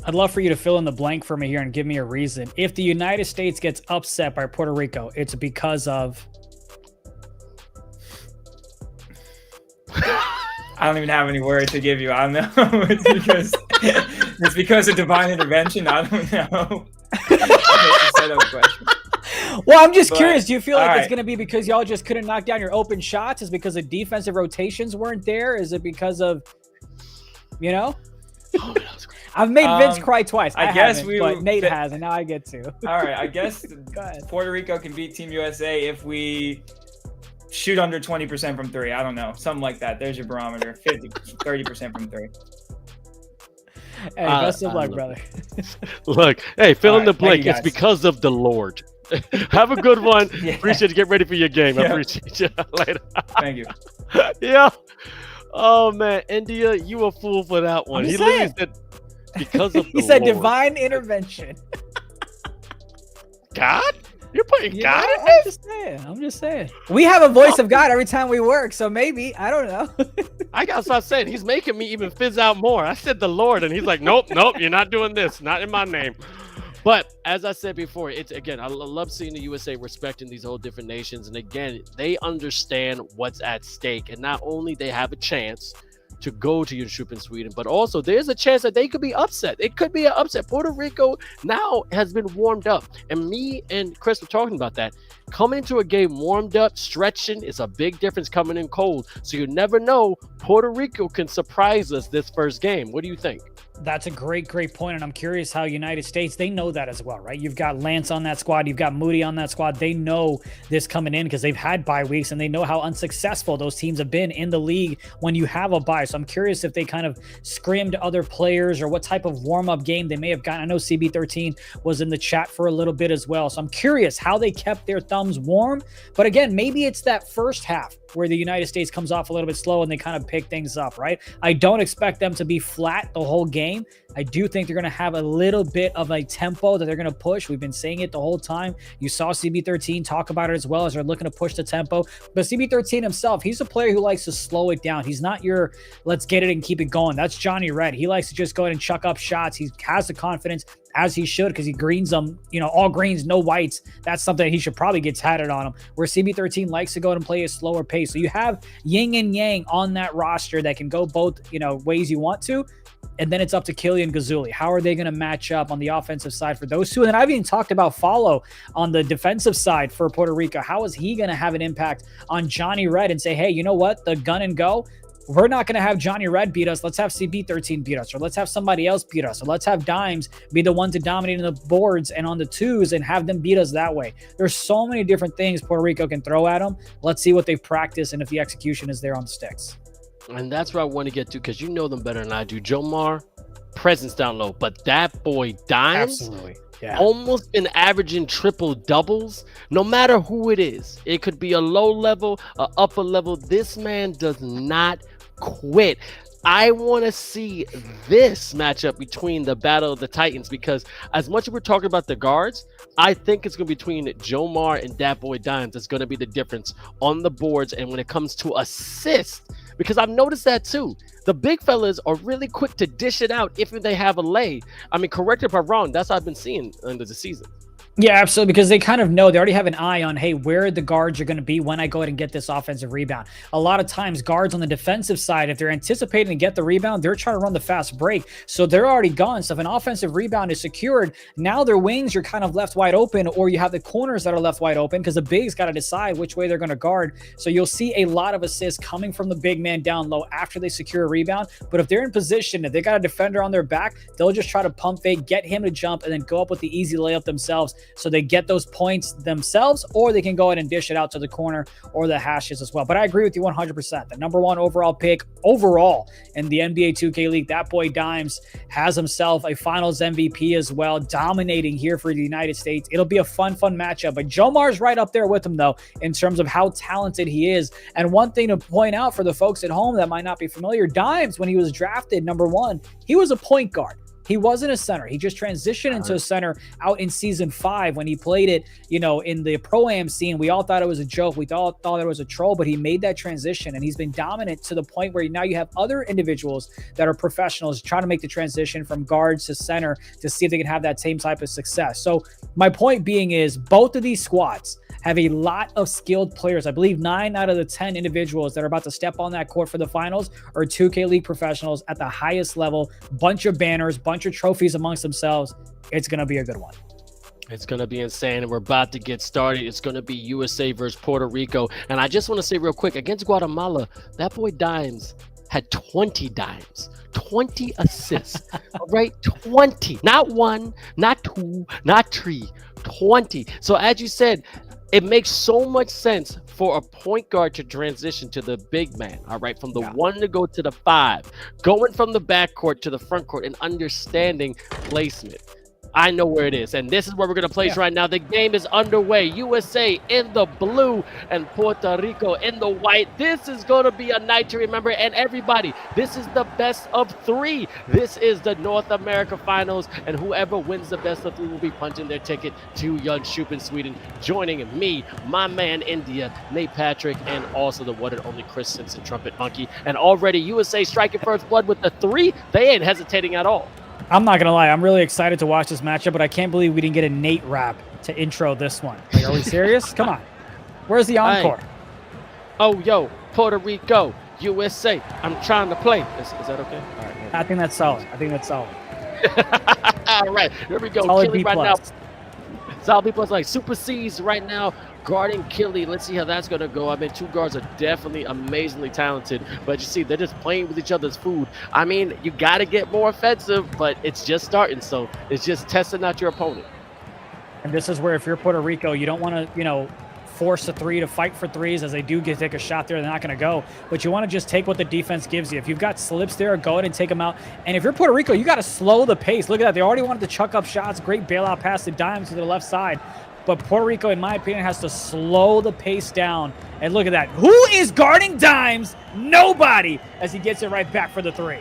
I'd love for you to fill in the blank for me here and give me a reason. If the United States gets upset by Puerto Rico, it's because of...
I don't even have any words to give you. I don't know. It's because of divine intervention. I don't know.
Well, I'm just curious. Do you feel like it's going to be because y'all just couldn't knock down your open shots? Is it because the defensive rotations weren't there? Is it because of, I've made Vince cry twice. I guess but Nate has, and now I get to.
All right. I guess Puerto Rico can beat Team USA if we shoot under 20% from 3. I don't know. Something like that. There's your barometer. 30% from 3.
Hey, best of luck, brother.
Look, hey, fill in the
Thank
blank.
you,
It's
guys.
because of the Lord. Have a good one.
Yeah.
Appreciate you. Get ready for your game. I
Yeah.
appreciate you. Later.
Thank you.
Yeah. Oh man, India, you a fool for that one.
I'm
He
just
literally
saying.
said because of
He
the
said
Lord.
divine intervention.
God? You're putting
You
God
know,
in
I'm
this?
just saying. I'm just saying. We have a voice of God every time we work, so maybe I don't know.
I gotta stop saying he's making me even fizz out more. I said the Lord, and he's like, nope, you're not doing this, not in my name. But as I said before, it's again, I love seeing the USA respecting these whole different nations, and again, they understand what's at stake, and not only they have a chance to go to Europe in Sweden, but also there's a chance that they could be upset. It could be an upset. Puerto Rico now has been warmed up, and me and Chris were talking about that. Coming into a game warmed up, stretching is a big difference coming in cold. So you never know. Puerto Rico can surprise us this first game. What do you think?
That's a great point, and I'm curious how United States, they know that as well, right? You've got Lance on that squad, you've got Moody on that squad. They know this coming in because they've had bye weeks, and they know how unsuccessful those teams have been in the league when you have a bye. So I'm curious if they kind of scrimmed other players or what type of warm-up game they may have gotten. I know CB13 was in the chat for a little bit as well, so I'm curious how they kept their thumbs warm. But again, maybe it's that first half where the United States comes off a little bit slow and they kind of pick things up, right? I don't expect them to be flat the whole game. I do think they're going to have a little bit of a tempo that they're going to push. We've been saying it the whole time. You saw CB13 talk about it as well, as they're looking to push the tempo. But CB13 himself, he's a player who likes to slow it down. He's not your let's get it and keep it going. That's Johnny Red. He likes to just go ahead and chuck up shots. He has the confidence, as he should, because he greens them, all greens, no whites. That's something that he should probably get tatted on him, where CB13 likes to go and play a slower pace. So you have yin and yang on that roster that can go both, ways you want to. And then it's up to Killian Gazuli. How are they going to match up on the offensive side for those two? And then I've even talked about Follow on the defensive side for Puerto Rico. How is he going to have an impact on Johnny Red and say, hey, you know what? The gun and go. We're not going to have Johnny Red beat us. Let's have CB13 beat us, or let's have somebody else beat us, or let's have Dimes be the one to dominate in the boards and on the twos and have them beat us that way. There's so many different things Puerto Rico can throw at them. Let's see what they practice and if the execution is there on the sticks.
And that's where I want to get to, because you know them better than I do. Jomar, presence down low, but that boy Dimes,
absolutely, yeah,
almost been averaging triple doubles. No matter who it is, it could be a low level, a upper level. This man does not quit. I want to see this matchup between the Battle of the Titans, because as much as we're talking about the guards, I think it's going to be between Jomar and that boy Dimes that's going to be the difference on the boards. And when it comes to assists, because I've noticed that too, the big fellas are really quick to dish it out if they have a lay. I mean, correct if I'm wrong, that's what I've been seeing under the season.
Yeah, absolutely, because they kind of know, they already have an eye on, hey, where the guards are going to be when I go ahead and get this offensive rebound. A lot of times, guards on the defensive side, if they're anticipating to get the rebound, they're trying to run the fast break. So they're already gone. So if an offensive rebound is secured, now their wings are kind of left wide open, or you have the corners that are left wide open because the bigs got to decide which way they're going to guard. So you'll see a lot of assists coming from the big man down low after they secure a rebound. But if they're in position, if they got a defender on their back, they'll just try to pump fake, get him to jump, and then go up with the easy layup themselves. So they get those points themselves, or they can go ahead and dish it out to the corner or the hashes as well. But I agree with you 100%. The number one overall pick overall in the NBA 2K League, that boy Dimes, has himself a finals MVP as well, dominating here for the United States. It'll be a fun matchup. But Jomar's right up there with him, though, in terms of how talented he is. And one thing to point out for the folks at home that might not be familiar, Dimes, when he was drafted number one, he was a point guard. He wasn't a center. He just transitioned into a center out in season 5 when he played it, in the Pro-Am scene. We all thought it was a joke. We all thought it was a troll, but he made that transition, and he's been dominant to the point where now you have other individuals that are professionals trying to make the transition from guards to center to see if they can have that same type of success. So my point being is both of these squads have a lot of skilled players. I believe 9 out of the 10 individuals that are about to step on that court for the finals are 2K League professionals at the highest level. Bunch of banners, bunch of trophies amongst themselves. It's going to be a good one.
It's going to be insane, and we're about to get started. It's going to be USA versus Puerto Rico. And I just want to say real quick, against Guatemala, that boy Dimes had 20 dimes, 20 assists, all right? 20, not 1, not 2, not 3, 20. So as you said, it makes so much sense for a point guard to transition to the big man, all right, from the 1 to go to the 5, going from the backcourt to the front court and understanding placement. I know where it is, and this is where we're going to place right now. The game is underway. USA in the blue and Puerto Rico in the white. This is going to be a night to remember, and everybody, this is the best of 3. This is the North America Finals, and whoever wins the best of 3 will be punching their ticket to Jönköping, Sweden, joining me, my man India, Nate Patrick, and also the one and only Chris Simpson, Trumpet Monkey. And already USA striking first blood with the 3. They ain't hesitating at all.
I'm not going to lie. I'm really excited to watch this matchup, but I can't believe we didn't get a Nate rap to intro this one. Like, are we serious? Come on. Where's the encore?
Oh, yo, Puerto Rico, USA. I'm trying to play. Is that okay? All right.
I think that's solid. I think that's solid.
All right. Here we go.
Solid
Killy
B+.
right now. Solid B+, like Super C's right now. Guarding Killy. Let's see how that's going to go. I mean, 2 guards are definitely amazingly talented, but you see, they're just playing with each other's food. I mean, you got to get more offensive, but it's just starting, so it's just testing out your opponent.
And this is where if you're Puerto Rico, you don't want to, force a 3 to fight for 3s as they do take a shot there. They're not going to go, but you want to just take what the defense gives you. If you've got slips there, go ahead and take them out. And if you're Puerto Rico, you got to slow the pace. Look at that. They already wanted to chuck up shots. Great bailout pass to Dimes to the left side. But Puerto Rico, in my opinion, has to slow the pace down. And look at that. Who is guarding Dimes? Nobody, as he gets it right back for the 3.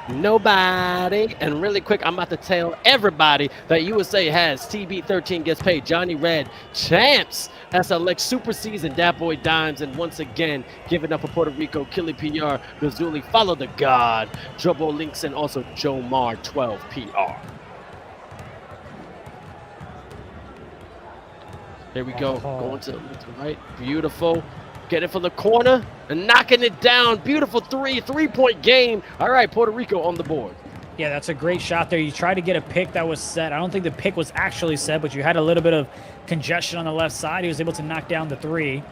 Nobody. And really quick, I'm about to tell everybody that USA has TB13 gets paid. Johnny Red, champs, has select Super C's and Dat Boy Dimes. And once again, giving up a Puerto Rico, Killy PR, Gazuli, Follow the God, Drobo Links, and also Joe Mar, 12 PR. There we go. Going to the right. Beautiful. Get it from the corner and knocking it down. Beautiful 3-point game. All right, Puerto Rico on the board.
Yeah, that's a great shot there. You tried to get a pick that was set. I don't think the pick was actually set, but you had a little bit of congestion on the left side. He was able to knock down the 3.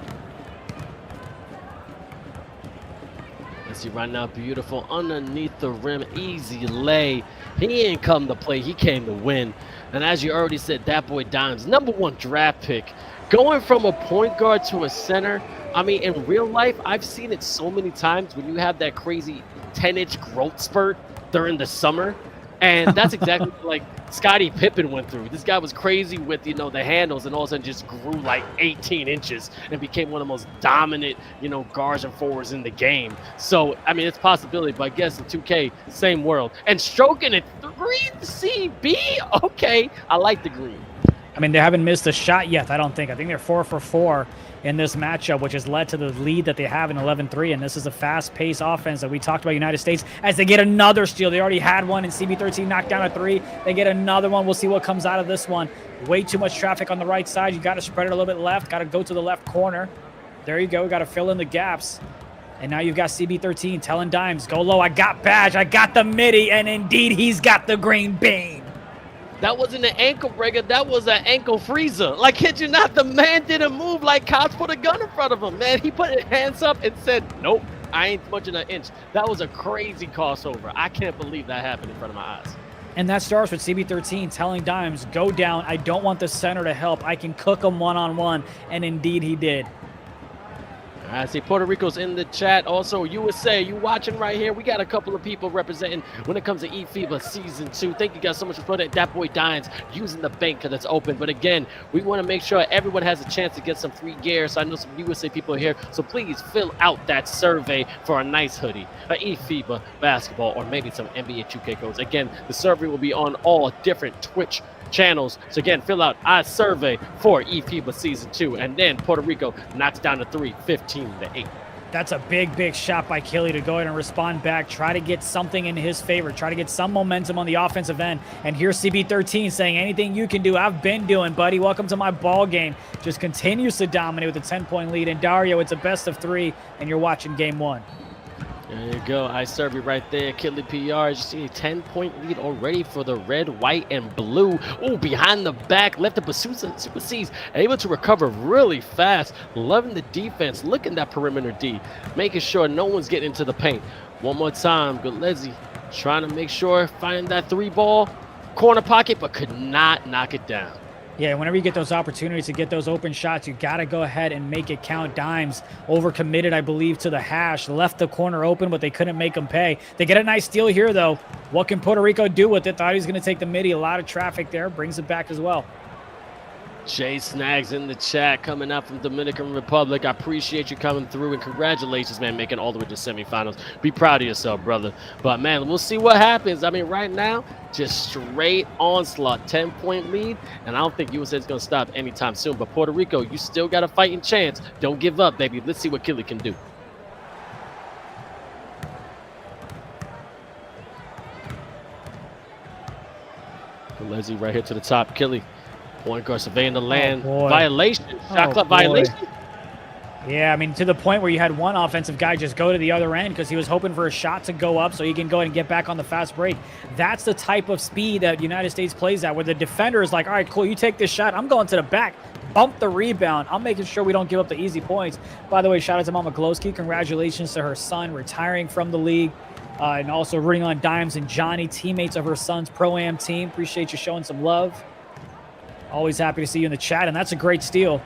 Let's see right now. Beautiful underneath the rim. Easy lay. He didn't come to play. He came to win. And as you already said, Dat Boy Dimes, #1 draft pick. Going from a point guard to a center, I mean, in real life, I've seen it so many times when you have that crazy 10-inch growth spurt during the summer. And that's exactly like Scottie Pippen went through. This guy was crazy with, the handles, and all of a sudden just grew like 18 inches and became one of the most dominant, guards and forwards in the game. So, I mean, it's a possibility, but I guess in 2K, same world. And stroking it, green CB? Okay, I like the green.
I mean, they haven't missed a shot yet, I don't think. I think they're 4 for 4 in this matchup, which has led to the lead that they have in 11-3. And this is a fast-paced offense that we talked about United States as they get another steal. They already had one, and CB13 knocked down a 3. They get another one. We'll see what comes out of this one. Way too much traffic on the right side. You got to spread it a little bit left. Got to go to the left corner. There you go. Got to fill in the gaps. And now you've got CB13 telling Dimes, go low. I got Badge. I got the midi. And indeed, he's got the green bean.
That wasn't an ankle breaker. That was an ankle freezer. Like, kid you not, the man didn't move like cops put a gun in front of him, man. He put his hands up and said, nope, I ain't punching an inch. That was a crazy crossover. I can't believe that happened in front of my eyes.
And that starts with CB13 telling Dimes, go down. I don't want the center to help. I can cook him one-on-one. And indeed, he did.
I see Puerto Rico's in the chat. Also, USA, you watching right here. We got a couple of people representing when it comes to eFiba Season 2. Thank you guys so much for putting that boy Dimes using the bank because it's open. But again, we want to make sure everyone has a chance to get some free gear. So I know some USA people are here. So please fill out that survey for a nice hoodie, a eFiba basketball, or maybe some NBA 2K codes. Again, the survey will be on all different Twitch channels. So again, fill out our survey for eFiba Season 2. And then Puerto Rico knocks down the 3, 15-8.
That's a big shot by Killy to go ahead and respond back, try to get something in his favor, try to get some momentum on the offensive end. And here's CB13 saying, anything you can do, I've been doing, buddy. Welcome to my ball game. Just continues to dominate with a 10-point lead. And Dario, it's a best of 3, and you're watching game 1.
There you go. I serve you right there. Killy PR. As you see, a 10-point lead already for the red, white, and blue. Oh, behind the back. Left the Super C's. Able to recover really fast. Loving the defense. Looking at that perimeter D. Making sure no one's getting into the paint. One more time. Gulezi trying to make sure, find that 3 ball. Corner pocket, but could not knock it down.
Yeah, whenever you get those opportunities to get those open shots, you got to go ahead and make it count. Dimes overcommitted, I believe, to the hash. Left the corner open, but they couldn't make him pay. They get a nice steal here, though. What can Puerto Rico do with it? Thought he was going to take the midi. A lot of traffic there. Brings it back as well.
Jay Snags in the chat coming out from Dominican Republic. I appreciate you coming through, and congratulations, man, making all the way to semifinals. Be proud of yourself, brother. But, man, we'll see what happens. I mean, right now, just straight onslaught, 10-point lead, and I don't think USA is going to stop anytime soon. But Puerto Rico, you still got a fighting chance. Don't give up, baby. Let's see what Killy can do. Leslie right here to the top. Killy. Point guard surveying the land. Violation. Shot clock violation.
Yeah, I mean, to the point where you had one offensive guy just go to the other end because he was hoping for a shot to go up so he can go ahead and get back on the fast break. That's the type of speed that United States plays at, where the defender is like, all right, cool, you take this shot. I'm going to the back. Bump the rebound. I'm making sure we don't give up the easy points. By the way, shout out to Mama Glowski. Congratulations to her son retiring from the league. And also rooting on Dimes and Johnny, teammates of her son's Pro-Am team. Appreciate you showing some love. Always happy to see you in the chat, and that's a great steal.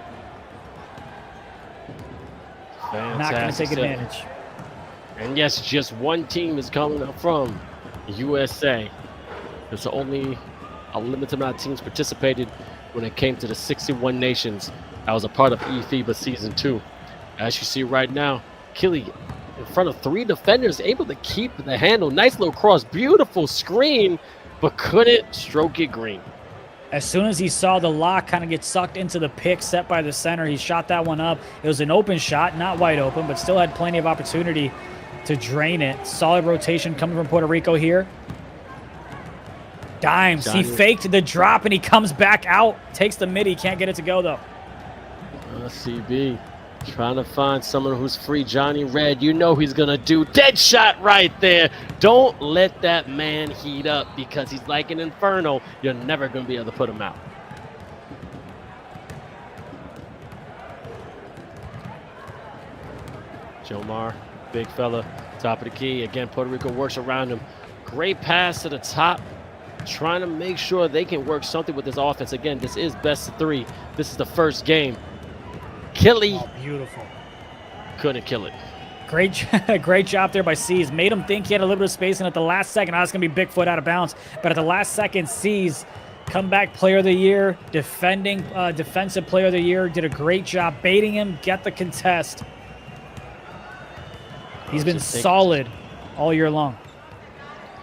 Fantastic.
Not going to take advantage.
And yes, just one team is coming up from USA. There's only a limited amount of teams participated when it came to the 61 nations. I was a part of eFiba Season 2. As you see right now, Killy in front of 3 defenders, able to keep the handle. Nice little cross, beautiful screen, but couldn't stroke it green.
As soon as he saw the lock kind of get sucked into the pick set by the center, he shot that one up. It was an open shot, not wide open, but still had plenty of opportunity to drain it. Solid rotation coming from Puerto Rico here. Dimes, he faked the drop and he comes back out. Takes the midi, can't get it to go though.
CB trying to find someone who's free. Johnny Red, you know he's gonna do. Dead shot right there. Don't let that man heat up because he's like an inferno. You're never gonna be able to put him out. Jomar, big fella, top of the key. Again, Puerto Rico works around him. Great pass to the top. Trying to make sure they can work something with this offense. Again, this is best of 3. This is the first game. Killy.
Oh, beautiful.
Couldn't kill it.
Great job there by C's. Made him think he had a little bit of space, and at the last second, it's going to be Bigfoot out of bounds. But at the last second, C's comeback player of the year, defensive player of the year, did a great job baiting him, get the contest. He's been solid all year long.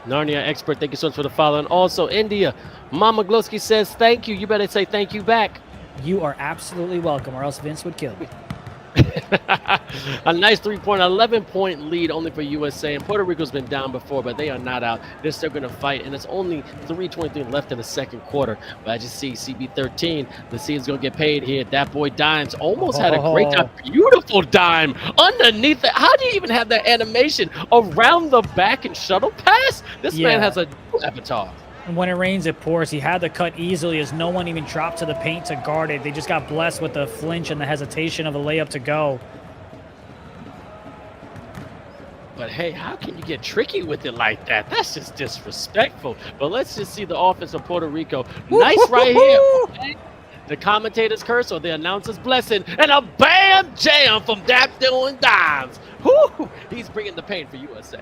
Narnia expert, thank you so much for the follow. And also, India, Mama Glowski says thank you. You better say thank you back.
You are absolutely welcome, or else Vince would kill me.
A nice 3-point, 11-point lead only for USA. And Puerto Rico's been down before, but they are not out. They're still going to fight, and it's only 3:23 left in the second quarter. But as you see, CB13, let's see, is going to get paid here. That boy Dimes almost had a great time. Beautiful dime underneath it. How do you even have that animation around the back and shuttle pass? This man has a new avatar.
And when it rains, it pours. He had the cut easily as no one even dropped to the paint to guard it. They just got blessed with the flinch and the hesitation of a layup to go.
But hey, how can you get tricky with it like that? That's just disrespectful. But let's just see the offense of Puerto Rico. Nice right here. The commentator's curse or the announcer's blessing. And a bam jam from Dapto and Dimes. Woo! He's bringing the pain for USA.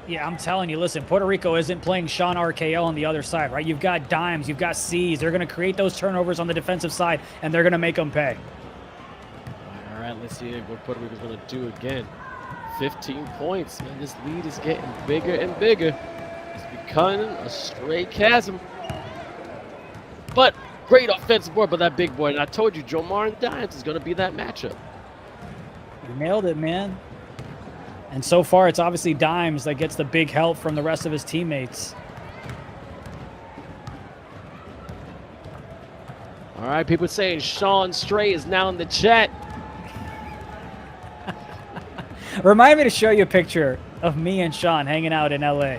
Yeah, I'm telling you, listen, Puerto Rico isn't playing Sean RKL on the other side, right? You've got Dimes, you've got C's. They're going to create those turnovers on the defensive side, and they're going to make them pay.
All right, let's see what Puerto Rico's going to do again. 15 points, and this lead is getting bigger and bigger. It's becoming a straight chasm. But great offensive board by that big boy, and I told you, Jomar and Dimes is going to be that matchup.
You nailed it, man. And so far, it's obviously Dimes that gets the big help from the rest of his teammates.
All right, people saying Sean Stray is now in the chat.
Remind me to show you a picture of me and Sean hanging out in LA.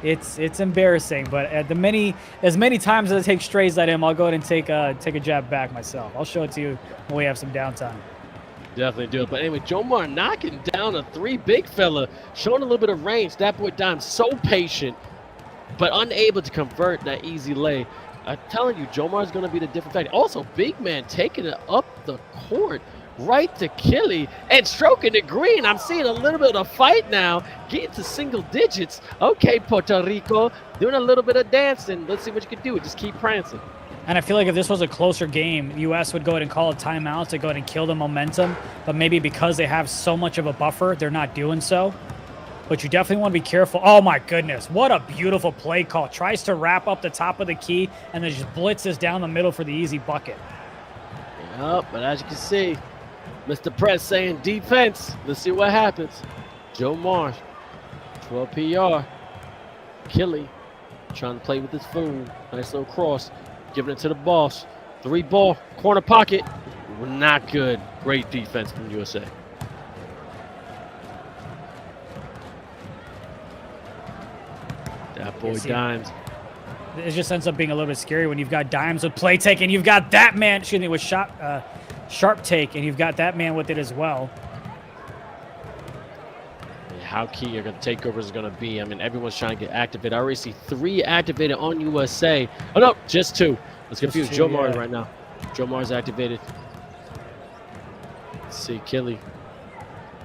It's embarrassing, but as many times as I take strays at him, I'll go ahead and take a jab back myself. I'll show it to you when we have some downtime.
Definitely do it. But anyway, Jomar knocking down a 3 big fella, showing a little bit of range. That boy Dimes so patient, but unable to convert that easy lay. I'm telling you, Jomar's going to be the different factor. Also, big man taking it up the court right to 𝐂𝐄 and stroking the green. I'm seeing a little bit of a fight now, getting to single digits. Okay, Puerto Rico, doing a little bit of dancing. Let's see what you can do. Just keep prancing.
And I feel like if this was a closer game, U.S. would go ahead and call a timeout to go ahead and kill the momentum. But maybe because they have so much of a buffer, they're not doing so. But you definitely want to be careful. Oh, my goodness. What a beautiful play call. Tries to wrap up the top of the key and then just blitzes down the middle for the easy bucket.
Yep, but as you can see, Mr. Press saying defense. Let's see what happens. Joe Marsh, 12 PR. 𝐂𝐄 trying to play with his fool. Nice little cross. Giving it to the boss. 3-ball, corner pocket. Not good. Great defense from USA. That boy Dimes.
It just ends up being a little bit scary when you've got Dimes with play take and you've got that man, excuse me, with sharp take, and you've got that man with it as well.
How key your takeovers is going to be. I mean, everyone's trying to get activated. I already see 3 activated on USA. Oh, no, just 2. Let's confuse Joe Mars right now. Joe Mars activated. Let's see, 𝐂𝐄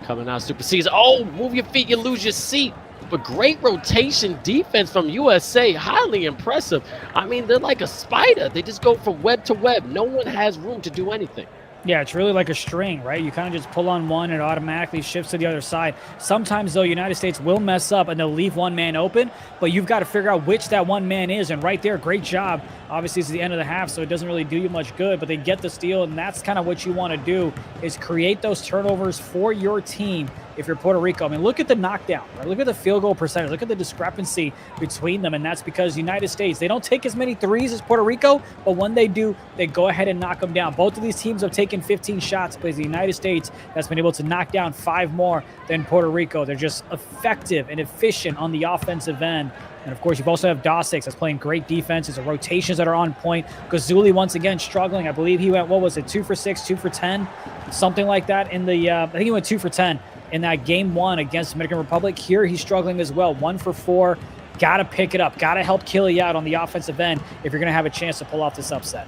coming out, supersedes. Oh, move your feet, you lose your seat. But great rotation defense from USA. Highly impressive. I mean, they're like a spider. They just go from web to web. No one has room to do anything.
Yeah, it's really like a string, right? You kind of just pull on one and it automatically shifts to the other side. Sometimes, though, United States will mess up and they'll leave one man open, but you've got to figure out which that one man is. And right there, great job. Obviously, it's the end of the half, so it doesn't really do you much good, but they get the steal, and that's kind of what you want to do is create those turnovers for your team if you're Puerto Rico. I mean, look at the knockdown, right? Look at the field goal percentage. Look at the discrepancy between them, and that's because United States, they don't take as many threes as Puerto Rico, but when they do, they go ahead and knock them down. Both of these teams have taken 15 shots, but it's the United States that's been able to knock down 5 more than Puerto Rico. They're just effective and efficient on the offensive end. And, of course, you've also have 𝐷6 that's playing great defense. It's the rotations that are on point. 𝐾𝐂𝐿, once again, struggling. I believe he went, what was it, 2 for 6, 2 for 10? Something like that in the I think he went 2 for 10 in that game 1 against Dominican Republic. Here he's struggling as well. 1 for 4. Got to pick it up. Got to help 𝐂𝐄 out on the offensive end if you're going to have a chance to pull off this upset.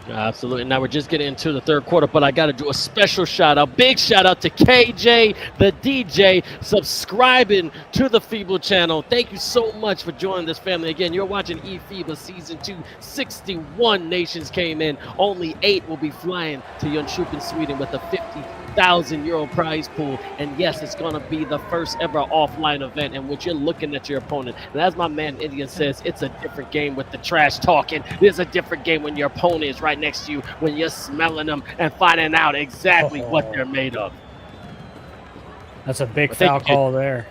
Absolutely. Now we're just getting into the third quarter, but I got to do a special shout out. Big shout out to KJ, the DJ, subscribing to the FIBA channel. Thank you so much for joining this family. Again, you're watching eFiba Season 2. 61 nations came in. Only 8 will be flying to Jönköping, Sweden with a 50,000 euro prize pool. And yes, it's going to be the first ever offline event in which you're looking at your opponent. And as my man Indian says, it's a different game with the trash talking. There's a different game when your opponent is right next to you, when you're smelling them and finding out exactly what they're made of.
That's a big foul call there.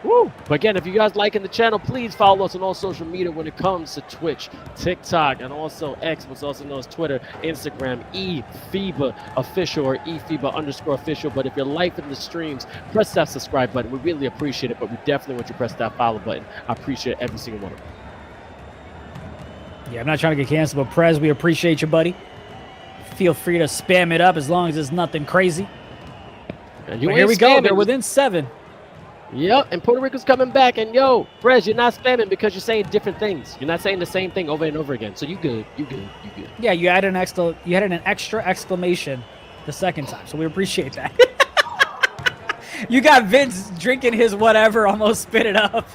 Woo. But again, if you guys liking the channel, please follow us on all social media when it comes to Twitch, TikTok, and also X, what's also known as Twitter, Instagram, eFiba official or eFiba_official. But if you're liking the streams, press that subscribe button. We really appreciate it, but we definitely want you to press that follow button. I appreciate every single one of them.
Yeah, I'm not trying to get canceled, but Prez, we appreciate you, buddy. Feel free to spam it up as long as it's nothing crazy.
And
here we go. They're within 7.
Yep, and Puerto Rico's coming back. And yo, Prez, you're not spamming because you're saying different things. You're not saying the same thing over and over again. So you good. You good. You good.
Yeah, you added an extra exclamation the second time. So we appreciate that. You got Vince drinking his whatever, almost spit it up.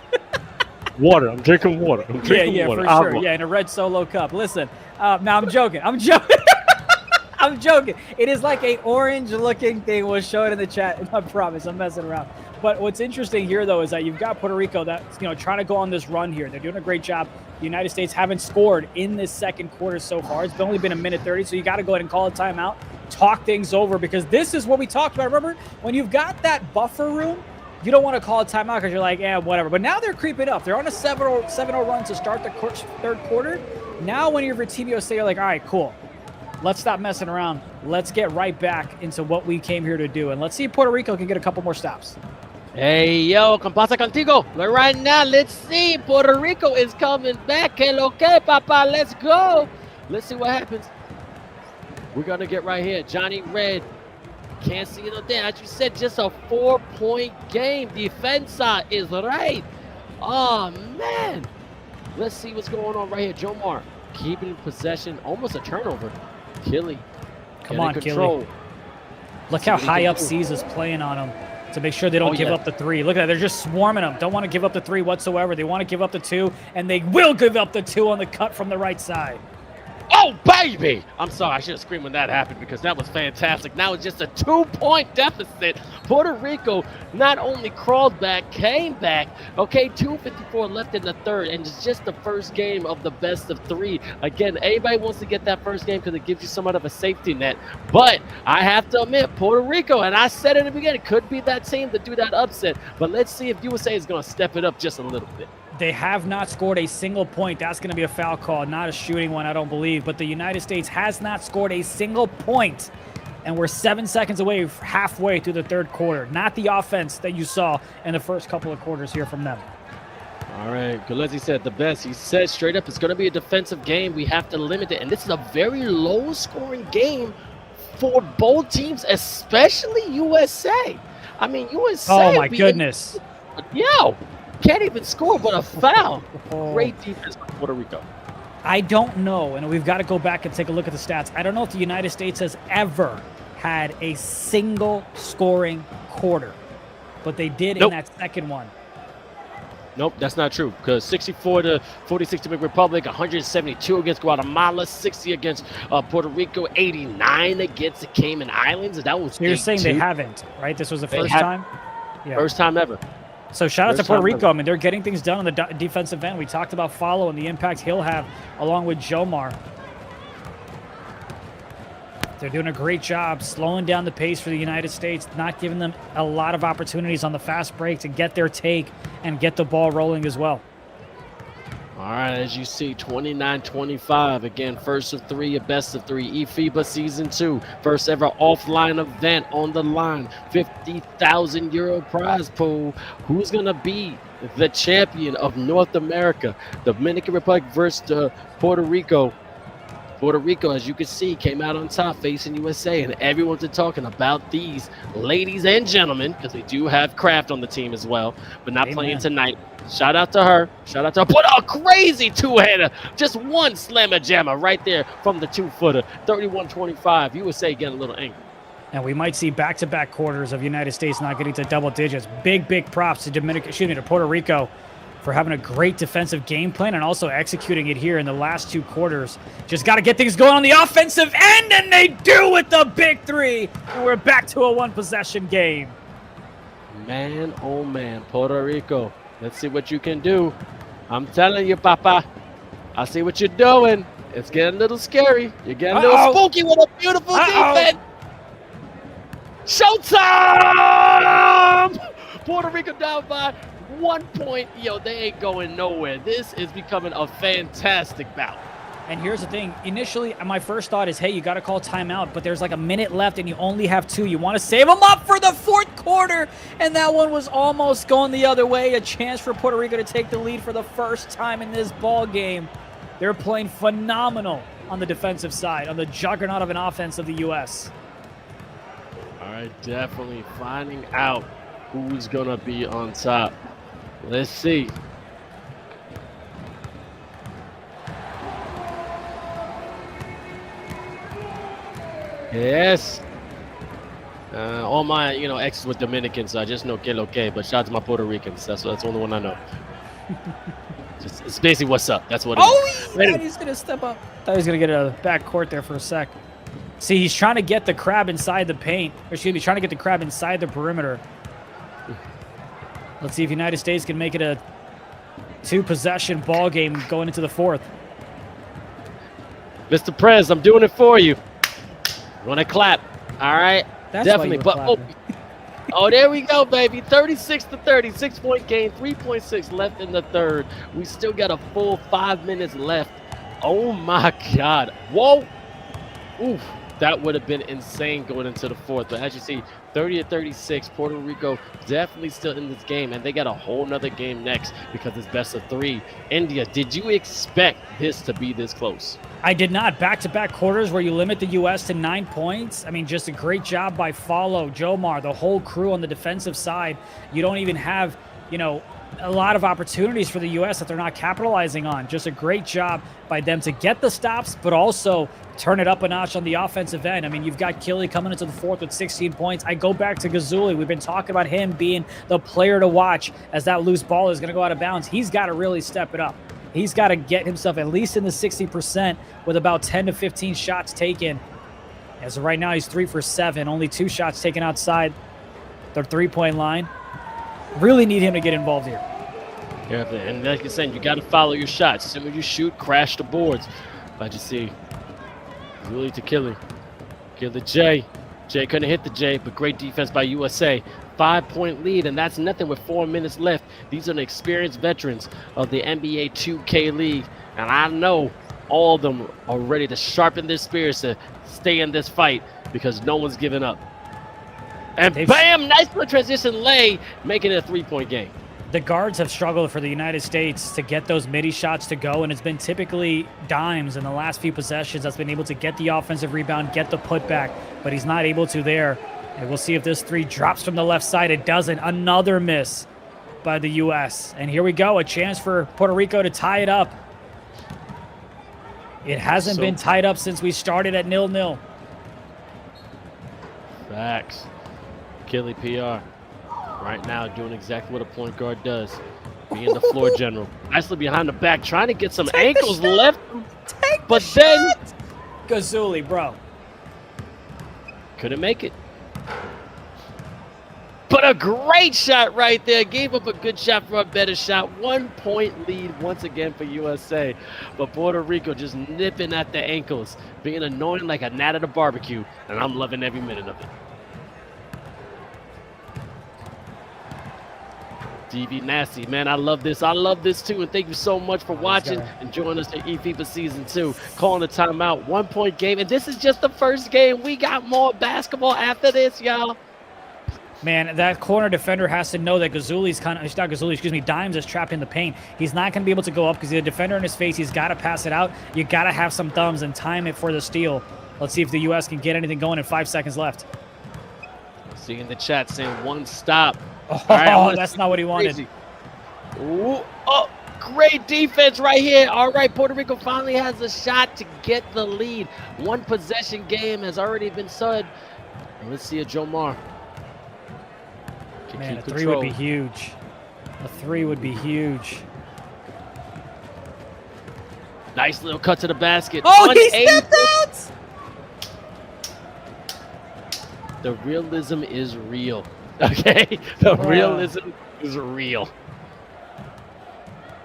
Water. I'm drinking water. I'm drinking water.
For sure. Yeah, in a red Solo cup. Listen, no, I'm joking. I'm joking. I'm joking. It is like a orange-looking thing. We'll show it in the chat. I promise. I'm messing around. But what's interesting here, though, is that you've got Puerto Rico that's trying to go on this run here. They're doing a great job. The United States haven't scored in this second quarter so far. It's only been 1:30, so you got to go ahead and call a timeout, talk things over, because this is what we talked about. Remember, when you've got that buffer room, you don't want to call a timeout because you're like, yeah, whatever. But now they're creeping up. They're on a 7-0 run to start the third quarter. Now when you're for Team USA, you're like, all right, cool. Let's stop messing around. Let's get right back into what we came here to do. And let's see if Puerto Rico can get a couple more stops.
Hey, yo, ¿qué pasa contigo? But right now, let's see. Puerto Rico is coming back. ¿Qué lo que, papa? Let's go. Let's see what happens. We're going to get right here. Johnny Red. Can't see it there. As you said, just a 4-point game. Defensa is right. Oh, man. Let's see what's going on right here. Jomar keeping possession, almost a turnover. Killy.
Come on,
control.
Killy. Look how high up C's is playing on him to make sure they don't give up the 3. Look at that. They're just swarming them. Don't want to give up the 3 whatsoever. They want to give up the 2, and they will give up the 2 on the cut from the right side.
Oh, baby! I'm sorry, I should have screamed when that happened because that was fantastic. Now it's just a 2-point deficit. Puerto Rico not only crawled back, came back. Okay, 2:54 left in the third, and it's just the first game of the best of 3. Again, everybody wants to get that first game because it gives you somewhat of a safety net. But I have to admit, Puerto Rico, and I said in the beginning, could be that team to do that upset. But let's see if USA is going to step it up just a little bit.
They have not scored a single point. That's going to be a foul call, not a shooting one, I don't believe. But the United States has not scored a single point. And we're 7 seconds away, halfway through the third quarter. Not the offense that you saw in the first couple of quarters here from them.
All right, Gillespie said the best. He said straight up, it's going to be a defensive game. We have to limit it. And this is a very low-scoring game for both teams, especially USA. I mean, USA.
Oh, my goodness.
Yo, can't even score but a foul. Great defense by Puerto Rico.
I don't know, and we've got to go back and take a look at the stats. I don't know if the United States has ever had a single scoring quarter, but they did in that second one.
Nope, that's not true, because 64 to 46 Dominican Republic, 172 against Guatemala, 60 against Puerto Rico, 89 against the Cayman Islands. And that was
So you're saying they haven't, right? This was the first time? Yeah.
First time ever.
So shout out to
First
Puerto
time
Rico.
ever.
I mean, they're getting things done on the defensive end. We talked about Follow and the impact he'll have along with Jomar. They're doing a great job slowing down the pace for the United States, not giving them a lot of opportunities on the fast break to get their take and get the ball rolling as well.
All right, as you see, 29-25. Again, first of 3, a best of 3. eFiba Season 2. First ever offline event on the line. 50,000 euro prize pool. Who's going to be the champion of North America? Dominican Republic versus Puerto Rico. Puerto Rico, as you can see, came out on top facing USA, and everyone's talking about these ladies and gentlemen, because they do have Kraft on the team as well, but not playing tonight. Shout out to her. Shout out to her. Put a crazy two-hander. Just one slammer jammer right there from the 2-footer. 31-25. USA getting a little angry.
And we might see back-to-back quarters of United States not getting to double digits. Big props to Puerto Rico for having a great defensive game plan and also executing it here in the last 2 quarters. Just got to get things going on the offensive end, and they do with the big 3. And we're back to a 1-possession game.
Man, oh man, Puerto Rico. Let's see what you can do. I'm telling you, Papa. I see what you're doing. It's getting a little scary. You're getting a little spooky with a beautiful defense. Showtime! Puerto Rico down by 1 point. Yo, they ain't going nowhere. This is becoming a fantastic bout.
And here's the thing. Initially, my first thought is, hey, you got to call timeout, but there's like a minute left and you only have 2. You want to save them up for the 4th quarter. And that one was almost going the other way. A chance for Puerto Rico to take the lead for the first time in this ball game. They're playing phenomenal on the defensive side, on the juggernaut of an offense of the U.S.
All right, definitely finding out who's going to be on top. Let's see. Yes. All my, exes were Dominican, so I just know 𝐂𝐿 but shout out to my Puerto Ricans. That's the only one I know. It's basically what's up. That's what it is.
He's going to step up. Thought he was going to get a back court there for a sec. See, he's trying to get the crab inside the paint. Or excuse me, trying to get the crab inside the perimeter. Let's see if United States can make it a 2-possession ball game going into the 4th.
Mr. Prez, I'm doing it for you. You want to clap? All right,
That's
definitely. But oh, there we go, baby. 36-30, 6-point game, 3.6 left in the third. We still got a full 5 minutes left. Oh my God! Whoa! Oof, that would have been insane going into the 4th. But as you see, 30-36, Puerto Rico definitely still in this game, and they got a whole nother game next because it's best of 3. India, did you expect this to be this close?
I did not. Back-to-back quarters where you limit the U.S. to 9 points. I mean, just a great job by Follow, Jomar, the whole crew on the defensive side. You don't even have, a lot of opportunities for the U.S. that they're not capitalizing on. Just a great job by them to get the stops, but also turn it up a notch on the offensive end. I mean, you've got 𝐂𝐄 coming into the fourth with 16 points. I go back to 𝐂𝐄. We've been talking about him being the player to watch as that loose ball is going to go out of bounds. He's got to really step it up. He's got to get himself at least in the 60% with about 10 to 15 shots taken. As of right now, he's 3 for 7, only 2 shots taken outside the three-point line. Really need him to get involved here.
Yeah, and like I said, you got to follow your shots. As soon as you shoot, crash the boards. But you see, really to 𝐂𝐄. 𝐂𝐄 J. J couldn't hit the J, but great defense by USA. 5-point lead, and that's nothing with 4 minutes left. These are the experienced veterans of the NBA 2K League, and I know all of them are ready to sharpen their spears to stay in this fight because no one's giving up. And bam, nice little transition lay, making it a 3-point game.
The guards have struggled for the United States to get those midi shots to go, and it's been typically Dimes in the last few possessions that's been able to get the offensive rebound, get the putback, but he's not able to there. And we'll see if this 3 drops from the left side. It doesn't. Another miss by the U.S. And here we go, a chance for Puerto Rico to tie it up. It hasn't been tied up since we started at 0-0.
Facts. 𝐂𝐄 PR right now doing exactly what a point guard does, being the floor general. Nicely behind the back, trying to get some ankles left. But then
𝐂𝐄, bro.
Couldn't make it. But a great shot right there. Gave up a good shot for a better shot. 1-point lead once again for USA. But Puerto Rico just nipping at the ankles, being annoying like a gnat at a barbecue. And I'm loving every minute of it. DB Nasty, man, I love this. I love this too. And thank you so much for watching and joining us in eFiba Season 2. Calling the timeout. 1-point game. And this is just the first game. We got more basketball after this, y'all.
Man, that corner defender has to know that 𝐂𝐄's Dimes is trapped in the paint. He's not going to be able to go up because he's a defender in his face. He's got to pass it out. You got to have some thumbs and time it for the steal. Let's see if the U.S. can get anything going in 5 seconds left.
See in the chat saying 1 stop.
Oh,
right,
that's not what he wanted.
Ooh, oh, great defense right here. All right, Puerto Rico finally has a shot to get the lead. 1 possession game has already been said. Let's see a Jomar.
Man, a 3 would be huge. A 3 would be huge.
Nice little cut to the basket.
Oh, he stepped out!
The realism is real. Okay? The realism is real.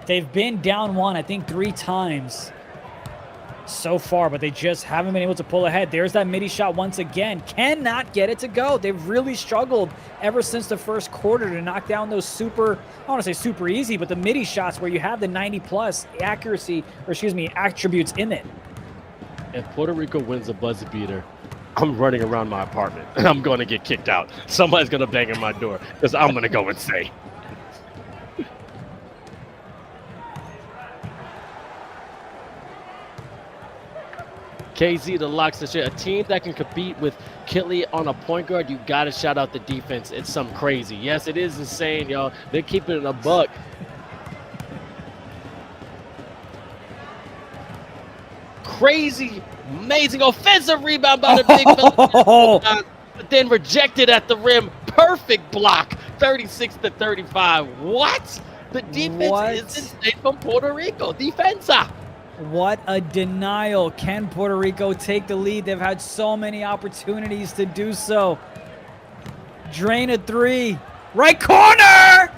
They've been down 1, I think 3 times so far, but they just haven't been able to pull ahead. There's that midi shot once again. Cannot get it to go. They've really struggled ever since the first quarter to knock down those super, I don't want to say super easy, but the midi shots where you have the 90+ accuracy, or excuse me, attributes in it.
If Puerto Rico wins a buzzer beater, I'm running around my apartment and I'm going to get kicked out. Somebody's going to bang on my door because I'm going to go insane. KZ, the locks and shit. A team that can compete with 𝐂𝐄 on a point guard, you got to shout out the defense. It's something crazy. Yes, it is insane, y'all. They're keeping it a buck. Crazy, amazing offensive rebound by the big fella. But then rejected at the rim. Perfect block. 36-35. What? The defense is insane from Puerto Rico. Defensa.
What a denial. Can Puerto Rico take the lead? They've had so many opportunities to do so. Drain a 3. Right corner!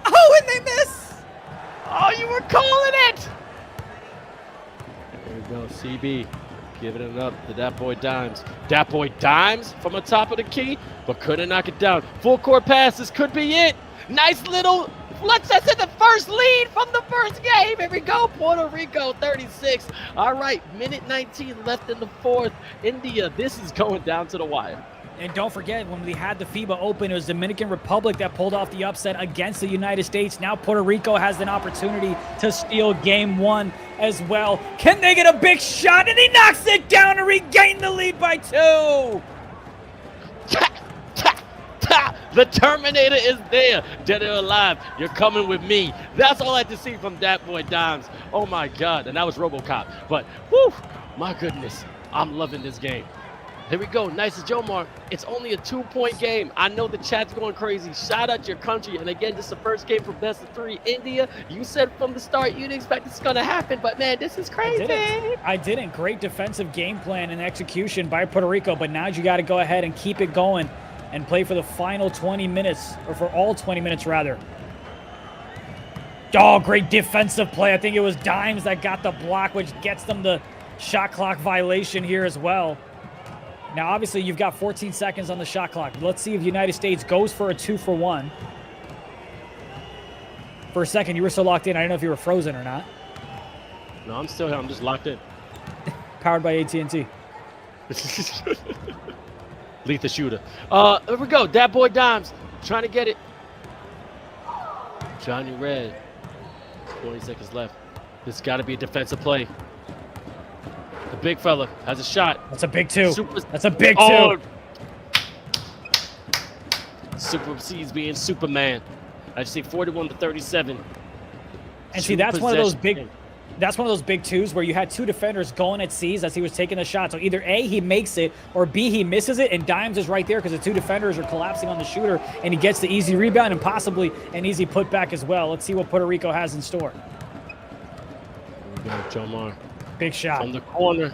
Oh, and they miss!
Oh, you were calling it! There we go, CB. Giving it up to that boy Dimes. That boy Dimes from the top of the key, but couldn't knock it down. Full court pass, this could be it. Nice little... Let's set the first lead from the first game. Here we go, Puerto Rico 36. All right, minute 19 left in the fourth. India, this is going down to the wire.
And don't forget, when we had the FIBA Open, it was Dominican Republic that pulled off the upset against the United States. Now Puerto Rico has an opportunity to steal game 1 as well. Can they get a big shot? And he knocks it down to regain the lead by 2.
The Terminator is there. Dead or alive, you're coming with me. That's all I like to see from that boy Dimes. Oh my God. And that was RoboCop. But, whew, my goodness. I'm loving this game. Here we go. Nice as Jomar. It's only a 2-point game. I know the chat's going crazy. Shout out your country. And again, this is the first game for best of 3. India, you said from the start you didn't expect this going to happen, but man, this is crazy.
I didn't. Great defensive game plan and execution by Puerto Rico, but now you got to go ahead and keep it going and play for the final 20 minutes, or for all 20 minutes rather. Oh, great defensive play. I think it was Dimes that got the block, which gets them the shot clock violation here as well. Now, obviously, you've got 14 seconds on the shot clock. Let's see if United States goes for a 2-for-1. For a second, you were so locked in. I don't know if you were frozen or not.
No, I'm still here. I'm just locked in.
Powered by AT&T.
Lethal shooter. Here we go. That boy Dimes trying to get it. Johnny Red. 20 seconds left. This got to be a defensive play. The big fella has a shot.
That's a big 2. That's a big 2.
Super C's being Superman. I see 41-37.
And see, that's one of those big 2s where you had 2 defenders going at C's as he was taking the shot. So either A, he makes it, or B, he misses it, and Dimes is right there because the 2 defenders are collapsing on the shooter, and he gets the easy rebound and possibly an easy putback as well. Let's see what Puerto Rico has in store.
Here we go, Jomar.
Big shot.
From the corner.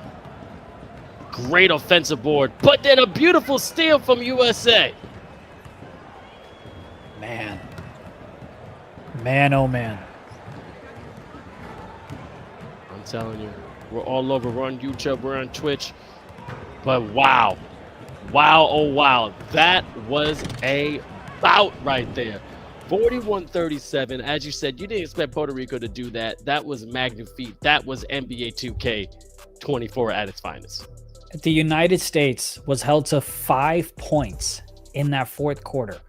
Great offensive board. But then a beautiful steal from USA.
Man. Man, oh man.
I'm telling you, we're all over. We're on YouTube, we're on Twitch. But wow. Wow, oh wow. That was a bout right there. 41-37. As you said, you didn't expect Puerto Rico to do that. That was magnifique. That was NBA 2K24 at its finest.
The United States was held to 5 points in that fourth quarter.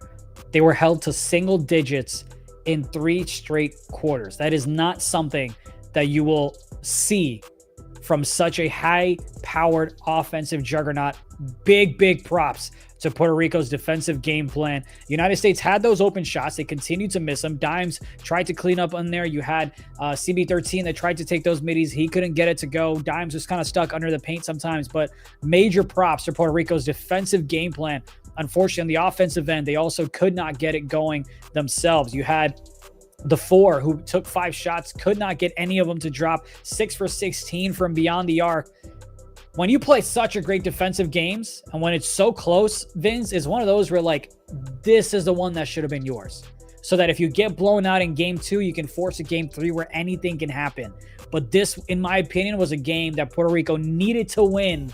They were held to single digits in 3 straight quarters. That is not something that you will see from such a high-powered offensive juggernaut. Big props to Puerto Rico's defensive game plan. The United States had those open shots. They continued to miss them. Dimes tried to clean up on there. You had CB13 that tried to take those middies. He couldn't get it to go. Dimes was kind of stuck under the paint sometimes, but major props to Puerto Rico's defensive game plan. Unfortunately, on the offensive end, they also could not get it going themselves. You had the 4 who took 5 shots, could not get any of them to drop. 6 for 16 from beyond the arc. When you play such a great defensive games, and when it's so close, Vince, is one of those where, like, this is the one that should have been yours. So that if you get blown out in game 2, you can force a game 3 where anything can happen. But this, in my opinion, was a game that Puerto Rico needed to win,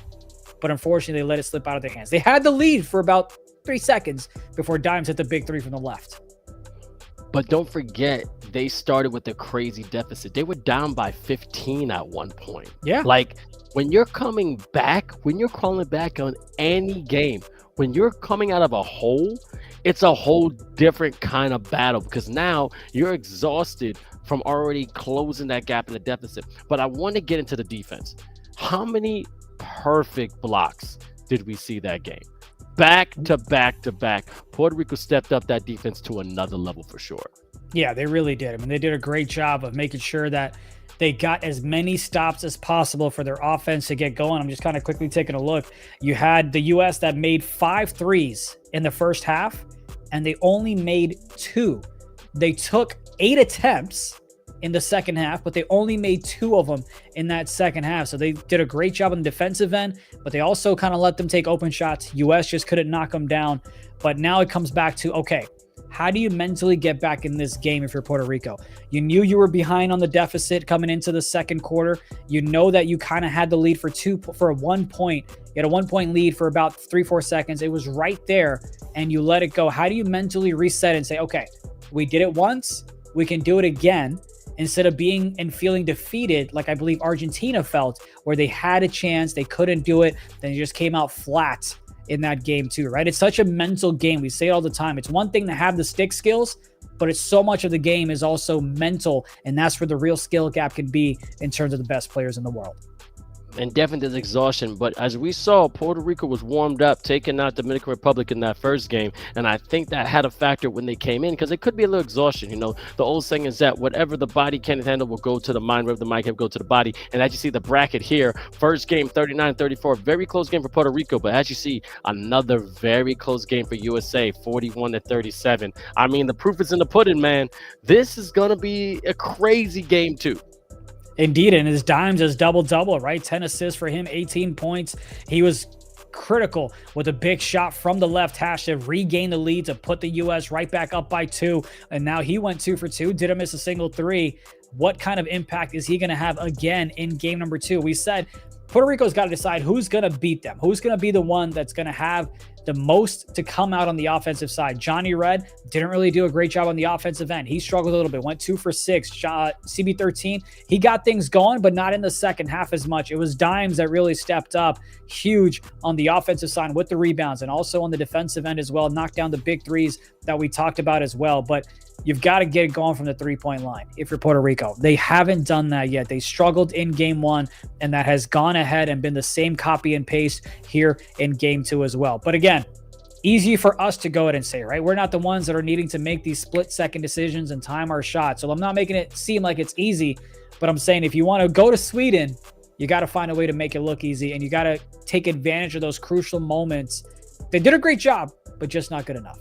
but unfortunately, they let it slip out of their hands. They had the lead for about 3 seconds before Dimes hit the big 3 from the left.
But don't forget, they started with a crazy deficit. They were down by 15 at one point.
Yeah.
Like, when you're coming back, when you're calling back on any game, when you're coming out of a hole, it's a whole different kind of battle because now you're exhausted from already closing that gap in the deficit. But I want to get into the defense. How many perfect blocks did we see that game? Back to back to back. Puerto Rico stepped up that defense to another level for sure.
Yeah, they really did. I mean, they did a great job of making sure that they got as many stops as possible for their offense to get going. I'm just kind of quickly taking a look. You had the U.S. that made 5 threes in the first half, and they only made 2. They took 8 attempts in the second half, but they only made 2 of them in that second half. So they did a great job on the defensive end, but they also kind of let them take open shots. U.S. just couldn't knock them down. But now it comes back to, okay, how do you mentally get back in this game if you're Puerto Rico? You knew you were behind on the deficit coming into the second quarter. You know that you kind of had the lead for 1 point. You had a 1 point lead for about 3-4 seconds. It was right there, and you let it go. How do you mentally reset and say, okay, we did it once, we can do it again, instead of being and feeling defeated like I believe Argentina felt, where they had a chance, they couldn't do it, then they just came out flat in that game too, right? It's such a mental game. We say it all the time. It's one thing to have the stick skills, but it's so much of the game is also mental, and that's where the real skill gap can be in terms of the best players in the world.
and definitely there's exhaustion. But as we saw, Puerto Rico was warmed up, taking out Dominican Republic in that first game, and I think that had a factor when they came in, because it could be a little exhaustion. You know, the old saying is that whatever the body can handle will go to the mind, whatever the mind can go to the body. And as you see the bracket here, first game 39-34, very close game for Puerto Rico, but as you see, another very close game for USA, 41-37. I mean, the proof is in the pudding, man. This is gonna be a crazy game too.
Indeed, and his dimes is double-double, right? 10 assists for him, 18 points. He was critical with a big shot from the left hash to regain the lead, to put the U.S. right back up by 2. And now he went 2 for 2, didn't miss a single 3. What kind of impact is he going to have again in game number 2? We said Puerto Rico's got to decide who's going to beat them. Who's going to be the one that's going to have the most to come out on the offensive side. Johnny Red didn't really do a great job on the offensive end. He struggled a little bit, went 2 for 6. CB13, he got things going, but not in the second half as much. It was Dimes that really stepped up huge on the offensive side with the rebounds, and also on the defensive end as well, knocked down the big threes that we talked about as well. But you've got to get it going from the three-point line if you're Puerto Rico. They haven't done that yet. They struggled in game 1, and that has gone ahead and been the same copy and paste here in game 2 as well. But again, easy for us to go ahead and say, right? We're not the ones that are needing to make these split-second decisions and time our shots. So I'm not making it seem like it's easy, but I'm saying if you want to go to Sweden, you got to find a way to make it look easy, and you got to take advantage of those crucial moments. They did a great job, but just not good enough.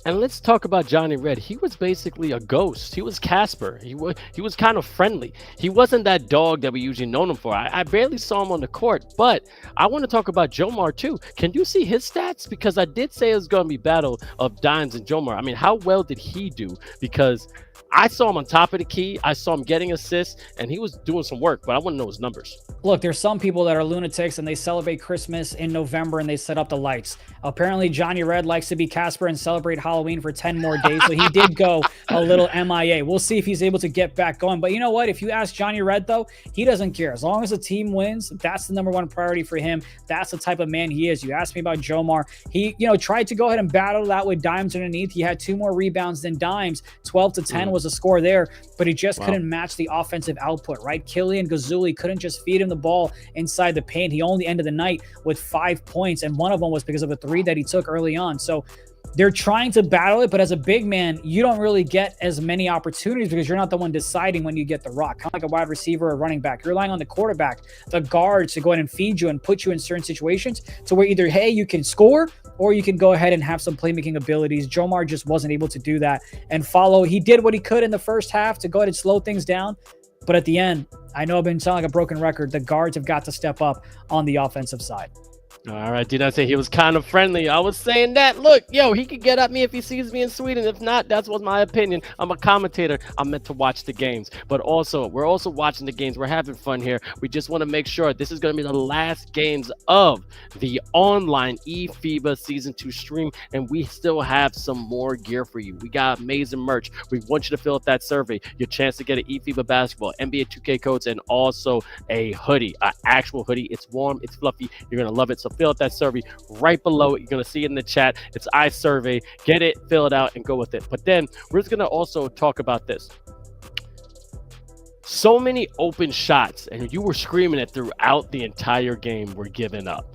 And let's talk about Johnny Red. He was basically a ghost. He was Casper. He was kind of friendly. He wasn't that dog that we usually know him for. I barely saw him on the court, but I want to talk about Jomar too. Can you see his stats? Because I did say it was going to be battle of Dimes and Jomar. I mean, how well did he do? Because I saw him on top of the key. I saw him getting assists, and he was doing some work, but I want to know his numbers.
Look, there's some people that are lunatics and they celebrate Christmas in November and they set up the lights. Apparently, Johnny Red likes to be Casper and celebrate Halloween for 10 more days, so he did go a little MIA. We'll see if he's able to get back going. But you know what? If you ask Johnny Red, though, he doesn't care. As long as the team wins, that's the #1 priority for him. That's the type of man he is. You asked me about Jomar. He, tried to go ahead and battle it out with Dimes underneath. He had 2 more rebounds than Dimes. 12-10 was a score there, but he just couldn't match the offensive output, right? Killian Gazuli couldn't just feed him the ball inside the paint. He only ended the night with 5 points, and one of them was because of a 3 that he took early on. So they're trying to battle it, but as a big man, you don't really get as many opportunities because you're not the one deciding when you get the rock. Kind of like a wide receiver or running back. You're relying on the quarterback, the guards to go ahead and feed you and put you in certain situations to where either, hey, you can score or you can go ahead and have some playmaking abilities. Jomar just wasn't able to do that and follow. He did what he could in the first half to go ahead and slow things down. But at the end, I know I've been sounding like a broken record. The guards have got to step up on the offensive side.
All right, did I say he was kind of friendly? I was saying that. Look, he could get at me if he sees me in Sweden. If not, that's what's my opinion. I'm a commentator. I'm meant to watch the games. But also, we're also watching the games. We're having fun here. We just want to make sure this is going to be the last games of the online eFiba Season 2 stream, and we still have some more gear for you. We got amazing merch. We want you to fill out that survey. Your chance to get an eFiba basketball, NBA 2K codes, and also a hoodie, an actual hoodie. It's warm. It's fluffy. You're going to love it. So fill out that survey right below it. You're going to see it in the chat. It's iSurvey. Get it, fill it out, and go with it. But then we're just going to also talk about this. So many open shots, and you were screaming it throughout the entire game, were given up.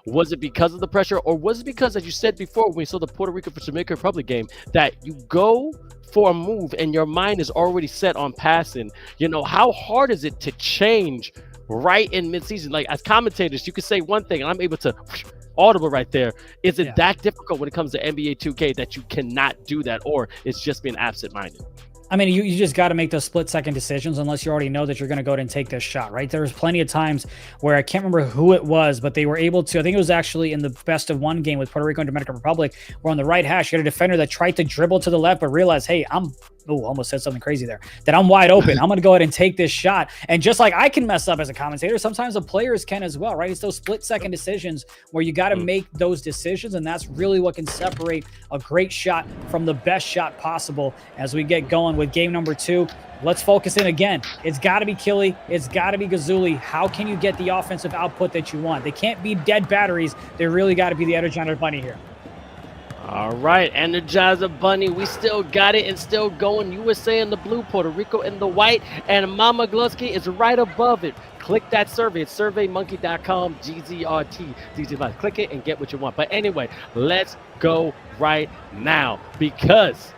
Was it because of the pressure, or was it because, as you said before, when we saw the Puerto Rico for Dominican Republic game, that you go for a move and your mind is already set on passing? How hard is it to change right in midseason? Like, as commentators, you could say one thing and I'm able to audible right there. Is it that difficult when it comes to NBA 2K that you cannot do that, or it's just being absent-minded?
I mean, you just got to make those split-second decisions unless you already know that you're going to go ahead and take this shot, right? There's plenty of times where I can't remember who it was, but they were able to, I think it was actually in the best-of-1 game with Puerto Rico and Dominican Republic, where on the right hash, you had a defender that tried to dribble to the left, but realized, hey, almost said something crazy there, that I'm wide open. I'm going to go ahead and take this shot. And just like I can mess up as a commentator, sometimes the players can as well, right? It's those split-second decisions where you got to make those decisions, and that's really what can separate a great shot from the best shot possible as we get going with game number 2. Let's focus in again. It's got to be Killy. It's got to be Gazuli. How can you get the offensive output that you want? They can't be dead batteries. They really got to be the Energizer Bunny here.
All All right, Energizer Bunny, we still got it and still going. USA in the blue, Puerto Rico in the white, and Mama Glusky is right above it. Click that survey. It's surveymonkey.com, GZRT. Click it and get what you want. But anyway, let's go right now because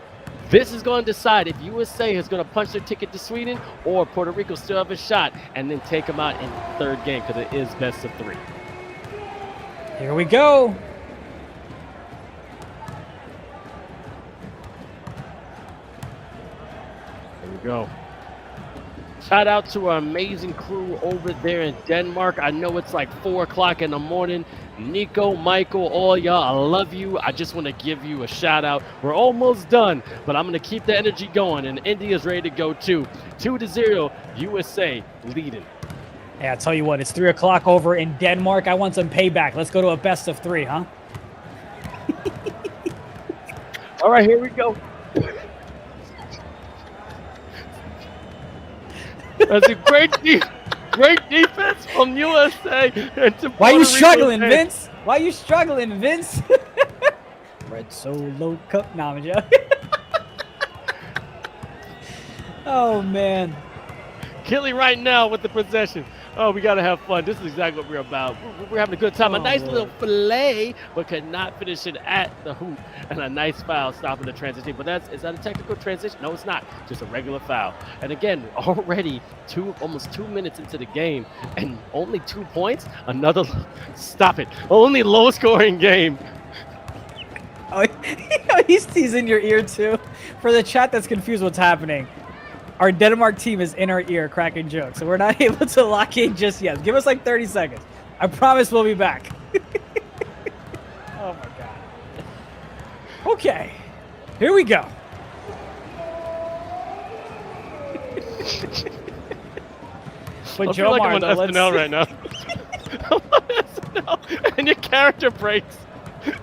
this is going to decide if USA is going to punch their ticket to Sweden or Puerto Rico still have a shot and then take them out in the third game because it is best of 3.
Here we go.
There we go. Shout out to our amazing crew over there in Denmark. I know it's like 4 o'clock in the morning. Nico, Michael, all y'all, I love you. I just want to give you a shout out. We're almost done, but I'm going to keep the energy going, and India's ready to go too. 2-0, USA leading.
Yeah, I'll tell you what, it's 3 o'clock over in Denmark. I want some payback. Let's go to a best of 3, huh?
All right, here we go. That's a great defense from USA.
Why are you struggling, Vince? Why are you struggling, Vince? Red Solo Cup. Nah, I'm joking. Oh, man.
Killy right now with the possession. Oh, we got to have fun. This is exactly what we're about. We're having a good time. A nice little fillet, but could not finish it at the hoop. And a nice foul stopping the transition. But is that a technical transition? No, it's not. Just a regular foul. And again, already almost 2 minutes into the game and only 2 points. Another, stop it. Only low scoring game.
Oh, he's in your ear too. For the chat that's confused what's happening. Our Denmark team is in our ear cracking jokes, so we're not able to lock in just yet. Give us like 30 seconds. I promise we'll be back. Oh my God. Okay, here we go. But
I feel like I'm on SNL right now. I'm on SNL, and your character breaks.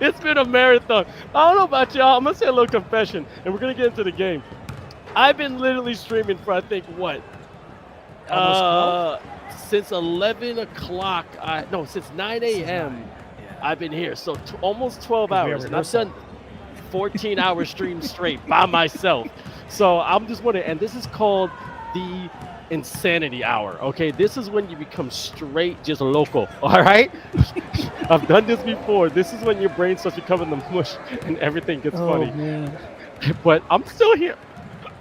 It's been a marathon. I don't know about y'all. I'm going to say a little confession, and we're going to get into the game. I've been literally streaming for, I think, what? Since 11 o'clock. No, since 9 a.m. I've been here. So almost 12 hours. And I've done 14-hour streams straight by myself. So I'm just wondering, and this is called the insanity hour, okay? This is when you become straight just local, all right? I've done this before. This is when your brain starts becoming the mush and everything gets funny. Man. But I'm still here.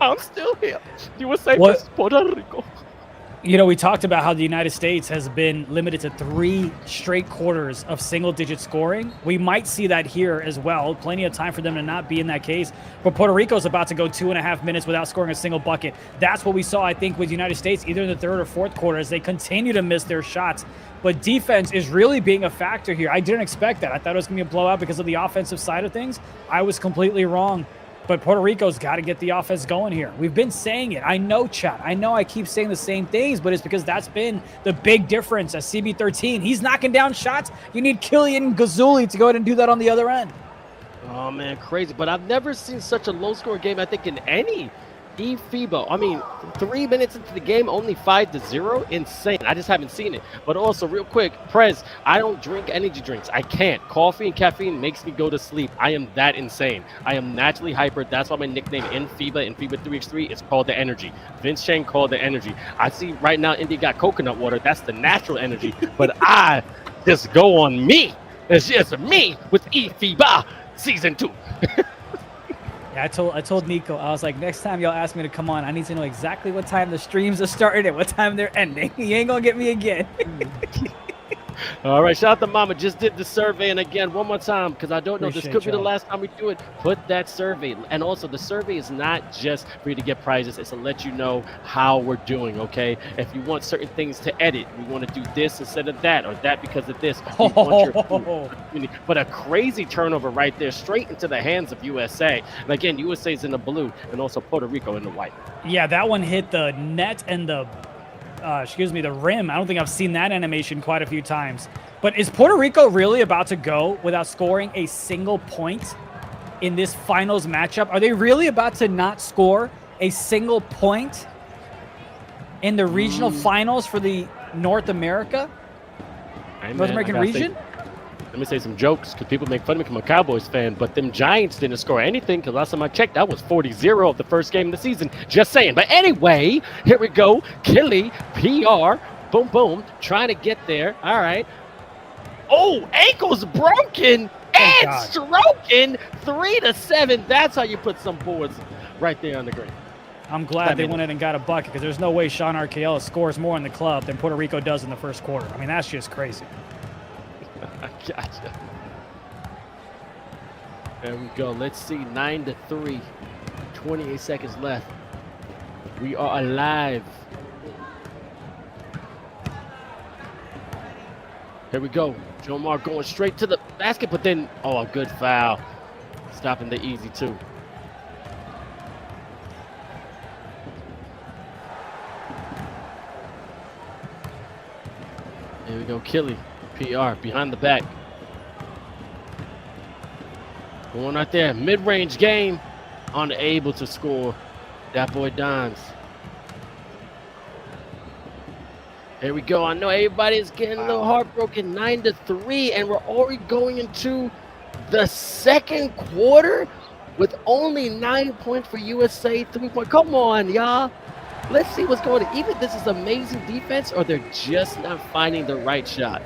I'm still here. USA versus Puerto Rico.
You know, we talked about how the United States has been limited to 3 straight quarters of single-digit scoring. We might see that here as well. Plenty of time for them to not be in that case. But Puerto Rico's about to go 2.5 minutes without scoring a single bucket. That's what we saw, I think, with the United States, either in the third or fourth quarter, as they continue to miss their shots. But defense is really being a factor here. I didn't expect that. I thought it was going to be a blowout because of the offensive side of things. I was completely wrong. But Puerto Rico's got to get the offense going here. We've been saying it. I know, chat. I know I keep saying the same things, but it's because that's been the big difference at CB13. He's knocking down shots. You need Kylian Gazuli to go ahead and do that on the other end.
Oh, man, crazy. But I've never seen such a low-scoring game, I think, in any eFiba. I mean, 3 minutes into the game, only 5-0. Insane. I just haven't seen it. But also, real quick, Prez, I don't drink energy drinks. I can't. Coffee and caffeine makes me go to sleep. I am that insane. I am naturally hyper. That's why my nickname in FIBA 3x3 is called the Energy. Vince Chang called the Energy. I see right now India got coconut water. That's the natural energy. But I just go on me. It's just me with eFiba Season 2.
Yeah, I told Nico, I was like, next time y'all ask me to come on, I need to know exactly what time the streams are starting and what time they're ending. You ain't gonna get me again.
All right, shout out to Mama. Just did the survey, and again, one more time, because I don't know, this could be the last time we do it. Put that survey, and also the survey is not just for you to get prizes. It's to let you know how we're doing, okay? If you want certain things to edit, we want to do this instead of that, or that because of this. But a crazy turnover right there, straight into the hands of USA. And again, USA's in the blue, and also Puerto Rico in the white.
Yeah, that one hit the net and the the rim. I don't think I've seen that animation quite a few times. But is Puerto Rico really about to go without scoring a single point in this finals matchup? Are they really about to not score a single point in the regional finals for the North American region?
let me say some jokes because people make fun of me because I'm a Cowboys fan, but them Giants didn't score anything because last time I checked, that was 40-0 of the first game of the season. Just saying. But anyway, here we go. Killy, PR, boom, boom, trying to get there. All right. Oh, ankle's broken and stroking 3-7. That's how you put some boards right there on the green.
I'm glad they went in and got a bucket because there's no way Sean 𝐅𝐻𝐿 scores more in the club than Puerto Rico does in the first quarter. I mean, that's just crazy.
Gotcha. There we go. Let's see. 9-3. 28 seconds left. We are alive. Here we go. Jomar going straight to the basket, but then, oh, a good foul. Stopping the easy, too. Here we go, Killy, PR, behind the back. Going right there, mid-range game, unable to score. That boy Dimes. There we go, I know everybody's getting a little heartbroken, 9-3, and we're already going into the second quarter with only 9 points for USA, 3 points. Come on, y'all. Let's see what's going on. Either this is amazing defense or they're just not finding the right shot.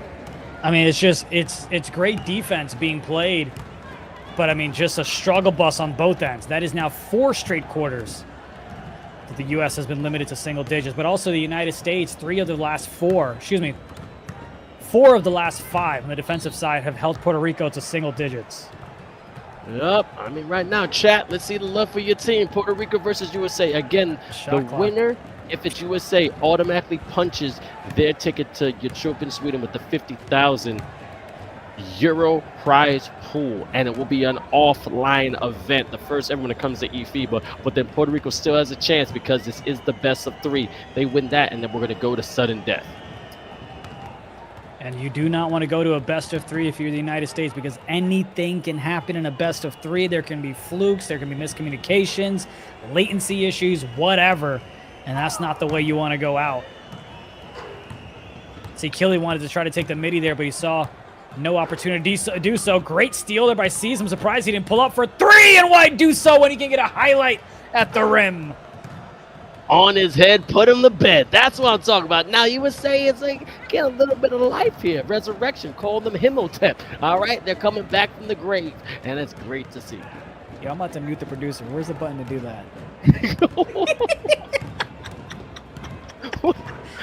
I mean, it's great defense being played, but I mean, just a struggle bus on both ends. That is now 4 straight quarters that the U.S. has been limited to single digits, but also the United States, 4 of the last 5 on the defensive side have held Puerto Rico to single digits.
Yep. I mean, right now, chat, let's see the love for your team. Puerto Rico versus USA. Again, the winner, if it's USA, automatically punches their ticket to Utropin, Sweden with the 50,000 euro prize pool. And it will be an offline event, the first ever when it comes to eFiba. But then Puerto Rico still has a chance because this is the best of 3. They win that, and then we're going to go to sudden death.
And you do not want to go to a best of 3 if you're the United States because anything can happen in a best of 3. There can be flukes, there can be miscommunications, latency issues, whatever. And that's not the way you want to go out. See, Killy wanted to try to take the midi there, but he saw no opportunity to do so. Great steal there by Seas. I'm surprised he didn't pull up for 3, and why do so when he can get a highlight at the rim?
On his head, put him to bed. That's what I'm talking about. Now, USA is like, get a little bit of life here. Resurrection. Call them Himotep. All right? They're coming back from the grave, and it's great to see.
Yeah, I'm about to mute the producer. Where's the button to do that?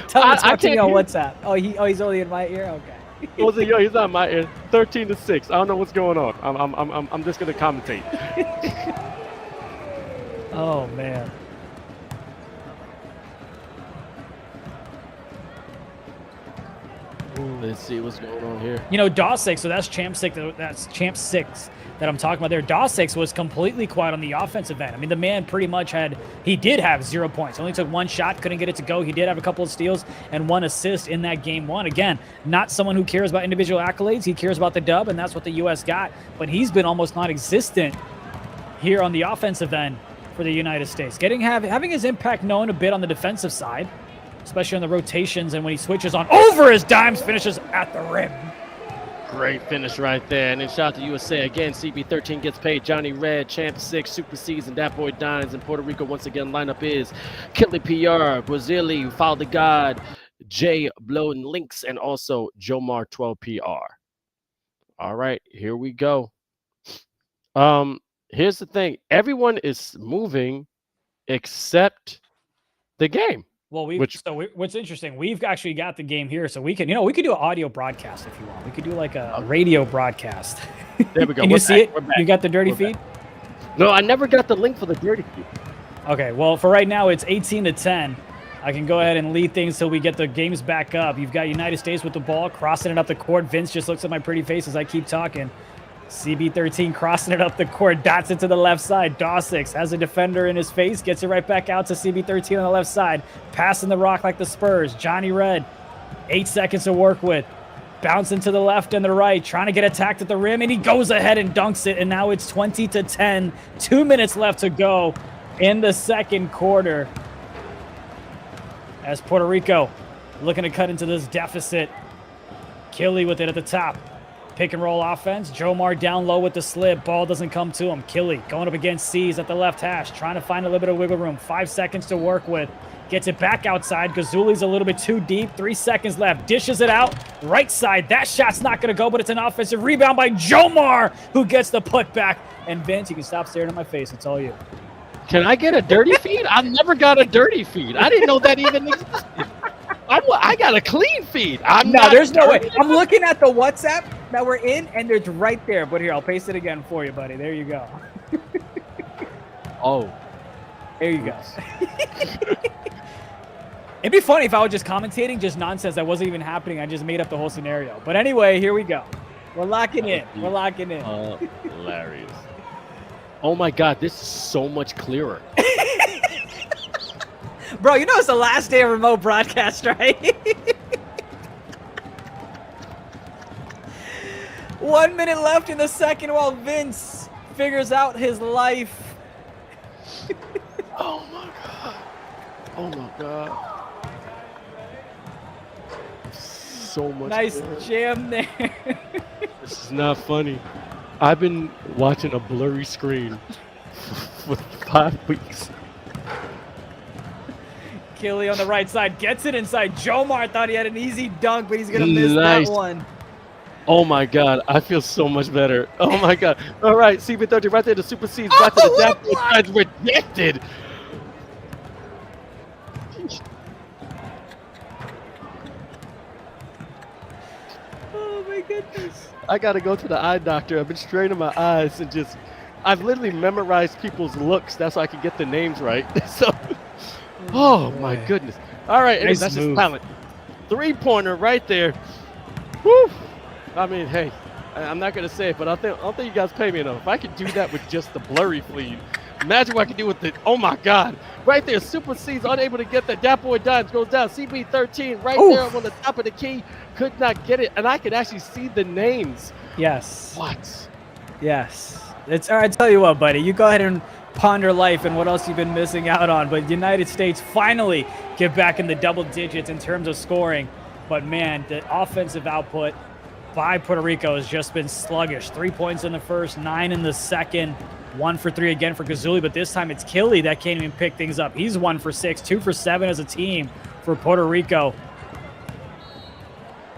Tell him to talk to me on WhatsApp. Oh, he's only in my ear? Okay.
He's on my ear. 13-6. I don't know what's going on. I'm just going to commentate.
Oh, man.
Let's see what's going on here.
You know, 𝐷6, so that's Champ 6. That's Champ 6 that I'm talking about there. 𝐷6 was completely quiet on the offensive end. I mean, the man pretty much did have 0 points. Only took 1 shot, couldn't get it to go. He did have a couple of steals and 1 assist in that game 1. Again, not someone who cares about individual accolades. He cares about the dub, and that's what the U.S. got. But he's been almost non-existent here on the offensive end for the United States. Having his impact known a bit on the defensive side, especially on the rotations and when he switches on over his dimes, finishes at the rim.
Great finish right there. And then shout out to USA again. CB13 gets paid. Johnny Red, Champ 6, Super Season, That Boy Dines, and Puerto Rico once again. Lineup is Killy PR, Brazili, Follow the God, Jay Blown Links, and also Jomar 12 PR. All right, here we go. Here's the thing. Everyone is moving except the game.
Well, what's interesting, we've actually got the game here, so we can do an audio broadcast if you want. We could do like a radio broadcast.
There we go.
Can you see it? You got the dirty feed?
No, I never got the link for the dirty feed.
Okay, well, for right now, it's 18-10. I can go ahead and lead things till we get the games back up. You've got United States with the ball, crossing it up the court. Vince just looks at my pretty face as I keep talking. CB13 crossing it up the court, dots it to the left side. 𝐷6 has a defender in his face, gets it right back out to CB13 on the left side. Passing the rock like the Spurs. Johnny Red, 8 seconds to work with. Bouncing to the left and the right, trying to get attacked at the rim, and he goes ahead and dunks it, and now it's 20-10. 2 minutes left to go in the second quarter. As Puerto Rico looking to cut into this deficit. Killy with it at the top. Pick and roll offense. Jomar down low with the slip. Ball doesn't come to him. 𝐂𝐄 going up against C's at the left hash, trying to find a little bit of wiggle room. 5 seconds to work with. Gets it back outside. 𝐘𝐂𝐓's a little bit too deep. 3 seconds left. Dishes it out. Right side. That shot's not going to go, but it's an offensive rebound by Jomar, who gets the putback. And Vince, you can stop staring at my face. It's all you.
Can I get a dirty feed? I've never got a dirty feed. I didn't know that even existed. I got a clean feed.
There's no way. I'm looking at the WhatsApp that we're in, and it's right there. But here, I'll paste it again for you, buddy. There you go.
Oh.
There you go. It'd be funny if I was just commentating just nonsense that wasn't even happening. I just made up the whole scenario. But anyway, here we go. We're locking in. We're locking in.
Hilarious. Oh my God, this is so much clearer.
Bro, you know it's the last day of remote broadcast, right? 1 minute left in the second while Vince figures out his life.
Oh my God. Oh my God. So much.
Nice jam there.
This is not funny. I've been watching a blurry screen for 5 weeks.
𝐂𝐄 on the right side gets it inside. Jomar thought he had an easy dunk, but he's going to miss that one.
Oh my God, I feel so much better. Oh my God. All right, CB30 right there, the Super C's right to the depth. It's rejected.
Oh my goodness.
I got to go to the eye doctor. I've been straining my eyes and I've literally memorized people's looks. That's so I can get the names right. So, oh my goodness. All right,
Nice
that's
move.
just talent. 3-pointer right there. Woo. I mean, hey, I'm not going to say it, but I don't think you guys pay me enough. If I could do that with just the blurry feed, imagine what I could do with the, oh my God. Right there, Super C's unable to get that. Dat Boy Dimes goes down. CB13 right there on the top of the key. Could not get it. And I could actually see the names.
Yes.
What?
Yes. It's all right. I tell you what, buddy. You go ahead and ponder life and what else you've been missing out on. But United States finally get back in the double digits in terms of scoring. But man, the offensive output by Puerto Rico has just been sluggish. 3 points in the first, 9 in the second. 1 for 3 again for 𝐘𝐂𝐓, but this time it's 𝐂𝐄 that can't even pick things up. He's 1 for 6, 2 for 7 as a team for Puerto Rico.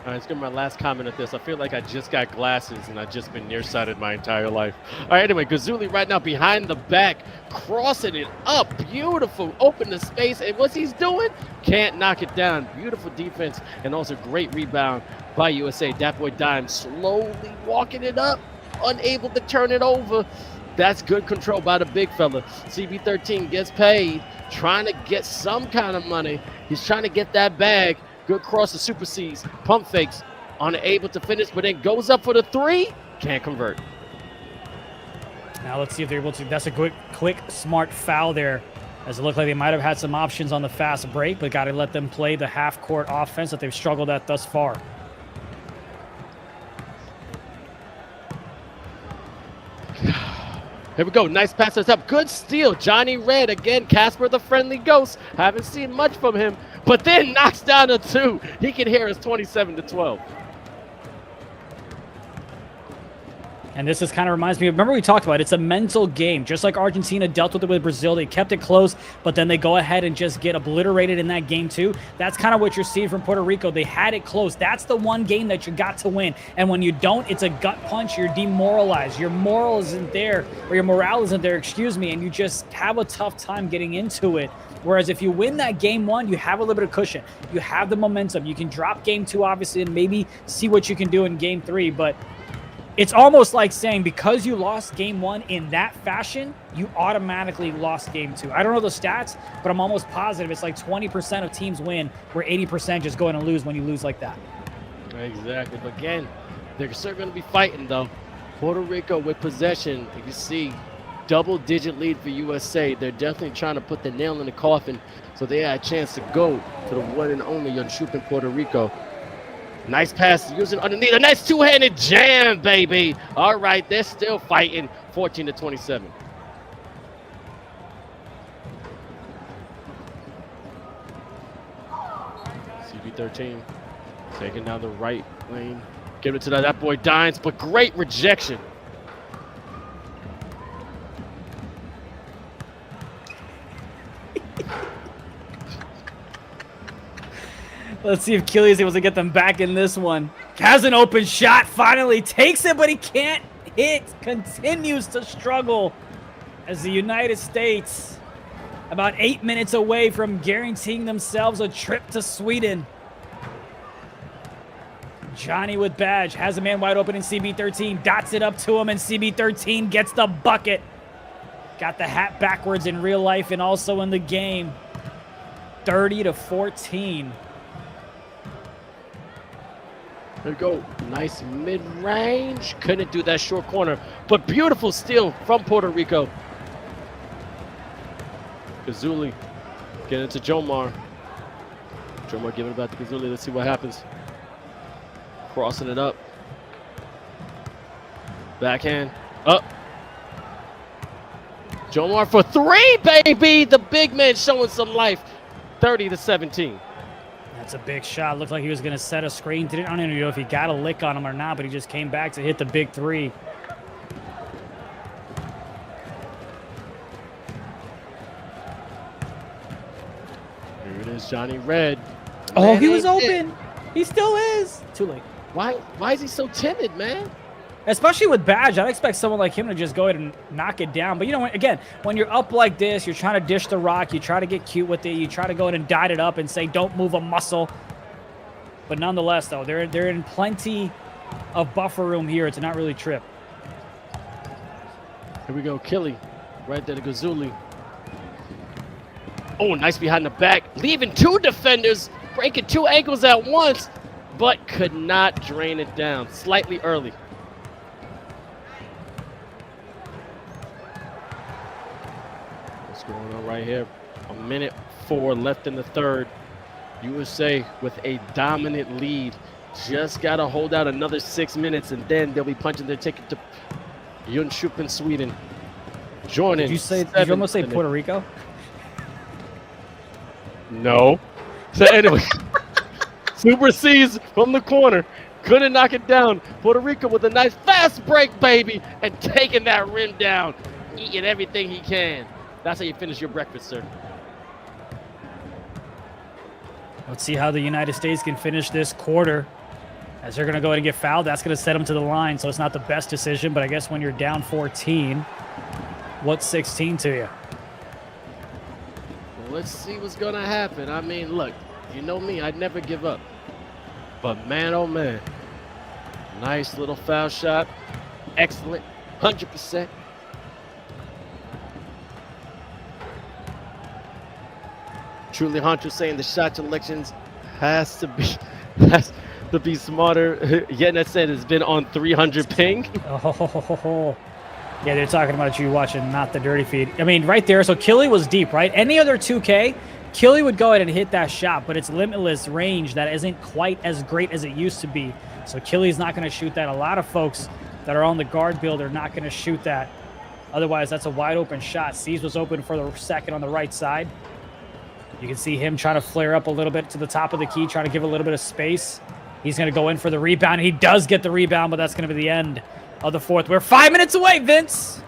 All right, let's get my last comment at this. I feel like I just got glasses and I've just been nearsighted my entire life. All right, anyway, 𝐘𝐂𝐓 right now behind the back, crossing it up. Beautiful, open the space. And what's he's doing? Can't knock it down. Beautiful defense and also great rebound by USA. Dat Boy Dimes slowly walking it up, unable to turn it over. That's good control by the big fella. CB13 gets paid, trying to get some kind of money. He's trying to get that bag. Good cross to Super C's. Pump fakes, unable to finish, but then goes up for the 3. Can't convert.
Now let's see if they're able to. That's a quick, smart foul there. As it looked like they might have had some options on the fast break, but got to let them play the half-court offense that they've struggled at thus far.
Here we go. Nice pass us up. Good steal. Johnny Red again. Casper the Friendly Ghost. Haven't seen much from him, but then knocks down a 2. He can hear us 27-12.
And this kind of reminds me, remember we talked about it, it's a mental game. Just like Argentina dealt with it with Brazil, they kept it close, but then they go ahead and just get obliterated in that game too. That's kind of what you're seeing from Puerto Rico. They had it close. That's the one game that you got to win. And when you don't, it's a gut punch. You're demoralized. Your moral isn't there, or your morale isn't there, excuse me, and you just have a tough time getting into it. Whereas if you win that game 1, you have a little bit of cushion. You have the momentum. You can drop game 2, obviously, and maybe see what you can do in game 3, but it's almost like saying because you lost game 1 in that fashion, you automatically lost game 2. I don't know the stats, but I'm almost positive it's like 20% of teams win, where 80% just go in and lose when you lose like that.
Exactly. But again, they're certainly going to be fighting, though. Puerto Rico with possession. You can see double-digit lead for USA. They're definitely trying to put the nail in the coffin so they had a chance to go to the one and only Unshoopin Puerto Rico. Nice pass using underneath. A nice two-handed jam, baby. All right, they're still fighting. 14-27. CB13 taking down the right lane. Give it to that boy Dines, but great rejection.
Let's see if Killy is able to get them back in this one. Has an open shot, finally takes it, but he can't hit. Continues to struggle as the United States about 8 minutes away from guaranteeing themselves a trip to Sweden. Johnny with badge, has a man wide open in CB13, dots it up to him, and CB13 gets the bucket. Got the hat backwards in real life and also in the game. 30-14.
There we go. Nice mid-range. Couldn't do that short corner, but beautiful steal from Puerto Rico. Kazuli getting into Jomar. Jomar giving it back to Kazuli. Let's see what happens. Crossing it up. Backhand. Up. Jomar for three, baby! The big man showing some life. 30-17.
That's a big shot. Looked like he was going to set a screen. I don't even know if he got a lick on him or not, but he just came back to hit the big three.
Here it is, Johnny Red.
Oh, he was open. He still is. Too late.
Why is he so timid, man?
Especially with badge, I'd expect someone like him to just go ahead and knock it down. But you know, again, when you're up like this, you're trying to dish the rock, you try to get cute with it, you try to go ahead and dot it up and say, don't move a muscle. But nonetheless, though, they're in plenty of buffer room here to not really trip.
Here we go, Killy. Right there to Gazuli. Oh, nice behind the back. Leaving two defenders, breaking two ankles at once, but could not drain it down. Slightly early. What's going on right here? 1:04 left in the third. USA with a dominant lead. Just got to hold out another 6 minutes, and then they'll be punching their ticket to Jönköping, Sweden. Joining.
Did you almost say Puerto Rico?
No. So anyway, Super C's from the corner. Couldn't knock it down. Puerto Rico with a nice fast break, baby, and taking that rim down. Eating everything he can. That's how you finish your breakfast, sir.
Let's see how the United States can finish this quarter. As they're going to go ahead and get fouled, that's going to set them to the line. So it's not the best decision, but I guess when you're down 14, what's 16 to you?
Well, let's see what's going to happen. I mean, look, you know me, I'd never give up. But man, oh man, nice little foul shot. Excellent, 100%. Truly Hunter saying the shot selections has to be smarter. Yetna said it's been on 300 ping.
Oh, yeah, they're talking about you watching Not the Dirty Feed. I mean, right there. So Killy was deep, right? Any other 2K, Killy would go ahead and hit that shot, but it's limitless range that isn't quite as great as it used to be. So Killy's not going to shoot that. A lot of folks that are on the guard build are not going to shoot that. Otherwise, that's a wide open shot. C's was open for the second on the right side. You can see him trying to flare up a little bit to the top of the key, trying to give a little bit of space. He's going to go in for the rebound. He does get the rebound, but that's going to be the end of the fourth. We're 5 minutes away, Vince.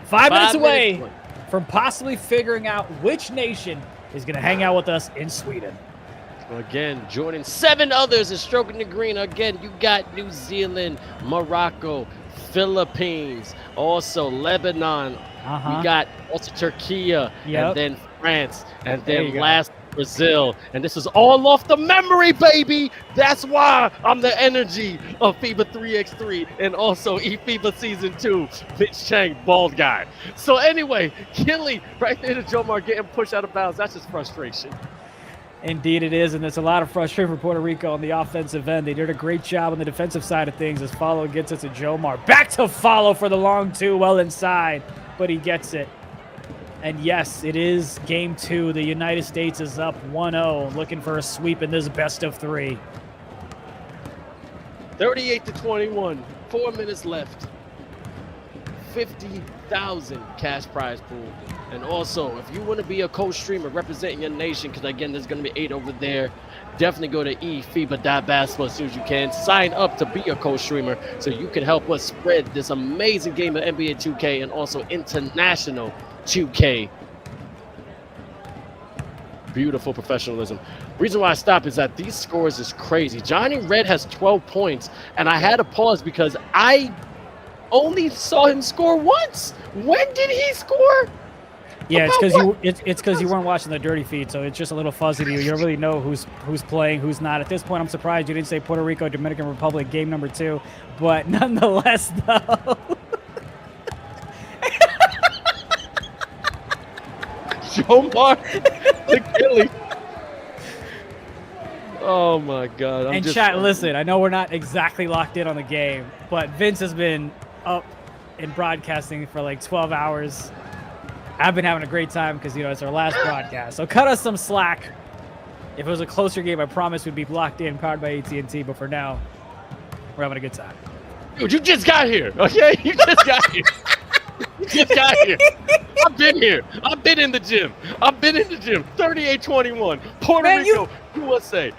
5 minutes away from possibly figuring out which nation is going to hang out with us in Sweden.
Again, joining 7 others is stroking the green. Again, you got New Zealand, Morocco, Philippines, also Lebanon. We got also Turkey, and then France, and then last Brazil. And this is all off the memory, baby. That's why I'm the energy of FIBA 3x3 and also eFiba Season 2. Bitch Chang, bald guy. So anyway, Killy right there to Jomar getting pushed out of bounds. That's just frustration.
Indeed it is, and there's a lot of frustration for Puerto Rico on the offensive end. They did a great job on the defensive side of things as Follow gets it to Jomar. Back to Follow for the long two, well inside, but he gets it. And yes, it is game 2. The United States is up 1-0, looking for a sweep in this best of 3.
38-21, 4 minutes left. 50,000 cash prize pool. And also, if you want to be a co-streamer representing your nation, because again, there's going to be 8 over there, definitely go to eFiba.basketball as soon as you can. Sign up to be a co-streamer so you can help us spread this amazing game of NBA 2K and also international 2K. Beautiful professionalism. Reason why I stopped is that these scores is crazy. Johnny Red has 12 points, and I had to pause because I only saw him score once. When did he score?
Yeah, it's because you weren't watching the dirty feed, so it's just a little fuzzy to you. You don't really know who's playing, who's not. At this point, I'm surprised you didn't say Puerto Rico, Dominican Republic, game number 2. But nonetheless, though.
Jomar Achilles. Oh my God!
And chat, listen. I know we're not exactly locked in on the game, but Vince has been up in broadcasting for like 12 hours. I've been having a great time because, you know, it's our last broadcast. So cut us some slack. If it was a closer game, I promise we'd be locked in, powered by AT&T. But for now, we're having a good time.
Dude, you just got here, okay? You just got here. You just got here. I've been here. I've been in the gym. 38-21. Puerto Rico, USA.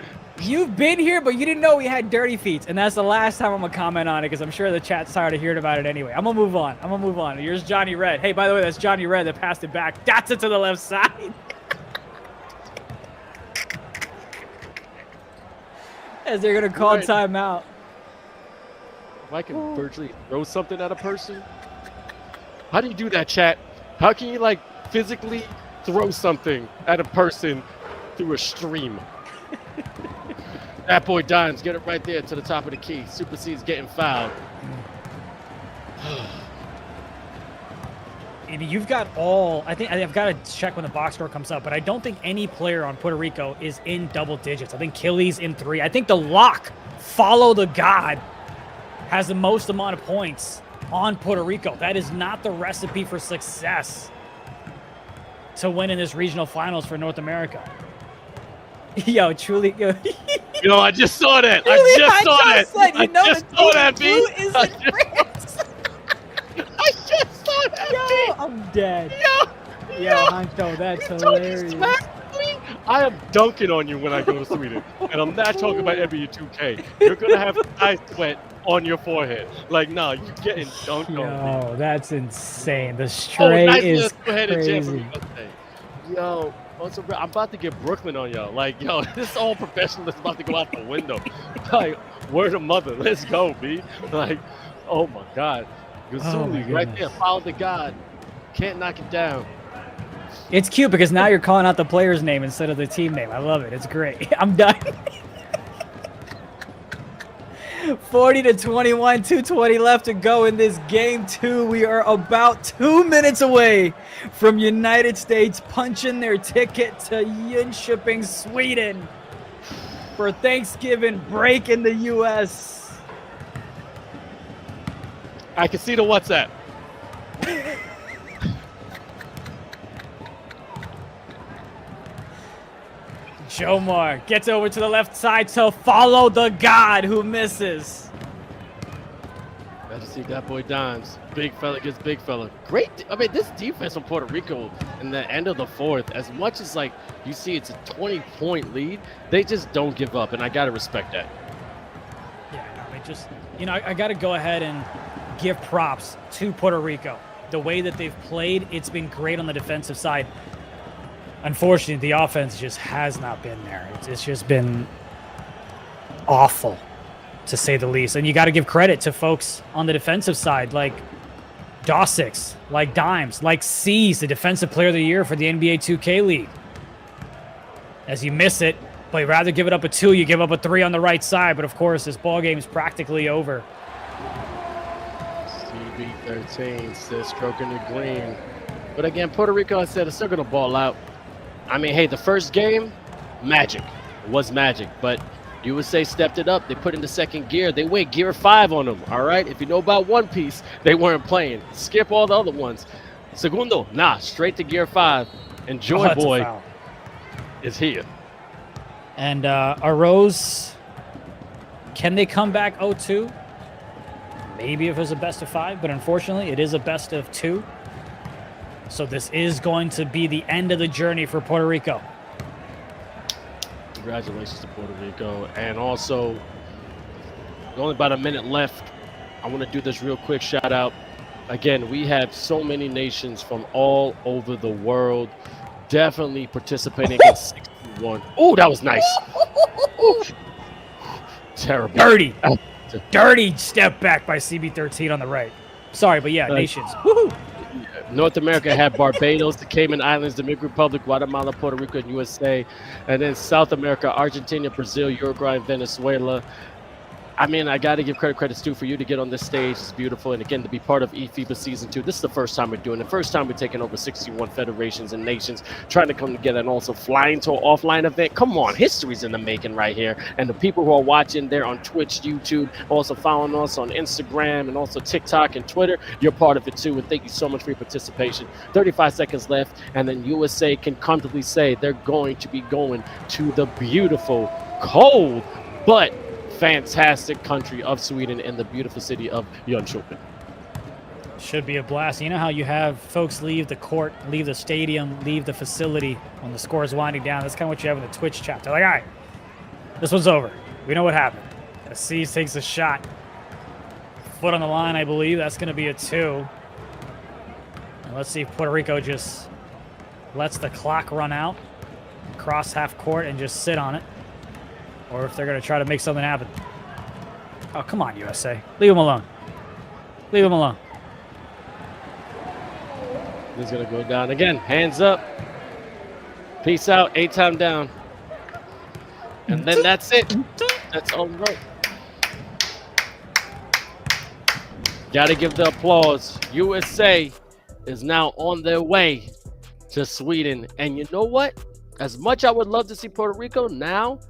You've been here, but you didn't know we had dirty feet, and that's the last time I'm gonna comment on it because I'm sure the chat's tired of hearing about it anyway. I'm gonna move on. Here's Johnny Red. Hey, by the way, that's Johnny Red that passed it back. That's it to the left side. As they're gonna call timeout.
If I can virtually throw something at a person, how do you do that, chat? How can you like physically throw something at a person through a stream? That boy Dimes, get it right there to the top of the key. Super C's getting fouled.
You've got all. I think I've got to check when the box score comes up, but I don't think any player on Puerto Rico is in double digits. I think Killy's in 3. I think the lock, Follow the God, has the most amount of points on Puerto Rico. That is not the recipe for success to win in this regional finals for North America. Yo, truly. Yo,
I just saw that. I just saw that. I just saw that, B. I just saw that.
Yo, I'm dead.
Yo,
Hancho, that's hilarious.
I am dunking on you when I go to Sweden, and I'm not talking about NBA 2K. You're gonna have eye sweat on your forehead. Like, nah, you getting dunked on.
Yo, that's insane. The stray is crazy.
Yo, I'm about to get Brooklyn on y'all. Like, yo, this all professionalism is about to go out the window. Like, word of mother, let's go, B. Like, oh my God. Gazuli, right there, follow the God. Can't knock it down.
It's cute because now you're calling out the player's name instead of the team name. I love it. It's great. I'm done. 40-21, 2:20 left to go in this game 2. We are about 2 minutes away from United States punching their ticket to Jönköping, Sweden for Thanksgiving break in the U.S.
I can see the WhatsApp.
Jomar gets over to the left side to follow the God who misses.
Got to see that boy Dimes. Big fella gets big fella. Great. I mean, this defense from Puerto Rico in the end of the fourth, as much as like you see it's a 20-point lead, they just don't give up, and I got to respect that.
Yeah, no, they just, I got to go ahead and give props to Puerto Rico. The way that they've played, it's been great on the defensive side. Unfortunately, the offense just has not been there. It's just been awful, to say the least. And you got to give credit to folks on the defensive side, like Dawsix, like Dimes, like C's, the Defensive Player of the Year for the NBA 2K League. As you miss it, but rather give it up a 2, you give up a 3 on the right side. But of course, this ball game is practically over.
CB13 says stroking the green. But again, Puerto Rico, I said, is still going to ball out. I mean, hey, the first game, magic. It was magic, but USA stepped it up. They put in the second gear. They went gear 5 on them, all right? If you know about One Piece, they weren't playing. Skip all the other ones. Segundo, straight to gear 5. And Joy Boy is here.
And Arroz, can they come back 0-2? maybe if it was a best of 5, but unfortunately, it is a best of 2. So this is going to be the end of the journey for Puerto Rico.
Congratulations to Puerto Rico. And also, only about a minute left. I want to do this real quick shout out. Again, we have so many nations from all over the world definitely participating in 61. Oh, that was nice. Terrible.
Dirty. Dirty step back by CB13 on the right. Sorry, but yeah, nations. Woohoo!
North America had Barbados, the Cayman Islands, Dominican Republic, Guatemala, Puerto Rico, and USA. And then South America, Argentina, Brazil, Uruguay, and Venezuela. I mean, I got to give credit's due for you to get on this stage. It's beautiful. And again, to be part of eFiba Season 2. This is the first time we're doing it. First time we're taking over 61 federations and nations, trying to come together and also flying to an offline event. Come on, history's in the making right here. And the people who are watching there on Twitch, YouTube, also following us on Instagram and also TikTok and Twitter, you're part of it too. And thank you so much for your participation. 35 seconds left. And then USA can comfortably say they're going to be going to the beautiful, cold, but fantastic country of Sweden in the beautiful city of Jönköping.
Should be a blast. You know how you have folks leave the court, leave the stadium, leave the facility when the score is winding down? That's kind of what you have in the Twitch chat. They're like, all right, this one's over. We know what happened. Aziz takes a shot. Foot on the line, I believe. That's going to be a 2. And let's see if Puerto Rico just lets the clock run out, cross half court, and just sit on it. Or if they're going to try to make something happen. Oh, come on, USA. Leave them alone. Leave them alone.
He's going to go down again. Hands up. Peace out. 8-time down. And then that's it. That's all right. Got to give the applause. USA is now on their way to Sweden. And you know what? As much I would love to see Puerto Rico, now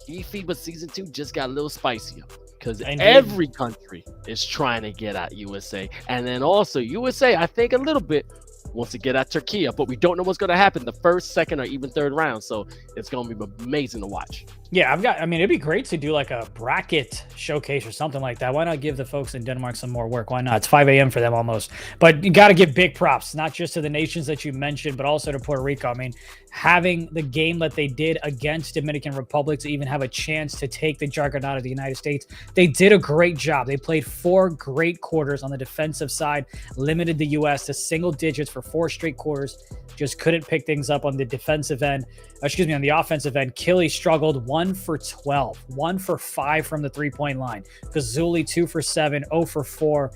eFiba Season 2 just got a little spicier because every country is trying to get at USA. And then also USA, I think a little bit, wants to get at Turkey, but we don't know what's going to happen the first, second, or even third round. So it's going to be amazing to watch.
Yeah, I mean, it'd be great to do like a bracket showcase or something like that. Why not give the folks in Denmark some more work? Why not? It's 5 a.m. for them almost. But you got to give big props, not just to the nations that you mentioned, but also to Puerto Rico. I mean, having the game that they did against Dominican Republic to even have a chance to take the juggernaut of the United States, they did a great job. They played 4 great quarters on the defensive side, limited the U.S. to single digits for 4 straight quarters, just couldn't pick things up on the defensive end. On the offensive end. 𝐂𝐄 struggled 1 for 12, 1 for 5 from the 3-point line. Gazuli 2 for 7, 0 for 4.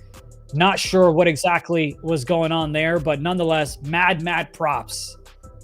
Not sure what exactly was going on there, but nonetheless, mad props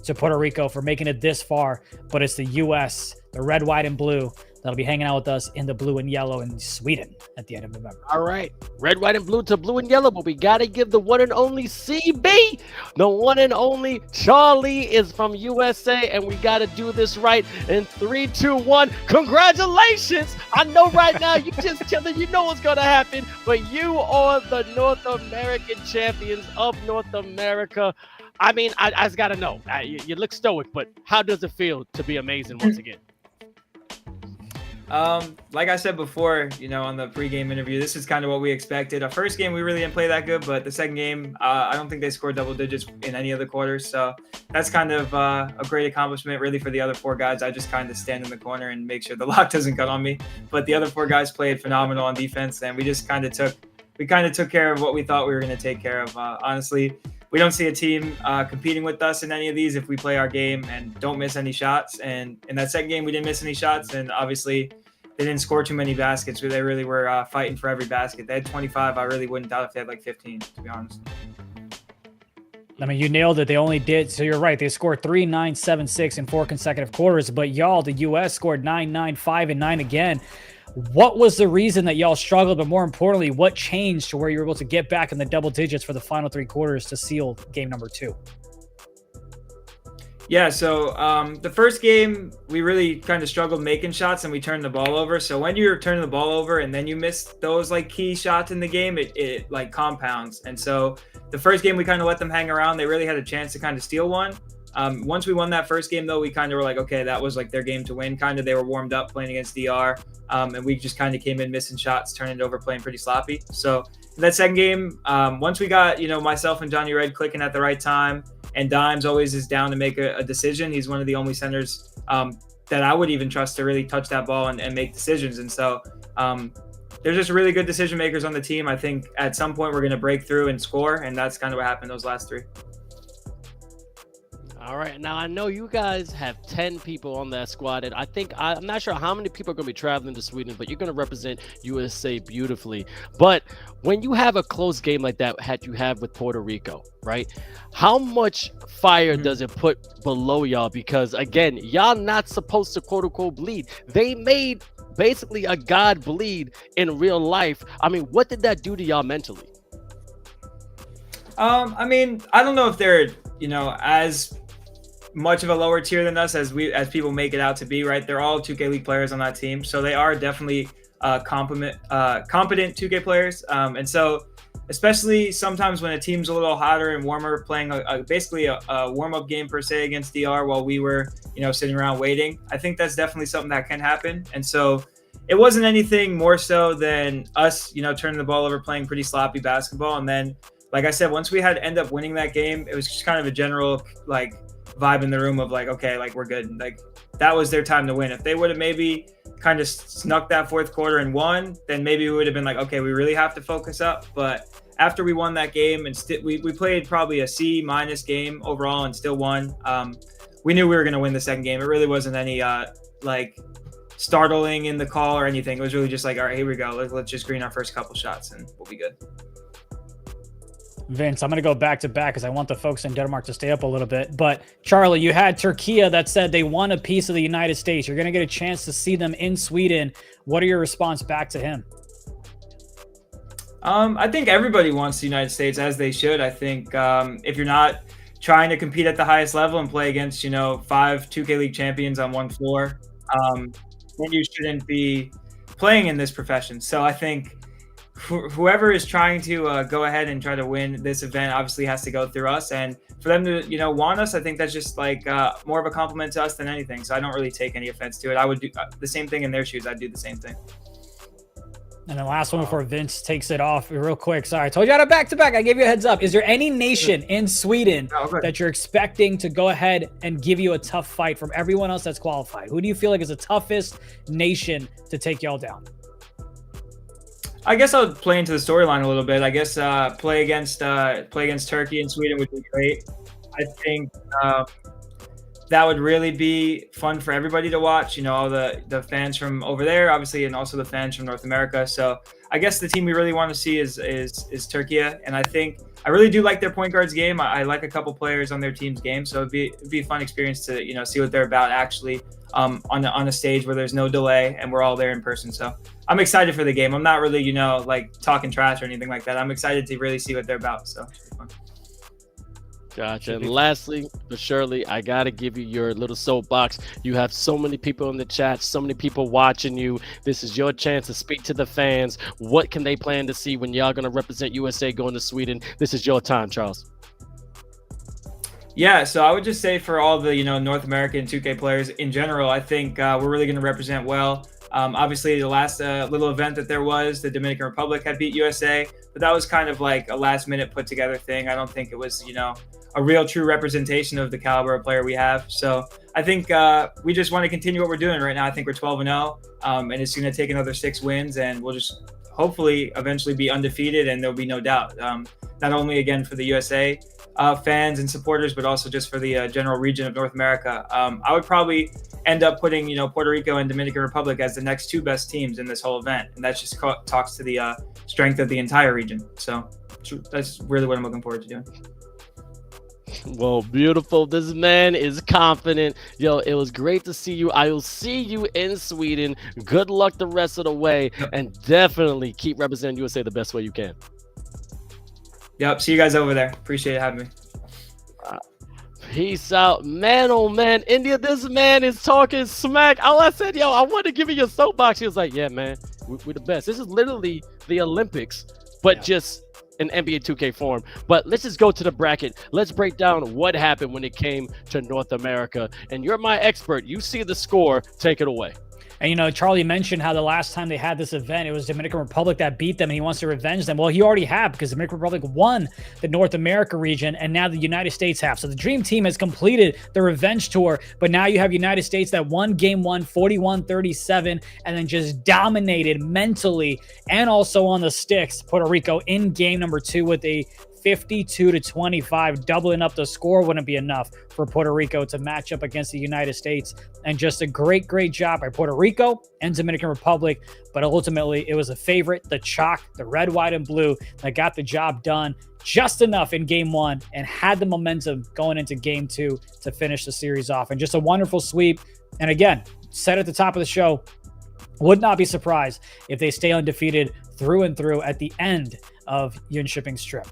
to Puerto Rico for making it this far. But it's the U.S., the red, white, and blue, that'll be hanging out with us in the blue and yellow in Sweden at the end of November.
All right. Red, white, and blue to blue and yellow, but we got to give the one and only CB. The one and only Charlie is from USA, and we got to do this right in 3, 2, 1. Congratulations. I know right now you just chilling. You know what's going to happen, but you are the North American champions of North America. I mean, I just got to know. You look stoic, but how does it feel to be amazing once again?
Like I said before, on the pregame interview, this is kind of what we expected. Our first game, we really didn't play that good, but the second game, I don't think they scored double digits in any of the quarters. So that's kind of a great accomplishment, really, for the other 4 guys. I just kind of stand in the corner and make sure the lock doesn't cut on me. But the other 4 guys played phenomenal on defense, and we just kind of took care of what we thought we were going to take care of. Honestly, we don't see a team competing with us in any of these if we play our game and don't miss any shots. And in that second game, we didn't miss any shots. And obviously, they didn't score too many baskets. They really were fighting for every basket. They had 25. I really wouldn't doubt if they had like 15, to be honest.
I mean, you nailed it. They only did. So you're right. They scored 3, 9, 7, 6 in 4 consecutive quarters. But y'all, the U.S. scored 9, 9, 5, and 9 again. What was the reason that y'all struggled? But more importantly, what changed to where you were able to get back in the double digits for the final 3 quarters to seal game number 2?
Yeah, so the first game, we really kind of struggled making shots and we turned the ball over. So when you're turning the ball over and then you miss those like key shots in the game, it like compounds. And so the first game, we kind of let them hang around. They really had a chance to kind of steal one. Once we won that first game, though, we kind of were like, okay, that was like their game to win. Kind of, they were warmed up playing against DR, and we just kind of came in missing shots, turning it over, playing pretty sloppy. So in that second game, once we got, myself and Johnny Red clicking at the right time, and Dimes always is down to make a decision. He's one of the only centers that I would even trust to really touch that ball and make decisions. And so there's just really good decision makers on the team. I think at some point we're going to break through and score, and that's kind of what happened those last three.
All right, now I know you guys have 10 people on that squad, and I'm not sure how many people are going to be traveling to Sweden, but you're going to represent USA beautifully. But when you have a close game like that you have with Puerto Rico, right? How much fire does it put below y'all? Because again, y'all not supposed to quote unquote bleed. They made basically a god bleed in real life. I mean, what did that do to y'all mentally?
I mean, I don't know if they're, as much of a lower tier than us as people make it out to be, right? They're all 2K League players on that team, so they are definitely competent 2K players. And so, especially sometimes when a team's a little hotter and warmer, playing basically a warm-up game per se against DR while we were, sitting around waiting, I think that's definitely something that can happen. And so, it wasn't anything more so than us, turning the ball over, playing pretty sloppy basketball, and then, like I said, once we had end up winning that game, it was just kind of a general vibe in the room of okay, we're good. That was their time to win. If they would have maybe kind of snuck that fourth quarter and won, then maybe we would have been okay, we really have to focus up. But after we won that game and we played probably a C- game overall and still won, we knew we were going to win the second game. It really wasn't any startling in the call or anything. It was really just all right, here we go. Let's just green our first couple shots and we'll be good.
Vince, I'm going to go back to back because I want the folks in Denmark to stay up a little bit. But Charlie, you had Turkey that said they want a piece of the United States. You're going to get a chance to see them in Sweden. What are your response back to him?
I think everybody wants the United States, as they should. I think if you're not trying to compete at the highest level and play against, 5 2K League champions on one floor, then you shouldn't be playing in this profession. So I think whoever is trying to go ahead and try to win this event obviously has to go through us, and for them to want us, I think that's just more of a compliment to us than anything. So I don't really take any offense to it. I would do the same thing in their shoes. I'd do the same thing.
And the last one before Vince takes it off real quick. Sorry, I told you I had a back-to-back. I gave you a heads up. Is there any nation in Sweden that you're expecting to go ahead and give you a tough fight from everyone else that's qualified? Who do you feel like is the toughest nation to take y'all down?
I guess I'll play into the storyline a little bit. I guess play against Turkey and Sweden would be great. I think that would really be fun for everybody to watch. All the fans from over there, obviously, and also the fans from North America. So I guess the team we really want to see is Turkey, and I think I really do like their point guards game. I like a couple players on their team's game, so it'd be a fun experience to see what they're about actually on a stage where there's no delay and we're all there in person. So I'm excited for the game. I'm not really talking trash or anything like that. I'm excited to really see what they're about. So it should be fun.
Gotcha. And lastly, but surely, I got to give you your little soapbox. You have so many people in the chat, so many people watching you. This is your chance to speak to the fans. What can they plan to see when y'all going to represent USA going to Sweden? This is your time, Charles.
Yeah, so I would just say for all the North American 2K players in general, I think we're really going to represent well. Obviously, the last little event that there was, the Dominican Republic had beat USA, but that was kind of like a last-minute put-together thing. I don't think it was, a real true representation of the caliber of player we have. So I think we just want to continue what we're doing right now. I think we're 12-0, and it's going to take another 6 wins, and we'll just hopefully eventually be undefeated, and there'll be no doubt. Not only, again, for the USA fans and supporters, but also just for the general region of North America. I would probably end up putting, Puerto Rico and Dominican Republic as the next 2 best teams in this whole event, and that just talks to the strength of the entire region. So that's really what I'm looking forward to doing.
Well, beautiful. This man is confident. Yo, it was great to see you. I will see you in Sweden. Good luck the rest of the way, and definitely keep representing USA the best way you can.
Yep. See you guys over there. Appreciate having me.
Peace out. Man, oh man, India, this man is talking smack. All I said, yo, I want to give you your soapbox. He was like, yeah, man, we're the best. This is literally the Olympics, but just in NBA 2K form. But let's just go to the bracket. Let's break down what happened when it came to North America. And you're my expert. You see the score. Take it away.
And, you know, Charlie mentioned how the last time they had this event, it was Dominican Republic that beat them, and he wants to revenge them. Well, he already had, because Dominican Republic won the North America region, and now the United States have. So the Dream Team has completed the revenge tour, but now you have United States that won Game 1, 41-37, and then just dominated mentally and also on the sticks Puerto Rico in Game number 2 with a 52-25. Doubling up the score wouldn't be enough for Puerto Rico to match up against the United States. And just a great job by Puerto Rico and Dominican Republic. But ultimately, it was a favorite, the chalk, the red, white, and blue, that got the job done just enough in Game 1 and had the momentum going into Game 2 to finish the series off. And just a wonderful sweep. And again, said at the top of the show, would not be surprised if they stay undefeated through and through at the end of Jönköping's trip.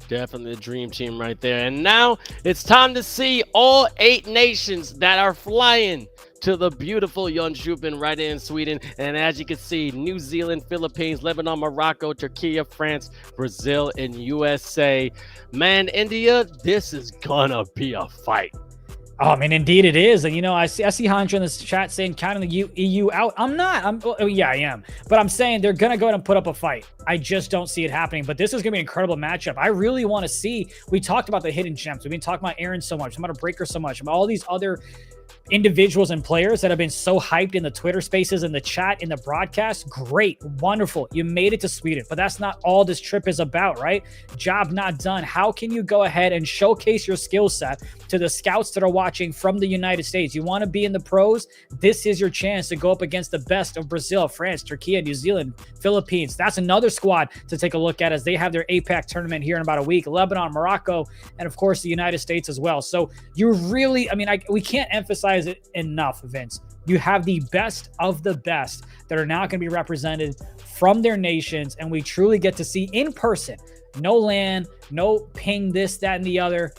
Definitely the Dream Team right there. And now it's time to see all 8 nations that are flying to the beautiful Jönköping right in Sweden. And as you can see, New Zealand, Philippines, Lebanon, Morocco, Turkey, France, Brazil, and USA. Man, India, this is gonna be a fight.
Oh, I mean, indeed it is. And, you know, I see Hanjo in this chat saying counting the EU out. I'm not. Yeah, I am. But I'm saying they're going to go ahead and put up a fight. I just don't see it happening. But this is going to be an incredible matchup. I really want to see. We talked about the hidden gems. We've been talking about Aaron so much. I'm about Breaker so much. About all these other individuals and players that have been so hyped in the Twitter spaces, in the chat, in the broadcast. Great, wonderful. You made it to Sweden, but that's not all this trip is about, right? Job not done. How can you go ahead and showcase your skill set to the scouts that are watching from the United States? You want to be in the pros? This is your chance to go up against the best of Brazil, France, Turkey, New Zealand, Philippines. That's another squad to take a look at as they have their APAC tournament here in about a week. Lebanon, Morocco, and of course the United States as well. So you really, I mean, we can't emphasize it enough, Vince. You have the best of the best that are now going to be represented from their nations, and we truly get to see in person. No LAN, no ping this, that, and the other.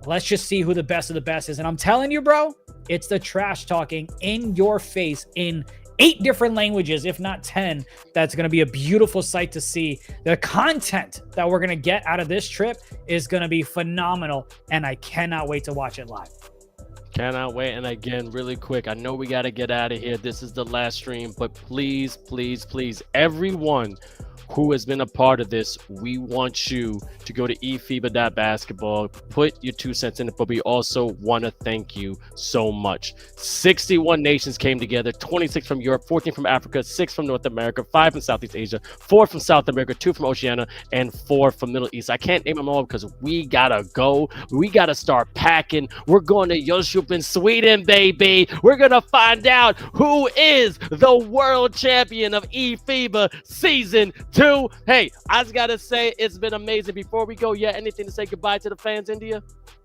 Let's just see who the best of the best is. And I'm telling you, bro, it's the trash talking in your face in 8 different languages, if not 10. That's going to be a beautiful sight to see. The content that we're going to get out of this trip is going to be phenomenal, and I cannot wait to watch it live.
Cannot wait. And again, really quick, I know we got to get out of here. This is the last stream, but please, please, please, everyone who has been a part of this, we want you to go to eFiba.basketball, put your 2 cents in it, but we also want to thank you so much. 61 nations came together, 26 from Europe, 14 from Africa, 6 from North America, 5 from Southeast Asia, 4 from South America, 2 from Oceania, and 4 from Middle East. I can't name them all because we gotta go. We gotta start packing. We're going to Jönköping, Sweden, baby. We're gonna find out who is the world champion of eFiba Season 2. Hey, I just gotta say, it's been amazing. Before we go, anything to say goodbye to the fans, India?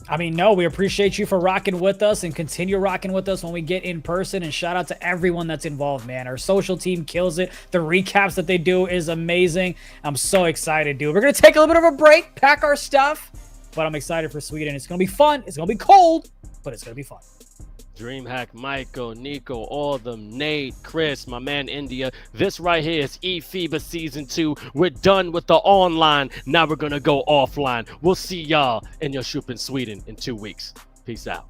I mean, no, we appreciate you for rocking with us and continue rocking with us when we get in person. And shout out to everyone that's involved, man. Our social team kills it. The recaps that they do is amazing. I'm so excited, dude. We're going to take a little bit of a break, pack our stuff, but I'm excited for Sweden. It's going to be fun. It's going to be cold, but it's going to be fun.
DreamHack, Michael, Nico, all of them, Nate, Chris, my man India. This right here is eFiba Season 2. We're done with the online. Now we're going to go offline. We'll see y'all in Jönköping, Sweden in 2 weeks. Peace out.